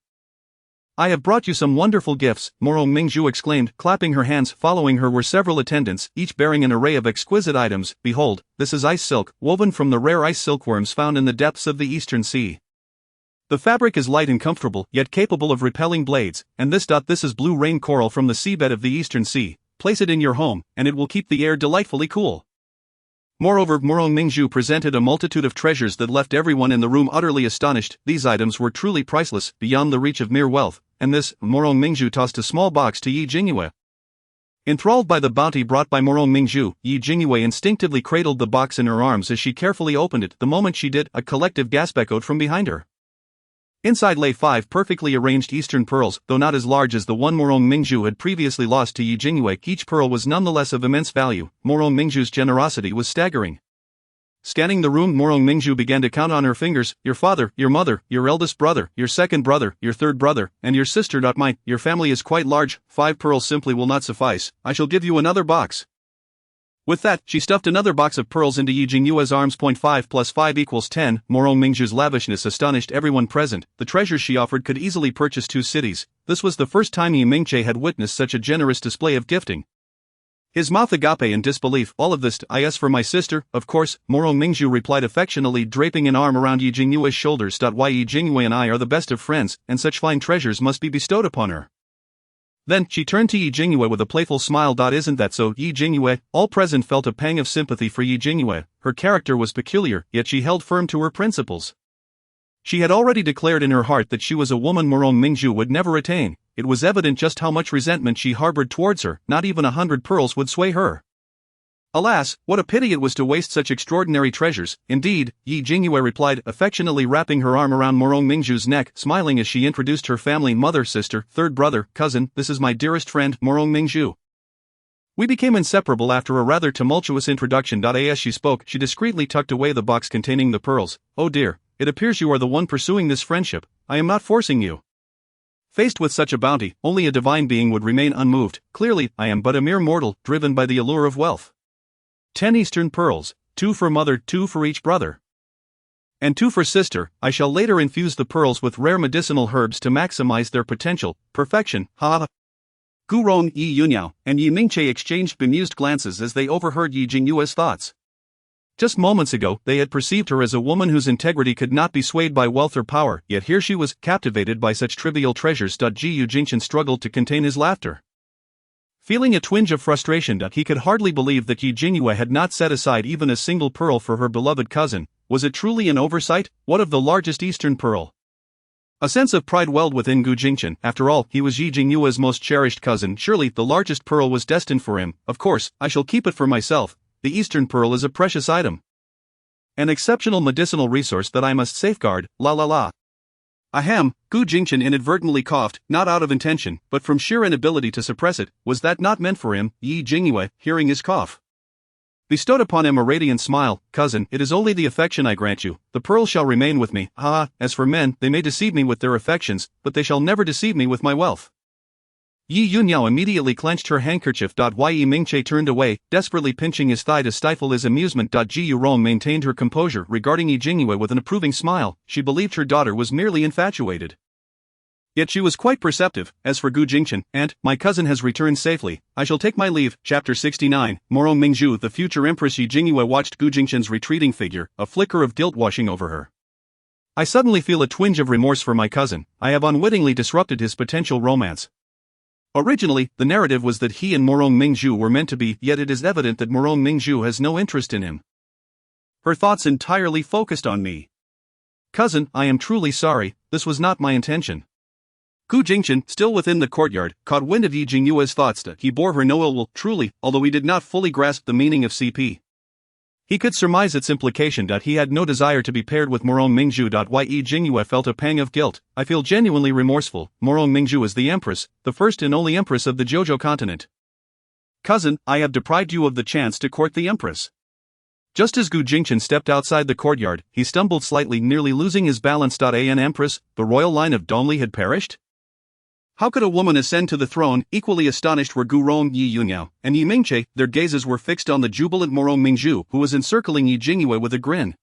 I have brought you some wonderful gifts, Morong Mingzhu exclaimed, clapping her hands. Following her were several attendants, each bearing an array of exquisite items. Behold, this is ice silk, woven from the rare ice silkworms found in the depths of the eastern sea. The fabric is light and comfortable, yet capable of repelling blades, and this is blue rain coral from the seabed of the eastern sea. Place it in your home, and it will keep the air delightfully cool. Moreover, Morong Mingzhu presented a multitude of treasures that left everyone in the room utterly astonished. These items were truly priceless, beyond the reach of mere wealth, and this, Morong Mingzhu tossed a small box to Yi Jingyue. Enthralled by the bounty brought by Morong Mingzhu, Yi Jingyue instinctively cradled the box in her arms as she carefully opened it. The moment she did, a collective gasp echoed from behind her. Inside lay 5 perfectly arranged eastern pearls, though not as large as the one Morong Mingzhu had previously lost to Yi Jingyue. Each pearl was nonetheless of immense value. Morong Mingzhu's generosity was staggering. Scanning the room, Morong Mingzhu began to count on her fingers. Your father, your mother, your eldest brother, your second brother, your third brother, and your sister. Not mine. Your family is quite large. 5 pearls simply will not suffice. I shall give you another box. With that, she stuffed another box of pearls into Yi Jingyue's arms. 5 plus 5 equals 10. Morong Mingzhu's lavishness astonished everyone present. The treasures she offered could easily purchase 2 cities. This was the first time Yi Mingche had witnessed such a generous display of gifting. His mouth agape in disbelief. All of this is for my sister, of course, Morong Mingzhu replied affectionately, draping an arm around Yi Jingyue's shoulders. Why Yi Jingyue and I are the best of friends, and such fine treasures must be bestowed upon her. Then, she turned to Yi Jingyue with a playful smile. Isn't that so, Yi Jingyue? All present felt a pang of sympathy for Yi Jingyue. Her character was peculiar, yet she held firm to her principles. She had already declared in her heart that she was a woman Morong Mingzhu would never attain. It was evident just how much resentment she harbored towards her. Not even 100 pearls would sway her. Alas, what a pity it was to waste such extraordinary treasures. Indeed, Yi Jingyue replied, affectionately wrapping her arm around Morong Mingzhu's neck, smiling as she introduced her family: mother, sister, third brother, cousin, this is my dearest friend, Morong Mingzhu. We became inseparable after a rather tumultuous introduction. As she spoke, she discreetly tucked away the box containing the pearls. Oh dear, it appears you are the one pursuing this friendship. I am not forcing you. Faced with such a bounty, only a divine being would remain unmoved. Clearly, I am but a mere mortal, driven by the allure of wealth. 10 Eastern pearls, 2 for mother, 2 for each brother. And 2 for sister. I shall later infuse the pearls with rare medicinal herbs to maximize their potential. Perfection, ha! Gu Rong, Yi Yunyao, and Yi Mingche exchanged bemused glances as they overheard Yi Jingyue's thoughts. Just moments ago, they had perceived her as a woman whose integrity could not be swayed by wealth or power, yet here she was, captivated by such trivial treasures. Ji Yujingshan struggled to contain his laughter. Feeling a twinge of frustration that he could hardly believe that Yi Jingyue had not set aside even a single pearl for her beloved cousin. Was it truly an oversight? What of the largest Eastern pearl? A sense of pride welled within Gu Jingshan. After all, he was Yi Jingyue's most cherished cousin. Surely the largest pearl was destined for him. Of course, I shall keep it for myself. The Eastern pearl is a precious item. An exceptional medicinal resource that I must safeguard. La la la. Ahem, Gu Jingshan inadvertently coughed, not out of intention, but from sheer inability to suppress it. Was that not meant for him? Yi Jingyue, hearing his cough, bestowed upon him a radiant smile. Cousin, it is only the affection I grant you. The pearl shall remain with me. Ah, as for men, they may deceive me with their affections, but they shall never deceive me with my wealth. Yi Yunyao immediately clenched her handkerchief. Yi Mingche turned away, desperately pinching his thigh to stifle his amusement. Ji Yurong maintained her composure, regarding Yi Jingyue with an approving smile. She believed her daughter was merely infatuated. Yet she was quite perceptive. As for Gu Jingshan, "Aunt, my cousin has returned safely. I shall take my leave." Chapter 69. Morong Mingzhu. The future Empress Yi Jingyue watched Gu Jingshan's retreating figure, a flicker of guilt washing over her. I suddenly feel a twinge of remorse for my cousin. I have unwittingly disrupted his potential romance. Originally, the narrative was that he and Morong Mingzhu were meant to be, yet it is evident that Morong Mingzhu has no interest in him. Her thoughts entirely focused on me. Cousin, I am truly sorry, this was not my intention. Gu Jingshan, still within the courtyard, caught wind of Yi Jingyue's thoughts. He bore her no ill will, truly, although he did not fully grasp the meaning of CP. He could surmise its implication that he had no desire to be paired with Morong Mingzhu. Yi Jingyue felt a pang of guilt. I feel genuinely remorseful. Morong Mingzhu is the empress, the first and only empress of the Jojo continent. Cousin, I have deprived you of the chance to court the empress. Just as Gu Jingshan stepped outside the courtyard, he stumbled slightly, nearly losing his balance. An empress, the royal line of Dongli had perished? How could a woman ascend to the throne? Equally astonished were Gu Rong, Yi Yunyao, and Yi Mingche. Their gazes were fixed on the jubilant Morong Mingzhu, who was encircling Yi Jingyue with a grin.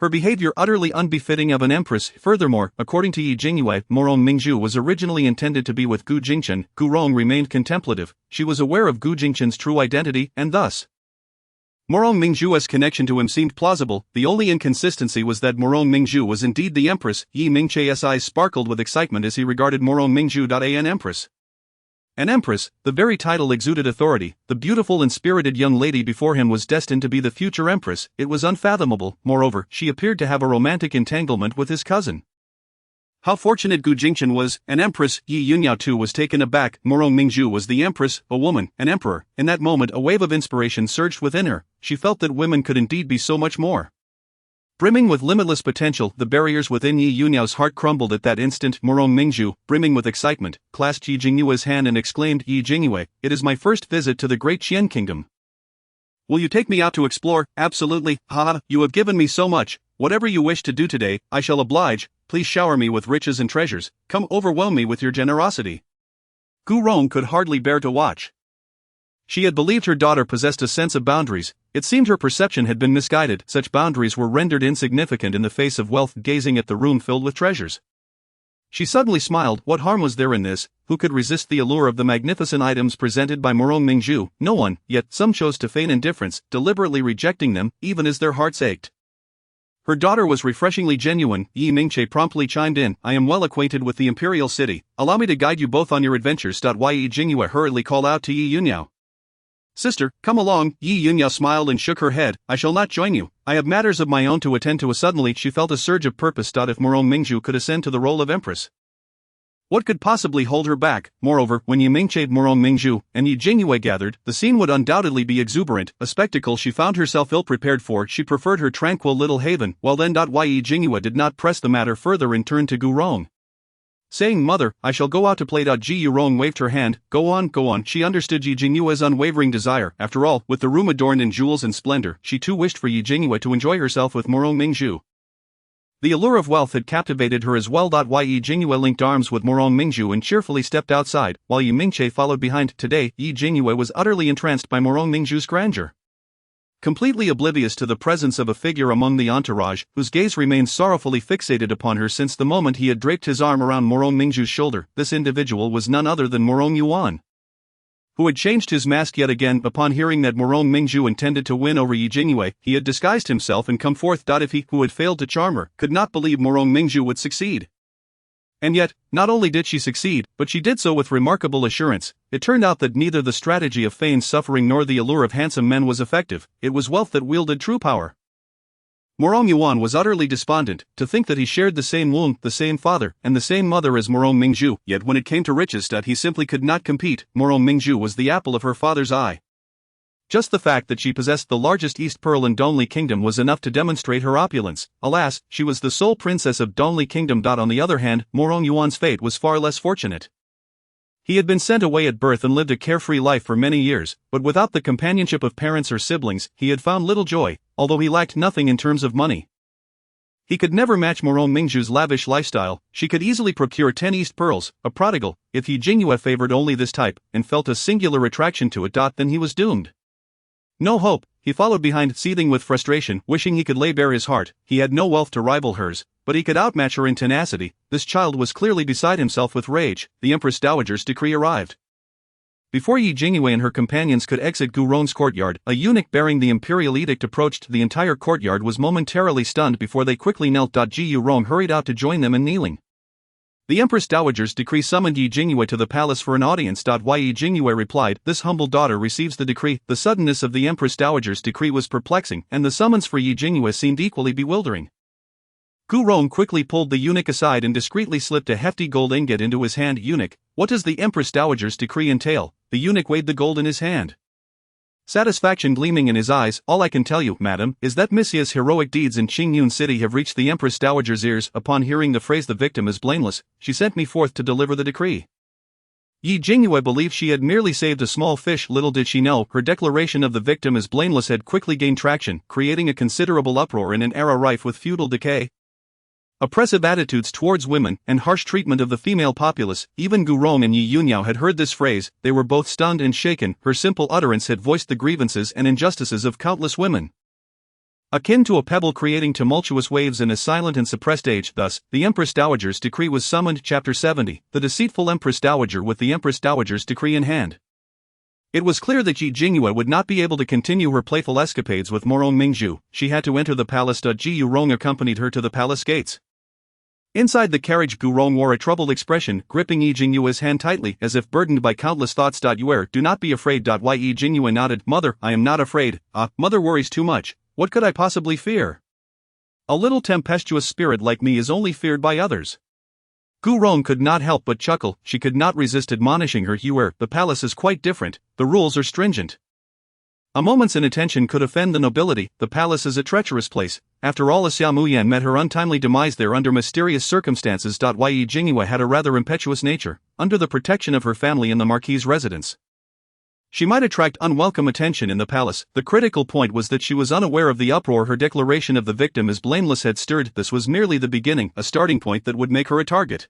Her behavior utterly unbefitting of an empress. Furthermore, according to Yi Jingyue, Morong Mingzhu was originally intended to be with Gu Jingshan. Gu Rong remained contemplative. She was aware of Gu Jingshan's true identity, and thus Morong Mingzhu's connection to him seemed plausible. The only inconsistency was that Morong Mingzhu was indeed the empress. Yi Mingche's eyes sparkled with excitement as he regarded Morong Mingzhu. An empress. An empress, the very title exuded authority. The beautiful and spirited young lady before him was destined to be the future empress. It was unfathomable. Moreover, she appeared to have a romantic entanglement with his cousin. How fortunate Gu Jingshan was. An empress. Yi Yunyao too was taken aback. Morong Mingzhu was the empress, a woman, an emperor. In that moment a wave of inspiration surged within her. She felt that women could indeed be so much more. Brimming with limitless potential, the barriers within Yi Yunyao's heart crumbled at that instant. Morong Mingzhu, brimming with excitement, clasped Yi Jingyue's hand and exclaimed, "Yi Jingyue, it is my first visit to the great Qian kingdom. Will you take me out to explore?" "Absolutely, ha! You have given me so much. Whatever you wish to do today, I shall oblige. Please shower me with riches and treasures. Come overwhelm me with your generosity." Gu Rong could hardly bear to watch. She had believed her daughter possessed a sense of boundaries. It seemed her perception had been misguided. Such boundaries were rendered insignificant in the face of wealth. Gazing at the room filled with treasures, she suddenly smiled. What harm was there in this? Who could resist the allure of the magnificent items presented by Morong Mingzhu? No one, yet some chose to feign indifference, deliberately rejecting them, even as their hearts ached. Her daughter was refreshingly genuine. Yi Mingche promptly chimed in, "I am well acquainted with the imperial city. Allow me to guide you both on your adventures." Yi Jingyue hurriedly called out to Yi Yunyao, "Sister, come along." Yi Yunyao smiled and shook her head. "I shall not join you. I have matters of my own to attend to." Suddenly she felt a surge of purpose. If Morong Mingzhu could ascend to the role of empress, what could possibly hold her back? Moreover, when Yi Mingche, Morong Mingzhu, and Yi Jingyue gathered, the scene would undoubtedly be exuberant, a spectacle she found herself ill-prepared for. She preferred her tranquil little haven. Well then, Yi Jingyue did not press the matter further and turned to Gu Rong, saying, "Mother, I shall go out to play." Ji Yurong waved her hand. Go on, go on." She understood Yi Jingyue's unwavering desire. After all, with the room adorned in jewels and splendor, she too wished for Yi Jingyue to enjoy herself with Morong Mingzhu. The allure of wealth had captivated her as well. Ye Jingyue linked arms with Morong Mingzhu and cheerfully stepped outside, while Yi Mingche followed behind. Today, Yi Jingyue was utterly entranced by Morong Mingzhu's grandeur. Completely oblivious to the presence of a figure among the entourage, whose gaze remained sorrowfully fixated upon her since the moment he had draped his arm around Morong Mingzhu's shoulder, this individual was none other than Morong Yuan, who had changed his mask yet again. Upon hearing that Morong Mingzhu intended to win over Yi Jingyue, he had disguised himself and come forth. If he, who had failed to charm her, could not believe Morong Mingzhu would succeed. And yet, not only did she succeed, but she did so with remarkable assurance. It turned out that neither the strategy of feigned suffering nor the allure of handsome men was effective, it was wealth that wielded true power. Morong Yuan was utterly despondent, to think that he shared the same womb, the same father, and the same mother as Morong Mingzhu, yet when it came to riches, he simply could not compete. Morong Mingzhu was the apple of her father's eye. Just the fact that she possessed the largest East Pearl in Donli Kingdom was enough to demonstrate her opulence. Alas, she was the sole princess of Donli Kingdom. On the other hand, Morong Yuan's fate was far less fortunate. He had been sent away at birth and lived a carefree life for many years, but without the companionship of parents or siblings, he had found little joy, although he lacked nothing in terms of money. He could never match Morong Mingzhu's lavish lifestyle. She could easily procure 10 East Pearls, a prodigal. If Yi Jingyue favored only this type, and felt a singular attraction to it, then he was doomed. No hope. He followed behind, seething with frustration, wishing he could lay bare his heart. He had no wealth to rival hers, but he could outmatch her in tenacity. This child was clearly beside himself with rage. The Empress Dowager's decree arrived. Before Yi Jingyue and her companions could exit Gurong's courtyard, a eunuch bearing the imperial edict approached. The entire courtyard was momentarily stunned before they quickly knelt. Ji Yurong hurried out to join them in kneeling. The Empress Dowager's decree summoned Yi Jingyue to the palace for an audience. Yi Jingyue replied, "This humble daughter receives the decree." The suddenness of the Empress Dowager's decree was perplexing, and the summons for Yi Jingyue seemed equally bewildering. Gurong quickly pulled the eunuch aside and discreetly slipped a hefty gold ingot into his hand. "Eunuch, what does the Empress Dowager's decree entail?" The eunuch weighed the gold in his hand, satisfaction gleaming in his eyes. "All I can tell you, madam, is that Messia's heroic deeds in Qingyun City have reached the Empress Dowager's ears." Upon hearing the phrase "the victim is blameless," she sent me forth to deliver the decree. Yi Jingyue believed she had merely saved a small fish. Little did she know, her declaration of the victim as blameless had quickly gained traction, creating a considerable uproar in an era rife with feudal decay, oppressive attitudes towards women, and harsh treatment of the female populace. Even Gurong and Yi Yunyao had heard this phrase. They were both stunned and shaken. Her simple utterance had voiced the grievances and injustices of countless women, akin to a pebble creating tumultuous waves in a silent and suppressed age. Thus, the Empress Dowager's decree was summoned. Chapter 70, The Deceitful Empress Dowager. With the Empress Dowager's decree in hand, it was clear that Yi Jingyue would not be able to continue her playful escapades with Morong Mingzhu. She had to enter the palace. Ji Yurong accompanied her to the palace gates. Inside the carriage, Gurong wore a troubled expression, gripping Yi Jingyue's hand tightly, as if burdened by countless thoughts. "You do not be afraid." Yi Jingyue nodded. "Mother, I am not afraid." Mother worries too much. What could I possibly fear? A little tempestuous spirit like me is only feared by others. Gurong could not help but chuckle. She could not resist admonishing her. The palace is quite different. The rules are stringent. A moment's inattention could offend the nobility. The palace is a treacherous place. After all, Xia Muyan met her untimely demise there under mysterious circumstances. Yi Jingyue had a rather impetuous nature, under the protection of her family in the Marquis' residence. She might attract unwelcome attention in the palace. The critical point was that she was unaware of the uproar her declaration of the victim as blameless had stirred. This was merely the beginning, a starting point that would make her a target.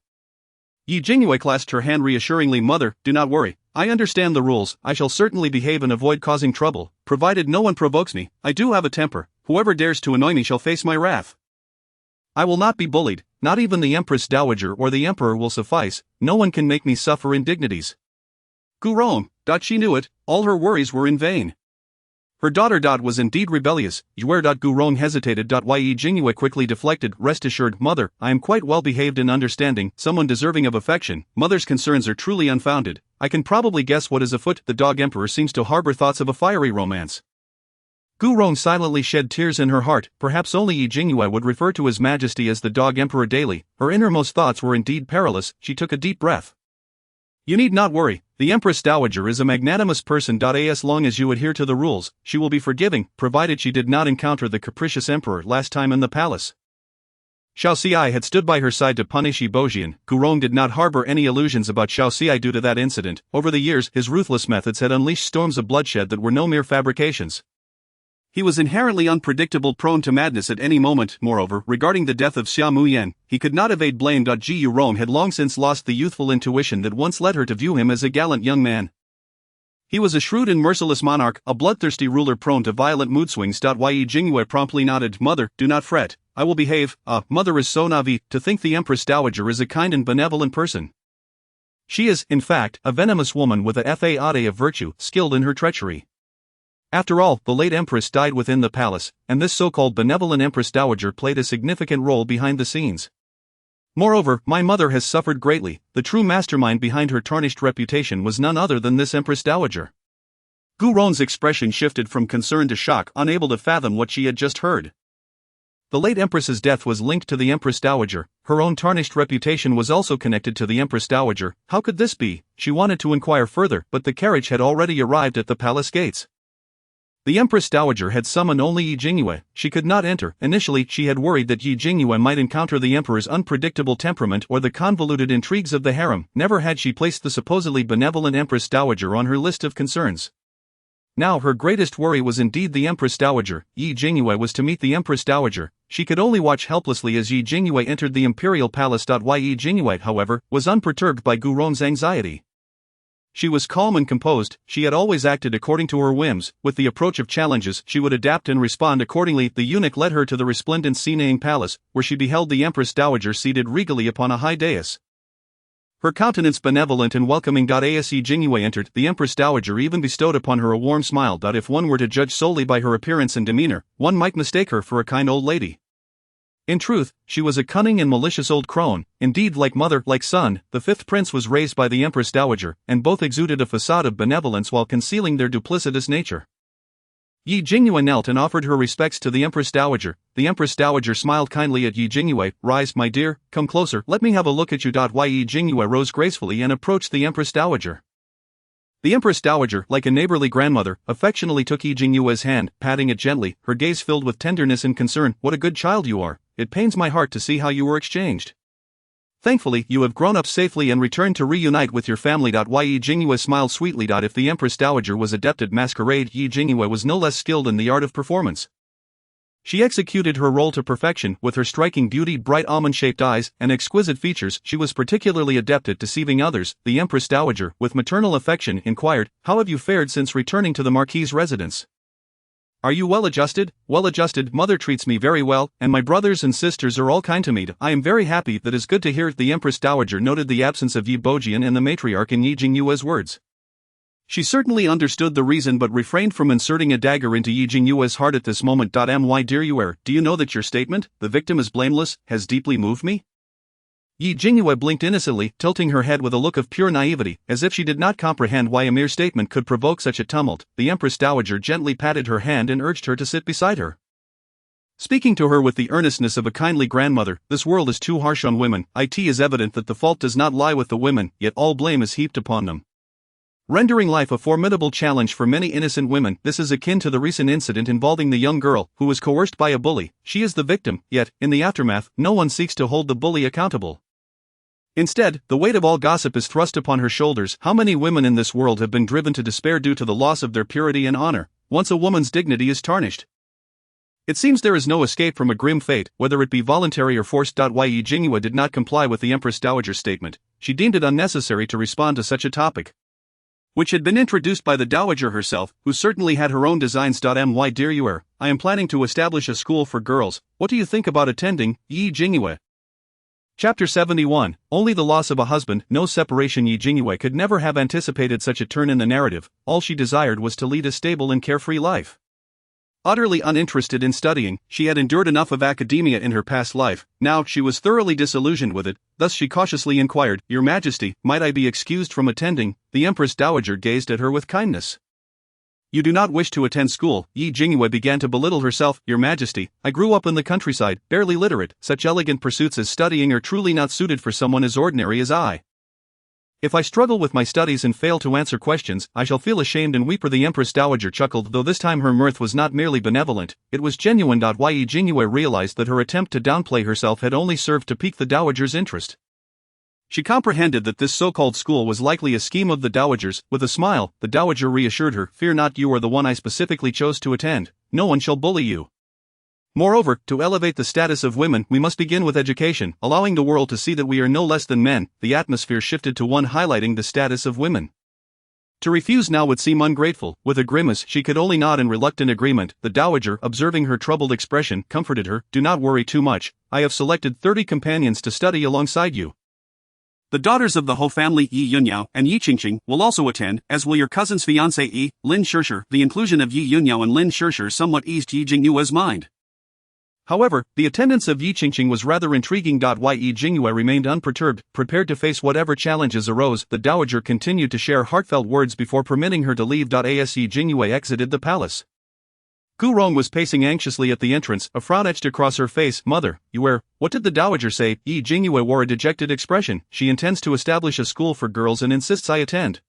Yi Jingyue clasped her hand reassuringly. "Mother, do not worry. I understand the rules. I shall certainly behave and avoid causing trouble, provided no one provokes me. I do have a temper. Whoever dares to annoy me shall face my wrath. I will not be bullied. Not even the Empress Dowager or the Emperor will suffice. No one can make me suffer indignities." Gurong, she knew it, all her worries were in vain. Her daughter was indeed rebellious. Gurong hesitated. Yi Jingyue quickly deflected. "Rest assured, mother, I am quite well behaved and understanding, someone deserving of affection. Mother's concerns are truly unfounded. I can probably guess what is afoot. The dog emperor seems to harbor thoughts of a fiery romance." Gurong silently shed tears in her heart. Perhaps only Yi Jingyue would refer to His Majesty as the dog emperor daily. Her innermost thoughts were indeed perilous. She took a deep breath. "You need not worry. The Empress Dowager is a magnanimous person. As long as you adhere to the rules, she will be forgiving, provided she did not encounter the capricious emperor last time in the palace." Xiao Xi had stood by her side to punish Yi Bojian. Gurong did not harbor any illusions about Xiao Xi due to that incident. Over the years, his ruthless methods had unleashed storms of bloodshed that were no mere fabrications. He was inherently unpredictable, prone to madness at any moment. Moreover, regarding the death of Xia Muyan, he could not evade blame. Jingyue Rong had long since lost the youthful intuition that once led her to view him as a gallant young man. He was a shrewd and merciless monarch, a bloodthirsty ruler prone to violent mood swings. Ye Jingyue promptly nodded. Mother, do not fret, I will behave. Mother is so naive to think the Empress Dowager is a kind and benevolent person. She is, in fact, a venomous woman with a fade of virtue, skilled in her treachery. After all, the late Empress died within the palace, and this so-called benevolent Empress Dowager played a significant role behind the scenes. Moreover, my mother has suffered greatly. The true mastermind behind her tarnished reputation was none other than this Empress Dowager. Gu Ron's expression shifted from concern to shock, unable to fathom what she had just heard. The late Empress's death was linked to the Empress Dowager. Her own tarnished reputation was also connected to the Empress Dowager. How could this be? She wanted to inquire further, but the carriage had already arrived at the palace gates. The Empress Dowager had summoned only Yi Jingyue. She could not enter. Initially, she had worried that Yi Jingyue might encounter the Emperor's unpredictable temperament or the convoluted intrigues of the harem. Never had she placed the supposedly benevolent Empress Dowager on her list of concerns. Now her greatest worry was indeed the Empress Dowager. Yi Jingyue was to meet the Empress Dowager. She could only watch helplessly as Yi Jingyue entered the imperial palace. Yi Jingyue, however, was unperturbed by Gu Ron's anxiety. She was calm and composed. She had always acted according to her whims. With the approach of challenges, she would adapt and respond accordingly. The eunuch led her to the resplendent Sinang palace, where she beheld the Empress Dowager seated regally upon a high dais. Her countenance benevolent and welcoming. As Yi Jingyue entered, the Empress Dowager even bestowed upon her a warm smile. If one were to judge solely by her appearance and demeanor, one might mistake her for a kind old lady. In truth, she was a cunning and malicious old crone. Indeed, like mother, like son, the fifth prince was raised by the Empress Dowager, and both exuded a facade of benevolence while concealing their duplicitous nature. Yi Jingyue knelt and offered her respects to the Empress Dowager. The Empress Dowager smiled kindly at Yi Jingyue. Rise, my dear, come closer, let me have a look at you. Yi Jingyue rose gracefully and approached the Empress Dowager. The Empress Dowager, like a neighborly grandmother, affectionately took Yi Jingyue's hand, patting it gently, her gaze filled with tenderness and concern. What a good child you are. It pains my heart to see how you were exchanged. Thankfully, you have grown up safely and returned to reunite with your family. Yi Jingyue smiled sweetly. If the Empress Dowager was adept at masquerade, Yi Jingyue was no less skilled in the art of performance. She executed her role to perfection. With her striking beauty, bright almond-shaped eyes, and exquisite features, she was particularly adept at deceiving others. The Empress Dowager, with maternal affection, inquired, "How have you fared since returning to the Marquis' residence? Are you well adjusted?" "Well adjusted, mother treats me very well, and my brothers and sisters are all kind to me. I am very happy." "That is good to hear." The Empress Dowager noted the absence of Yi Bojian and the matriarch in Yi Jingyue's words. She certainly understood the reason but refrained from inserting a dagger into Yi Jingyue's heart at this moment. My dear Yuer, do you know that your statement, "the victim is blameless," has deeply moved me? Yi Jingyue blinked innocently, tilting her head with a look of pure naivety, as if she did not comprehend why a mere statement could provoke such a tumult. The Empress Dowager gently patted her hand and urged her to sit beside her. Speaking to her with the earnestness of a kindly grandmother, "This world is too harsh on women. It is evident that the fault does not lie with the women, yet all blame is heaped upon them, rendering life a formidable challenge for many innocent women. This is akin to the recent incident involving the young girl who was coerced by a bully. She is the victim, yet, in the aftermath, no one seeks to hold the bully accountable. Instead, the weight of all gossip is thrust upon her shoulders. How many women in this world have been driven to despair due to the loss of their purity and honor? Once a woman's dignity is tarnished, it seems there is no escape from a grim fate, whether it be voluntary or forced. Yi Jingyue did not comply with the Empress Dowager's statement. She deemed it unnecessary to respond to such a topic, which had been introduced by the Dowager herself, who certainly had her own designs. My dear Yuer, I am planning to establish a school for girls. What do you think about attending? Yi Jingyue. Chapter 71, Only the Loss of a Husband, No Separation. Yi Jingyue could never have anticipated such a turn in the narrative. All she desired was to lead a stable and carefree life. Utterly uninterested in studying, she had endured enough of academia in her past life. Now she was thoroughly disillusioned with it. Thus she cautiously inquired, "Your Majesty, might I be excused from attending?" The Empress Dowager gazed at her with kindness. "You do not wish to attend school?" Yi Jingyue began to belittle herself. "Your Majesty, I grew up in the countryside, barely literate. Such elegant pursuits as studying are truly not suited for someone as ordinary as I. If I struggle with my studies and fail to answer questions, I shall feel ashamed and weep." The Empress Dowager chuckled, though this time her mirth was not merely benevolent, it was genuine. Yi Jingyue realized that her attempt to downplay herself had only served to pique the Dowager's interest. She comprehended that this so-called school was likely a scheme of the Dowager's. With a smile, the Dowager reassured her, "Fear not, you are the one I specifically chose to attend. no one shall bully you. Moreover, to elevate the status of women, we must begin with education, allowing the world to see that we are no less than men. The atmosphere shifted to one highlighting the status of women. To refuse now would seem ungrateful. With a grimace, she could only nod in reluctant agreement. The dowager, observing her troubled expression, comforted her. Do not worry too much. I have selected 30 companions to study alongside you. The daughters of the Ho family Yi Yunyao and Yi Qingqing will also attend, as will your cousin's fiancée Yi, Lin Shishir. The inclusion of Yi Yunyao and Lin Shishir somewhat eased Yi Jingyue's mind. However, the attendance of Yi Qingqing was rather intriguing. Yi Jingyue remained unperturbed, prepared to face whatever challenges arose. The dowager continued to share heartfelt words before permitting her to leave. As Yi Jingyue exited the palace, Gu Rong was pacing anxiously at the entrance, a frown etched across her face. Mother, what did the dowager say? Yi Jingyue wore a dejected expression. She intends to establish a school for girls and insists I attend.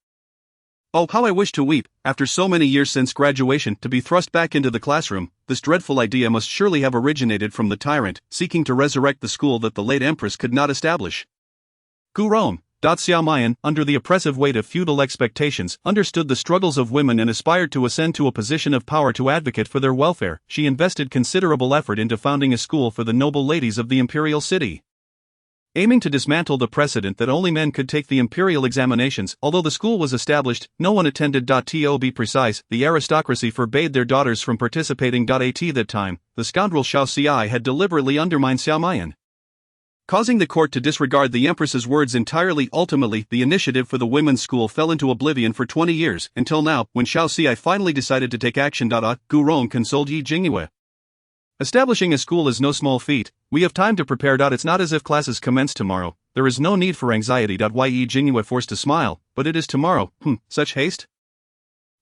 Oh, how I wish to weep, after so many years since graduation, to be thrust back into the classroom. This dreadful idea must surely have originated from the tyrant, seeking to resurrect the school that the late empress could not establish. Gu Rong, Xiaomayan, under the oppressive weight of feudal expectations, understood the struggles of women and aspired to ascend to a position of power to advocate for their welfare. She invested considerable effort into founding a school for the noble ladies of the imperial city, aiming to dismantle the precedent that only men could take the imperial examinations. Although the school was established, no one attended. To be precise, the aristocracy forbade their daughters from participating. At that time, the scoundrel Xiao Xi had deliberately undermined Xiaomayan, causing the court to disregard the empress's words entirely. Ultimately, the initiative for the women's school fell into oblivion for 20 years, until now, when Xiao Xi finally decided to take action. Gu Rong consoled Yi Jingyue. Establishing a school is no small feat. We have time to prepare. It's not as if classes commence tomorrow. There is no need for anxiety. Yi Jingyue forced a smile. But it is tomorrow. Such haste?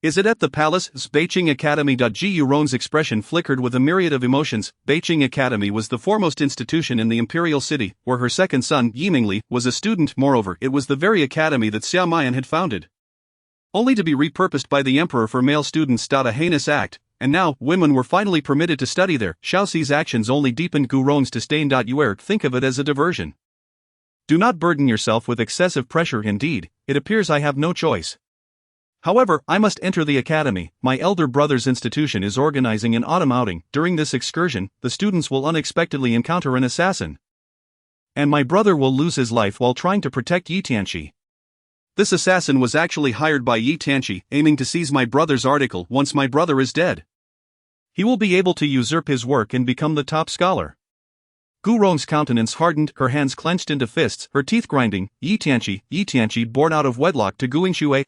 Is it at the palace? Beiqing Academy. Gu Rong's expression flickered with a myriad of emotions. Beiqing Academy was the foremost institution in the imperial city, where her second son, Yi Mingli, was a student. Moreover, it was the very academy that Xiaomayan had founded, only to be repurposed by the emperor for male students. A heinous act. And now, women were finally permitted to study there. Xiao Xi's actions only deepened Gu Rong's disdain. Think of it as a diversion. Do not burden yourself with excessive pressure. Indeed, it appears I have no choice. However, I must enter the academy. My elder brother's institution is organizing an autumn outing. During this excursion, the students will unexpectedly encounter an assassin, and my brother will lose his life while trying to protect Yi Tianqi. This assassin was actually hired by Yi Tianqi, aiming to seize my brother's article. Once my brother is dead, he will be able to usurp his work and become the top scholar. Gu Rong's countenance hardened, her hands clenched into fists, her teeth grinding. Yi Tianqi, born out of wedlock to Gu Yingxue,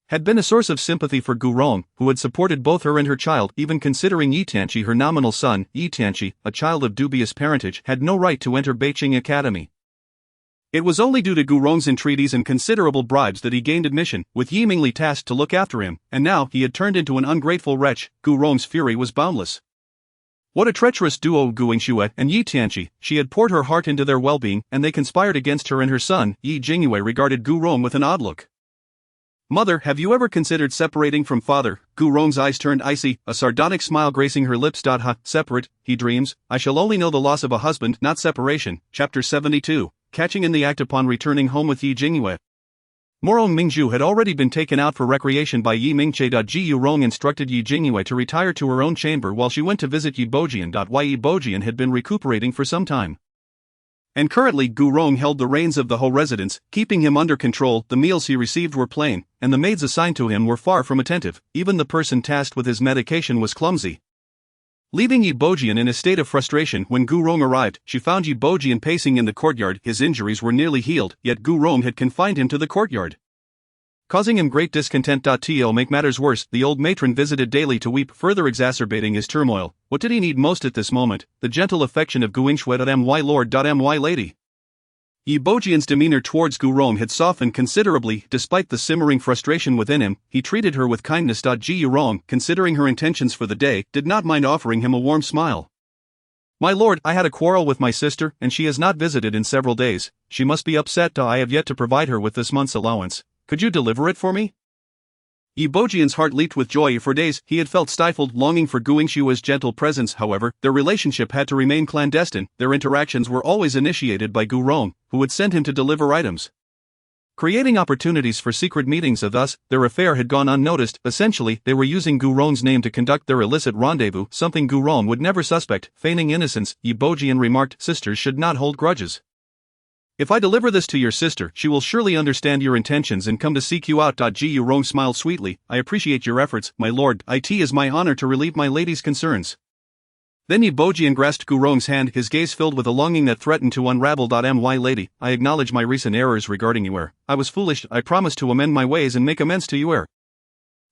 had been a source of sympathy for Gu Rong, who had supported both her and her child. Even considering Yi Tianqi her nominal son, Yi Tianqi, a child of dubious parentage, had no right to enter Beiqing Academy. It was only due to Gu Rong's entreaties and considerable bribes that he gained admission, with Yi Mingli tasked to look after him, and now he had turned into an ungrateful wretch. Gu Rong's fury was boundless. What a treacherous duo Gu Yingxue and Yi Tianqi! She had poured her heart into their well-being, and they conspired against her and her son. Yi Jingyue regarded Gu Rong with an odd look. Mother, have you ever considered separating from father? Gu Rong's eyes turned icy, a sardonic smile gracing her lips. Separate, he dreams. I shall only know the loss of a husband, not separation. Chapter 72. Catching in the act. Upon returning home with Yi Jingyue, Morong Mingzhu had already been taken out for recreation by Yi Mingche. Gu Rong instructed Yi Jingyue to retire to her own chamber while she went to visit Yi Bojian. Yi Bojian had been recuperating for some time, and currently Gu Rong held the reins of the Ho residence, keeping him under control. The meals he received were plain, and the maids assigned to him were far from attentive. Even the person tasked with his medication was clumsy. Leaving Yi Bojian in a state of frustration, when Gu Rong arrived, she found Yi Bojian pacing in the courtyard. His injuries were nearly healed, yet Gu Rong had confined him to the courtyard, causing him great discontent. To make matters worse, the old matron visited daily to weep, further exacerbating his turmoil. What did he need most at this moment? The gentle affection of Gu Yingxue. My lord. My lady. Yi Bojian's demeanor towards Gu Rong had softened considerably. Despite the simmering frustration within him, he treated her with kindness. Gu Rong, considering her intentions for the day, did not mind offering him a warm smile. My lord, I had a quarrel with my sister, and she has not visited in several days. She must be upset. I have yet to provide her with this month's allowance. Could you deliver it for me? Yi Bojian's heart leaped with joy. For days, he had felt stifled longing for Gu Yingxue's gentle presence. However, their relationship had to remain clandestine. Their interactions were always initiated by Gu Rong, who would send him to deliver items. creating opportunities for secret meetings. Thus, their affair had gone unnoticed. Essentially, they were using Gu Rong's name to conduct their illicit rendezvous, something Gu Rong would never suspect. Feigning innocence, Yi Bojian remarked, "Sisters should not hold grudges. If I deliver this to your sister, she will surely understand your intentions and come to seek you out." Gu Rong smiled sweetly. "I appreciate your efforts, my lord. It is my honor to relieve my lady's concerns." Then Yi Bojian grasped Gu Rong's hand, his gaze filled with a longing that threatened to unravel. "My lady, I acknowledge my recent errors regarding Yue. I was foolish. I promise to amend my ways and make amends to Yue.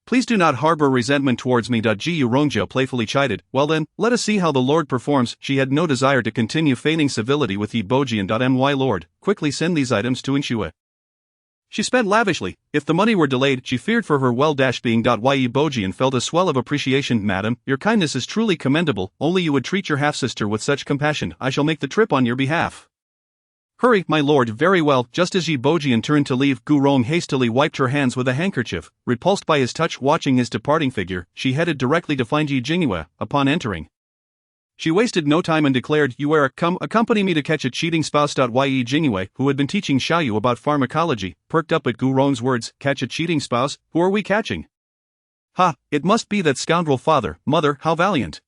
Please do not harbor resentment towards me." Gu Rongjiao playfully chided. "Well then, let us see how the lord performs." She had no desire to continue feigning civility with Yi Bojian. "My lord, quickly send these items to Jingyue." She spent lavishly. If the money were delayed, she feared for her well-being. Yi Bojian felt a swell of appreciation. "Madam, your kindness is truly commendable. Only you would treat your half-sister with such compassion. I shall make the trip on your behalf." "Hurry, my lord." "Very well." Just as Yi Bojian turned to leave, Gu Rong hastily wiped her hands with a handkerchief. Repulsed by his touch, watching his departing figure, she headed directly to find Yi Jingyue. Upon entering, she wasted no time and declared, "Yue, come, accompany me to catch a cheating spouse." Yi Jingyue, who had been teaching Xiaoyu about pharmacology, perked up at Gu Rong's words. "Catch a cheating spouse? Who are we catching?" "Ha, it must be that scoundrel father. Mother, how valiant."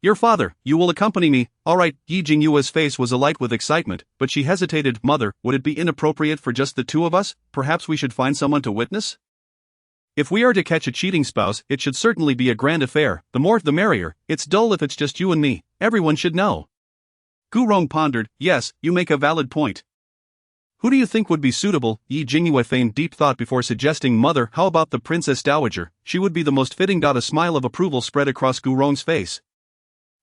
"Your father. You will accompany me, all right." Yi Jingyue's face was alight with excitement, but she hesitated. "Mother, would it be inappropriate for just the two of us? Perhaps we should find someone to witness?" "If we are to catch a cheating spouse, it should certainly be a grand affair. The more the merrier. It's dull if it's just you and me. Everyone should know." Gu Rong pondered. "Yes, you make a valid point. Who do you think would be suitable?" Yi Jingyue feigned deep thought before suggesting, "Mother, how about the Princess Dowager? She would be the most fitting." A smile of approval spread across Gu Rong's face.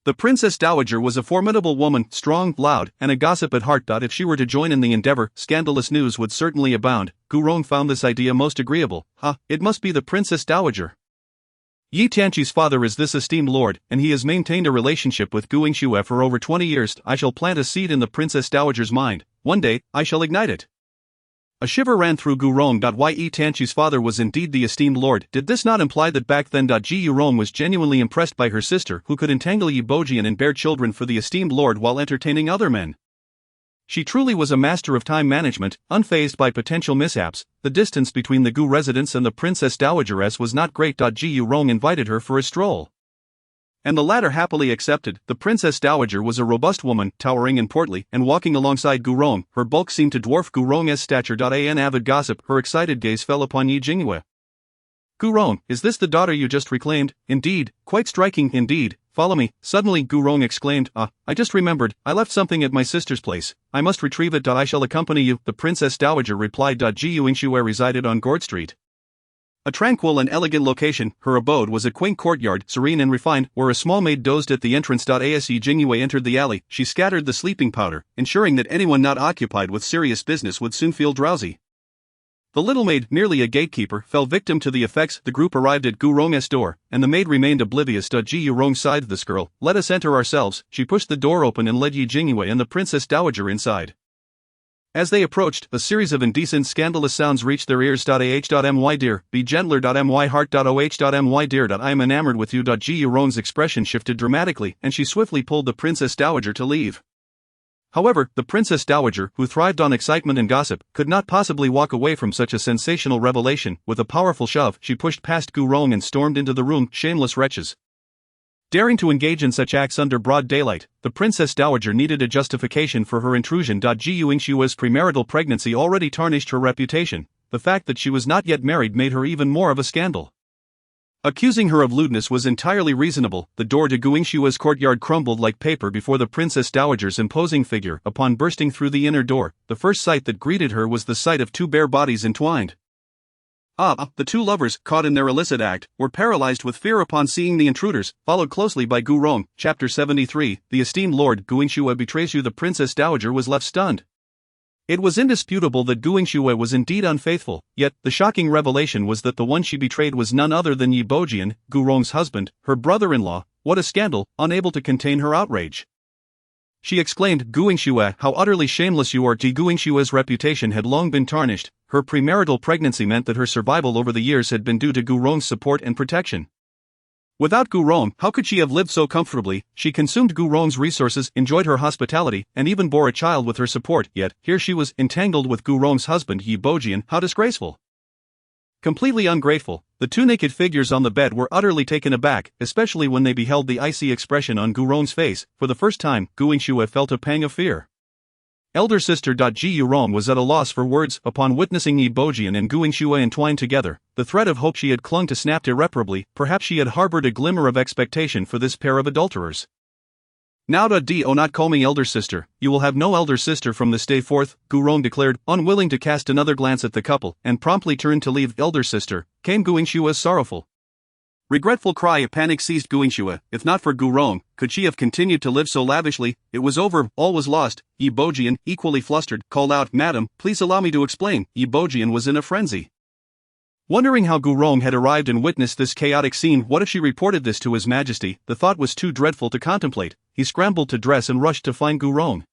The Princess Dowager was a formidable woman, strong, loud, and a gossip at heart. If she were to join in the endeavor, scandalous news would certainly abound. Gu Rong found this idea most agreeable. It must be the Princess Dowager. Yi Tianqi's father is this esteemed lord, and he has maintained a relationship with Gu Jingyue for over 20 years. I shall plant a seed in the Princess Dowager's mind. One day, I shall ignite it." A shiver ran through Gu Rong. Yi Tianqi's father was indeed the esteemed lord. Did this not imply that back then Gu Rong was genuinely impressed by her sister, who could entangle Yi Bojian and bear children for the esteemed lord while entertaining other men? She truly was a master of time management, unfazed by potential mishaps. The distance between the Gu residence and the Princess Dowageress was not great. Gu Rong invited her for a stroll, and the latter happily accepted. The Princess Dowager was a robust woman, towering and portly, and walking alongside Gu Rong, her bulk seemed to dwarf Gu Rong's stature. An avid gossip, her excited gaze fell upon Yi Jingyue. "Gu Rong, is this the daughter you just reclaimed?" "Indeed, quite striking indeed. Follow me." Suddenly Gu Rong exclaimed, I just remembered, I left something at my sister's place. I must retrieve it. I shall accompany you." The Princess Dowager replied. Gu Jingyue resided on Gourd Street. A tranquil and elegant location, her abode was a quaint courtyard, serene and refined, where a small maid dozed at the entrance. As Yi Jingyue entered the alley, she scattered the sleeping powder, ensuring that anyone not occupied with serious business would soon feel drowsy. The little maid, merely a gatekeeper, fell victim to the effects. The group arrived at Gu Rong's door, and the maid remained oblivious. Gu Rong sighed. "This girl, let us enter ourselves." She pushed the door open and led Yi Jingyue and the Princess Dowager inside. As they approached, a series of indecent, scandalous sounds reached their ears. My dear, be gentler. My heart. My dear. I am enamored with you. Gu Rong's expression shifted dramatically, and she swiftly pulled the Princess Dowager to leave. However, the Princess Dowager, who thrived on excitement and gossip, could not possibly walk away from such a sensational revelation. With a powerful shove, she pushed past Gu Rong and stormed into the room. Shameless wretches, daring to engage in such acts under broad daylight. The Princess Dowager needed a justification for her intrusion. Gu Jingshua's premarital pregnancy already tarnished her reputation. The fact that she was not yet married made her even more of a scandal. Accusing her of lewdness was entirely reasonable. The door to Gu Jingshua's courtyard crumbled like paper before the Princess Dowager's imposing figure. Upon bursting through the inner door, the first sight that greeted her was the sight of two bare bodies entwined. The two lovers, caught in their illicit act, were paralyzed with fear upon seeing the intruders, followed closely by Gu Rong. Chapter 73, The esteemed Lord Gu Jingshue betrays you. The Princess Dowager was left stunned. It was indisputable that Gu Jingshue was indeed unfaithful, yet the shocking revelation was that the one she betrayed was none other than Yi Bojian, Gu Rong's husband, her brother-in-law. What a scandal! Unable to contain her outrage, she exclaimed, "Gu Jingshue, how utterly shameless you are!" Gu Jingshue's reputation had long been tarnished. Her premarital pregnancy meant that her survival over the years had been due to Gu Rong's support and protection. Without Gu Rong, how could she have lived so comfortably? She consumed Gu Rong's resources, enjoyed her hospitality, and even bore a child with her support, yet, here she was, entangled with Gu Rong's husband Yi Bojian. How disgraceful! Completely ungrateful, the two naked figures on the bed were utterly taken aback, especially when they beheld the icy expression on Gu Rong's face. For the first time, Gu Yingxue felt a pang of fear. Elder sister Ji Yurong was at a loss for words. Upon witnessing Yi Bojian and Gu Yingxue entwined together, the thread of hope she had clung to snapped irreparably. Perhaps she had harbored a glimmer of expectation for this pair of adulterers. Now do not call me elder sister, you will have no elder sister from this day forth, Gu Rong declared, unwilling to cast another glance at the couple, and promptly turned to leave. Elder sister, came Gu Yingxue's sorrowful, regretful cry. A panic seized Gu Yingxue. If not for Gu Rong, could she have continued to live so lavishly? It was over, all was lost. Yi Bojian, equally flustered, called out, "Madam, please allow me to explain." Yi Bojian was in a frenzy. Wondering how Gu Rong had arrived and witnessed this chaotic scene. What if she reported this to His Majesty? The thought was too dreadful to contemplate. He scrambled to dress and rushed to find Gu Rong.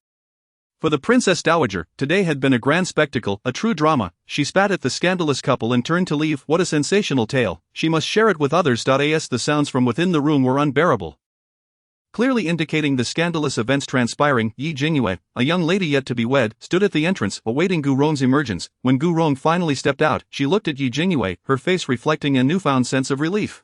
For the Princess Dowager, today had been a grand spectacle, a true drama. She spat at the scandalous couple and turned to leave. What a sensational tale, she must share it with others. The sounds from within the room were unbearable, clearly indicating the scandalous events transpiring. Yi Jingyue, a young lady yet to be wed, stood at the entrance, awaiting Gu Rong's emergence. When Gu Rong finally stepped out, she looked at Yi Jingyue, her face reflecting a newfound sense of relief.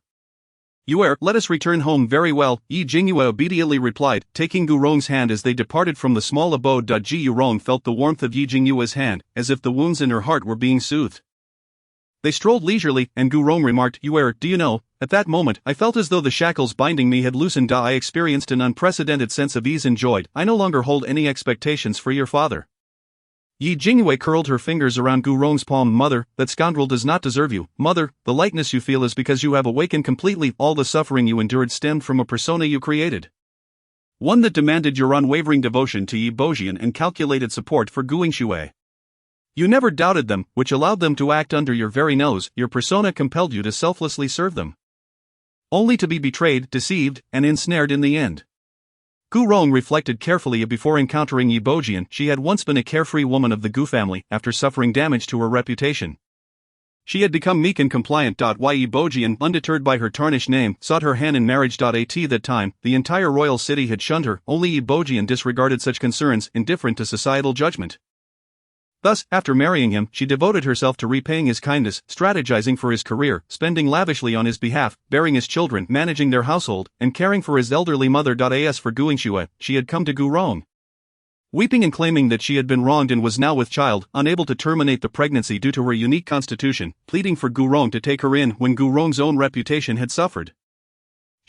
"Yue, let us return home." "Very well," Yi Jingyue obediently replied, taking Gu Rong's hand as they departed from the small abode. Ji Yurong felt the warmth of Yi Jingyue's hand, as if the wounds in her heart were being soothed. They strolled leisurely, and Gu Rong remarked, "Yue, do you know, at that moment, I felt as though the shackles binding me had loosened. I experienced an unprecedented sense of ease and joy. I no longer hold any expectations for your father." Yi Jingyue curled her fingers around Gu Rong's palm. "Mother, that scoundrel does not deserve you. Mother, the lightness you feel is because you have awakened completely. All the suffering you endured stemmed from a persona you created, one that demanded your unwavering devotion to Yi Bojian and calculated support for Gu Yingxue. You never doubted them, which allowed them to act under your very nose. Your persona compelled you to selflessly serve them, only to be betrayed, deceived, and ensnared in the end." Gu Rong reflected carefully. Before encountering Yi Bojian, she had once been a carefree woman of the Gu family. After suffering damage to her reputation, she had become meek and compliant. Yi Bojian, undeterred by her tarnished name, sought her hand in marriage. At that time, the entire royal city had shunned her. Only Yi Bojian disregarded such concerns, indifferent to societal judgment. Thus, after marrying him, she devoted herself to repaying his kindness, strategizing for his career, spending lavishly on his behalf, bearing his children, managing their household, and caring for his elderly mother. As for Gu Yingxue, she had come to Gu Rong, weeping and claiming that she had been wronged and was now with child, unable to terminate the pregnancy due to her unique constitution, pleading for Gu Rong to take her in when Gu Rong's own reputation had suffered.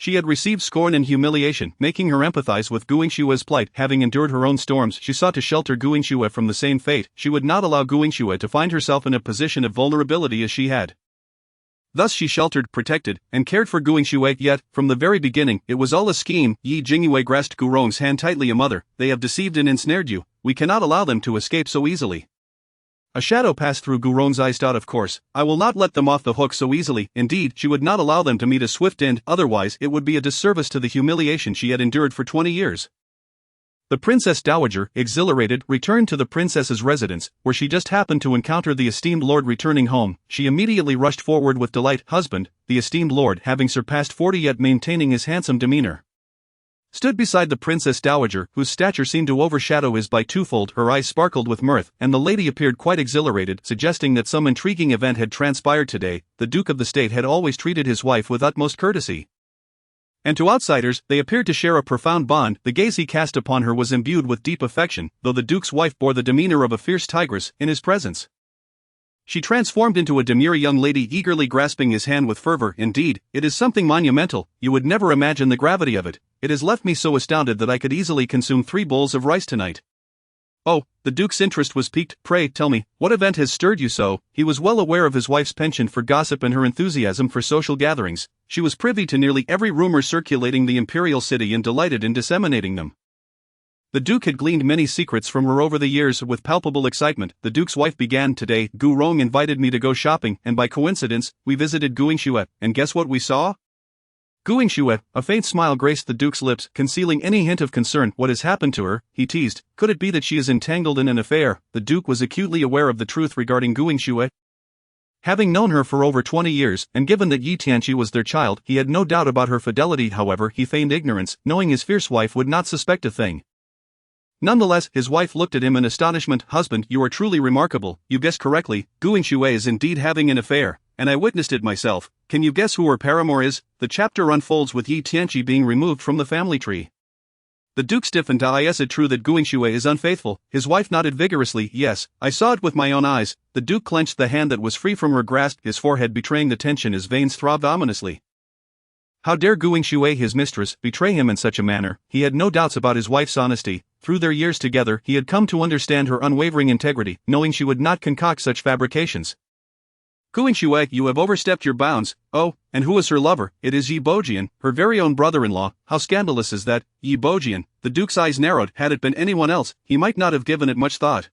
She had received scorn and humiliation, making her empathize with Gu Yingxue's plight. Having endured her own storms, she sought to shelter Gu Yingxue from the same fate. She would not allow Gu Yingxue to find herself in a position of vulnerability as she had. Thus she sheltered, protected, and cared for Gu Yingxue. Yet, from the very beginning, it was all a scheme. Yi Jingyue grasped Gu Rong's hand tightly. "Mother, they have deceived and ensnared you. We cannot allow them to escape so easily." A shadow passed through Gu Rong's eyes. "Of course, I will not let them off the hook so easily." Indeed, she would not allow them to meet a swift end, otherwise it would be a disservice to the humiliation she had endured for 20 years. The Princess Dowager, exhilarated, returned to the princess's residence, where she just happened to encounter the esteemed lord returning home. She immediately rushed forward with delight. Husband, the esteemed lord, having surpassed 40 yet maintaining his handsome demeanor, stood beside the Princess Dowager, whose stature seemed to overshadow his by twofold. Her eyes sparkled with mirth, and the lady appeared quite exhilarated, suggesting that some intriguing event had transpired today. The Duke of the State had always treated his wife with utmost courtesy, and to outsiders, they appeared to share a profound bond. The gaze he cast upon her was imbued with deep affection, though the Duke's wife bore the demeanor of a fierce tigress. In his presence, she transformed into a demure young lady, eagerly grasping his hand with fervor. "Indeed, it is something monumental. You would never imagine the gravity of it. It has left me so astounded that I could easily consume 3 bowls of rice tonight." "Oh," the Duke's interest was piqued. "Pray, tell me, what event has stirred you so?" He was well aware of his wife's penchant for gossip and her enthusiasm for social gatherings. She was privy to nearly every rumor circulating the imperial city and delighted in disseminating them. The Duke had gleaned many secrets from her over the years. With palpable excitement, the Duke's wife began. "Today, Gu Rong invited me to go shopping, and by coincidence, we visited Gu Yingxue, and guess what we saw?" Gu Yingxue, a faint smile graced the Duke's lips, concealing any hint of concern. "What has happened to her?" he teased. "Could it be that she is entangled in an affair?" The Duke was acutely aware of the truth regarding Gu Yingxue. Having known her for over 20 years, and given that Yi Tianqi was their child, he had no doubt about her fidelity. However, he feigned ignorance, knowing his fierce wife would not suspect a thing. Nonetheless, his wife looked at him in astonishment. "Husband, you are truly remarkable. You guessed correctly. Jingyue is indeed having an affair, and I witnessed it myself. Can you guess who her paramour is?" The chapter unfolds with Yi Tianqi being removed from the family tree. The Duke stiffened. "Is it true that Jingyue is unfaithful?" His wife nodded vigorously. "Yes, I saw it with my own eyes." The Duke clenched the hand that was free from her grasp, his forehead betraying the tension. His veins throbbed ominously. How dare Jingyue, his mistress, betray him in such a manner? He had no doubts about his wife's honesty. Through their years together, he had come to understand her unwavering integrity, knowing she would not concoct such fabrications. "Jingyue, you have overstepped your bounds." "Oh, and who is her lover?" "It is Yi Bojian, her very own brother-in-law." "How scandalous is that, Yi Bojian?" The Duke's eyes narrowed. Had it been anyone else, he might not have given it much thought.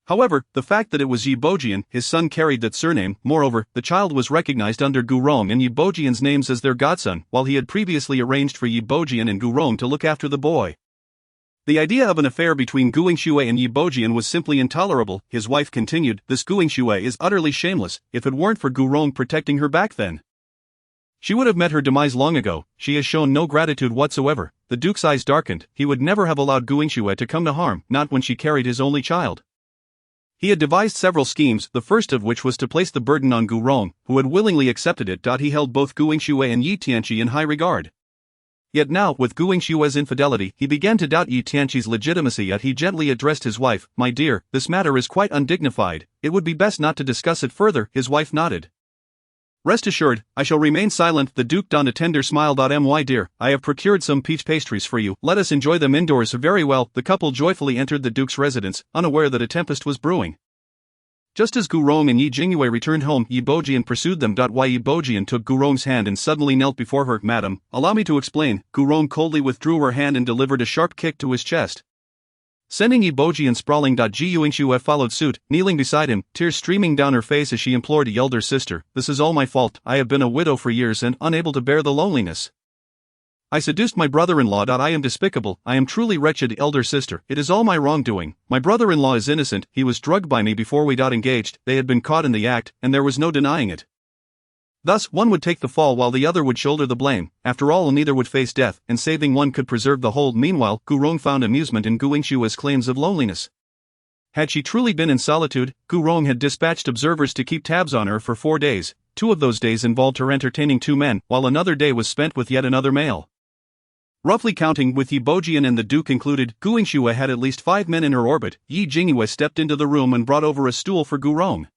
However, the fact that it was Yi Bojian, his son carried that surname. Moreover, the child was recognized under Gurong and Yi Bojian's names as their godson, while he had previously arranged for Yi Bojian and Gurong to look after the boy. The idea of an affair between Jingyue and Yi Bojian was simply intolerable. His wife continued, "This Jingyue is utterly shameless. If it weren't for Gurong protecting her back then, she would have met her demise long ago. She has shown no gratitude whatsoever." The Duke's eyes darkened. He would never have allowed Jingyue to come to harm, not when she carried his only child. He had devised several schemes, the first of which was to place the burden on Gurong, who had willingly accepted it. He held both Jingyue and Yi Tianqi in high regard. Yet now, with Jingyue's infidelity, he began to doubt Yi Tianqi's legitimacy. Yet he gently addressed his wife. "My dear, this matter is quite undignified. It would be best not to discuss it further." His wife nodded. "Rest assured, I shall remain silent." The Duke donned a tender smile. "My dear, I have procured some peach pastries for you. Let us enjoy them indoors." "Very well." The couple joyfully entered the Duke's residence, unaware that a tempest was brewing. Just as Gurong and Yi Jingyue returned home, Yi Bojian pursued them. Yi Bojian took Gurong's hand and suddenly knelt before her. "Madam, allow me to explain." Gurong coldly withdrew her hand and delivered a sharp kick to his chest, sending Yi Bojian sprawling. Jingyue followed suit, kneeling beside him, tears streaming down her face as she implored, "Elder sister, this is all my fault. I have been a widow for years and unable to bear the loneliness. I seduced my brother-in-law. I am despicable. I am truly wretched. Elder sister, it is all my wrongdoing. My brother-in-law is innocent. He was drugged by me before we got engaged. They had been caught in the act, and there was no denying it. Thus, one would take the fall while the other would shoulder the blame. After all, neither would face death, and saving one could preserve the whole." Meanwhile, Gurong found amusement in Jingyue's claims of loneliness. Had she truly been in solitude? Gurong had dispatched observers to keep tabs on her for 4 days. 2 of those days involved her entertaining 2 men, while another day was spent with yet another male. Roughly counting, with Yi Bojian and the Duke included, Jingyue had at least 5 men in her orbit. Yi Jingyue stepped into the room and brought over a stool for Gurong.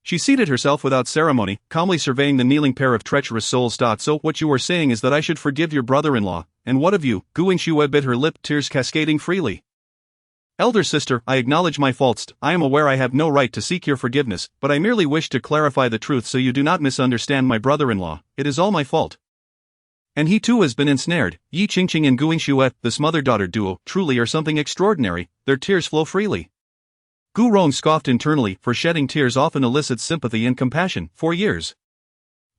She seated herself without ceremony, calmly surveying the kneeling pair of treacherous souls. "So, what you are saying is that I should forgive your brother-in-law, and what of you?" Jingyue bit her lip, tears cascading freely. "Elder sister, I acknowledge my faults. I am aware I have no right to seek your forgiveness, but I merely wish to clarify the truth so you do not misunderstand my brother-in-law. It is all my fault. And he too has been ensnared." Yi Qingqing and Jingyue, this mother-daughter duo, truly are something extraordinary. Their tears flow freely. Gurong scoffed internally, for shedding tears often elicits sympathy and compassion. 4 years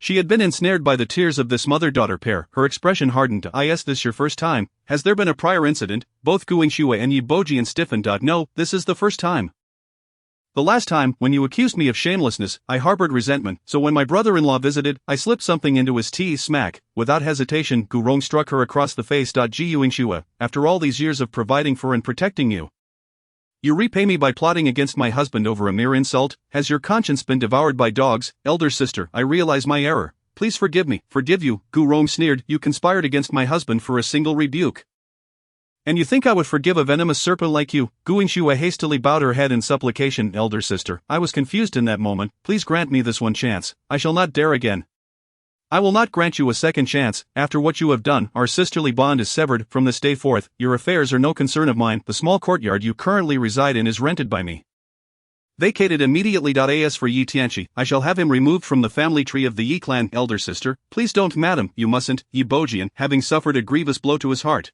she had been ensnared by the tears of this mother-daughter pair. Her expression hardened. "Is this your first time? Has there been a prior incident?" Both Jingyue and Yi Bojian stiffened. "No, this is the first time. The last time, when you accused me of shamelessness, I harbored resentment, so when my brother-in-law visited, I slipped something into his tea." Smack. Without hesitation, Gurong struck her across the face. "Jingyue, after all these years of providing for and protecting you, you repay me by plotting against my husband over a mere insult? Has your conscience been devoured by dogs?" "Elder sister, I realize my error. Please forgive me." "Forgive you?" Gurong sneered. "You conspired against my husband for a single rebuke. And you think I would forgive a venomous serpent like you?" Jingyue hastily bowed her head in supplication. "Elder sister, I was confused in that moment. Please grant me this one chance. I shall not dare again." "I will not grant you a second chance. After what you have done, our sisterly bond is severed. From this day forth, your affairs are no concern of mine. The small courtyard you currently reside in is rented by me. Vacated immediately. As for Yi Tianqi, I shall have him removed from the family tree of the Yi clan." "Elder sister, please don't." "Madam, you mustn't." Yi Bojian, having suffered a grievous blow to his heart,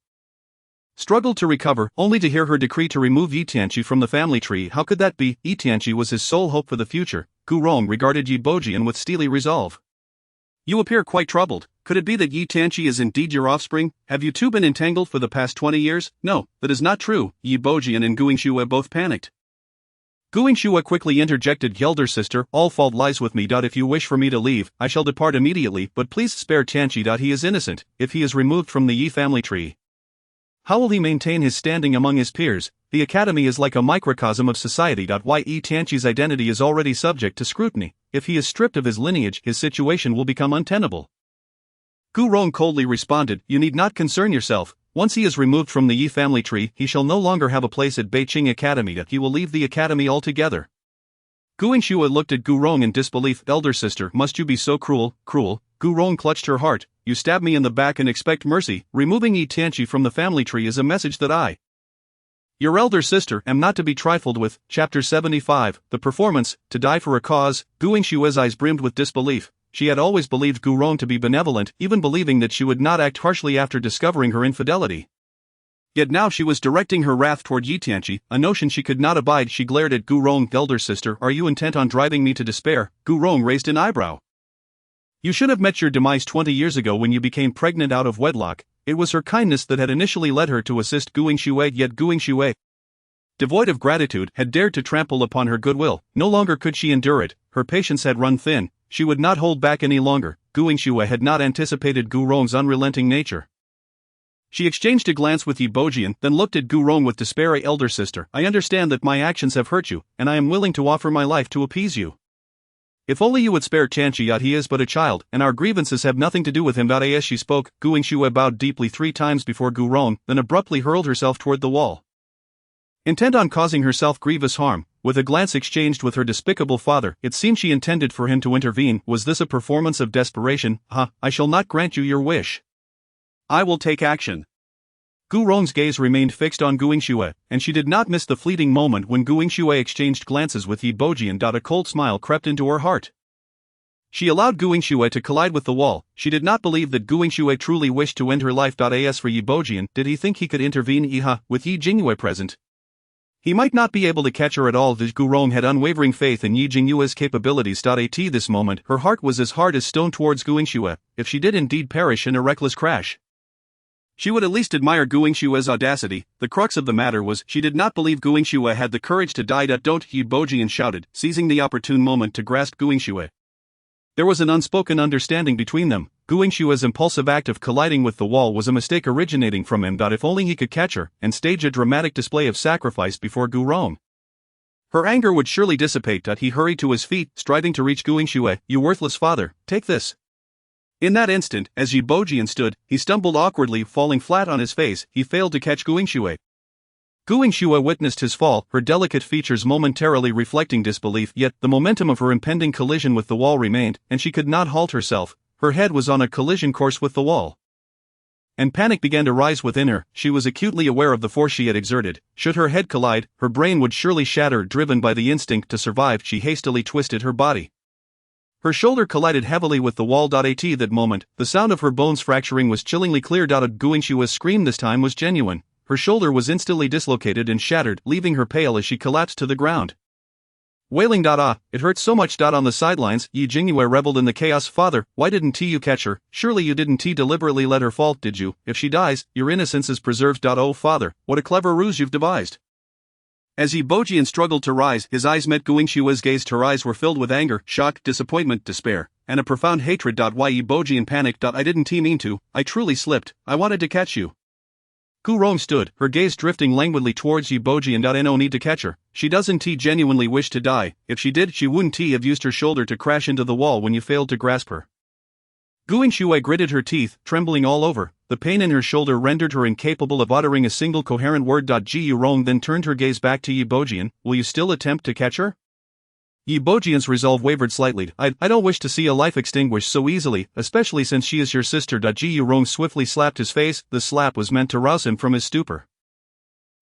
struggled to recover, only to hear her decree to remove Yi Tianqi from the family tree. How could that be? Yi Tianqi was his sole hope for the future. Gurong regarded Yi Bojian with steely resolve. "You appear quite troubled. Could it be that Yi Tianqi is indeed your offspring? Have you two been entangled for the past 20 years? No, that is not true." Yi Bojian and Jingyue both panicked. Guingxue quickly interjected, elder sister, all fault lies with me. If you wish for me to leave, I shall depart immediately, but please spare Tianqi. He is innocent. If he is removed from the Yi family tree, how will he maintain his standing among his peers? The academy is like a microcosm of society. Ye Tianqi's identity is already subject to scrutiny. If he is stripped of his lineage, his situation will become untenable. Gu Rong coldly responded, you need not concern yourself. Once he is removed from the Yi family tree, he shall no longer have a place at Beiqing Academy. He will leave the academy altogether. Guingxue looked at Gu Rong in disbelief. Elder sister, must you be so cruel? Cruel? Gu Rong clutched her heart. You stab me in the back and expect mercy. Removing Yi Tianqi from the family tree is a message that I, your elder sister, am not to be trifled with. Chapter 75, The Performance, To Die for a Cause. Guingxue's eyes brimmed with disbelief. She had always believed Gu Rong to be benevolent, even believing that she would not act harshly after discovering her infidelity. Yet now she was directing her wrath toward Yi Tianqi, a notion she could not abide. She glared at Gu Rong. Elder sister, are you intent on driving me to despair? Gu Rong raised an eyebrow. You should have met your demise 20 years ago when you became pregnant out of wedlock. It was her kindness that had initially led her to assist Guingxue, yet Guingxue, devoid of gratitude, had dared to trample upon her goodwill. No longer could she endure it. Her patience had run thin. She would not hold back any longer. Guingxue had not anticipated Gu Rong's unrelenting nature. She exchanged a glance with Yi Bojian, then looked at Gu Rong with despair. Elder sister, I understand that my actions have hurt you, and I am willing to offer my life to appease you. If only you would spare Tianqi. He is but a child, and our grievances have nothing to do with him. As she spoke, Guingxue bowed deeply 3 times before Gu Rong, then abruptly hurled herself toward the wall. Intent on causing herself grievous harm, with a glance exchanged with her despicable father, it seemed she intended for him to intervene. Was this a performance of desperation? I shall not grant you your wish. I will take action. Gu Rong's gaze remained fixed on Guingxue, and she did not miss the fleeting moment when Guingxue exchanged glances with Yi Bojian. A cold smile crept into her heart. She allowed Guingxue to collide with the wall. She did not believe that Guingxue truly wished to end her life. As for Yi Bojian, did he think he could intervene? With Yi Jingyue present, he might not be able to catch her at all. Gu Rong had unwavering faith in Yi Jingyue's capabilities. At this moment, her heart was as hard as stone towards Guingxue. If she did indeed perish in a reckless crash, she would at least admire Guingxue's audacity. The crux of the matter was, she did not believe Guingxue had the courage to die. Don't, Yi Bojian shouted, seizing the opportune moment to grasp Guingxue. There was an unspoken understanding between them. Guingxue's impulsive act of colliding with the wall was a mistake originating from him. If only he could catch her, and stage a dramatic display of sacrifice before Gu Rong, her anger would surely dissipate. He hurried to his feet, striving to reach Guingxue. You worthless father, take this. In that instant, as Yi Bojian stood, he stumbled awkwardly, falling flat on his face. He failed to catch Guingxue. Guingxue witnessed his fall, her delicate features momentarily reflecting disbelief, yet the momentum of her impending collision with the wall remained, and she could not halt herself. Her head was on a collision course with the wall, and panic began to rise within her. She was acutely aware of the force she had exerted. Should her head collide, her brain would surely shatter. Driven by the instinct to survive, she hastily twisted her body. Her shoulder collided heavily with the wall. At that moment, the sound of her bones fracturing was chillingly clear. Guingxue's scream this time was genuine. Her shoulder was instantly dislocated and shattered, leaving her pale as she collapsed to the ground, wailing. It hurt so much. On the sidelines, Yi Jingyue reveled in the chaos. Father, why didn't you catch her? Surely you didn't deliberately let her fall, did you? If she dies, your innocence is preserved. Oh father, what a clever ruse you've devised. As Yi Bojian struggled to rise, his eyes met Guingxue's gaze. Her eyes were filled with anger, shock, disappointment, despair, and a profound hatred. Why? Yi Bojian panicked. I didn't mean to, I truly slipped, I wanted to catch you. Gu Rong stood, her gaze drifting languidly towards Yi Bojian. No need to catch her, she doesn't genuinely wish to die. If she did, she wouldn't have used her shoulder to crash into the wall when you failed to grasp her. Guingxue gritted her teeth, trembling all over. The pain in her shoulder rendered her incapable of uttering a single coherent word. Gu Rong then turned her gaze back to Yi Bojian. Will you still attempt to catch her? Yi Bojian's resolve wavered slightly. I don't wish to see a life extinguished so easily, especially since she is your sister. Gu Rong swiftly slapped his face. The slap was meant to rouse him from his stupor.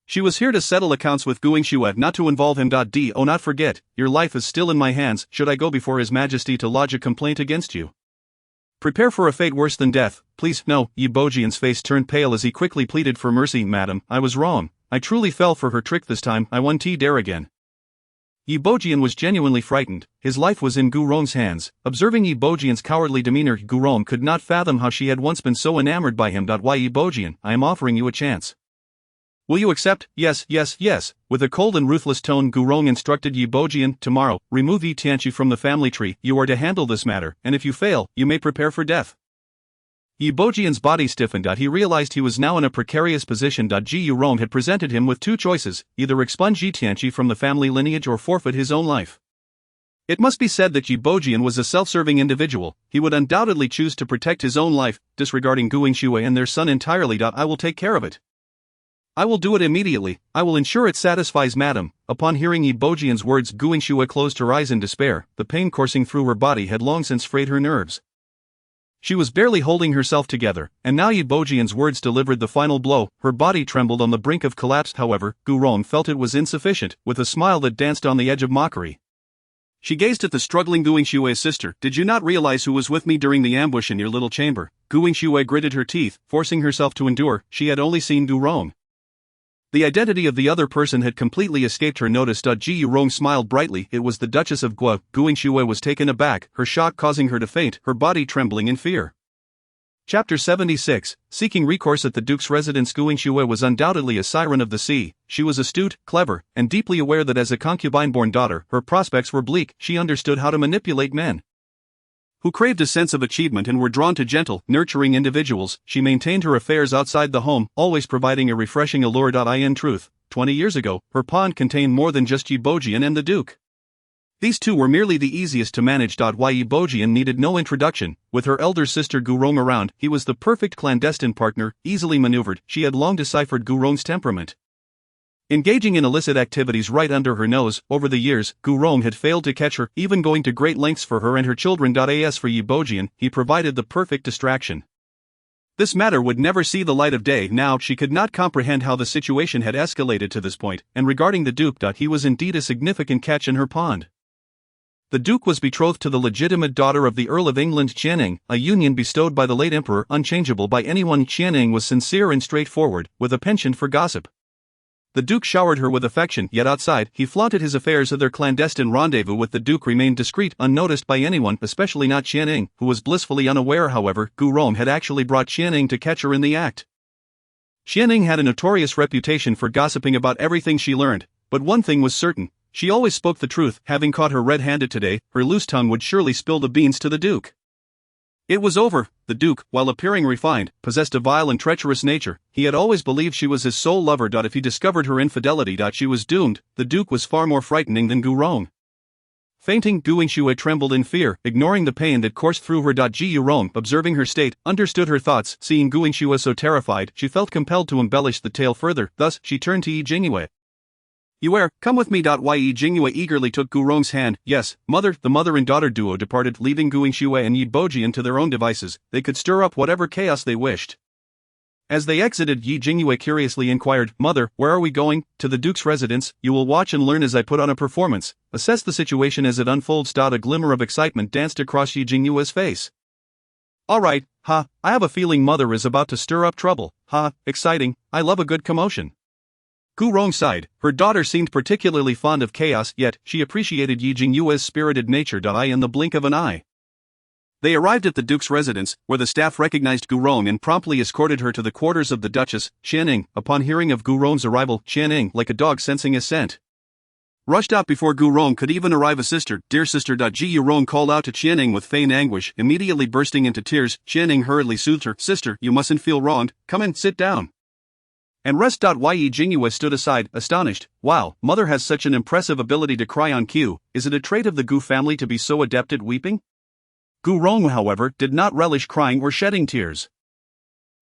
She was here to settle accounts with Guingxue, not to involve him. Do not forget, your life is still in my hands. Should I go before His Majesty to lodge a complaint against you, prepare for a fate worse than death. Please, no. Yi Bojian's face turned pale as he quickly pleaded for mercy. Madam, I was wrong. I truly fell for her trick this time. I won't dare again. Yi Bojian was genuinely frightened. His life was in Gu Rong's hands. Observing Yi Bojian's cowardly demeanor, Gu Rong could not fathom how she had once been so enamored by him. Why? Yi Bojian, I am offering you a chance. Will you accept? Yes, yes, yes. With a cold and ruthless tone, Gurong instructed Yi Bojian, tomorrow, remove Yi Tianqi from the family tree. You are to handle this matter, and if you fail, you may prepare for death. Yi Bojian's body stiffened. He realized he was now in a precarious position. Ji Yurong had presented him with two choices, either expunge Yi Tianqi from the family lineage or forfeit his own life. It must be said that Yi Bojian was a self-serving individual. He would undoubtedly choose to protect his own life, disregarding Gu Yingxue and their son entirely. I will take care of it. I will do it immediately. I will ensure it satisfies madam. Upon hearing Yi Bojian's words, Gu Yingxue closed her eyes in despair. The pain coursing through her body had long since frayed her nerves. She was barely holding herself together, and now Yi Bojian's words delivered the final blow. Her body trembled on the brink of collapse. However, Gurong felt it was insufficient, with a smile that danced on the edge of mockery. She gazed at the struggling Gu Yingshue's sister. Did you not realize who was with me during the ambush in your little chamber? Gu Yingxue gritted her teeth, forcing herself to endure. She had only seen Gurong. The identity of the other person had completely escaped her notice. Ji Yurong smiled brightly. It was the Duchess of Guo. Gu Yingxue was taken aback, her shock causing her to faint, her body trembling in fear. Chapter 76, Seeking recourse at the Duke's residence. Gu Yingxue was undoubtedly a siren of the sea. She was astute, clever, and deeply aware that as a concubine-born daughter, her prospects were bleak. She understood how to manipulate men who craved a sense of achievement and were drawn to gentle, nurturing individuals. She maintained her affairs outside the home, always providing a refreshing allure. In truth, 20 years ago, her pond contained more than just Yi Bojian and the Duke. These two were merely the easiest to manage. Yi Bojian needed no introduction. With her elder sister Gurong around, he was the perfect clandestine partner, easily maneuvered. She had long deciphered Gurong's temperament. Engaging in illicit activities right under her nose, over the years, Gurong had failed to catch her, even going to great lengths for her and her children. As for Yi Bojian, he provided the perfect distraction. This matter would never see the light of day. Now she could not comprehend how the situation had escalated to this point, and regarding the Duke, he was indeed a significant catch in her pond. The Duke was betrothed to the legitimate daughter of the Earl of England Qianning, a union bestowed by the late emperor, unchangeable by anyone. Qianning was sincere and straightforward, with a penchant for gossip. The Duke showered her with affection, yet outside, he flaunted his affairs. Their clandestine rendezvous with the Duke remained discreet, unnoticed by anyone, especially not Qianning, who was blissfully unaware. However, Gurong had actually brought Qianning to catch her in the act. Qianning had a notorious reputation for gossiping about everything she learned, but one thing was certain. She always spoke the truth. Having caught her red-handed today, her loose tongue would surely spill the beans to the Duke. It was over. The Duke, while appearing refined, possessed a vile and treacherous nature. He had always believed she was his sole lover. If he discovered her infidelity, she was doomed. The Duke was far more frightening than Gurong. Fainting, Gu Yingxue trembled in fear, ignoring the pain that coursed through her. Ji Yurong, observing her state, understood her thoughts. Seeing Gu Yingxue so terrified, she felt compelled to embellish the tale further. Thus, she turned to Yi Jingyue. Yue, come with me. Yi Jingyue eagerly took Gurong's hand. Yes, mother. The mother and daughter duo departed, leaving Gu Yingxue and Yi Bojian to their own devices. They could stir up whatever chaos they wished. As they exited, Yi Jingyue curiously inquired, Mother, where are we going? To the Duke's residence. You will watch and learn as I put on a performance. Assess the situation as it unfolds. A glimmer of excitement danced across Yi Jingyue's face. All right, I have a feeling Mother is about to stir up trouble. Exciting. I love a good commotion. Gurong sighed. Her daughter seemed particularly fond of chaos, yet she appreciated Yi Jingyue's spirited nature. In the blink of an eye, they arrived at the Duke's residence, where the staff recognized Gurong and promptly escorted her to the quarters of the Duchess. Qianning, upon hearing of Gurong's arrival, Qianning, like a dog sensing a scent, rushed out before Gurong could even arrive. A sister, dear sister. Ji Yurong called out to Qianning with feigned anguish, immediately bursting into tears. Qianning hurriedly soothed her. Sister, you mustn't feel wronged. Come in, sit down and rest. Yi Jingyue stood aside, astonished. Wow, Mother has such an impressive ability to cry on cue. Is it a trait of the Gu family to be so adept at weeping? Gurong, however, did not relish crying or shedding tears.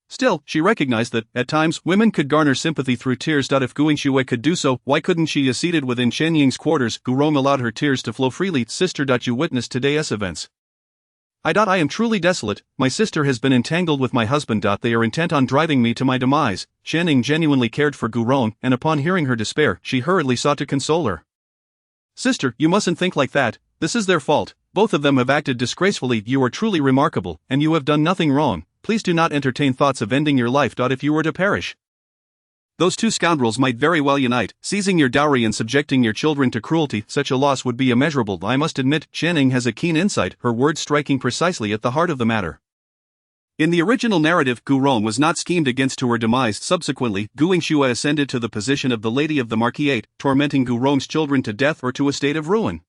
Still, she recognized that, at times, women could garner sympathy through tears. If Gu Yingxue could do so, why couldn't she? Seated within Qianying's quarters, Gurong allowed her tears to flow freely. Sister. You witnessed today's events. I am truly desolate. My sister has been entangled with my husband. They are intent on driving me to my demise. Qianning genuinely cared for Gurong, and upon hearing her despair, she hurriedly sought to console her. Sister, you mustn't think like that. This is their fault. Both of them have acted disgracefully. You are truly remarkable, and you have done nothing wrong. Please do not entertain thoughts of ending your life. If you were to perish, those two scoundrels might very well unite, seizing your dowry and subjecting your children to cruelty. Such a loss would be immeasurable. I must admit, Qianning has a keen insight, her words striking precisely at the heart of the matter. In the original narrative, Gu Rong was not schemed against to her demise. Subsequently, Gu Yingxue ascended to the position of the Lady of the Marquis, tormenting Gu Rong's children to death or to a state of ruin.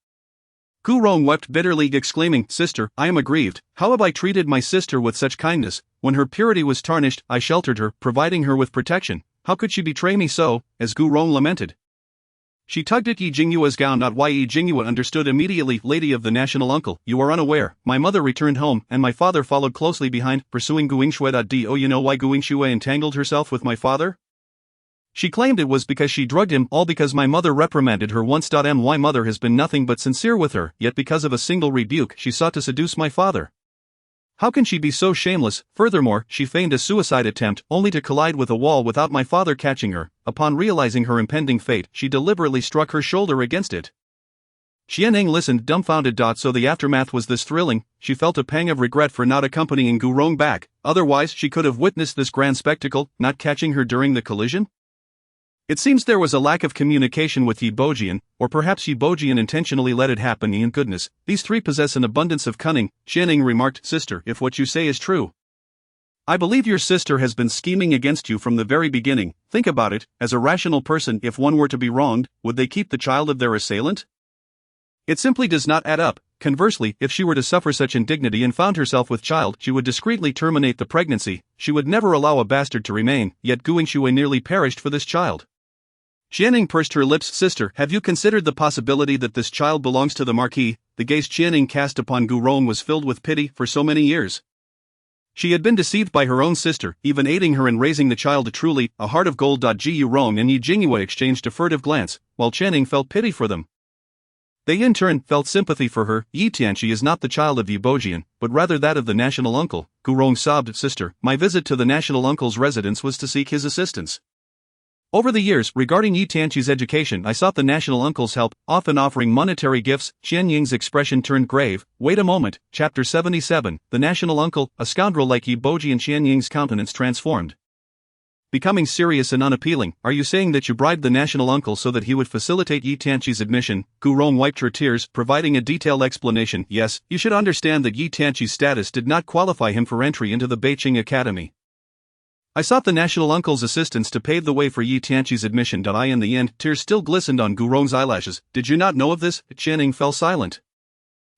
Gu Rong wept bitterly, exclaiming, "Sister, I am aggrieved. How have I treated my sister with such kindness? When her purity was tarnished, I sheltered her, providing her with protection. How could she betray me so?" As Gu Rong lamented. She tugged at Yi Jingyue's gown. Yi Jingyue understood immediately. "Lady of the national uncle, you are unaware. My mother returned home, and my father followed closely behind, pursuing Gu Yingxue. Do you know why Gu Yingxue entangled herself with my father? She claimed it was because she drugged him, all because my mother reprimanded her once. My mother has been nothing but sincere with her, yet because of a single rebuke she sought to seduce my father. How can she be so shameless? Furthermore, she feigned a suicide attempt, only to collide with a wall without my father catching her. Upon realizing her impending fate, she deliberately struck her shoulder against it." Xianning listened, dumbfounded. So the aftermath was this thrilling. She felt a pang of regret for not accompanying Gu Rong back, otherwise she could have witnessed this grand spectacle, not catching her during the collision. It seems there was a lack of communication with Yi Bojian, or perhaps Yi Bojian intentionally let it happen. In goodness, these three possess an abundance of cunning, Xianning remarked. "Sister, if what you say is true, I believe your sister has been scheming against you from the very beginning. Think about it, as a rational person, if one were to be wronged, would they keep the child of their assailant? It simply does not add up. Conversely, if she were to suffer such indignity and found herself with child, she would discreetly terminate the pregnancy. She would never allow a bastard to remain, yet Gu Yingxue nearly perished for this child." Xianning pursed her lips. "Sister, have you considered the possibility that this child belongs to the Marquis?" The gaze Xianning cast upon Gu Rong was filled with pity. For so many years, she had been deceived by her own sister, even aiding her in raising the child. Truly, a heart of gold. Gu Rong and Yi Jingyue exchanged a furtive glance, while Xianning felt pity for them. They in turn felt sympathy for her. "Yi Tianqi is not the child of Yi Bojian, but rather that of the national uncle." Gu Rong sobbed. "Sister, my visit to the national uncle's residence was to seek his assistance. Over the years, regarding Yi Tianqi's education, I sought the national uncle's help, often offering monetary gifts." Xianying's expression turned grave. "Wait a moment." Chapter 77, The National Uncle, a scoundrel like Yi Bojian. Xianying's countenance transformed, becoming serious and unappealing. "Are you saying that you bribed the national uncle so that he would facilitate Yi Tianqi's admission?" Gu Rong wiped her tears, providing a detailed explanation. "Yes, you should understand that Yi Tianqi's status did not qualify him for entry into the Beiqing Academy. I sought the national uncle's assistance to pave the way for Yi Tianqi's admission. In the end." Tears still glistened on Gu Rong's eyelashes. "Did you not know of this?" Xianning fell silent.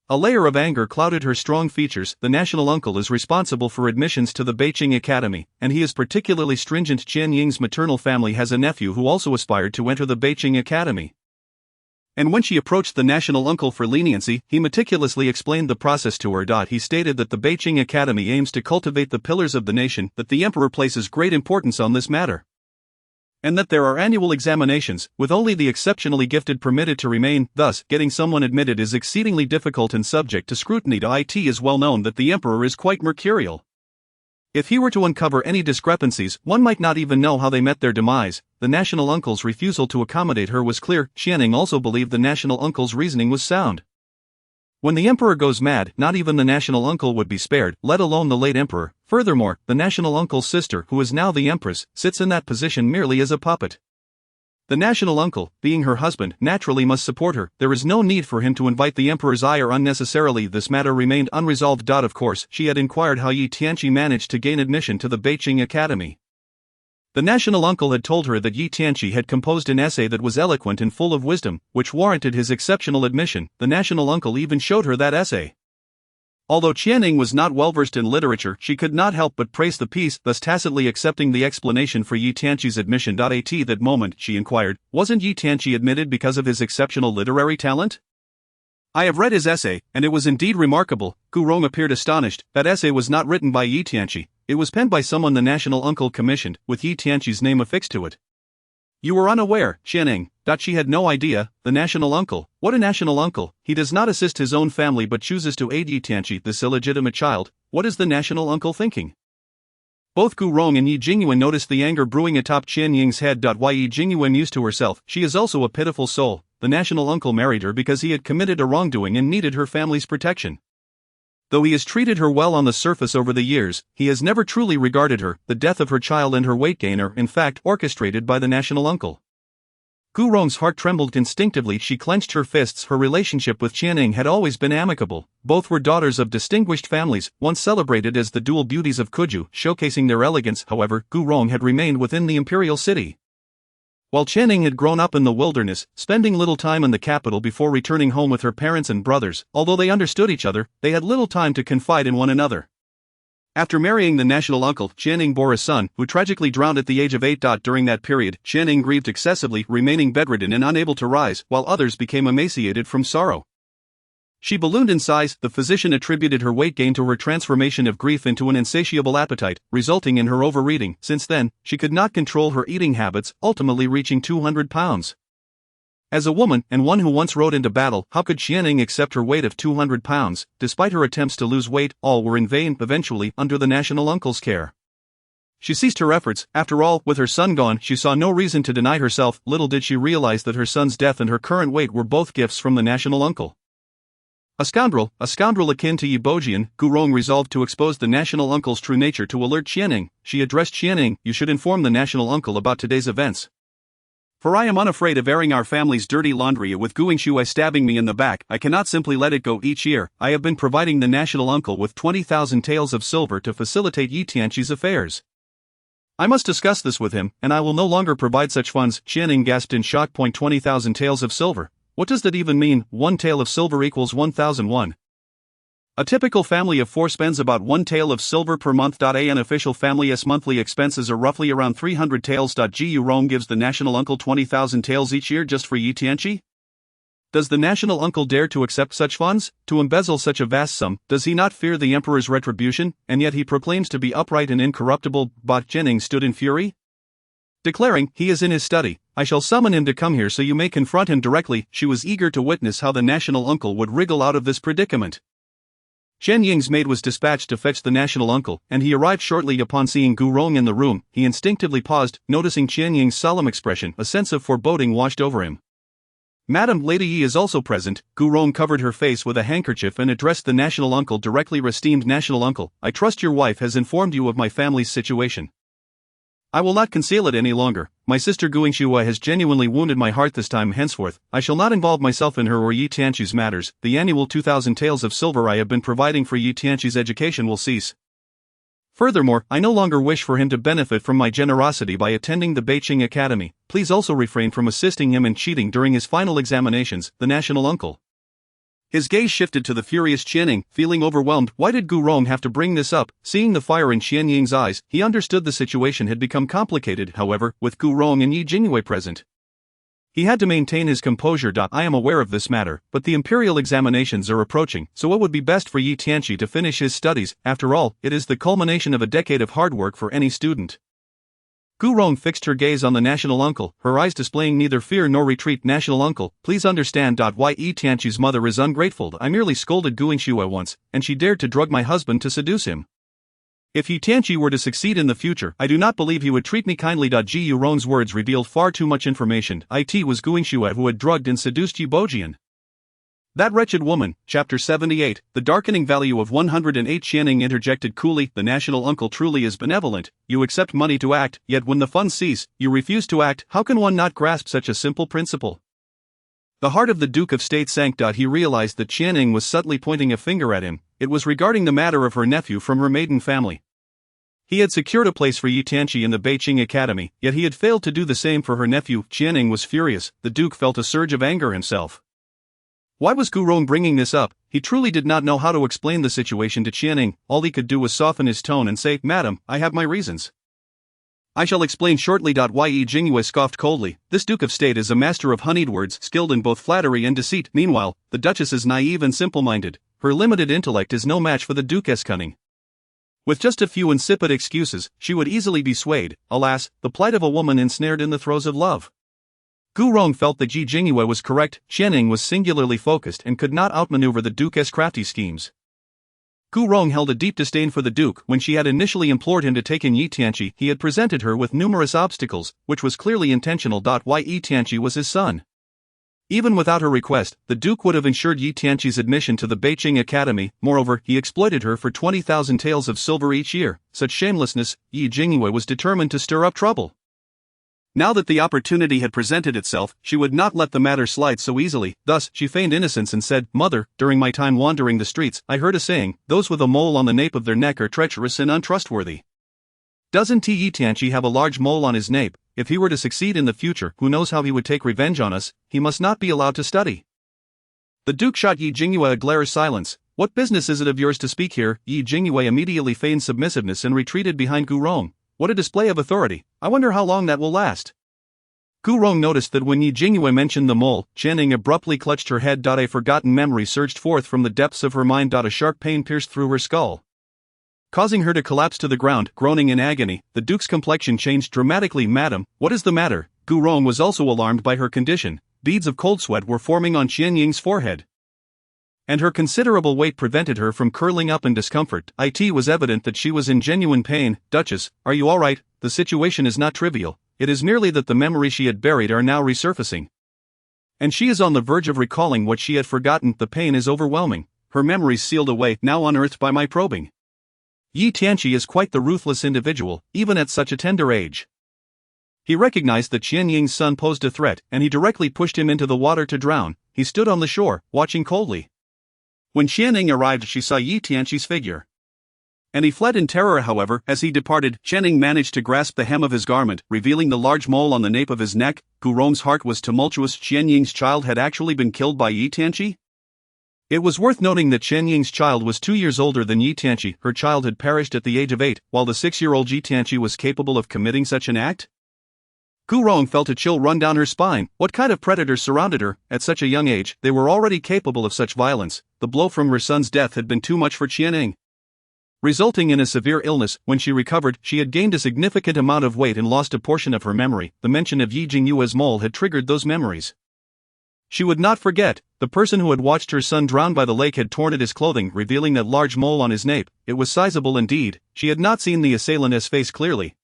A layer of anger clouded her strong features. "The national uncle is responsible for admissions to the Beiqing Academy, and he is particularly stringent. Xianying's maternal family has a nephew who also aspired to enter the Beiqing Academy. And when she approached the national uncle for leniency, he meticulously explained the process to her. He stated that the Beiqing Academy aims to cultivate the pillars of the nation, that the emperor places great importance on this matter, and that there are annual examinations, with only the exceptionally gifted permitted to remain. Thus, getting someone admitted is exceedingly difficult and subject to scrutiny. It is well known that the emperor is quite mercurial. If he were to uncover any discrepancies, one might not even know how they met their demise. The national uncle's refusal to accommodate her was clear. Xianning also believed the national uncle's reasoning was sound. When the emperor goes mad, not even the national uncle would be spared, let alone the late emperor. Furthermore, the national uncle's sister, who is now the empress, sits in that position merely as a puppet. The national uncle, being her husband, naturally must support her. There is no need for him to invite the emperor's ire unnecessarily. This matter remained unresolved. Of course, she had inquired how Yi Tianqi managed to gain admission to the Beiqing Academy. The national uncle had told her that Yi Tianqi had composed an essay that was eloquent and full of wisdom, which warranted his exceptional admission. The national uncle even showed her that essay. Although Xianning was not well versed in literature, she could not help but praise the piece, thus tacitly accepting the explanation for Yi Tianqi's admission. At that moment, she inquired, wasn't Yi Tianqi admitted because of his exceptional literary talent? I have read his essay, and it was indeed remarkable. Gu Rong appeared astonished. That essay was not written by Yi Tianqi, it was penned by someone the national uncle commissioned, with Yi Tianqi's name affixed to it. You were unaware, Xianning. She had no idea. The national uncle. What a national uncle! He does not assist his own family but chooses to aid Yi Tianqi, this illegitimate child. What is the national uncle thinking? Both Gu Rong and Yi Jingyue noticed the anger brewing atop Xianying's head. Yi Jingyue mused to herself, she is also a pitiful soul. The national uncle married her because he had committed a wrongdoing and needed her family's protection. Though he has treated her well on the surface over the years, he has never truly regarded her. The death of her child and her weight gain are, in fact, orchestrated by the national uncle. Gu Rong's heart trembled instinctively. She clenched her fists. Her relationship with Qianning had always been amicable. Both were daughters of distinguished families, once celebrated as the dual beauties of Kuju, showcasing their elegance. However, Gu Rong had remained within the imperial city, while Qianning had grown up in the wilderness, spending little time in the capital before returning home with her parents and brothers. Although they understood each other, they had little time to confide in one another. After marrying the national uncle, Qianning bore a son, who tragically drowned at the age of 8. During that period, Qianning grieved excessively, remaining bedridden and unable to rise, while others became emaciated from sorrow. She ballooned in size. The physician attributed her weight gain to her transformation of grief into an insatiable appetite, resulting in her overeating. Since then, she could not control her eating habits, ultimately reaching 200 pounds. As a woman, and one who once rode into battle, how could Qianning accept her weight of 200 pounds? Despite her attempts to lose weight, all were in vain. Eventually, under the national uncle's care, she ceased her efforts. After all, with her son gone, she saw no reason to deny herself. Little did she realize that her son's death and her current weight were both gifts from the national uncle. A scoundrel akin to Yi Bojian, Gu Rong resolved to expose the national uncle's true nature. To alert Qianning, she addressed Qianning, "You should inform the national uncle about today's events. For I am unafraid of airing our family's dirty laundry. With Gu Jingyue stabbing me in the back, I cannot simply let it go. Each year, I have been providing the national uncle with 20,000 taels of silver to facilitate Yi Tianqi's affairs. I must discuss this with him, and I will no longer provide such funds." Qianning gasped in shock. 20,000 taels of silver. What does that even mean? 1 tael of silver equals 1,001. A typical family of 4 spends about 1 tael of silver per month. An official family's monthly expenses are roughly around 300 taels. Gu Rong gives the national uncle 20,000 taels each year just for Yi Tianqi? Does the national uncle dare to accept such funds? To embezzle such a vast sum? Does he not fear the emperor's retribution? And yet he proclaims to be upright and incorruptible. Qianning stood in fury, declaring, "He is in his study. I shall summon him to come here so you may confront him directly." She was eager to witness how the national uncle would wriggle out of this predicament. Chen Ying's maid was dispatched to fetch the national uncle, and he arrived shortly upon seeing Gu Rong in the room. He instinctively paused, noticing Chen Ying's solemn expression. A sense of foreboding washed over him. "Madam, Lady Yi is also present." Gu Rong covered her face with a handkerchief and addressed the national uncle directly. "Esteemed national uncle, I trust your wife has informed you of my family's situation. I will not conceal it any longer. My sister Gu Jingyue has genuinely wounded my heart this time. Henceforth, I shall not involve myself in her or Yi Tianqi's matters. The annual 2,000 taels of silver I have been providing for Yi Tianqi's education will cease. Furthermore, I no longer wish for him to benefit from my generosity by attending the Beijing Academy. Please also refrain from assisting him in cheating during his final examinations." The national uncle, his gaze shifted to the furious Qianning, feeling overwhelmed. Why did Gu Rong have to bring this up? Seeing the fire in Qianying's eyes, he understood the situation had become complicated. However, with Gu Rong and Yi Jingyue present, he had to maintain his composure. "I am aware of this matter, but the imperial examinations are approaching, so it would be best for Yi Tianqi to finish his studies. After all, it is the culmination of a decade of hard work for any student." Gu Rong fixed her gaze on the national uncle, her eyes displaying neither fear nor retreat. "National uncle, please understand. Why Yi Tianqi's mother is ungrateful. I merely scolded Gu Jingyue once, and she dared to drug my husband to seduce him. If Yi Tianqi were to succeed in the future, I do not believe he would treat me kindly." Gu Rong's words revealed far too much information. It was Gu Jingyue who had drugged and seduced Yi Bojian. That wretched woman. Chapter 78, The Darkening Value of 108. Qianning interjected coolly, "The national uncle truly is benevolent. You accept money to act, yet when the funds cease, you refuse to act. How can one not grasp such a simple principle?" The heart of the Duke of State sank. He realized that Qianning was subtly pointing a finger at him. It was regarding the matter of her nephew from her maiden family. He had secured a place for Yi Tianqi in the Beijing Academy, yet he had failed to do the same for her nephew. Qianning was furious. The Duke felt a surge of anger himself. Why was Gu Rong bringing this up? He truly did not know how to explain the situation to Qianning. All he could do was soften his tone and say, "Madam, I have my reasons. I shall explain shortly." Yi Jingyue scoffed coldly. This Duke of State is a master of honeyed words, skilled in both flattery and deceit. Meanwhile, the Duchess is naive and simple-minded. Her limited intellect is no match for the Duke's cunning. With just a few insipid excuses, she would easily be swayed. Alas, the plight of a woman ensnared in the throes of love. Gu Rong felt that Yi Jingyue was correct. Qianning was singularly focused and could not outmaneuver the Duke's crafty schemes. Gu Rong held a deep disdain for the Duke. When she had initially implored him to take in Yi Tianqi, he had presented her with numerous obstacles, which was clearly intentional. Yi Tianqi was his son. Even without her request, the Duke would have ensured Yi Tianqi's admission to the Beijing Academy. Moreover, he exploited her for 20,000 taels of silver each year. Such shamelessness, Yi Jingyue was determined to stir up trouble. Now that the opportunity had presented itself, she would not let the matter slide so easily. Thus, she feigned innocence and said, "Mother, during my time wandering the streets, I heard a saying, those with a mole on the nape of their neck are treacherous and untrustworthy. Doesn't Yi Tianqi have a large mole on his nape? If he were to succeed in the future, who knows how he would take revenge on us? He must not be allowed to study." The Duke shot Yi Jingyue a glare of silence. "What business is it of yours to speak here?" Yi Jingyue immediately feigned submissiveness and retreated behind Gu Rong. "What a display of authority! I wonder how long that will last." Gu Rong noticed that when Yi Jingyue mentioned the mole, Qianning abruptly clutched her head. A forgotten memory surged forth from the depths of her mind. A sharp pain pierced through her skull, causing her to collapse to the ground, groaning in agony. The Duke's complexion changed dramatically. "Madam, what is the matter?" Gu Rong was also alarmed by her condition. Beads of cold sweat were forming on Qianying's forehead, and her considerable weight prevented her from curling up in discomfort. It was evident that she was in genuine pain. "Duchess, are you all right? The situation is not trivial. It is merely that the memories she had buried are now resurfacing, and she is on the verge of recalling what she had forgotten. The pain is overwhelming. Her memories sealed away, now unearthed by my probing. Yi Tianqi is quite the ruthless individual, even at such a tender age." He recognized that Qianying's son posed a threat, and he directly pushed him into the water to drown. He stood on the shore, watching coldly. When Qianying arrived, she saw Yi Tianqi's figure, and he fled in terror. However, as he departed, Qianying managed to grasp the hem of his garment, revealing the large mole on the nape of his neck. Gu Rong's heart was tumultuous. Qianying's child had actually been killed by Yi Tianqi? It was worth noting that Qianying's child was 2 years older than Yi Tianqi. Her child had perished at the age of 8, while the 6-year-old Yi Tianqi was capable of committing such an act? Gu Rong felt a chill run down her spine. What kind of predators surrounded her? At such a young age, they were already capable of such violence. The blow from her son's death had been too much for Qianying, resulting in a severe illness. When she recovered, she had gained a significant amount of weight and lost a portion of her memory. The mention of Yi Jingyue's mole had triggered those memories. She would not forget. The person who had watched her son drown by the lake had torn at his clothing, revealing that large mole on his nape. It was sizable indeed. She had not seen the assailant's face clearly,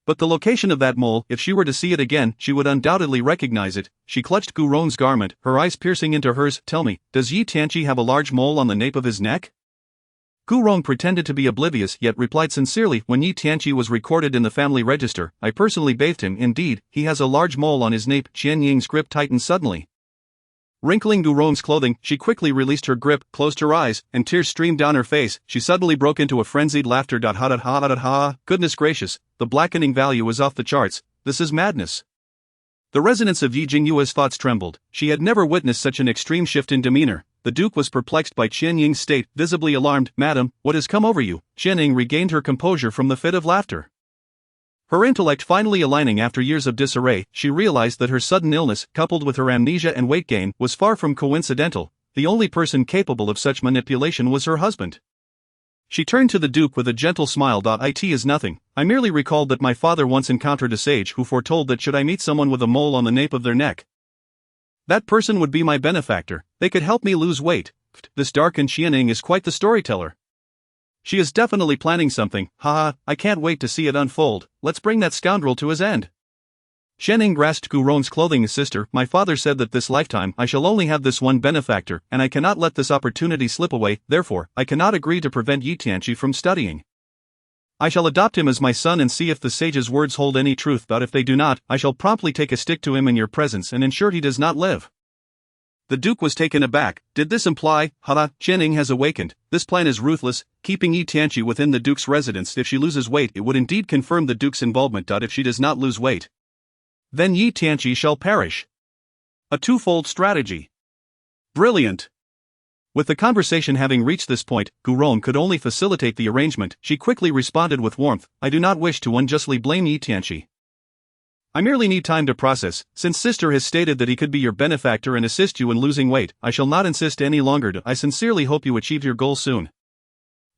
but the location of that mole, if she were to see it again, she would undoubtedly recognize it. She clutched Gu Rong's garment, her eyes piercing into hers. "Tell me, does Yi Tianqi have a large mole on the nape of his neck?" Gu Rong pretended to be oblivious, yet replied sincerely, "When Yi Tianqi was recorded in the family register, I personally bathed him. Indeed, he has a large mole on his nape." Qianying's grip tightened suddenly. Wrinkling Gu Rong's clothing, she quickly released her grip, closed her eyes, and tears streamed down her face. She suddenly broke into a frenzied laughter. Ha ha ha ha ha! Goodness gracious, the blackening value is off the charts. This is madness. The resonance of Yi Jingyue's thoughts trembled. She had never witnessed such an extreme shift in demeanor. The Duke was perplexed by Qianying's state, visibly alarmed. "Madam, what has come over you?" Qianying regained her composure from the fit of laughter. Her intellect finally aligning after years of disarray, she realized that her sudden illness, coupled with her amnesia and weight gain, was far from coincidental. The only person capable of such manipulation was her husband. She turned to the Duke with a gentle smile. "It is nothing. I merely recalled that my father once encountered a sage who foretold that should I meet someone with a mole on the nape of their neck, that person would be my benefactor. They could help me lose weight." This darkened Qianying is quite the storyteller. She is definitely planning something. Ha! I can't wait to see it unfold. Let's bring that scoundrel to his end. Qianying grasped Gu Rong's clothing. "Sister, my father said that this lifetime I shall only have this one benefactor, and I cannot let this opportunity slip away. Therefore, I cannot agree to prevent Yi Tianqi from studying. I shall adopt him as my son and see if the sage's words hold any truth. But if they do not, I shall promptly take a stick to him in your presence and ensure he does not live." The Duke was taken aback. Did this imply, Qianying has awakened? This plan is ruthless, keeping Yi Tianqi within the Duke's residence. If she loses weight, it would indeed confirm the Duke's involvement. If she does not lose weight, then Yi Tianqi shall perish. A twofold strategy. Brilliant. With the conversation having reached this point, Gu Rong could only facilitate the arrangement. She quickly responded with warmth, "I do not wish to unjustly blame Yi Tianqi. I merely need time to process. Since sister has stated that he could be your benefactor and assist you in losing weight, I shall not insist any longer. I sincerely hope you achieve your goal soon."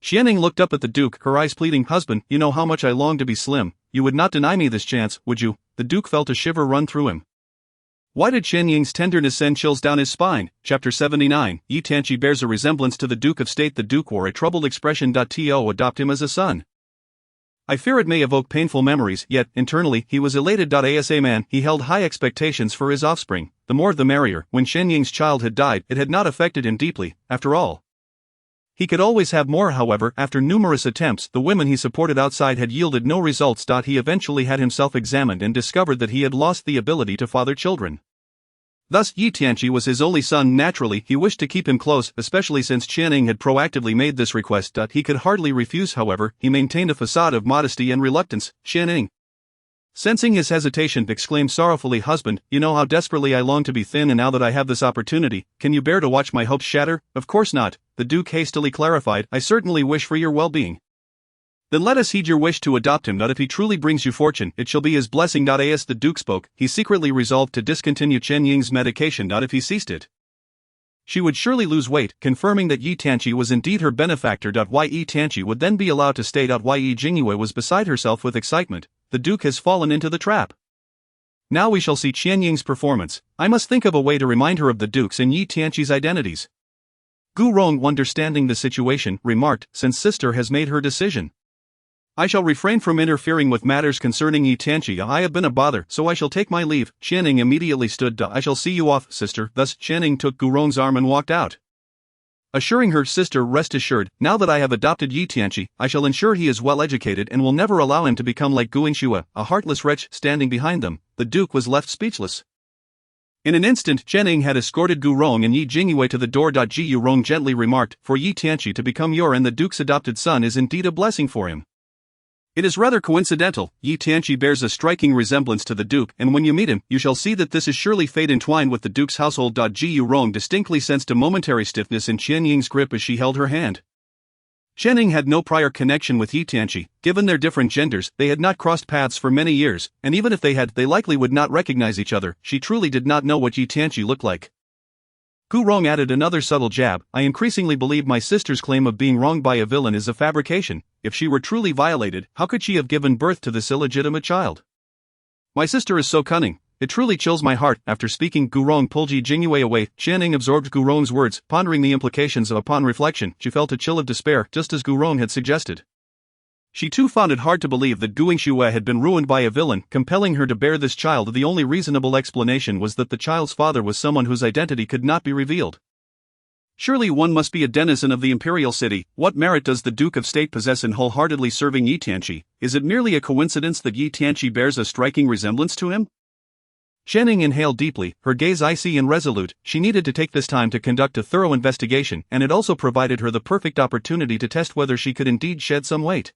Qianying looked up at the Duke, her eyes pleading. "Husband, you know how much I long to be slim. You would not deny me this chance, would you?" The Duke felt a shiver run through him. Why did Qianying's tenderness send chills down his spine? Chapter 79. Yi Tianqi bears a resemblance to the Duke of State. The Duke wore a troubled expression. To adopt him as a son, I fear it may evoke painful memories, yet, internally, he was elated. As a man, he held high expectations for his offspring. The more the merrier. When Qianying's child had died, it had not affected him deeply, after all. He could always have more. However, after numerous attempts, the women he supported outside had yielded no results. He eventually had himself examined and discovered that he had lost the ability to father children. Thus, Yi Tianqi was his only son. Naturally, he wished to keep him close, especially since Qianning had proactively made this request. He could hardly refuse. However, he maintained a facade of modesty and reluctance. Qianning, sensing his hesitation, exclaimed sorrowfully, "Husband, you know how desperately I long to be thin, and now that I have this opportunity, can you bear to watch my hopes shatter?" "Of course not," the Duke hastily clarified. "I certainly wish for your well-being." "Then let us heed your wish to adopt him. If he truly brings you fortune, it shall be his blessing." As the Duke spoke, he secretly resolved to discontinue Chen Ying's medication. If he ceased it, she would surely lose weight, confirming that Yi Tianqi was indeed her benefactor. Yi Tianqi would then be allowed to stay. Yi Jingyue was beside herself with excitement. The Duke has fallen into the trap. Now we shall see Qian Ying's performance. I must think of a way to remind her of the Duke's and Yi Tianqi's identities. Gu Rong, understanding the situation, remarked, "Since sister has made her decision, I shall refrain from interfering with matters concerning Yi Tianqi. I have been a bother, so I shall take my leave." Qianning immediately stood. "I shall see you off, sister." Thus, Qianning took Gu Rong's arm and walked out, assuring her sister, "Rest assured, now that I have adopted Yi Tianqi, I shall ensure he is well educated and will never allow him to become like Jingyue, a heartless wretch." Standing behind them, the Duke was left speechless. In an instant, Qianning had escorted Gu Rong and Yi Jingyue to the door. Gu Rong gently remarked, "For Yi Tianqi to become your and the Duke's adopted son is indeed a blessing for him. It is rather coincidental. Yi Tianqi bears a striking resemblance to the Duke, and when you meet him, you shall see that this is surely fate entwined with the Duke's household." Gu Rong distinctly sensed a momentary stiffness in Qian Ying's grip as she held her hand. Qianning had no prior connection with Yi Tianqi. Given their different genders, they had not crossed paths for many years, and even if they had, they likely would not recognize each other. She truly did not know what Yi Tianqi looked like. Gu Rong added another subtle jab. "I increasingly believe my sister's claim of being wronged by a villain is a fabrication. If she were truly violated, how could she have given birth to this illegitimate child? My sister is so cunning. It truly chills my heart." After speaking, Gu Rong pulled Yi Jingyue away. Qianning absorbed Gu Rong's words, pondering the implications. Upon reflection, she felt a chill of despair, just as Gu Rong had suggested. She too found it hard to believe that Jingyue had been ruined by a villain, compelling her to bear this child. The only reasonable explanation was that the child's father was someone whose identity could not be revealed. Surely one must be a denizen of the imperial city. What merit does the Duke of State possess in wholeheartedly serving Yi Tianqi? Is it merely a coincidence that Yi Tianqi bears a striking resemblance to him? Qianning inhaled deeply, her gaze icy and resolute. She needed to take this time to conduct a thorough investigation, and it also provided her the perfect opportunity to test whether she could indeed shed some weight.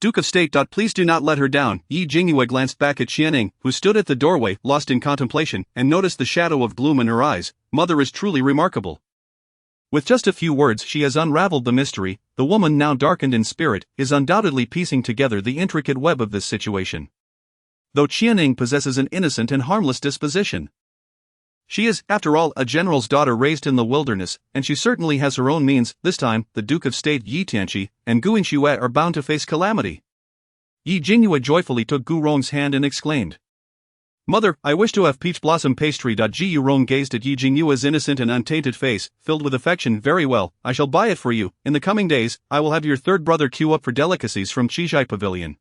"Duke of State. Please do not let her down." Yi Jingyue glanced back at Qianning, who stood at the doorway, lost in contemplation, and noticed the shadow of gloom in her eyes. "Mother is truly remarkable. With just a few words she has unraveled the mystery. The woman, now darkened in spirit, is undoubtedly piecing together the intricate web of this situation. Though Qianning possesses an innocent and harmless disposition, she is, after all, a general's daughter raised in the wilderness, and she certainly has her own means. This time, the Duke of State, Yi Tianqi, and Jingyue are bound to face calamity." Yi Jingyue joyfully took Gu Rong's hand and exclaimed, "Mother, I wish to have peach blossom pastry." Gu Rong gazed at Yi Jingyue's innocent and untainted face, filled with affection. "Very well, I shall buy it for you. In the coming days, I will have your third brother queue up for delicacies from Qizhai Pavilion.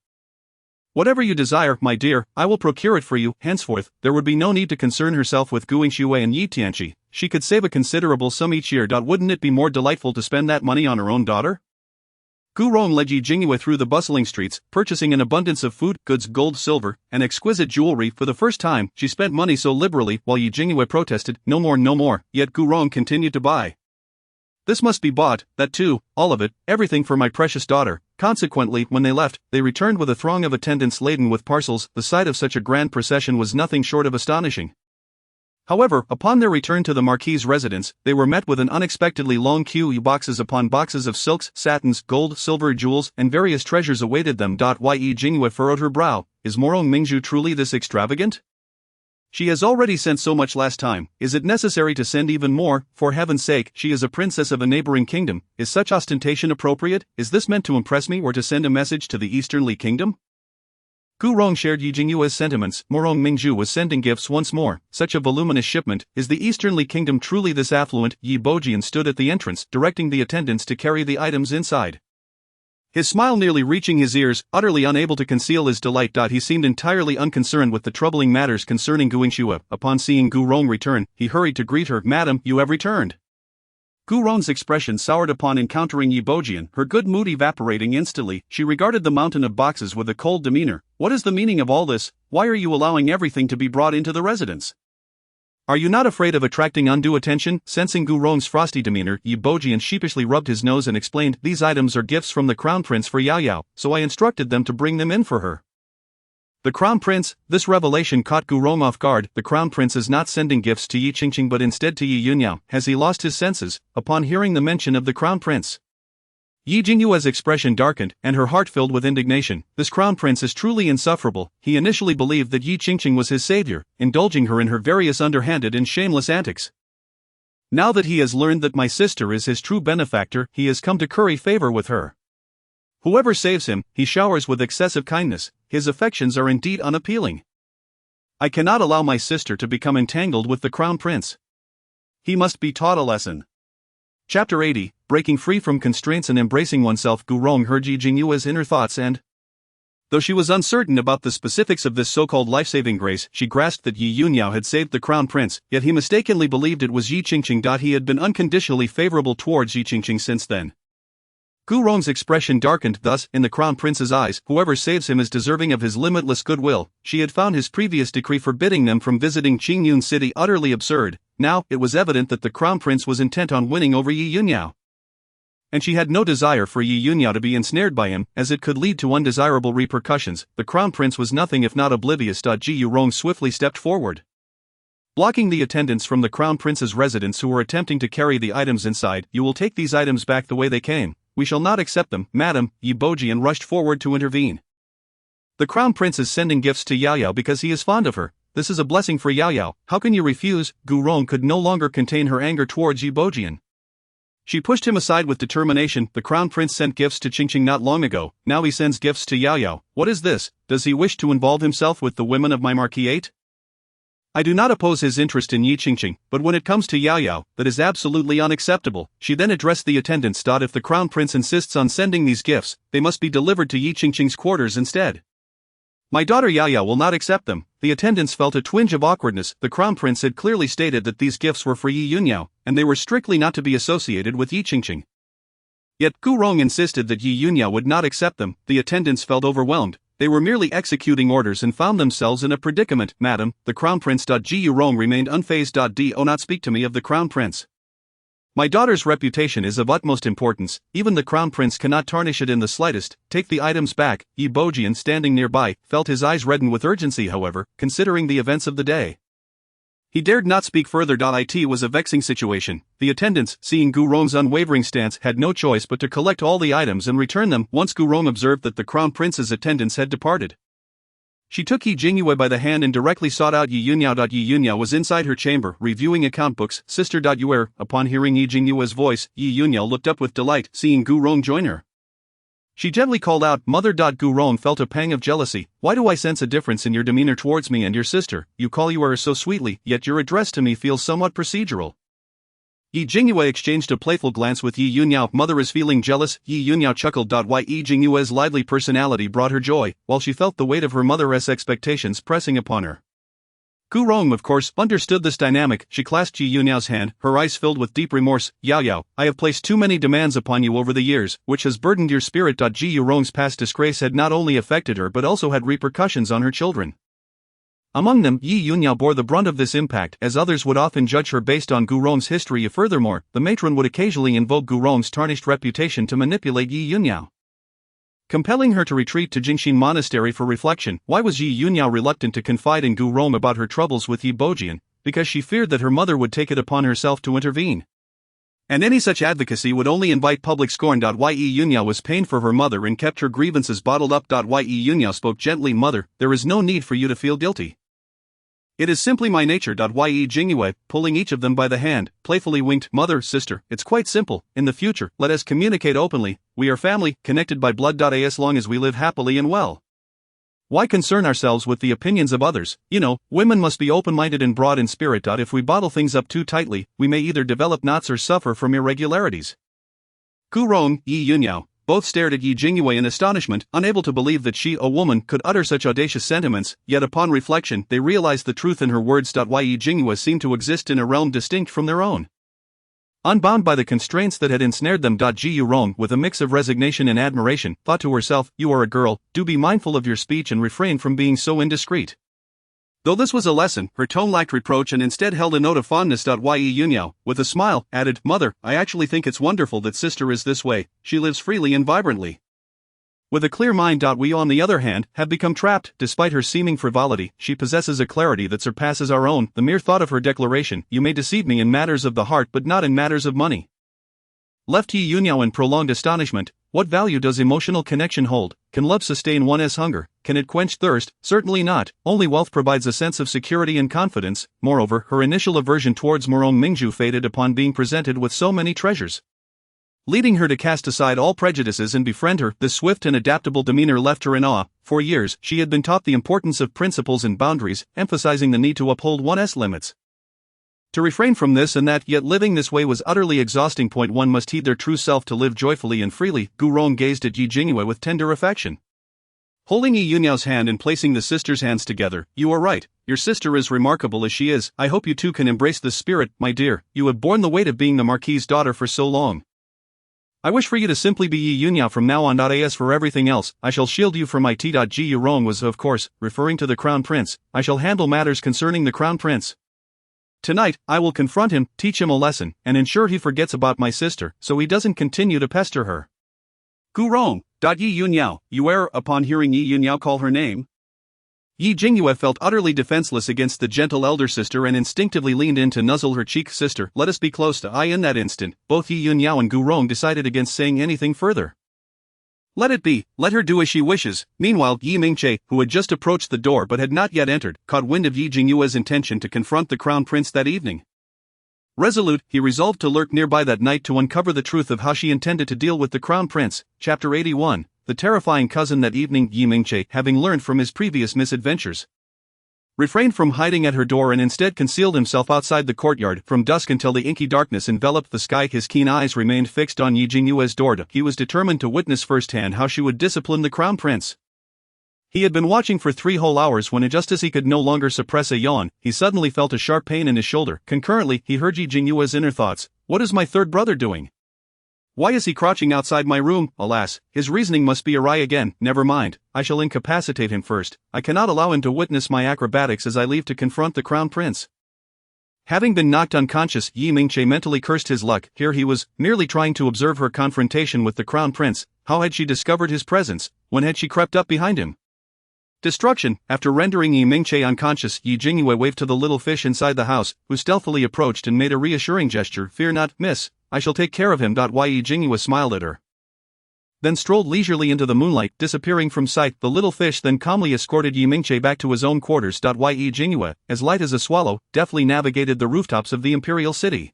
Whatever you desire, my dear, I will procure it for you." Henceforth, there would be no need to concern herself with Jingyue and Yi Tianqi. She could save a considerable sum each year. Wouldn't it be more delightful to spend that money on her own daughter? Gu Rong led Yi Jingyue through the bustling streets, purchasing an abundance of food, goods, gold, silver, and exquisite jewelry. For the first time, she spent money so liberally, while Yi Jingyue protested, "No more, no more," yet Gu Rong continued to buy. "This must be bought, that too, all of it, everything for my precious daughter." Consequently, when they left, they returned with a throng of attendants laden with parcels. The sight of such a grand procession was nothing short of astonishing. However, upon their return to the Marquis' residence, they were met with an unexpectedly long queue. Boxes upon boxes of silks, satins, gold, silver, jewels, and various treasures awaited them. Yi Jingyue furrowed her brow. Is Morong Mingzhu truly this extravagant? She has already sent so much last time. Is it necessary to send even more? For heaven's sake, she is a princess of a neighboring kingdom. Is such ostentation appropriate? Is this meant to impress me or to send a message to the Easternly Kingdom? Gu Rong shared Yi Jingyue's sentiments. Morong Mingzhu was sending gifts once more. Such a voluminous shipment. Is the Easternly Kingdom truly this affluent? Yi Bojian stood at the entrance, directing the attendants to carry the items inside, his smile nearly reaching his ears, utterly unable to conceal his delight. He seemed entirely unconcerned with the troubling matters concerning Jingyue. Upon seeing Gu Rong return, he hurried to greet her. "Madam, you have returned." Gu Rong's expression soured upon encountering Yi Bojian, her good mood evaporating instantly. She regarded the mountain of boxes with a cold demeanor. What is the meaning of all this? Why are you allowing everything to be brought into the residence? Are you not afraid of attracting undue attention? Sensing Gu Rong's frosty demeanor, Yi Bojian sheepishly rubbed his nose and explained, these items are gifts from the crown prince for Yao Yao, so I instructed them to bring them in for her. The crown prince? This revelation caught Gu Rong off guard. The crown prince is not sending gifts to Yi Qingqing but instead to Yi Yunyao. Has he lost his senses? Upon hearing the mention of the crown prince, Yi Jingyue's expression darkened, and her heart filled with indignation. This crown prince is truly insufferable. He initially believed that Yi Qingqing was his savior, indulging her in her various underhanded and shameless antics. Now that he has learned that my sister is his true benefactor, he has come to curry favor with her. Whoever saves him, he showers with excessive kindness. His affections are indeed unappealing. I cannot allow my sister to become entangled with the crown prince. He must be taught a lesson. Chapter 80, Breaking Free from Constraints and Embracing Oneself. Gu Rong heard Yi Jingyue's inner thoughts and, though she was uncertain about the specifics of this so-called life-saving grace, she grasped that Yi Yunyao had saved the crown prince, yet he mistakenly believed it was Yi Qingqing. He had been unconditionally favorable towards Yi Qingqing since then. Gu Rong's expression darkened. Thus, in the crown prince's eyes, whoever saves him is deserving of his limitless goodwill. She had found his previous decree forbidding them from visiting Qingyun City utterly absurd. Now, it was evident that the crown prince was intent on winning over Yi Yunyao. And she had no desire for Yi Yunyao to be ensnared by him, as it could lead to undesirable repercussions. The crown prince was nothing if not oblivious. Ji Yurong swiftly stepped forward, blocking the attendants from the crown prince's residence who were attempting to carry the items inside. You will take these items back the way they came. We shall not accept them, madam. Yi Bojian rushed forward to intervene. The crown prince is sending gifts to Yao Yao because he is fond of her. This is a blessing for Yao Yao. How can you refuse? Gu Rong could no longer contain her anger towards Yi Bojian. She pushed him aside with determination. The crown prince sent gifts to Qingqing not long ago. Now he sends gifts to Yao Yao. What is this? Does he wish to involve himself with the women of my Marquis? I do not oppose his interest in Yi Qingqing, but when it comes to Yao Yao, that is absolutely unacceptable. She then addressed the attendants. If the crown prince insists on sending these gifts, they must be delivered to Yi Qingqing's quarters instead. My daughter Yao Yao will not accept them. The attendants felt a twinge of awkwardness. The crown prince had clearly stated that these gifts were for Yi Yunyao, and they were strictly not to be associated with Yi Qingqing. Yet Gu Rong insisted that Yi Yunyao would not accept them. The attendants felt overwhelmed. They were merely executing orders and found themselves in a predicament. Madam, the crown prince. Ji Yurong remained unfazed. Do not speak to me of the crown prince. My daughter's reputation is of utmost importance. Even the crown prince cannot tarnish it in the slightest. Take the items back. Yi Bojian, standing nearby, felt his eyes redden with urgency. However, considering the events of the day, he dared not speak further. It was a vexing situation. The attendants, seeing Gu Rong's unwavering stance, had no choice but to collect all the items and return them. Once Gu Rong observed that the crown prince's attendants had departed, she took Yi Jingyue by the hand and directly sought out Yi Yunyao. Yi Yunyao was inside her chamber, reviewing account books. Sister. You are. Upon hearing Yi Jingyue's voice, Yi Yunyao looked up with delight, seeing Gu Rong join her. She gently called out, Mother. Gu Rong felt a pang of jealousy. Why do I sense a difference in your demeanor towards me and your sister? You call you are so sweetly, yet your address to me feels somewhat procedural. Yi Jingyue exchanged a playful glance with Yi Yunyao. Mother is feeling jealous. Yi Yunyao chuckled. Yi Jingyue's lively personality brought her joy, while she felt the weight of her mother's expectations pressing upon her. Gu Rong, of course, understood this dynamic. She clasped Yi Yunyao's hand, her eyes filled with deep remorse. Yao Yao, I have placed too many demands upon you over the years, which has burdened your spirit. Ji Yurong's past disgrace had not only affected her but also had repercussions on her children. Among them, Yi Yunyao bore the brunt of this impact, as others would often judge her based on Gu Rong's history. Furthermore, the matron would occasionally invoke Gu Rong's tarnished reputation to manipulate Yi Yunyao, compelling her to retreat to Jingxin Monastery for reflection. Why was Yi Yunyao reluctant to confide in Gu Rong about her troubles with Yi Bojian? Because she feared that her mother would take it upon herself to intervene, and any such advocacy would only invite public scorn. Yi Yunyao was pained for her mother and kept her grievances bottled up. Yi Yunyao spoke gently. Mother, there is no need for you to feel guilty. It is simply my nature. Yi Jingyue, pulling each of them by the hand, playfully winked. Mother, sister, it's quite simple. In the future, let us communicate openly. We are family, connected by blood. As long as we live happily and well, why concern ourselves with the opinions of others? You know, women must be open-minded and broad in spirit. If we bottle things up too tightly, we may either develop knots or suffer from irregularities. Gu Rong, Yi Yunyao, both stared at Yi Jingyue in astonishment, unable to believe that she, a woman, could utter such audacious sentiments, yet upon reflection, they realized the truth in her words. Yi Jingyue seemed to exist in a realm distinct from their own. Unbound by the constraints that had ensnared them. Ji Rong, with a mix of resignation and admiration, thought to herself, "You are a girl, do be mindful of your speech and refrain from being so indiscreet." Though this was a lesson, her tone lacked reproach and instead held a note of fondness. Ye Yunyao, with a smile, added, "Mother, I actually think it's wonderful that sister is this way, she lives freely and vibrantly." With a clear mind. We, on the other hand, have become trapped. Despite her seeming frivolity, she possesses a clarity that surpasses our own. The mere thought of her declaration, "You may deceive me in matters of the heart but not in matters of money," left Ye Yunyao in prolonged astonishment. What value does emotional connection hold? Can love sustain one's hunger? Can it quench thirst? Certainly not. Only wealth provides a sense of security and confidence. Moreover, her initial aversion towards Morong Mingju faded upon being presented with so many treasures, leading her to cast aside all prejudices and befriend her. This swift and adaptable demeanor left her in awe. For years, she had been taught the importance of principles and boundaries, emphasizing the need to uphold one's limits. To refrain from this and that, yet living this way was utterly exhausting. One must heed their true self to live joyfully and freely. Gu Rong gazed at Yi Jingyue with tender affection, holding Yi Yunyao's hand and placing the sisters' hands together. "You are right, your sister is remarkable as she is. I hope you too can embrace this spirit, my dear. You have borne the weight of being the Marquis' daughter for so long. I wish for you to simply be Yi Yunyao from now on. As for everything else, I shall shield you from my T. Ji Rong was, of course, referring to the Crown Prince. I shall handle matters concerning the Crown Prince. Tonight, I will confront him, teach him a lesson, and ensure he forgets about my sister, so he doesn't continue to pester her." "Gu Rong, Yi Yunyao," Yuer, upon hearing Yi Yunyao call her name. Yi Jingyue felt utterly defenseless against the gentle elder sister and instinctively leaned in to nuzzle her cheek. "Sister, let us be close to eye." In that instant, both Yi Yunyao and Gu Rong decided against saying anything further. Let it be, let her do as she wishes. Meanwhile, Yi Mingche, who had just approached the door but had not yet entered, caught wind of Yi Jingyue's intention to confront the Crown Prince that evening. Resolute, he resolved to lurk nearby that night to uncover the truth of how she intended to deal with the Crown Prince. Chapter 81, The Terrifying Cousin. That evening, Yi Mingche, having learned from his previous misadventures, refrained from hiding at her door and instead concealed himself outside the courtyard. From dusk until the inky darkness enveloped the sky, his keen eyes remained fixed on Yi Jingyue's door. He was determined to witness firsthand how she would discipline the Crown Prince. He had been watching for 3 whole hours when, just as he could no longer suppress a yawn, he suddenly felt a sharp pain in his shoulder. Concurrently, he heard Yi Jingyue's inner thoughts. "What is my third brother doing? Why is he crouching outside my room?" Alas, his reasoning must be awry again. "Never mind, I shall incapacitate him first. I cannot allow him to witness my acrobatics as I leave to confront the Crown Prince." Having been knocked unconscious, Yi Mingche mentally cursed his luck. Here he was, merely trying to observe her confrontation with the Crown Prince. How had she discovered his presence? When had she crept up behind him? Destruction. After rendering Yi Mingche unconscious, Yi Jingyue waved to the little fish inside the house, who stealthily approached and made a reassuring gesture. "Fear not, miss. I shall take care of him." Yi Jingyue smiled at her, then strolled leisurely into the moonlight, disappearing from sight. The little fish then calmly escorted Yi Mingche back to his own quarters. Yi Jingyue, as light as a swallow, deftly navigated the rooftops of the imperial city.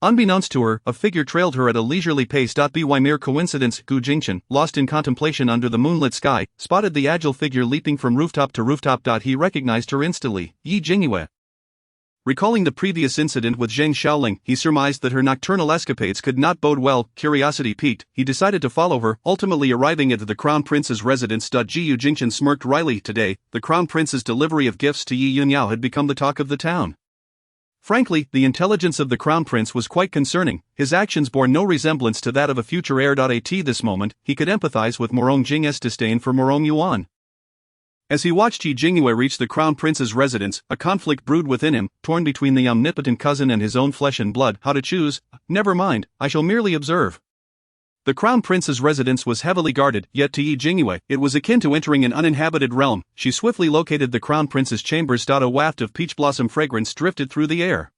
Unbeknownst to her, a figure trailed her at a leisurely pace. By mere coincidence, Gu Jingchen, lost in contemplation under the moonlit sky, spotted the agile figure leaping from rooftop to rooftop. He recognized her instantly. Yi Jingyue. Recalling the previous incident with Zheng Xiaoling, he surmised that her nocturnal escapades could not bode well. Curiosity piqued, he decided to follow her, ultimately arriving at the Crown Prince's residence. Yu Jingchen smirked wryly. Today, the Crown Prince's delivery of gifts to Yi Yunyao had become the talk of the town. Frankly, the intelligence of the Crown Prince was quite concerning. His actions bore no resemblance to that of a future heir. At this moment, he could empathize with Morong Jing's disdain for Morong Yuan. As he watched Yi Jingyue reach the Crown Prince's residence, a conflict brewed within him, torn between the omnipotent cousin and his own flesh and blood. How to choose? Never mind, I shall merely observe. The Crown Prince's residence was heavily guarded, yet to Yi Jingyue, it was akin to entering an uninhabited realm. She swiftly located the Crown Prince's chambers. A waft of peach blossom fragrance drifted through the air,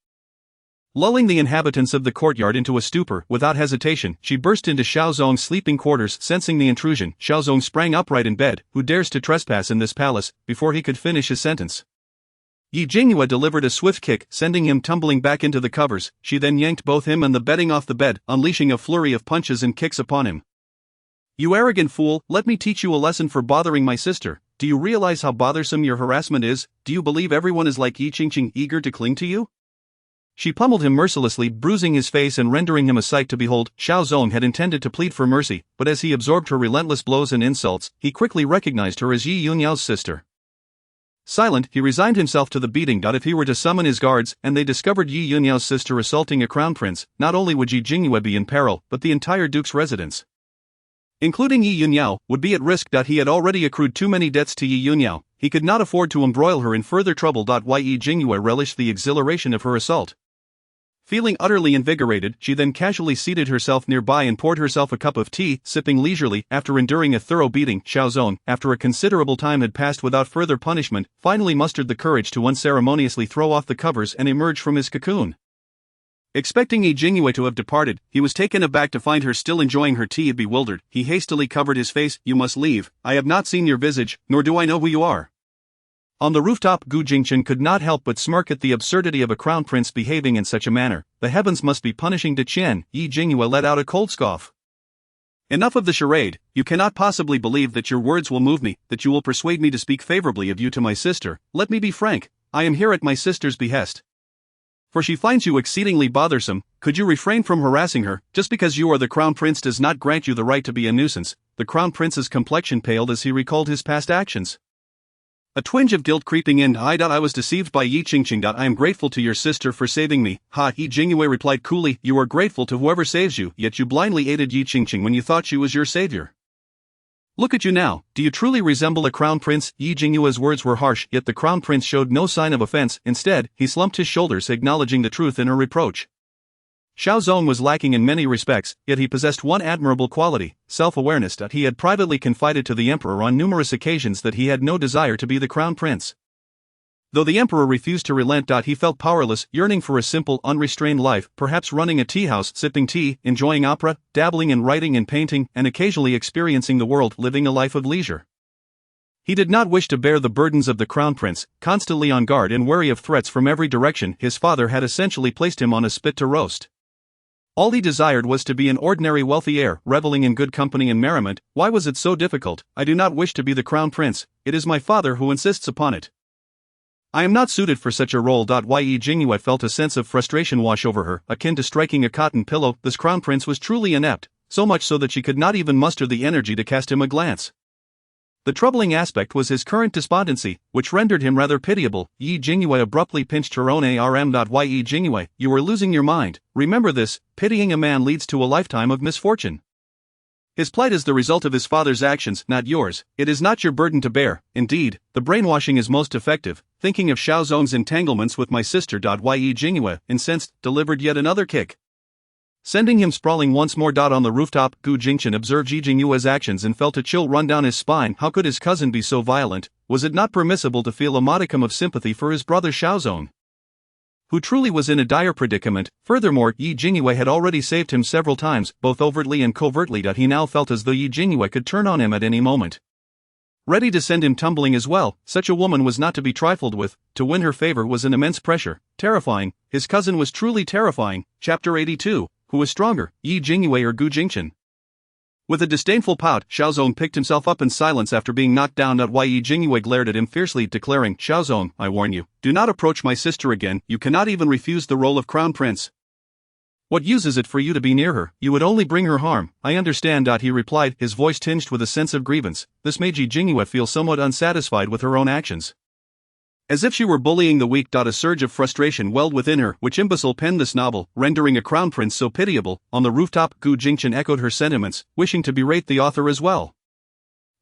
lulling the inhabitants of the courtyard into a stupor. Without hesitation, she burst into Xiaozong's sleeping quarters. Sensing the intrusion, Xiaozong sprang upright in bed. "Who dares to trespass in this palace?" Before he could finish his sentence, Yi Jingyue delivered a swift kick, sending him tumbling back into the covers. She then yanked both him and the bedding off the bed, unleashing a flurry of punches and kicks upon him. "You arrogant fool, let me teach you a lesson for bothering my sister. Do you realize how bothersome your harassment is? Do you believe everyone is like Yi Qingqing, eager to cling to you?" She pummeled him mercilessly, bruising his face and rendering him a sight to behold. Xiaozong had intended to plead for mercy, but as he absorbed her relentless blows and insults, he quickly recognized her as Yi Yunyao's sister. Silent, he resigned himself to the beating. If he were to summon his guards and they discovered Yi Yunyuo's sister assaulting a crown prince, not only would Yi Jingyue be in peril, but the entire duke's residence, including Yi Yunyuo, would be at risk. He had already accrued too many debts to Yi Yunyuo. He could not afford to embroil her in further trouble. Yi Jingyue relished the exhilaration of her assault. Feeling utterly invigorated, she then casually seated herself nearby and poured herself a cup of tea, sipping leisurely. After enduring a thorough beating, Xiaozong, after a considerable time had passed without further punishment, finally mustered the courage to unceremoniously throw off the covers and emerge from his cocoon. Expecting Yi Jingyue to have departed, he was taken aback to find her still enjoying her tea. Bewildered, he hastily covered his face. "You must leave. I have not seen your visage, nor do I know who you are." On the rooftop, Gu Jingchen could not help but smirk at the absurdity of a crown prince behaving in such a manner. The heavens must be punishing De Qian. Yi Jingyue let out a cold scoff. "Enough of the charade. You cannot possibly believe that your words will move me, that you will persuade me to speak favorably of you to my sister. Let me be frank. I am here at my sister's behest. For she finds you exceedingly bothersome. Could you refrain from harassing her? Just because you are the crown prince does not grant you the right to be a nuisance." The crown prince's complexion paled as he recalled his past actions, a twinge of guilt creeping in. I was deceived by Yi Qingqing. I am grateful to your sister for saving me." "Ha!" Yi Jingyue replied coolly, "You are grateful to whoever saves you, yet you blindly aided Yi Qingqing when you thought she was your savior. Look at you now. Do you truly resemble a crown prince?" Yi Jingyue's words were harsh, yet the crown prince showed no sign of offense. Instead, he slumped his shoulders, acknowledging the truth in her reproach. Xiaozong was lacking in many respects, yet he possessed one admirable quality, self-awareness. He had privately confided to the emperor on numerous occasions that he had no desire to be the crown prince. Though the emperor refused to relent, he felt powerless, yearning for a simple, unrestrained life, perhaps running a tea-house, sipping tea, enjoying opera, dabbling in writing and painting, and occasionally experiencing the world, living a life of leisure. He did not wish to bear the burdens of the crown prince, constantly on guard and wary of threats from every direction. His father had essentially placed him on a spit to roast. All he desired was to be an ordinary wealthy heir, reveling in good company and merriment. Why was it so difficult? "I do not wish to be the crown prince. It is my father who insists upon it. I am not suited for such a role." Yi Jingyue felt a sense of frustration wash over her, akin to striking a cotton pillow. This crown prince was truly inept, so much so that she could not even muster the energy to cast him a glance. The troubling aspect was his current despondency, which rendered him rather pitiable. Yi Jingyue abruptly pinched her own arm. Yi Jingyue, you are losing your mind. Remember this, pitying a man leads to a lifetime of misfortune. His plight is the result of his father's actions, not yours. It is not your burden to bear. Indeed, the brainwashing is most effective. Thinking of Xiaozong's entanglements with my sister. Yi Jingyue, incensed, delivered yet another kick, sending him sprawling once more. On the rooftop, Gu Jingchen observed Yi Jingyue's actions and felt a chill run down his spine. How could his cousin be so violent? Was it not permissible to feel a modicum of sympathy for his brother Xiaozong, who truly was in a dire predicament? Furthermore, Yi Jingyue had already saved him several times, both overtly and covertly. He now felt as though Yi Jingyue could turn on him at any moment, ready to send him tumbling as well. Such a woman was not to be trifled with. To win her favor was an immense pressure. Terrifying. His cousin was truly terrifying. Chapter 82. Who was stronger, Yi Jingyue or Gu Jingchen? With a disdainful pout, Xiaozong picked himself up in silence after being knocked down. Yi Jingyue glared at him fiercely, declaring, "Xiaozong, I warn you, do not approach my sister again. You cannot even refuse the role of crown prince. What use is it for you to be near her? You would only bring her harm." "I understand." He replied, his voice tinged with a sense of grievance. This made Yi Jingyue feel somewhat unsatisfied with her own actions. As if she were bullying the weak. A surge of frustration welled within her. Which imbecile penned this novel, rendering a crown prince so pitiable? On the rooftop, Gu Jingchen echoed her sentiments, wishing to berate the author as well.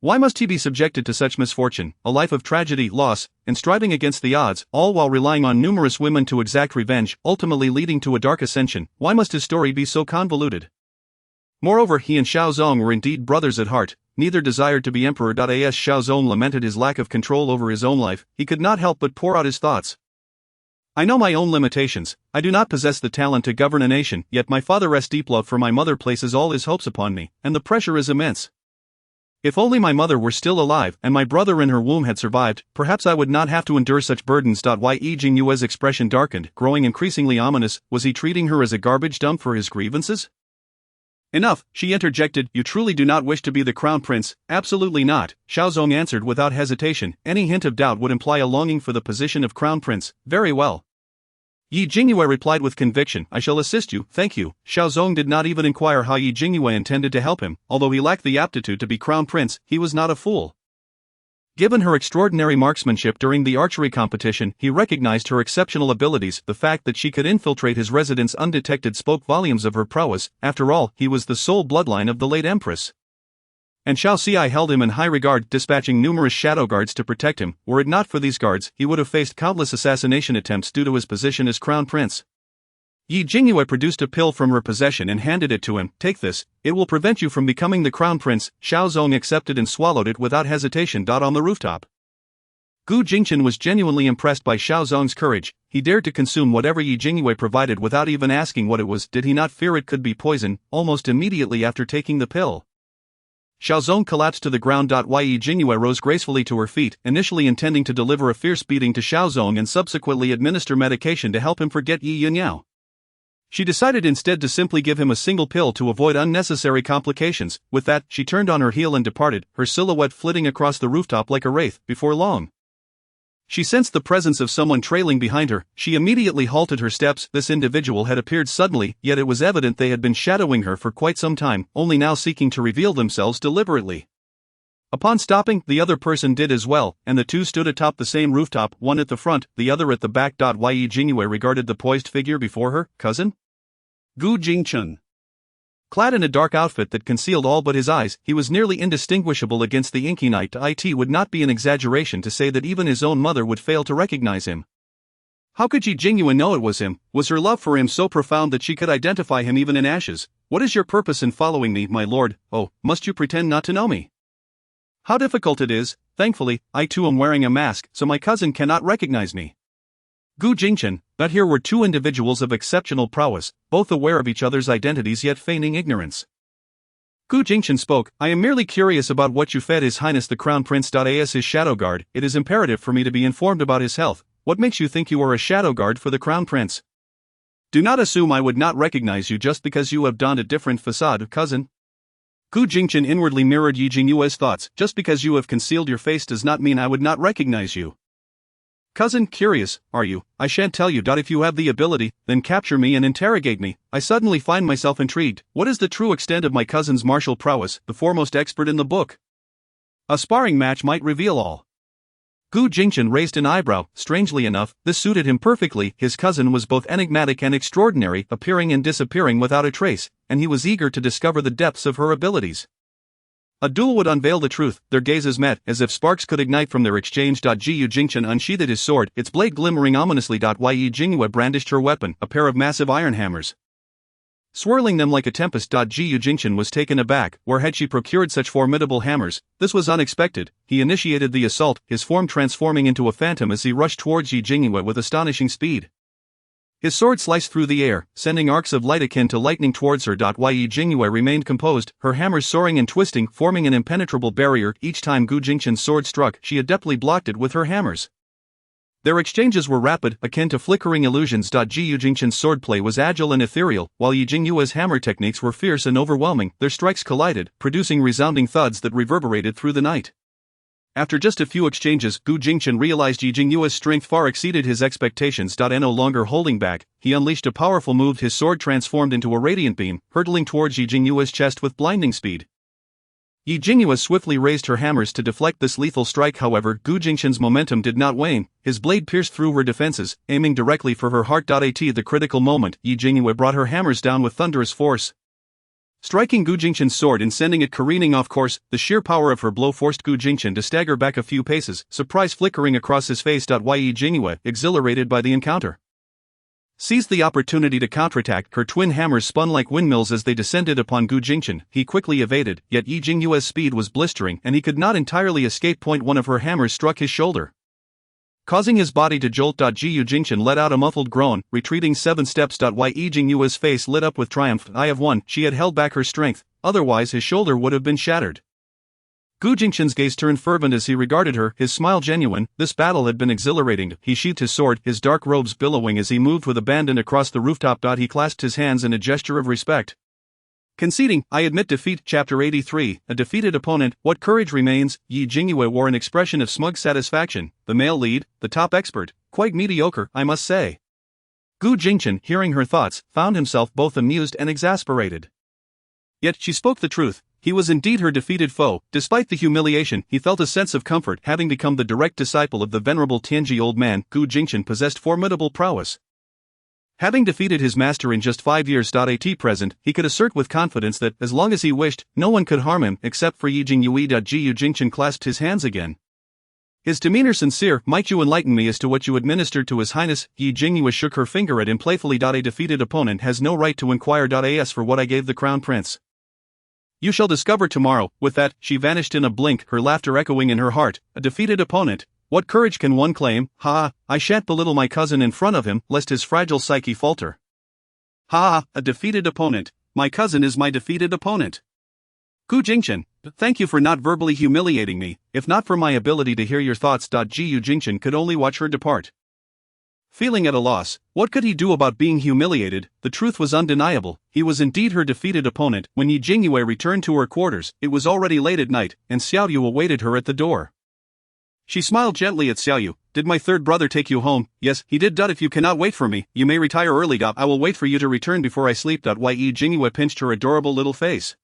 Why must he be subjected to such misfortune, a life of tragedy, loss, and striving against the odds, all while relying on numerous women to exact revenge, ultimately leading to a dark ascension? Why must his story be so convoluted? Moreover, he and Xiaozong were indeed brothers at heart. Neither desired to be emperor. As Xiaozong lamented his lack of control over his own life, he could not help but pour out his thoughts. "I know my own limitations. I do not possess the talent to govern a nation, yet my father's deep love for my mother places all his hopes upon me, and the pressure is immense. If only my mother were still alive and my brother in her womb had survived, perhaps I would not have to endure such burdens." Yi Jingyue's expression darkened, growing increasingly ominous. Was he treating her as a garbage dump for his grievances? "Enough," she interjected. "You truly do not wish to be the crown prince?" "Absolutely not," Xiaozong answered without hesitation. Any hint of doubt would imply a longing for the position of crown prince. "Very well," Yi Jingyue replied with conviction. "I shall assist you, thank you." Xiaozong did not even inquire how Yi Jingyue intended to help him. Although he lacked the aptitude to be crown prince, he was not a fool. Given her extraordinary marksmanship during the archery competition, he recognized her exceptional abilities. The fact that she could infiltrate his residence undetected spoke volumes of her prowess. After all, he was the sole bloodline of the late empress. And Xiao Xi held him in high regard, dispatching numerous shadow guards to protect him. Were it not for these guards, he would have faced countless assassination attempts due to his position as crown prince. Jingyue produced a pill from her possession and handed it to him. "Take this, it will prevent you from becoming the crown prince." Xiao Zong accepted and swallowed it without hesitation. On the rooftop, Gu Jingchen was genuinely impressed by Xiao Zong's courage. He dared to consume whatever Jingyue provided without even asking what it was. Did he not fear it could be poison? Almost immediately after taking the pill, Xiao Zong collapsed to the ground. Jingyue rose gracefully to her feet, initially intending to deliver a fierce beating to Xiao Zong and subsequently administer medication to help him forget Yi Yunyao. She decided instead to simply give him a single pill to avoid unnecessary complications. With that, she turned on her heel and departed, her silhouette flitting across the rooftop like a wraith. Before long, she sensed the presence of someone trailing behind her. She immediately halted her steps. This individual had appeared suddenly, yet it was evident they had been shadowing her for quite some time, only now seeking to reveal themselves deliberately. Upon stopping, the other person did as well, and the two stood atop the same rooftop, one at the front, the other at the back. Jingyue regarded the poised figure before her. Cousin? Gu Jingchen. Clad in a dark outfit that concealed all but his eyes, he was nearly indistinguishable against the inky night. It would not be an exaggeration to say that even his own mother would fail to recognize him. How could Jingyue know it was him? Was her love for him so profound that she could identify him even in ashes? "What is your purpose in following me, my lord? Oh, must you pretend not to know me? How difficult it is. Thankfully, I too am wearing a mask, so my cousin cannot recognize me." Gu Jingchen. But here were two individuals of exceptional prowess, both aware of each other's identities yet feigning ignorance. Gu Jingchen spoke. "I am merely curious about what you fed His Highness the Crown Prince. As his shadow guard, it is imperative for me to be informed about his health. What makes you think you are a shadow guard for the Crown Prince? Do not assume I would not recognize you just because you have donned a different facade, cousin." Gu Jingchen inwardly mirrored Jingyue's thoughts. "Just because you have concealed your face does not mean I would not recognize you. Cousin, curious, are you? I shan't tell you. If you have the ability, then capture me and interrogate me. I suddenly find myself intrigued. What is the true extent of my cousin's martial prowess, the foremost expert in the book? A sparring match might reveal all." Gu Jingchen raised an eyebrow. Strangely enough, this suited him perfectly. His cousin was both enigmatic and extraordinary, appearing and disappearing without a trace, and he was eager to discover the depths of her abilities. A duel would unveil the truth. Their gazes met, as if sparks could ignite from their exchange. Gu Jingchen unsheathed his sword, its blade glimmering ominously. Jingyue brandished her weapon, a pair of massive iron hammers. Swirling them like a tempest. Gu Jingchen was taken aback. Where had she procured such formidable hammers? This was unexpected. He initiated the assault, his form transforming into a phantom as he rushed towards Jingyue with astonishing speed. His sword sliced through the air, sending arcs of light akin to lightning towards her. Jingyue remained composed, her hammers soaring and twisting, forming an impenetrable barrier. Each time Gu Jingchen's sword struck, she adeptly blocked it with her hammers. Their exchanges were rapid, akin to flickering illusions. Gu Jingchen's swordplay was agile and ethereal, while Jingyue's hammer techniques were fierce and overwhelming. Their strikes collided, producing resounding thuds that reverberated through the night. After just a few exchanges, Gu Jingchen realized Jingyue's strength far exceeded his expectations. No longer holding back, he unleashed a powerful move. His sword transformed into a radiant beam, hurtling towards Jingyue's chest with blinding speed. Jingyue swiftly raised her hammers to deflect this lethal strike. However, Gu Jingchen's momentum did not wane. His blade pierced through her defenses, aiming directly for her heart. At the critical moment, Jingyue brought her hammers down with thunderous force, striking Gu Jingchen's sword and sending it careening off course. The sheer power of her blow forced Gu Jingchen to stagger back a few paces, surprise flickering across his face. Jingyue, exhilarated by the encounter, seized the opportunity to counterattack. Her twin hammers spun like windmills as they descended upon Gu Jingchen. He quickly evaded, yet Jingyue's speed was blistering and he could not entirely escape. One of her hammers struck his shoulder, causing his body to jolt. Gu Jingchen let out a muffled groan, retreating 7 steps. Jingyue's face lit up with triumph. I have won. She had held back her strength, otherwise his shoulder would have been shattered. Gu Jingchen's gaze turned fervent as he regarded her, his smile genuine. This battle had been exhilarating. He sheathed his sword, his dark robes billowing as he moved with abandon across the rooftop. He clasped his hands in a gesture of respect. Conceding, I admit defeat. Chapter 83, A defeated opponent, what courage remains? Jingyue wore an expression of smug satisfaction. The male lead, the top expert, quite mediocre, I must say. Gu Jingchen, hearing her thoughts, found himself both amused and exasperated. Yet she spoke the truth. He was indeed her defeated foe. Despite the humiliation, he felt a sense of comfort, having become the direct disciple of the venerable Tianji old man. Gu Jingchen possessed formidable prowess. Having defeated his master in just 5 years. At present, he could assert with confidence that, as long as he wished, no one could harm him except for Yi Jingyue. Gu Jingchen clasped his hands again. His demeanor sincere. Might you enlighten me as to what you administered to His Highness? Yi Jingyue shook her finger at him playfully. A defeated opponent has no right to inquire. As for what I gave the crown prince, you shall discover tomorrow. With that, she vanished in a blink, her laughter echoing in her heart. A defeated opponent? What courage can one claim? Ha! I shan't belittle my cousin in front of him, lest his fragile psyche falter. Ha! A defeated opponent. My cousin is my defeated opponent. Gu Jingchen, thank you for not verbally humiliating me. If not for my ability to hear your thoughts. Gu Jingchen could only watch her depart. Feeling at a loss, what could he do about being humiliated? The truth was undeniable. He was indeed her defeated opponent. When Yi Jingyue returned to her quarters, it was already late at night, and Xiaoyu awaited her at the door. She smiled gently at Xiaoyu. Did my third brother take you home? Yes, he did. If you cannot wait for me, you may retire early. I will wait for you to return before I sleep. Yi Jingyue pinched her adorable little face.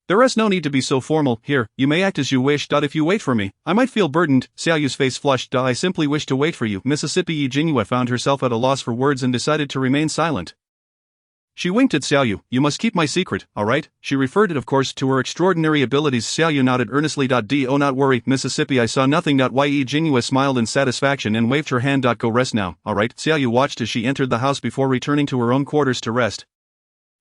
There is no need to be so formal. Here, you may act as you wish. If you wait for me, I might feel burdened. Xiaoyu's face flushed. I simply wish to wait for you. Mississippi. Yi Jingyue found herself at a loss for words and decided to remain silent. She winked at Xiaoyu. You must keep my secret, alright? She referred it, of course, to her extraordinary abilities. Xiaoyu nodded earnestly. Do not worry, Mississippi, I saw nothing. Yi Jingyue smiled in satisfaction and waved her hand. Go rest now, alright? Xiaoyu watched as she entered the house before returning to her own quarters to rest.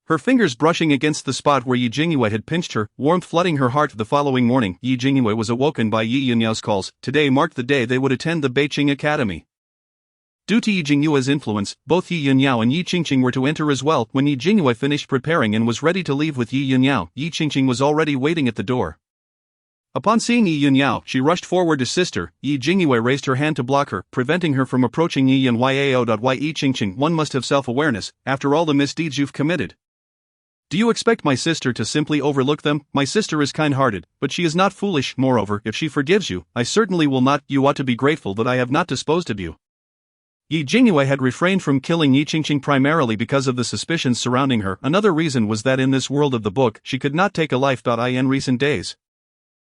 Her fingers brushing against the spot where Yi Jingyue had pinched her, warmth flooding her heart. The following morning, Yi Jingyue was awoken by Yi Yunyuo's calls. Today marked the day they would attend the Beiqing Academy. Due to Yi Jingyue's influence, both Yi Yunyao and Yi Qingqing were to enter as well. When Yi Jingyue finished preparing and was ready to leave with Yi Yunyao, Yi Qingqing was already waiting at the door. Upon seeing Yi Yunyao, she rushed forward to sister. Yi Jingyue raised her hand to block her, preventing her from approaching Yi Yunyao. Yi Qingqing, one must have self-awareness, after all the misdeeds you've committed. Do you expect my sister to simply overlook them? My sister is kind-hearted, but she is not foolish. Moreover, if she forgives you, I certainly will not. You ought to be grateful that I have not disposed of you. Yi Jingyue had refrained from killing Yi Qingqing primarily because of the suspicions surrounding her. Another reason was that in this world of the book, she could not take a life. In recent days,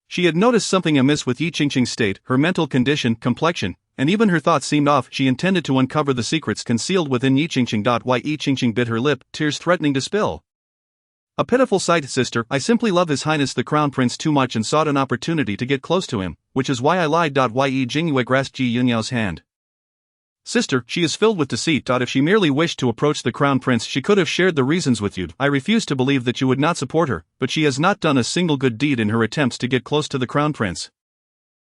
she had noticed something amiss with Yi Qingqing's state, her mental condition, complexion, and even her thoughts seemed off. She intended to uncover the secrets concealed within Yi Qingqing. Yi Qingqing bit her lip, tears threatening to spill. A pitiful sight, sister. I simply love His Highness the Crown Prince too much and sought an opportunity to get close to him, which is why I lied. Yi Jingyue grasped Yi Yunyao's hand. Sister, she is filled with deceit. If she merely wished to approach the Crown Prince, she could have shared the reasons with you. I refuse to believe that you would not support her, but she has not done a single good deed in her attempts to get close to the Crown Prince.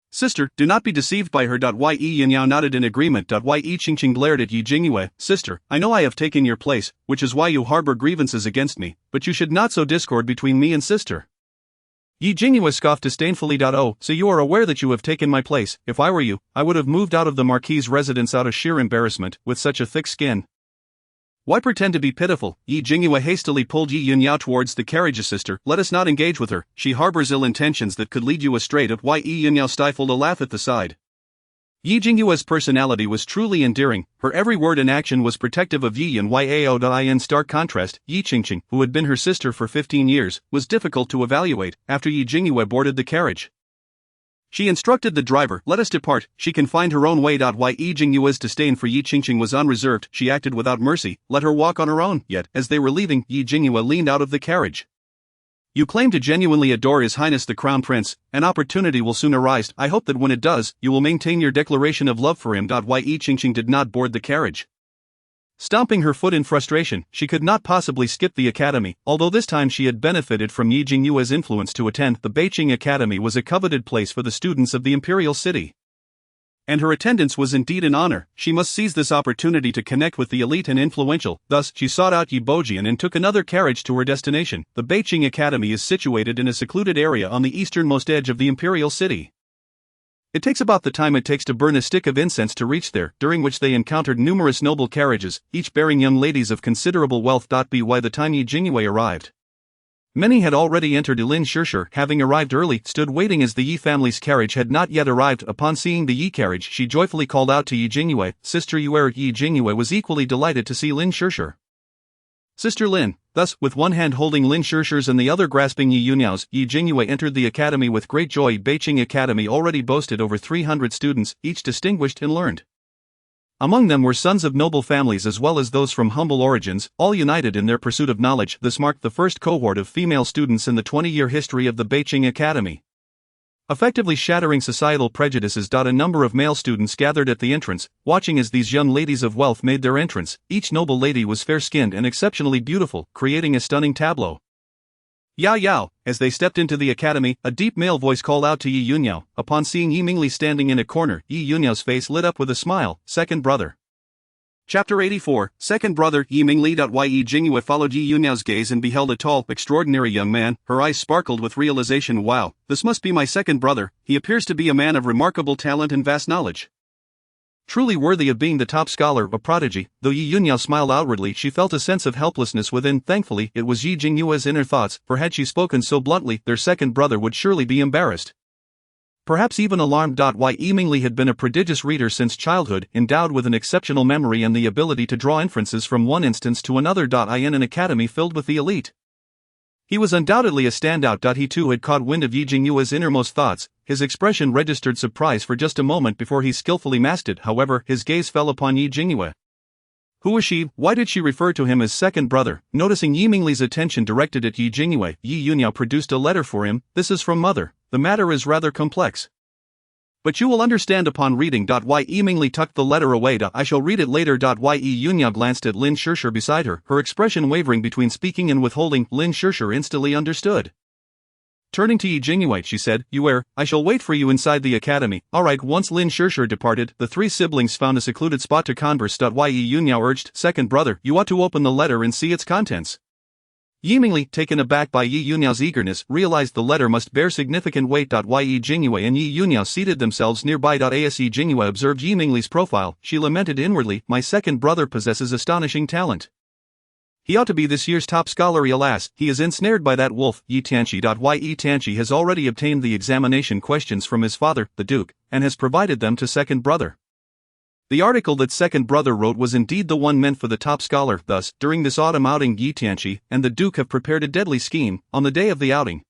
Sister, do not be deceived by her. Yi Yunyao nodded in agreement. Yi Qingqing glared at Yi Jingyue. Sister, I know I have taken your place, which is why you harbor grievances against me, but you should not sow discord between me and sister. Yi Jingyue scoffed disdainfully. Oh, so you are aware that you have taken my place. If I were you, I would have moved out of the Marquis' residence out of sheer embarrassment, with such a thick skin. Why pretend to be pitiful? Yi Jingyue hastily pulled Yi Yunyao towards the carriage. Sister, let us not engage with her. She harbors ill intentions that could lead you astray. Yi Yunyao stifled a laugh at the side. Yi Jingyue's personality was truly endearing. Her every word and action was protective of Yi Yunyao. In stark contrast, Yi Qingqing, who had been her sister for 15 years, was difficult to evaluate. After Yi Jingyue boarded the carriage, she instructed the driver, let us depart, she can find her own way. Yi Jingyue's disdain for Yi Qingqing was unreserved. She acted without mercy, let her walk on her own. Yet, as they were leaving, Yi Jingyue leaned out of the carriage. You claim to genuinely adore His Highness the Crown Prince. An opportunity will soon arise. I hope that when it does, you will maintain your declaration of love for him. Yi Qingqing did not board the carriage. Stomping her foot in frustration, she could not possibly skip the academy. Although this time she had benefited from Yi Jingyue's influence to attend, the Beiqing Academy was a coveted place for the students of the imperial city. And her attendance was indeed an honor. She must seize this opportunity to connect with the elite and influential. Thus, she sought out Yi Bojian and took another carriage to her destination. The Beiqing Academy is situated in a secluded area on the easternmost edge of the imperial city. It takes about the time it takes to burn a stick of incense to reach there, during which they encountered numerous noble carriages, each bearing young ladies of considerable wealth. By the time Yi Jingyue arrived, many had already entered. Lin Shishir, having arrived early, stood waiting as the Yi family's carriage had not yet arrived. Upon seeing the Yi carriage, she joyfully called out to Yi Jingyue, Sister Yuer. Yi Jingyue was equally delighted to see Lin Shishir. Sister Lin, Thus, with one hand holding Lin Shishir's and the other grasping Yi Yunyao's, Yi Jingyue entered the academy with great joy. Beiqing Academy already boasted over 300 students, each distinguished and learned. Among them were sons of noble families as well as those from humble origins, all united in their pursuit of knowledge. This marked the first cohort of female students in the 20-year history of the Beiqing Academy. Effectively shattering societal prejudices. A number of male students gathered at the entrance, watching as these young ladies of wealth made their entrance. Each noble lady was fair-skinned and exceptionally beautiful, creating a stunning tableau. Yao Yao, as they stepped into the academy, a deep male voice called out to Yi Yunyao. Upon seeing Yi Mingli standing in a corner, Yi Yunyao's face lit up with a smile. Second brother. Chapter 84, Second Brother. Yi Mingli. Yi Jingyue followed Yi Yunyao's gaze and beheld a tall, extraordinary young man. Her eyes sparkled with realization. Wow, this must be my second brother. He appears to be a man of remarkable talent and vast knowledge. Truly worthy of being the top scholar, a prodigy. Though Yi Yunyao smiled outwardly, she felt a sense of helplessness within. Thankfully, it was Yi Jingyue's inner thoughts, for had she spoken so bluntly, their second brother would surely be embarrassed. Perhaps even alarmed. Yi Mingli had been a prodigious reader since childhood, endowed with an exceptional memory and the ability to draw inferences from one instance to another. In an academy filled with the elite, he was undoubtedly a standout. He too had caught wind of Yi Jingyue's innermost thoughts. His expression registered surprise for just a moment before he skillfully masked it. However, his gaze fell upon Yi Jingyue. Who was she? Why did she refer to him as second brother? Noticing Yi Mingli's attention directed at Yi Jingyue, Yi Yunyao produced a letter for him. This is from mother. The matter is rather complex, but you will understand upon reading. Yi Mingli tucked the letter away. I shall read it later. Yi Yunyao glanced at Lin Shishir beside her, her expression wavering between speaking and withholding. Lin Shishir instantly understood. Turning to Yi Jingyue, she said, "Yue, I shall wait for you inside the academy." Alright. Once Lin Shishir departed, the three siblings found a secluded spot to converse. Yi Yunyao urged, "Second brother, you ought to open the letter and see its contents." Yi Mingli, taken aback by Yi Yunyao's eagerness, realized the letter must bear significant weight. Yi Jingyue and Yi Yunyao seated themselves nearby. As Yi Jingyue observed Yi Mingli's profile, she lamented inwardly, "My second brother possesses astonishing talent. He ought to be this year's top scholar. Alas, he is ensnared by that wolf, Yi Tianqi. Yi Tianqi has already obtained the examination questions from his father, the Duke, and has provided them to second brother." The article that second brother wrote was indeed the one meant for the top scholar. Thus, during this autumn outing, Yi Tianqi and the Duke have prepared a deadly scheme. On the day of the outing,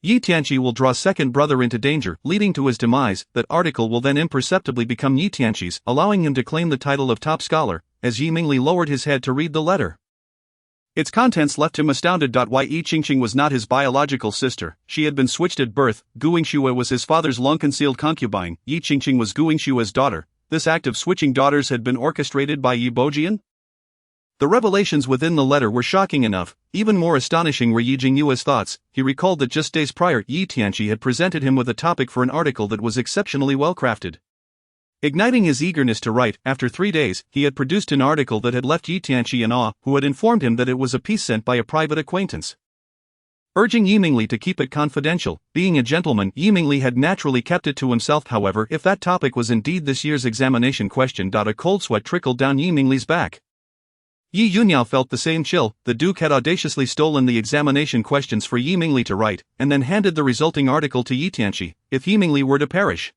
Yi Tianqi will draw second brother into danger, leading to his demise. That article will then imperceptibly become Yi Tianqi's, allowing him to claim the title of top scholar. As Yi Mingli lowered his head to read the letter, its contents left him astounded. Yi Qingqing was not his biological sister. She had been switched at birth. Gu Yingxue was his father's long-concealed concubine. Yi Qingqing was Gu Yingxue's daughter. This act of switching daughters had been orchestrated by Yi Bojian? The revelations within the letter were shocking enough. Even more astonishing were Yi Jingyue's thoughts. He recalled that just days prior, Yi Tianqi had presented him with a topic for an article that was exceptionally well crafted. Igniting his eagerness to write, after 3 days, he had produced an article that had left Yi Tianqi in awe, who had informed him that it was a piece sent by a private acquaintance. Urging Yi Mingli to keep it confidential, being a gentleman, Yi Mingli had naturally kept it to himself. However, if that topic was indeed this year's examination question, a cold sweat trickled down Yi Mingli's back. Yi Yunyao felt the same chill. The Duke had audaciously stolen the examination questions for Yi Mingli to write, and then handed the resulting article to Yi Tianqi. If Yi Mingli were to perish,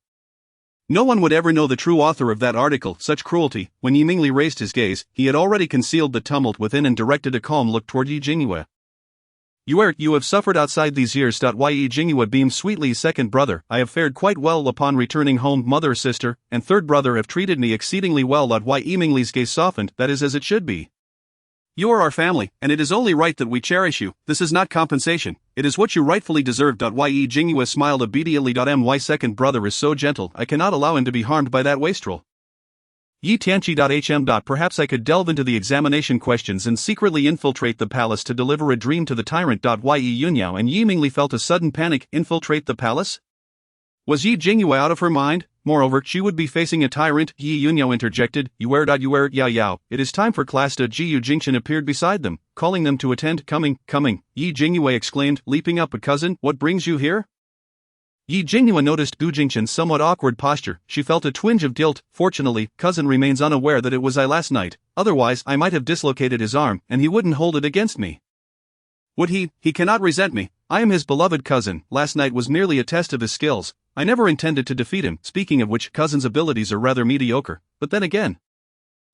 no one would ever know the true author of that article. Such cruelty. When Yi Mingli raised his gaze, he had already concealed the tumult within and directed a calm look toward Yi Jingyue. You have suffered outside these years. Yi Jingyue beamed sweetly. Second brother, I have fared quite well upon returning home. Mother, sister, and third brother have treated me exceedingly well. Yi Mingli's gaze softened. That is as it should be. You are our family, and it is only right that we cherish you. This is not compensation, it is what you rightfully deserve. Yi Jingyue smiled obediently. My second brother is so gentle, I cannot allow him to be harmed by that wastrel. Yi Tianqi. Perhaps I could delve into the examination questions and secretly infiltrate the palace to deliver a dream to the tyrant. Yi Yunyao and Yi Mingli felt a sudden panic. Infiltrate the palace? Was Yi Jingyue out of her mind? Moreover, she would be facing a tyrant. Yi Yunyao interjected, Yao Yao, it is time for class. Jiyu Jingchen appeared beside them, calling them to attend. Coming. Yi Jingyue exclaimed, leaping up. A cousin, what brings you here? Yi Jingyue noticed Gu Jingchen's somewhat awkward posture. She felt a twinge of guilt. Fortunately, cousin remains unaware that it was I last night, otherwise I might have dislocated his arm, and he wouldn't hold it against me. Would he? He cannot resent me. I am his beloved cousin. Last night was merely a test of his skills. I never intended to defeat him. Speaking of which, cousin's abilities are rather mediocre, but then again,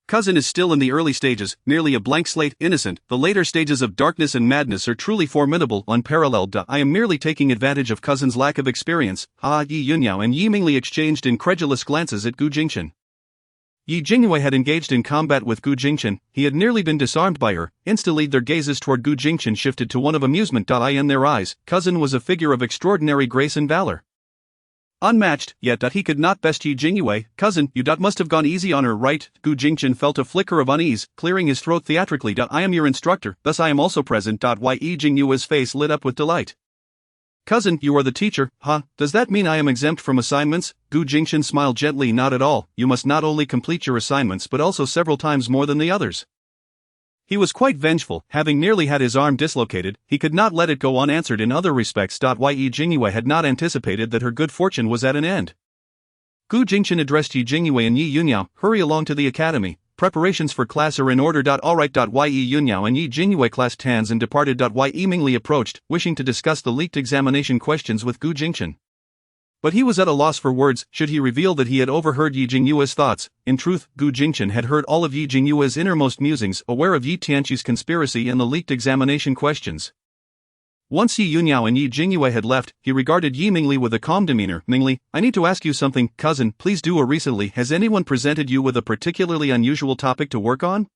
Cousin is still in the early stages, nearly a blank slate, innocent. The later stages of darkness and madness are truly formidable, unparalleled. I am merely taking advantage of cousin's lack of experience. Yi Yunyao and Yi Mingli exchanged incredulous glances at Gu Jingchen. Yi Jingyue had engaged in combat with Gu Jingchen. He had nearly been disarmed by her. Instantly their gazes toward Gu Jingchen shifted to one of amusement. In their eyes, cousin was a figure of extraordinary grace and valor. Unmatched, yet he could not best Yi Jingyue. Cousin, you must have gone easy on her, right? Gu Jingchen felt a flicker of unease, clearing his throat theatrically. I am your instructor, thus I am also present. Yi Jingyue's face lit up with delight. Cousin, you are the teacher, huh? Does that mean I am exempt from assignments? Gu Jingchen smiled gently. Not at all, you must not only complete your assignments but also several times more than the others. He was quite vengeful, having nearly had his arm dislocated. He could not let it go unanswered in other respects. Yi Jingyue had not anticipated that her good fortune was at an end. Gu Jingchen addressed Yi Jingyue and Yi Yunyao, hurry along to the academy. Preparations for class are in order. Alright. Yi Yunyao and Yi Jingyue clasped hands and departed. Yi Mingli approached, wishing to discuss the leaked examination questions with Gu Jingchen. But he was at a loss for words. Should he reveal that he had overheard Yi Jingyue's thoughts? In truth, Gu Jingchen had heard all of Yi Jingyue's innermost musings, aware of Yi Tianqi's conspiracy and the leaked examination questions. Once Yi Yunyao and Yi Jingyue had left, he regarded Yi Mingli with a calm demeanor. Mingli, I need to ask you something. Cousin, please do. Recently, has anyone presented you with a particularly unusual topic to work on?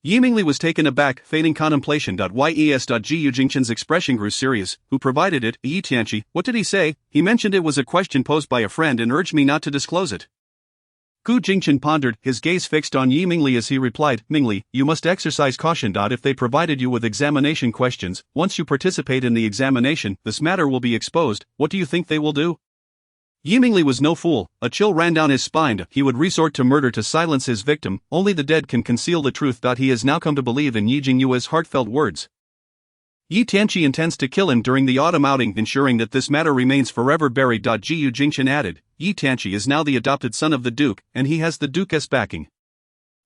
Yi Mingli was taken aback, feigning contemplation. Yi Jingchen's expression grew serious. Who provided it? Yi Tianqi. What did he say? He mentioned it was a question posed by a friend and urged me not to disclose it. Gu Jingchen pondered, his gaze fixed on Yi Mingli as he replied, Mingli, you must exercise caution. If they provided you with examination questions, once you participate in the examination, this matter will be exposed. What do you think they will do? Yi Mingli was no fool. A chill ran down his spine. He would resort to murder to silence his victim. Only the dead can conceal the truth. He has now come to believe in Yi Jingyue's heartfelt words. Yi Tianqi intends to kill him during the autumn outing, ensuring that this matter remains forever buried. Yi Jingchen added, Yi Tianqi is now the adopted son of the Duke, and he has the Duke's backing.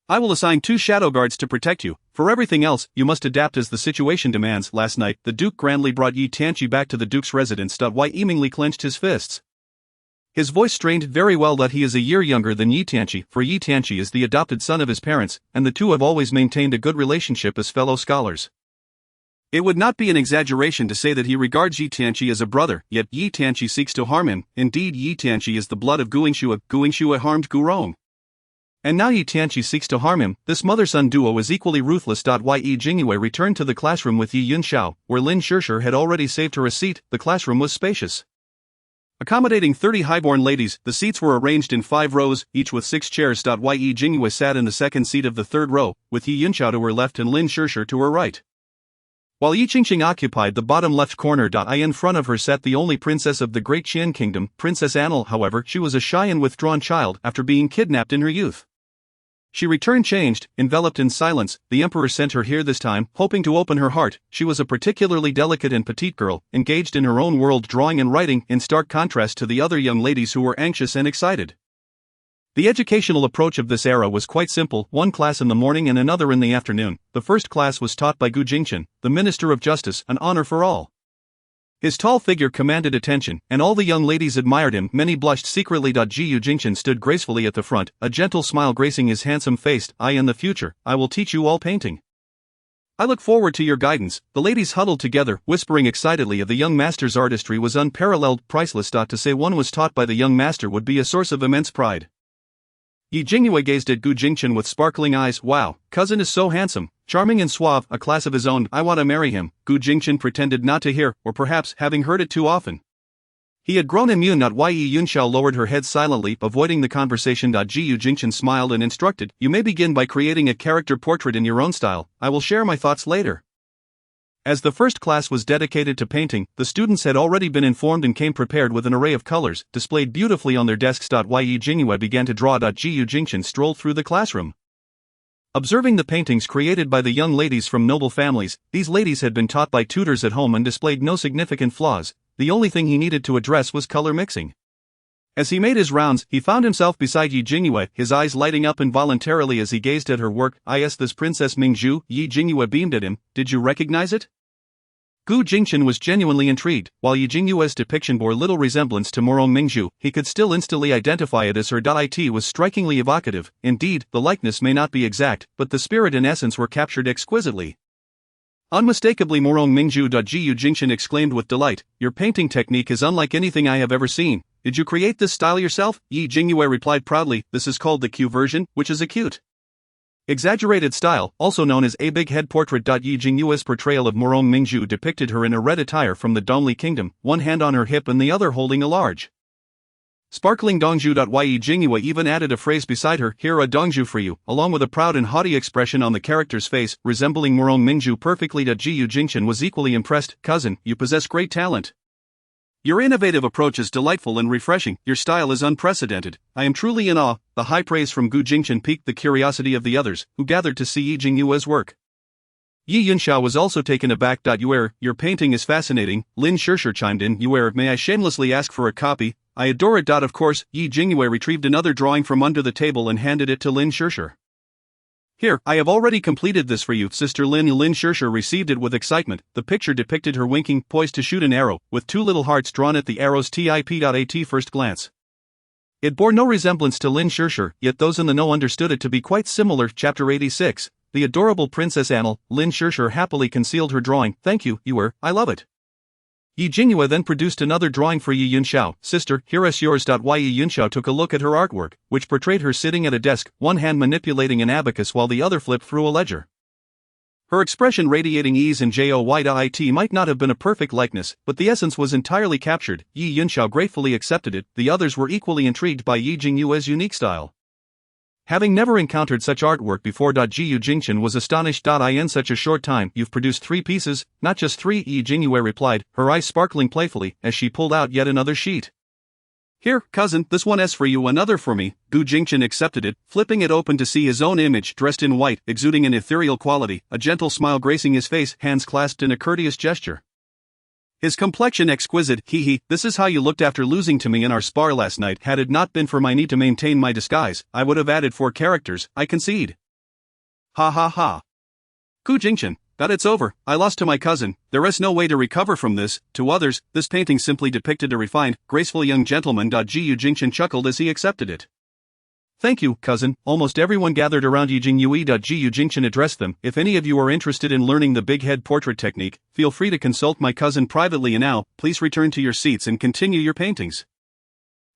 I will assign 2 shadow guards to protect you. For everything else, you must adapt as the situation demands. Last night, the Duke grandly brought Yi Tianqi back to the Duke's residence. Yi Mingli clenched his fists. His voice strained. Very well. He is a year younger than Yi Tianqi, for Yi Tianqi is the adopted son of his parents, and the two have always maintained a good relationship as fellow scholars. It would not be an exaggeration to say that he regards Yi Tianqi as a brother, yet Yi Tianqi seeks to harm him. Indeed, Yi Tianqi is the blood of Guingxue. Guingxue harmed Gu Rong. And now Yi Tianqi seeks to harm him. This mother-son duo is equally ruthless. Yi Jingyue returned to the classroom with Yi Yunxiao, where Lin Shishir had already saved her a seat. The classroom was spacious, accommodating 30 highborn ladies. The seats were arranged in 5 rows, each with 6 chairs. Yi Jingyue sat in the second seat of the 3rd row, with Yi Yunxiao to her left and Lin Shishir to her right, while Yi Qingqing occupied the bottom left corner. In front of her sat the only princess of the Great Qian Kingdom, Princess Annihilate. However, she was a shy and withdrawn child after being kidnapped in her youth. She returned changed, enveloped in silence. The emperor sent her here this time, hoping to open her heart. She was a particularly delicate and petite girl, engaged in her own world, drawing and writing, in stark contrast to the other young ladies who were anxious and excited. The educational approach of this era was quite simple, 1 class in the morning and another in the afternoon. The first class was taught by Gu Jingchen, the Minister of Justice, an honor for all. His tall figure commanded attention, and all the young ladies admired him. Many blushed secretly. Yi Jingchen stood gracefully at the front, a gentle smile gracing his handsome face. In the future, I will teach you all painting. I look forward to your guidance. The ladies huddled together, whispering excitedly of the young master's artistry was unparalleled, priceless. To say one was taught by the young master would be a source of immense pride. Yi Jingyue gazed at Gu Jingchen with sparkling eyes. Wow, cousin is so handsome, charming and suave, a class of his own. I want to marry him. Gu Jingchen pretended not to hear, or perhaps having heard it too often. He had grown immune. Yi Yunxiao lowered her head silently, avoiding the conversation. Yi Jingchen smiled and instructed, you may begin by creating a character portrait in your own style. I will share my thoughts later. As the first class was dedicated to painting, the students had already been informed and came prepared with an array of colors, displayed beautifully on their desks. Yi Jingyue began to draw. Yi Jingchen strolled through the classroom, observing the paintings created by the young ladies from noble families. These ladies had been taught by tutors at home and displayed no significant flaws. The only thing he needed to address was color mixing. As he made his rounds, he found himself beside Yi Jingyue, his eyes lighting up involuntarily as he gazed at her work. Is this Princess Mingzhu? Yi Jingyue beamed at him. Did you recognize it? Gu Jingchen was genuinely intrigued. While Yi Jingyue's depiction bore little resemblance to Morong Mingzhu, he could still instantly identify it as her. It was strikingly evocative. Indeed, the likeness may not be exact, but the spirit and essence were captured exquisitely. Unmistakably Morong Mingzhu. Gu Jingchen exclaimed with delight, "Your painting technique is unlike anything I have ever seen. Did you create this style yourself?" Yi Jingyue replied proudly, "This is called the Q version, which is a cute, exaggerated style, also known as a big head portrait." Yi Jingyue's portrayal of Morong Mingzhu depicted her in a red attire from the Dongli kingdom, one hand on her hip and the other holding a large, sparkling dongju. Yi Jingyue even added a phrase beside her, "Here a dongju for you," along with a proud and haughty expression on the character's face, resembling Morong Mingzhu perfectly. Gu Jingchen was equally impressed. "Cousin, you possess great talent. Your innovative approach is delightful and refreshing. Your style is unprecedented. I am truly in awe." The high praise from Gu Jingchen piqued the curiosity of the others, who gathered to see Yi Jingyue's work. Yi Yunxiao was also taken aback. Your painting is fascinating," Lin Shishir chimed in. "May I shamelessly ask for a copy? I adore it." Of course. Yi Jingyue retrieved another drawing from under the table and handed it to Lin Shishir. "Here, I have already completed this for you, Sister Lin." Lin Shishir received it with excitement. The picture depicted her winking, poised to shoot an arrow, with two little hearts drawn at the arrow's tip. At first glance, it bore no resemblance to Lin Shishir, yet those in the know understood it to be quite similar. Chapter 86. The adorable Princess Annihilate. Lin Shishir happily concealed her drawing. "Thank you, I love it." Yi Jingyue then produced another drawing for Yi Yunxiao. "Sister, here is yours." Yi Yunxiao took a look at her artwork, which portrayed her sitting at a desk, one hand manipulating an abacus while the other flipped through a ledger. Her expression radiating ease and joy. It might not have been a perfect likeness, but the essence was entirely captured. Yi Yunxiao gratefully accepted it. The others were equally intrigued by Yi Jingyue's unique style. Having never encountered such artwork before. Gu Jingchen was astonished. "In such a short time, you've produced 3 pieces, not just 3, Yi Jingyue replied, her eyes sparkling playfully, as she pulled out yet another sheet. "Here, cousin, this one is for you, another for me." Gu Jingchen accepted it, flipping it open to see his own image dressed in white, exuding an ethereal quality, a gentle smile gracing his face, hands clasped in a courteous gesture. His complexion exquisite. "This is how you looked after losing to me in our spar last night. Had it not been for my need to maintain my disguise, I would have added 4 characters, I concede." "Ha ha ha. Gu Jingchen, that it's over. I lost to my cousin, there is no way to recover from this." To others, this painting simply depicted a refined, graceful young gentleman. Gu Jingchen chuckled as he accepted it. "Thank you, cousin." Almost everyone gathered around Yi Jingyue. Gu Jingchen addressed them. "If any of you are interested in learning the big head portrait technique, feel free to consult my cousin privately, and now, please return to your seats and continue your paintings."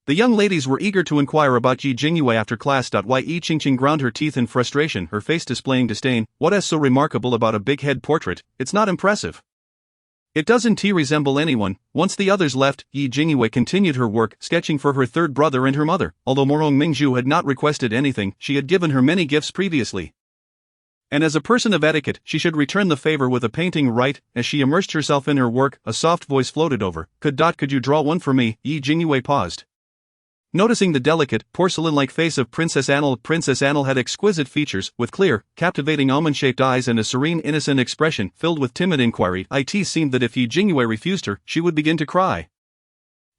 The young ladies were eager to inquire about Yi Jingyue after class. Yi Qingqing ground her teeth in frustration, her face displaying disdain. "What is so remarkable about a big head portrait? It's not impressive. It doesn't resemble anyone." Once the others left, Yi Jingyue continued her work, sketching for her third brother and her mother. Although Morong Mingzhu had not requested anything, she had given her many gifts previously, and as a person of etiquette, she should return the favor with a painting. Right as she immersed herself in her work, a soft voice floated over. Could you draw one for me?" Yi Jingyue paused, noticing the delicate, porcelain-like face of Princess Annihilate. Princess Annihilate had exquisite features, with clear, captivating almond-shaped eyes and a serene, innocent expression filled with timid inquiry. It seemed that if Yi Jingyue refused her, she would begin to cry.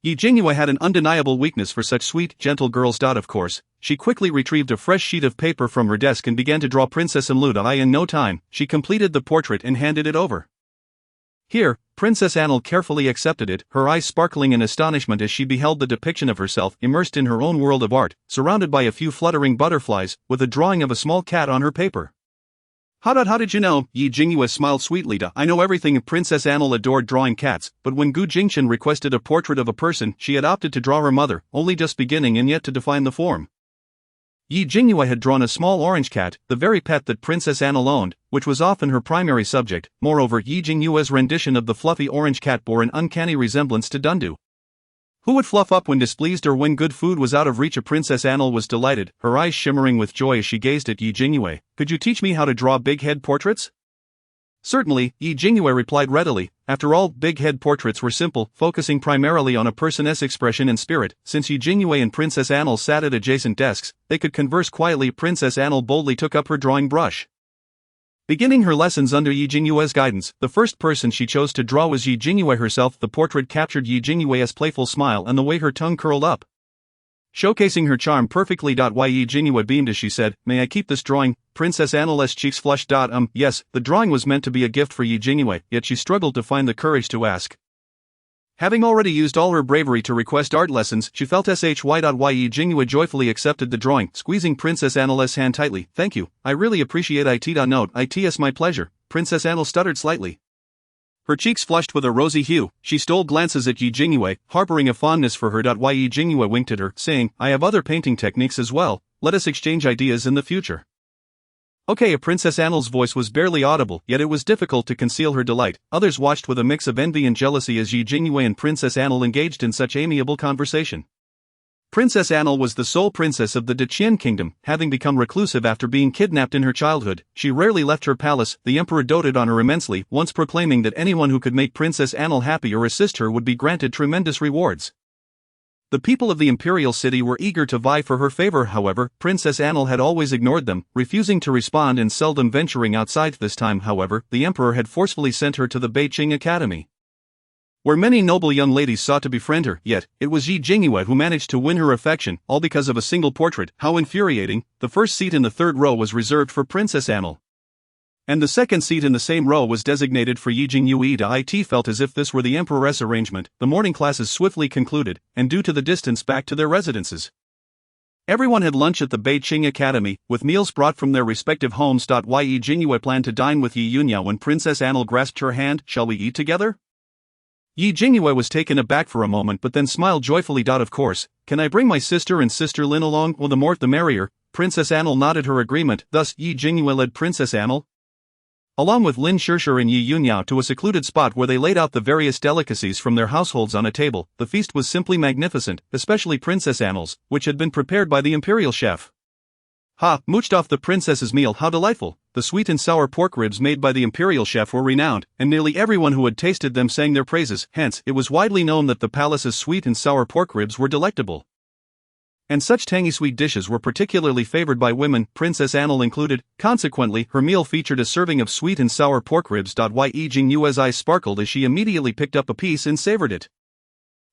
Yi Jingyue had an undeniable weakness for such sweet, gentle girls. Of course, she quickly retrieved a fresh sheet of paper from her desk and began to draw Princess Annihilate. In no time, she completed the portrait and handed it over. "Here." Princess Annihilate carefully accepted it, her eyes sparkling in astonishment as she beheld the depiction of herself immersed in her own world of art, surrounded by a few fluttering butterflies, with a drawing of a small cat on her paper. How did you know?" Yi Jingyue smiled sweetly. "I know everything." Princess Annihilate adored drawing cats, but when Gu Jingchen requested a portrait of a person, she had opted to draw her mother, only just beginning and yet to define the form. Yi Jingyue had drawn a small orange cat, the very pet that Princess Annihilate owned, which was often her primary subject. Moreover, Yi Jingyue's rendition of the fluffy orange cat bore an uncanny resemblance to Dundu, who would fluff up when displeased or when good food was out of reach. Princess Annihilate was delighted, her eyes shimmering with joy as she gazed at Yi Jingyue. "Could you teach me how to draw big head portraits?" "Certainly," Yi Jingyue replied readily. After all, big head portraits were simple, focusing primarily on a person's expression and spirit. Since Yi Jingyue and Princess Annihilate sat at adjacent desks, they could converse quietly. Princess Annihilate boldly took up her drawing brush. Beginning her lessons under Yi Jingyue's guidance, the first person she chose to draw was Yi Jingyue herself. The portrait captured Yi Jingyue's playful smile and the way her tongue curled up. Showcasing her charm perfectly. Ye Jingyue beamed as she said, "May I keep this drawing?" Princess Annal's cheeks flushed. Yes, the drawing was meant to be a gift for Ye Jingyue, yet she struggled to find the courage to ask. Having already used all her bravery to request art lessons, she felt shy. Ye Jingyue joyfully accepted the drawing, squeezing Princess Annal's hand tightly. "Thank you, I really appreciate it. Note, it's my pleasure," Princess Annal stuttered slightly. Her cheeks flushed with a rosy hue, she stole glances at Ye Jingyue, harboring a fondness for her. Ye Jingyue winked at her, saying, "I have other painting techniques as well, let us exchange ideas in the future." Okay, Princess Annal's voice was barely audible, yet it was difficult to conceal her delight. Others watched with a mix of envy and jealousy as Ye Jingyue and Princess Annal engaged in such amiable conversation. Princess Annal was the sole princess of the Deqian kingdom, having become reclusive after being kidnapped in her childhood. She rarely left her palace. The emperor doted on her immensely, once proclaiming that anyone who could make Princess Annal happy or assist her would be granted tremendous rewards. The people of the imperial city were eager to vie for her favor. However, Princess Annal had always ignored them, refusing to respond and seldom venturing outside. This time, however, the emperor had forcefully sent her to the Beijing Academy, where many noble young ladies sought to befriend her. Yet, it was Ye Jingyue who managed to win her affection, all because of a single portrait. How infuriating! The first seat in the third row was reserved for Princess Annal, and the second seat in the same row was designated for Ye Jingyue. It felt as if this were the emperor's arrangement. The morning classes swiftly concluded, and due to the distance back to their residences, everyone had lunch at the Beijing Academy, with meals brought from their respective homes. Ye Jingyue planned to dine with Ye Yunyao when Princess Annal grasped her hand. "Shall we eat together?" Ye Jingyue was taken aback for a moment but then smiled joyfully. "Of course, can I bring my sister and sister Lin along?" "Well, the more the merrier." Princess Annal nodded her agreement. Thus, Ye Jingyue led Princess Annal, along with Lin Shishir and Ye Yunyao, to a secluded spot where they laid out the various delicacies from their households on a table. The feast was simply magnificent, especially Princess Annal's, which had been prepared by the imperial chef. "Ha, mooched off the princess's meal, how delightful!" The sweet and sour pork ribs made by the imperial chef were renowned, and nearly everyone who had tasted them sang their praises. Hence, it was widely known that the palace's sweet and sour pork ribs were delectable. And such tangy sweet dishes were particularly favored by women, Princess Annal included. Consequently, her meal featured a serving of sweet and sour pork ribs. Ye Jingyue's eyes sparkled as she immediately picked up a piece and savored it.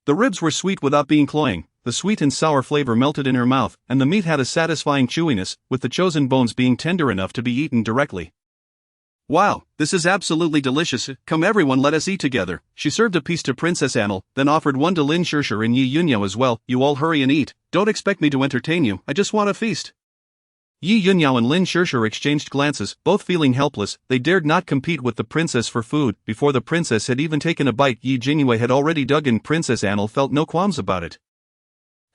The ribs were sweet without being cloying. The sweet and sour flavor melted in her mouth, and the meat had a satisfying chewiness, with the chosen bones being tender enough to be eaten directly. "Wow, this is absolutely delicious. Come everyone, let us eat together." She served a piece to Princess Annal, then offered one to Lin Shishir and Ye Yunyao as well. "You all hurry and eat. Don't expect me to entertain you, I just want a feast." Ye Yunyao and Lin Shishir exchanged glances, both feeling helpless. They dared not compete with the princess for food. Before the princess had even taken a bite, Ye Jingyue had already dug in. Princess Annal felt no qualms about it.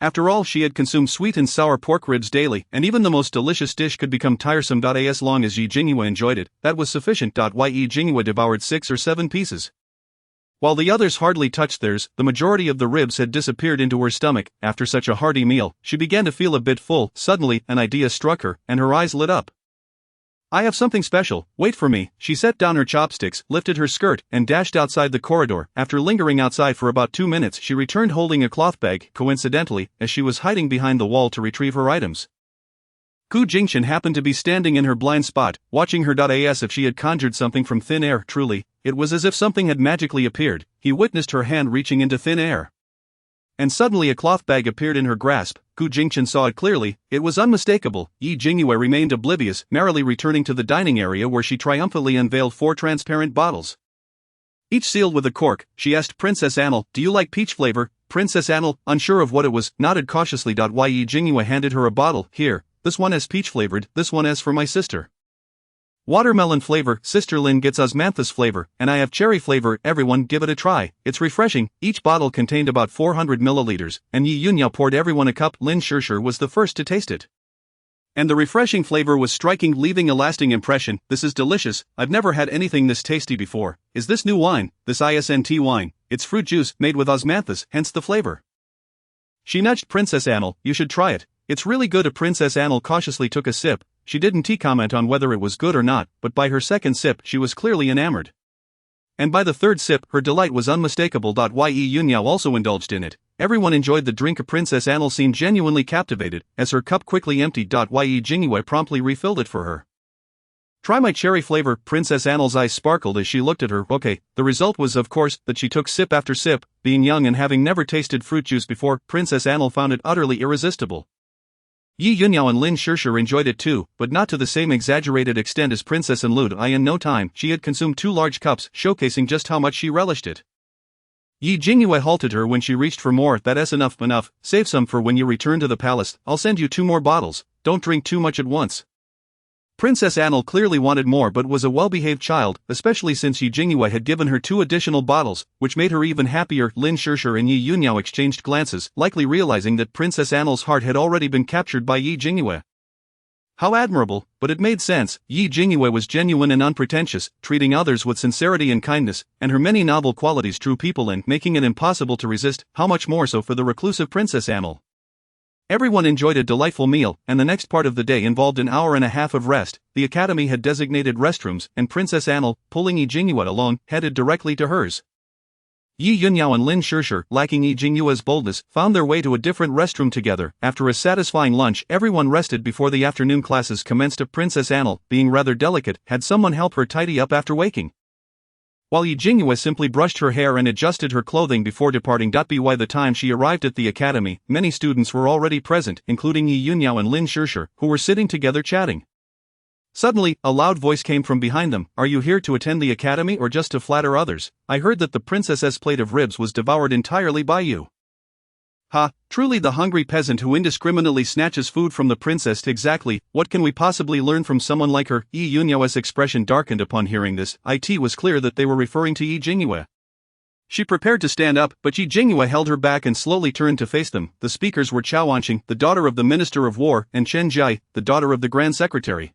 After all, she had consumed sweet and sour pork ribs daily, and even the most delicious dish could become tiresome. As long as Ye Jingyue enjoyed it, that was sufficient. Ye Jingyue devoured 6 or 7 pieces. While the others hardly touched theirs, the majority of the ribs had disappeared into her stomach. After such a hearty meal, she began to feel a bit full. Suddenly, an idea struck her, and her eyes lit up. "I have something special, wait for me." She set down her chopsticks, lifted her skirt, and dashed outside the corridor. After lingering outside for about 2 minutes, she returned holding a cloth bag, coincidentally, as she was hiding behind the wall to retrieve her items. Gu Jingchen happened to be standing in her blind spot, watching her. As if she had conjured something from thin air. Truly, it was as if something had magically appeared. He witnessed her hand reaching into thin air, and suddenly a cloth bag appeared in her grasp. Gu Jingchen saw it clearly, it was unmistakable. Ye Jingyue remained oblivious, merrily returning to the dining area where she triumphantly unveiled 4 transparent bottles, each sealed with a cork. She asked Princess Annal, "Do you like peach flavor?" Princess Annal, unsure of what it was, nodded cautiously. Ye Jingyue handed her a bottle. "Here, this one has peach flavored, this one is for my sister. Watermelon flavor, Sister Lin gets osmanthus flavor, and I have cherry flavor. Everyone give it a try, it's refreshing." Each bottle contained about 400 milliliters, and Ye Yunyao poured everyone a cup. Lin Shishir was the first to taste it, and the refreshing flavor was striking, leaving a lasting impression. "This is delicious, I've never had anything this tasty before. Is this new wine?" "This isn't wine, it's fruit juice, made with osmanthus, hence the flavor." She nudged Princess Annal, "You should try it, it's really good." Princess Annal cautiously took a sip. She didn't comment on whether it was good or not, but by her second sip she was clearly enamored. And by the third sip, her delight was unmistakable. Ye Yunyao also indulged in it. Everyone enjoyed the drink. Princess Annal seemed genuinely captivated, as her cup quickly emptied. Ye Jingyue promptly refilled it for her. Try my cherry flavor. Princess Annel's eyes sparkled as she looked at her. Okay, the result was of course that she took sip after sip. Being young and having never tasted fruit juice before, Princess Annel found it utterly irresistible. Yi Yunyao and Lin Shishir enjoyed it too, but not to the same exaggerated extent as Princess and Lud. In no time, she had consumed 2 large cups, showcasing just how much she relished it. Yi Jingyue halted her when she reached for more. That's enough, save some for when you return to the palace. I'll send you 2 more bottles, don't drink too much at once. Princess Annel clearly wanted more but was a well-behaved child, especially since Yi Jingyue had given her 2 additional bottles, which made her even happier. Lin Shishir and Yi Yunyao exchanged glances, likely realizing that Princess Annel's heart had already been captured by Yi Jingyue. How admirable, but it made sense. Yi Jingyue was genuine and unpretentious, treating others with sincerity and kindness, and her many noble qualities drew people in, making it impossible to resist. How much more so for the reclusive Princess Annel. Everyone enjoyed a delightful meal, and the next part of the day involved an hour and a half of rest. The academy had designated restrooms, and Princess Annel, pulling Yi Jingyue along, headed directly to hers. Yi Yunyao and Lin Shishir, lacking Yi Jingyue's boldness, found their way to a different restroom together. After a satisfying lunch, everyone rested before the afternoon classes commenced. Princess Annel, being rather delicate, had someone help her tidy up after waking, while Yi Jingyue simply brushed her hair and adjusted her clothing before departing. By the time she arrived at the academy, many students were already present, including Yi Yunyao and Lin Shishir, who were sitting together chatting. Suddenly, a loud voice came from behind them. Are you here to attend the academy or just to flatter others? I heard that the princess's plate of ribs was devoured entirely by you. Ha, truly the hungry peasant who indiscriminately snatches food from the princess. Exactly, what can we possibly learn from someone like her? Yi Yunyao's expression darkened upon hearing this. It was clear that they were referring to Yi Jingyue. She prepared to stand up, but Yi Jingyue held her back and slowly turned to face them. The speakers were Chao Anqing, the daughter of the Minister of War, and Chen Jia, the daughter of the Grand Secretary,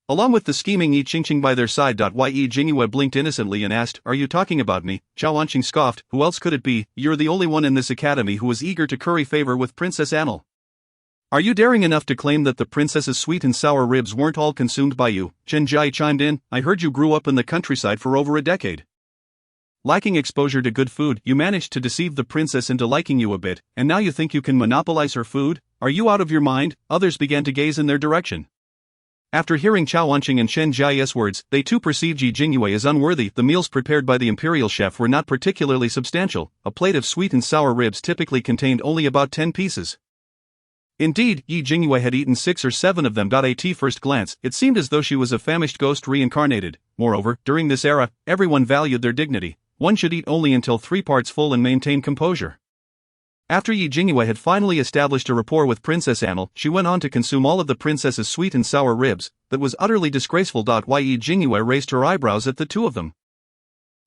along with the scheming Yi Qingqing by their side. Yi Jingyue blinked innocently and asked, are you talking about me? Chao Anqing scoffed, who else could it be? You're the only one in this academy who was eager to curry favor with Princess Annel. Are you daring enough to claim that the princess's sweet and sour ribs weren't all consumed by you? Chen Jia chimed in, I heard you grew up in the countryside for over a decade. Lacking exposure to good food, you managed to deceive the princess into liking you a bit, and now you think you can monopolize her food? Are you out of your mind? Others began to gaze in their direction. After hearing Chao Anqing and Chen Jia's words, they too perceived Yi Jingyue as unworthy. The meals prepared by the imperial chef were not particularly substantial. A plate of sweet and sour ribs typically contained only about 10 pieces. Indeed, Yi Jingyue had eaten 6 or 7 of them. At first glance, it seemed as though she was a famished ghost reincarnated. Moreover, during this era, everyone valued their dignity. One should eat only until 3 parts full and maintain composure. After Yi Jingyue had finally established a rapport with Princess Annel, she went on to consume all of the princess's sweet and sour ribs. That was utterly disgraceful. Yi Jingyue raised her eyebrows at the two of them.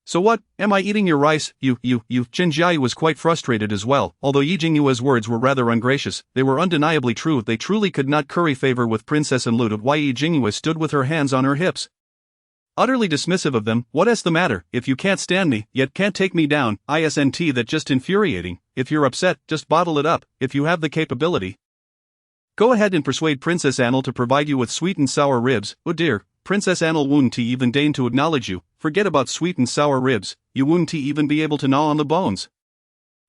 So what, am I eating your rice? You. Chen Jia was quite frustrated as well. Although Yi Jingyue's words were rather ungracious, they were undeniably true. They truly could not curry favor with Princess and Lud. Yi Jingyue stood with her hands on her hips, utterly dismissive of them. What's the matter? If you can't stand me, yet can't take me down, isn't that just infuriating? If you're upset, just bottle it up. If you have the capability, go ahead and persuade Princess Annel to provide you with sweet and sour ribs. Oh dear, Princess Annel wouldn't even deign to acknowledge you. Forget about sweet and sour ribs, you wouldn't even be able to gnaw on the bones.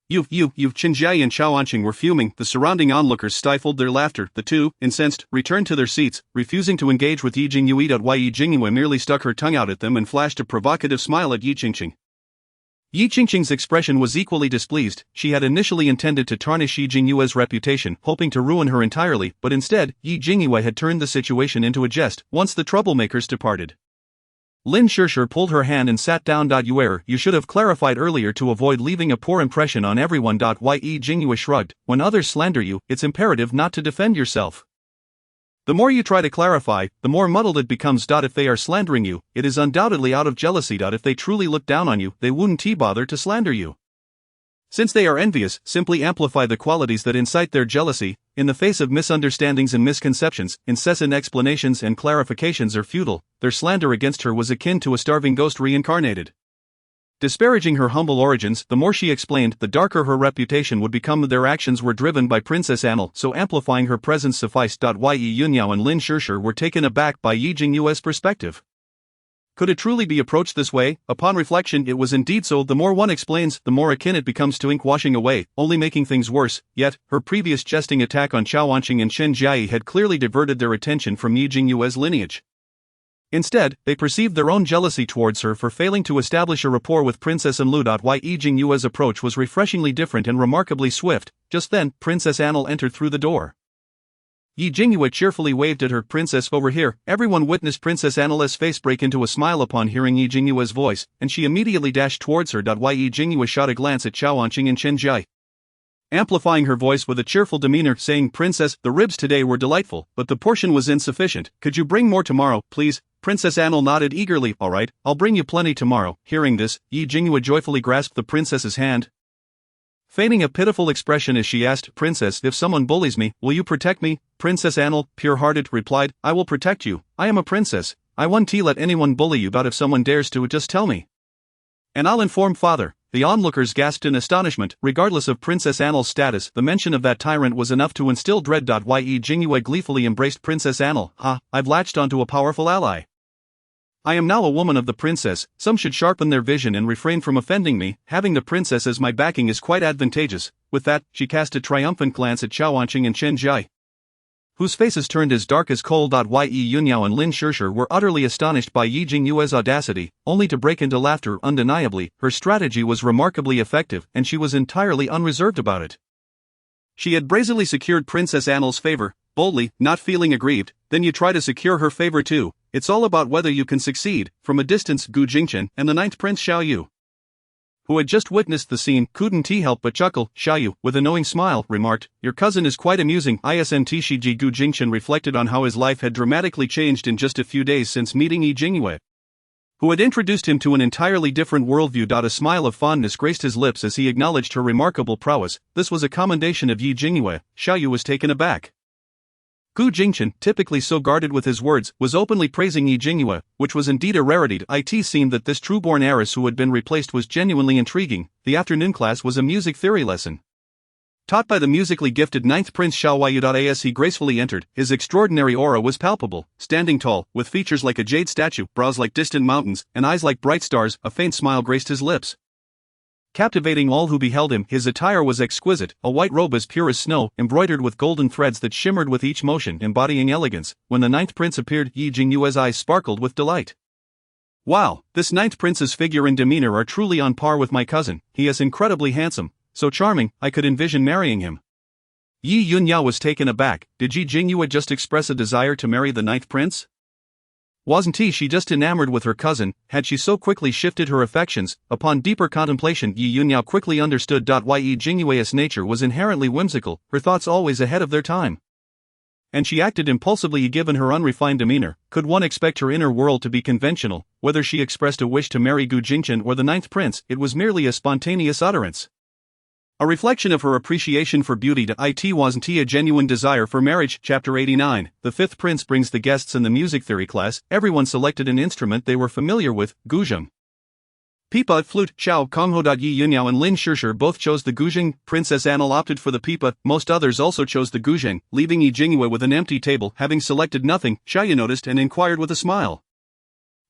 You, Chen Jia and Chao Anqing were fuming. The surrounding onlookers stifled their laughter. The two, incensed, returned to their seats, refusing to engage with Yi Jingyue. Yi Jingyue merely stuck her tongue out at them and flashed a provocative smile at Yi Qingqing. Yi Qingqing's expression was equally displeased. She had initially intended to tarnish Yi Jingyue's reputation, hoping to ruin her entirely, but instead, Yi Jingyue had turned the situation into a jest, once the troublemakers departed. Lin Shishir pulled her hand and sat down. You should have clarified earlier to avoid leaving a poor impression on everyone. Yi Jingyue shrugged, when others slander you, it's imperative not to defend yourself. The more you try to clarify, the more muddled it becomes. If they are slandering you, it is undoubtedly out of jealousy. If they truly look down on you, they wouldn't bother to slander you. Since they are envious, simply amplify the qualities that incite their jealousy. In the face of misunderstandings and misconceptions, incessant explanations and clarifications are futile. Their slander against her was akin to a starving ghost reincarnated. Disparaging her humble origins, the more she explained, the darker her reputation would become. Their actions were driven by Princess Annel, so amplifying her presence sufficed. Yi Yunyao and Lin Shishir were taken aback by Yi Jingyue's perspective. Could it truly be approached this way? Upon reflection, it was indeed so. The more one explains, the more akin it becomes to ink washing away, only making things worse. Yet, her previous jesting attack on Chao Anqing and Chen Jia had clearly diverted their attention from Yi Jingyue's lineage. Instead, they perceived their own jealousy towards her for failing to establish a rapport with Princess Anlu. Jingyue's approach was refreshingly different and remarkably swift. Just then, Princess Annel entered through the door. Jingyue cheerfully waved at her. Princess, over here. Everyone witnessed Princess Annel's face break into a smile upon hearing Jingyue's voice, and she immediately dashed towards her. Jingyue shot a glance at Qiaoanqing and Chen Jie, amplifying her voice with a cheerful demeanor, saying, Princess, the ribs today were delightful, but the portion was insufficient. Could you bring more tomorrow, please? Princess Annel nodded eagerly. All right, I'll bring you plenty tomorrow. Hearing this, Jingyue joyfully grasped the princess's hand, feigning a pitiful expression as she asked, Princess, if someone bullies me, will you protect me? Princess Annel, pure-hearted, replied, I will protect you. I am a princess. I won't let anyone bully you, but if someone dares to, just tell me, and I'll inform father. The onlookers gasped in astonishment. Regardless of Princess Annel's status, the mention of that tyrant was enough to instill dread. Jingyue gleefully embraced Princess Annel. I've latched onto a powerful ally. I am now a woman of the princess. Some should sharpen their vision and refrain from offending me. Having the princess as my backing is quite advantageous. With that, she cast a triumphant glance at Qiaoanqing and Chen Jie, whose faces turned as dark as coal. Ye Yunyao and Lin Shishir were utterly astonished by Jingyue's audacity, only to break into laughter. Undeniably, her strategy was remarkably effective, and she was entirely unreserved about it. She had brazenly secured Princess Annel's favor, boldly, not feeling aggrieved. Then you try to secure her favor too. It's all about whether you can succeed. From a distance, Gu Jingchen and the ninth prince Xiaoyu, who had just witnessed the scene, couldn't help but chuckle. Xiaoyu, with a knowing smile, remarked, Your cousin is quite amusing. Isn't she? Gu Jingchen reflected on how his life had dramatically changed in just a few days since meeting Jingyue, who had introduced him to an entirely different worldview. A smile of fondness graced his lips as he acknowledged her remarkable prowess. This was a commendation of Jingyue. Xiaoyu was taken aback. Gu Jingchen, typically so guarded with his words, was openly praising Jingyue, which was indeed a rarity. It seemed that this true-born heiress who had been replaced was genuinely intriguing. The afternoon class was a music theory lesson, taught by the musically gifted ninth prince Xiaoyu. As he gracefully entered, his extraordinary aura was palpable. Standing tall, with features like a jade statue, brows like distant mountains, and eyes like bright stars, a faint smile graced his lips, captivating all who beheld him. His attire was exquisite, a white robe as pure as snow, embroidered with golden threads that shimmered with each motion, embodying elegance. When the ninth prince appeared, Jingyue's eyes sparkled with delight. Wow, this ninth prince's figure and demeanor are truly on par with my cousin. He is incredibly handsome, so charming, I could envision marrying him. Yi Yunyao was taken aback. Did Jingyue just express a desire to marry the ninth prince? Wasn't she just enamored with her cousin? Had she so quickly shifted her affections? Upon deeper contemplation, Yi Yunyao quickly understood. Ye Jingyue's nature was inherently whimsical, her thoughts always ahead of their time, and she acted impulsively. Given her unrefined demeanor, could one expect her inner world to be conventional? Whether she expressed a wish to marry Gu Jingchen or the ninth prince, it was merely a spontaneous utterance, a reflection of her appreciation for beauty. It wasn't a genuine desire for marriage. Chapter 89. The fifth prince brings the guests. In the music theory class, everyone selected an instrument they were familiar with. Guzheng, pipa, flute, xiao, kongho. Yi Yunyao and Lin Shishir both chose the guzheng. Princess Annel opted for the pipa. Most others also chose the guzheng, leaving Jingyue with an empty table. Having selected nothing, Xiaoyu noticed and inquired with a smile,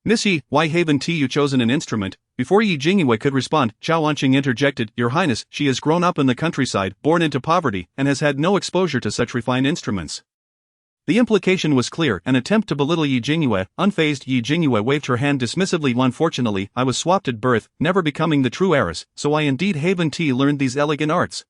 Miss Yi, why haven't you chosen an instrument? Before Jingyue could respond, Qiaoanqing interjected, Your Highness, she has grown up in the countryside, born into poverty, and has had no exposure to such refined instruments. The implication was clear. An attempt to belittle Jingyue. Unfazed, Jingyue waved her hand dismissively. Unfortunately, I was swapped at birth, never becoming the true heiress, so I indeed haven't learned these elegant arts.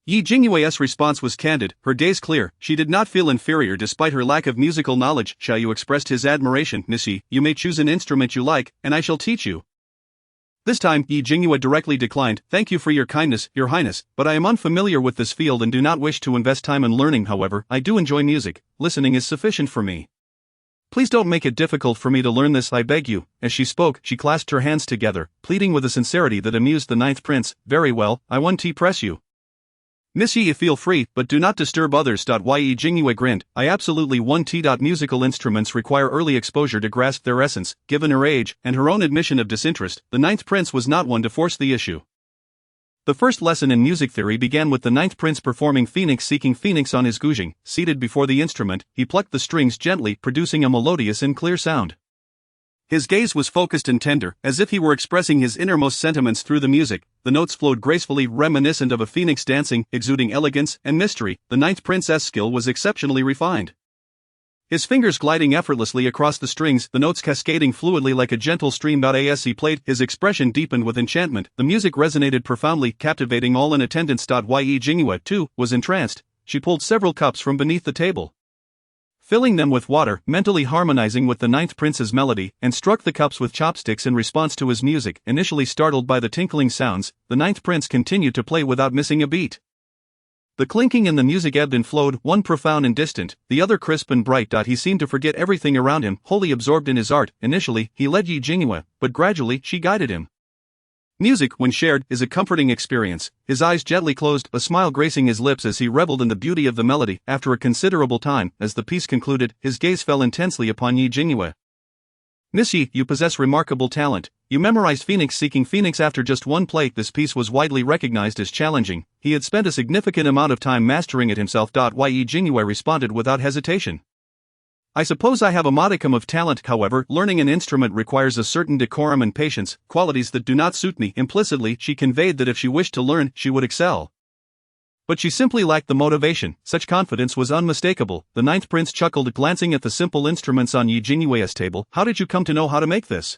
Jingyue's response was candid, her gaze clear. She did not feel inferior despite her lack of musical knowledge. Xiaoyu expressed his admiration. Miss Yi, you may choose an instrument you like, and I shall teach you. This time, Jingyue directly declined. Thank you for your kindness, Your Highness, but I am unfamiliar with this field and do not wish to invest time in learning. However, I do enjoy music. Listening is sufficient for me. Please don't make it difficult for me to learn this, I beg you. As she spoke, she clasped her hands together, pleading with a sincerity that amused the ninth prince. Very well, I won't press you, Miss Yi, feel free, but do not disturb others. Ye Jingyue grinned. I absolutely won't. Musical instruments require early exposure to grasp their essence. Given her age, and her own admission of disinterest, the ninth prince was not one to force the issue. The first lesson in music theory began with the ninth prince performing Phoenix Seeking Phoenix on his guzheng. Seated before the instrument, he plucked the strings gently, producing a melodious and clear sound. His gaze was focused and tender, as if he were expressing his innermost sentiments through the music. The notes flowed gracefully, reminiscent of a phoenix dancing, exuding elegance and mystery. The ninth prince's skill was exceptionally refined. His fingers gliding effortlessly across the strings, the notes cascading fluidly like a gentle stream. As he played, his expression deepened with enchantment, the music resonated profoundly, captivating all in attendance. Jingyue, too, was entranced. She pulled several cups from beneath the table, filling them with water, mentally harmonizing with the ninth prince's melody, and struck the cups with chopsticks in response to his music. Initially startled by the tinkling sounds, the ninth prince continued to play without missing a beat. The clinking in the music ebbed and flowed, one profound and distant, the other crisp and bright. He seemed to forget everything around him, wholly absorbed in his art. Initially, he led Jingyue, but gradually, she guided him. Music, when shared, is a comforting experience. His eyes gently closed, a smile gracing his lips as he reveled in the beauty of the melody. After a considerable time, as the piece concluded, his gaze fell intensely upon Jingyue. Miss Yi, you possess remarkable talent. You memorized Phoenix Seeking Phoenix after just one play. This piece was widely recognized as challenging. He had spent a significant amount of time mastering it himself. Jingyue responded without hesitation. I suppose I have a modicum of talent, however, learning an instrument requires a certain decorum and patience, qualities that do not suit me. Implicitly, she conveyed that if she wished to learn, she would excel. But she simply lacked the motivation. Such confidence was unmistakable. The ninth prince chuckled, glancing at the simple instruments on Jingyue's table. How did you come to know how to make this?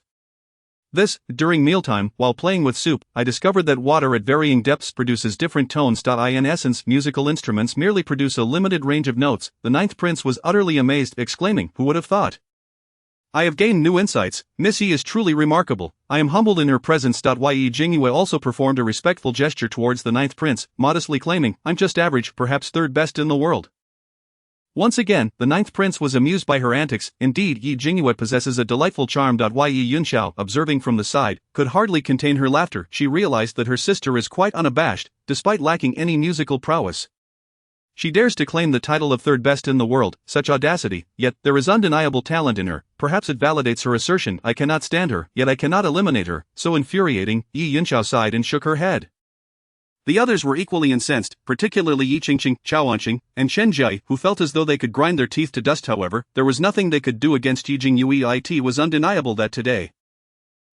During mealtime, while playing with soup, I discovered that water at varying depths produces different tones. In essence, musical instruments merely produce a limited range of notes. The ninth prince was utterly amazed, exclaiming, who would have thought? I have gained new insights. Miss Yi is truly remarkable. I am humbled in her presence. Jingyue also performed a respectful gesture towards the ninth prince, modestly claiming, I'm just average, perhaps third best in the world. Once again, the ninth prince was amused by her antics. Indeed, Jingyue possesses a delightful charm. Yunxiao, observing from the side, could hardly contain her laughter. She realized that her sister is quite unabashed, despite lacking any musical prowess. She dares to claim the title of third best in the world, such audacity, yet there is undeniable talent in her. Perhaps it validates her assertion, I cannot stand her, yet I cannot eliminate her. So infuriating. Yunxiao sighed and shook her head. The others were equally incensed, particularly Yi Qingqing, Chao Anqing, and Shen Jie, who felt as though they could grind their teeth to dust. However, there was nothing they could do against Yi Jingyue. It was undeniable that today,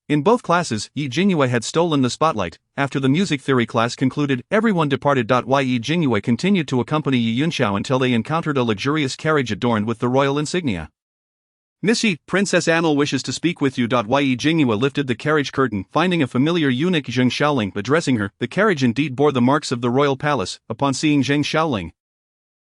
in both classes, Yi Jingyue had stolen the spotlight. After the music theory class concluded, everyone departed. Yi Jingyue continued to accompany Yi Yunxiao until they encountered a luxurious carriage adorned with the royal insignia. Miss Yi, Princess Annel wishes to speak with you. Yi Jingyue lifted the carriage curtain, finding a familiar eunuch Zheng Shaoling addressing her. The carriage indeed bore the marks of the royal palace. Upon seeing Zheng Shaoling,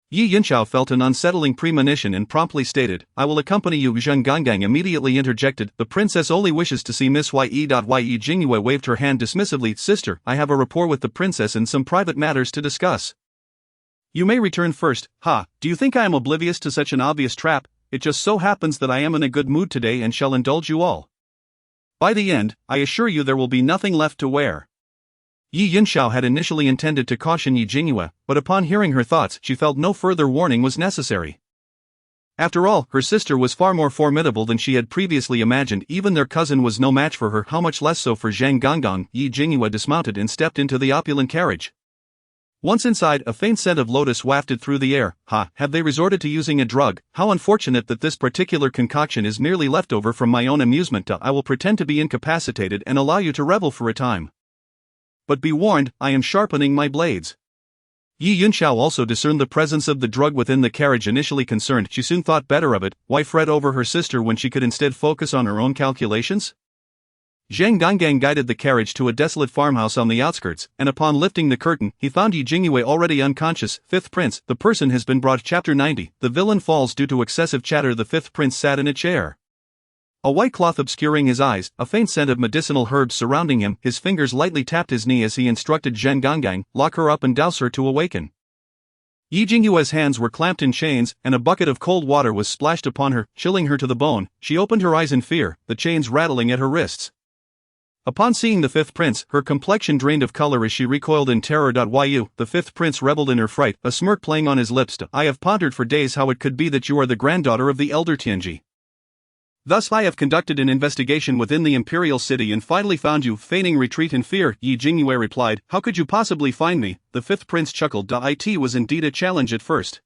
Yi Yunxiao felt an unsettling premonition and promptly stated, I will accompany you. Zheng Gangang immediately interjected, the princess only wishes to see Miss Yi. Yi Jingyue waved her hand dismissively, sister, I have a rapport with the princess and some private matters to discuss. You may return first. Do you think I am oblivious to such an obvious trap? It just so happens that I am in a good mood today and shall indulge you all. By the end, I assure you there will be nothing left to wear. Yi Yunxiao had initially intended to caution Yi Jingyue, but upon hearing her thoughts, she felt no further warning was necessary. After all, her sister was far more formidable than she had previously imagined. Even their cousin was no match for her, how much less so for Zhang Gangang. Yi Jingyue dismounted and stepped into the opulent carriage. Once inside, a faint scent of lotus wafted through the air. Have they resorted to using a drug? How unfortunate that this particular concoction is merely leftover from my own amusement. I will pretend to be incapacitated and allow you to revel for a time. But be warned, I am sharpening my blades. Yi Yunxiao also discerned the presence of the drug within the carriage. Initially concerned, she soon thought better of it. Why fret over her sister when she could instead focus on her own calculations? Zhang Gangang guided the carriage to a desolate farmhouse on the outskirts, and upon lifting the curtain, he found Yi Jingyue already unconscious. Fifth Prince, the person has been brought. Chapter 90, the villain falls due to excessive chatter. The fifth prince sat in a chair, a white cloth obscuring his eyes, a faint scent of medicinal herbs surrounding him. His fingers lightly tapped his knee as he instructed Zhang Gangang, lock her up and douse her to awaken. Yi Jingyue's hands were clamped in chains, and a bucket of cold water was splashed upon her, chilling her to the bone. She opened her eyes in fear, the chains rattling at her wrists. Upon seeing the fifth prince, her complexion drained of color as she recoiled in terror. The fifth prince rebelled in her fright, a smirk playing on his lips. I have pondered for days how it could be that you are the granddaughter of the elder Tianji. Thus I have conducted an investigation within the imperial city and finally found you. Feigning retreat in fear, Yi Jingyue replied, how could you possibly find me? The fifth prince chuckled. It was indeed a challenge at first.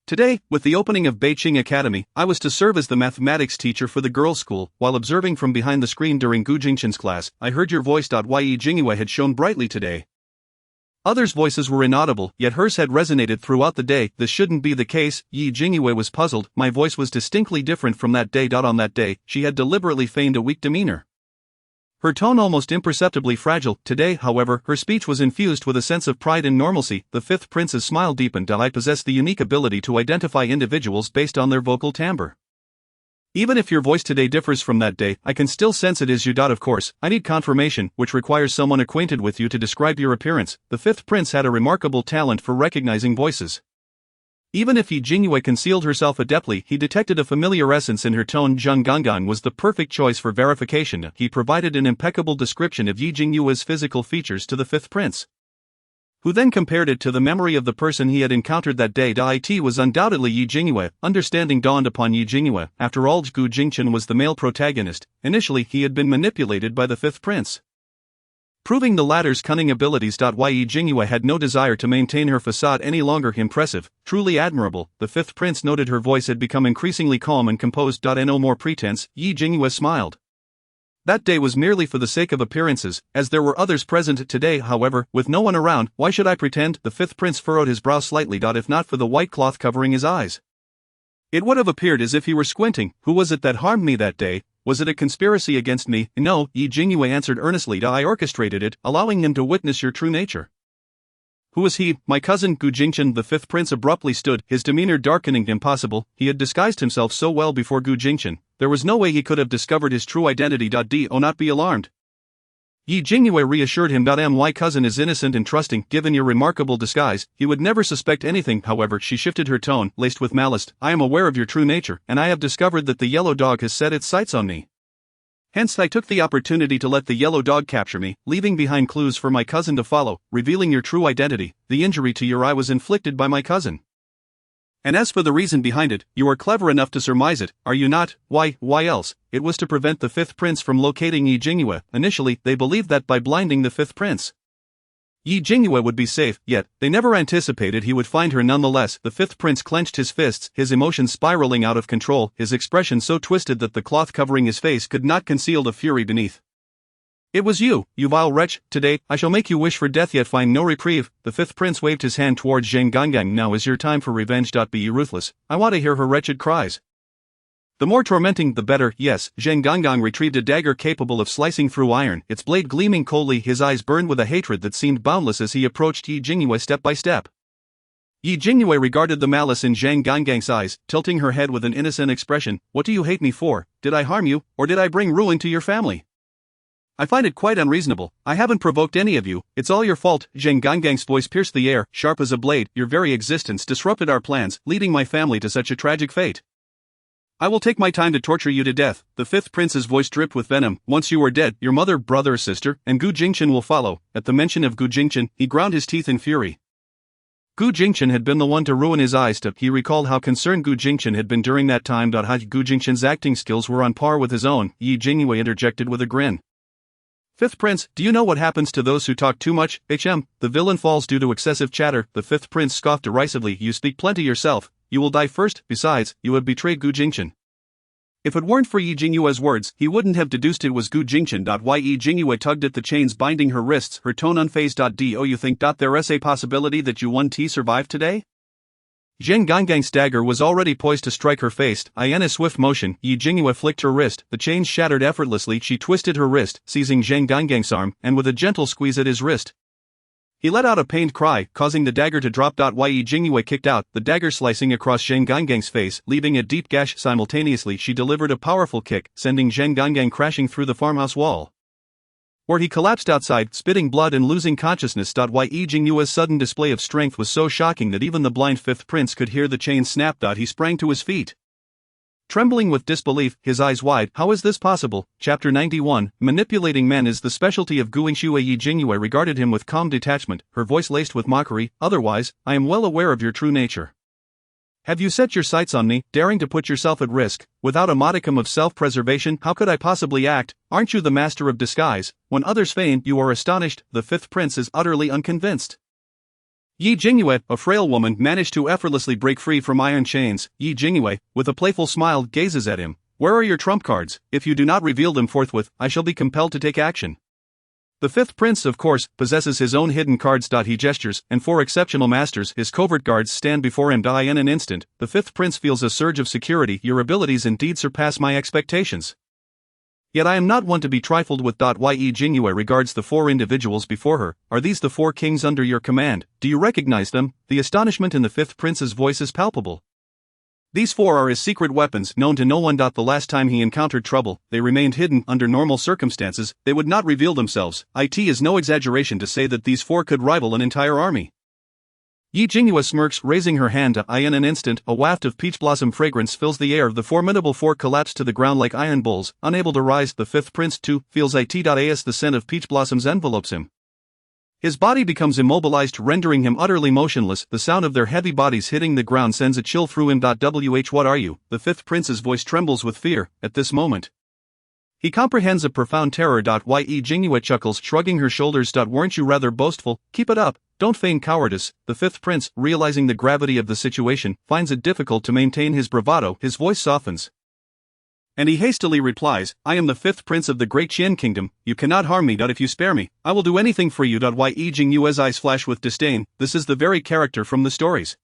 Today, with the opening of Beijing Academy, I was to serve as the mathematics teacher for the girls' school. While observing from behind the screen during Gu Jingchen's class, I heard your voice. Yi Jingyue had shone brightly today. Others' voices were inaudible, yet hers had resonated throughout the day. This shouldn't be the case, Jingyue was puzzled. My voice was distinctly different from that day. On that day, she had deliberately feigned a weak demeanor. Her tone almost imperceptibly fragile. Today, however, her speech was infused with a sense of pride and normalcy. The fifth prince's smile deepened. I possess the unique ability to identify individuals based on their vocal timbre. Even if your voice today differs from that day, I can still sense it is you. Of course, I need confirmation, which requires someone acquainted with you to describe your appearance. The fifth prince had a remarkable talent for recognizing voices. Even if Jingyue concealed herself adeptly, he detected a familiar essence in her tone. Zheng Ganggang was the perfect choice for verification. He provided an impeccable description of Jingyue's physical features to the fifth prince, who then compared it to the memory of the person he had encountered that day. It was undoubtedly Jingyue. Understanding dawned upon Jingyue. After all, Gu Jingchen was the male protagonist. Initially, he had been manipulated by the fifth prince, proving the latter's cunning abilities. Jingyue had no desire to maintain her facade any longer. Impressive, truly admirable. The fifth prince noted her voice had become increasingly calm and composed. No more pretense, Jingyue smiled. That day was merely for the sake of appearances, as there were others present today. However, with no one around, why should I pretend? The fifth prince furrowed his brow slightly. If not for the white cloth covering his eyes, it would have appeared as if he were squinting. Who was it that harmed me that day? Was it a conspiracy against me? No, Jingyue answered earnestly. I orchestrated it, allowing him to witness your true nature. Who is he? My cousin, Gu Jingchen. The fifth prince abruptly stood, his demeanor darkening. Impossible, he had disguised himself so well before Gu Jingchen. There was no way he could have discovered his true identity. Do not be alarmed, Jingyue reassured him. My cousin is innocent and trusting. Given your remarkable disguise, he would never suspect anything. However, she shifted her tone, laced with malice. I am aware of your true nature, and I have discovered that the yellow dog has set its sights on me. Hence I took the opportunity to let the yellow dog capture me, leaving behind clues for my cousin to follow, revealing your true identity. The injury to your eye was inflicted by my cousin. And as for the reason behind it, you are clever enough to surmise it, are you not? Why else? It was to prevent the fifth prince from locating Jingyue. Initially, they believed that by blinding the fifth prince, Jingyue would be safe, yet they never anticipated he would find her nonetheless. The fifth prince clenched his fists, his emotions spiraling out of control, his expression so twisted that the cloth covering his face could not conceal the fury beneath. It was you vile wretch. Today, I shall make you wish for death yet find no reprieve. The fifth prince waved his hand towards Zheng Ganggang. Now is your time for revenge. Be ruthless. I want to hear her wretched cries. The more tormenting, the better. Yes, Zheng Ganggang retrieved a dagger capable of slicing through iron, its blade gleaming coldly. His eyes burned with a hatred that seemed boundless as he approached Jingyue step by step. Jingyue regarded the malice in Zheng Ganggang's eyes, tilting her head with an innocent expression. What do you hate me for? Did I harm you, or did I bring ruin to your family? I find it quite unreasonable. I haven't provoked any of you. It's all your fault. Zheng Ganggang's voice pierced the air, sharp as a blade. Your very existence disrupted our plans, leading my family to such a tragic fate. I will take my time to torture you to death. The fifth prince's voice dripped with venom. Once you are dead, your mother, brother or sister, and Gu Jingchen will follow. At the mention of Gu Jingchen, he ground his teeth in fury. Gu Jingchen had been the one to ruin his eyes. He recalled how concerned Gu Jingchen had been during that time. How Gu Jingchen's acting skills were on par with his own. Jingyue interjected with a grin. Fifth prince, do you know what happens to those who talk too much? The villain falls due to excessive chatter. The fifth prince scoffed derisively. You speak plenty yourself. You will die first. Besides, you have betrayed Gu Jingchen. If it weren't for Jingyue's words, he wouldn't have deduced it was Gu Jingchen. Jingyue tugged at the chains binding her wrists, her tone unfazed. Do you think there is a possibility that you 1T survived today? Zheng Ganggang's dagger was already poised to strike her face. In a swift motion, Jingyue flicked her wrist. The chains shattered effortlessly. She twisted her wrist, seizing Zheng Ganggang's arm, and with a gentle squeeze at his wrist, he let out a pained cry, causing the dagger to drop. Jingyue kicked out, the dagger slicing across Zheng Ganggang's face, leaving a deep gash. Simultaneously, she delivered a powerful kick, sending Zheng Ganggang crashing through the farmhouse wall, where he collapsed outside, spitting blood and losing consciousness. Jingyue's sudden display of strength was so shocking that even the blind fifth prince could hear the chains snap. He sprang to his feet, trembling with disbelief, his eyes wide. How is this possible? Chapter 91, Manipulating Men is the specialty of Gu Jingyue. Jingyue regarded him with calm detachment, her voice laced with mockery. Otherwise, I am well aware of your true nature. Have you set your sights on me, daring to put yourself at risk, without a modicum of self-preservation? How could I possibly act? Aren't you the master of disguise? When others feign, you are astonished. The fifth prince is utterly unconvinced. Jingyue, a frail woman, managed to effortlessly break free from iron chains. Jingyue, with a playful smile, gazes at him. Where are your trump cards? If you do not reveal them forthwith, I shall be compelled to take action. The fifth prince, of course, possesses his own hidden cards. He gestures, and 4 exceptional masters, his covert guards, stand before him. In an instant, the fifth prince feels a surge of security. Your abilities indeed surpass my expectations. Yet I am not one to be trifled with. Ye Jingyue regards the 4 individuals before her. Are these the 4 kings under your command? Do you recognize them? The astonishment in the fifth prince's voice is palpable. These 4 are his secret weapons, known to no one. The last time he encountered trouble, they remained hidden. Under normal circumstances, they would not reveal themselves. It is no exaggeration to say that these 4 could rival an entire army. Yi Jingyue smirks, raising her hand. In an instant, a waft of peach blossom fragrance fills the air. The formidable 4 collapse to the ground like iron bulls, unable to rise. The fifth prince, too, feels as the scent of peach blossoms envelopes him. His body becomes immobilized, rendering him utterly motionless. The sound of their heavy bodies hitting the ground sends a chill through him. What are you? The fifth prince's voice trembles with fear at this moment. He comprehends a profound terror. Ye Jingyue chuckles, shrugging her shoulders. Weren't you rather boastful? Keep it up, don't feign cowardice. The fifth prince, realizing the gravity of the situation, finds it difficult to maintain his bravado. His voice softens, and he hastily replies, I am the fifth prince of the great Qian kingdom. You cannot harm me. If you spare me, I will do anything for you. Ye Jingyue's eyes flash with disdain. This is the very character from the stories.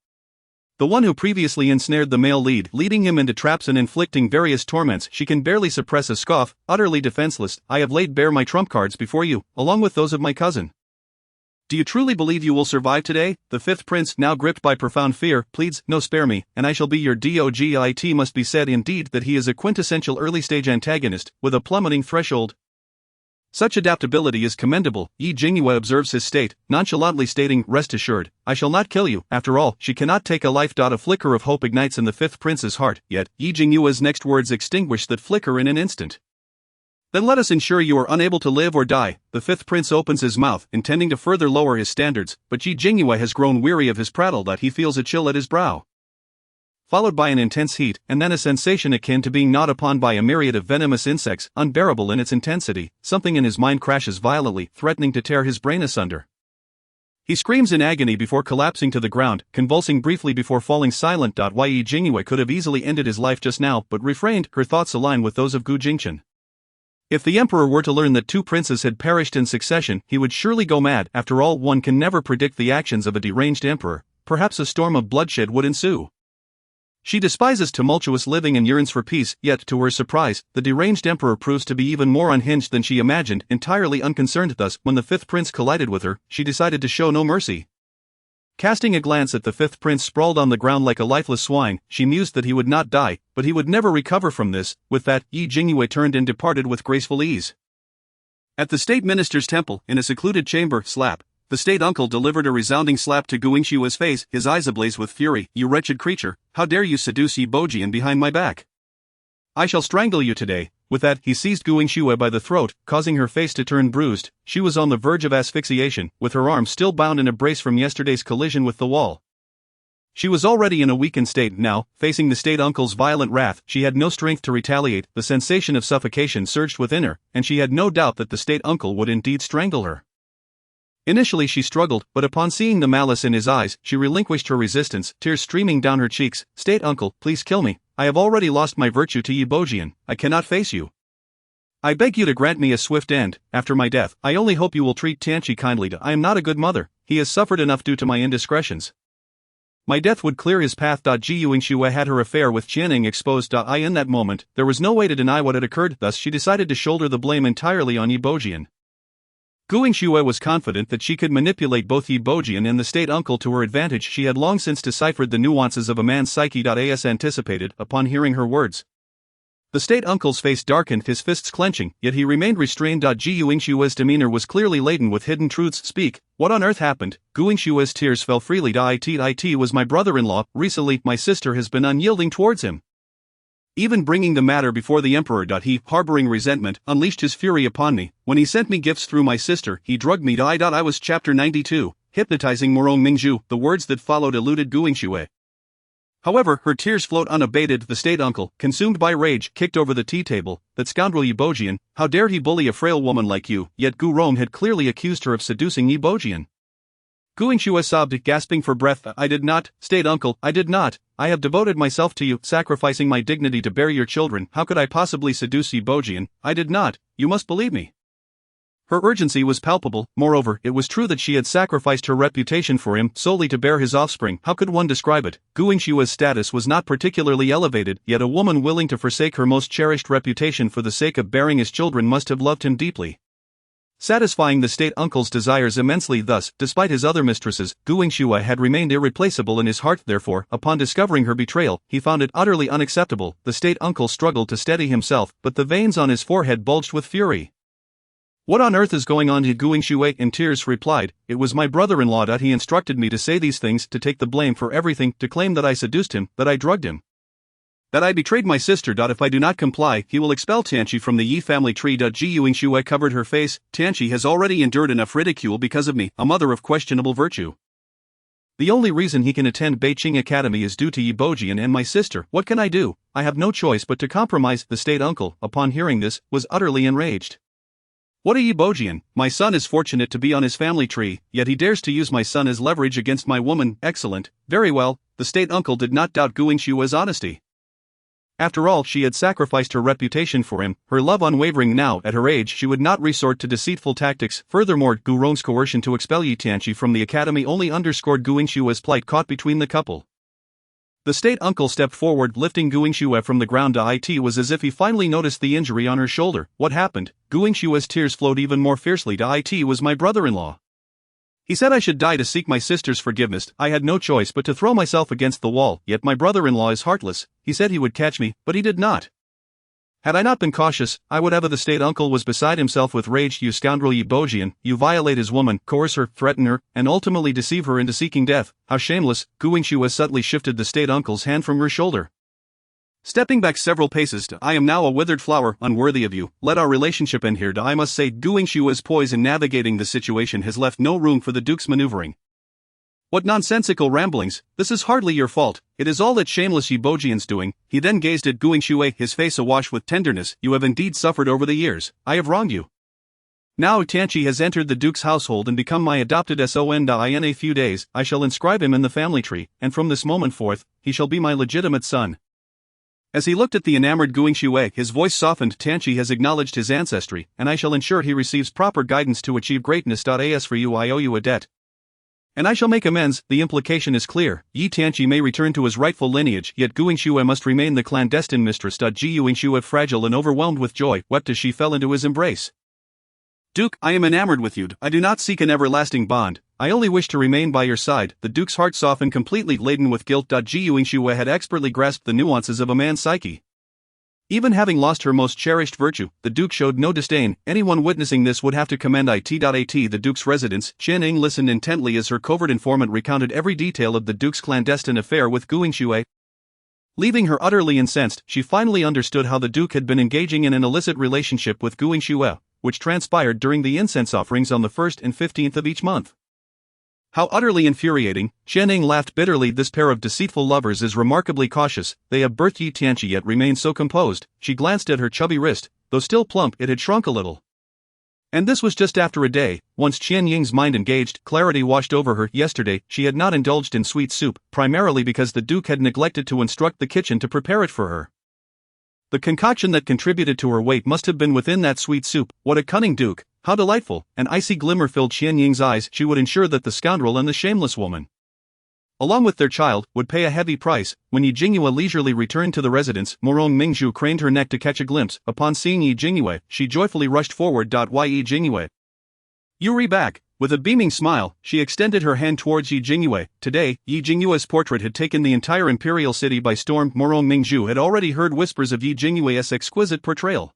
The one who previously ensnared the male lead, leading him into traps and inflicting various torments. She can barely suppress a scoff, utterly defenseless. I have laid bare my trump cards before you, along with those of my cousin. Do you truly believe you will survive today? The fifth prince, now gripped by profound fear, pleads, no, spare me, and I shall be your dog. It must be said indeed that he is a quintessential early-stage antagonist, with a plummeting threshold. Such adaptability is commendable. Yi Jingyue observes his state, nonchalantly stating, rest assured, I shall not kill you. After all, she cannot take a life. A flicker of hope ignites in the fifth prince's heart, yet, Yi Jingyue's next words extinguish that flicker in an instant. Then let us ensure you are unable to live or die. The fifth prince opens his mouth, intending to further lower his standards, but Yi Jingyue has grown weary of his prattle. He feels a chill at his brow, followed by an intense heat, and then a sensation akin to being gnawed upon by a myriad of venomous insects, unbearable in its intensity. Something in his mind crashes violently, threatening to tear his brain asunder. He screams in agony before collapsing to the ground, convulsing briefly before falling silent. Yi Jingyue could have easily ended his life just now, but refrained. Her thoughts align with those of Gu Jingchen. If the emperor were to learn that 2 princes had perished in succession, he would surely go mad. After all, one can never predict the actions of a deranged emperor. Perhaps a storm of bloodshed would ensue. She despises tumultuous living and yearns for peace, yet, to her surprise, the deranged emperor proves to be even more unhinged than she imagined, entirely unconcerned. Thus, when the fifth prince collided with her, she decided to show no mercy. Casting a glance at the fifth prince sprawled on the ground like a lifeless swine, she mused that he would not die, but he would never recover from this. With that, Yi Jingyue turned and departed with graceful ease. At the state minister's temple, in a secluded chamber, the state uncle delivered a resounding slap to Guingshue's face, his eyes ablaze with fury. You wretched creature, how dare you seduce Yi Bojian behind my back? I shall strangle you today. With that, he seized Guingshue by the throat, causing her face to turn bruised. She was on the verge of asphyxiation, with her arm still bound in a brace from yesterday's collision with the wall. She was already in a weakened state now, facing the state uncle's violent wrath. She had no strength to retaliate. The sensation of suffocation surged within her, and she had no doubt that the state uncle would indeed strangle her. Initially she struggled, but upon seeing the malice in his eyes, she relinquished her resistance, tears streaming down her cheeks. State uncle, please kill me. I have already lost my virtue to Yi Bojian. I cannot face you. I beg you to grant me a swift end. After my death, I only hope you will treat Tianqi kindly. I am not a good mother. He has suffered enough due to my indiscretions. My death would clear his path. Ji Yuingxue had her affair with Jianing exposed. In that moment, there was no way to deny what had occurred, thus she decided to shoulder the blame entirely on Yi Bojian. Guingshue was confident that she could manipulate both Yi Bojian and the state uncle to her advantage. She had long since deciphered the nuances of a man's psyche. As anticipated, upon hearing her words, the state uncle's face darkened, his fists clenching, yet he remained restrained. Ji Yuingshue's demeanor was clearly laden with hidden truths. Speak, what on earth happened? Guingshue's tears fell freely. It was my brother-in-law. Recently, my sister has been unyielding towards him. Even bringing the matter before the emperor. He, harboring resentment, unleashed his fury upon me. When he sent me gifts through my sister, he drugged me. I was Chapter 92, hypnotizing Morong Mingzhu. The words that followed eluded Guingshue. However, her tears flowed unabated. The state uncle, consumed by rage, kicked over the tea table. That scoundrel Yi Bojian, how dare he bully a frail woman like you? Yet Gu Rong had clearly accused her of seducing Yi Bojian. Guingshue sobbed, gasping for breath. I did not, state uncle, I did not. I have devoted myself to you, sacrificing my dignity to bear your children. How could I possibly seduce Yi Bojian? I did not. You must believe me. Her urgency was palpable. Moreover, it was true that she had sacrificed her reputation for him solely to bear his offspring. How could one describe it? Gu Yingshue's status was not particularly elevated, yet a woman willing to forsake her most cherished reputation for the sake of bearing his children must have loved him deeply, satisfying the state uncle's desires immensely. Thus, despite his other mistresses, Gu Yingxue had remained irreplaceable in his heart. Therefore, upon discovering her betrayal, he found it utterly unacceptable. The state uncle struggled to steady himself, but the veins on his forehead bulged with fury. "What on earth is going on?" Gu Yingxue, in tears, replied. "It was my brother-in-law that he instructed me to say these things, to take the blame for everything, to claim that I seduced him, that I drugged him, that I betrayed my sister. If I do not comply, he will expel Tianqi from the Yi family tree." Gu Yingxue covered her face. "Tianqi has already endured enough ridicule because of me, a mother of questionable virtue. The only reason he can attend Beiqing Academy is due to Yi Bojian and my sister. What can I do? I have no choice but to compromise." The state uncle, upon hearing this, was utterly enraged. "What a Yi Bojian! My son is fortunate to be on his family tree, yet he dares to use my son as leverage against my woman. Excellent, very well." The state uncle did not doubt Gu Yingshue's honesty. After all, she had sacrificed her reputation for him, her love unwavering. Now, at her age, she would not resort to deceitful tactics. Furthermore, Gu Rong's coercion to expel Yi Tianqi from the academy only underscored Gu Yingshue's plight caught between the couple. The state uncle stepped forward, lifting Gu Yingxue from the ground. It was as if he finally noticed the injury on her shoulder. "What happened?" Gu Yingshue's tears flowed even more fiercely. "It was my brother-in-law. He said I should die to seek my sister's forgiveness. I had no choice but to throw myself against the wall. Yet my brother-in-law is heartless. He said he would catch me, but he did not. Had I not been cautious, I would have." The state uncle was beside himself with rage. "You scoundrel Yi Bojian, you violate his woman, coerce her, threaten her, and ultimately deceive her into seeking death. How shameless!" Gu Yingxue subtly shifted the state uncle's hand from her shoulder, stepping back several paces. "I am now a withered flower, unworthy of you. Let our relationship end here." I must say, Gu Yingshue's poise in navigating the situation has left no room for the duke's maneuvering. "What nonsensical ramblings! This is hardly your fault. It is all that shameless Yi Bojian's doing." He then gazed at Gu Yingxue, his face awash with tenderness. "You have indeed suffered over the years. I have wronged you. Now Tianqi has entered the duke's household and become my adopted son. In a few days, I shall inscribe him in the family tree, and from this moment forth, he shall be my legitimate son." As he looked at the enamored Gu Yingxue, his voice softened. "Tianqi has acknowledged his ancestry, and I shall ensure he receives proper guidance to achieve greatness. As for you, I owe you a debt, and I shall make amends." The implication is clear. Yi Tianqi may return to his rightful lineage, yet Gu Yingxue must remain the clandestine mistress. Gu Yingxue, fragile and overwhelmed with joy, wept as she fell into his embrace. "Duke, I am enamored with you. I do not seek an everlasting bond. I only wish to remain by your side." The duke's heart softened, completely laden with guilt. Gu Yingxue had expertly grasped the nuances of a man's psyche. Even having lost her most cherished virtue, the duke showed no disdain. Anyone witnessing this would have to commend it. The duke's residence. Qian Ying listened intently as her covert informant recounted every detail of the duke's clandestine affair with Gu Yingxue. Leaving her utterly incensed, she finally understood how the duke had been engaging in an illicit relationship with Gu Yingxue, which transpired during the incense offerings on the 1st and 15th of each month. How utterly infuriating! Qian Ying laughed bitterly. This pair of deceitful lovers is remarkably cautious. They have birthed Yi Tianqi yet remain so composed. She glanced at her chubby wrist. Though still plump, it had shrunk a little. And this was just after a day. Once Qian Ying's mind engaged, clarity washed over her. Yesterday, she had not indulged in sweet soup, primarily because the duke had neglected to instruct the kitchen to prepare it for her. The concoction that contributed to her weight must have been within that sweet soup. What a cunning duke! How delightful! An icy glimmer filled Qian Ying's eyes. She would ensure that the scoundrel and the shameless woman, along with their child, would pay a heavy price. When Yi Jingyue leisurely returned to the residence, Morong Mingzhu craned her neck to catch a glimpse. Upon seeing Yi Jingyue, she joyfully rushed forward. Yi Jingyue, "You're back." With a beaming smile, she extended her hand towards Yi Jingyue. Today, Yi Jingyue's portrait had taken the entire imperial city by storm. Morong Mingzhu had already heard whispers of Yi Jingyue's exquisite portrayal.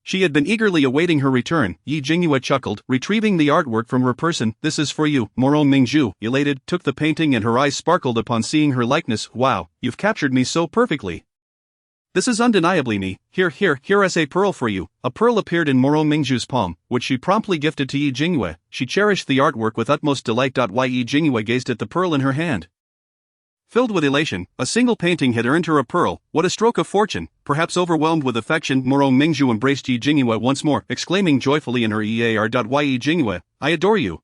She had been eagerly awaiting her return. Yi Jingyue chuckled, retrieving the artwork from her person. "This is for you." Morong Mingzhu, elated, took the painting and her eyes sparkled upon seeing her likeness. "Wow, you've captured me so perfectly. This is undeniably me. Here is a pearl for you." A pearl appeared in Morong Mingzhu's palm, which she promptly gifted to Yi Jingyue. She cherished the artwork with utmost delight. Yi Jingyue gazed at the pearl in her hand, filled with elation. A single painting had earned her a pearl. What a stroke of fortune! Perhaps overwhelmed with affection, Morong Mingzhu embraced Yi Jingyue once more, exclaiming joyfully in her ear. Yi Jingyue, I adore you.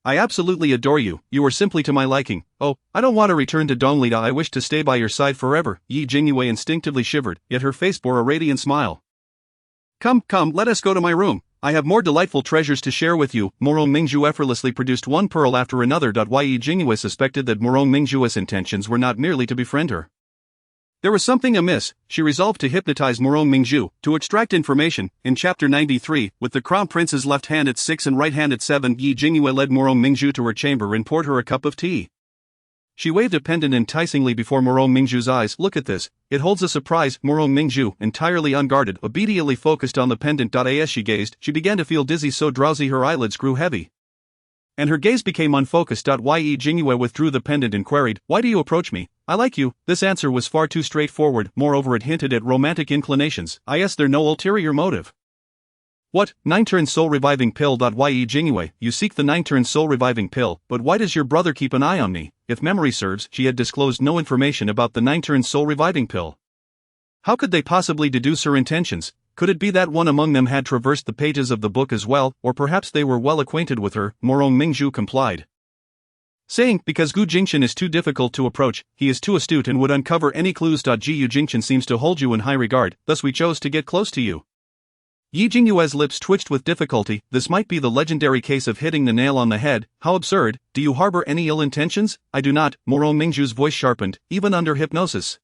I absolutely adore you. You are simply to my liking. Oh, I don't want to return to Donglida. I wish to stay by your side forever." Yi Jingyue instinctively shivered, yet her face bore a radiant smile. Come, let us go to my room." I have more delightful treasures to share with you. Morong Mingzhu effortlessly produced one pearl after another. Jingyue suspected that Morong Mingzhu's intentions were not merely to befriend her. There was something amiss. She resolved to hypnotize Morong Mingzhu, to extract information. In chapter 93, with the crown prince's left hand at 6 and right hand at 7, Jingyue led Morong Mingzhu to her chamber and poured her a cup of tea. She waved a pendant enticingly before Morong Mingzhu's eyes. Look at this, it holds a surprise. Morong Mingzhu, entirely unguarded, obediently focused on the pendant. As she gazed, she began to feel dizzy, so drowsy her eyelids grew heavy. And her gaze became unfocused. Jingyue withdrew the pendant and queried, "Why do you approach me? I like you." This answer was far too straightforward, moreover it hinted at romantic inclinations. Is there no ulterior motive? What, 9-turn soul reviving pill? Jingyue, you seek the 9-turn soul reviving pill, but why does your brother keep an eye on me? If memory serves, she had disclosed no information about the 9-turn soul reviving pill. How could they possibly deduce her intentions? Could it be that one among them had traversed the pages of the book as well, or perhaps they were well acquainted with her? Morong Mingzhu complied, saying, "Because Gu Jingchen is too difficult to approach, he is too astute and would uncover any clues. Gu Jingchen seems to hold you in high regard, thus we chose to get close to you." Jingyue's lips twitched with difficulty. This might be the legendary case of hitting the nail on the head. How absurd. Do you harbor any ill intentions? I do not. Morong Mingzhu's voice sharpened, even under hypnosis.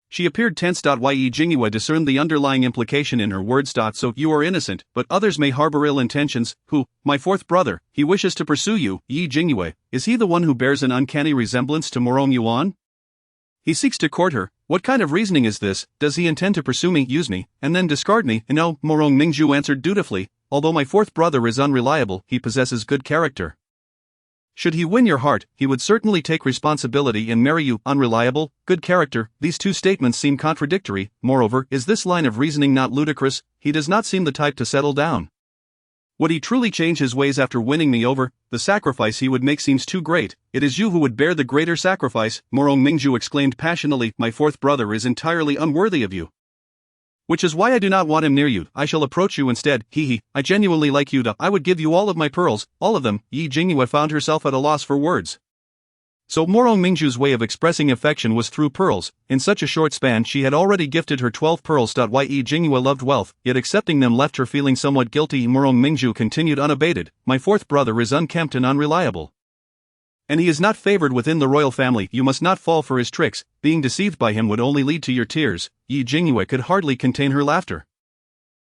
She appeared tense. Jingyue discerned the underlying implication in her words. So you are innocent, but others may harbor ill intentions. Who? My fourth brother. He wishes to pursue you. Jingyue, is he the one who bears an uncanny resemblance to Morong Yuan? He seeks to court her. What kind of reasoning is this? Does he intend to pursue me, use me, and then discard me? No, Morong Mingzhu answered dutifully. Although my fourth brother is unreliable, he possesses good character. Should he win your heart, he would certainly take responsibility and marry you. Unreliable, good character, these two statements seem contradictory. Moreover, is this line of reasoning not ludicrous? He does not seem the type to settle down. Would he truly change his ways after winning me over? The sacrifice he would make seems too great. It is you who would bear the greater sacrifice. Morong Mingzhu exclaimed passionately, my fourth brother is entirely unworthy of you. Which is why I do not want him near you. I shall approach you instead. I genuinely like you. I would give you all of my pearls, all of them. Jingyue found herself at a loss for words. So Morong Mingzhu's way of expressing affection was through pearls. In such a short span she had already gifted her 12 pearls. Jingyue loved wealth, yet accepting them left her feeling somewhat guilty. Morong Mingzhu continued unabated, my fourth brother is unkempt and unreliable. And he is not favored within the royal family. You must not fall for his tricks. Being deceived by him would only lead to your tears. Jingyue could hardly contain her laughter.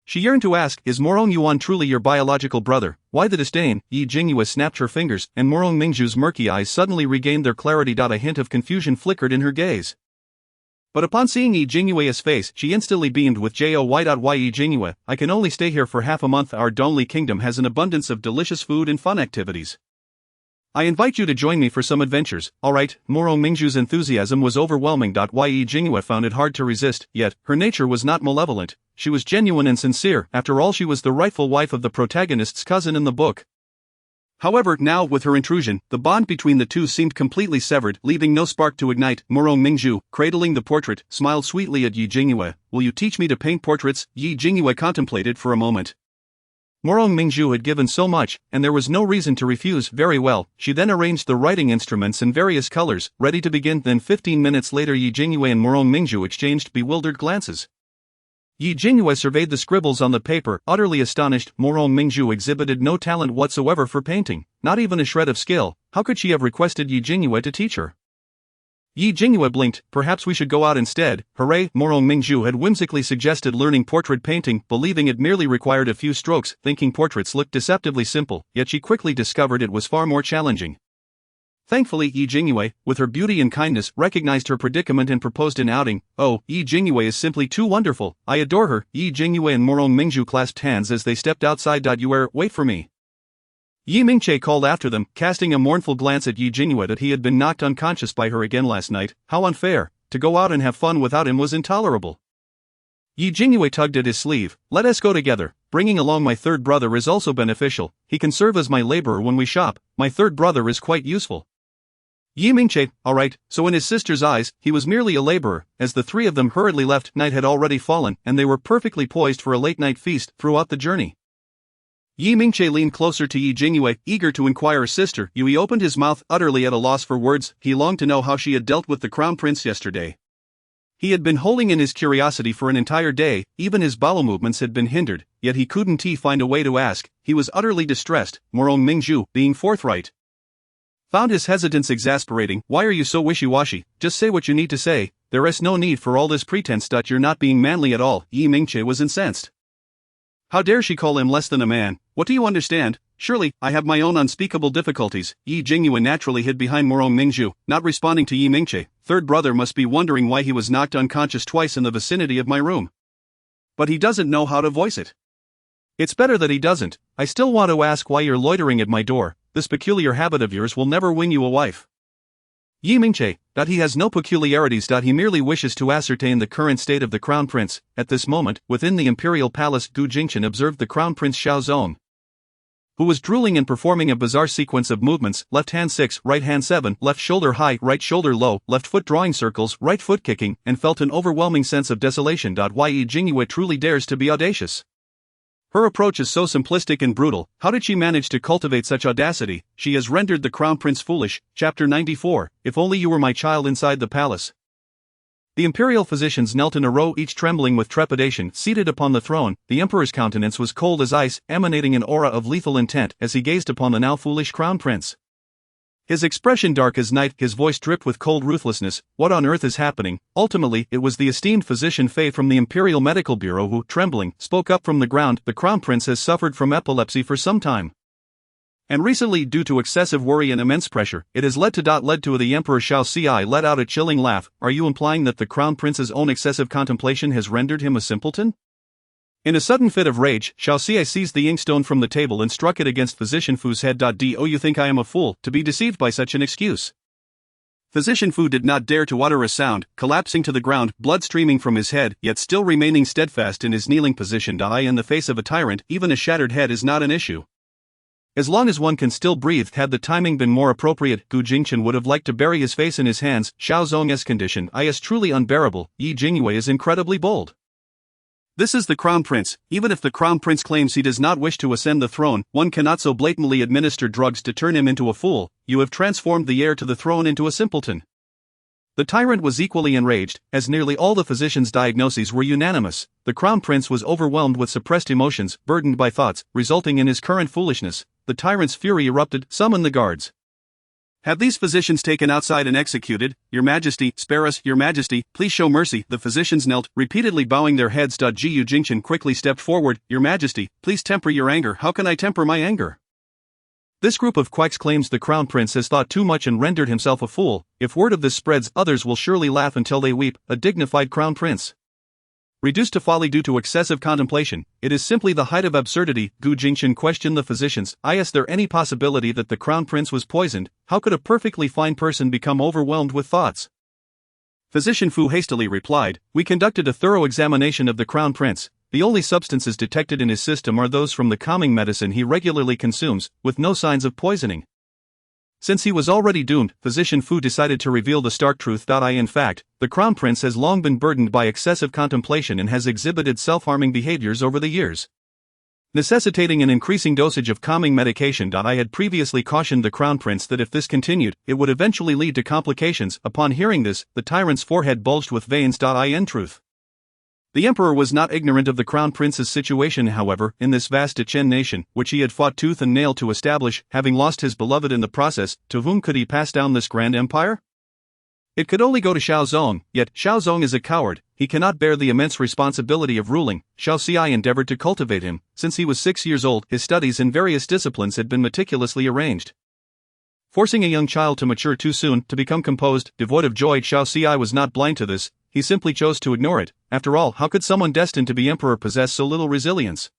She yearned to ask, is Morong Yuan truly your biological brother? Why the disdain? Jingyue snapped her fingers, and Morong Mingzhu's murky eyes suddenly regained their clarity. A hint of confusion flickered in her gaze. But upon seeing Jingyue's face, she instantly beamed with joy. Jingyue, I can only stay here for half a month. Our Donli kingdom has an abundance of delicious food and fun activities. I invite you to join me for some adventures. Alright. Morong Mingzhu's enthusiasm was overwhelming. Jingyue found it hard to resist, yet, her nature was not malevolent. She was genuine and sincere. After all, she was the rightful wife of the protagonist's cousin in the book. However, now, with her intrusion, the bond between the two seemed completely severed, leaving no spark to ignite. Morong Mingzhu, cradling the portrait, smiled sweetly at Jingyue. Will you teach me to paint portraits? Jingyue contemplated for a moment. Morong Mingzhu had given so much, and there was no reason to refuse. Very well. She then arranged the writing instruments in various colors, ready to begin. Then 15 minutes later Jingyue and Morong Mingzhu exchanged bewildered glances. Jingyue surveyed the scribbles on the paper, utterly astonished. Morong Mingzhu exhibited no talent whatsoever for painting, not even a shred of skill. How could she have requested Jingyue to teach her? Jingyue blinked. Perhaps we should go out instead. Hooray! Morong Mingzhu had whimsically suggested learning portrait painting, believing it merely required a few strokes, thinking portraits looked deceptively simple, yet she quickly discovered it was far more challenging. Thankfully, Jingyue, with her beauty and kindness, recognized her predicament and proposed an outing. Oh, Jingyue is simply too wonderful. I adore her. Jingyue and Morong Mingzhu clasped hands as they stepped outside. Wait for me. Mingche called after them, casting a mournful glance at Jingyue that he had been knocked unconscious by her again last night. How unfair. To go out and have fun without him was intolerable. Jingyue tugged at his sleeve. Let us go together. Bringing along my third brother is also beneficial. He can serve as my laborer when we shop. My third brother is quite useful. Mingche, alright. So in his sister's eyes, he was merely a laborer. As the three of them hurriedly left, night had already fallen, and they were perfectly poised for a late-night feast throughout the journey. Mingche leaned closer to Jingyue, eager to inquire her sister. He opened his mouth, utterly at a loss for words. He longed to know how she had dealt with the crown prince yesterday. He had been holding in his curiosity for an entire day, even his bowel movements had been hindered, yet he couldn't find a way to ask. He was utterly distressed, Morong Mingzhu, being forthright, found his hesitance exasperating. Why are you so wishy-washy? Just say what you need to say, there is no need for all this pretense. You're not being manly at all. Yi Mingche was incensed. How dare she call him less than a man? What do you understand? Surely, I have my own unspeakable difficulties. Yi Jingyue naturally hid behind Morong Mingzhu, not responding to Yi Mingche. Third brother must be wondering why he was knocked unconscious twice in the vicinity of my room. But he doesn't know how to voice it. It's better that he doesn't. I still want to ask why you're loitering at my door. This peculiar habit of yours will never win you a wife. Yi Mingche, he has no peculiarities. He merely wishes to ascertain the current state of the crown prince. At this moment, within the imperial palace, Gu Jingchen observed the crown prince Xiao Zong, who was drooling and performing a bizarre sequence of movements: left hand 6, right hand 7, left shoulder high, right shoulder low, left foot drawing circles, right foot kicking, and felt an overwhelming sense of desolation. Yi Jingyue truly dares to be audacious. Her approach is so simplistic and brutal. How did she manage to cultivate such audacity? She has rendered the crown prince foolish. Chapter 94. If only you were my child inside the palace. The imperial physicians knelt in a row, each trembling with trepidation. Seated upon the throne, the emperor's countenance was cold as ice, emanating an aura of lethal intent as he gazed upon the now foolish crown prince. His expression dark as night, his voice dripped with cold ruthlessness. What on earth is happening? Ultimately, it was the esteemed physician Fei from the Imperial Medical Bureau who, trembling, spoke up from the ground. The crown prince has suffered from epilepsy for some time, and recently, due to excessive worry and immense pressure, it has led to the Emperor Xiao Ci let out a chilling laugh. Are you implying that the crown prince's own excessive contemplation has rendered him a simpleton? In a sudden fit of rage, Xiao Ci seized the inkstone from the table and struck it against Physician Fu's head. Do you think I am a fool to be deceived by such an excuse? Physician Fu did not dare to utter a sound, collapsing to the ground, blood streaming from his head, yet still remaining steadfast in his kneeling position. In the face of a tyrant, even a shattered head is not an issue. As long as one can still breathe. Had the timing been more appropriate, Gu Jingchen would have liked to bury his face in his hands. Xiao Zong's condition is truly unbearable. Yi Jingyue is incredibly bold. This is the crown prince. Even if the crown prince claims he does not wish to ascend the throne, one cannot so blatantly administer drugs to turn him into a fool. You have transformed the heir to the throne into a simpleton. The tyrant was equally enraged, as nearly all the physicians' diagnoses were unanimous. The crown prince was overwhelmed with suppressed emotions, burdened by thoughts, resulting in his current foolishness. The tyrant's fury erupted. Summon the guards. Have these physicians taken outside and executed. Your Majesty, spare us. Your Majesty, please show mercy. The physicians knelt, repeatedly bowing their heads. Gu Jingchen quickly stepped forward. Your Majesty, please temper your anger. How can I temper my anger? This group of quacks claims the crown prince has thought too much and rendered himself a fool. If word of this spreads, others will surely laugh until they weep. A dignified crown prince reduced to folly due to excessive contemplation, it is simply the height of absurdity. Gu Jingchen questioned the physicians. Is there any possibility that the crown prince was poisoned? How could a perfectly fine person become overwhelmed with thoughts? Physician Fu hastily replied, we conducted a thorough examination of the crown prince. The only substances detected in his system are those from the calming medicine he regularly consumes, with no signs of poisoning. Since he was already doomed, Physician Fu decided to reveal the stark truth. In fact, the crown prince has long been burdened by excessive contemplation and has exhibited self-harming behaviors over the years, necessitating an increasing dosage of calming medication. I had previously cautioned the crown prince that if this continued, it would eventually lead to complications. Upon hearing this, the tyrant's forehead bulged with veins. In truth, the emperor was not ignorant of the crown prince's situation. However, in this vast Chen nation, which he had fought tooth and nail to establish, having lost his beloved in the process, to whom could he pass down this grand empire? It could only go to Xiao Zong, yet Xiao Zong is a coward. He cannot bear the immense responsibility of ruling. Xiao Ci endeavored to cultivate him. Since he was 6 years old, his studies in various disciplines had been meticulously arranged. Forcing a young child to mature too soon, to become composed, devoid of joy, Xiao Ci was not blind to this. He simply chose to ignore it. After all, how could someone destined to be emperor possess so little resilience?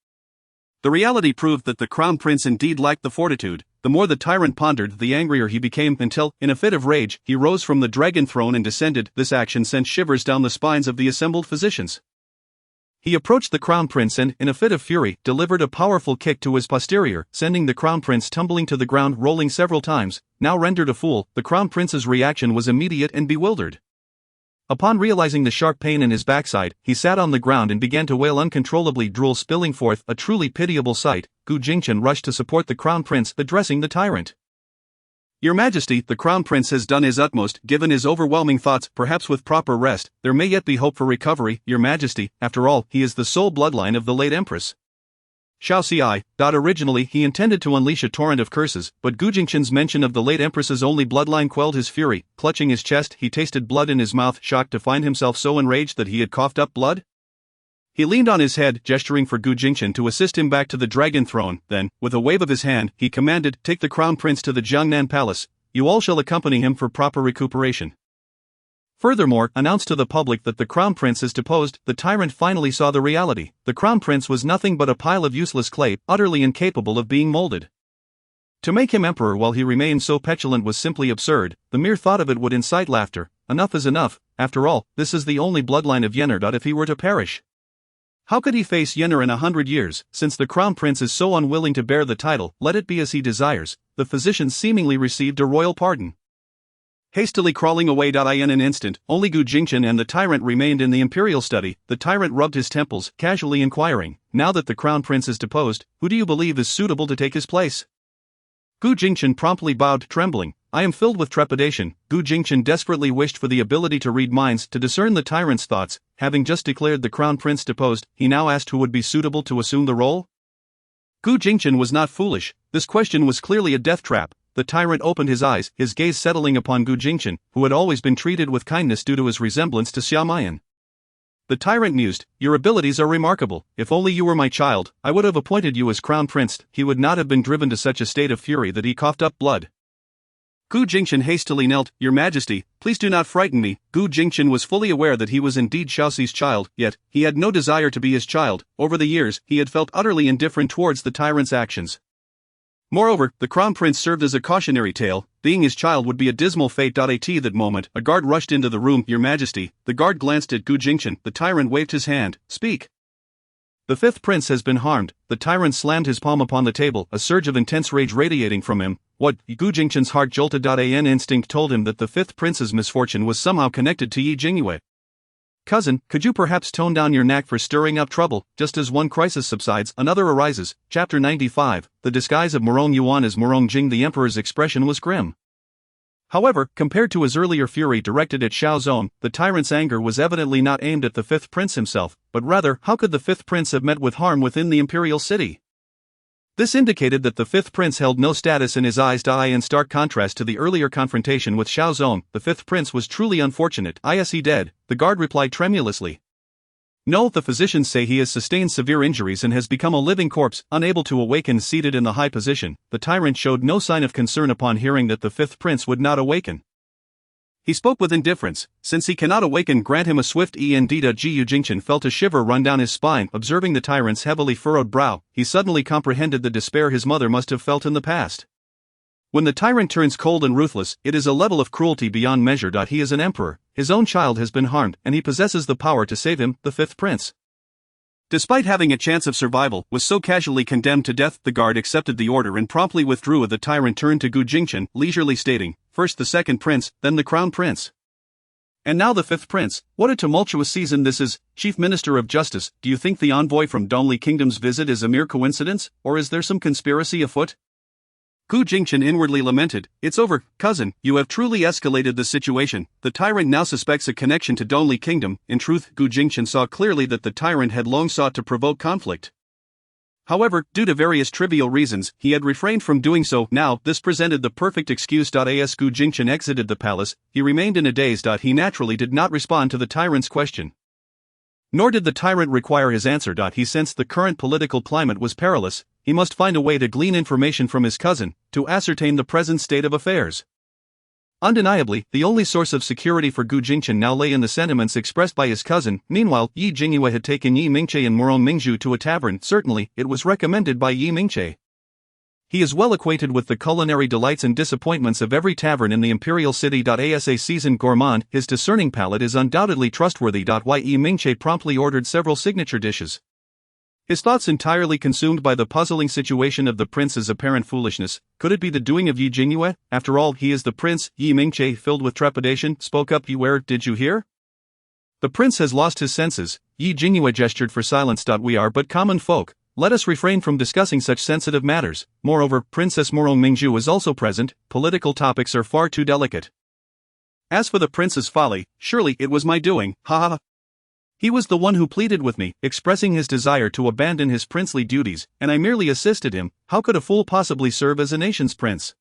The reality proved that the crown prince indeed lacked the fortitude. The more the tyrant pondered, the angrier he became, until, in a fit of rage, he rose from the dragon throne and descended. This action sent shivers down the spines of the assembled physicians. He approached the crown prince and, in a fit of fury, delivered a powerful kick to his posterior, sending the crown prince tumbling to the ground, rolling several times. Now rendered a fool, the crown prince's reaction was immediate and bewildered. Upon realizing the sharp pain in his backside, he sat on the ground and began to wail uncontrollably, drool spilling forth, a truly pitiable sight. Gu Jingchen rushed to support the crown prince, addressing the tyrant. Your Majesty, the crown prince has done his utmost. Given his overwhelming thoughts, perhaps with proper rest, there may yet be hope for recovery. Your Majesty, after all, he is the sole bloodline of the late empress. Xiao Ci. Originally he intended to unleash a torrent of curses, but Gu Jingchen's mention of the late empress's only bloodline quelled his fury. Clutching his chest, he tasted blood in his mouth, shocked to find himself so enraged that he had coughed up blood. He leaned on his head, gesturing for Gu Jingchen to assist him back to the dragon throne. Then, with a wave of his hand, he commanded, "Take the crown prince to the Jiangnan palace. You all shall accompany him for proper recuperation." Furthermore, announced to the public that the crown prince is deposed. The tyrant finally saw the reality. The crown prince was nothing but a pile of useless clay, utterly incapable of being molded. To make him emperor while he remained so petulant was simply absurd. The mere thought of it would incite laughter. Enough is enough. After all, this is the only bloodline of Yenner. If he were to perish, how could he face Yenner in 100 years? Since the crown prince is so unwilling to bear the title, let it be as he desires. The physician seemingly received a royal pardon. Hastily crawling away. In an instant, only Gu Jingchen and the tyrant remained in the imperial study. The tyrant rubbed his temples, casually inquiring, "Now that the crown prince is deposed, who do you believe is suitable to take his place?" Gu Jingchen promptly bowed, trembling. "I am filled with trepidation." Gu Jingchen desperately wished for the ability to read minds, to discern the tyrant's thoughts. Having just declared the crown prince deposed, he now asked who would be suitable to assume the role. Gu Jingchen was not foolish. This question was clearly a death trap. The tyrant opened his eyes, his gaze settling upon Gu Jingchen, who had always been treated with kindness due to his resemblance to Xiao Mayan. The tyrant mused, "Your abilities are remarkable. If only you were my child, I would have appointed you as crown prince." He would not have been driven to such a state of fury that he coughed up blood. Gu Jingchen hastily knelt. "Your Majesty, please do not frighten me." Gu Jingchen was fully aware that he was indeed Xiaoxi's child, yet, he had no desire to be his child. Over the years, he had felt utterly indifferent towards the tyrant's actions. Moreover, the crown prince served as a cautionary tale. Being his child would be a dismal fate. At that moment, a guard rushed into the room. "Your Majesty." The guard glanced at Gu Jingchen. The tyrant waved his hand. "Speak." "The fifth prince has been harmed." The tyrant slammed his palm upon the table, a surge of intense rage radiating from him. What? Gu Jingchen's heart jolted. An instinct told him that the fifth prince's misfortune was somehow connected to Jingyue. "Cousin, could you perhaps tone down your knack for stirring up trouble? Just as one crisis subsides, another arises." Chapter 95. The disguise of Murong Yuan as Murong Jing. The emperor's expression was grim. However, compared to his earlier fury directed at Xiao Zong, the tyrant's anger was evidently not aimed at the fifth prince himself, but rather, how could the fifth prince have met with harm within the imperial city? This indicated that the fifth prince held no status in his eyes. In stark contrast to the earlier confrontation with Xiao Zong, the fifth prince was truly unfortunate. "Is he dead?" the guard replied tremulously. "No, the physicians say he has sustained severe injuries and has become a living corpse, unable to awaken." Seated in the high position, the tyrant showed no sign of concern upon hearing that the fifth prince would not awaken. He spoke with indifference. "Since he cannot awaken, grant him a swift end." Gu Jingchen felt a shiver run down his spine. Observing the tyrant's heavily furrowed brow, he suddenly comprehended the despair his mother must have felt in the past. When the tyrant turns cold and ruthless, it is a level of cruelty beyond measure. He is an emperor, his own child has been harmed, and he possesses the power to save him. The fifth prince, despite having a chance of survival, was so casually condemned to death. The guard accepted the order and promptly withdrew. The tyrant turned to Gu Jingchen, leisurely stating, "First the second prince, then the crown prince. And now the fifth prince. What a tumultuous season this is. Chief Minister of Justice, do you think the envoy from Dongli Kingdom's visit is a mere coincidence, or is there some conspiracy afoot?" Gu Jingchen inwardly lamented, "It's over, cousin, you have truly escalated the situation." The tyrant now suspects a connection to Dongli Kingdom. In truth, Gu Jingchen saw clearly that the tyrant had long sought to provoke conflict. However, due to various trivial reasons, he had refrained from doing so. Now, this presented the perfect excuse. As Gu Jingchen exited the palace, he remained in a daze. He naturally did not respond to the tyrant's question. Nor did the tyrant require his answer. He sensed the current political climate was perilous. He must find a way to glean information from his cousin, to ascertain the present state of affairs. Undeniably, the only source of security for Gu Jingchen now lay in the sentiments expressed by his cousin. Meanwhile, Yi Jingyue had taken Yi Mingche and Murong Mingzhu to a tavern. Certainly, it was recommended by Yi Mingche. He is well acquainted with the culinary delights and disappointments of every tavern in the imperial city. As a seasoned gourmand, his discerning palate is undoubtedly trustworthy. Yi Mingche promptly ordered several signature dishes. His thoughts entirely consumed by the puzzling situation of the prince's apparent foolishness. Could it be the doing of Yi Jingyue? After all, he is the prince. Yi Mingche, filled with trepidation, spoke up. "Where did you hear? The prince has lost his senses." Yi Jingyue gestured for silence. "We are but common folk. Let us refrain from discussing such sensitive matters. Moreover, Princess Murong Mingzhu is also present. Political topics are far too delicate. As for the prince's folly, surely it was my doing. Ha ha ha." He was the one who pleaded with me, expressing his desire to abandon his princely duties, and I merely assisted him. How could a fool possibly serve as a nation's prince?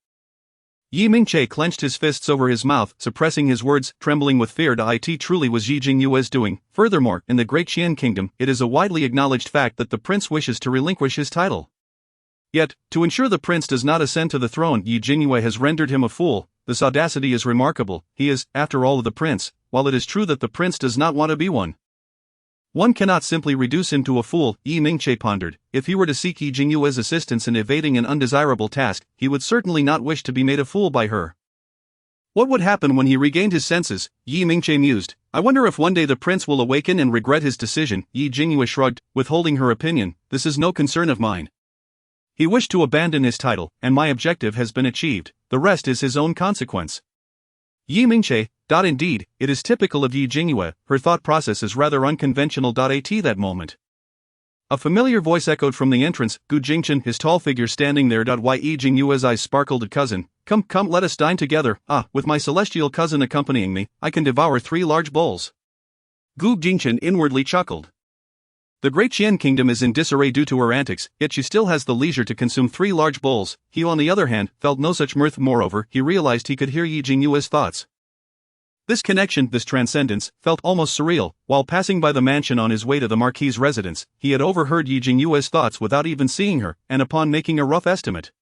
Yi Mingche clenched his fists over his mouth, suppressing his words, trembling with fear. It truly was Yi Jingyue's doing. Furthermore, in the Great Qian Kingdom, it is a widely acknowledged fact that the prince wishes to relinquish his title. Yet, to ensure the prince does not ascend to the throne, Yi Jingyue has rendered him a fool. This audacity is remarkable. He is, after all, the prince, while it is true that the prince does not want to be one. One cannot simply reduce him to a fool, Yi Mingche pondered. If he were to seek Yi Jingyue's assistance in evading an undesirable task, he would certainly not wish to be made a fool by her. What would happen when he regained his senses? Yi Mingche mused. I wonder if one day the prince will awaken and regret his decision. Yi Jingyue shrugged, withholding her opinion. This is no concern of mine. He wished to abandon his title, and my objective has been achieved. The rest is his own consequence. Yi Mingche. Indeed, it is typical of Yi Jingyue. Her thought process is rather unconventional. At that moment, a familiar voice echoed from the entrance. Gu Jingchen, his tall figure standing there. Yi Jingyue's eyes sparkled at cousin. Come, let us dine together. With my celestial cousin accompanying me, I can devour 3 large bowls. Gu Jingchen inwardly chuckled. The Great Qian Kingdom is in disarray due to her antics, yet she still has the leisure to consume 3 large bowls. He, on the other hand, felt no such mirth. Moreover, he realized he could hear Yi Jingyue's thoughts. This connection, this transcendence, felt almost surreal. While passing by the mansion on his way to the Marquis' residence, he had overheard Yi Jingyue's thoughts without even seeing her, and upon making a rough estimate,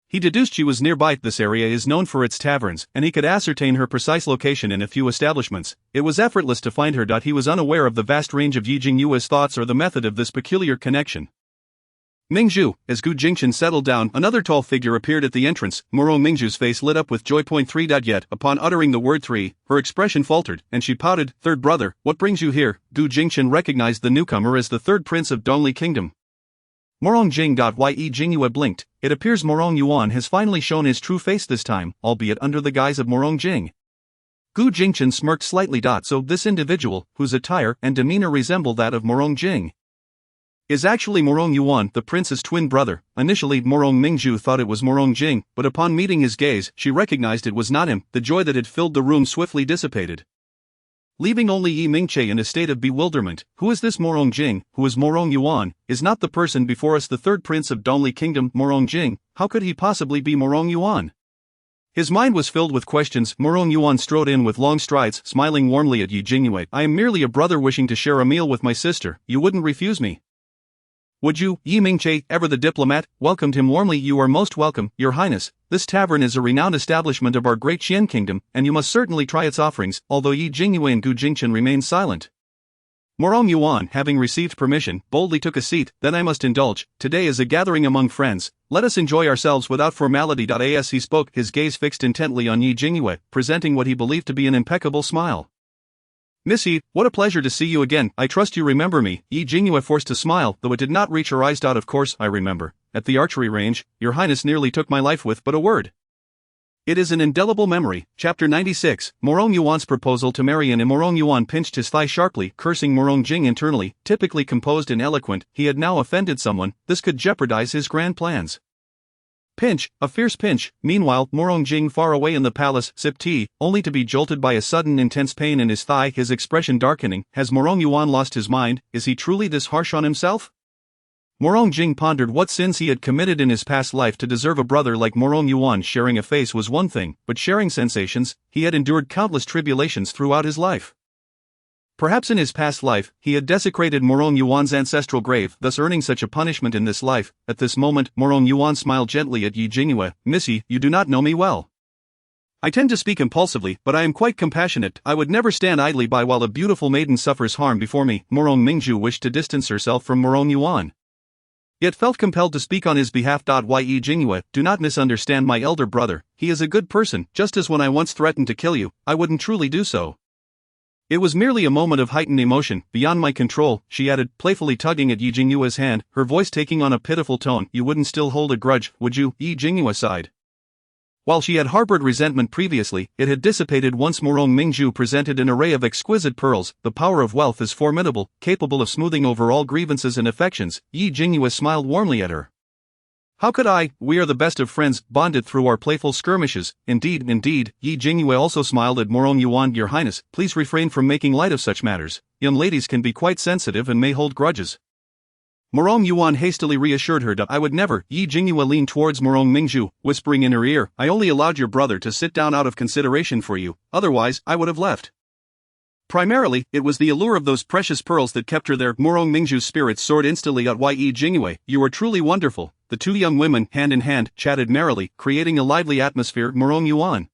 he deduced she was nearby. This area is known for its taverns, and he could ascertain her precise location in a few establishments. It was effortless to find her. He was unaware of the vast range of Yi Jingyue's thoughts or the method of this peculiar connection. Mingzhu, as Gu Jingchen settled down, another tall figure appeared at the entrance. Moro Mingzhu's face lit up with joy. 3. Yet, upon uttering the word 3, her expression faltered, and she pouted. Third brother, what brings you here? Gu Jingchen recognized the newcomer as the third prince of Dongli Kingdom. Morong Jing. Yi Jingyue blinked. It appears Morong Yuan has finally shown his true face this time, albeit under the guise of Morong Jing. Gu Jingchen smirked slightly. So this individual, whose attire and demeanor resemble that of Morong Jing, is actually Morong Yuan, the prince's twin brother. Initially, Morong Mingzhu thought it was Morong Jing, but upon meeting his gaze, she recognized it was not him. The joy that had filled the room swiftly dissipated, leaving only Yi Mingche in a state of bewilderment. Who is this Morong Jing? Who is Morong Yuan? Is not the person before us the third prince of Dongli Kingdom, Morong Jing? How could he possibly be Morong Yuan? His mind was filled with questions. Morong Yuan strode in with long strides, smiling warmly at Yi Jingyue. I am merely a brother wishing to share a meal with my sister. You wouldn't refuse me, would you? Yi Mingche, ever the diplomat, welcomed him warmly. You are most welcome, Your Highness. This tavern is a renowned establishment of our Great Qian Kingdom, and you must certainly try its offerings. Although Yi Jingyue and Gu Jingchen remained silent, Morong Yuan, having received permission, boldly took a seat. Then I must indulge. Today is a gathering among friends. Let us enjoy ourselves without formality. As he spoke, his gaze fixed intently on Yi Jingyue, presenting what he believed to be an impeccable smile. Miss Yi, what a pleasure to see you again. I trust you remember me. Yi Jingyue forced a smile, though it did not reach her eyes. Of course, I remember. At the archery range, Your Highness nearly took my life with but a word. It is an indelible memory. Chapter 96, Morong Yuan's proposal to marry. And Morong Yuan pinched his thigh sharply, cursing Morong Jing internally. Typically composed and eloquent, he had now offended someone. This could jeopardize his grand plans. Pinch, a fierce pinch. Meanwhile, Morong Jing, far away in the palace, sipped tea, only to be jolted by a sudden intense pain in his thigh, his expression darkening. Has Morong Yuan lost his mind? Is he truly this harsh on himself? Morong Jing pondered what sins he had committed in his past life to deserve a brother like Morong Yuan. Sharing a face was one thing, but sharing sensations, he had endured countless tribulations throughout his life. Perhaps in his past life, he had desecrated Morong Yuan's ancestral grave, thus earning such a punishment in this life. At this moment, Morong Yuan smiled gently at Yi Jingyue. Missy, you do not know me well. I tend to speak impulsively, but I am quite compassionate. I would never stand idly by while a beautiful maiden suffers harm before me. Morong Mingzhu wished to distance herself from Morong Yuan, yet felt compelled to speak on his behalf. Yi Jingyue, do not misunderstand my elder brother. He is a good person, just as when I once threatened to kill you, I wouldn't truly do so. It was merely a moment of heightened emotion, beyond my control, she added, playfully tugging at Yi Jingyue's hand, her voice taking on a pitiful tone. You wouldn't still hold a grudge, would you? Yi Jingyue sighed. While she had harbored resentment previously, it had dissipated once Morong Mingzhu presented an array of exquisite pearls. The power of wealth is formidable, capable of smoothing over all grievances and affections. Yi Jingyue smiled warmly at her. How could I? We are the best of friends, bonded through our playful skirmishes. Indeed, indeed. Yi Jingyue also smiled at Morong Yuan. Your Highness, please refrain from making light of such matters. Young ladies can be quite sensitive and may hold grudges. Morong Yuan hastily reassured her that I would never. Yi Jingyue leaned towards Morong Mingzhu, whispering in her ear, I only allowed your brother to sit down out of consideration for you, otherwise I would have left. Primarily, it was the allure of those precious pearls that kept her there. Morong Mingzhu's spirits soared instantly at Yi Jingyue. You are truly wonderful. The two young women, hand in hand, chatted merrily, creating a lively atmosphere. Morong Yuan,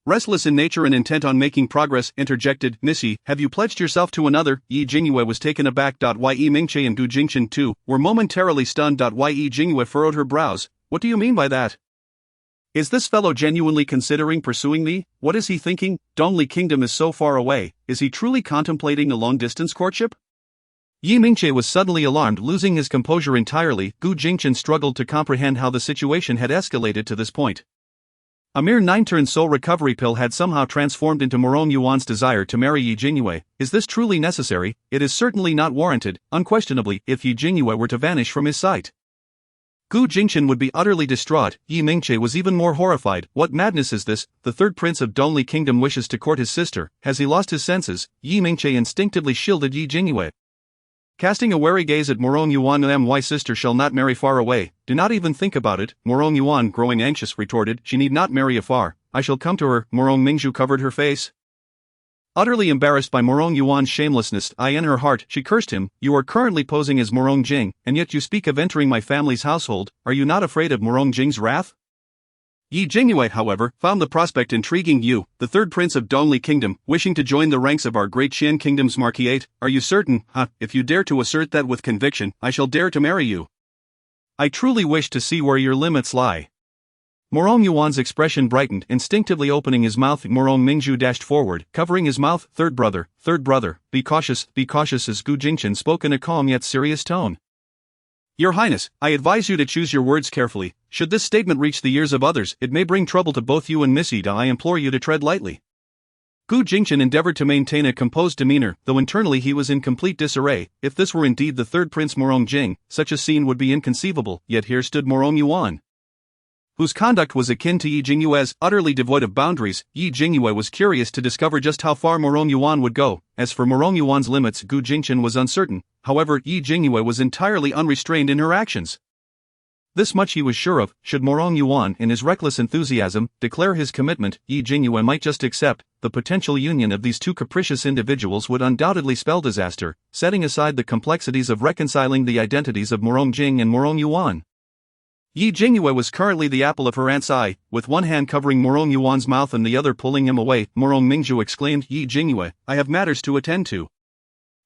restless in nature and intent on making progress, interjected, Missy, have you pledged yourself to another? Yi Jingyue was taken aback. Ye Mingche and Gu Jingchen too were momentarily stunned. Ye Jingyue furrowed her brows. What do you mean by that? Is this fellow genuinely considering pursuing me? What is he thinking? Dongli Kingdom is so far away. Is he truly contemplating a long-distance courtship? Yi Mingche was suddenly alarmed, losing his composure entirely. Gu Jingchen struggled to comprehend how the situation had escalated to this point. A mere 9-turn soul recovery pill had somehow transformed into Morong Yuan's desire to marry Yi Jingyue. Is this truly necessary? It is certainly not warranted, unquestionably, if Yi Jingyue were to vanish from his sight. Gu Jingchen would be utterly distraught. Yi Mingche was even more horrified. What madness is this? The third prince of Dongli Kingdom wishes to court his sister. Has he lost his senses? Yi Mingche instinctively shielded Yi Jingyue, casting a wary gaze at Morong Yuan. My sister shall not marry far away. Do not even think about it. Morong Yuan, growing anxious, retorted. She need not marry afar. I shall come to her. Morong Mingzhu covered her face, utterly embarrassed by Morong Yuan's shamelessness. In her heart, she cursed him. You are currently posing as Morong Jing, and yet you speak of entering my family's household. Are you not afraid of Morong Jing's wrath? Yi Jingyue, however, found the prospect intriguing. You, the third prince of Dongli Kingdom, wishing to join the ranks of our great Qian Kingdom's Marquis. Are you certain? If you dare to assert that with conviction, I shall dare to marry you. I truly wish to see where your limits lie. Morong Yuan's expression brightened, instinctively opening his mouth. Morong Mingzhu dashed forward, covering his mouth. Third brother, be cautious as Gu Jingchen spoke in a calm yet serious tone. Your Highness, I advise you to choose your words carefully. Should this statement reach the ears of others, it may bring trouble to both you and Missy. I implore you to tread lightly. Gu Jingchen endeavored to maintain a composed demeanor, though internally he was in complete disarray. If this were indeed the third prince Morong Jing, such a scene would be inconceivable. Yet here stood Morong Yuan, whose conduct was akin to Yi Jingyue's, utterly devoid of boundaries. Yi Jingyue was curious to discover just how far Morong Yuan would go. As for Morong Yuan's limits, Gu Jingchen was uncertain. However, Yi Jingyue was entirely unrestrained in her actions. This much he was sure of: should Morong Yuan, in his reckless enthusiasm, declare his commitment, Yi Jingyue might just accept. The potential union of these two capricious individuals would undoubtedly spell disaster, setting aside the complexities of reconciling the identities of Morong Jing and Morong Yuan. Yi Jingyue was currently the apple of her aunt's eye, with one hand covering Morong Yuan's mouth and the other pulling him away. Morong Mingzhu exclaimed, Yi Jingyue, I have matters to attend to.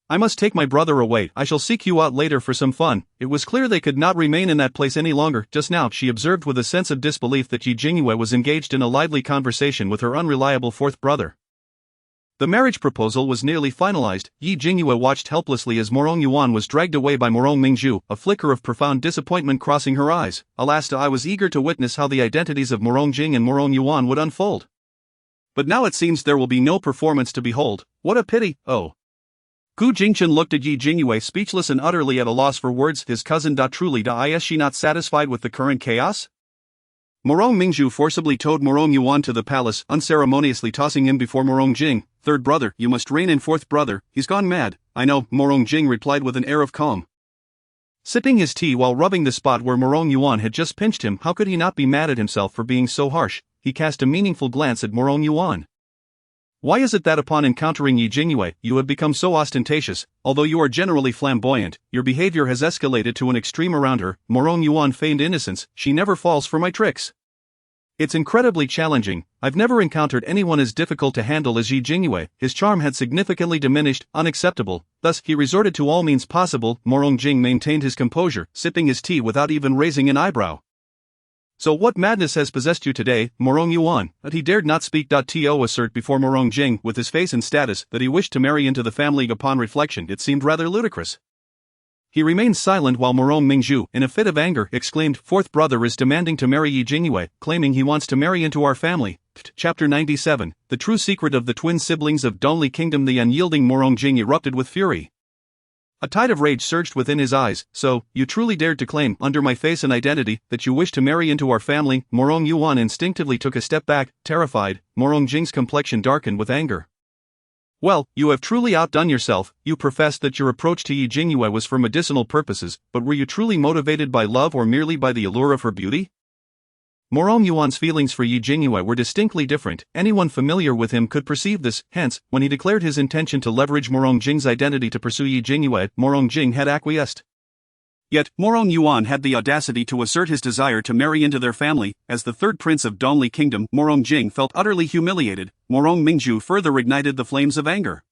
I must take my brother away. I shall seek you out later for some fun. It was clear they could not remain in that place any longer. Just now, she observed with a sense of disbelief that Yi Jingyue was engaged in a lively conversation with her unreliable fourth brother. The marriage proposal was nearly finalized. Yi Jingyue watched helplessly as Morong Yuan was dragged away by Morong Mingzhu, a flicker of profound disappointment crossing her eyes. Alas, I was eager to witness how the identities of Morong Jing and Morong Yuan would unfold. But now it seems there will be no performance to behold. What a pity, oh. Gu Jingchen looked at Yi Jingyue, speechless and utterly at a loss for words. His cousin. Truly, is she not satisfied with the current chaos? Morong Mingzhu forcibly towed Morong Yuan to the palace, unceremoniously tossing him before Morong Jing. Third brother, you must rein in. Fourth brother, he's gone mad. I know, Morong Jing replied with an air of calm, sipping his tea while rubbing the spot where Morong Yuan had just pinched him. How could he not be mad at himself for being so harsh? He cast a meaningful glance at Morong Yuan. Why is it that upon encountering Yi Jingyue, you have become so ostentatious? Although you are generally flamboyant, your behavior has escalated to an extreme around her. Morong Yuan feigned innocence. She never falls for my tricks. It's incredibly challenging. I've never encountered anyone as difficult to handle as Yi Jingyue. His charm had significantly diminished. Unacceptable. Thus, he resorted to all means possible. Morong Jing maintained his composure, sipping his tea without even raising an eyebrow. So what madness has possessed you today, Morong Yuan? But he dared not speak. To assert before Morong Jing, with his face and status, that he wished to marry into the family. Upon reflection, it seemed rather ludicrous. He remained silent while Morong Mingzhu, in a fit of anger, exclaimed, Fourth brother is demanding to marry Yi Jingyue, claiming he wants to marry into our family. Chapter 97, The True Secret of the Twin Siblings of Dongli Kingdom. The unyielding Morong Jing erupted with fury. A tide of rage surged within his eyes. So, you truly dared to claim, under my face and identity, that you wish to marry into our family? Morong Yuan instinctively took a step back, terrified. Morong Jing's complexion darkened with anger. Well, you have truly outdone yourself. You professed that your approach to Yi Jingyue was for medicinal purposes, but were you truly motivated by love or merely by the allure of her beauty? Morong Yuan's feelings for Yi Jingyue were distinctly different. Anyone familiar with him could perceive this. Hence, when he declared his intention to leverage Morong Jing's identity to pursue Yi Jingyue, Morong Jing had acquiesced. Yet, Morong Yuan had the audacity to assert his desire to marry into their family. As the third prince of Dongli Kingdom, Morong Jing felt utterly humiliated. Morong Mingzhu further ignited the flames of anger.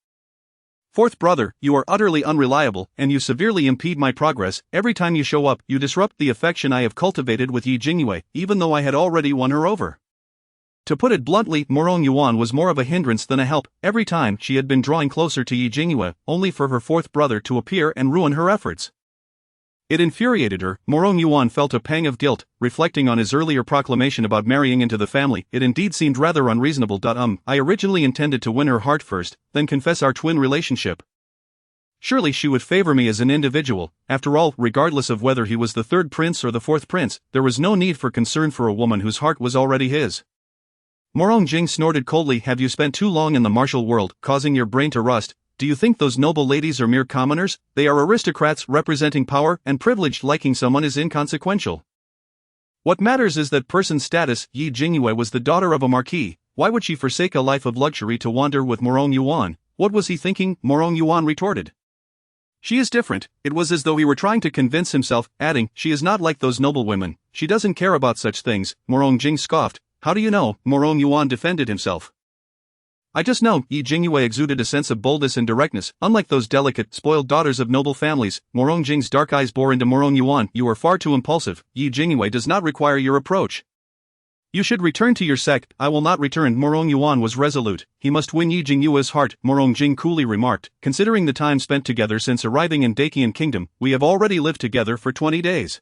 Fourth brother, you are utterly unreliable, and you severely impede my progress. Every time you show up, you disrupt the affection I have cultivated with Yi Jingyue, even though I had already won her over. To put it bluntly, Morong Yuan was more of a hindrance than a help. Every time she had been drawing closer to Yi Jingyue, only for her fourth brother to appear and ruin her efforts. It infuriated her. Morong Yuan felt a pang of guilt, reflecting on his earlier proclamation about marrying into the family. It indeed seemed rather unreasonable. I originally intended to win her heart first, then confess our twin relationship. Surely she would favor me as an individual. After all, regardless of whether he was the third prince or the fourth prince, there was no need for concern for a woman whose heart was already his. Morong Jing snorted coldly. Have you spent too long in the martial world, causing your brain to rust? Do you think those noble ladies are mere commoners? They are aristocrats representing power and privilege. Liking someone is inconsequential. What matters is that person's status. Yi Jingyue was the daughter of a marquis. Why would she forsake a life of luxury to wander with Morong Yuan? What was he thinking? Morong Yuan retorted. She is different. It was as though he were trying to convince himself, adding, she is not like those noble women. She doesn't care about such things. Morong Jing scoffed. How do you know? Morong Yuan defended himself. I just know. Yi Jingyue exuded a sense of boldness and directness. Unlike those delicate, spoiled daughters of noble families, Morong Jing's dark eyes bore into Morong Yuan. You are far too impulsive. Yi Jingyue does not require your approach. You should return to your sect. I will not return. Morong Yuan was resolute. He must win Yi Jingyue's heart. Morong Jing coolly remarked, considering the time spent together since arriving in Dakian Kingdom, we have already lived together for 20 days.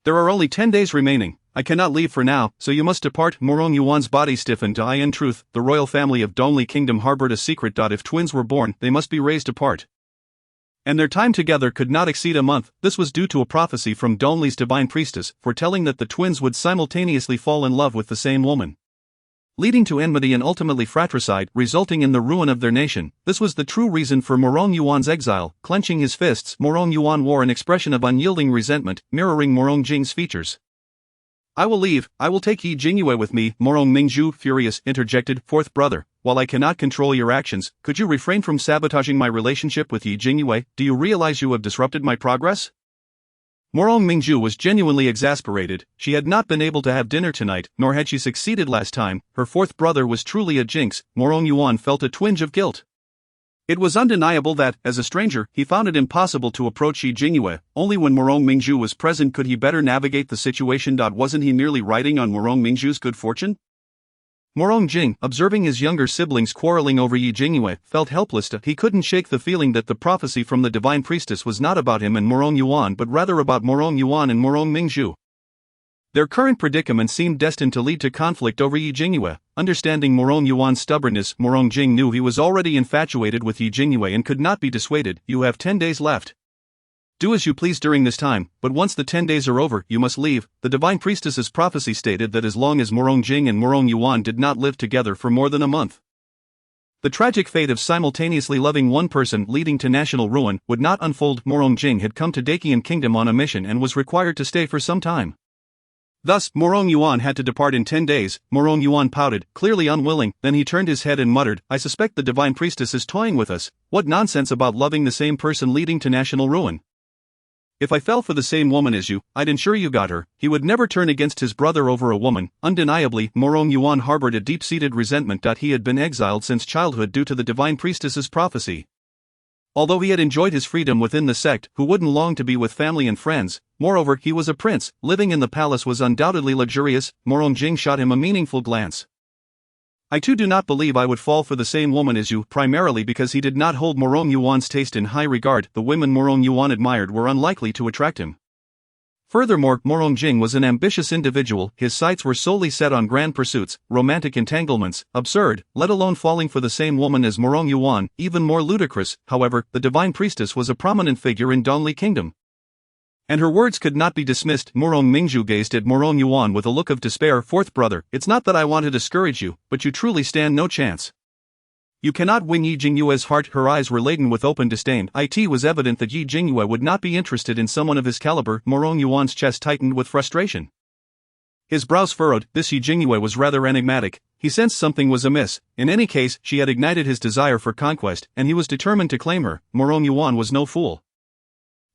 There are only 10 days remaining. I cannot leave for now, so you must depart. Morong Yuan's body stiffened. In truth, the royal family of Dongli Kingdom harbored a secret. If twins were born, they must be raised apart. And their time together could not exceed a month. This was due to a prophecy from Dongli's divine priestess, foretelling that the twins would simultaneously fall in love with the same woman, leading to enmity and ultimately fratricide, resulting in the ruin of their nation. This was the true reason for Morong Yuan's exile. Clenching his fists, Morong Yuan wore an expression of unyielding resentment, mirroring Morong Jing's features. I will leave. I will take Yi Jingyue with me. Morong Mingzhu, furious, interjected. Fourth brother, while I cannot control your actions, could you refrain from sabotaging my relationship with Yi Jingyue? Do you realize you have disrupted my progress? Morong Mingzhu was genuinely exasperated. She had not been able to have dinner tonight, nor had she succeeded last time. Her fourth brother was truly a jinx. Morong Yuan felt a twinge of guilt. It was undeniable that, as a stranger, he found it impossible to approach Yi Jingyue. Only when Morong Mingzhu was present could he better navigate the situation. Wasn't he merely riding on Morong Mingzhu's good fortune? Morong Jing, observing his younger siblings quarreling over Yi Jingyue, felt helpless. He couldn't shake the feeling that the prophecy from the divine priestess was not about him and Morong Yuan but rather about Morong Yuan and Morong Mingzhu. Their current predicament seemed destined to lead to conflict over Yi Jingyue. Understanding Morong Yuan's stubbornness, Morong Jing knew he was already infatuated with Yi Jingyue and could not be dissuaded. You have 10 days left. Do as you please during this time, but once the 10 days are over, you must leave. The divine priestess's prophecy stated that as long as Morong Jing and Morong Yuan did not live together for more than a month, the tragic fate of simultaneously loving one person leading to national ruin would not unfold. Morong Jing had come to Dakian Kingdom on a mission and was required to stay for some time. Thus, Morong Yuan had to depart in 10 days. Morong Yuan pouted, clearly unwilling, then he turned his head and muttered, I suspect the divine priestess is toying with us. What nonsense about loving the same person leading to national ruin. If I fell for the same woman as you, I'd ensure you got her. He would never turn against his brother over a woman. Undeniably, Morong Yuan harbored a deep-seated resentment. He had been exiled since childhood due to the divine priestess's prophecy. Although he had enjoyed his freedom within the sect, who wouldn't long to be with family and friends? Moreover, he was a prince. Living in the palace was undoubtedly luxurious. Morong Jing shot him a meaningful glance. I too do not believe I would fall for the same woman as you, primarily because he did not hold Morong Yuan's taste in high regard. The women Morong Yuan admired were unlikely to attract him. Furthermore, Morong Jing was an ambitious individual, his sights were solely set on grand pursuits, romantic entanglements, absurd, let alone falling for the same woman as Morong Yuan, even more ludicrous. However, the divine priestess was a prominent figure in Dongli Kingdom, and her words could not be dismissed. Morong Mingzhu gazed at Morong Yuan with a look of despair. Fourth brother, it's not that I want to discourage you, but you truly stand no chance. You cannot win Yi Jingyue's heart. Her eyes were laden with open disdain. It was evident that Yi Jingyue would not be interested in someone of his caliber. Morong Yuan's chest tightened with frustration. His brows furrowed. This Yi Jingyue was rather enigmatic. He sensed something was amiss. In any case, she had ignited his desire for conquest, and he was determined to claim her. Morong Yuan was no fool.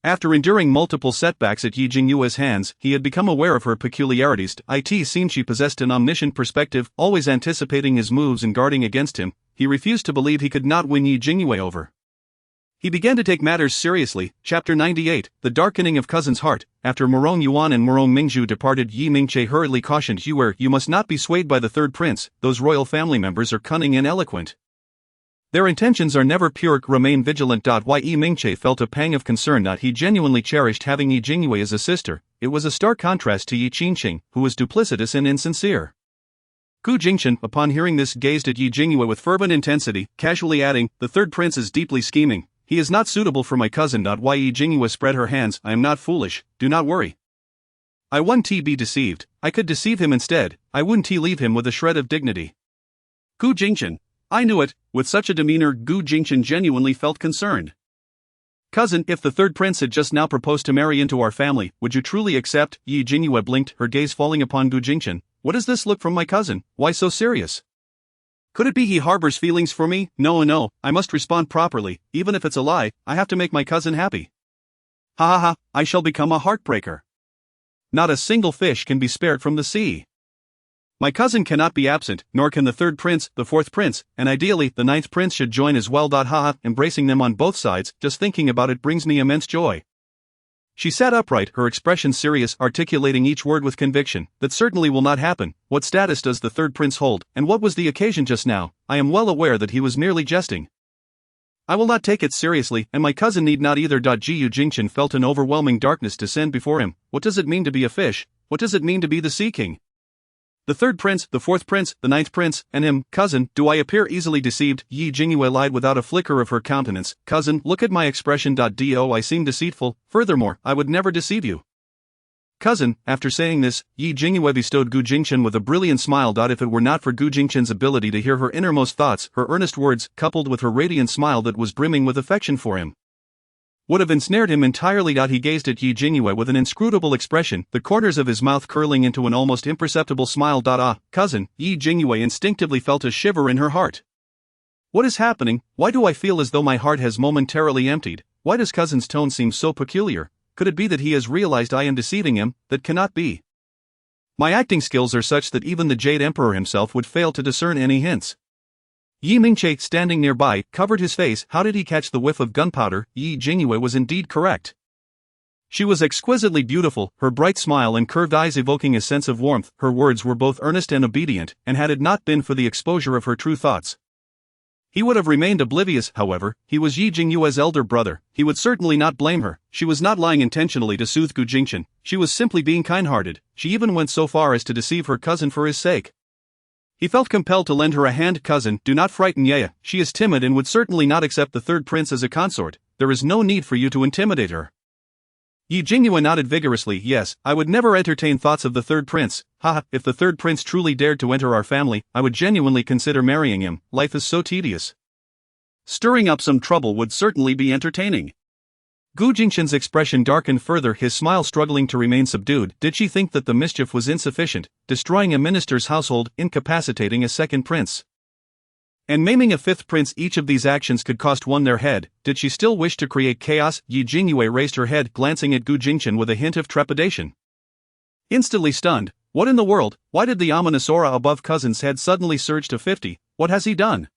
After enduring multiple setbacks at Yi Jingyue's hands, he had become aware of her peculiarities. It seemed she possessed an omniscient perspective, always anticipating his moves and guarding against him. He refused to believe he could not win Yi Jingyue over. He began to take matters seriously. Chapter 98, The Darkening of Cousin's Heart. After Morong Yuan and Morong Mingzhu departed, Yi Mingche hurriedly cautioned Yue, you must not be swayed by the third prince, those royal family members are cunning and eloquent. Their intentions are never pure. Remain vigilant. Yi Mingche felt a pang of concern. He genuinely cherished having Yi Jingyue as a sister. It was a stark contrast to Yi Qingqing, who was duplicitous and insincere. Gu Jingchen, upon hearing this, gazed at Yi Jingyue with fervent intensity, casually adding, the third prince is deeply scheming. He is not suitable for my cousin. Yi Jingyue spread her hands. I am not foolish, do not worry. I wouldn't be deceived. I could deceive him instead. I wouldn't leave him with a shred of dignity. Gu Jingchen. I knew it. With such a demeanor, Gu Jingchen genuinely felt concerned. Cousin, if the third prince had just now proposed to marry into our family, would you truly accept? Yi Jingyue blinked, her gaze falling upon Gu Jingchen. What is this look from my cousin? Why so serious? Could it be he harbors feelings for me? No, I must respond properly. Even if it's a lie, I have to make my cousin happy. Ha, I shall become a heartbreaker. Not a single fish can be spared from the sea. My cousin cannot be absent, nor can the third prince, the fourth prince, and ideally, the ninth prince should join as well. Embracing them on both sides, just thinking about it brings me immense joy. She sat upright, her expression serious, articulating each word with conviction. That certainly will not happen. What status does the third prince hold, and what was the occasion just now? I am well aware that he was merely jesting. I will not take it seriously, and my cousin need not either. Gu Jingchen felt an overwhelming darkness descend before him. What does it mean to be a fish? What does it mean to be the Sea King? The third prince, the fourth prince, the ninth prince, and him. Cousin, do I appear easily deceived? Yi Jingyue lied without a flicker of her countenance. Cousin, look at my expression. Do I seem deceitful? Furthermore, I would never deceive you. Cousin, after saying this, Yi Jingyue bestowed Gu Jingchen with a brilliant smile. If it were not for Gu Jingchen's ability to hear her innermost thoughts, her earnest words, coupled with her radiant smile that was brimming with affection for him, would have ensnared him entirely. He gazed at Yi Jingyue with an inscrutable expression, the corners of his mouth curling into an almost imperceptible smile. Cousin, Yi Jingyue instinctively felt a shiver in her heart. What is happening? Why do I feel as though my heart has momentarily emptied? Why does cousin's tone seem so peculiar? Could it be that he has realized I am deceiving him? That cannot be. My acting skills are such that even the Jade Emperor himself would fail to discern any hints. Yi Mingche, standing nearby, covered his face. How did he catch the whiff of gunpowder? Yi Jingyue was indeed correct. She was exquisitely beautiful, her bright smile and curved eyes evoking a sense of warmth. Her words were both earnest and obedient, and had it not been for the exposure of her true thoughts, he would have remained oblivious. However, he was Yi Jingyue's elder brother. He would certainly not blame her. She was not lying intentionally to soothe Gu Jingchen. She was simply being kind-hearted. She even went so far as to deceive her cousin for his sake. He felt compelled to lend her a hand. Cousin, do not frighten Yaya. She is timid and would certainly not accept the third prince as a consort. There is no need for you to intimidate her. Yi Jingyue nodded vigorously. Yes, I would never entertain thoughts of the third prince. If the third prince truly dared to enter our family, I would genuinely consider marrying him. Life is so tedious. Stirring up some trouble would certainly be entertaining. Gu Jingchen's expression darkened further, his smile struggling to remain subdued. Did she think that the mischief was insufficient, destroying a minister's household, incapacitating a second prince, and maiming a fifth prince? Each of these actions could cost one their head. Did she still wish to create chaos? Yi Jingyue raised her head, glancing at Gu Jingchen with a hint of trepidation. Instantly stunned, what in the world? Why did the ominous aura above cousin's head suddenly surge to 50? What has he done?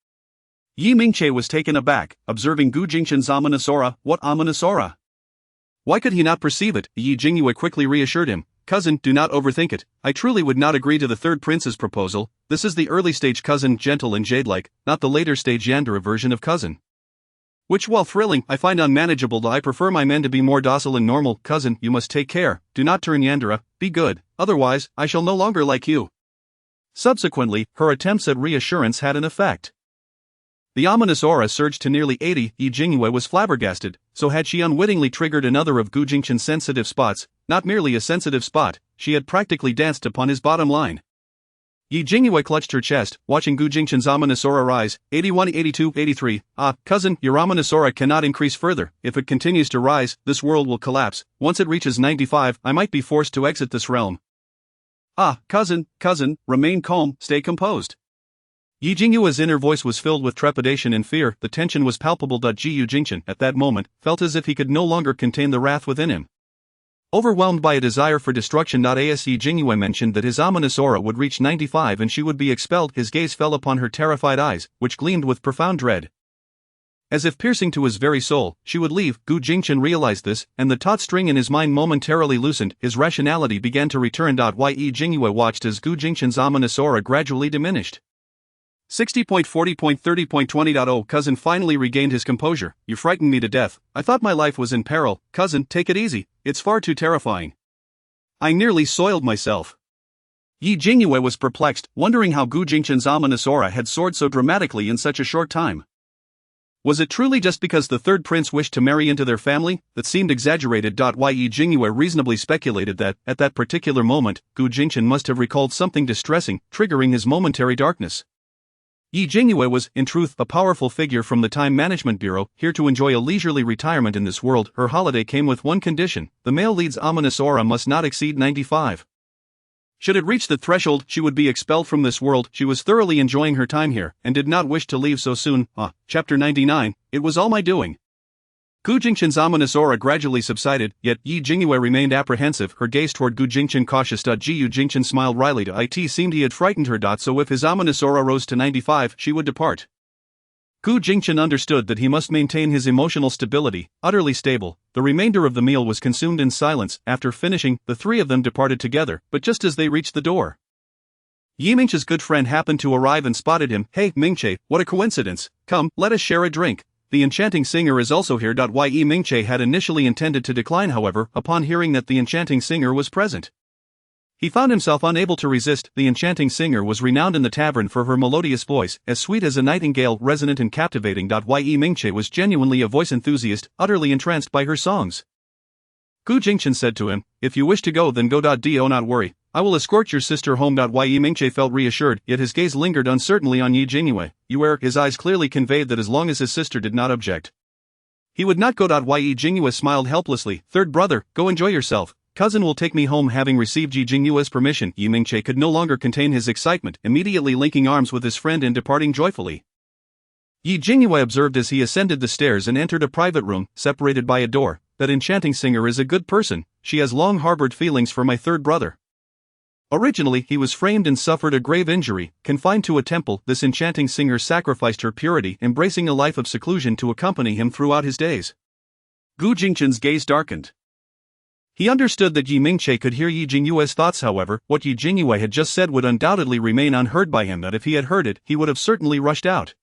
Yi Mingche was taken aback, observing Gu Jingchen's ominous aura. What ominous aura? Why could he not perceive it? Yi Jingyue quickly reassured him. Cousin, do not overthink it. I truly would not agree to the third prince's proposal. This is the early stage cousin, gentle and jade-like, not the later stage Yandere version of cousin. Which, while thrilling, I find unmanageable. I prefer my men to be more docile and normal. Cousin, you must take care, do not turn Yandere, be good, otherwise, I shall no longer like you. Subsequently, her attempts at reassurance had an effect. The ominous aura surged to nearly 80. Jingyue was flabbergasted, so had she unwittingly triggered another of Gu Jingchen's sensitive spots, not merely a sensitive spot, she had practically danced upon his bottom line. Jingyue clutched her chest, watching Gu Jingchen's ominous aura rise. 81, 82, 83. Ah, cousin, your ominous aura cannot increase further. If it continues to rise, this world will collapse. Once it reaches 95, I might be forced to exit this realm. Ah, cousin, remain calm, stay composed. Jingyue's inner voice was filled with trepidation and fear. The tension was palpable. Gu Jingchen, at that moment, felt as if he could no longer contain the wrath within him. Overwhelmed by a desire for destruction. As Jingyue mentioned that his ominous aura would reach 95 and she would be expelled, his gaze fell upon her terrified eyes, which gleamed with profound dread. As if piercing to his very soul, she would leave. Gu Jingchen realized this, and the taut string in his mind momentarily loosened, his rationality began to return. Jingyue watched as Gu Jingchen's ominous aura gradually diminished. 60.40.30.20. Cousin finally regained his composure. You frightened me to death. I thought my life was in peril. Cousin, take it easy, it's far too terrifying. I nearly soiled myself. Jingyue was perplexed, wondering how Gu Jingchen's ominous aura had soared so dramatically in such a short time. Was it truly just because the third prince wished to marry into their family? That seemed exaggerated. Jingyue reasonably speculated that, at that particular moment, Gu Jingchen must have recalled something distressing, triggering his momentary darkness. Jingyue was, in truth, a powerful figure from the Time Management Bureau, here to enjoy a leisurely retirement in this world. Her holiday came with one condition: the male lead's ominous aura must not exceed 95. Should it reach the threshold, she would be expelled from this world. She was thoroughly enjoying her time here, and did not wish to leave so soon. Chapter 99, It was all my doing. Gu Jingchen's ominous aura gradually subsided, yet Jingyue remained apprehensive, her gaze toward Gu Jingchen cautious. Gu Jingchen smiled wryly. It seemed he had frightened her. So if his ominous aura rose to 95, she would depart. Gu Jingchen understood that he must maintain his emotional stability, utterly stable. The remainder of the meal was consumed in silence. After finishing, the three of them departed together, but just as they reached the door, Mingche's good friend happened to arrive and spotted him. Hey, Mingche, what a coincidence. Come, let us share a drink. The enchanting singer is also here. Mingche had initially intended to decline, however, upon hearing that the enchanting singer was present. He found himself unable to resist. The enchanting singer was renowned in the tavern for her melodious voice, as sweet as a nightingale, resonant and captivating. Mingche was genuinely a voice enthusiast, utterly entranced by her songs. Gu Jingchen said to him, if you wish to go, then go. Do not worry, I will escort your sister home. Mingche felt reassured, yet his gaze lingered uncertainly on Jingyue. His eyes clearly conveyed that as long as his sister did not object, he would not go. Jingyue smiled helplessly. Third brother, go enjoy yourself. Cousin will take me home. Having received Jingyue's permission, Mingche could no longer contain his excitement, immediately linking arms with his friend and departing joyfully. Jingyue observed as he ascended the stairs and entered a private room, separated by a door, that enchanting singer is a good person. She has long harbored feelings for my third brother. Originally, he was framed and suffered a grave injury. Confined to a temple, this enchanting singer sacrificed her purity, embracing a life of seclusion to accompany him throughout his days. Gu Jingchen's gaze darkened. He understood that Mingche could hear Jingyue's thoughts. However, what Jingyue had just said would undoubtedly remain unheard by him. That if he had heard it, he would have certainly rushed out.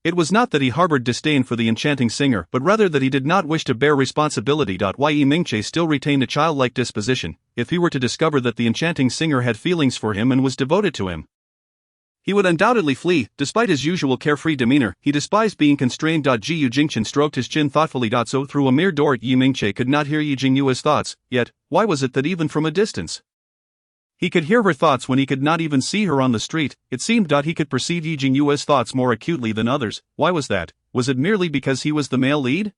It was not that he harbored disdain for the enchanting singer, but rather that he did not wish to bear responsibility. Mingche still retained a childlike disposition. If he were to discover that the enchanting singer had feelings for him and was devoted to him, he would undoubtedly flee. Despite his usual carefree demeanor, he despised being constrained. Gu Jingchen stroked his chin thoughtfully. So through a mere door, Mingche could not hear Jingyue's thoughts, yet, why was it that even from a distance, he could hear her thoughts when he could not even see her on the street? It seemed he could perceive Jingyue's thoughts more acutely than others. Why was that? Was it merely because he was the male lead?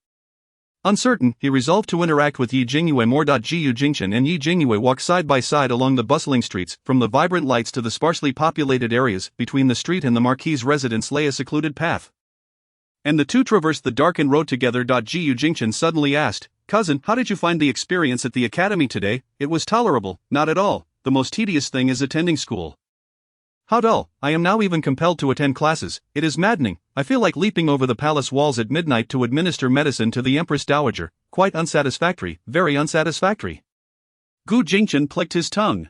Uncertain, he resolved to interact with Jingyue more. Gu Jingchen and Jingyue walked side by side along the bustling streets. From the vibrant lights to the sparsely populated areas, between the street and the Marquis' residence lay a secluded path, and the two traversed the darkened road together. Gu Jingchen suddenly asked, Cousin, how did you find the experience at the academy today? It was tolerable. Not at all. The most tedious thing is attending school. How dull. I am now even compelled to attend classes. It is maddening. I feel like leaping over the palace walls at midnight to administer medicine to the Empress Dowager. Quite unsatisfactory, very unsatisfactory. Gu Jingchen clicked his tongue.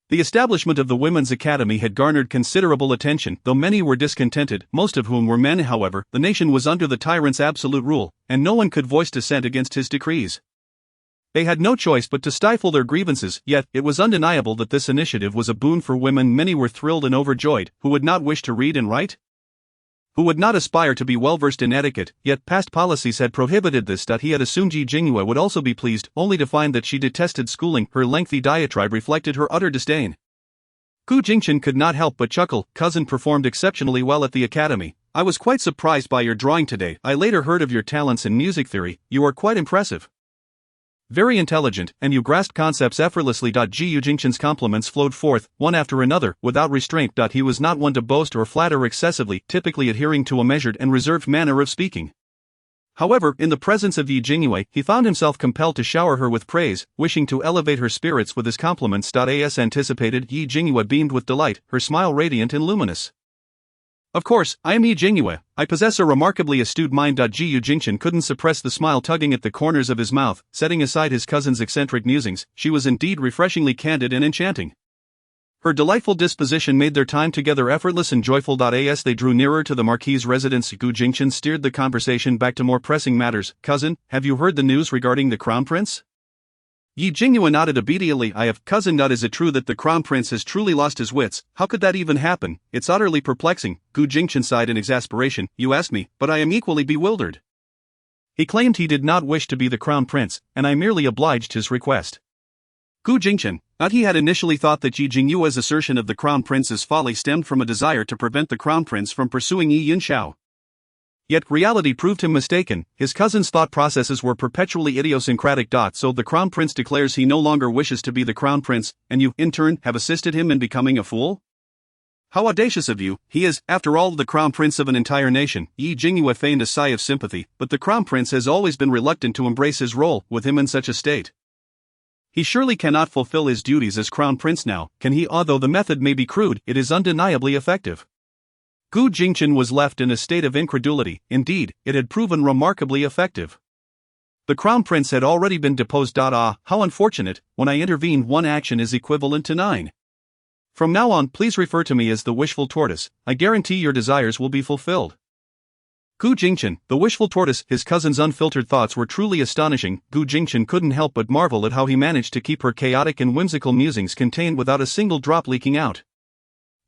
The establishment of the Women's Academy had garnered considerable attention, though many were discontented, most of whom were men. However, the nation was under the tyrant's absolute rule, and no one could voice dissent against his decrees. They had no choice but to stifle their grievances, yet it was undeniable that this initiative was a boon for women. Many were thrilled and overjoyed. Who would not wish to read and write? Who would not aspire to be well-versed in etiquette? Yet past policies had prohibited this. He had assumed Jingyue would also be pleased, only to find that she detested schooling. Her lengthy diatribe reflected her utter disdain. Gu Jingchen could not help but chuckle. Cousin performed exceptionally well at the academy. I was quite surprised by your drawing today. I later heard of your talents in music theory. You are quite impressive. Very intelligent, and you grasped concepts effortlessly. Gu Jingchen's compliments flowed forth, one after another, without restraint. He was not one to boast or flatter excessively, typically adhering to a measured and reserved manner of speaking. However, in the presence of Jingyue, he found himself compelled to shower her with praise, wishing to elevate her spirits with his compliments. As anticipated, Jingyue beamed with delight, her smile radiant and luminous. Of course, I am Jingyue. I possess a remarkably astute mind. Gu Jingchen couldn't suppress the smile tugging at the corners of his mouth. Setting aside his cousin's eccentric musings, she was indeed refreshingly candid and enchanting. Her delightful disposition made their time together effortless and joyful. As they drew nearer to the Marquis' residence, Gu Jingchen steered the conversation back to more pressing matters. Cousin, have you heard the news regarding the Crown Prince? Jingyue nodded obediently. I have. Cousin, is it true that the Crown Prince has truly lost his wits? How could that even happen? It's utterly perplexing. Gu Jingchen sighed in exasperation. You asked me, but I am equally bewildered. He claimed he did not wish to be the Crown Prince, and I merely obliged his request. Gu Jingchen, he had initially thought that Jingyue's assertion of the Crown Prince's folly stemmed from a desire to prevent the Crown Prince from pursuing Yi Yunxiao. Yet reality proved him mistaken. His cousin's thought processes were perpetually idiosyncratic. So the Crown Prince declares he no longer wishes to be the Crown Prince, and you, in turn, have assisted him in becoming a fool? How audacious of you! He is, after all, the Crown Prince of an entire nation. Jingyue feigned a sigh of sympathy, but the Crown Prince has always been reluctant to embrace his role. With him in such a state, he surely cannot fulfill his duties as Crown Prince now, can he? Although the method may be crude, it is undeniably effective. Gu Jingchen was left in a state of incredulity. Indeed, it had proven remarkably effective. The Crown Prince had already been deposed. How unfortunate. When I intervene, one action is equivalent to 9. From now on, please refer to me as the Wishful Tortoise. I guarantee your desires will be fulfilled. Gu Jingchen, the Wishful Tortoise. His cousin's unfiltered thoughts were truly astonishing. Gu Jingchen couldn't help but marvel at how he managed to keep her chaotic and whimsical musings contained without a single drop leaking out.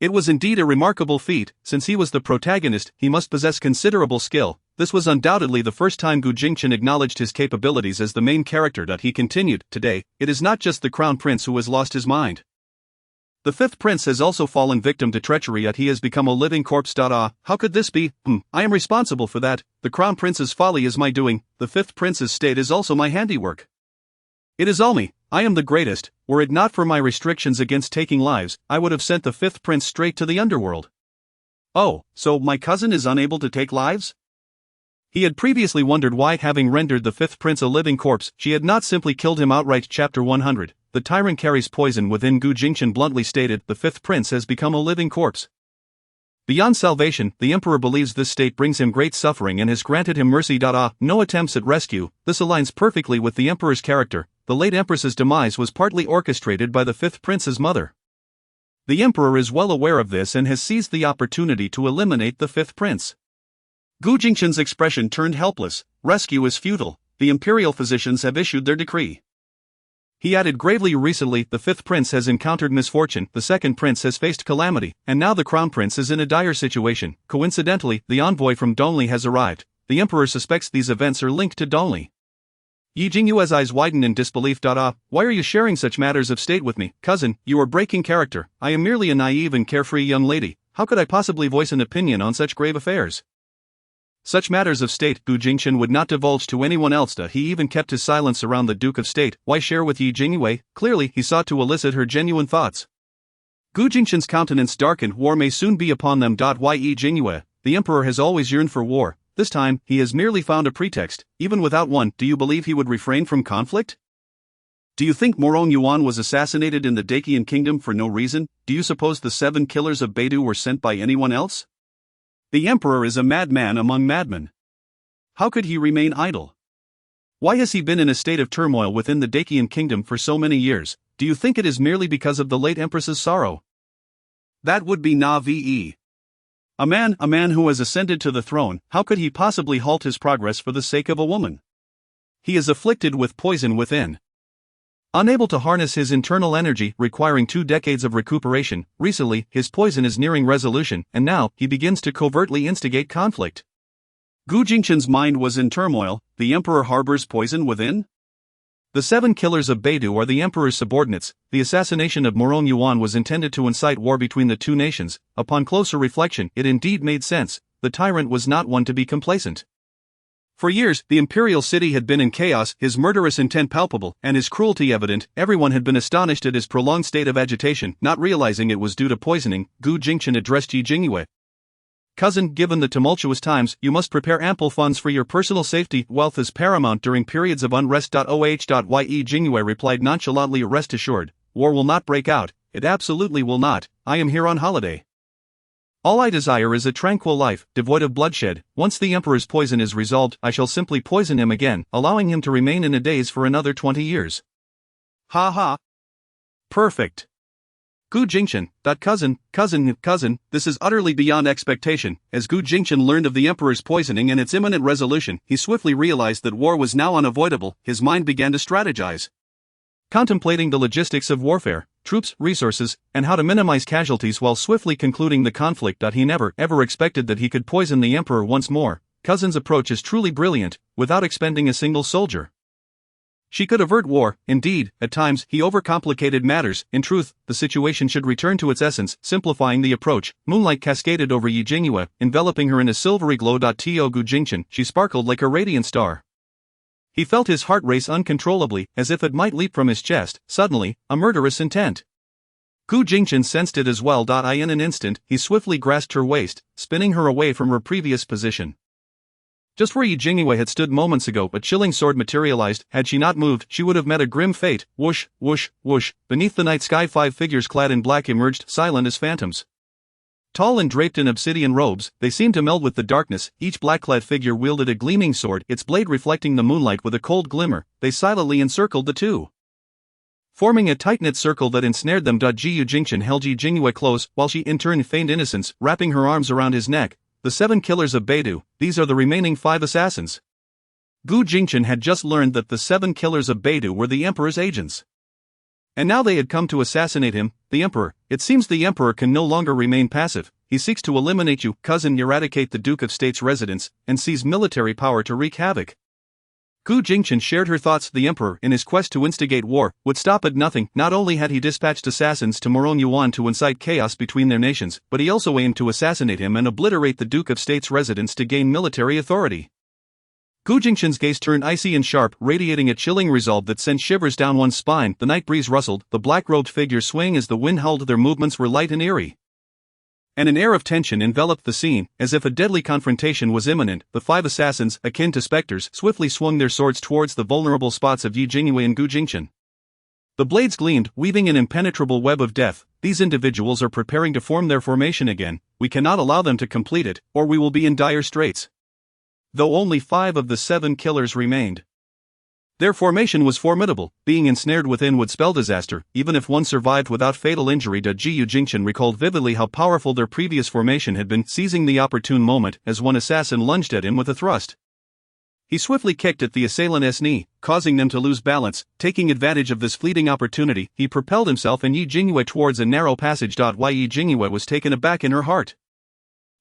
It was indeed a remarkable feat. Since he was the protagonist, he must possess considerable skill. This was undoubtedly the first time Gu Jingchen acknowledged his capabilities as the main character. He continued, today, it is not just the Crown Prince who has lost his mind. The 5th Prince has also fallen victim to treachery. He has become a living corpse. How could this be? I am responsible for that. The Crown Prince's folly is my doing. The 5th Prince's state is also my handiwork. It is all me. I am the greatest. Were it not for my restrictions against taking lives, I would have sent the 5th Prince straight to the underworld. Oh, so my cousin is unable to take lives? He had previously wondered why, having rendered the 5th Prince a living corpse, she had not simply killed him outright. Chapter 100. The tyrant carries poison within. Gu Jingchen bluntly stated, the 5th Prince has become a living corpse. Beyond salvation, the Emperor believes this state brings him great suffering and has granted him mercy. No attempts at rescue. This aligns perfectly with the Emperor's character. The late Empress's demise was partly orchestrated by the 5th Prince's mother. The Emperor is well aware of this and has seized the opportunity to eliminate the 5th Prince. Gu Jingchen's expression turned helpless. Rescue is futile. The imperial physicians have issued their decree. He added gravely, recently, the 5th Prince has encountered misfortune, the 2nd Prince has faced calamity, and now the Crown Prince is in a dire situation. Coincidentally, the envoy from Donli has arrived. The Emperor suspects these events are linked to Donli. Jingyue's eyes widened in disbelief. Why are you sharing such matters of state with me? Cousin, you are breaking character. I am merely a naive and carefree young lady. How could I possibly voice an opinion on such grave affairs? Such matters of state, Gu Jingchen would not divulge to anyone else. He even kept his silence around the Duke of State. Why share with Jingyue? Clearly, he sought to elicit her genuine thoughts. Gu Jingchen's countenance darkened. War may soon be upon them. Jingyue, the Emperor has always yearned for war. This time, he has merely found a pretext. Even without one, do you believe he would refrain from conflict? Do you think Morong Yuan was assassinated in the Dacian kingdom for no reason? Do you suppose the 7 killers of Beidou were sent by anyone else? The Emperor is a madman among madmen. How could he remain idle? Why has he been in a state of turmoil within the Dacian kingdom for so many years? Do you think it is merely because of the late empress's sorrow? That would be na-ve. A man who has ascended to the throne, how could he possibly halt his progress for the sake of a woman? He is afflicted with poison within. Unable to harness his internal energy, requiring 2 decades of recuperation, recently, his poison is nearing resolution, and now, he begins to covertly instigate conflict. Gu Jingchen's mind was in turmoil. The emperor harbors poison within? The 7 killers of Beidou are the emperor's subordinates. The assassination of Morong Yuan was intended to incite war between the two nations. Upon closer reflection, it indeed made sense. The tyrant was not one to be complacent. For years, the imperial city had been in chaos, his murderous intent palpable, and his cruelty evident. Everyone had been astonished at his prolonged state of agitation, not realizing it was due to poisoning. Gu Jingchen addressed Jingyue. Cousin, given the tumultuous times, you must prepare ample funds for your personal safety. Wealth is paramount during periods of unrest. Ye Jingyue replied nonchalantly, rest assured, war will not break out, it absolutely will not. I am here on holiday. All I desire is a tranquil life, devoid of bloodshed. Once the emperor's poison is resolved, I shall simply poison him again, allowing him to remain in a daze for another 20 years. Ha ha. Perfect. Gu Jingchen, cousin, this is utterly beyond expectation. As Gu Jingchen learned of the emperor's poisoning and its imminent resolution, he swiftly realized that war was now unavoidable. His mind began to strategize. Contemplating the logistics of warfare, troops, resources, and how to minimize casualties while swiftly concluding the conflict. He never, ever expected that he could poison the emperor once more. Cousin's approach is truly brilliant, without expending a single soldier. She could avert war. Indeed, at times, he overcomplicated matters. In truth, the situation should return to its essence, simplifying the approach. Moonlight cascaded over Yi Jingyue, enveloping her in a silvery glow. To Gu Jingchen, she sparkled like a radiant star. He felt his heart race uncontrollably, as if it might leap from his chest. Suddenly, a murderous intent. Gu Jingchen sensed it as well. In an instant, he swiftly grasped her waist, spinning her away from her previous position. Just where Yi Jingyue had stood moments ago, a chilling sword materialized. Had she not moved, she would have met a grim fate. Whoosh, whoosh, whoosh. Beneath the night sky, 5 figures clad in black emerged, silent as phantoms. Tall and draped in obsidian robes, they seemed to meld with the darkness. Each black-clad figure wielded a gleaming sword, its blade reflecting the moonlight with a cold glimmer. They silently encircled the two, forming a tight-knit circle that ensnared them. Gu Jingchen held Yi Jingyue close, while she in turn feigned innocence, wrapping her arms around his neck. The 7 killers of Beidou, these are the remaining 5 assassins. Gu Jingchen had just learned that the 7 killers of Beidou were the emperor's agents. And now they had come to assassinate him, the emperor. It seems the emperor can no longer remain passive. He seeks to eliminate you, cousin, eradicate the Duke of State's residence, and seize military power to wreak havoc. Gu Jingchen shared her thoughts. The emperor, in his quest to instigate war, would stop at nothing. Not only had he dispatched assassins to Morong Yuan to incite chaos between their nations, but he also aimed to assassinate him and obliterate the Duke of State's residence to gain military authority. Gu Jingchen's gaze turned icy and sharp, radiating a chilling resolve that sent shivers down one's spine. The night breeze rustled, the black-robed figures swaying as the wind howled. Their movements were light and eerie, and an air of tension enveloped the scene, as if a deadly confrontation was imminent. The 5 assassins, akin to specters, swiftly swung their swords towards the vulnerable spots of Yi Jingyue and Gu Jingchen. The blades gleamed, weaving an impenetrable web of death. These individuals are preparing to form their formation again. We cannot allow them to complete it, or we will be in dire straits. Though only 5 of the 7 killers remained, their formation was formidable. Being ensnared within would spell disaster, even if one survived without fatal injury. Gu Jingchen recalled vividly how powerful their previous formation had been, seizing the opportune moment as one assassin lunged at him with a thrust. He swiftly kicked at the assailant's knee, causing them to lose balance. Taking advantage of this fleeting opportunity, he propelled himself and Yi Jingyue towards a narrow passage. Yi Jingyue was taken aback in her heart.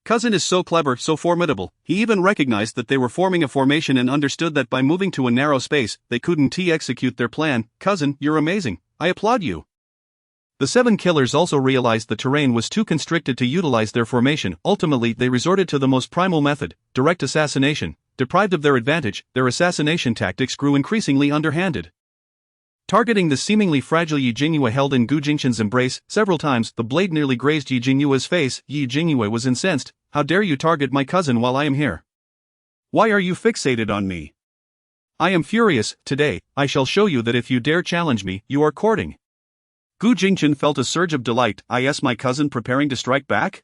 Cousin is so clever, so formidable. He even recognized that they were forming a formation and understood that by moving to a narrow space, they couldn't execute their plan. Cousin, you're amazing. I applaud you. The 7 killers also realized the terrain was too constricted to utilize their formation. Ultimately, they resorted to the most primal method, direct assassination. Deprived of their advantage, their assassination tactics grew increasingly underhanded. Targeting the seemingly fragile Yi Jingyue held in Gu Jingchen's embrace, several times, the blade nearly grazed Yi Jingyue's face. Yi Jingyue was incensed. How dare you target my cousin while I am here? Why are you fixated on me? I am furious. Today, I shall show you that if you dare challenge me, you are courting. Gu Jingchen felt a surge of delight. Is my cousin preparing to strike back?